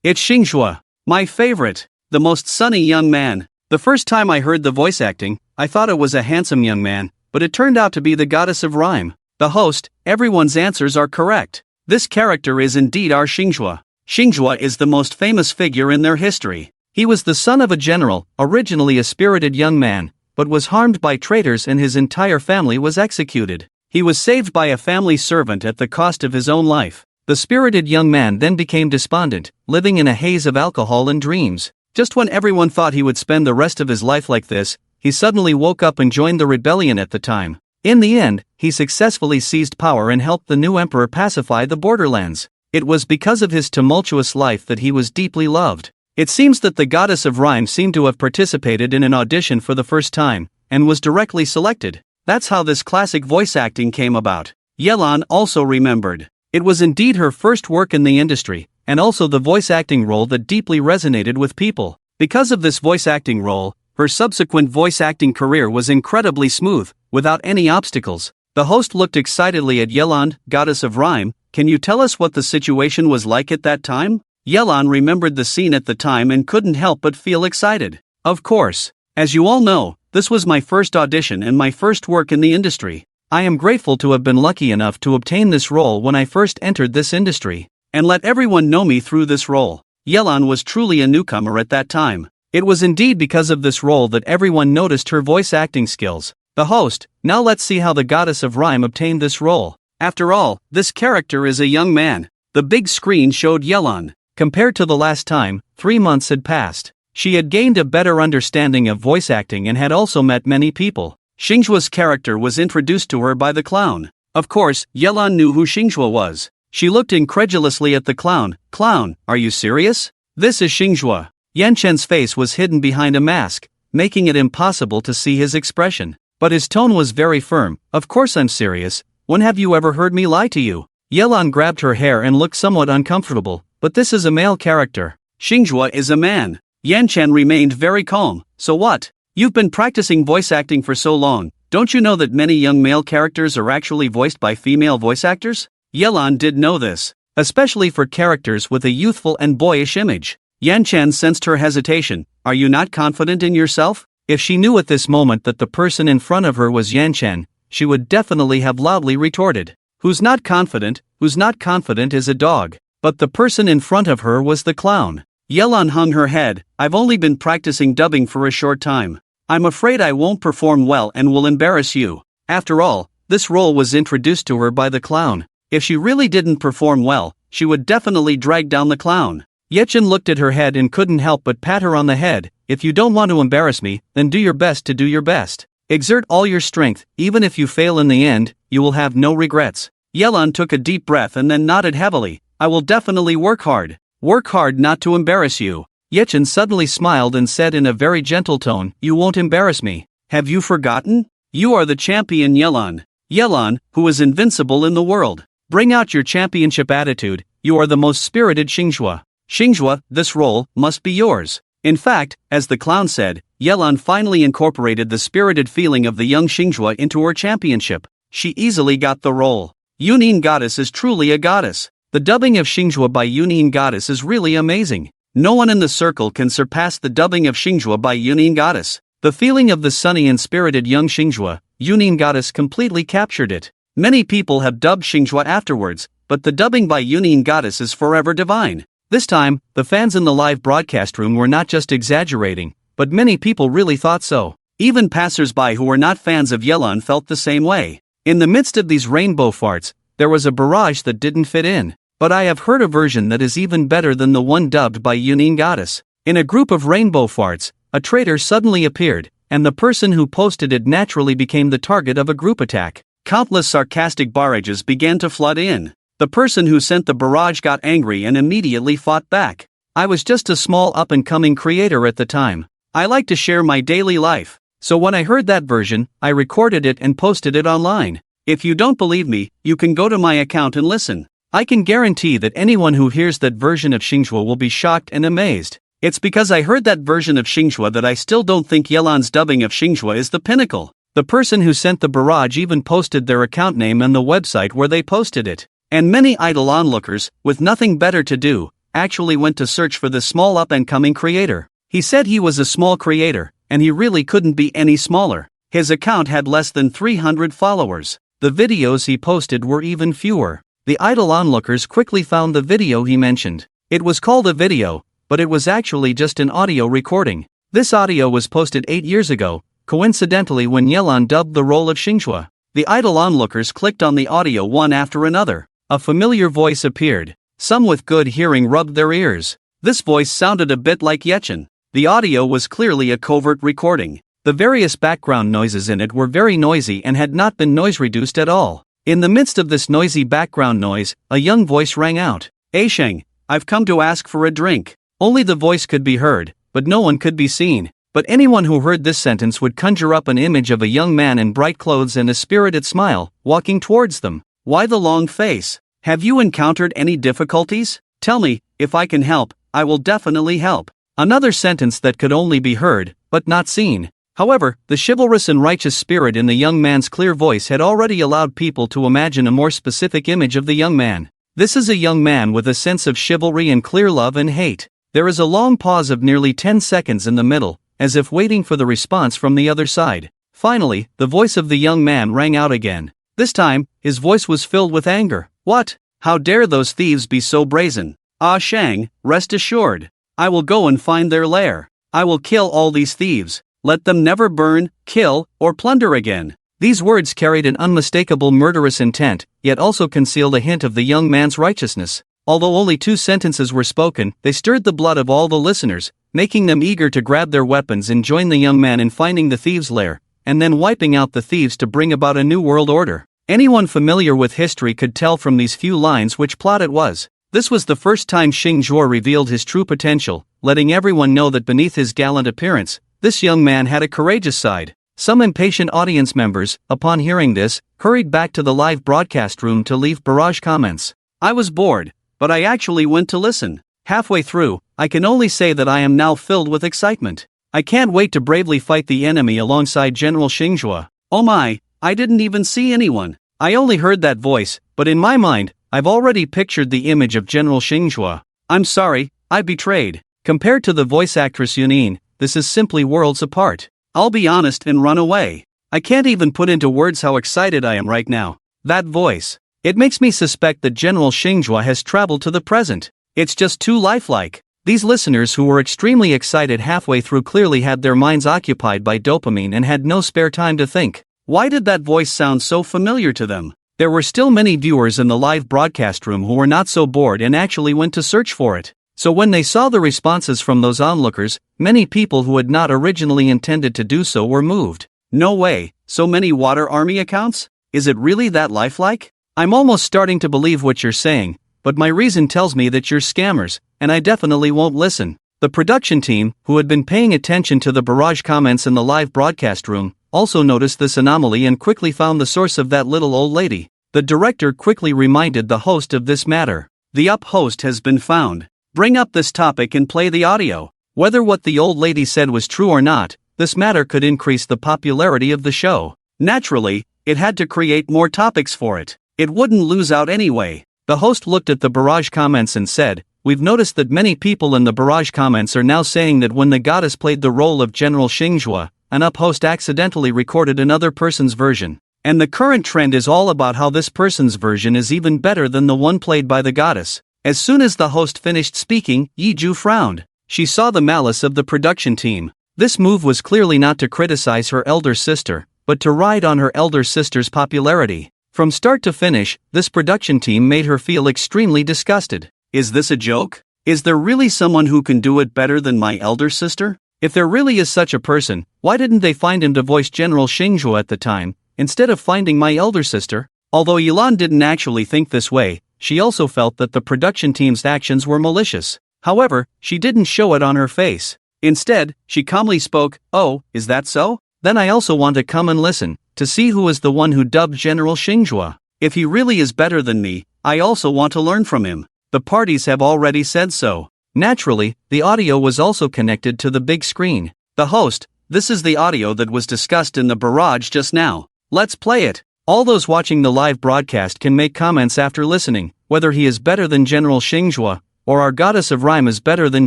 it's Xinghua. My favorite. The most sunny young man. The first time I heard the voice acting, I thought it was a handsome young man, but it turned out to be the goddess of rhyme. The host, everyone's answers are correct. This character is indeed our Xinghua. Xinghua is the most famous figure in their history. He was the son of a general, originally a spirited young man, but was harmed by traitors and his entire family was executed. He was saved by a family servant at the cost of his own life. The spirited young man then became despondent, living in a haze of alcohol and dreams. Just when everyone thought he would spend the rest of his life like this, he suddenly woke up and joined the rebellion at the time. In the end, he successfully seized power and helped the new emperor pacify the borderlands. It was because of his tumultuous life that he was deeply loved. It seems that the goddess of rhyme seemed to have participated in an audition for the first time, and was directly selected. That's how this classic voice acting came about. Yelan also remembered. It was indeed her first work in the industry, and also the voice acting role that deeply resonated with people. Because of this voice acting role, her subsequent voice acting career was incredibly smooth, without any obstacles. The host looked excitedly at Yelan, goddess of rhyme. Can you tell us what the situation was like at that time? Yelan remembered the scene at the time and couldn't help but feel excited. Of course. As you all know, this was my first audition and my first work in the industry. I am grateful to have been lucky enough to obtain this role when I first entered this industry, and let everyone know me through this role. Yelan was truly a newcomer at that time. It was indeed because of this role that everyone noticed her voice acting skills. The host, now let's see how the goddess of rhyme obtained this role. After all, this character is a young man. The big screen showed Yelan. Compared to the last time, 3 months had passed. She had gained a better understanding of voice acting and had also met many people. Xinghua's character was introduced to her by the clown. Of course, Yelan knew who Xinghua was. She looked incredulously at the clown. Clown, are you serious? This is Xinghua. Yanquan's face was hidden behind a mask, making it impossible to see his expression. But his tone was very firm. Of course I'm serious. When have you ever heard me lie to you? Yelan grabbed her hair and looked somewhat uncomfortable. But this is a male character. Xinghua is a man. Yanquan remained very calm. So what? You've been practicing voice acting for so long. Don't you know that many young male characters are actually voiced by female voice actors? Yelan did know this, especially for characters with a youthful and boyish image. Yanquan sensed her hesitation. Are you not confident in yourself? If she knew at this moment that the person in front of her was Yanquan, she would definitely have loudly retorted. Who's not confident is a dog. But the person in front of her was the clown. Yelan hung her head. I've only been practicing dubbing for a short time. I'm afraid I won't perform well and will embarrass you. After all, this role was introduced to her by the clown. If she really didn't perform well, she would definitely drag down the clown. Yechen looked at her head and couldn't help but pat her on the head. If you don't want to embarrass me, then do your best to do your best. Exert all your strength. Even if you fail in the end, you will have no regrets. Yelan took a deep breath and then nodded heavily. I will definitely work hard. Work hard not to embarrass you. Yechen suddenly smiled and said in a very gentle tone, you won't embarrass me. Have you forgotten? You are the champion Yelan. Yelan, who is invincible in the world. Bring out your championship attitude. You are the most spirited Xinghua. Xinghua, this role must be yours. In fact, as the clown said, Yelan finally incorporated the spirited feeling of the young Xinghua into her championship. She easily got the role. Yunin Goddess is truly a goddess. The dubbing of Xinghua by Yunin Goddess is really amazing. No one in the circle can surpass the dubbing of Xinghua by Yunin Goddess. The feeling of the sunny and spirited young Xinghua, Yunin Goddess completely captured it. Many people have dubbed Xinghua afterwards, but the dubbing by Yunin Goddess is forever divine. This time, the fans in the live broadcast room were not just exaggerating, but many people really thought so. Even passers-by who were not fans of Yelan felt the same way. In the midst of these rainbow farts, there was a barrage that didn't fit in. but I have heard a version that is even better than the one dubbed by Yunin Goddess. In a group of rainbow farts, a traitor suddenly appeared, and the person who posted it naturally became the target of a group attack. Countless sarcastic barrages began to flood in. The person who sent the barrage got angry and immediately fought back. I was just a small up-and-coming creator at the time. I like to share my daily life. So when I heard that version, I recorded it and posted it online. If you don't believe me, you can go to my account and listen. I can guarantee that anyone who hears that version of Xinhua will be shocked and amazed. It's because I heard that version of Xinhua that I still don't think Yelan's dubbing of Xinhua is the pinnacle. The person who sent the barrage even posted their account name and the website where they posted it. And many idle onlookers, with nothing better to do, actually went to search for this small up-and-coming creator. He said he was a small creator, and he really couldn't be any smaller. His account had less than 300 followers. The videos he posted were even fewer. The idle onlookers quickly found the video he mentioned. It was called a video, but it was actually just an audio recording. This audio was posted 8 years ago, coincidentally when Yelan dubbed the role of Xinhua. The idle onlookers clicked on the audio one after another. A familiar voice appeared. Some with good hearing rubbed their ears. This voice sounded a bit like Yechen. The audio was clearly a covert recording. The various background noises in it were very noisy and had not been noise reduced at all. In the midst of this noisy background noise, a young voice rang out. "Sheng, I've come to ask for a drink." Only the voice could be heard, but no one could be seen. But anyone who heard this sentence would conjure up an image of a young man in bright clothes and a spirited smile, walking towards them. Why the long face? Have you encountered any difficulties? Tell me, if I can help, I will definitely help. Another sentence that could only be heard, but not seen. However, the chivalrous and righteous spirit in the young man's clear voice had already allowed people to imagine a more specific image of the young man. This is a young man with a sense of chivalry and clear love and hate. There is a long pause of nearly 10 seconds in the middle, as if waiting for the response from the other side. Finally, the voice of the young man rang out again. This time, his voice was filled with anger. "What? How dare those thieves be so brazen? Ah Shang, rest assured. I will go and find their lair. I will kill all these thieves. Let them never burn, kill, or plunder again." These words carried an unmistakable murderous intent, yet also concealed a hint of the young man's righteousness. Although only 2 sentences were spoken, they stirred the blood of all the listeners, making them eager to grab their weapons and join the young man in finding the thieves' lair, and then wiping out the thieves to bring about a new world order. Anyone familiar with history could tell from these few lines which plot it was. This was the first time Xing Zhuo revealed his true potential, letting everyone know that beneath his gallant appearance, this young man had a courageous side. Some impatient audience members, upon hearing this, hurried back to the live broadcast room to leave barrage comments. I was bored, but I actually went to listen. Halfway through, I can only say that I am now filled with excitement. I can't wait to bravely fight the enemy alongside General Xinhua. Oh my, I didn't even see anyone. I only heard that voice, but in my mind, I've already pictured the image of General Xinhua. I'm sorry, I betrayed. Compared to the voice actress Yunin, this is simply worlds apart. I'll be honest and run away. I can't even put into words how excited I am right now. That voice. It makes me suspect that General Xinhua has traveled to the present. It's just too lifelike. These listeners who were extremely excited halfway through clearly had their minds occupied by dopamine and had no spare time to think. Why did that voice sound so familiar to them? There were still many viewers in the live broadcast room who were not so bored and actually went to search for it. So when they saw the responses from those onlookers, many people who had not originally intended to do so were moved. No way, so many Water Army accounts? Is it really that lifelike? I'm almost starting to believe what you're saying, but my reason tells me that you're scammers, and I definitely won't listen. The production team, who had been paying attention to the barrage comments in the live broadcast room, also noticed this anomaly and quickly found the source of that little old lady. The director quickly reminded the host of this matter. The up host has been found. Bring up this topic and play the audio. Whether what the old lady said was true or not, this matter could increase the popularity of the show. Naturally, it had to create more topics for it. It wouldn't lose out anyway. The host looked at the barrage comments and said, "We've noticed that many people in the barrage comments are now saying that when the goddess played the role of General Xinhua, an up host accidentally recorded another person's version. And the current trend is all about how this person's version is even better than the one played by the goddess." As soon as the host finished speaking, Yi Ju frowned. She saw the malice of the production team. This move was clearly not to criticize her elder sister, but to ride on her elder sister's popularity. From start to finish, this production team made her feel extremely disgusted. Is this a joke? Is there really someone who can do it better than my elder sister? If there really is such a person, why didn't they find him to voice General Xingzhou at the time, instead of finding my elder sister? Although Yilan didn't actually think this way, she also felt that the production team's actions were malicious. However, she didn't show it on her face. Instead, she calmly spoke, "Oh, is that so? Then I also want to come and listen, to see who is the one who dubbed General Xingzhou. If he really is better than me, I also want to learn from him. The parties have already said so." Naturally, the audio was also connected to the big screen. The host, "This is the audio that was discussed in the barrage just now. Let's play it." All those watching the live broadcast can make comments after listening, whether he is better than General Xingzhou, or our goddess of rhyme is better than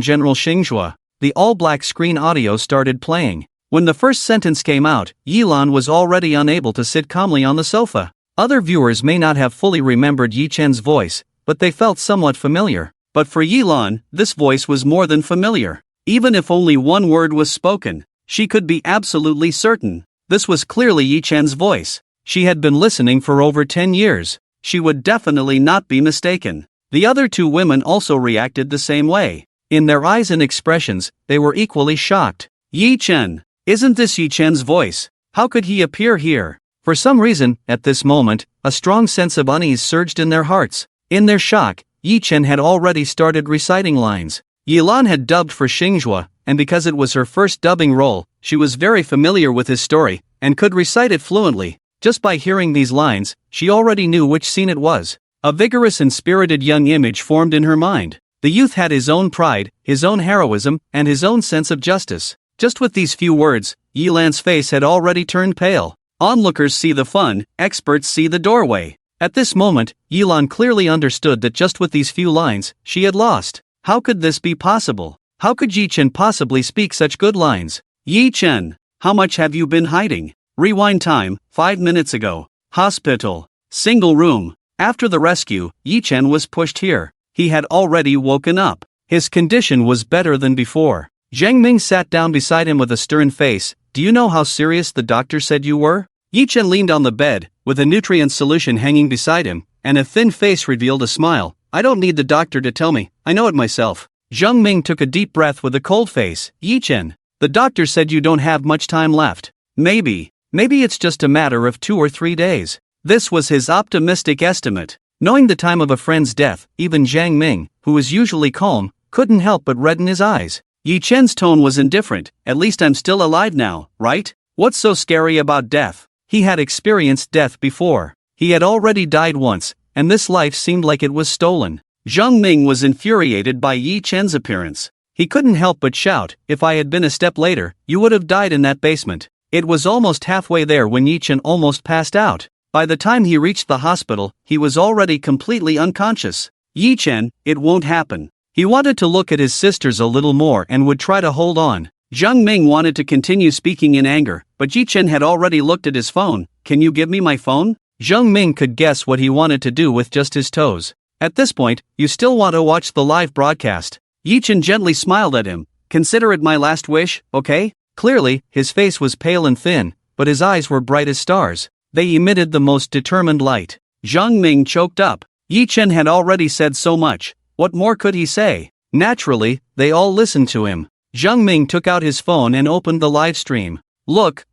General Xingzhou. The all-black screen audio started playing. When the first sentence came out, Yilan was already unable to sit calmly on the sofa. Other viewers may not have fully remembered Yi Chen's voice, but they felt somewhat familiar. But for Yilan, this voice was more than familiar. Even if only one word was spoken, she could be absolutely certain. This was clearly Yi Chen's voice. She had been listening for over 10 years. She would definitely not be mistaken. The other two women also reacted the same way. In their eyes and expressions, they were equally shocked. Yi Chen, isn't this Yi Chen's voice? How could he appear here? For some reason, at this moment, a strong sense of unease surged in their hearts. In their shock, Yi Chen had already started reciting lines. Yilan had dubbed for Xingzhou, and because it was her first dubbing role, she was very familiar with his story, and could recite it fluently. Just by hearing these lines, she already knew which scene it was. A vigorous and spirited young image formed in her mind. The youth had his own pride, his own heroism, and his own sense of justice. Just with these few words, Yilan's face had already turned pale. Onlookers see the fun, experts see the doorway. At this moment, Yilan clearly understood that just with these few lines, she had lost. How could this be possible? How could Yi Chen possibly speak such good lines? Yi Chen, how much have you been hiding? Rewind time, 5 minutes ago. Hospital. Single room. After the rescue, Yi Chen was pushed here. He had already woken up. His condition was better than before. Zheng Ming sat down beside him with a stern face. "Do you know how serious the doctor said you were?" Yi Chen leaned on the bed, with a nutrient solution hanging beside him, and a thin face revealed a smile. "I don't need the doctor to tell me, I know it myself." Zheng Ming took a deep breath with a cold face. "Yi Chen, the doctor said you don't have much time left. Maybe it's just a matter of 2 or 3 days. This was his optimistic estimate. Knowing the time of a friend's death, even Zhang Ming, who was usually calm, couldn't help but redden his eyes. Yi Chen's tone was indifferent. "At least I'm still alive now, right? What's so scary about death?" He had experienced death before. He had already died once, and this life seemed like it was stolen. Zhang Ming was infuriated by Yi Chen's appearance. He couldn't help but shout, "If I had been a step later, you would have died in that basement." It was almost halfway there when Yi Chen almost passed out. By the time he reached the hospital, he was already completely unconscious. Yi Chen, it won't happen. He wanted to look at his sisters a little more and would try to hold on. Zhang Ming wanted to continue speaking in anger, but Yi Chen had already looked at his phone. "Can you give me my phone?" Zhang Ming could guess what he wanted to do with just his toes. At this point, "You still want to watch the live broadcast?" Yi Chen gently smiled at him. "Consider it my last wish, okay?" Clearly, his face was pale and thin, but his eyes were bright as stars. They emitted the most determined light. Zhang Ming choked up. Yi Chen had already said so much. What more could he say? Naturally, they all listened to him. Zhang Ming took out his phone and opened the live stream. Look.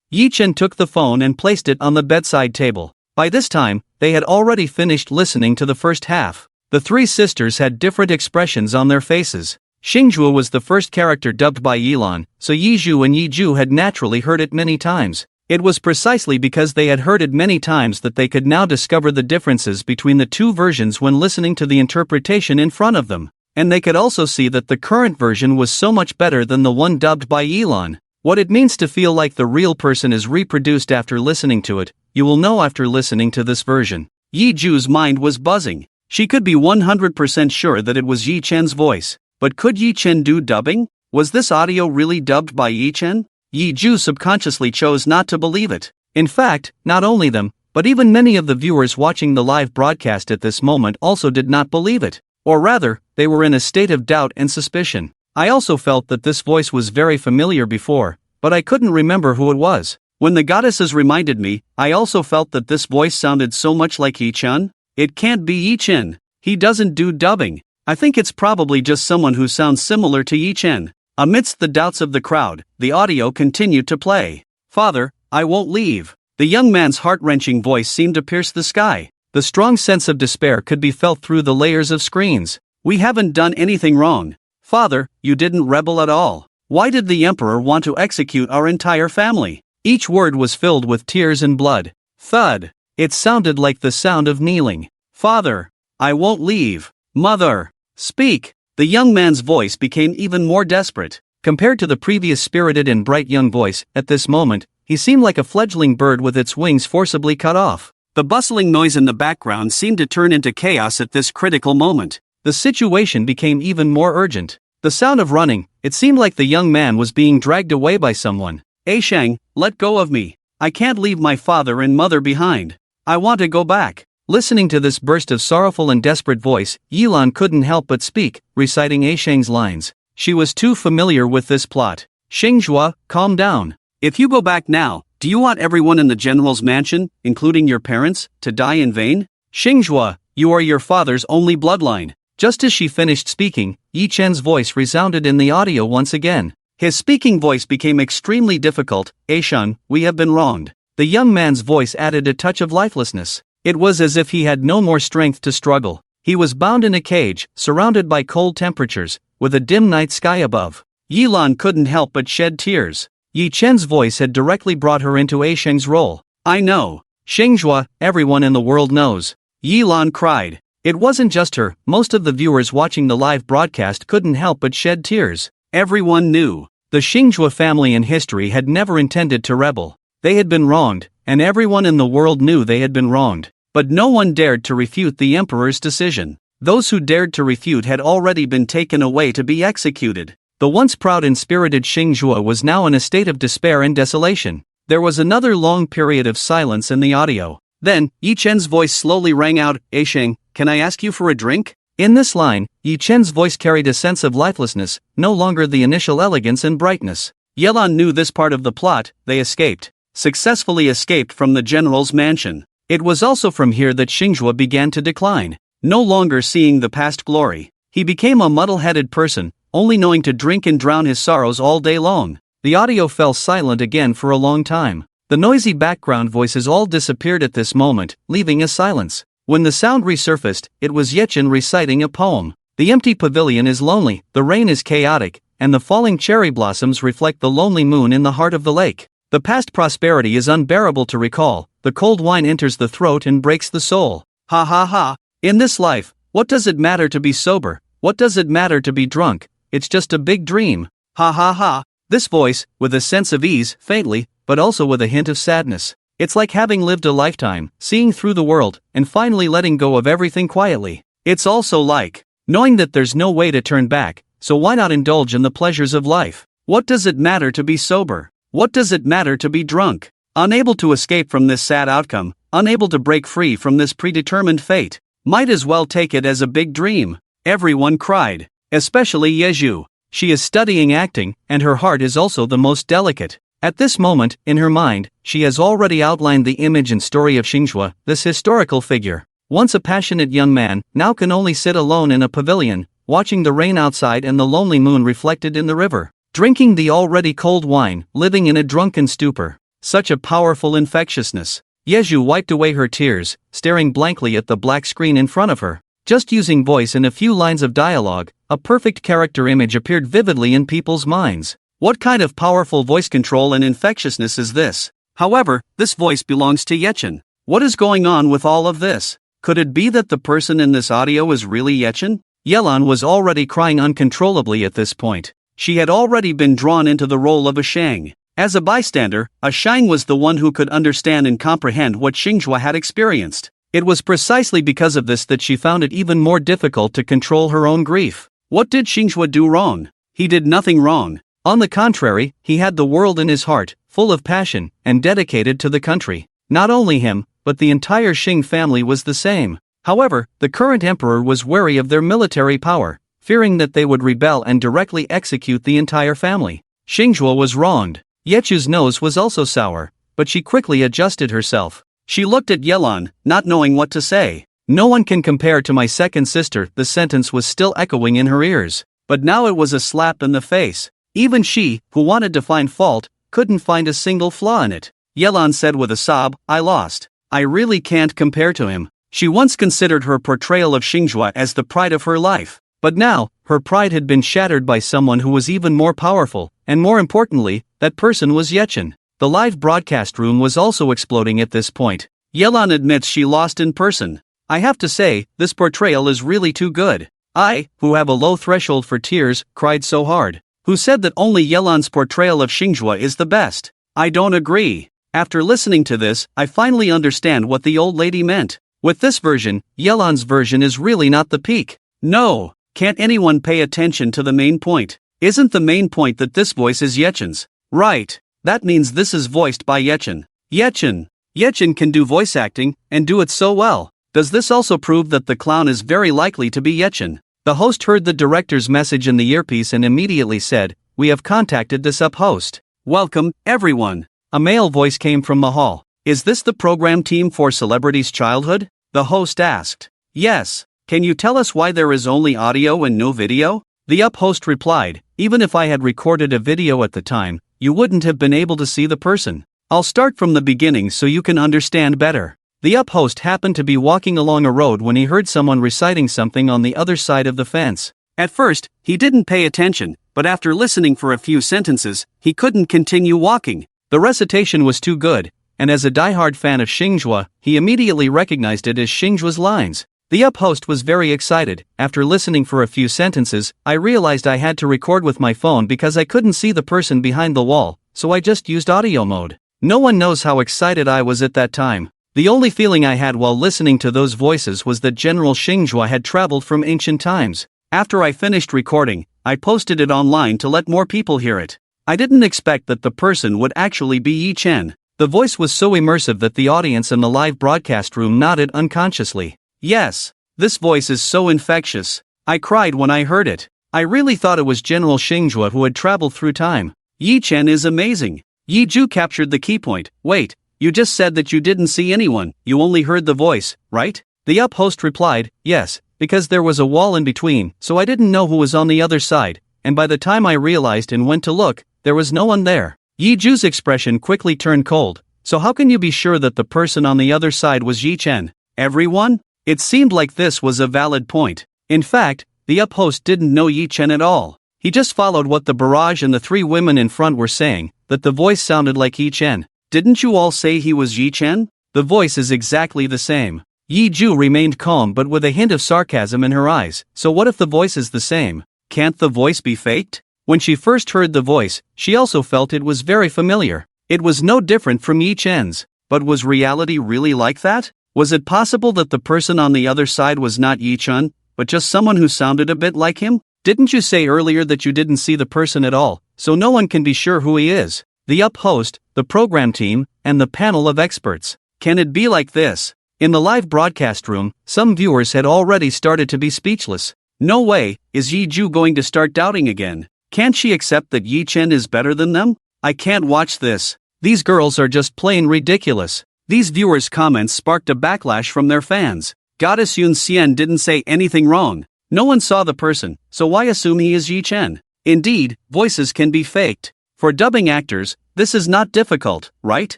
Yi Chen took the phone and placed it on the bedside table. By this time, they had already finished listening to the first half. The three sisters had different expressions on their faces. Xingzhou was the first character dubbed by Yilan, so Yizhu and Yizhu had naturally heard it many times. It was precisely because they had heard it many times that they could now discover the differences between the two versions when listening to the interpretation in front of them. And they could also see that the current version was so much better than the one dubbed by Yilan. What it means to feel like the real person is reproduced after listening to it, you will know after listening to this version. Yizhu's mind was buzzing. She could be 100% sure that it was Yi Chen's voice. But could Yi Chen do dubbing? Was this audio really dubbed by Yi Chen? Yizhu subconsciously chose not to believe it. In fact, not only them, but even many of the viewers watching the live broadcast at this moment also did not believe it. Or rather, they were in a state of doubt and suspicion. I also felt that this voice was very familiar before, but I couldn't remember who it was. When the goddesses reminded me, I also felt that this voice sounded so much like Yi-chun. It can't be Yi-chun. He doesn't do dubbing. I think it's probably just someone who sounds similar to Yi-chun. Amidst the doubts of the crowd, the audio continued to play. Father, I won't leave. The young man's heart-wrenching voice seemed to pierce the sky. The strong sense of despair could be felt through the layers of screens. We haven't done anything wrong. Father, you didn't rebel at all. Why did the emperor want to execute our entire family? Each word was filled with tears and blood. Thud. It sounded like the sound of kneeling. Father, I won't leave. Mother, speak. The young man's voice became even more desperate. Compared to the previous spirited and bright young voice, at this moment, he seemed like a fledgling bird with its wings forcibly cut off. The bustling noise in the background seemed to turn into chaos at this critical moment. The situation became even more urgent. The sound of running, it seemed like the young man was being dragged away by someone. Shang, let go of me. I can't leave my father and mother behind. I want to go back. Listening to this burst of sorrowful and desperate voice, Yilan couldn't help but speak, reciting Shang's lines. She was too familiar with this plot. Xingjue, calm down. If you go back now, do you want everyone in the general's mansion, including your parents, to die in vain? Xingjue, you are your father's only bloodline. Just as she finished speaking, Yi Chen's voice resounded in the audio once again. His speaking voice became extremely difficult. Aishan, we have been wronged. The young man's voice added a touch of lifelessness. It was as if he had no more strength to struggle. He was bound in a cage, surrounded by cold temperatures, with a dim night sky above. Yilan couldn't help but shed tears. Yi Chen's voice had directly brought her into Sheng's role. I know. Xingjue, everyone in the world knows. Yilan cried. It wasn't just her, most of the viewers watching the live broadcast couldn't help but shed tears. Everyone knew. The Xingjue family in history had never intended to rebel. They had been wronged, and everyone in the world knew they had been wronged. But no one dared to refute the emperor's decision. Those who dared to refute had already been taken away to be executed. The once proud and spirited Xingjue was now in a state of despair and desolation. There was another long period of silence in the audio. Then, Yi Chen's voice slowly rang out, Sheng, can I ask you for a drink? In this line, Yi Chen's voice carried a sense of lifelessness, no longer the initial elegance and brightness. Yelan knew this part of the plot. They escaped. Successfully escaped from the general's mansion. It was also from here that Xingjue began to decline. No longer seeing the past glory, he became a muddle-headed person, only knowing to drink and drown his sorrows all day long. The audio fell silent again for a long time. The noisy background voices all disappeared at this moment, leaving a silence. When the sound resurfaced, it was Yechen reciting a poem. The empty pavilion is lonely, the rain is chaotic, and the falling cherry blossoms reflect the lonely moon in the heart of the lake. The past prosperity is unbearable to recall, the cold wine enters the throat and breaks the soul. Ha ha ha. In this life, what does it matter to be sober? What does it matter to be drunk? It's just a big dream. Ha ha ha. This voice, with a sense of ease, faintly, but also with a hint of sadness. It's like having lived a lifetime, seeing through the world, and finally letting go of everything quietly. It's also like knowing that there's no way to turn back, so why not indulge in the pleasures of life? What does it matter to be sober? What does it matter to be drunk? Unable to escape from this sad outcome, unable to break free from this predetermined fate, might as well take it as a big dream. Everyone cried, especially Yeju. She is studying acting, and her heart is also the most delicate. At this moment, in her mind, she has already outlined the image and story of Xingjue, this historical figure. Once a passionate young man, now can only sit alone in a pavilion, watching the rain outside and the lonely moon reflected in the river, drinking the already cold wine, living in a drunken stupor. Such a powerful infectiousness. Yeju wiped away her tears, staring blankly at the black screen in front of her. Just using voice and a few lines of dialogue, a perfect character image appeared vividly in people's minds. What kind of powerful voice control and infectiousness is this? However, this voice belongs to Yechen. What is going on with all of this? Could it be that the person in this audio is really Yechen? Yelan was already crying uncontrollably at this point. She had already been drawn into the role of a Shang. As a bystander, a Shang was the one who could understand and comprehend what Xingjue had experienced. It was precisely because of this that she found it even more difficult to control her own grief. What did Xingjue do wrong? He did nothing wrong. On the contrary, he had the world in his heart, full of passion, and dedicated to the country. Not only him, but the entire Xing family was the same. However, the current emperor was wary of their military power, fearing that they would rebel and directly execute the entire family. Xingjue was wronged. Yechu's nose was also sour. but she quickly adjusted herself. She looked at Yelan, not knowing what to say. No one can compare to my second sister. The sentence was still echoing in her ears, but now it was a slap in the face. Even she, who wanted to find fault, couldn't find a single flaw in it. Yelan said with a sob, I lost. I really can't compare to him. She once considered her portrayal of Xinghua as the pride of her life. But now, her pride had been shattered by someone who was even more powerful, and more importantly, that person was Yechen. The live broadcast room was also exploding at this point. Yelan admits she lost in person. I have to say, this portrayal is really too good. I, who have a low threshold for tears, cried so hard. Who said that only Yelan's portrayal of Xinghua is the best? I don't agree. After listening to this, I finally understand what the old lady meant. With this version, Yelan's version is really not the peak. No, can't anyone pay attention to the main point? Isn't the main point that this voice is Yechen's? Right, that means this is voiced by Yechen. Yechen can do voice acting, and do it so well. Does this also prove that the clown is very likely to be Yechen? The host heard the director's message in the earpiece and immediately said, we have contacted this up host. Welcome, everyone. A male voice came from the hall. Is this the program team for Celebrity's Childhood? The host asked. Yes. Can you tell us why there is only audio and no video? The up host replied, even if I had recorded a video at the time, you wouldn't have been able to see the person. I'll start from the beginning so you can understand better. The up host happened to be walking along a road when he heard someone reciting something on the other side of the fence. At first, he didn't pay attention, but after listening for a few sentences, he couldn't continue walking. The recitation was too good, and as a diehard fan of Xinghua, he immediately recognized it as Xinghua's lines. The up host was very excited. After listening for a few sentences, I realized I had to record with my phone because I couldn't see the person behind the wall, so I just used audio mode. No one knows how excited I was at that time. The only feeling I had while listening to those voices was that General Xinghua had traveled from ancient times. After I finished recording, I posted it online to let more people hear it. I didn't expect that the person would actually be Yi Chen. The voice was so immersive that the audience in the live broadcast room nodded unconsciously. Yes, this voice is so infectious. I cried when I heard it. I really thought it was General Xinghua who had traveled through time. Yi Chen is amazing. Yi Ju captured the key point. Wait, you just said that you didn't see anyone, you only heard the voice, right? The up host replied, yes, because there was a wall in between, so I didn't know who was on the other side, and by the time I realized and went to look, there was no one there. Yi Ju's expression quickly turned cold. So how can you be sure that the person on the other side was Yi Chen? Everyone? It seemed like this was a valid point. In fact, the up host didn't know Yi Chen at all. He just followed what the barrage and the three women in front were saying, that the voice sounded like Yi Chen. Didn't you all say he was Yi Chen? The voice is exactly the same. Yi Ju remained calm but with a hint of sarcasm in her eyes. So what if the voice is the same? Can't the voice be faked? When she first heard the voice, she also felt it was very familiar. It was no different from Yi Chen's. But was reality really like that? Was it possible that the person on the other side was not Yi Chen, but just someone who sounded a bit like him? Didn't you say earlier that you didn't see the person at all, so no one can be sure who he is? The up host, the program team, and the panel of experts. Can it be like this? In the live broadcast room, some viewers had already started to be speechless. No way, is Yi Ju going to start doubting again? Can't she accept that Yi Chen is better than them? I can't watch this. These girls are just plain ridiculous. These viewers' comments sparked a backlash from their fans. Goddess Yun Xian didn't say anything wrong. No one saw the person, so why assume he is Yi Chen? Indeed, voices can be faked. For dubbing actors, this is not difficult, right?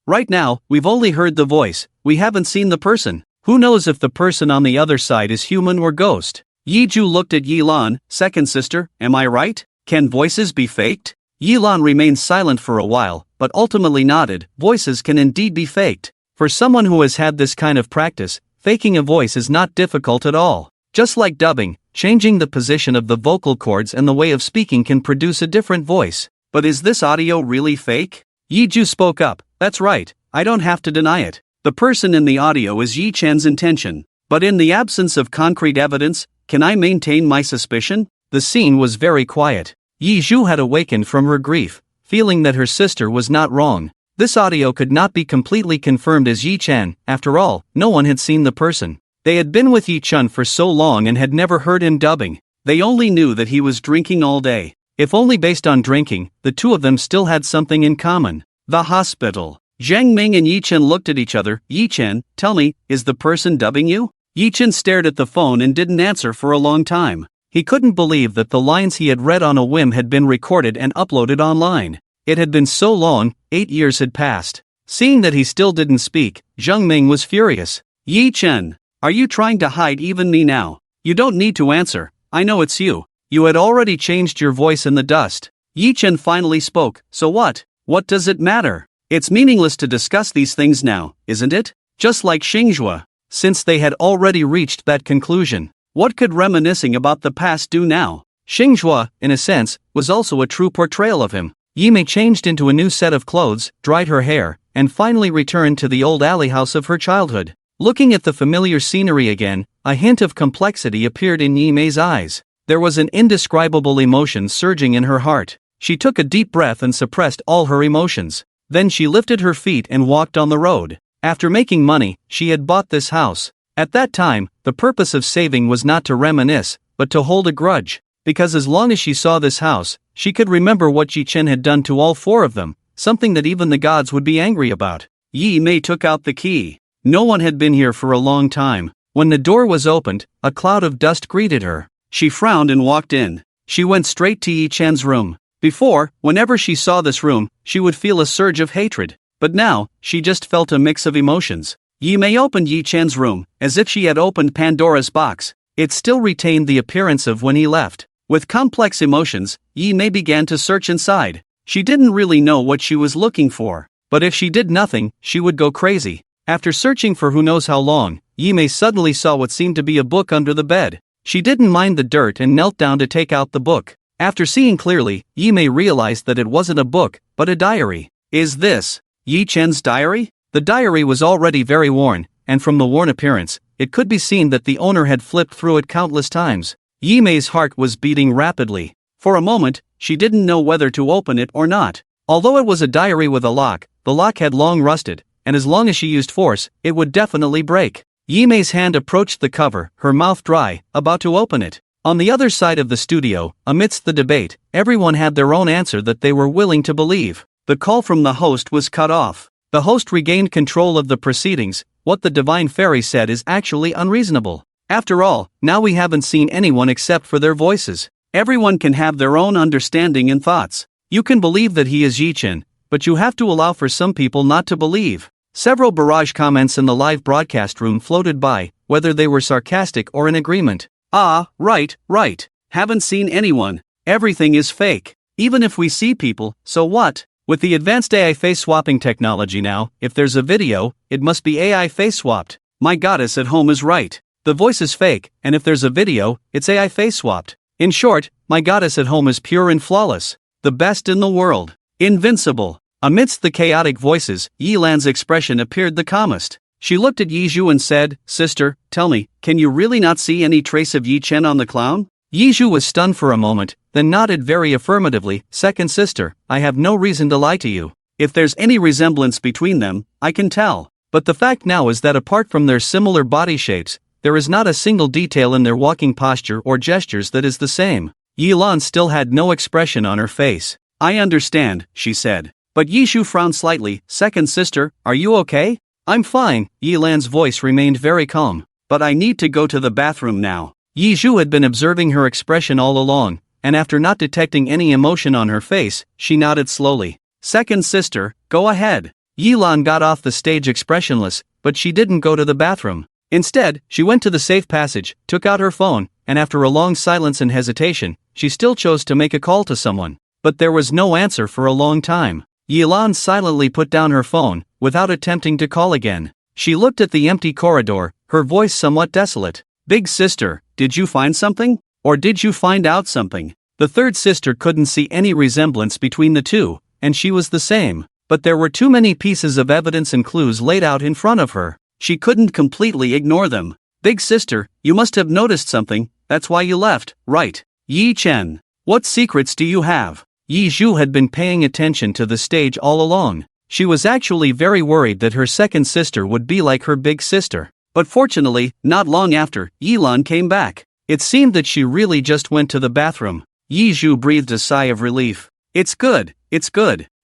Right now, we've only heard the voice, we haven't seen the person. Who knows if the person on the other side is human or ghost? Yi Ju looked at Yi Lan, second sister, am I right? Can voices be faked? Yi Lan remained silent for a while, but ultimately nodded. Voices can indeed be faked. For someone who has had this kind of practice, faking a voice is not difficult at all. Just like dubbing, changing the position of the vocal cords and the way of speaking can produce a different voice. But is this audio really fake? Yi Ju spoke up. That's right, I don't have to deny it. The person in the audio is Yi Chen's intention. But in the absence of concrete evidence, can I maintain my suspicion? The scene was very quiet. Yi Ju had awakened from her grief, feeling that her sister was not wrong. This audio could not be completely confirmed as Yi Chen. After all, no one had seen the person. They had been with Yi Chen for so long and had never heard him dubbing. They only knew that he was drinking all day. If only based on drinking, the two of them still had something in common. The hospital. Zhang Ming and Yi Chen looked at each other. Yi Chen, tell me, is the person dubbing you? Yi Chen stared at the phone and didn't answer for a long time. He couldn't believe that the lines he had read on a whim had been recorded and uploaded online. It had been so long, 8 years had passed. Seeing that he still didn't speak, Zhang Ming was furious. Yi Chen, are you trying to hide even me now? You don't need to answer, I know it's you. You had already changed your voice in the dust. Yi Chen finally spoke, so what? What does it matter? It's meaningless to discuss these things now, isn't it? Just like Xinghua. Since they had already reached that conclusion, what could reminiscing about the past do now? Xinghua, in a sense, was also a true portrayal of him. Yi Mei changed into a new set of clothes, dried her hair, and finally returned to the old alley house of her childhood. Looking at the familiar scenery again, a hint of complexity appeared in Yi Mei's eyes. There was an indescribable emotion surging in her heart. She took a deep breath and suppressed all her emotions. Then she lifted her feet and walked on the road. After making money, she had bought this house. At that time, the purpose of saving was not to reminisce, but to hold a grudge. Because as long as she saw this house, she could remember what Yi Chen had done to all 4 of them, something that even the gods would be angry about. Yi Mei took out the key. No one had been here for a long time. When the door was opened, a cloud of dust greeted her. She frowned and walked in. She went straight to Yi Chen's room. Before, whenever she saw this room, she would feel a surge of hatred. But now, she just felt a mix of emotions. Yi Mei opened Yi Chen's room, as if she had opened Pandora's box. It still retained the appearance of when he left. With complex emotions, Yi Mei began to search inside. She didn't really know what she was looking for, but if she did nothing, she would go crazy. After searching for who knows how long, Yi Mei suddenly saw what seemed to be a book under the bed. She didn't mind the dirt and knelt down to take out the book. After seeing clearly, Yi Mei realized that it wasn't a book, but a diary. Is this Yi Chen's diary? The diary was already very worn, and from the worn appearance, it could be seen that the owner had flipped through it countless times. Yi Mei's heart was beating rapidly. For a moment, she didn't know whether to open it or not. Although it was a diary with a lock, the lock had long rusted, and as long as she used force, it would definitely break. Yi Mei's hand approached the cover, her mouth dry, about to open it. On the other side of the studio, amidst the debate, everyone had their own answer that they were willing to believe. The call from the host was cut off. The host regained control of the proceedings. What the divine fairy said is actually unreasonable. After all, now we haven't seen anyone except for their voices. Everyone can have their own understanding and thoughts. You can believe that he is Yi Chen, but you have to allow for some people not to believe. Several barrage comments in the live broadcast room floated by, whether they were sarcastic or in agreement. Ah, right. Haven't seen anyone. Everything is fake. Even if we see people, so what? With the advanced AI face swapping technology now, if there's a video, it must be AI face swapped. My goddess at home is right. The voice is fake, and if there's a video, it's AI face swapped. In short, my goddess at home is pure and flawless. The best in the world. Invincible. Amidst the chaotic voices, Yi Lan's expression appeared the calmest. She looked at Yi Zhu and said, "Sister, tell me, can you really not see any trace of Yi Chen on the clown?" Yi Zhu was stunned for a moment, then nodded very affirmatively. "Second sister, I have no reason to lie to you. If there's any resemblance between them, I can tell. But the fact now is that apart from their similar body shapes, there is not a single detail in their walking posture or gestures that is the same." Yi Lan still had no expression on her face. "I understand," she said. But Yi Zhu frowned slightly. "Second sister, are you okay?" "I'm fine." Yi Lan's voice remained very calm. "But I need to go to the bathroom now." Yi Zhu had been observing her expression all along, and after not detecting any emotion on her face, she nodded slowly. "Second sister, go ahead." Yi Lan got off the stage expressionless, but she didn't go to the bathroom. Instead, she went to the safe passage, took out her phone, and after a long silence and hesitation, she still chose to make a call to someone. But there was no answer for a long time. Yi Lan silently put down her phone, without attempting to call again. She looked at the empty corridor, her voice somewhat desolate. "Big sister, did you find something? Or did you find out something?" The third sister couldn't see any resemblance between the two, and she was the same. But there were too many pieces of evidence and clues laid out in front of her. She couldn't completely ignore them. "Big sister, you must have noticed something, that's why you left, right? Yi Chen, what secrets do you have?" Yi Zhu had been paying attention to the stage all along. She was actually very worried that her second sister would be like her big sister. But fortunately, not long after, Yi Lan came back. It seemed that she really just went to the bathroom. Yi Zhu breathed a sigh of relief. It's good.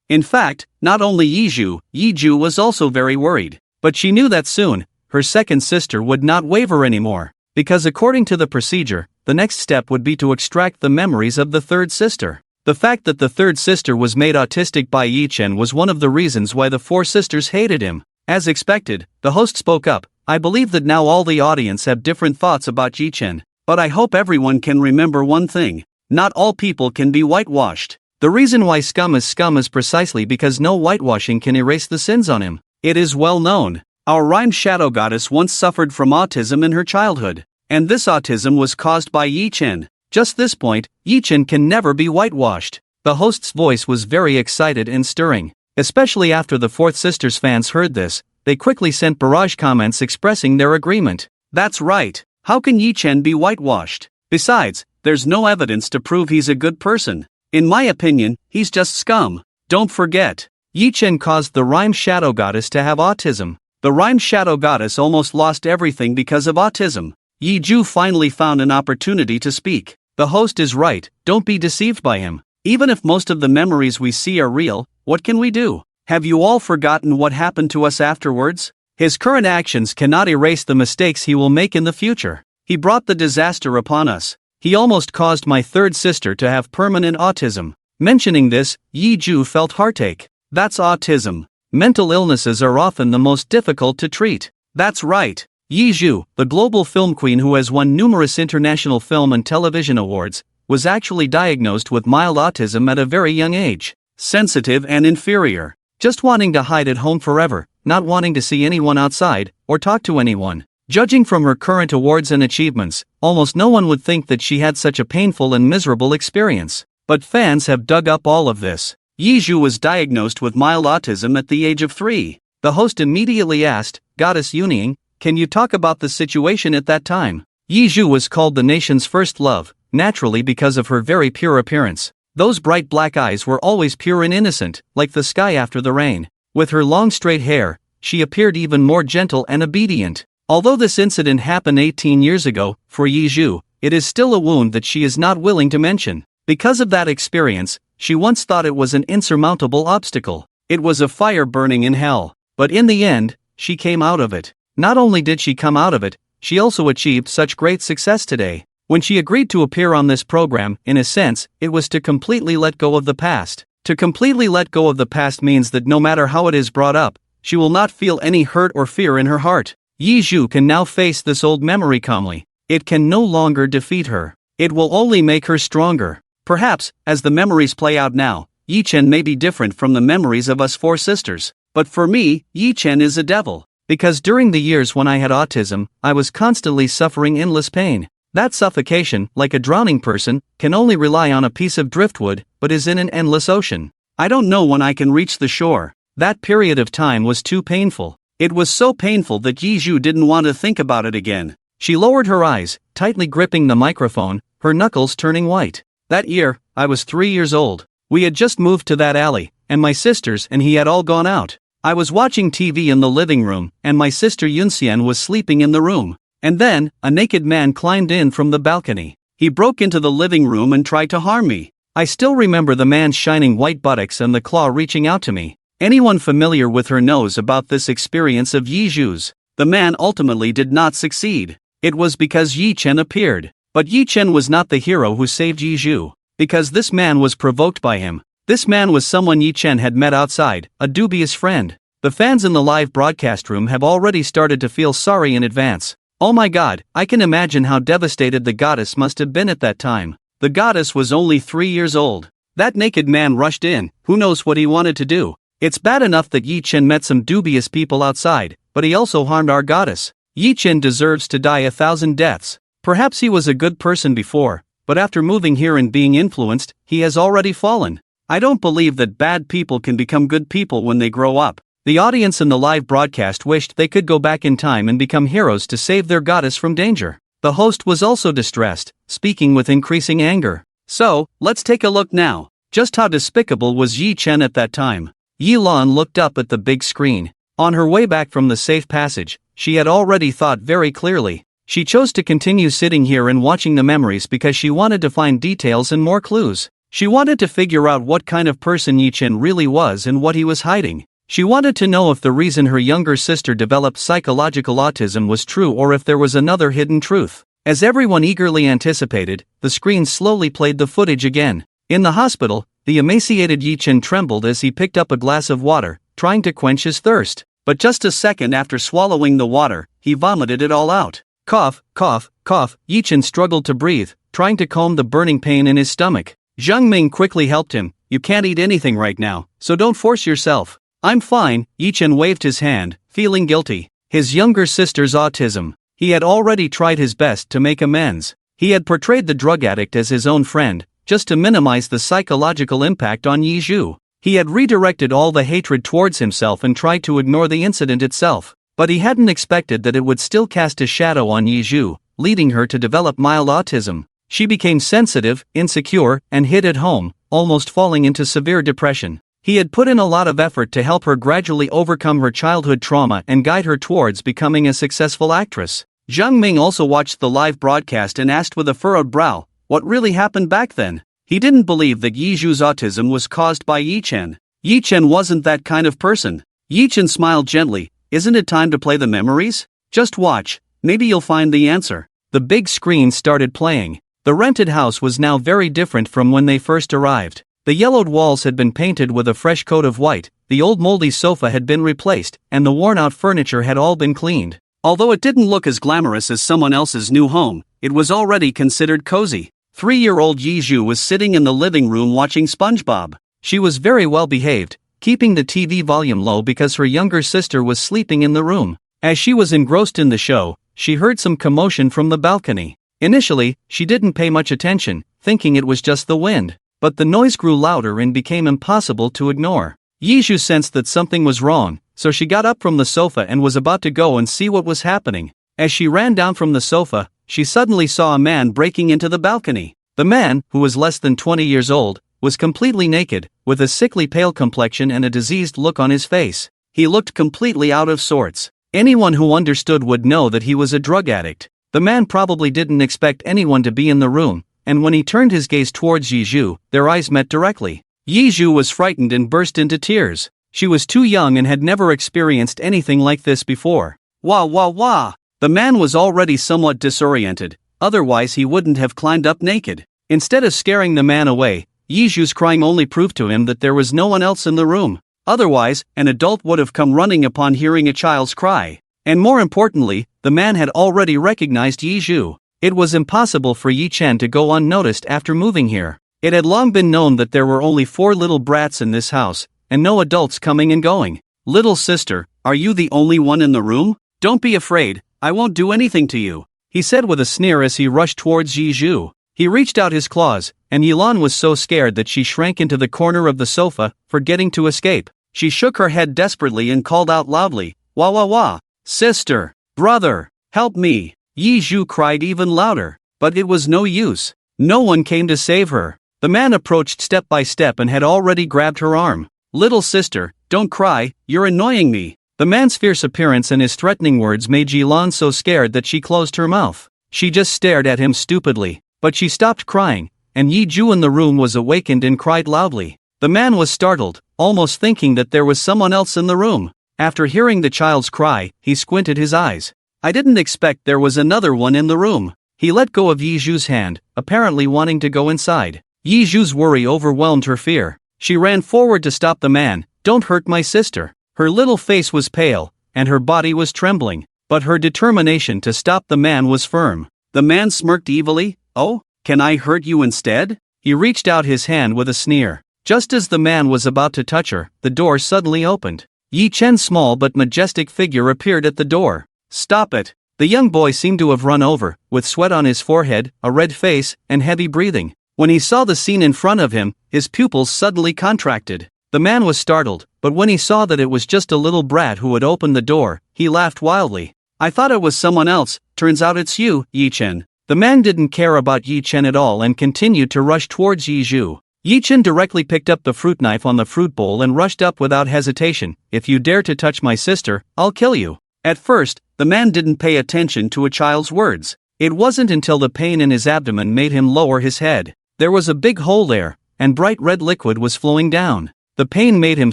In fact, not only Yiju was also very worried. But she knew that soon, her second sister would not waver anymore. Because according to the procedure, the next step would be to extract the memories of the third sister. The fact that the third sister was made autistic by Yichen was one of the reasons why the four sisters hated him. As expected, the host spoke up. I believe that now all the audience have different thoughts about Yichen, but I hope everyone can remember one thing. Not all people can be whitewashed. The reason why scum is precisely because no whitewashing can erase the sins on him. It is well known. Our rhyme shadow goddess once suffered from autism in her childhood, and this autism was caused by Yichen. Just this point, Yichen can never be whitewashed. The host's voice was very excited and stirring. Especially after the fourth sister's fans heard this, they quickly sent barrage comments expressing their agreement. That's right. How can Yichen be whitewashed? Besides, there's no evidence to prove he's a good person. In my opinion, he's just scum. Don't forget, Yichen caused the rhyme shadow goddess to have autism. The rhyme shadow goddess almost lost everything because of autism. Yiju finally found an opportunity to speak. The host is right, don't be deceived by him. Even if most of the memories we see are real, what can we do? Have you all forgotten what happened to us afterwards? His current actions cannot erase the mistakes he will make in the future. He brought the disaster upon us. He almost caused my third sister to have permanent autism. Mentioning this, Yiju felt heartache. That's autism. Mental illnesses are often the most difficult to treat. That's right. Yiju, the global film queen who has won numerous international film and television awards, was actually diagnosed with mild autism at a very young age. Sensitive and inferior. Just wanting to hide at home forever, not wanting to see anyone outside, or talk to anyone. Judging from her current awards and achievements, almost no one would think that she had such a painful and miserable experience. But fans have dug up all of this. Yiju was diagnosed with mild autism at the age of 3. The host immediately asked, Goddess Yuning, can you talk about the situation at that time? Yiju was called the nation's first love, naturally because of her very pure appearance. Those bright black eyes were always pure and innocent, like the sky after the rain. With her long straight hair, she appeared even more gentle and obedient. Although this incident happened 18 years ago, for Yiju, it is still a wound that she is not willing to mention. Because of that experience, she once thought it was an insurmountable obstacle. It was a fire burning in hell. But in the end, she came out of it. Not only did she come out of it, she also achieved such great success today. When she agreed to appear on this program, in a sense, it was to completely let go of the past. To completely let go of the past means that no matter how it is brought up, she will not feel any hurt or fear in her heart. Yiju can now face this old memory calmly. It can no longer defeat her. It will only make her stronger. Perhaps, as the memories play out now, Yichen may be different from the memories of us four sisters. But for me, Yichen is a devil. Because during the years when I had autism, I was constantly suffering endless pain. That suffocation, like a drowning person, can only rely on a piece of driftwood, but is in an endless ocean. I don't know when I can reach the shore. That period of time was too painful. It was so painful that Yiju didn't want to think about it again. She lowered her eyes, tightly gripping the microphone, her knuckles turning white. That year, I was 3 years old. We had just moved to that alley, and my sisters and he had all gone out. I was watching TV in the living room, and my sister Yunxian was sleeping in the room. And then, a naked man climbed in from the balcony. He broke into the living room and tried to harm me. I still remember the man's shining white buttocks and the claw reaching out to me. Anyone familiar with her knows about this experience of Yiju's. The man ultimately did not succeed. It was because Yichen appeared. But Yichen was not the hero who saved Yiju. Because this man was provoked by him. This man was someone Yichen had met outside, a dubious friend. The fans in the live broadcast room have already started to feel sorry in advance. Oh my god, I can imagine how devastated the goddess must have been at that time. The goddess was only 3 years old. That naked man rushed in, who knows what he wanted to do. It's bad enough that Yichen met some dubious people outside, but he also harmed our goddess. Yichen deserves to die 1,000 deaths. Perhaps he was a good person before, but after moving here and being influenced, he has already fallen. I don't believe that bad people can become good people when they grow up. The audience in the live broadcast wished they could go back in time and become heroes to save their goddess from danger. The host was also distressed, speaking with increasing anger. So, let's take a look now. Just how despicable was Yi Chen at that time? Yi Lan looked up at the big screen. On her way back from the safe passage, she had already thought very clearly. She chose to continue sitting here and watching the memories because she wanted to find details and more clues. She wanted to figure out what kind of person Yi Chen really was and what he was hiding. She wanted to know if the reason her younger sister developed psychological autism was true or if there was another hidden truth. As everyone eagerly anticipated, the screen slowly played the footage again. In the hospital, the emaciated Yi Chen trembled as he picked up a glass of water, trying to quench his thirst. But just a second after swallowing the water, he vomited it all out. Cough, cough, cough. Yi Chen struggled to breathe, trying to calm the burning pain in his stomach. Zhang Ming quickly helped him. You can't eat anything right now, so don't force yourself. I'm fine. Yi Chen waved his hand, feeling guilty. His younger sister's autism. He had already tried his best to make amends. He had portrayed the drug addict as his own friend, just to minimize the psychological impact on Yi Zhu. He had redirected all the hatred towards himself and tried to ignore the incident itself. But he hadn't expected that it would still cast a shadow on Yi Zhu, leading her to develop mild autism. She became sensitive, insecure, and hid at home, almost falling into severe depression. He had put in a lot of effort to help her gradually overcome her childhood trauma and guide her towards becoming a successful actress. Zhang Ming also watched the live broadcast and asked with a furrowed brow, what really happened back then? He didn't believe that Yi Zhu's autism was caused by Yi Chen. Yi Chen wasn't that kind of person. Yi Chen smiled gently. Isn't it time to play the memories? Just watch, maybe you'll find the answer. The big screen started playing. The rented house was now very different from when they first arrived. The yellowed walls had been painted with a fresh coat of white, the old moldy sofa had been replaced, and the worn-out furniture had all been cleaned. Although it didn't look as glamorous as someone else's new home, it was already considered cozy. 3-year-old Yi Zhu was sitting in the living room watching SpongeBob. She was very well behaved, keeping the TV volume low because her younger sister was sleeping in the room. As she was engrossed in the show, she heard some commotion from the balcony. Initially, she didn't pay much attention, thinking it was just the wind. But the noise grew louder and became impossible to ignore. Yi Zhu sensed that something was wrong, so she got up from the sofa and was about to go and see what was happening. As she ran down from the sofa, she suddenly saw a man breaking into the balcony. The man, who was less than 20 years old, was completely naked, with a sickly pale complexion and a diseased look on his face. He looked completely out of sorts. Anyone who understood would know that he was a drug addict. The man probably didn't expect anyone to be in the room, and when he turned his gaze towards Yi Zhu, their eyes met directly. Yi Zhu was frightened and burst into tears. She was too young and had never experienced anything like this before. Wah wah wah! The man was already somewhat disoriented, otherwise he wouldn't have climbed up naked. Instead of scaring the man away, Yi Zhu's crying only proved to him that there was no one else in the room. Otherwise, an adult would have come running upon hearing a child's cry. And more importantly, the man had already recognized Yi Zhu. It was impossible for Yi Chen to go unnoticed after moving here. It had long been known that there were only 4 little brats in this house, and no adults coming and going. Little sister, are you the only one in the room? Don't be afraid, I won't do anything to you, he said with a sneer as he rushed towards Yi Zhu. He reached out his claws, and Yilan was so scared that she shrank into the corner of the sofa, forgetting to escape. She shook her head desperately and called out loudly, wah wah wah, sister, brother, help me. Yi Zhu cried even louder, but it was no use. No one came to save her. The man approached step by step and had already grabbed her arm. Little sister, don't cry, you're annoying me. The man's fierce appearance and his threatening words made Yilan so scared that she closed her mouth. She just stared at him stupidly, but she stopped crying, and Yi Zhu in the room was awakened and cried loudly. The man was startled, almost thinking that there was someone else in the room. After hearing the child's cry, he squinted his eyes. I didn't expect there was another one in the room. He let go of Yi Zhu's hand, apparently wanting to go inside. Yi Zhu's worry overwhelmed her fear. She ran forward to stop the man. Don't hurt my sister. Her little face was pale, and her body was trembling, but her determination to stop the man was firm. The man smirked evilly. Oh, can I hurt you instead? He reached out his hand with a sneer. Just as the man was about to touch her, the door suddenly opened. Yi Chen's small but majestic figure appeared at the door. Stop it! The young boy seemed to have run over, with sweat on his forehead, a red face, and heavy breathing. When he saw the scene in front of him, his pupils suddenly contracted. The man was startled, but when he saw that it was just a little brat who had opened the door, he laughed wildly. I thought it was someone else, turns out it's you, Yi Chen. The man didn't care about Yi Chen at all and continued to rush towards Yi Zhu. Yi Chen directly picked up the fruit knife on the fruit bowl and rushed up without hesitation. If you dare to touch my sister, I'll kill you. At first, the man didn't pay attention to a child's words. It wasn't until the pain in his abdomen made him lower his head. There was a big hole there, and bright red liquid was flowing down. The pain made him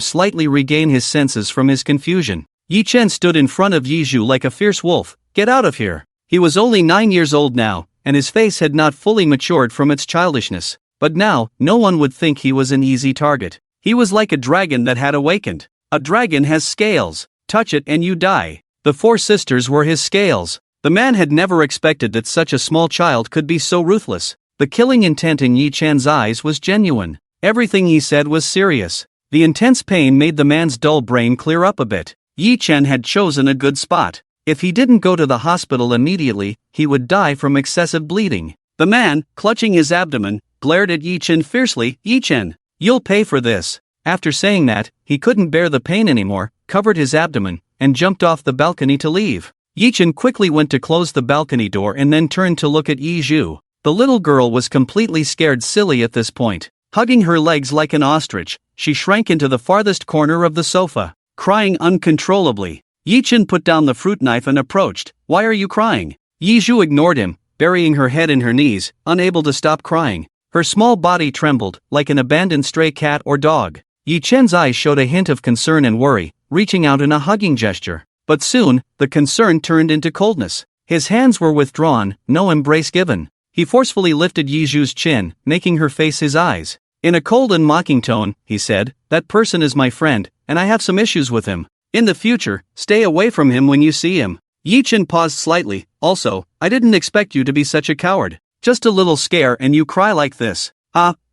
slightly regain his senses from his confusion. Yi Chen stood in front of Yizhu like a fierce wolf. "Get out of here." He was only 9 years old now, and his face had not fully matured from its childishness. But now, no one would think he was an easy target. He was like a dragon that had awakened. A dragon has scales. Touch it and you die. The 4 sisters were his scales. The man had never expected that such a small child could be so ruthless. The killing intent in Yi Chen's eyes was genuine. Everything he said was serious. The intense pain made the man's dull brain clear up a bit. Yi Chen had chosen a good spot. If he didn't go to the hospital immediately, he would die from excessive bleeding. The man, clutching his abdomen, glared at Yi Chen fiercely. "Yi Chen, you'll pay for this." After saying that, he couldn't bear the pain anymore, covered his abdomen, and jumped off the balcony to leave. Yi Chen quickly went to close the balcony door and then turned to look at Yizhu. The little girl was completely scared silly at this point. Hugging her legs like an ostrich, she shrank into the farthest corner of the sofa, crying uncontrollably. Yi Chen put down the fruit knife and approached. "Why are you crying?" Yizhu ignored him, burying her head in her knees, unable to stop crying. Her small body trembled, like an abandoned stray cat or dog. Yi Chen's eyes showed a hint of concern and worry, reaching out in a hugging gesture. But soon, the concern turned into coldness. His hands were withdrawn, no embrace given. He forcefully lifted Yizhu's chin, making her face his eyes. In a cold and mocking tone, he said, "That person is my friend, and I have some issues with him. In the future, stay away from him when you see him." Yi Chen paused slightly. "Also, I didn't expect you to be such a coward. Just a little scare and you cry like this.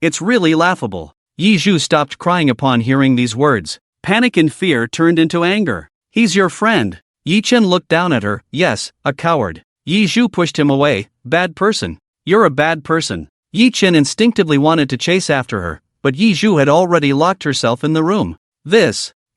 It's really laughable." Yizhu stopped crying upon hearing these words. Panic and fear turned into anger. "He's your friend." Yi Chen looked down at her. "Yes, a coward." Yizhu pushed him away. "Bad person. You're a bad person." Yi Chen instinctively wanted to chase after her, but Yizhu had already locked herself in the room.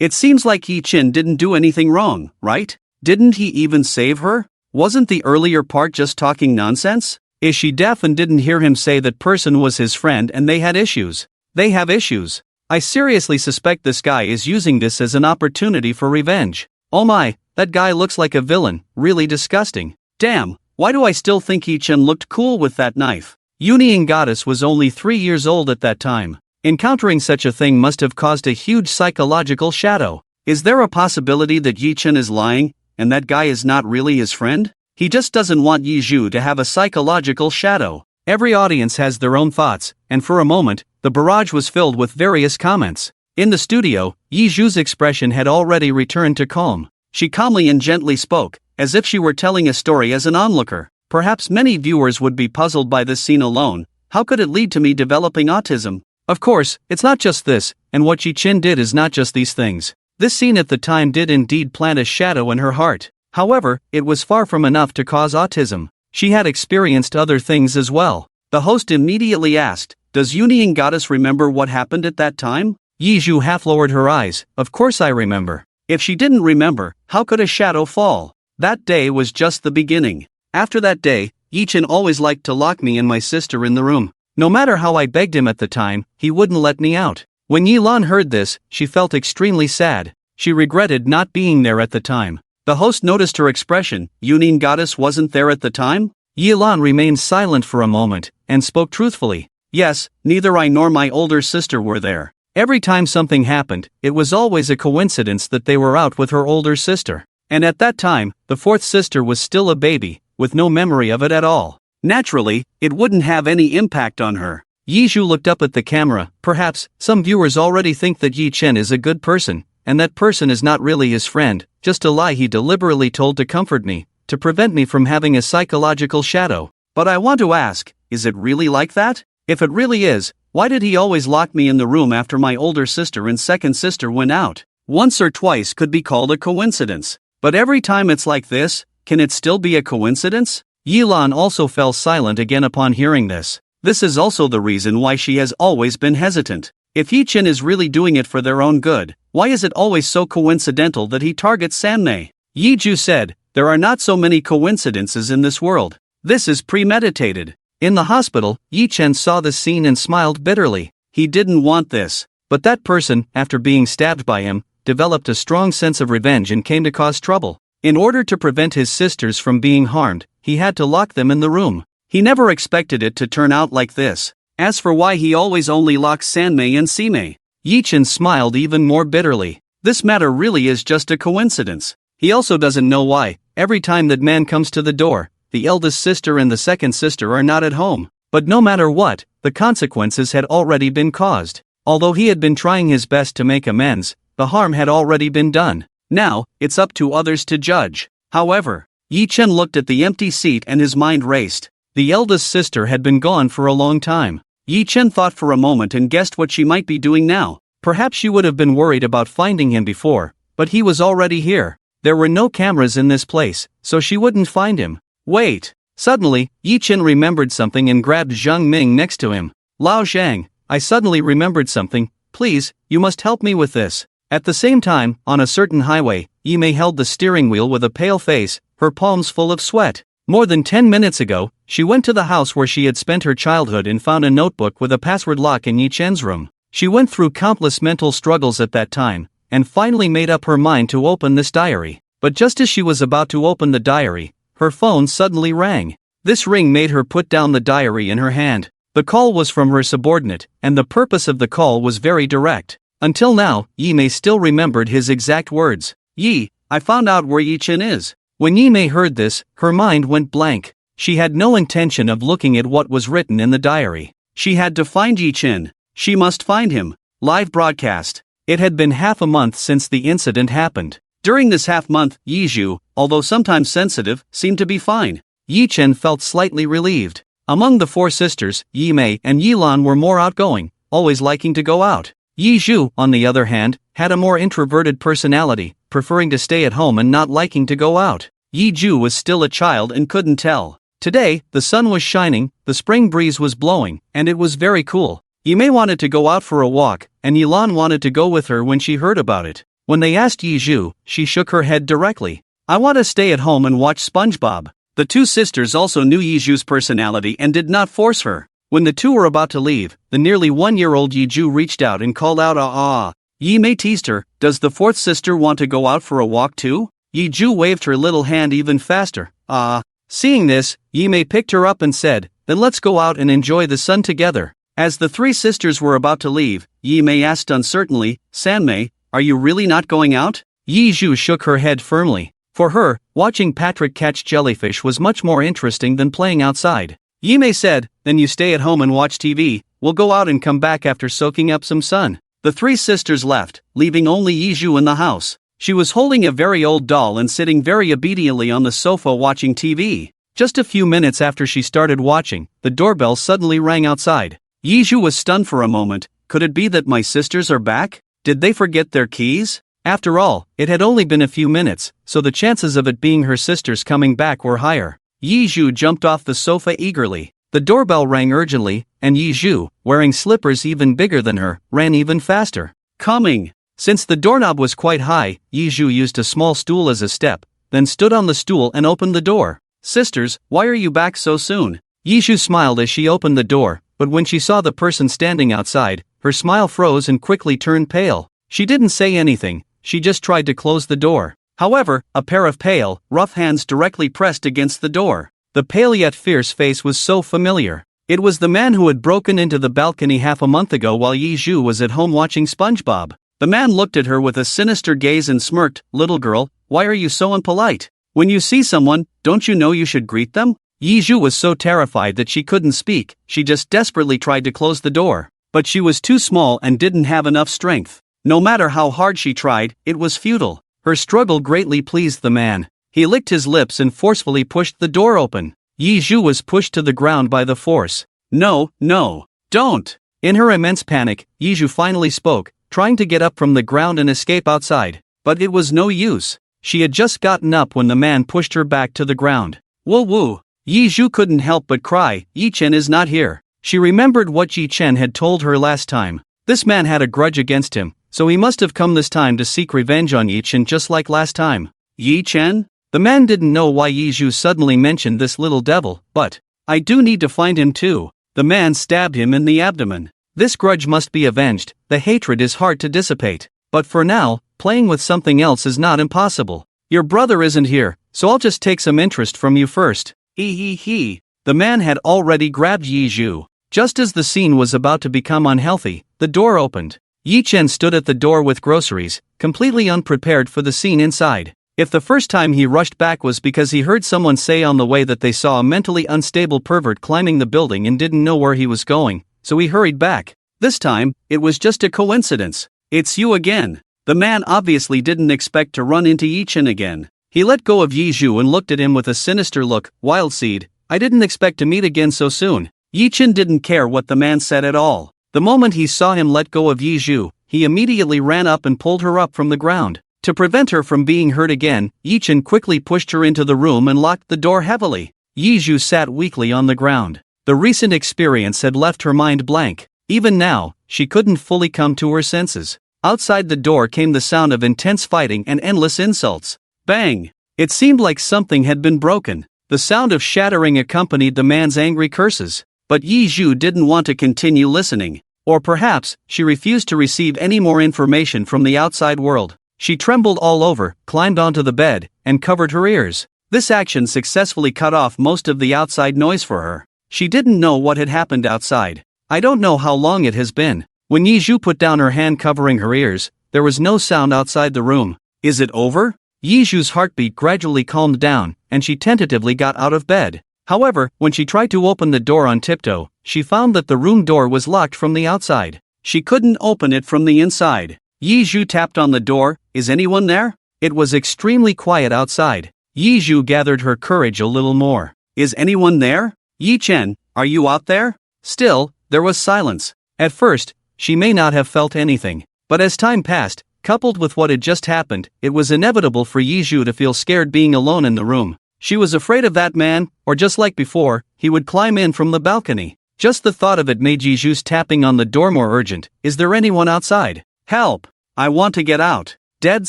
It seems like Yi Chen didn't do anything wrong, right? Didn't he even save her? Wasn't the earlier part just talking nonsense? Is she deaf and didn't hear him say that person was his friend and they had issues? They have issues. I seriously suspect this guy is using this as an opportunity for revenge. Oh my, that guy looks like a villain, really disgusting. Damn, why do I still think Yi Chen looked cool with that knife? Union Goddess was only 3 years old at that time. Encountering such a thing must have caused a huge psychological shadow. Is there a possibility that Yi Chen is lying, and that guy is not really his friend? He just doesn't want Yizhu to have a psychological shadow. Every audience has their own thoughts, and for a moment, the barrage was filled with various comments. In the studio, Yizhu's expression had already returned to calm. She calmly and gently spoke, as if she were telling a story as an onlooker. Perhaps many viewers would be puzzled by this scene alone. How could it lead to me developing autism? Of course, it's not just this, and what Yi Chen did is not just these things. This scene at the time did indeed plant a shadow in her heart. However, it was far from enough to cause autism. She had experienced other things as well. The host immediately asked, "Does Union Goddess remember what happened at that time?" Yizhu half lowered her eyes. "Of course I remember." If she didn't remember, how could a shadow fall? That day was just the beginning. After that day, Yi Chen always liked to lock me and my sister in the room. No matter how I begged him at the time, he wouldn't let me out. When Yi Lan heard this, she felt extremely sad. She regretted not being there at the time. The host noticed her expression. Union Goddess wasn't there at the time? Yi Lan remained silent for a moment, and spoke truthfully. "Yes, neither I nor my older sister were there. Every time something happened, it was always a coincidence that they were out with her older sister. And at that time, the 4th sister was still a baby, with no memory of it at all. Naturally, it wouldn't have any impact on her." Yizhu looked up at the camera. Perhaps, some viewers already think that Yi Chen is a good person, and that person is not really his friend, just a lie he deliberately told to comfort me, to prevent me from having a psychological shadow. But I want to ask, is it really like that? If it really is, why did he always lock me in the room after my older sister and second sister went out? Once or twice could be called a coincidence. But every time it's like this, can it still be a coincidence? Yi Lan also fell silent again upon hearing this. This is also the reason why she has always been hesitant. If Yi Chen is really doing it for their own good, why is it always so coincidental that he targets Sanmei? Yizhu said, "There are not so many coincidences in this world. This is premeditated." In the hospital, Yi Chen saw the scene and smiled bitterly. He didn't want this. But that person, after being stabbed by him, developed a strong sense of revenge and came to cause trouble. In order to prevent his sisters from being harmed, he had to lock them in the room. He never expected it to turn out like this. As for why he always only locks Sanmei and Simei, Yi Chen smiled even more bitterly. This matter really is just a coincidence. He also doesn't know why, every time that man comes to the door, the eldest sister and the second sister are not at home. But no matter what, the consequences had already been caused. Although he had been trying his best to make amends, the harm had already been done. Now, it's up to others to judge. However, Yi Chen looked at the empty seat and his mind raced. The eldest sister had been gone for a long time. Yi Chen thought for a moment and guessed what she might be doing now. Perhaps she would have been worried about finding him before, but he was already here. There were no cameras in this place, so she wouldn't find him. Wait! Suddenly, Yi Chen remembered something and grabbed Zhang Ming next to him. Lao Zhang, I suddenly remembered something. Please, you must help me with this. At the same time, on a certain highway, Yi Mei held the steering wheel with a pale face, her palms full of sweat. More than 10 minutes ago, she went to the house where she had spent her childhood and found a notebook with a password lock in Yi Chen's room. She went through countless mental struggles at that time, and finally made up her mind to open this diary. But just as she was about to open the diary, her phone suddenly rang. This ring made her put down the diary in her hand. The call was from her subordinate, and the purpose of the call was very direct. Until now, Yi Mei still remembered his exact words. Yi, I found out where Yi Chen is. When Yi Mei heard this, her mind went blank. She had no intention of looking at what was written in the diary. She had to find Yi Chen. She must find him. Live broadcast. It had been half a month since the incident happened. During this half month, Yi Zhu, although sometimes sensitive, seemed to be fine. Yi Chen felt slightly relieved. Among the four sisters, Yi Mei and Yi Lan were more outgoing, always liking to go out. Yi Zhu, on the other hand, had a more introverted personality, preferring to stay at home and not liking to go out. Yi Zhu was still a child and couldn't tell. Today, the sun was shining, the spring breeze was blowing, and it was very cool. Yi Mei wanted to go out for a walk, and Yi Lan wanted to go with her when she heard about it. When they asked Yi Zhu, she shook her head directly. I want to stay at home and watch SpongeBob. The two sisters also knew Yi Zhu's personality and did not force her. When the two were about to leave, the nearly 1-year-old Yi Zhu reached out and called out ah. Yi Mei teased her, does the fourth sister want to go out for a walk too? Yi Zhu waved her little hand even faster, ah. Seeing this, Yi Mei picked her up and said, then let's go out and enjoy the sun together. As the three sisters were about to leave, Yi Mei asked uncertainly, Sanmei, are you really not going out? Yi Zhu shook her head firmly. For her, watching Patrick catch jellyfish was much more interesting than playing outside. Yi Mei said, then you stay at home and watch TV, we'll go out and come back after soaking up some sun. The three sisters left, leaving only Yi Zhu in the house. She was holding a very old doll and sitting very obediently on the sofa watching TV. Just a few minutes after she started watching, the doorbell suddenly rang outside. Yi Zhu was stunned for a moment. Could it be that my sisters are back? Did they forget their keys? After all, it had only been a few minutes, so the chances of it being her sisters coming back were higher. Yi Zhu jumped off the sofa eagerly. The doorbell rang urgently, and Yi Zhu, wearing slippers even bigger than her, ran even faster. Coming! Since the doorknob was quite high, Yi Zhu used a small stool as a step, then stood on the stool and opened the door. Sisters, why are you back so soon? Yi Zhu smiled as she opened the door, but when she saw the person standing outside, her smile froze and quickly turned pale. She didn't say anything, she just tried to close the door. However, a pair of pale, rough hands directly pressed against the door. The pale yet fierce face was so familiar. It was the man who had broken into the balcony half a month ago while Yi Zhu was at home watching SpongeBob. The man looked at her with a sinister gaze and smirked, little girl, why are you so impolite? When you see someone, don't you know you should greet them? Yi Zhu was so terrified that she couldn't speak, she just desperately tried to close the door. But she was too small and didn't have enough strength. No matter how hard she tried, it was futile. Her struggle greatly pleased the man. He licked his lips and forcefully pushed the door open. Yi Zhu was pushed to the ground by the force. No, no, don't! In her immense panic, Yi Zhu finally spoke, trying to get up from the ground and escape outside. But it was no use. She had just gotten up when the man pushed her back to the ground. Woo woo! Yi Zhu couldn't help but cry, Yi Chen is not here. She remembered what Yi Chen had told her last time. This man had a grudge against him, so he must have come this time to seek revenge on Yi Chen just like last time. Yi Chen? The man didn't know why Yi Zhu suddenly mentioned this little devil, but, I do need to find him too. The man stabbed him in the abdomen. This grudge must be avenged, the hatred is hard to dissipate. But for now, playing with something else is not impossible. Your brother isn't here, so I'll just take some interest from you first. He. The man had already grabbed Yi Zhu. Just as the scene was about to become unhealthy, the door opened. Yi Chen stood at the door with groceries, completely unprepared for the scene inside. If the first time he rushed back was because he heard someone say on the way that they saw a mentally unstable pervert climbing the building and didn't know where he was going, so he hurried back. This time, it was just a coincidence. "It's you again." The man obviously didn't expect to run into Yi Chen again. He let go of Yi Zhu and looked at him with a sinister look. "Wild seed, I didn't expect to meet again so soon." Yi Chen didn't care what the man said at all. The moment he saw him let go of Yi Zhu, he immediately ran up and pulled her up from the ground. To prevent her from being hurt again, Yi Chen quickly pushed her into the room and locked the door heavily. Yi Zhu sat weakly on the ground. The recent experience had left her mind blank. Even now, she couldn't fully come to her senses. Outside the door came the sound of intense fighting and endless insults. Bang! It seemed like something had been broken. The sound of shattering accompanied the man's angry curses. But Yi Zhu didn't want to continue listening. Or perhaps, she refused to receive any more information from the outside world. She trembled all over, climbed onto the bed, and covered her ears. This action successfully cut off most of the outside noise for her. She didn't know what had happened outside. "I don't know how long it has been." When Yi Zhu put down her hand covering her ears, there was no sound outside the room. "Is it over?" Yi Zhu's heartbeat gradually calmed down, and she tentatively got out of bed. However, when she tried to open the door on tiptoe, she found that the room door was locked from the outside. She couldn't open it from the inside. Yi Zhu tapped on the door. "Is anyone there?" It was extremely quiet outside. Yi Zhu gathered her courage a little more. "Is anyone there? Yi Chen, are you out there?" Still, there was silence. At first, she may not have felt anything. But as time passed, coupled with what had just happened, it was inevitable for Yi Zhu to feel scared being alone in the room. She was afraid of that man, or just like before, he would climb in from the balcony. Just the thought of it made Yi Zhu's tapping on the door more urgent. "Is there anyone outside? Help! I want to get out." Dead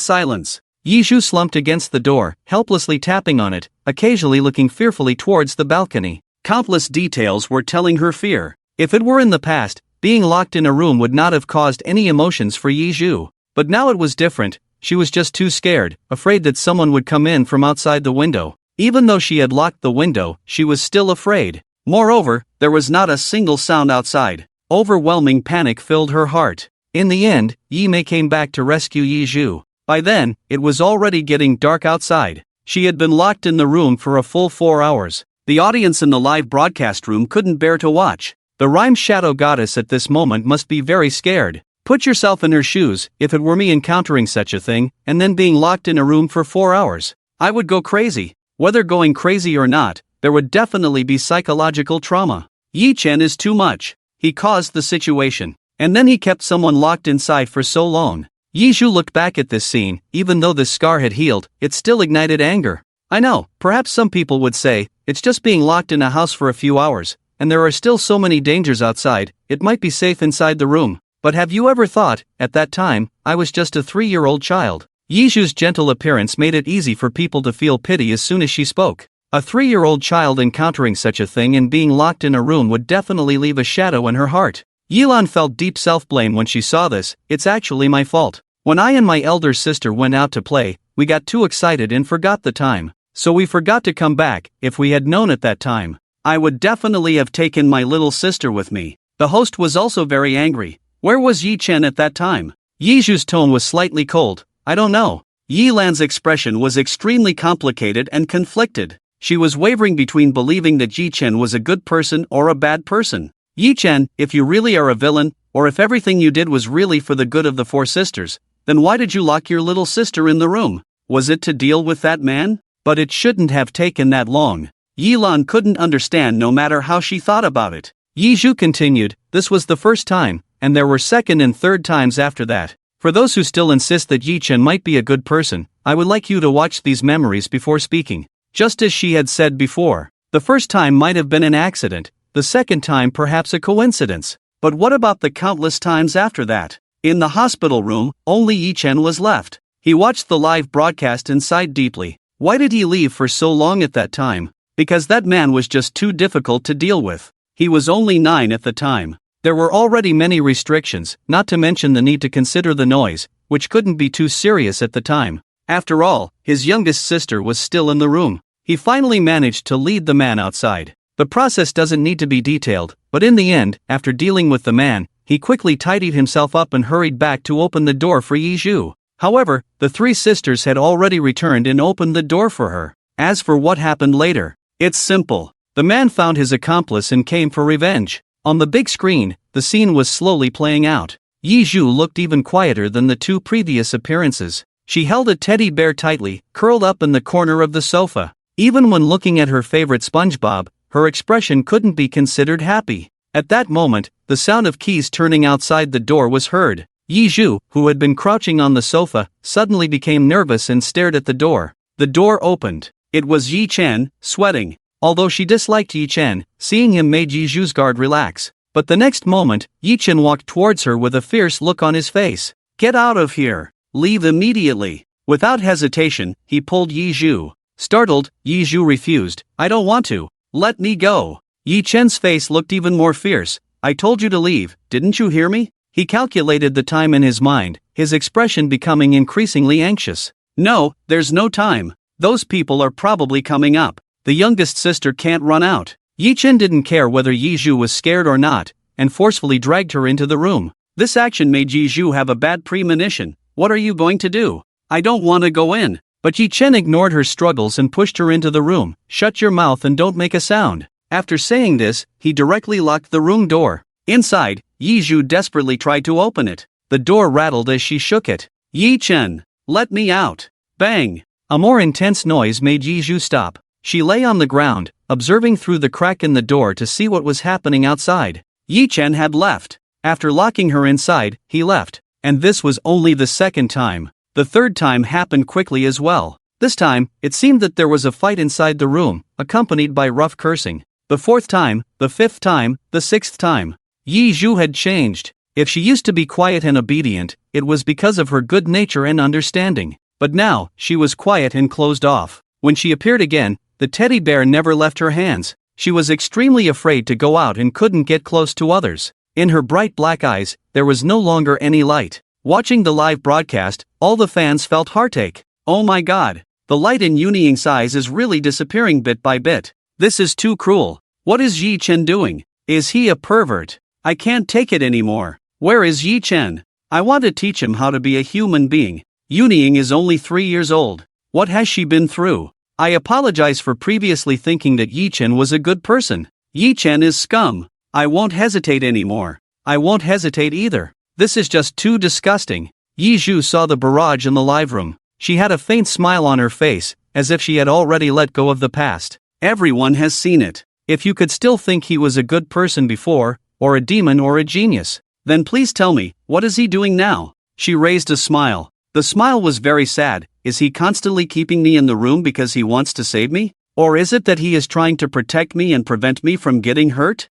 silence. Yi Zhu slumped against the door, helplessly tapping on it, occasionally looking fearfully towards the balcony. Countless details were telling her fear. If it were in the past, being locked in a room would not have caused any emotions for Yi Zhu. But now it was different. She was just too scared, afraid that someone would come in from outside the window. Even though she had locked the window, she was still afraid. Moreover, there was not a single sound outside. Overwhelming panic filled her heart. In the end, Yi Mei came back to rescue Yi Zhu. By then, it was already getting dark outside. She had been locked in the room for a full 4 hours. The audience in the live broadcast room couldn't bear to watch. The rhyme shadow goddess at this moment must be very scared. Put yourself in her shoes. If it were me encountering such a thing, and then being locked in a room for 4 hours, I would go crazy. Whether going crazy or not, there would definitely be psychological trauma. Yi Chen is too much. He caused the situation. And then he kept someone locked inside for so long. Yi Zhu looked back at this scene. Even though this scar had healed, it still ignited anger. I know, perhaps some people would say, it's just being locked in a house for a few hours, and there are still so many dangers outside, it might be safe inside the room. But have you ever thought, at that time, I was just a 3-year-old child? Yi Zhu's gentle appearance made it easy for people to feel pity as soon as she spoke. A 3-year-old child encountering such a thing and being locked in a room would definitely leave a shadow in her heart. Yilan felt deep self-blame when she saw this. "It's actually my fault. When I and my elder sister went out to play, we got too excited and forgot the time. So we forgot to come back. If we had known at that time, I would definitely have taken my little sister with me." The host was also very angry. Where was Yi Chen at that time? Yi Zhu's tone was slightly cold. "I don't know." Yi Lan's expression was extremely complicated and conflicted. She was wavering between believing that Yi Chen was a good person or a bad person. "Yi Chen, if you really are a villain, or if everything you did was really for the good of the 4 sisters, then why did you lock your little sister in the room? Was it to deal with that man? But it shouldn't have taken that long." Yi Lan couldn't understand no matter how she thought about it. Yi Zhu continued, "This was the first time, and there were second and third times after that. For those who still insist that Yi Chen might be a good person, I would like you to watch these memories before speaking." Just as she had said before, the first time might have been an accident, the second time perhaps a coincidence. But what about the countless times after that? In the hospital room, only Yi Chen was left. He watched the live broadcast and sighed deeply. Why did he leave for so long at that time? Because that man was just too difficult to deal with. He was only 9 at the time. There were already many restrictions, not to mention the need to consider the noise, which couldn't be too serious at the time. After all, his youngest sister was still in the room. He finally managed to lead the man outside. The process doesn't need to be detailed, but in the end, after dealing with the man, he quickly tidied himself up and hurried back to open the door for Yizhu. However, the three sisters had already returned and opened the door for her. As for what happened later, it's simple. The man found his accomplice and came for revenge. On the big screen, the scene was slowly playing out. Yizhu looked even quieter than the two previous appearances. She held a teddy bear tightly, curled up in the corner of the sofa. Even when looking at her favorite SpongeBob, her expression couldn't be considered happy. At that moment, the sound of keys turning outside the door was heard. Yizhu, who had been crouching on the sofa, suddenly became nervous and stared at the door. The door opened. It was Yi Chen, sweating. Although she disliked Yi Chen, seeing him made Yizhu's guard relax. But the next moment, Yi Chen walked towards her with a fierce look on his face. "Get out of here! Leave immediately!" Without hesitation, he pulled Yizhu. Startled, Yizhu refused. "I don't want to. Let me go." Yi Chen's face looked even more fierce. "I told you to leave, didn't you hear me?" He calculated the time in his mind, his expression becoming increasingly anxious. "No, there's no time. Those people are probably coming up. The youngest sister can't run out." Yi Chen didn't care whether Yizhu was scared or not, and forcefully dragged her into the room. This action made Yizhu have a bad premonition. "What are you going to do?" "I don't want to go in." But Yi Chen ignored her struggles and pushed her into the room. "Shut your mouth and don't make a sound." After saying this, he directly locked the room door. Inside, Yizhu desperately tried to open it. The door rattled as she shook it. "Yi Chen, let me out!" Bang! A more intense noise made Yizhu stop. She lay on the ground, observing through the crack in the door to see what was happening outside. Yi Chen had left. After locking her inside, he left. And this was only the second time. The third time happened quickly as well. This time, it seemed that there was a fight inside the room, accompanied by rough cursing. The fourth time, the fifth time, the sixth time. Yizhu had changed. If she used to be quiet and obedient, it was because of her good nature and understanding. But now, she was quiet and closed off. When she appeared again, the teddy bear never left her hands. She was extremely afraid to go out and couldn't get close to others. In her bright black eyes, there was no longer any light. Watching the live broadcast, all the fans felt heartache. "Oh my god, the light in Yuniying's eyes is really disappearing bit by bit. This is too cruel. What is Yi Chen doing? Is he a pervert? I can't take it anymore. Where is Yi Chen? I want to teach him how to be a human being. Yuniying is only 3 years old. What has she been through? I apologize for previously thinking that Yi Chen was a good person. Yi Chen is scum. I won't hesitate anymore. I won't hesitate either. This is just too disgusting." Yizhu saw the barrage in the live room. She had a faint smile on her face, as if she had already let go of the past. "Everyone has seen it. If you could still think he was a good person before, or a demon or a genius, then please tell me, what is he doing now?" She raised a smile. The smile was very sad. Is he constantly keeping me in the room because he wants to save me? Or is it that he is trying to protect me and prevent me from getting hurt?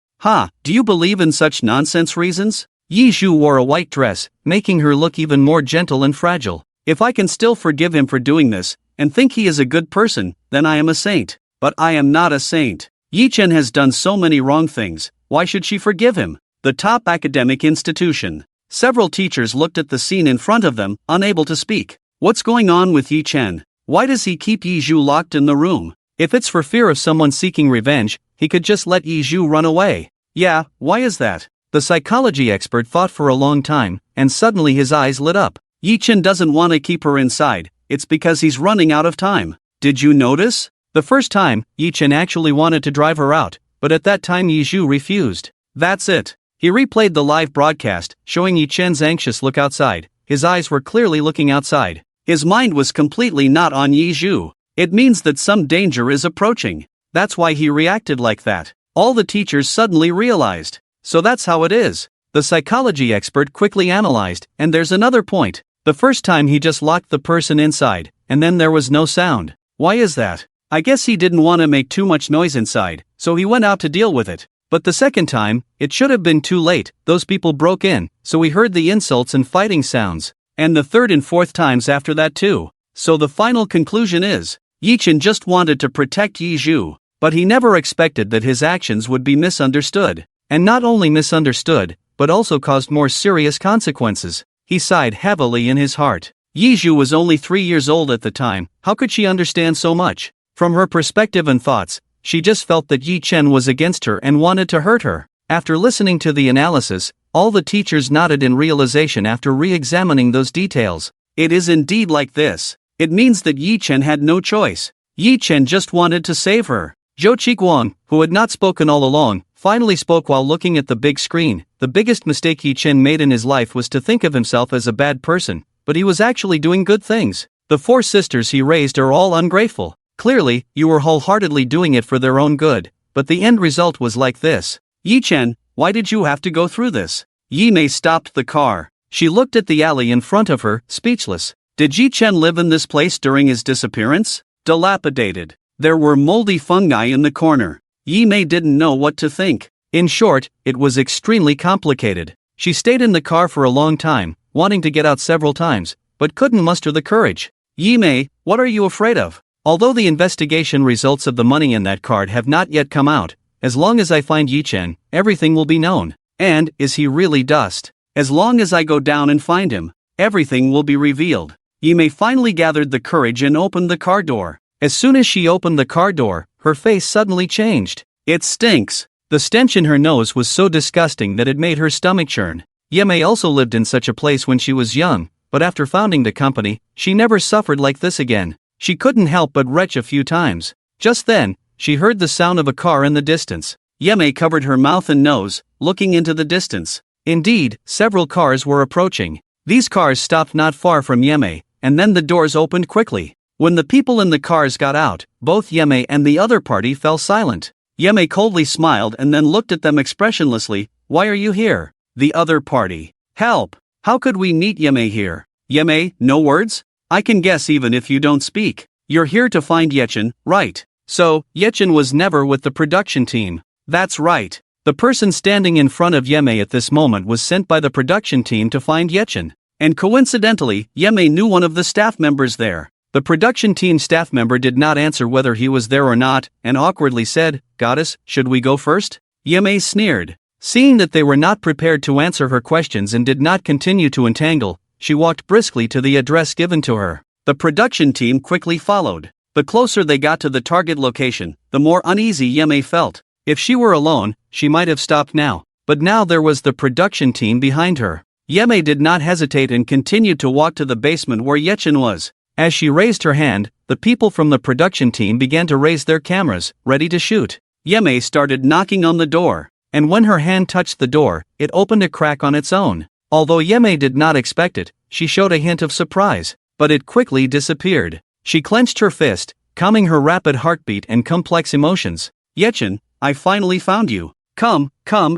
Do you believe in such nonsense reasons? Yizhu wore a white dress, making her look even more gentle and fragile. If I can still forgive him for doing this, and think he is a good person, then I am a saint. But I am not a saint. Yi Chen has done so many wrong things, why should she forgive him? The top academic institution. Several teachers looked at the scene in front of them, unable to speak. What's going on with Yi Chen? Why does he keep Yizhu locked in the room? If it's for fear of someone seeking revenge, he could just let Yizhu run away. Yeah, why is that? The psychology expert thought for a long time, and suddenly his eyes lit up. Yi Chen doesn't want to keep her inside, it's because he's running out of time. Did you notice? The first time, Yi Chen actually wanted to drive her out, but at that time Yizhu refused. That's it. He replayed the live broadcast, showing Yi Chen's anxious look outside. His eyes were clearly looking outside. His mind was completely not on Yizhu. It means that some danger is approaching. That's why he reacted like that. All the teachers suddenly realized. So that's how it is. The psychology expert quickly analyzed, and there's another point. The first time he just locked the person inside, and then there was no sound. Why is that? I guess he didn't want to make too much noise inside, so he went out to deal with it. But the second time, it should have been too late. Those people broke in, so we heard the insults and fighting sounds. And the third and fourth times after that too. So the final conclusion is, Yi Chen just wanted to protect Yizhu, but he never expected that his actions would be misunderstood. And not only misunderstood, but also caused more serious consequences. He sighed heavily in his heart. Yizhu was only 3 years old at the time. How could she understand so much? From her perspective and thoughts, she just felt that Yi Chen was against her and wanted to hurt her. After listening to the analysis, all the teachers nodded in realization after re-examining those details. It is indeed like this. It means that Yi Chen had no choice. Yi Chen just wanted to save her. Zhou Qiguang, who had not spoken all along, finally spoke while looking at the big screen. The biggest mistake Yi Chen made in his life was to think of himself as a bad person, but he was actually doing good things. The 4 sisters he raised are all ungrateful. Clearly, you were wholeheartedly doing it for their own good, but the end result was like this. Yi Chen, why did you have to go through this? Yi Mei stopped the car. She looked at the alley in front of her, speechless. Did Yi Chen live in this place during his disappearance? Dilapidated. There were moldy fungi in the corner. Yi Mei didn't know what to think. In short, it was extremely complicated. She stayed in the car for a long time, wanting to get out several times, but couldn't muster the courage. Yi Mei, what are you afraid of? Although the investigation results of the money in that card have not yet come out, as long as I find Yi Chen, everything will be known. And, is he really dust? As long as I go down and find him, everything will be revealed. Yi Mei finally gathered the courage and opened the car door. As soon as she opened the car door, her face suddenly changed. It stinks. The stench in her nose was so disgusting that it made her stomach churn. Yi Mei also lived in such a place when she was young, but after founding the company, she never suffered like this again. She couldn't help but retch a few times. Just then, she heard the sound of a car in the distance. Yi Mei covered her mouth and nose, looking into the distance. Indeed, several cars were approaching. These cars stopped not far from Yi Mei, and then the doors opened quickly. When the people in the cars got out, both Yi Mei and the other party fell silent. Yi Mei coldly smiled and then looked at them expressionlessly. Why are you here? The other party. Help! How could we meet Yi Mei here? Yi Mei, no words? I can guess even if you don't speak. You're here to find Yi Chen, right? So, Yi Chen was never with the production team. That's right. The person standing in front of Yi Mei at this moment was sent by the production team to find Yi Chen. And coincidentally, Yi Mei knew one of the staff members there. The production team staff member did not answer whether he was there or not, and awkwardly said, Goddess, should we go first? Yi Mei sneered. Seeing that they were not prepared to answer her questions and did not continue to entangle, she walked briskly to the address given to her. The production team quickly followed. The closer they got to the target location, the more uneasy Yi Mei felt. If she were alone, she might have stopped now. But now there was the production team behind her. Yi Mei did not hesitate and continued to walk to the basement where Yi Chen was. As she raised her hand, the people from the production team began to raise their cameras, ready to shoot. Yi Mei started knocking on the door, and when her hand touched the door, it opened a crack on its own. Although Yi Mei did not expect it, she showed a hint of surprise, but it quickly disappeared. She clenched her fist, calming her rapid heartbeat and complex emotions. Yi Chen, I finally found you. Come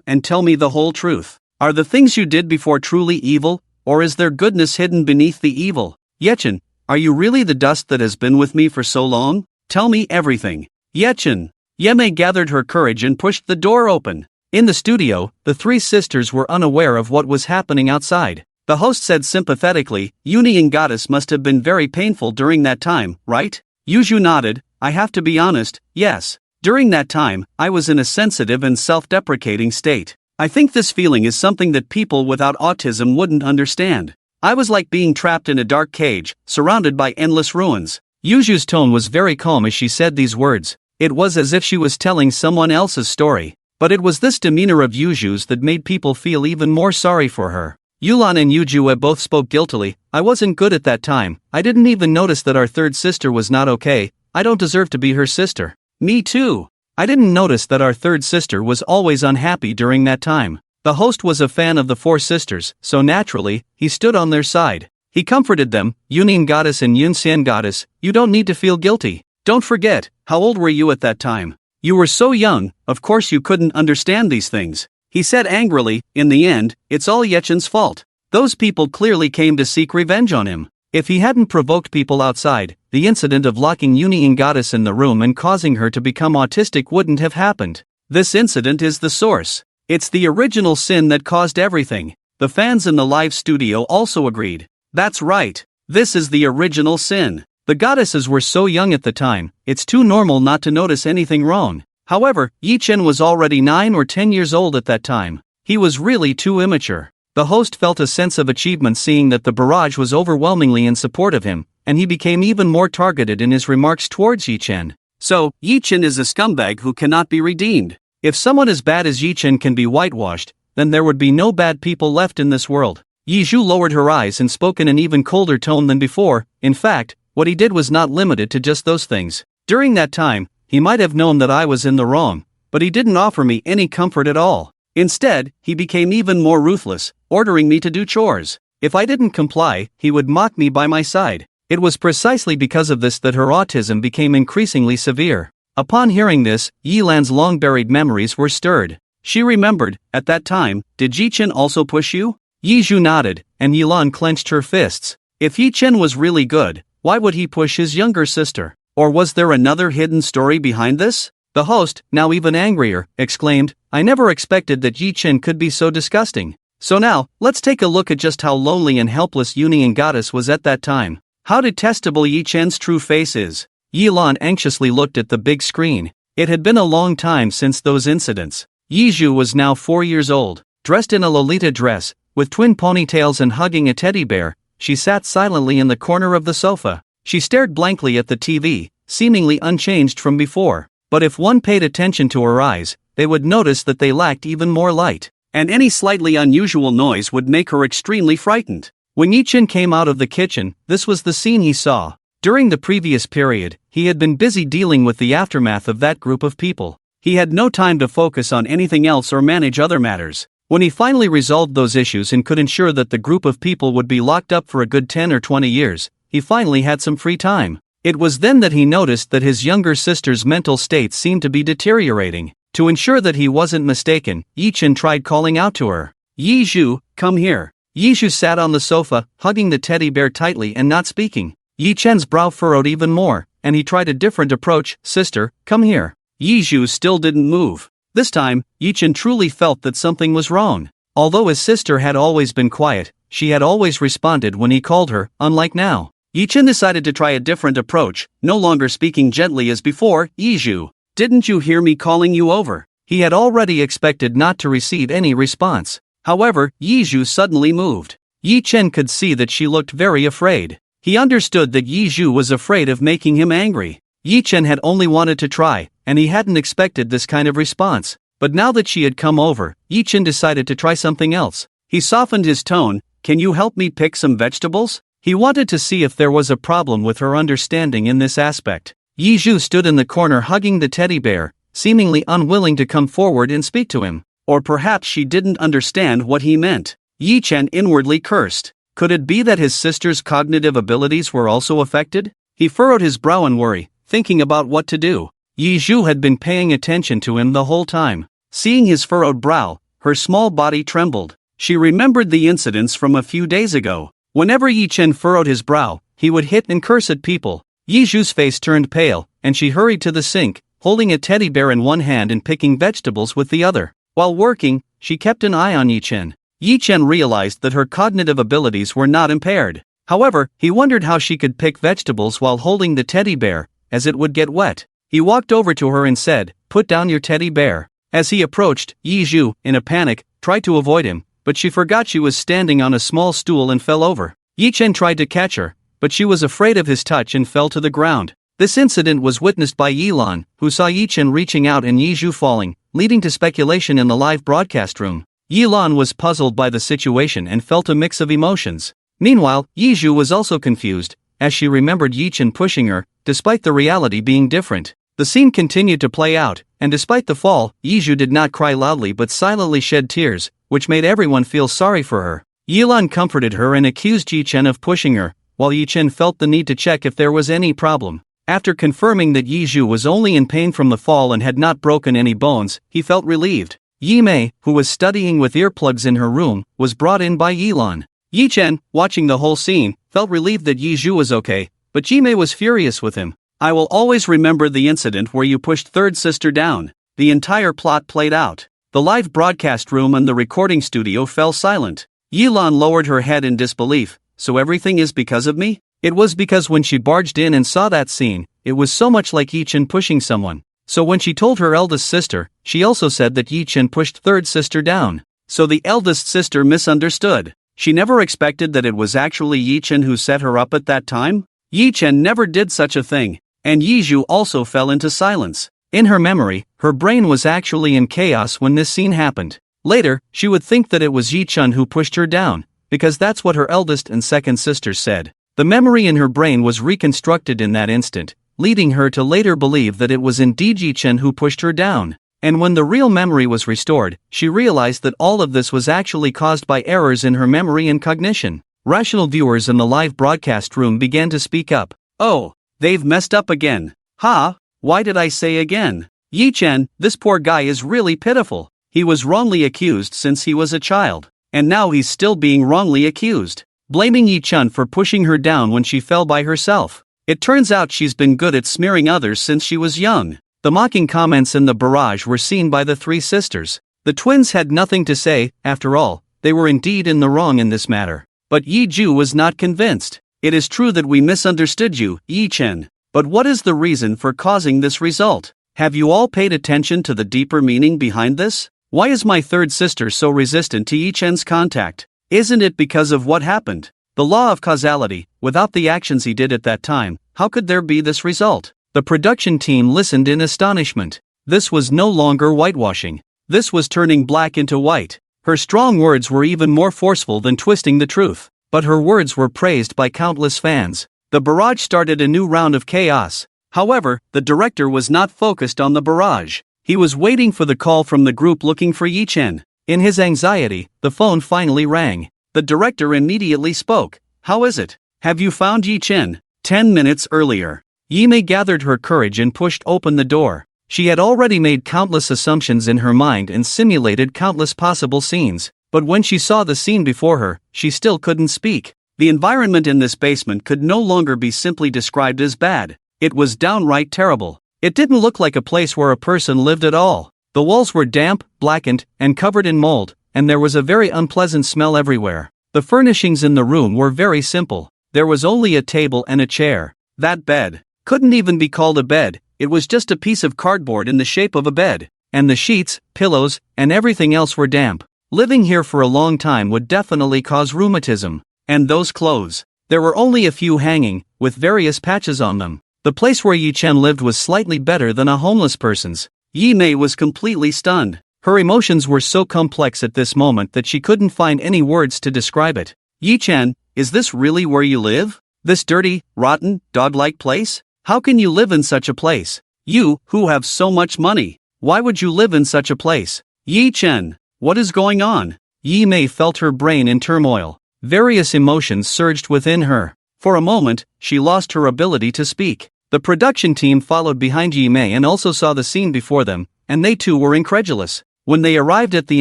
and tell me the whole truth. Are the things you did before truly evil, or is there goodness hidden beneath the evil? Yi Chen, are you really the dust that has been with me for so long? Tell me everything. Yi Chen. Yi Mei gathered her courage and pushed the door open. In the studio, the 3 sisters were unaware of what was happening outside. The host said sympathetically, Union Goddess must have been very painful during that time, right? Yuju nodded. I have to be honest, yes. During that time, I was in a sensitive and self-deprecating state. I think this feeling is something that people without autism wouldn't understand. I was like being trapped in a dark cage, surrounded by endless ruins. Yuju's tone was very calm as she said these words. It was as if she was telling someone else's story. But it was this demeanor of Yuju's that made people feel even more sorry for her. Yulan and Yujue both spoke guiltily. I wasn't good at that time. I didn't even notice that our third sister was not okay. I don't deserve to be her sister. Me too. I didn't notice that our third sister was always unhappy during that time. The host was a fan of the 4 sisters, so naturally, he stood on their side. He comforted them. Union Goddess and Yunxian Goddess, you don't need to feel guilty. Don't forget, how old were you at that time? You were so young, of course you couldn't understand these things. He said angrily, in the end, it's all Yi Chen's fault. Those people clearly came to seek revenge on him. If he hadn't provoked people outside, the incident of locking Union Goddess in the room and causing her to become autistic wouldn't have happened. This incident is the source. It's the original sin that caused everything. The fans in the live studio also agreed. That's right. This is the original sin. The goddesses were so young at the time, it's too normal not to notice anything wrong. However, Yi Chen was already 9 or 10 years old at that time. He was really too immature. The host felt a sense of achievement seeing that the barrage was overwhelmingly in support of him, and he became even more targeted in his remarks towards Yi Chen. So, Yi Chen is a scumbag who cannot be redeemed. If someone as bad as Yi Chen can be whitewashed, then there would be no bad people left in this world. Yi Zhu lowered her eyes and spoke in an even colder tone than before. In fact, what he did was not limited to just those things. During that time, he might have known that I was in the wrong, but he didn't offer me any comfort at all. Instead, he became even more ruthless, ordering me to do chores. If I didn't comply, he would mock me by my side. It was precisely because of this that her autism became increasingly severe. Upon hearing this, Yi Lan's long-buried memories were stirred. She remembered, at that time, did Yi Chen also push you? Yi Zhu nodded, and Yi Lan clenched her fists. If Yi Chen was really good, why would he push his younger sister? Or was there another hidden story behind this? The host, now even angrier, exclaimed, I never expected that Yi Chen could be so disgusting. So now, let's take a look at just how lonely and helpless Union Goddess was at that time. How detestable Yi Chen's true face is. Yi Lan anxiously looked at the big screen. It had been a long time since those incidents. Yi Zhu was now 4 years old, dressed in a Lolita dress, with twin ponytails and hugging a teddy bear. She sat silently in the corner of the sofa. She stared blankly at the TV, seemingly unchanged from before. But if one paid attention to her eyes, they would notice that they lacked even more light, and any slightly unusual noise would make her extremely frightened. When Yi Chen came out of the kitchen, this was the scene he saw. During the previous period, he had been busy dealing with the aftermath of that group of people. He had no time to focus on anything else or manage other matters. When he finally resolved those issues and could ensure that the group of people would be locked up for a good 10 or 20 years, he finally had some free time. It was then that he noticed that his younger sister's mental state seemed to be deteriorating. To ensure that he wasn't mistaken, Yi Chen tried calling out to her. Yi Zhu, come here. Yi Zhu sat on the sofa, hugging the teddy bear tightly and not speaking. Yi Chen's brow furrowed even more, and he tried a different approach. Sister, come here. Yi Zhu still didn't move. This time, Yi Chen truly felt that something was wrong. Although his sister had always been quiet, she had always responded when he called her, unlike now. Yi Chen decided to try a different approach, no longer speaking gently as before. Yi Zhu, didn't you hear me calling you over? He had already expected not to receive any response. However, Yi Zhu suddenly moved. Yi Chen could see that she looked very afraid. He understood that Yi Zhu was afraid of making him angry. Yi Chen had only wanted to try, and he hadn't expected this kind of response. But now that she had come over, Yi Chen decided to try something else. He softened his tone. Can you help me pick some vegetables? He wanted to see if there was a problem with her understanding in this aspect. Yi Zhu stood in the corner hugging the teddy bear, seemingly unwilling to come forward and speak to him. Or perhaps she didn't understand what he meant. Yi Chen inwardly cursed. Could it be that his sister's cognitive abilities were also affected? He furrowed his brow in worry, thinking about what to do. Yi Zhu had been paying attention to him the whole time. Seeing his furrowed brow, her small body trembled. She remembered the incidents from a few days ago. Whenever Yi Chen furrowed his brow, he would hit and curse at people. Yi Zhu's face turned pale, and she hurried to the sink, holding a teddy bear in one hand and picking vegetables with the other. While working, she kept an eye on Yi Chen. Yi Chen realized that her cognitive abilities were not impaired. However, he wondered how she could pick vegetables while holding the teddy bear, as it would get wet. He walked over to her and said, "Put down your teddy bear." As he approached, Yi Zhu, in a panic, tried to avoid him, but she forgot she was standing on a small stool and fell over. Yi Chen tried to catch her, but she was afraid of his touch and fell to the ground. This incident was witnessed by Yi Lan, who saw Yi Chen reaching out and Yi Zhu falling, leading to speculation in the live broadcast room. Yi Lan was puzzled by the situation and felt a mix of emotions. Meanwhile, Yi Zhu was also confused, as she remembered Yi Chen pushing her, despite the reality being different. The scene continued to play out, and despite the fall, Yi Zhu did not cry loudly but silently shed tears, which made everyone feel sorry for her. Yi Lan comforted her and accused Yi Chen of pushing her, while Yi Chen felt the need to check if there was any problem. After confirming that Yi Zhu was only in pain from the fall and had not broken any bones, he felt relieved. Yi Mei, who was studying with earplugs in her room, was brought in by Yi Lan. Yi Chen, watching the whole scene, felt relieved that Yi Zhu was okay, but Yi Mei was furious with him. "I will always remember the incident where you pushed third sister down." The entire plot played out. The live broadcast room and the recording studio fell silent. Yi Lan lowered her head in disbelief. "So everything is because of me?" It was because when she barged in and saw that scene, it was so much like Yi Chen pushing someone. So when she told her eldest sister, she also said that Yi Chen pushed third sister down. So the eldest sister misunderstood. She never expected that it was actually Yi Chen who set her up at that time? Yi Chen never did such a thing. and Yizhu also fell into silence. In her memory, her brain was actually in chaos when this scene happened. Later, she would think that it was Yi-chun who pushed her down, because that's what her eldest and second sisters said. The memory in her brain was reconstructed in that instant, leading her to later believe that it was indeed Yi-chun who pushed her down. And when the real memory was restored, she realized that all of this was actually caused by errors in her memory and cognition. Rational viewers in the live broadcast room began to speak up. Oh, they've messed up again. Ha, why did I say again? Yi-chan, this poor guy is really pitiful. He was wrongly accused since he was a child, and now he's still being wrongly accused. Blaming Yi-chun for pushing her down when she fell by herself. It turns out she's been good at smearing others since she was young. The mocking comments in the barrage were seen by the three sisters. The twins had nothing to say, after all, they were indeed in the wrong in this matter. But Yi-ju was not convinced. It is true that we misunderstood you, Yi-chen. But what is the reason for causing this result? Have you all paid attention to the deeper meaning behind this? Why is my third sister so resistant to Yi-chen's contact? Isn't it because of what happened? The law of causality, without the actions he did at that time, how could there be this result? The production team listened in astonishment. This was no longer whitewashing. This was turning black into white. Her strong words were even more forceful than twisting the truth. But her words were praised by countless fans. The barrage started a new round of chaos. However, the director was not focused on the barrage. He was waiting for the call from the group looking for Yi-chen. In his anxiety, the phone finally rang. The director immediately spoke. How is it? Have you found Yi-chen? 10 minutes earlier. Yi-mei gathered her courage and pushed open the door. She had already made countless assumptions in her mind and simulated countless possible scenes. But when she saw the scene before her, she still couldn't speak. The environment in this basement could no longer be simply described as bad. It was downright terrible. It didn't look like a place where a person lived at all. The walls were damp, blackened, and covered in mold, and there was a very unpleasant smell everywhere. The furnishings in the room were very simple. There was only a table and a chair. That bed couldn't even be called a bed. It was just a piece of cardboard in the shape of a bed. And the sheets, pillows, and everything else were damp. Living here for a long time would definitely cause rheumatism. And those clothes. There were only a few hanging, with various patches on them. The place where Yi-chen lived was slightly better than a homeless person's. Yi-mei was completely stunned. Her emotions were so complex at this moment that she couldn't find any words to describe it. Yi-chen, is this really where you live? This dirty, rotten, dog-like place? How can you live in such a place? You, who have so much money. Why would you live in such a place? Yi-chen, what is going on? Yi-mei felt her brain in turmoil. Various emotions surged within her. For a moment, she lost her ability to speak. The production team followed behind Yi-mei and also saw the scene before them, and they too were incredulous. When they arrived at the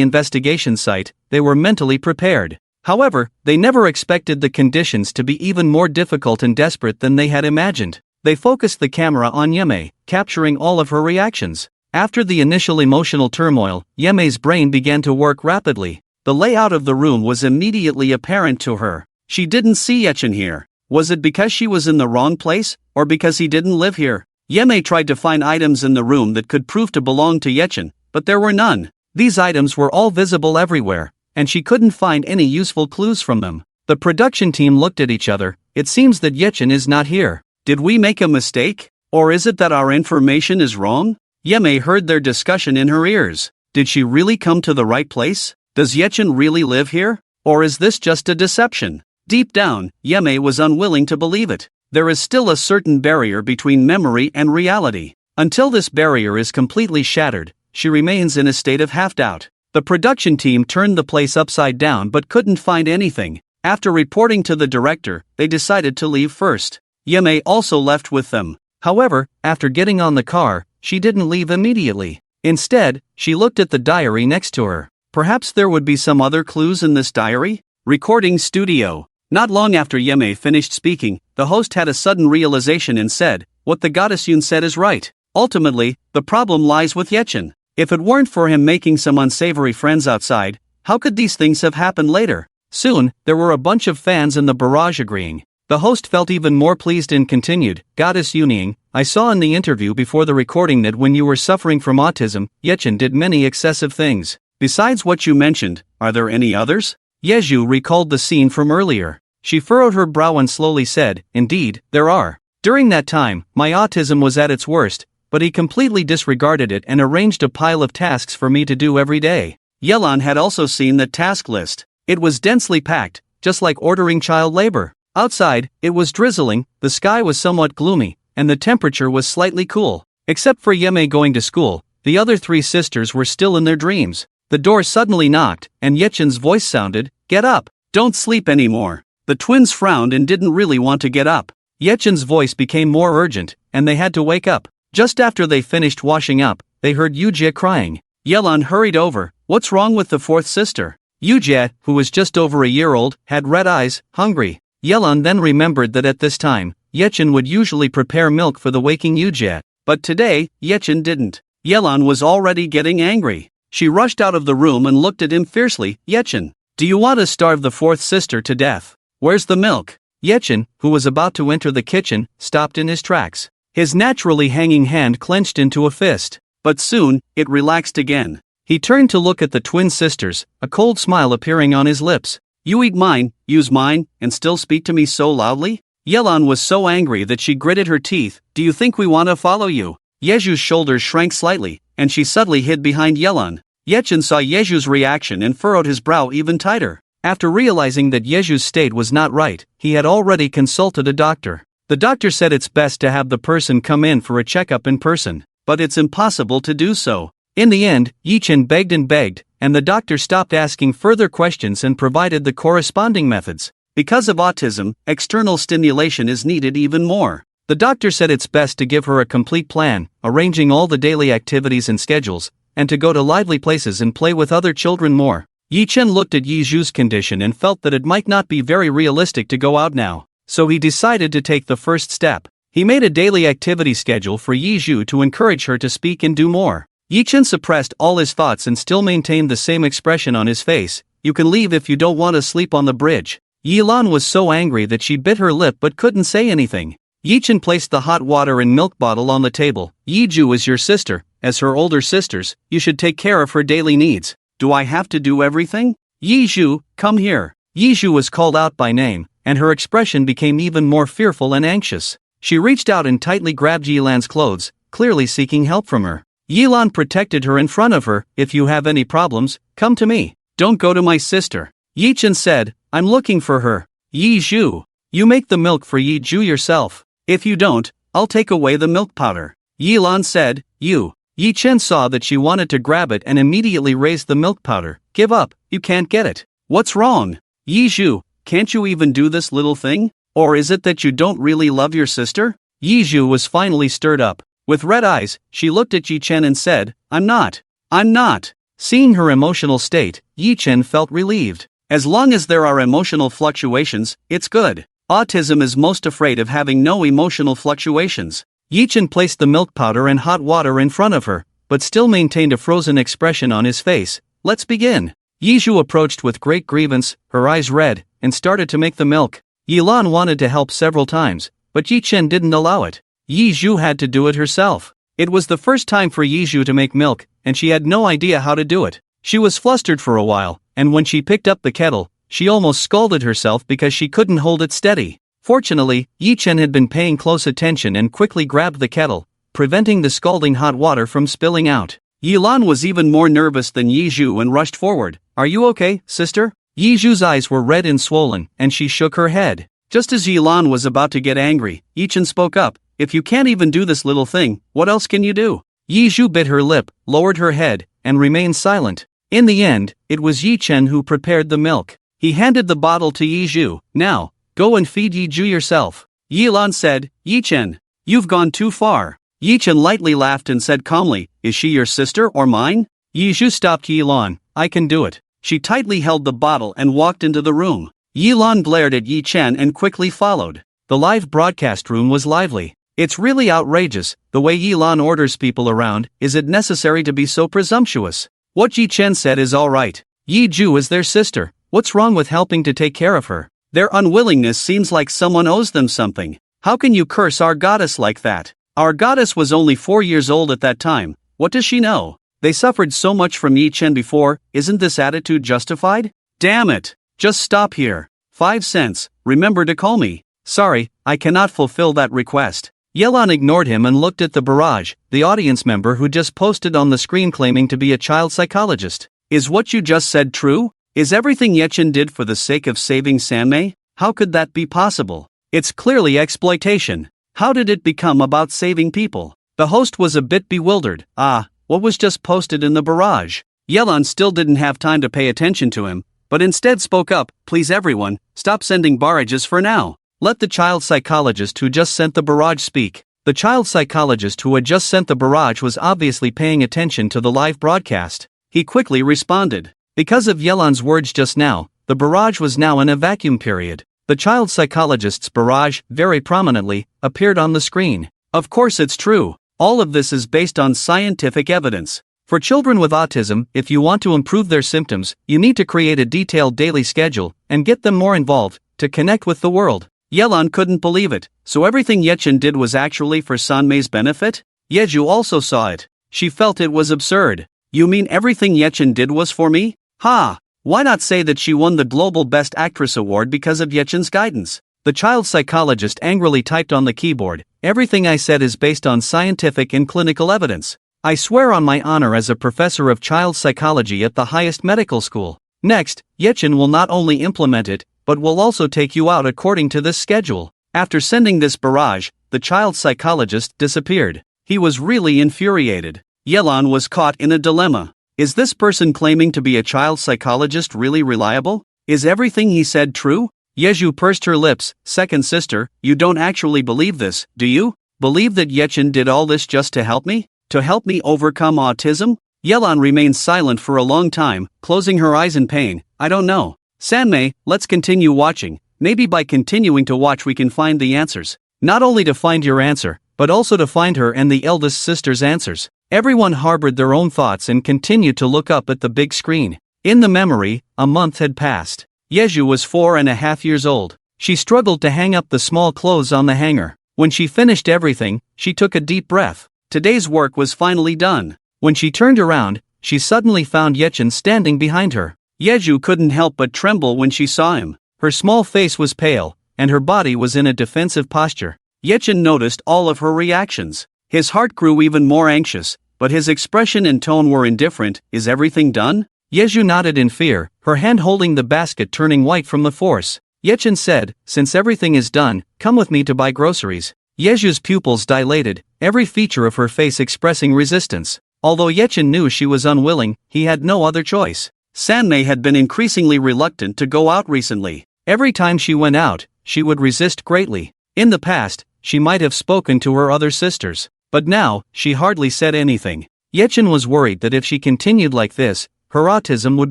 investigation site, they were mentally prepared. However, they never expected the conditions to be even more difficult and desperate than they had imagined. They focused the camera on Yi-mei, capturing all of her reactions. After the initial emotional turmoil, Yi-mei's brain began to work rapidly. The layout of the room was immediately apparent to her. She didn't see Yi-chen here. Was it because she was in the wrong place, or because he didn't live here? Yi-mei tried to find items in the room that could prove to belong to Yi-chen, but there were none. These items were all visible everywhere, and she couldn't find any useful clues from them. The production team looked at each other. It seems that Yi-chen is not here. Did we make a mistake? Or is it that our information is wrong? Yi-mei heard their discussion in her ears. Did she really come to the right place? Does Yi-chen really live here? Or is this just a deception? Deep down, Yi-mei was unwilling to believe it. There is still a certain barrier between memory and reality. Until this barrier is completely shattered, she remains in a state of half-doubt. The production team turned the place upside down but couldn't find anything. After reporting to the director, they decided to leave first. Yi-mei also left with them. However, after getting on the car, she didn't leave immediately. Instead, she looked at the diary next to her. Perhaps there would be some other clues in this diary? Recording studio. Not long after Yi-mei finished speaking, the host had a sudden realization and said, "What the goddess Yun said is right. Ultimately, the problem lies with Yi-chen. If it weren't for him making some unsavory friends outside, how could these things have happened later?" Soon, there were a bunch of fans in the barrage agreeing. The host felt even more pleased and continued, "Goddess Yunying, I saw in the interview before the recording that when you were suffering from autism, Yi-chen did many excessive things. Besides what you mentioned, are there any others?" Yeju recalled the scene from earlier. She furrowed her brow and slowly said, "Indeed, there are. During that time, my autism was at its worst, but he completely disregarded it and arranged a pile of tasks for me to do every day. Yelan had also seen the task list. It was densely packed, just like ordering child labor. Outside, it was drizzling, the sky was somewhat gloomy, and the temperature was slightly cool. Except for Yeme going to school, the other three sisters were still in their dreams. The door suddenly knocked, and Yechen's voice sounded, "Get up! Don't sleep anymore." The twins frowned and didn't really want to get up. Yechen's voice became more urgent, and they had to wake up. Just after they finished washing up, they heard Yujie crying. Yelan hurried over. "What's wrong with the fourth sister?" Yujie, who was just over a year old, had red eyes, hungry. Yelan then remembered that at this time, Yechen would usually prepare milk for the waking Yujie. But today, Yechen didn't. Yelan was already getting angry. She rushed out of the room and looked at him fiercely. "Yechen, do you want to starve the fourth sister to death? Where's the milk?" Yechen, who was about to enter the kitchen, stopped in his tracks. His naturally hanging hand clenched into a fist. But soon, it relaxed again. He turned to look at the twin sisters, a cold smile appearing on his lips. "You eat mine, use mine, and still speak to me so loudly?" Yelan was so angry that she gritted her teeth. "Do you think we want to follow you?" Yeju's shoulders shrank slightly, and she subtly hid behind Yelan. Yechen saw Yeju's reaction and furrowed his brow even tighter. After realizing that Yeju's state was not right, he had already consulted a doctor. The doctor said it's best to have the person come in for a checkup in person, but it's impossible to do so. In the end, Yechen begged, and the doctor stopped asking further questions and provided the corresponding methods. Because of autism, external stimulation is needed even more. The doctor said it's best to give her a complete plan, arranging all the daily activities and schedules, and to go to lively places and play with other children more. Yechen looked at Yiju's condition and felt that it might not be very realistic to go out now, so he decided to take the first step. He made a daily activity schedule for Yiju to encourage her to speak and do more. Yechen suppressed all his thoughts and still maintained the same expression on his face. "You can leave if you don't want to sleep on the bridge." Yelan was so angry that she bit her lip but couldn't say anything. Yechen placed the hot water and milk bottle on the table. "Yiju is your sister. As her older sisters, you should take care of her daily needs. Do I have to do everything? Yiju, come here." Yiju was called out by name, and her expression became even more fearful and anxious. She reached out and tightly grabbed Yelan's clothes, clearly seeking help from her. Yelan protected her in front of her. "If you have any problems, come to me. Don't go to my sister." Yechen said, "I'm looking for her." "Yiju, you make the milk for Yiju yourself. If you don't, I'll take away the milk powder." Yelan said, "You." Yechen saw that she wanted to grab it and immediately raised the milk powder. "Give up, you can't get it." "What's wrong? Yiju, can't you even do this little thing? Or is it that you don't really love your sister?" Yiju was finally stirred up. With red eyes, she looked at Yechen and said, I'm not. Seeing her emotional state, Yechen felt relieved. As long as there are emotional fluctuations, it's good. Autism is most afraid of having no emotional fluctuations. Yechen placed the milk powder and hot water in front of her, but still maintained a frozen expression on his face. "Let's begin." Yiju approached with great grievance, her eyes red, and started to make the milk. Yelan wanted to help several times, but Yechen didn't allow it. Yiju had to do it herself. It was the first time for Yiju to make milk, and she had no idea how to do it. She was flustered for a while, and when she picked up the kettle, she almost scalded herself because she couldn't hold it steady. Fortunately, Yechen had been paying close attention and quickly grabbed the kettle, preventing the scalding hot water from spilling out. Yelan was even more nervous than Yiju and rushed forward. "Are you okay, sister?" Yiju's eyes were red and swollen, and she shook her head. Just as Yelan was about to get angry, Yechen spoke up. "If you can't even do this little thing, what else can you do?" Yiju bit her lip, lowered her head, and remained silent. In the end, it was Yechen who prepared the milk. He handed the bottle to Yiju. "Now, go and feed Yiju yourself." Yelan said, "Yechen, you've gone too far." Yechen lightly laughed and said calmly, "Is she your sister or mine?" Yiju stopped Yelan. "I can do it." She tightly held the bottle and walked into the room. Yelan glared at Yechen and quickly followed. The live broadcast room was lively. "It's really outrageous, the way Yelan orders people around. Is it necessary to be so presumptuous?" What Yechen said is alright. Yiju is their sister. What's wrong with helping to take care of her? Their unwillingness seems like someone owes them something. How can you curse our goddess like that? Our goddess was only 4 years old at that time. What does she know? They suffered so much from Yechen before. Isn't this attitude justified? Damn it! Just stop here. 5 cents. Remember to call me. Sorry, I cannot fulfill that request. Yelan ignored him and looked at the barrage, the audience member who just posted on the screen claiming to be a child psychologist. Is what you just said true? Is everything Yechin did for the sake of saving Sanmei? How could that be possible? It's clearly exploitation. How did it become about saving people? The host was a bit bewildered. What was just posted in the barrage? Yelan still didn't have time to pay attention to him, but instead spoke up, please everyone, stop sending barrages for now. Let the child psychologist who just sent the barrage speak. The child psychologist who had just sent the barrage was obviously paying attention to the live broadcast. He quickly responded. Because of Yelan's words just now, the barrage was now in a vacuum period. The child psychologist's barrage, very prominently, appeared on the screen. Of course it's true. All of this is based on scientific evidence. For children with autism, if you want to improve their symptoms, you need to create a detailed daily schedule and get them more involved to connect with the world. Yelan couldn't believe it. So everything Yechin did was actually for Sanmei's benefit? Yeju also saw it. She felt it was absurd. You mean everything Yechin did was for me? Why not say that she won the Global Best Actress Award because of Yechin's guidance? The child psychologist angrily typed on the keyboard, everything I said is based on scientific and clinical evidence. I swear on my honor as a professor of child psychology at the highest medical school. Next, Yechin will not only implement it, but will also take you out according to this schedule. After sending this barrage, the child psychologist disappeared. He was really infuriated. Yelan was caught in a dilemma. Is this person claiming to be a child psychologist really reliable? Is everything he said true? Yeju pursed her lips. Second sister, you don't actually believe this, do you? Believe that Yechin did all this just to help me? To help me overcome autism? Yelan remained silent for a long time, closing her eyes in pain. I don't know. Sanmei, let's continue watching. Maybe by continuing to watch we can find the answers. Not only to find your answer, but also to find her and the eldest sister's answers. Everyone harbored their own thoughts and continued to look up at the big screen. In the memory, a month had passed. Yeju was 4.5 years old. She struggled to hang up the small clothes on the hanger. When she finished everything, she took a deep breath. Today's work was finally done. When she turned around, she suddenly found Yechin standing behind her. Yeju couldn't help but tremble when she saw him. Her small face was pale, and her body was in a defensive posture. Yechin noticed all of her reactions. His heart grew even more anxious, but his expression and tone were indifferent. Is everything done? Yeju nodded in fear, her hand holding the basket turning white from the force. Yechin said, since everything is done, come with me to buy groceries. Yeju's pupils dilated, every feature of her face expressing resistance. Although Yechin knew she was unwilling, he had no other choice. Sanmei had been increasingly reluctant to go out recently. Every time she went out, she would resist greatly. In the past, she might have spoken to her other sisters, but now, she hardly said anything. Yechin was worried that if she continued like this, her autism would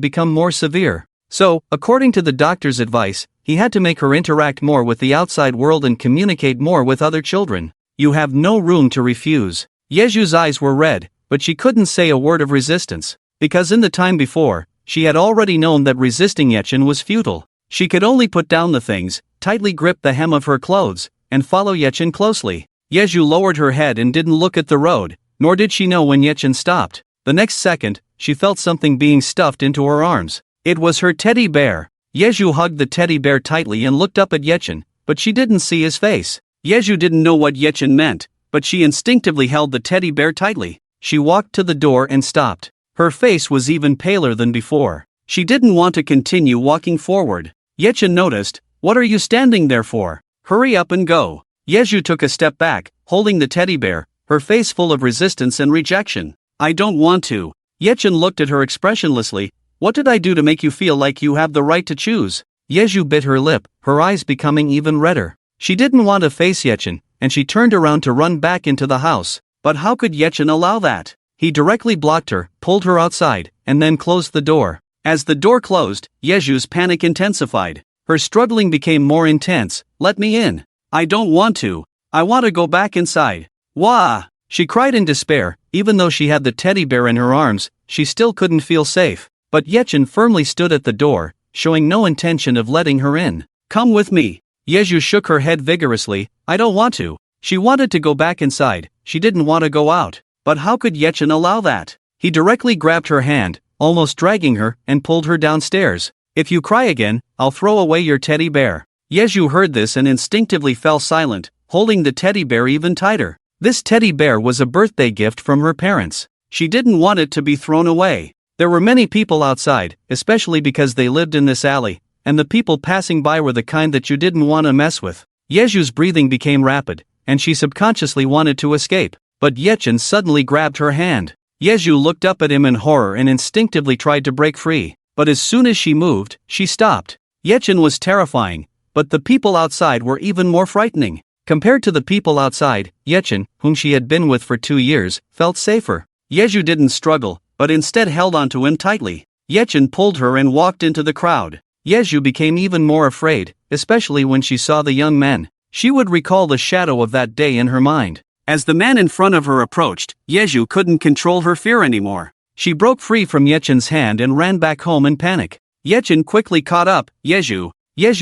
become more severe. So, according to the doctor's advice, he had to make her interact more with the outside world and communicate more with other children. You have no room to refuse. Yeju's eyes were red, but she couldn't say a word of resistance, because in the time before, she had already known that resisting Yechin was futile. She could only put down the things, tightly grip the hem of her clothes, and follow Yechin closely. Yeju lowered her head and didn't look at the road, nor did she know when Yechin stopped. The next second, she felt something being stuffed into her arms. It was her teddy bear. Yeju hugged the teddy bear tightly and looked up at Yechin, but she didn't see his face. Yeju didn't know what Yechin meant, but she instinctively held the teddy bear tightly. She walked to the door and stopped. Her face was even paler than before. She didn't want to continue walking forward. Yechin noticed. What are you standing there for? Hurry up and go. Yeju took a step back, holding the teddy bear, her face full of resistance and rejection. I don't want to. Yechin looked at her expressionlessly. What did I do to make you feel like you have the right to choose? Yeju bit her lip, her eyes becoming even redder. She didn't want to face Yechin, and she turned around to run back into the house. But how could Yechin allow that? He directly blocked her, pulled her outside, and then closed the door. As the door closed, Yeju's panic intensified. Her struggling became more intense. Let me in. I don't want to. I want to go back inside. Wah! She cried in despair. Even though she had the teddy bear in her arms, she still couldn't feel safe. But Yechin firmly stood at the door, showing no intention of letting her in. Come with me. Yeju shook her head vigorously. I don't want to. She wanted to go back inside. She didn't want to go out. But how could Yechin allow that? He directly grabbed her hand, almost dragging her, and pulled her downstairs. If you cry again, I'll throw away your teddy bear. Yeju heard this and instinctively fell silent, holding the teddy bear even tighter. This teddy bear was a birthday gift from her parents. She didn't want it to be thrown away. There were many people outside, especially because they lived in this alley, and the people passing by were the kind that you didn't want to mess with. Yeju's breathing became rapid, and she subconsciously wanted to escape. But Yechen suddenly grabbed her hand. Yeju looked up at him in horror and instinctively tried to break free. But as soon as she moved, she stopped. Yechen was terrifying, but the people outside were even more frightening. Compared to the people outside, Yechen, whom she had been with for 2 years, felt safer. Yeju didn't struggle, but instead held onto him tightly. Yechen pulled her and walked into the crowd. Yeju became even more afraid, especially when she saw the young men. She would recall the shadow of that day in her mind. As the man in front of her approached, Yeju couldn't control her fear anymore. She broke free from Yechen's hand and ran back home in panic. Yechen quickly caught up. Yeju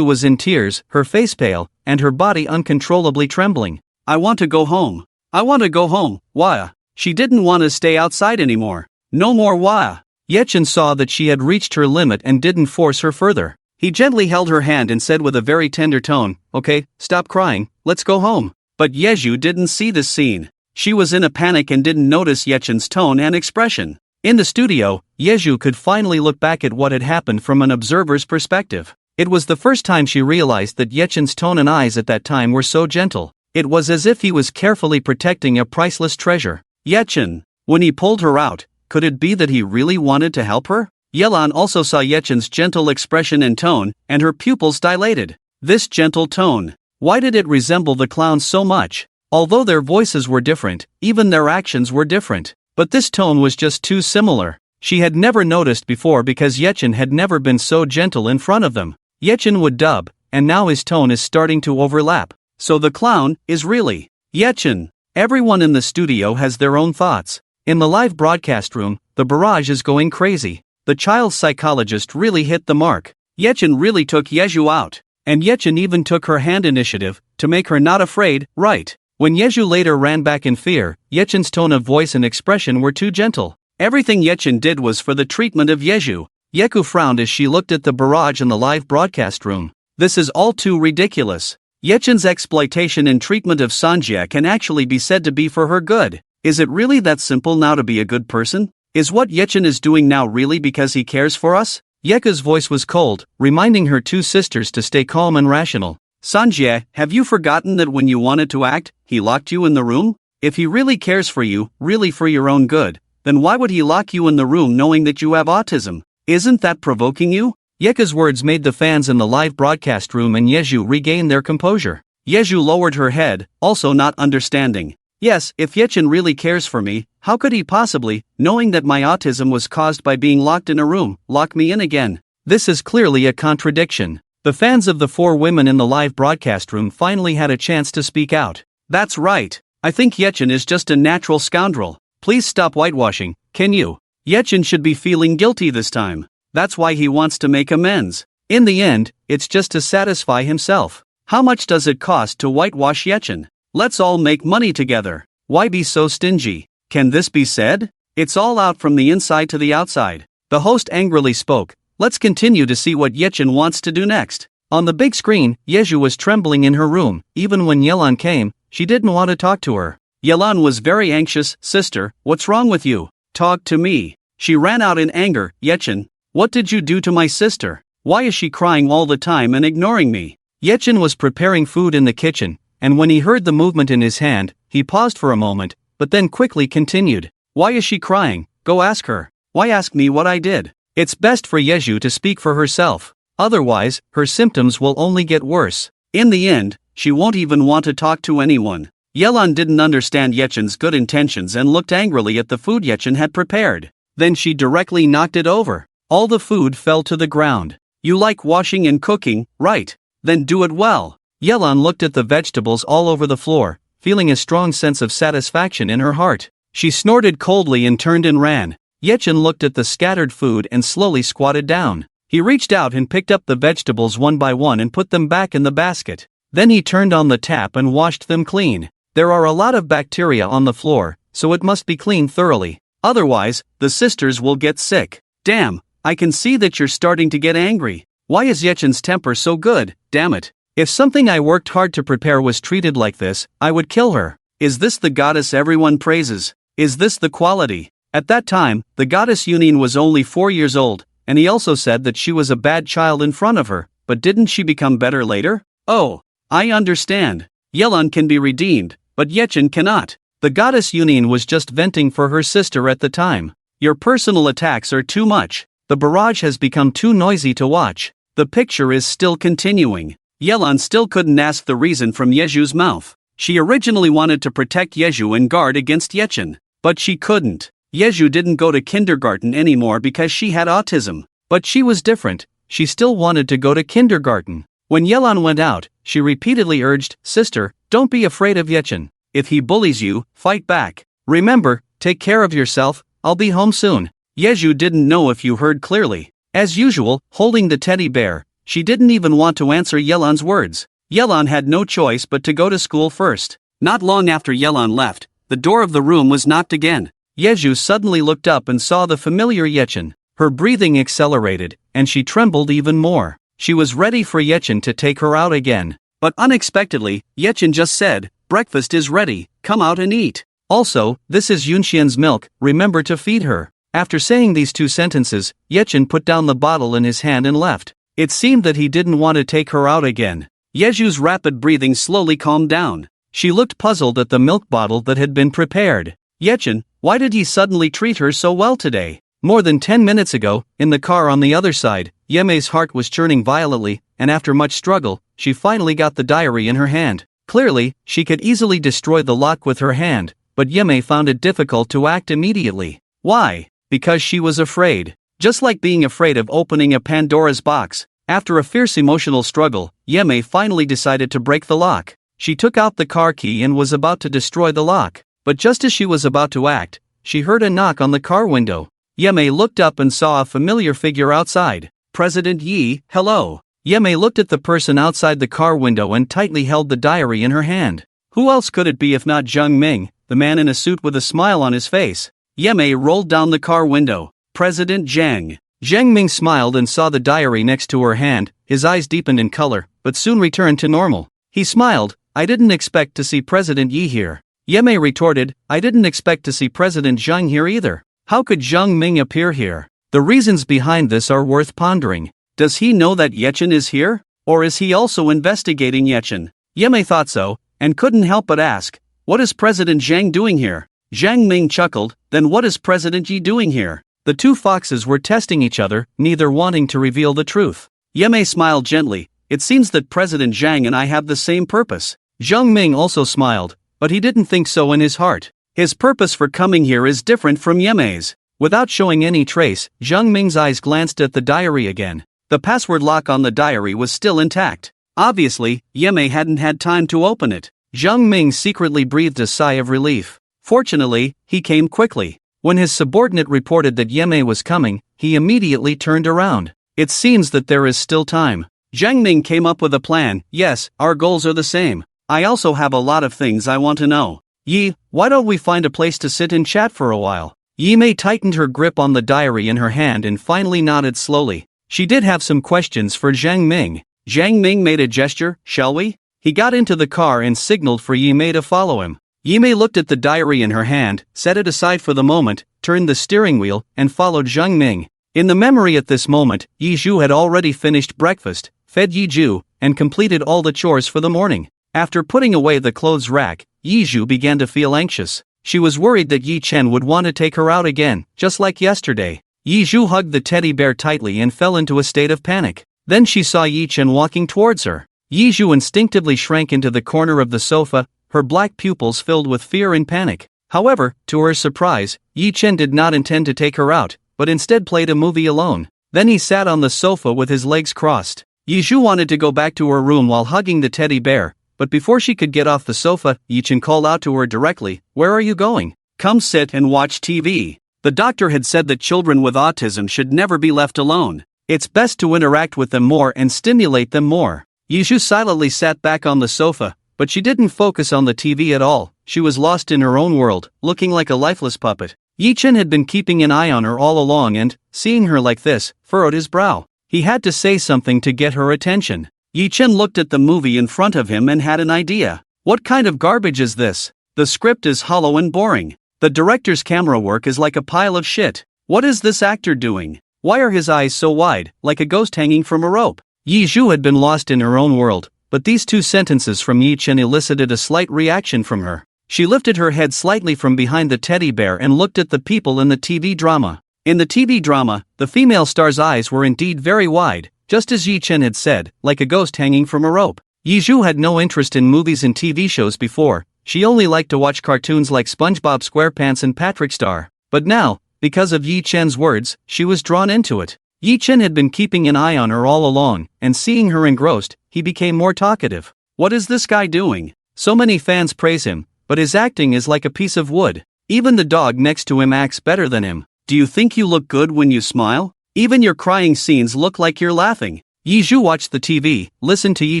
was in tears, her face pale, and her body uncontrollably trembling. I want to go home. I want to go home, Waya. She didn't want to stay outside anymore. No more Waya. Yechen saw that she had reached her limit and didn't force her further. He gently held her hand and said with a very tender tone, okay, stop crying, let's go home. But Yeju didn't see this scene. She was in a panic and didn't notice Yechen's tone and expression. In the studio, Yeju could finally look back at what had happened from an observer's perspective. It was the first time she realized that Yechen's tone and eyes at that time were so gentle. It was as if he was carefully protecting a priceless treasure. Yechen, when he pulled her out, could it be that he really wanted to help her? Yelan also saw Yechen's gentle expression and tone, and her pupils dilated. This gentle tone. Why did it resemble the clowns so much? Although their voices were different, even their actions were different. But this tone was just too similar. She had never noticed before because Yechen had never been so gentle in front of them. Yechen would dub, and now his tone is starting to overlap. So the clown is really Yechen. Everyone in the studio has their own thoughts. In the live broadcast room, the barrage is going crazy. The child psychologist really hit the mark. Yechen really took Yeju out. And Yechen even took her hand initiative, to make her not afraid, right? When Yeju later ran back in fear, Yechen's tone of voice and expression were too gentle. Everything Yechen did was for the treatment of Yeju. Yeku frowned as she looked at the barrage in the live broadcast room. This is all too ridiculous. Yechen's exploitation and treatment of Sanjia can actually be said to be for her good. Is it really that simple now to be a good person? Is what Yechen is doing now really because he cares for us? Yeku's voice was cold, reminding her two sisters to stay calm and rational. Sanjia, have you forgotten that when you wanted to act, he locked you in the room? If he really cares for you, really for your own good, then why would he lock you in the room knowing that you have autism? Isn't that provoking you? Yeku's words made the fans in the live broadcast room and Yeju regain their composure. Yeju lowered her head, also not understanding. Yes, if Yechen really cares for me, how could he possibly, knowing that my autism was caused by being locked in a room, lock me in again? This is clearly a contradiction. The fans of the four women in the live broadcast room finally had a chance to speak out. That's right. I think Yechen is just a natural scoundrel. Please stop whitewashing, can you? Yechen should be feeling guilty this time. That's why he wants to make amends. In the end, it's just to satisfy himself. How much does it cost to whitewash Yechen? Let's all make money together. Why be so stingy? Can this be said? It's all out from the inside to the outside. The host angrily spoke. Let's continue to see what Yechen wants to do next. On the big screen, Yeju was trembling in her room. Even when Yelan came, she didn't want to talk to her. Yelan was very anxious. Sister, what's wrong with you? Talk to me. She ran out in anger. Yechen, what did you do to my sister? Why is she crying all the time and ignoring me? Yechen was preparing food in the kitchen, and when he heard the movement in his hand, he paused for a moment, but then quickly continued. Why is she crying? Go ask her. Why ask me what I did? It's best for Yeju to speak for herself. Otherwise, her symptoms will only get worse. In the end, she won't even want to talk to anyone. Yelan didn't understand Yechen's good intentions and looked angrily at the food Yechen had prepared. Then she directly knocked it over. All the food fell to the ground. You like washing and cooking, right? Then do it well. Yelan looked at the vegetables all over the floor, feeling a strong sense of satisfaction in her heart. She snorted coldly and turned and ran. Yechen looked at the scattered food and slowly squatted down. He reached out and picked up the vegetables one by one and put them back in the basket. Then he turned on the tap and washed them clean. There are a lot of bacteria on the floor, so it must be cleaned thoroughly. Otherwise, the sisters will get sick. Damn, I can see that you're starting to get angry. Why is Yechen's temper so good? Damn it. If something I worked hard to prepare was treated like this, I would kill her. Is this the goddess everyone praises? Is this the quality? At that time, the goddess Yunin was only 4 years old, and he also said that she was a bad child in front of her, but didn't she become better later? Oh, I understand. Yelan can be redeemed, but Yechen cannot. The goddess Yunin was just venting for her sister at the time. Your personal attacks are too much. The barrage has become too noisy to watch. The picture is still continuing. Yelan still couldn't ask the reason from Yeju's mouth. She originally wanted to protect Yeju and guard against Yechen, but she couldn't. Yeju didn't go to kindergarten anymore because she had autism. But she was different, she still wanted to go to kindergarten. When Yelan went out, she repeatedly urged, "Sister, don't be afraid of Yechen. If he bullies you, fight back. Remember, take care of yourself, I'll be home soon." Yeju didn't know if you heard clearly. As usual, holding the teddy bear, she didn't even want to answer Yelan's words. Yelan had no choice but to go to school first. Not long after Yelan left, the door of the room was knocked again. Yeju suddenly looked up and saw the familiar Yechen. Her breathing accelerated, and she trembled even more. She was ready for Yechen to take her out again. But unexpectedly, Yechen just said, "Breakfast is ready, come out and eat. Also, this is Yunxian's milk, remember to feed her." After saying these 2 sentences, Yechen put down the bottle in his hand and left. It seemed that he didn't want to take her out again. Yeju's rapid breathing slowly calmed down. She looked puzzled at the milk bottle that had been prepared. "Yechen, why did he suddenly treat her so well today?" More than 10 minutes ago, in the car on the other side, Yeme's heart was churning violently, and after much struggle, she finally got the diary in her hand. Clearly, she could easily destroy the lock with her hand, but Yeme found it difficult to act immediately. Why? Because she was afraid. Just like being afraid of opening a Pandora's box. After a fierce emotional struggle, Yeme finally decided to break the lock. She took out the car key and was about to destroy the lock. But just as she was about to act, she heard a knock on the car window. Yeme looked up and saw a familiar figure outside. "President Yi, hello." Yeme looked at the person outside the car window and tightly held the diary in her hand. Who else could it be if not Zheng Ming, the man in a suit with a smile on his face? Yeme rolled down the car window. "President Zheng." Zheng Ming smiled and saw the diary next to her hand. His eyes deepened in color, but soon returned to normal. He smiled, "I didn't expect to see President Yi here." Yeme retorted, "I didn't expect to see President Zheng here either. How could Zheng Ming appear here? The reasons behind this are worth pondering. Does he know that Yechen is here? Or is he also investigating Yechen?" Yeme thought so, and couldn't help but ask, "What is President Zheng doing here?" Zheng Ming chuckled, "Then what is President Yi doing here?" The 2 foxes were testing each other, neither wanting to reveal the truth. Yeme smiled gently, "It seems that President Zhang and I have the same purpose." Zheng Ming also smiled, but he didn't think so in his heart. His purpose for coming here is different from Yeme's. Without showing any trace, Zheng Ming's eyes glanced at the diary again. The password lock on the diary was still intact. Obviously, Yeme hadn't had time to open it. Zheng Ming secretly breathed a sigh of relief. Fortunately, he came quickly. When his subordinate reported that Yeme was coming, he immediately turned around. "It seems that there is still time." Zheng Ming came up with a plan. "Yes, our goals are the same. I also have a lot of things I want to know. Yi, why don't we find a place to sit and chat for a while?" Yime tightened her grip on the diary in her hand and finally nodded slowly. She did have some questions for Zheng Ming. Zheng Ming made a gesture, "Shall we?" He got into the car and signaled for Yime to follow him. Yime looked at the diary in her hand, set it aside for the moment, turned the steering wheel, and followed Zheng Ming. In the memory at this moment, Yi Zhu had already finished breakfast, fed Yi Zhu, and completed all the chores for the morning. After putting away the clothes rack, Yi Zhu began to feel anxious. She was worried that Yi Chen would want to take her out again, just like yesterday. Yi Zhu hugged the teddy bear tightly and fell into a state of panic. Then she saw Yi Chen walking towards her. Yi Zhu instinctively shrank into the corner of the sofa, her black pupils filled with fear and panic. However, to her surprise, Yi Chen did not intend to take her out, but instead played a movie alone. Then he sat on the sofa with his legs crossed. Yi Zhu wanted to go back to her room while hugging the teddy bear, but before she could get off the sofa, Yi Chen called out to her directly, "Where are you going? Come sit and watch TV." The doctor had said that children with autism should never be left alone. It's best to interact with them more and stimulate them more. Yi Zhu silently sat back on the sofa, but she didn't focus on the TV at all. She was lost in her own world, looking like a lifeless puppet. Yi Chen had been keeping an eye on her all along and, seeing her like this, furrowed his brow. He had to say something to get her attention. Yi Chen looked at the movie in front of him and had an idea. What kind of garbage is this? The script is hollow and boring. The director's camera work is like a pile of shit. What is this actor doing? Why are his eyes so wide, like a ghost hanging from a rope? Yi Zhu had been lost in her own world, but these two sentences from Yi Chen elicited a slight reaction from her. She lifted her head slightly from behind the teddy bear and looked at the people in the TV drama. In the TV drama, the female star's eyes were indeed very wide, just as Yi Chen had said, like a ghost hanging from a rope. Yi Zhu had no interest in movies and TV shows before. She only liked to watch cartoons like SpongeBob SquarePants and Patrick Star. But now, because of Yi Chen's words, she was drawn into it. Yi Chen had been keeping an eye on her all along, and seeing her engrossed, he became more talkative. What is this guy doing? So many fans praise him, but his acting is like a piece of wood. Even the dog next to him acts better than him. Do you think you look good when you smile? Even your crying scenes look like you're laughing. Yi Zhu watched the TV, listened to Yi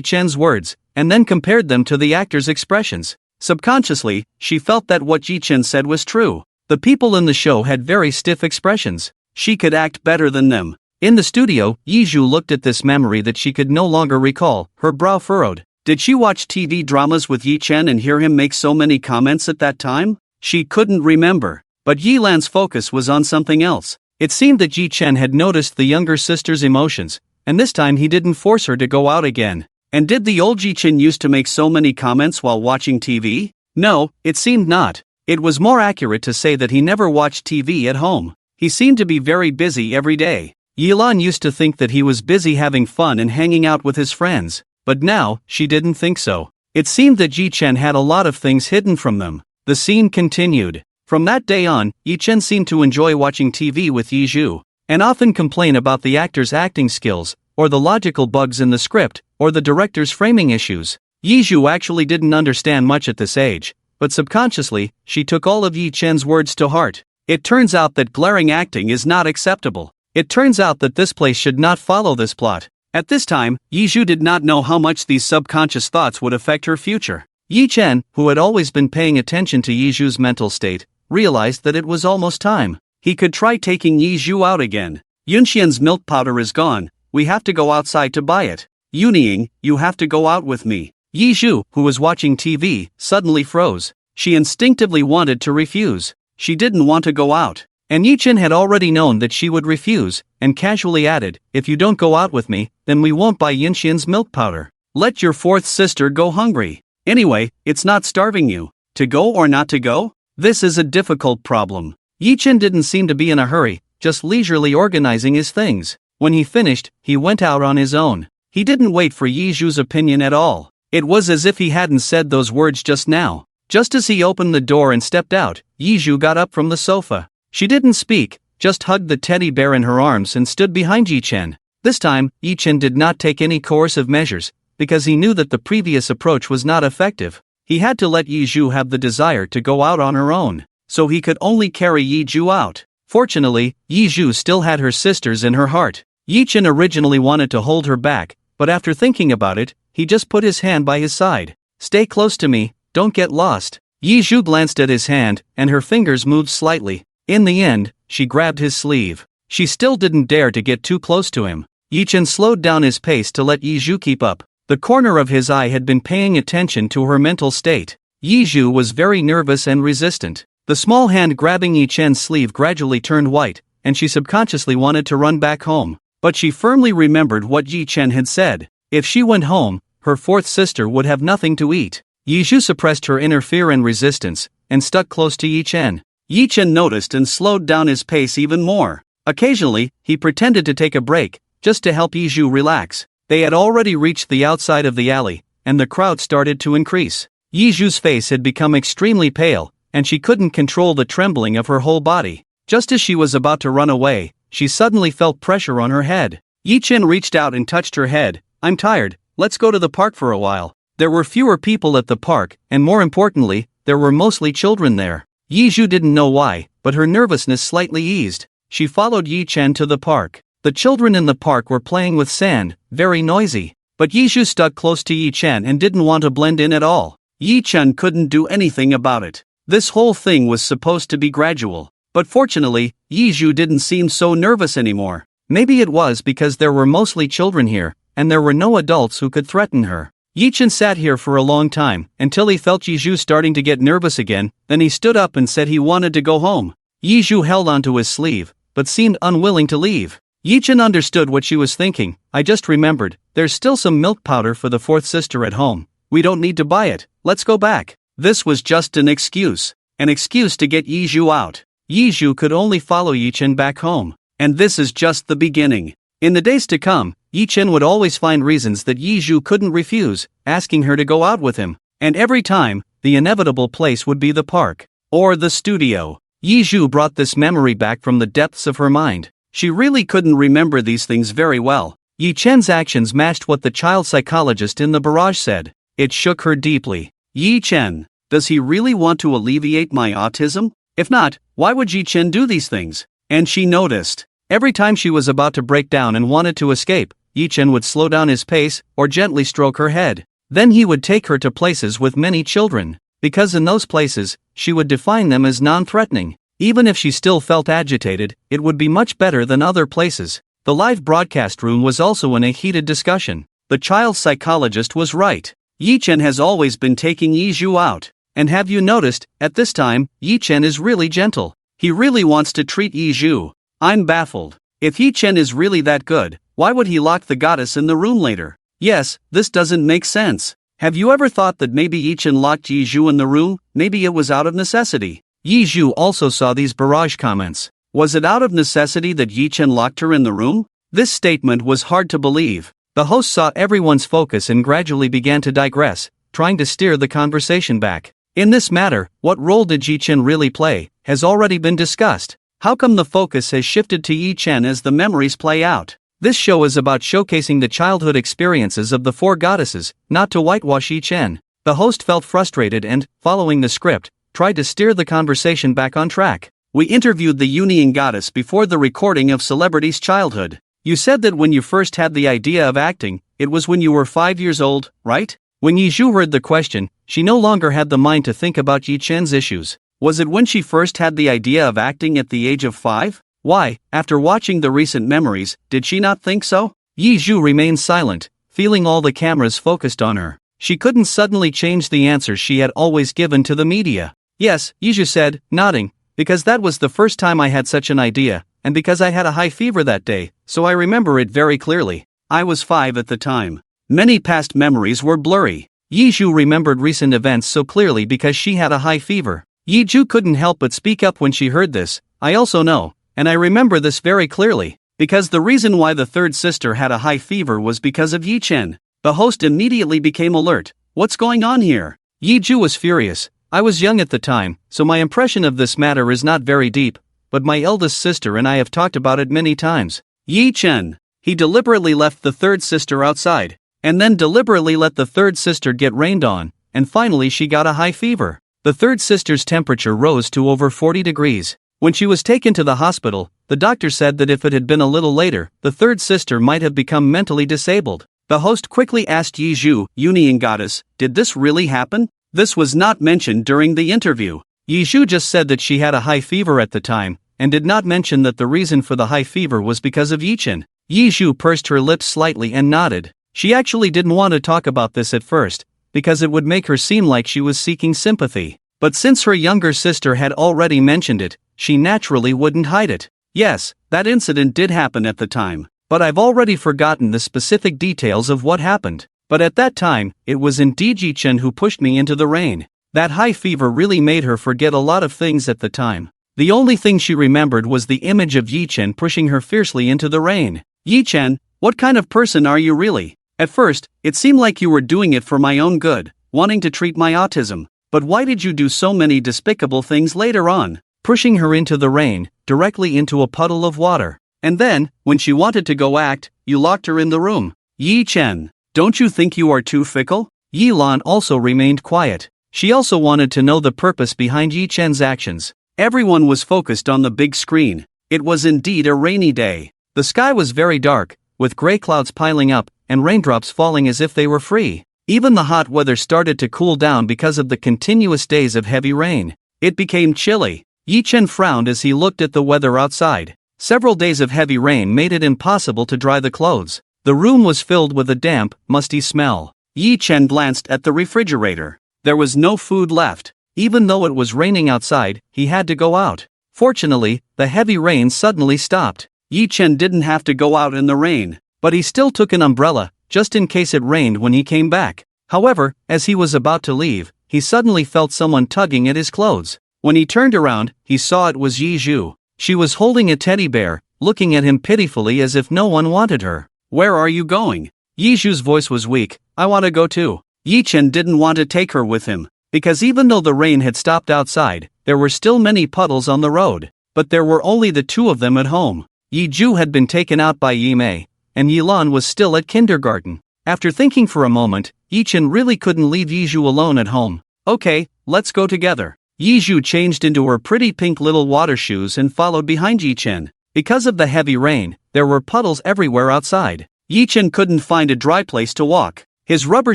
Chen's words, and then compared them to the actor's expressions. Subconsciously, she felt that what Yi Chen said was true. The people in the show had very stiff expressions. She could act better than them. In the studio, Yi Zhu looked at this memory that she could no longer recall, her brow furrowed. Did she watch TV dramas with Yi Chen and hear him make so many comments at that time? She couldn't remember. But Yi Lan's focus was on something else. It seemed that Yi Chen had noticed the younger sister's emotions, and this time he didn't force her to go out again. And did the old Yi Chen used to make so many comments while watching TV? No, it seemed not. It was more accurate to say that he never watched TV at home. He seemed to be very busy every day. Yi Lan used to think that he was busy having fun and hanging out with his friends, but now, she didn't think so. It seemed that Yi Chen had a lot of things hidden from them. The scene continued. From that day on, Yi Chen seemed to enjoy watching TV with Yi Zhu, and often complain about the actor's acting skills, or the logical bugs in the script, or the director's framing issues. Yi Zhu actually didn't understand much at this age, but subconsciously, she took all of Yi Chen's words to heart. It turns out that glaring acting is not acceptable. It turns out that this place should not follow this plot. At this time, Yi Zhu did not know how much these subconscious thoughts would affect her future. Yi Chen, who had always been paying attention to Yi Zhu's mental state, realized that it was almost time. He could try taking Yi Zhu out again. Yunxian's milk powder is gone. We have to go outside to buy it. Yunying, you have to go out with me. Yi Zhu, who was watching TV, suddenly froze. She instinctively wanted to refuse. She didn't want to go out. And Yi Chen had already known that she would refuse, and casually added, if you don't go out with me, then we won't buy Yunxian's milk powder. Let your fourth sister go hungry. Anyway, it's not starving you. To go or not to go? This is a difficult problem. Yi Chen didn't seem to be in a hurry, just leisurely organizing his things. When he finished, he went out on his own. He didn't wait for Yi Zhu's opinion at all. It was as if he hadn't said those words just now. Just as he opened the door and stepped out, Yi Zhu got up from the sofa. She didn't speak, just hugged the teddy bear in her arms and stood behind Yi Chen. This time, Yi Chen did not take any coercive measures, because he knew that the previous approach was not effective. He had to let Yi Zhu have the desire to go out on her own, so he could only carry Yi Zhu out. Fortunately, Yi Zhu still had her sisters in her heart. Yi Chen originally wanted to hold her back, but after thinking about it, he just put his hand by his side. Stay close to me, don't get lost. Yi Zhu glanced at his hand, and her fingers moved slightly. In the end, she grabbed his sleeve. She still didn't dare to get too close to him. Yi Chen slowed down his pace to let Yi Zhu keep up. The corner of his eye had been paying attention to her mental state. Yi Zhu was very nervous and resistant. The small hand grabbing Yi Chen's sleeve gradually turned white, and she subconsciously wanted to run back home. But she firmly remembered what Yi Chen had said. If she went home, her fourth sister would have nothing to eat. Yi Zhu suppressed her inner fear and resistance, and stuck close to Yi Chen. Yi Chen noticed and slowed down his pace even more. Occasionally, he pretended to take a break, just to help Yi Zhu relax. They had already reached the outside of the alley, and the crowd started to increase. Yi Zhu's face had become extremely pale, and she couldn't control the trembling of her whole body. Just as she was about to run away, she suddenly felt pressure on her head. Yi Chen reached out and touched her head. I'm tired, let's go to the park for a while. There were fewer people at the park, and more importantly, there were mostly children there. Yi Zhu didn't know why, but her nervousness slightly eased. She followed Yi Chen to the park. The children in the park were playing with sand, very noisy. But Yi Zhu stuck close to Yi Chen and didn't want to blend in at all. Yi Chen couldn't do anything about it. This whole thing was supposed to be gradual. But fortunately, Yi Zhu didn't seem so nervous anymore. Maybe it was because there were mostly children here, and there were no adults who could threaten her. Yi-Chen sat here for a long time, until he felt Yizhu starting to get nervous again, then he stood up and said he wanted to go home. Yizhu held onto his sleeve, but seemed unwilling to leave. Yi-Chen understood what she was thinking. I just remembered, there's still some milk powder for the fourth sister at home. We don't need to buy it, let's go back. This was just an excuse to get Yizhu out. Yizhu could only follow Yi-Chen back home. And this is just the beginning. In the days to come, Yi-Chen would always find reasons that Yizhu couldn't refuse, asking her to go out with him. And every time, the inevitable place would be the park. Or the studio. Yizhu brought this memory back from the depths of her mind. She really couldn't remember these things very well. Yi-Chen's actions matched what the child psychologist in the barrage said. It shook her deeply. Yi-Chen, does he really want to alleviate my autism? If not, why would Yi-Chen do these things? And she noticed. Every time she was about to break down and wanted to escape, Yi-Chen would slow down his pace or gently stroke her head. Then he would take her to places with many children, because in those places, she would define them as non-threatening. Even if she still felt agitated, it would be much better than other places. The live broadcast room was also in a heated discussion. The child psychologist was right. Yi-Chen has always been taking Yizhu out. And have you noticed, at this time, Yi-Chen is really gentle. He really wants to treat Yizhu. I'm baffled. If Yi-Chen is really that good, why would he lock the goddess in the room later? Yes, this doesn't make sense. Have you ever thought that maybe Yi-Chen locked Yizhu in the room? Maybe it was out of necessity. Yizhu also saw these barrage comments. Was it out of necessity that Yi-Chen locked her in the room? This statement was hard to believe. The host saw everyone's focus and gradually began to digress, trying to steer the conversation back. In this matter, what role did Yi-Chen really play, has already been discussed. How come the focus has shifted to Yi-Chen as the memories play out? This show is about showcasing the childhood experiences of the four goddesses, not to whitewash Yi-Chen. The host felt frustrated and, following the script, tried to steer the conversation back on track. We interviewed the Union goddess before the recording of Celebrity's childhood. You said that when you first had the idea of acting, it was when you were 5 years old, right? When Yizhu heard the question, she no longer had the mind to think about Yi-Chen's issues. Was it when she first had the idea of acting at the age of 5? Why, after watching the recent memories, did she not think so? Yizhu remained silent, feeling all the cameras focused on her. She couldn't suddenly change the answers she had always given to the media. Yes, Yizhu said, nodding, because that was the first time I had such an idea, and because I had a high fever that day, so I remember it very clearly. I was 5 at the time. Many past memories were blurry. Yizhu remembered recent events so clearly because she had a high fever. Yizhu couldn't help but speak up when she heard this. I also know, and I remember this very clearly, because the reason why the third sister had a high fever was because of Yi-Chen. The host immediately became alert. What's going on here? Yizhu was furious. I was young at the time, so my impression of this matter is not very deep, but my eldest sister and I have talked about it many times. Yi-Chen. He deliberately left the third sister outside, and then deliberately let the third sister get rained on, and finally she got a high fever. The third sister's temperature rose to over 40 degrees. When she was taken to the hospital, the doctor said that if it had been a little later, the third sister might have become mentally disabled. The host quickly asked Yizhu, Union goddess, did this really happen? This was not mentioned during the interview. Yizhu just said that she had a high fever at the time, and did not mention that the reason for the high fever was because of Yi-Chen. Yizhu pursed her lips slightly and nodded. She actually didn't want to talk about this at first, because it would make her seem like she was seeking sympathy. But since her younger sister had already mentioned it, she naturally wouldn't hide it. Yes, that incident did happen at the time, but I've already forgotten the specific details of what happened. But at that time, it was indeed Yi-Chen who pushed me into the rain. That high fever really made her forget a lot of things at the time. The only thing she remembered was the image of Yi-Chen pushing her fiercely into the rain. Yi-Chen, what kind of person are you really? At first, it seemed like you were doing it for my own good, wanting to treat my autism. But why did you do so many despicable things later on? Pushing her into the rain, directly into a puddle of water. And then, when she wanted to go act, you locked her in the room. Yi-Chen. Don't you think you are too fickle? Yi-Lan also remained quiet. She also wanted to know the purpose behind Yi-Chen's actions. Everyone was focused on the big screen. It was indeed a rainy day. The sky was very dark, with gray clouds piling up, and raindrops falling as if they were free. Even the hot weather started to cool down because of the continuous days of heavy rain. It became chilly. Yi-Chen frowned as he looked at the weather outside. Several days of heavy rain made it impossible to dry the clothes. The room was filled with a damp, musty smell. Yi Chen glanced at the refrigerator. There was no food left. Even though it was raining outside, he had to go out. Fortunately, the heavy rain suddenly stopped. Yi Chen didn't have to go out in the rain, but he still took an umbrella, just in case it rained when he came back. However, as he was about to leave, he suddenly felt someone tugging at his clothes. When he turned around, he saw it was Yi Zhu. She was holding a teddy bear, looking at him pitifully as if no one wanted her. "Where are you going?" Yi Zhu's voice was weak. "I want to go too." Yi Chen didn't want to take her with him, because even though the rain had stopped outside, there were still many puddles on the road. But there were only the two of them at home. Yi Zhu had been taken out by Yi Mei, and Yi Lan was still at kindergarten. After thinking for a moment, Yi Chen really couldn't leave Yi Zhu alone at home. "Okay, let's go together." Yi Zhu changed into her pretty pink little water shoes and followed behind Yi Chen. Because of the heavy rain, there were puddles everywhere outside. Yi Chen couldn't find a dry place to walk. His rubber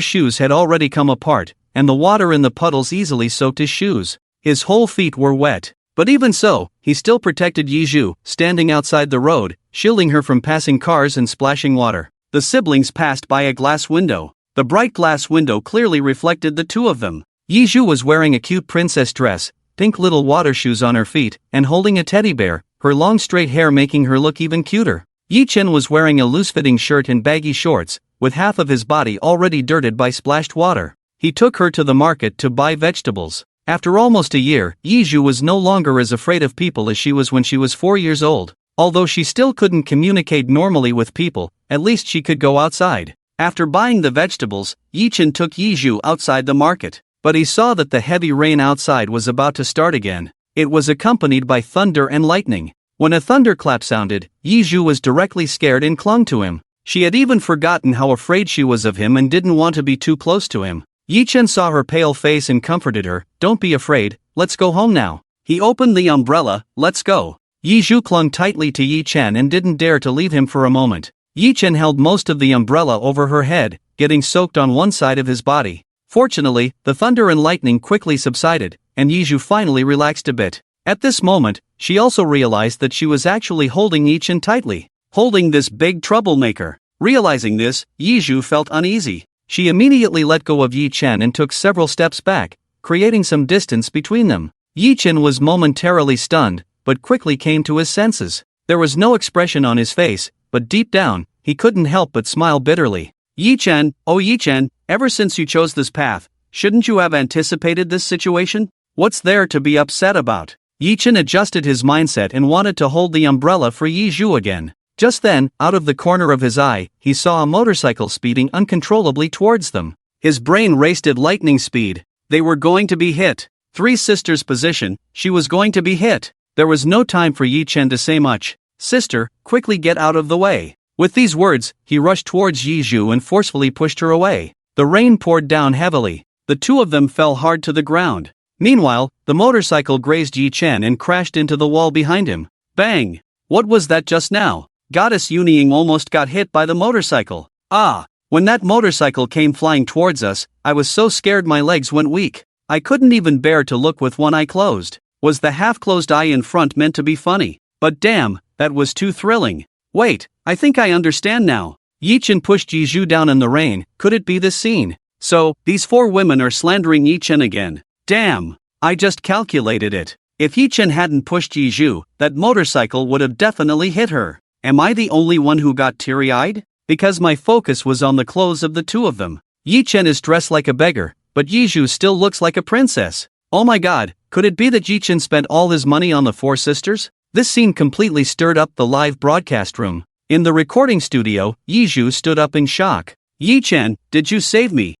shoes had already come apart, and the water in the puddles easily soaked his shoes. His whole feet were wet. But even so, he still protected Yi Zhu, standing outside the road, shielding her from passing cars and splashing water. The siblings passed by a glass window. The bright glass window clearly reflected the two of them. Yi Zhu was wearing a cute princess dress, pink little water shoes on her feet, and holding a teddy bear, her long straight hair making her look even cuter. Yi Chen was wearing a loose-fitting shirt and baggy shorts, with half of his body already dirted by splashed water. He took her to the market to buy vegetables. After almost a year, Yi Zhu was no longer as afraid of people as she was when she was 4 years old. Although she still couldn't communicate normally with people, at least she could go outside. After buying the vegetables, Yi Chen took Yi Zhu outside the market. But he saw that the heavy rain outside was about to start again. It was accompanied by thunder and lightning. When a thunderclap sounded, Yi Zhu was directly scared and clung to him. She had even forgotten how afraid she was of him and didn't want to be too close to him. Yi Chen saw her pale face and comforted her. "Don't be afraid, let's go home now." He opened the umbrella. "Let's go." Yi Zhu clung tightly to Yi Chen and didn't dare to leave him for a moment. Yi Chen held most of the umbrella over her head, getting soaked on one side of his body. Fortunately, the thunder and lightning quickly subsided, and Yi Zhu finally relaxed a bit. At this moment, she also realized that she was actually holding Yi Chen tightly. Holding this big troublemaker. Realizing this, Yi Zhu felt uneasy. She immediately let go of Yi Chen and took several steps back, creating some distance between them. Yi Chen was momentarily stunned, but quickly came to his senses. There was no expression on his face, but deep down, he couldn't help but smile bitterly. "Yi Chen, oh Yi Chen, ever since you chose this path, shouldn't you have anticipated this situation? What's there to be upset about?" Yi Chen adjusted his mindset and wanted to hold the umbrella for Yi Zhu again. Just then, out of the corner of his eye, he saw a motorcycle speeding uncontrollably towards them. His brain raced at lightning speed. They were going to be hit. Three sisters' position, she was going to be hit. There was no time for Yi Chen to say much. "Sister, quickly get out of the way." With these words, he rushed towards Yi Zhu and forcefully pushed her away. The rain poured down heavily. The two of them fell hard to the ground. Meanwhile, the motorcycle grazed Yi Chen and crashed into the wall behind him. Bang! What was that just now? Goddess Yunying almost got hit by the motorcycle. Ah! When that motorcycle came flying towards us, I was so scared my legs went weak. I couldn't even bear to look with one eye closed. Was the half-closed eye in front meant to be funny? But damn, that was too thrilling. Wait, I think I understand now. Yi Chen pushed Yi Zhu down in the rain. Could it be this scene? So, these four women are slandering Yi Chen again. Damn! I just calculated it. If Yi Chen hadn't pushed Yi Zhu, that motorcycle would have definitely hit her. Am I the only one who got teary-eyed? Because my focus was on the clothes of the two of them. Yi Chen is dressed like a beggar, but Yi Zhu still looks like a princess. Oh my god, could it be that Yi Chen spent all his money on the four sisters? This scene completely stirred up the live broadcast room. In the recording studio, Yi Zhu stood up in shock. "Yi Chen, did you save me?